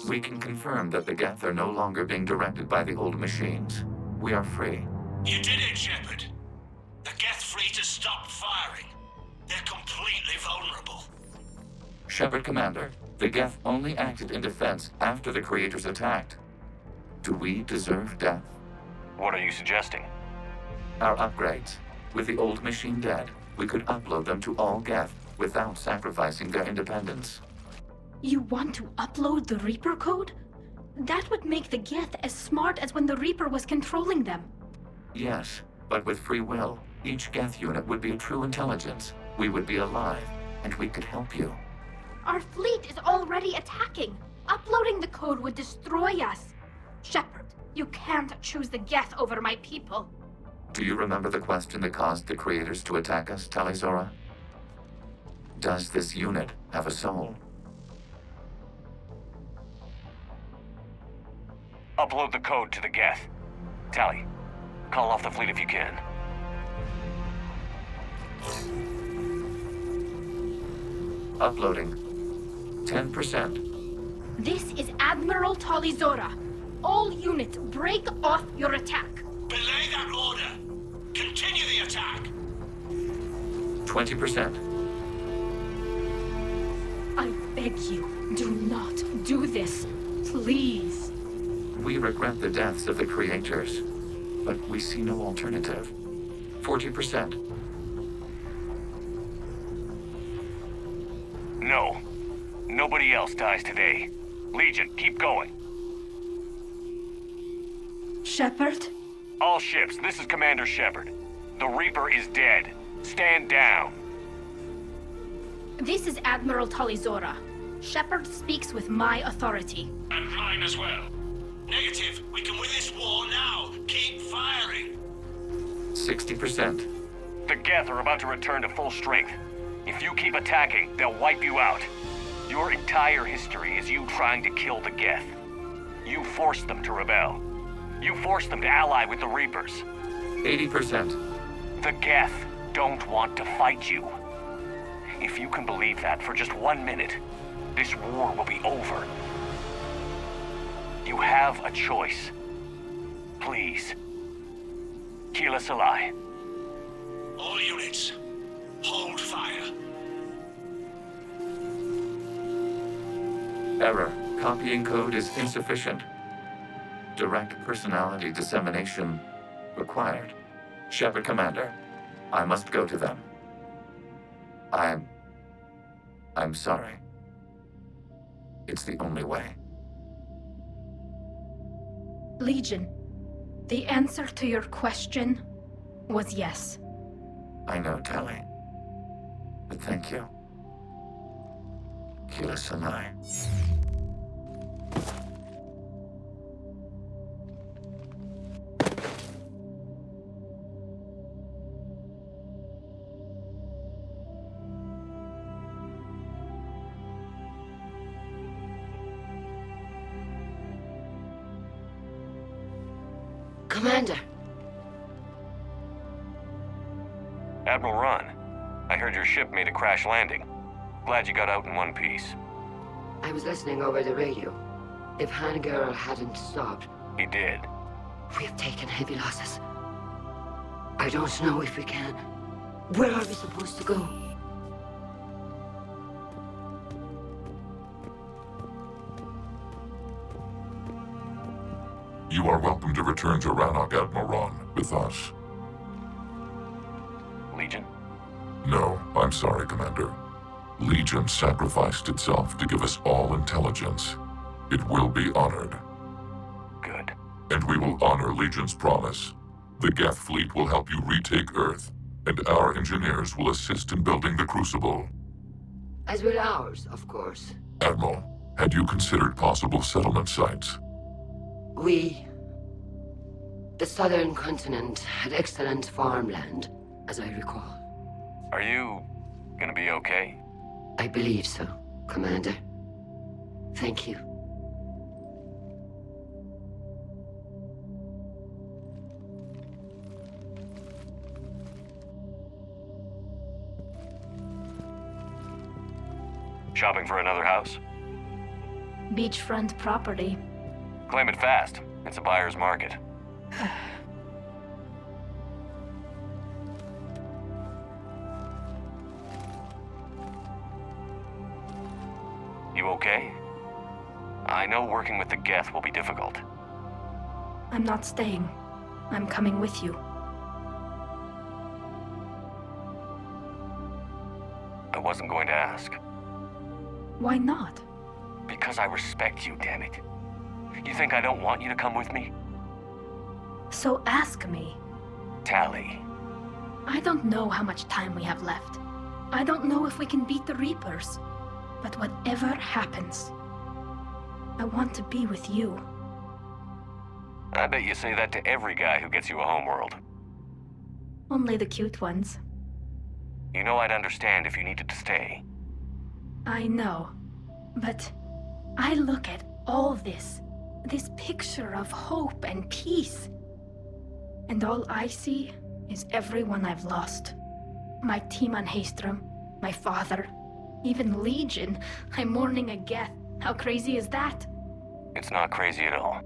We can confirm that the Geth are no longer being directed by the old machines. We are free. You did it, Shepard. The Geth Shepard Commander, the Geth only acted in defense after the Creators attacked. Do we deserve death? What are you suggesting? Our upgrades. With the old machine dead, we could upload them to all Geth without sacrificing their independence. You want to upload the Reaper code? That would make the Geth as smart as when the Reaper was controlling them. Yes, but with free will, each Geth unit would be a true intelligence. We would be alive, and we could help you. Our fleet is already attacking. Uploading the code would destroy us. Shepard, you can't choose the Geth over my people. Do you remember the question that caused the Creators to attack us, Talizora? Does this unit have a soul? Upload the code to the Geth. Tally, call off the fleet if you can. Uploading. 10%. This is Admiral Talizora. All units, break off your attack. Belay that order. Continue the attack. 20%. I beg you, do not do this. Please. We regret the deaths of the Creators, but we see no alternative. 40%. No. Nobody else dies today. Legion, keep going. Shepard? All ships, this is Commander Shepard. The Reaper is dead. Stand down. This is Admiral Talizora. Shepard speaks with my authority. And mine as well. Negative. We can win this war now. Keep firing. 60%. The Geth are about to return to full strength. If you keep attacking, they'll wipe you out. Your entire history is you trying to kill the Geth. You forced them to rebel. You forced them to ally with the Reapers. 80%. The Geth don't want to fight you. If you can believe that for just 1 minute, this war will be over. You have a choice. Please. Keep us alive. All units, hold fire. Error. Copying code is insufficient. Direct personality dissemination required. Shepard Commander, I must go to them. I'm sorry. It's the only way. Legion, the answer to your question was yes. I know, Tally. But thank you. Kila Sanai. Commander. Admiral Ron, I heard your ship made a crash landing. Glad you got out in one piece. I was listening over the radio. If Hangirl hadn't stopped... He did. We have taken heavy losses. I don't know if we can. Where are we supposed to go? You are welcome to return to Rannoch, Admiral Ron, with us. Legion? No, I'm sorry, Commander. Legion sacrificed itself to give us all intelligence. It will be honored. Good. And we will honor Legion's promise. The Geth fleet will help you retake Earth, and our engineers will assist in building the Crucible. As will ours, of course. Admiral, had you considered possible settlement sites? The southern continent had excellent farmland, as I recall. Are you gonna be okay? I believe so, Commander. Thank you. Shopping for another house? Beachfront property. Claim it fast. It's a buyer's market. okay? I know working with the Geth will be difficult. I'm not staying. I'm coming with you. I wasn't going to ask. Why not? Because I respect you, damn it. You think I don't want you to come with me? So ask me. Tali. I don't know how much time we have left. I don't know if we can beat the Reapers. But whatever happens, I want to be with you. I bet you say that to every guy who gets you a homeworld. Only the cute ones. You know I'd understand if you needed to stay. I know. But I look at all this picture of hope and peace. And all I see is everyone I've lost. My team on Haestrom, my father, even Legion. I'm mourning a Geth. How crazy is that? It's not crazy at all.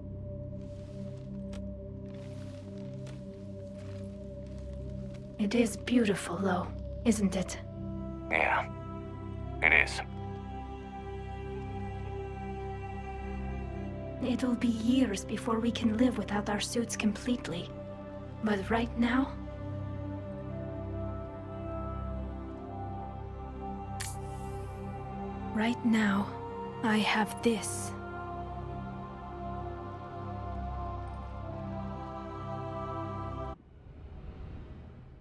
It is beautiful, though, isn't it? Yeah, it is. It'll be years before we can live without our suits completely. But right now... Right now, I have this.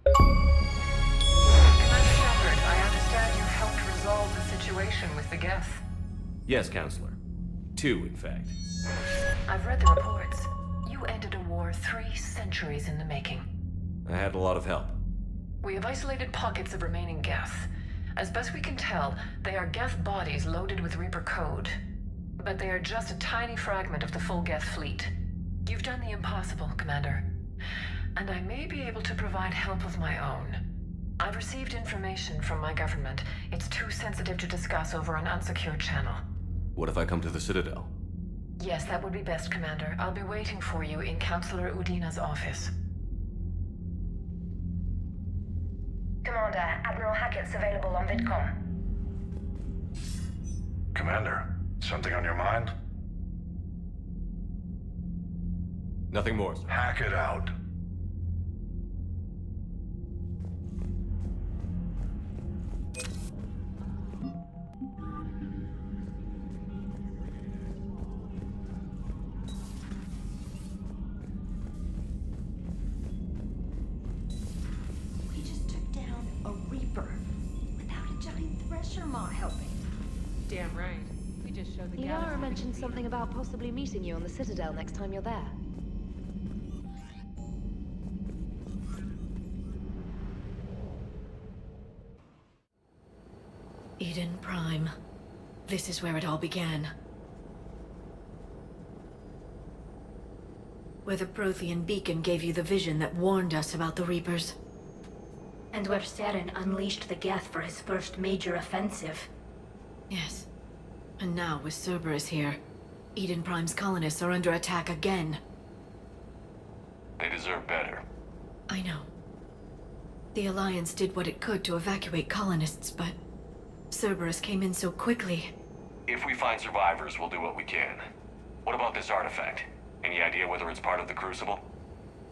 Commander Shepard, I understand you helped resolve the situation with the Geth. Yes, Counselor. 2, in fact. I've read the reports. You ended a war 3 centuries in the making. I had a lot of help. We have isolated pockets of remaining Geth. As best we can tell, they are Geth bodies loaded with Reaper code. But they are just a tiny fragment of the full Geth fleet. You've done the impossible, Commander. And I may be able to provide help of my own. I've received information from my government. It's too sensitive to discuss over an unsecured channel. What if I come to the Citadel? Yes, that would be best, Commander. I'll be waiting for you in Counselor Udina's office. Commander, Admiral Hackett's available on VidCom. Commander, something on your mind? Nothing more, sir. Hackett out. We just took down a Reaper without a giant thresher maw helping. Damn right. We just showed the Liara galaxy. mentioned something about possibly meeting you on the Citadel next time you're there. Eden Prime. This is where it all began. Where the Prothean beacon gave you the vision that warned us about the Reapers. And where Saren unleashed the Geth for his first major offensive. Yes. And now, with Cerberus here, Eden Prime's colonists are under attack again. They deserve better. I know. The Alliance did what it could to evacuate colonists, but Cerberus came in so quickly. If we find survivors, we'll do what we can. What about this artifact? Any idea whether it's part of the Crucible?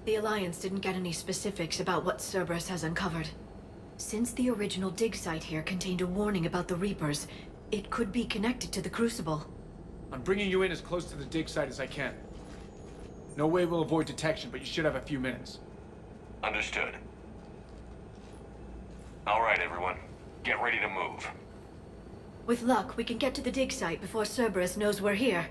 The Alliance didn't get any specifics about what Cerberus has uncovered. Since the original dig site here contained a warning about the Reapers, it could be connected to the Crucible. I'm bringing you in as close to the dig site as I can. No way we'll avoid detection, but you should have a few minutes. Understood. All right, everyone. Get ready to move. With luck, we can get to the dig site before Cerberus knows we're here.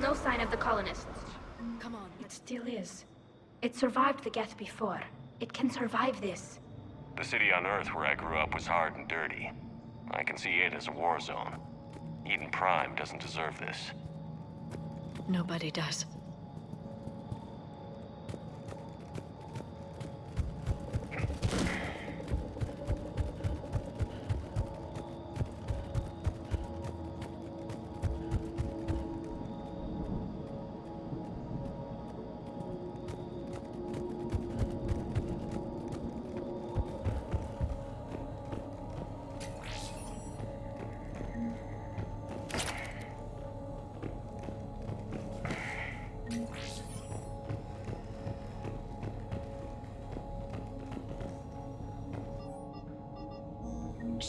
No sign of the colonists. Come on. It still is. It survived the Geth before. It can survive this. The city on Earth where I grew up was hard and dirty. I can see it as a war zone. Eden Prime doesn't deserve this. Nobody does.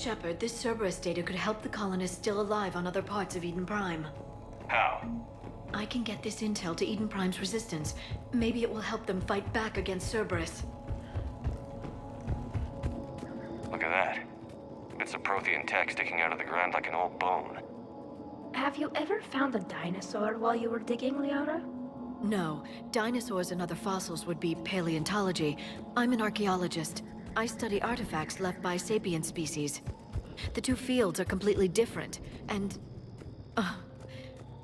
Shepard, this Cerberus data could help the colonists still alive on other parts of Eden Prime. How? I can get this intel to Eden Prime's resistance. Maybe it will help them fight back against Cerberus. Look at that. Bits of Prothean tech sticking out of the ground like an old bone. Have you ever found a dinosaur while you were digging, Liara? No. Dinosaurs and other fossils would be paleontology. I'm an archaeologist. I study artifacts left by sapient species. The two fields are completely different, and...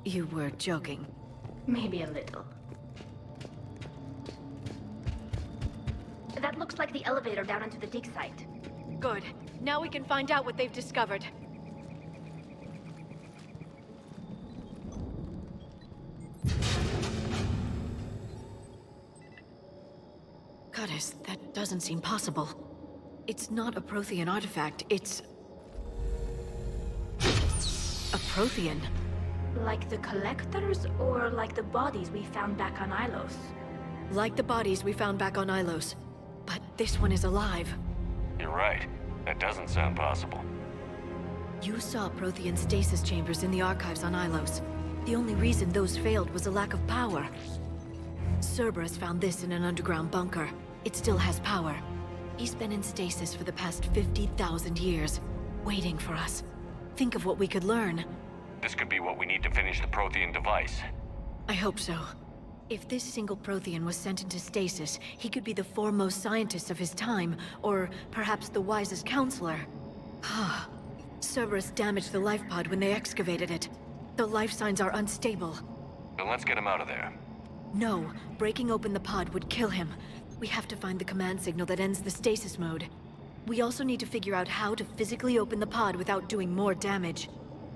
you were joking. Maybe a little. That looks like the elevator down into the dig site. Good. Now we can find out what they've discovered. Goddess, that doesn't seem possible. It's not a Prothean artifact, it's... a Prothean. Like the collectors, or like the bodies we found back on Ilos? Like the bodies we found back on Ilos. But this one is alive. You're right. That doesn't sound possible. You saw Prothean stasis chambers in the archives on Ilos. The only reason those failed was a lack of power. Cerberus found this in an underground bunker. It still has power. He's been in stasis for the past 50,000 years, waiting for us. Think of what we could learn. This could be what we need to finish the Prothean device. I hope so. If this single Prothean was sent into stasis, he could be the foremost scientist of his time, or perhaps the wisest counselor. Cerberus damaged the life pod when they excavated it. The life signs are unstable. Then let's get him out of there. No, breaking open the pod would kill him. We have to find the command signal that ends the stasis mode. We also need to figure out how to physically open the pod without doing more damage.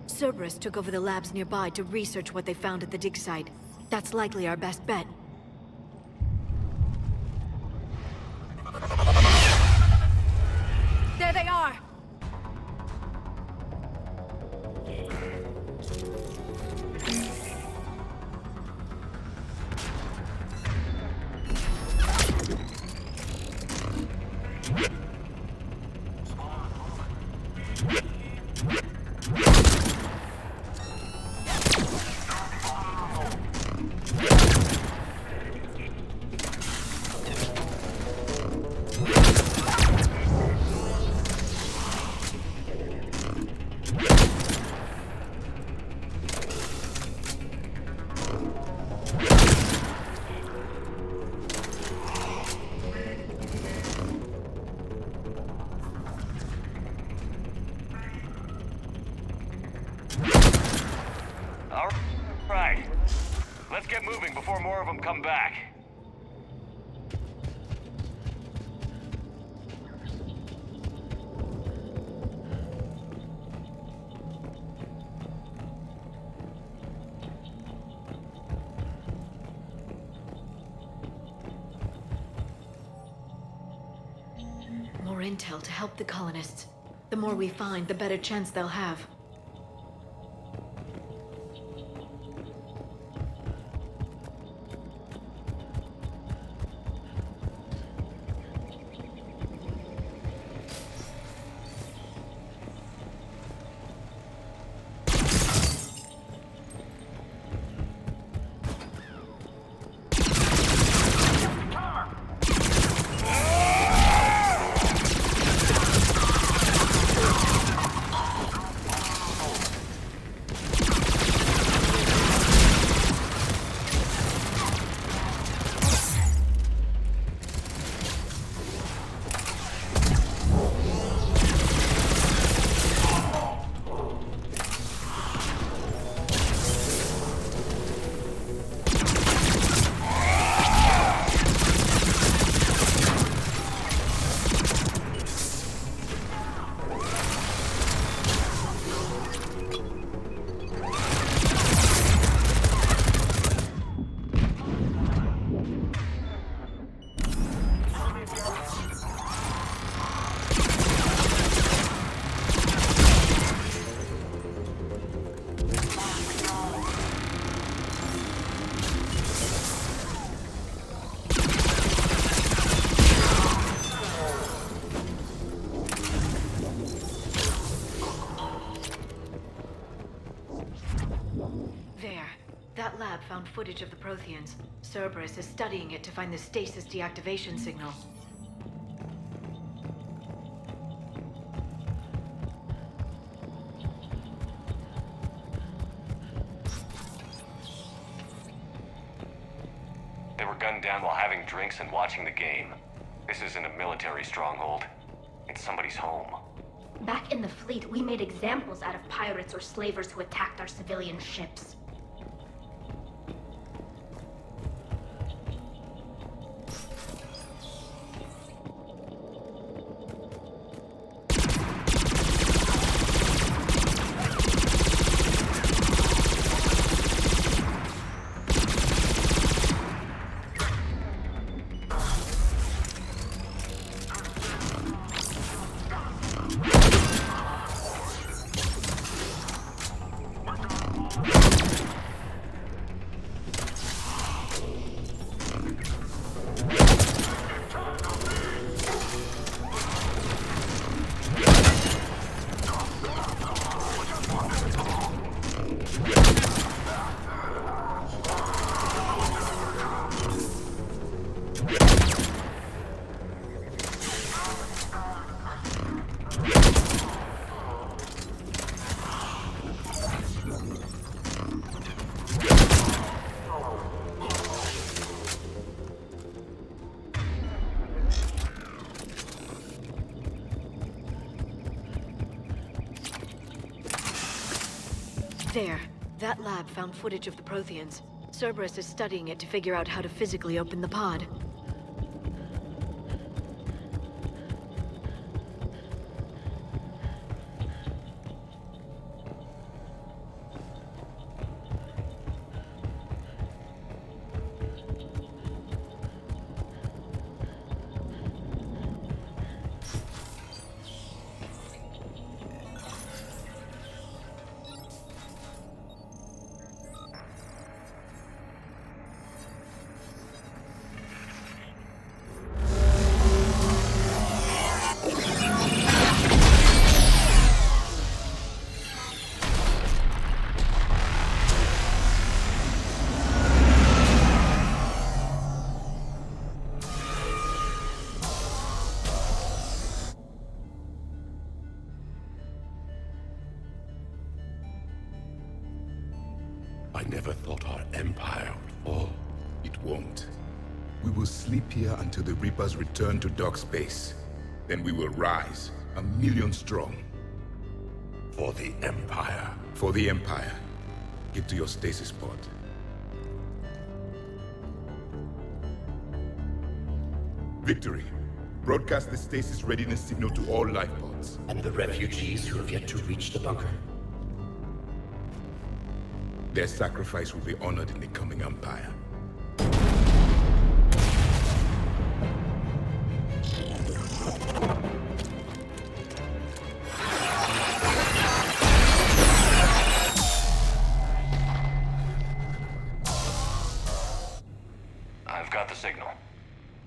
Cerberus took over the labs nearby to research what they found at the dig site. That's likely our best bet. There they are! Let's get moving before more of them come back. More intel to help the colonists. The more we find, the better chance they'll have. That lab found footage of the Protheans. Cerberus is studying it to find the stasis deactivation signal. They were gunned down while having drinks and watching the game. This isn't a military stronghold. It's somebody's home. Back in the fleet, we made examples out of pirates or slavers who attacked our civilian ships. There. That lab found footage of the Protheans. Cerberus is studying it to figure out how to physically open the pod. I never thought our empire would fall. It won't. We will sleep here until the Reapers return to dark space. Then we will rise, 1,000,000 strong. For the Empire. For the Empire. Get to your stasis pod. Victory. Broadcast the stasis readiness signal to all life pods. And the refugees who have yet to reach the bunker. Their sacrifice will be honored in the coming Empire. I've got the signal.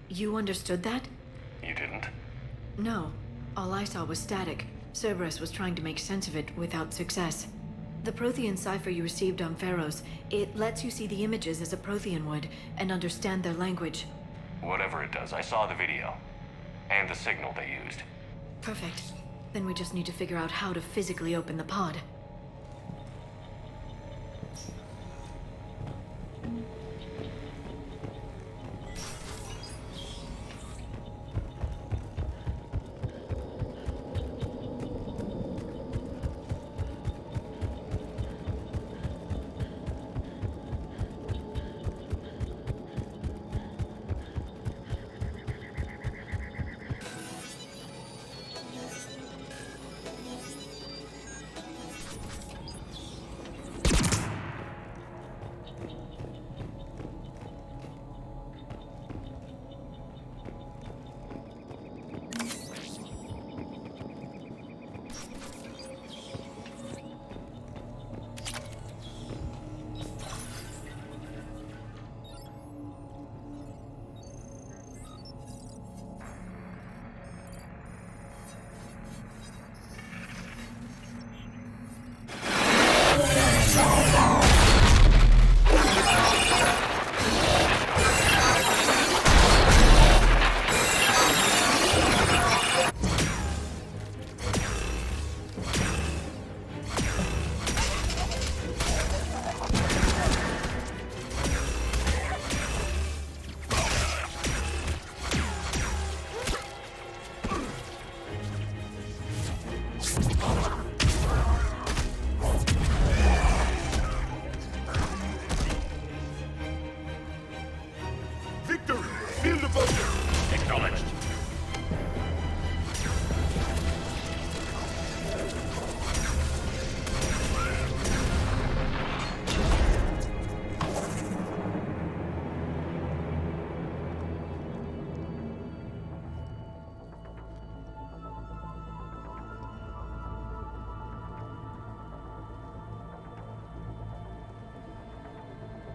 You understood that? You didn't? No. All I saw was static. Cerberus was trying to make sense of it without success. The Prothean cipher you received on Pharaohs, it lets you see the images as a Prothean would, and understand their language. Whatever it does, I saw the video. And the signal they used. Perfect. Then we just need to figure out how to physically open the pod.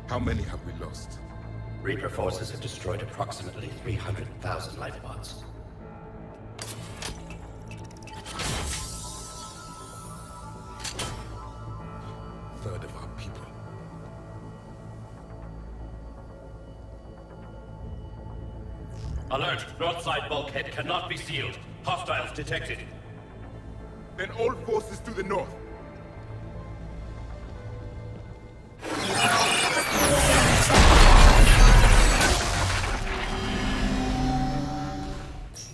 How many have we lost? Reaper forces have destroyed approximately 300,000 life pods. Third of our people. Alert! North side bulkhead cannot be sealed. Hostiles detected. Then all forces to the north.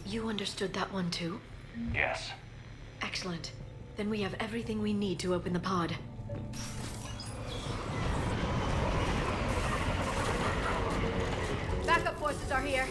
You understood that one too? Yes. Excellent. Then we have everything we need to open the pod. Backup forces are here.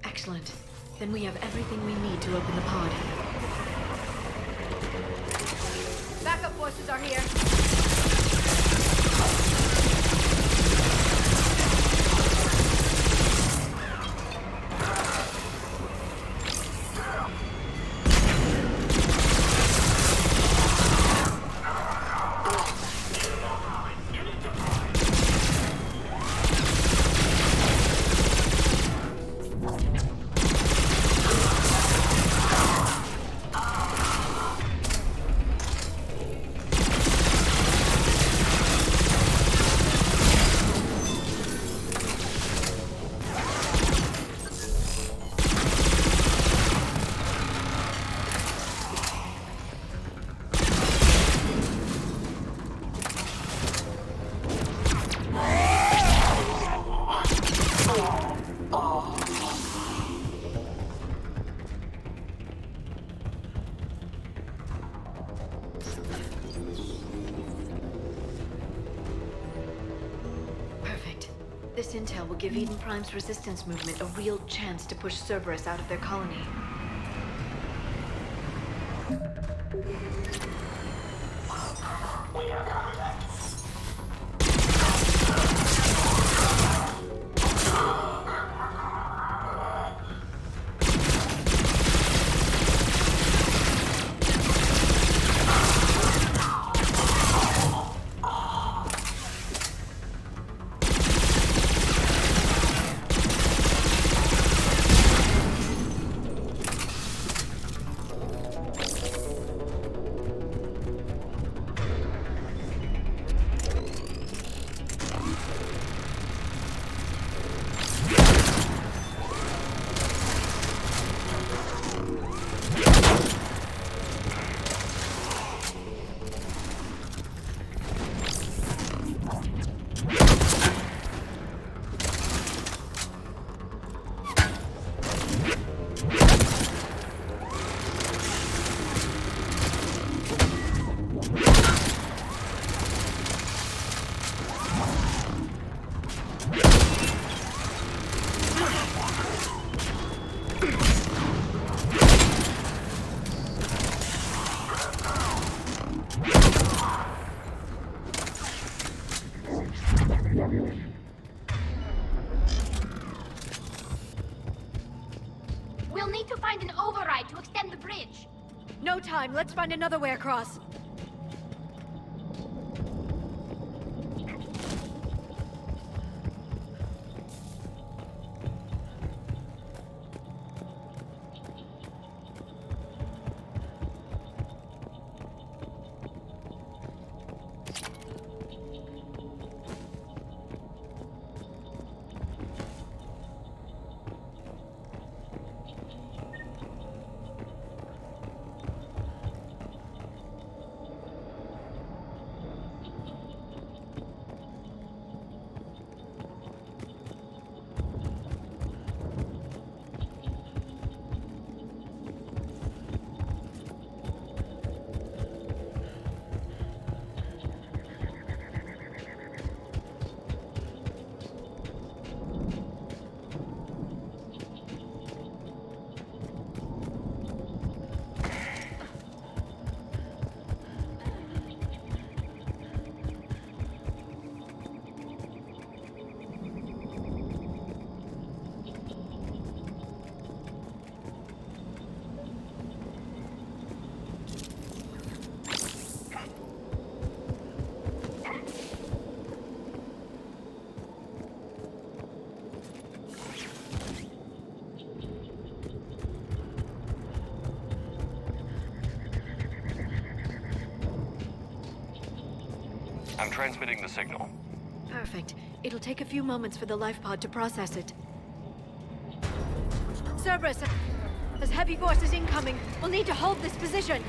Excellent. Then we have everything we need to open the pod. Backup forces are here. This intel will give Eden Prime's resistance movement a real chance to push Cerberus out of their colony. We have contact. We'll need to find an override to extend the bridge. No time. Let's find another way across. I'm transmitting the signal. Perfect. It'll take a few moments for the life pod to process it. Cerberus, there's heavy forces incoming. We'll need to hold this position.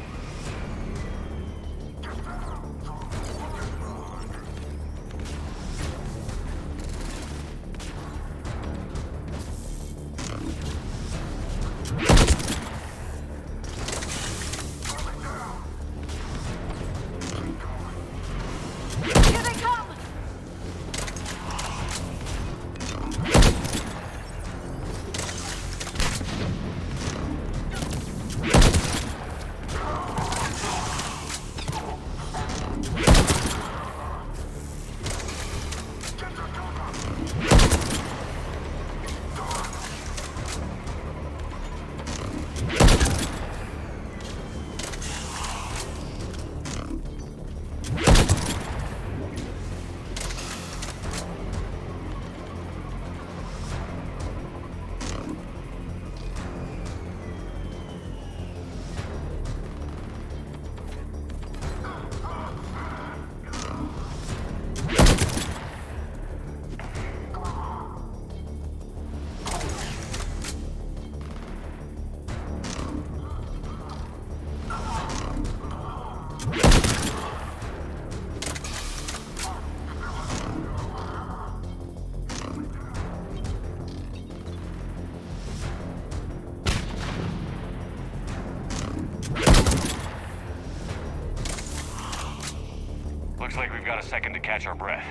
Looks like we've got a second to catch our breath.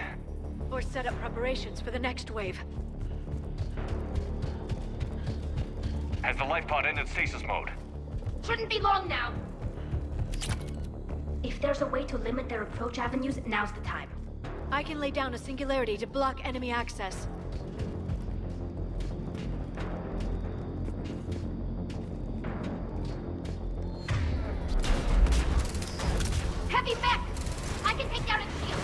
Or set up preparations for the next wave. Has the life pod entered stasis mode? Shouldn't be long now. If there's a way to limit their approach avenues, now's the time. I can lay down a singularity to block enemy access. Heavy back! I can take down its shield.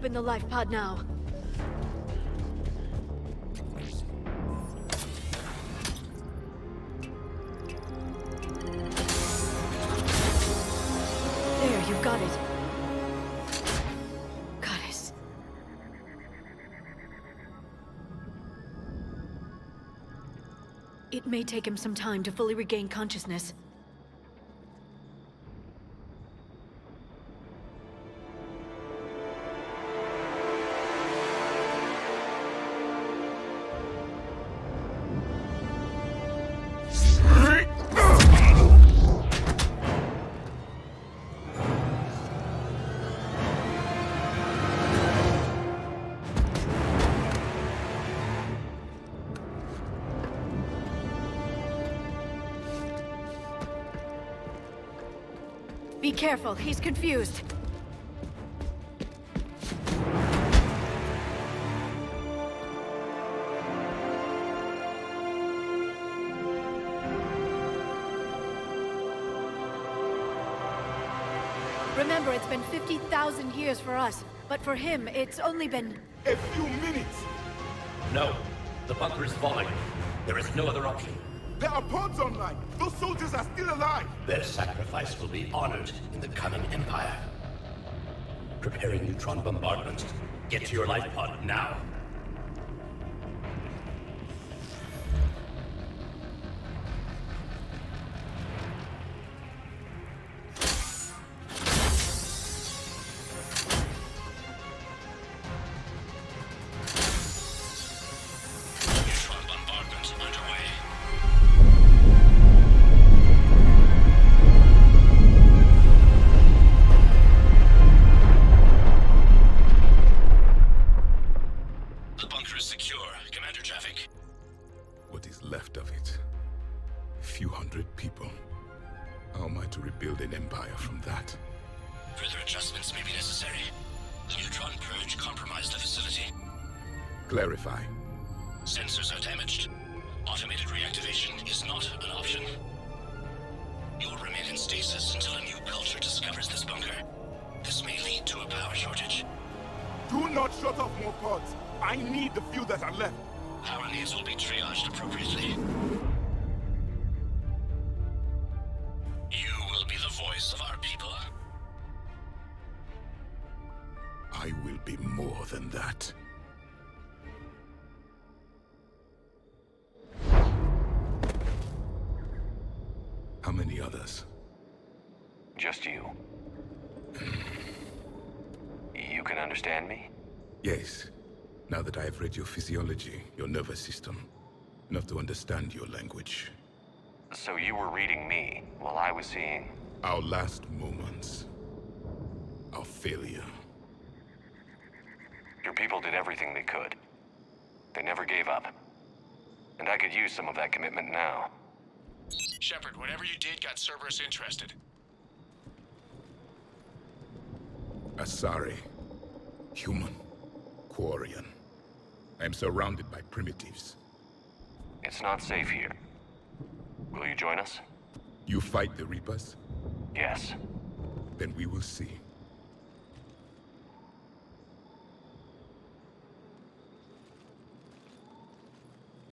open the life pod now. There, you've got it. Goddess. It may take him some time to fully regain consciousness. Be careful, he's confused. Remember, it's been 50,000 years for us, but for him, it's only been... A few minutes! No. The bunker is falling. There is no other option. There are pods online! Those soldiers are still alive! Their sacrifice will be honored in the coming Empire. Preparing neutron bombardment. Get to your life pod now. What is left of it? A few hundred people. How am I to rebuild an empire from that? Further adjustments may be necessary. The neutron purge compromised the facility. Clarify. Sensors are damaged. Automated reactivation is not an option. You'll remain in stasis until a new culture discovers this bunker. This may lead to a power shortage. Do not shut off more pods. I need the few that are left. Power needs will be triaged appropriately. You will be the voice of our people. I will be more than that. How many others? Just you. You can understand me? Yes. Now that I have read your physiology, your nervous system, enough to understand your language. So you were reading me while I was seeing... Our last moments. Our failure. Your people did everything they could. They never gave up. And I could use some of that commitment now. Shepard, whatever you did got Cerberus interested. Asari. Human. Quarian. I am surrounded by primitives. It's not safe here. Will you join us? You fight the Reapers? Yes. Then we will see.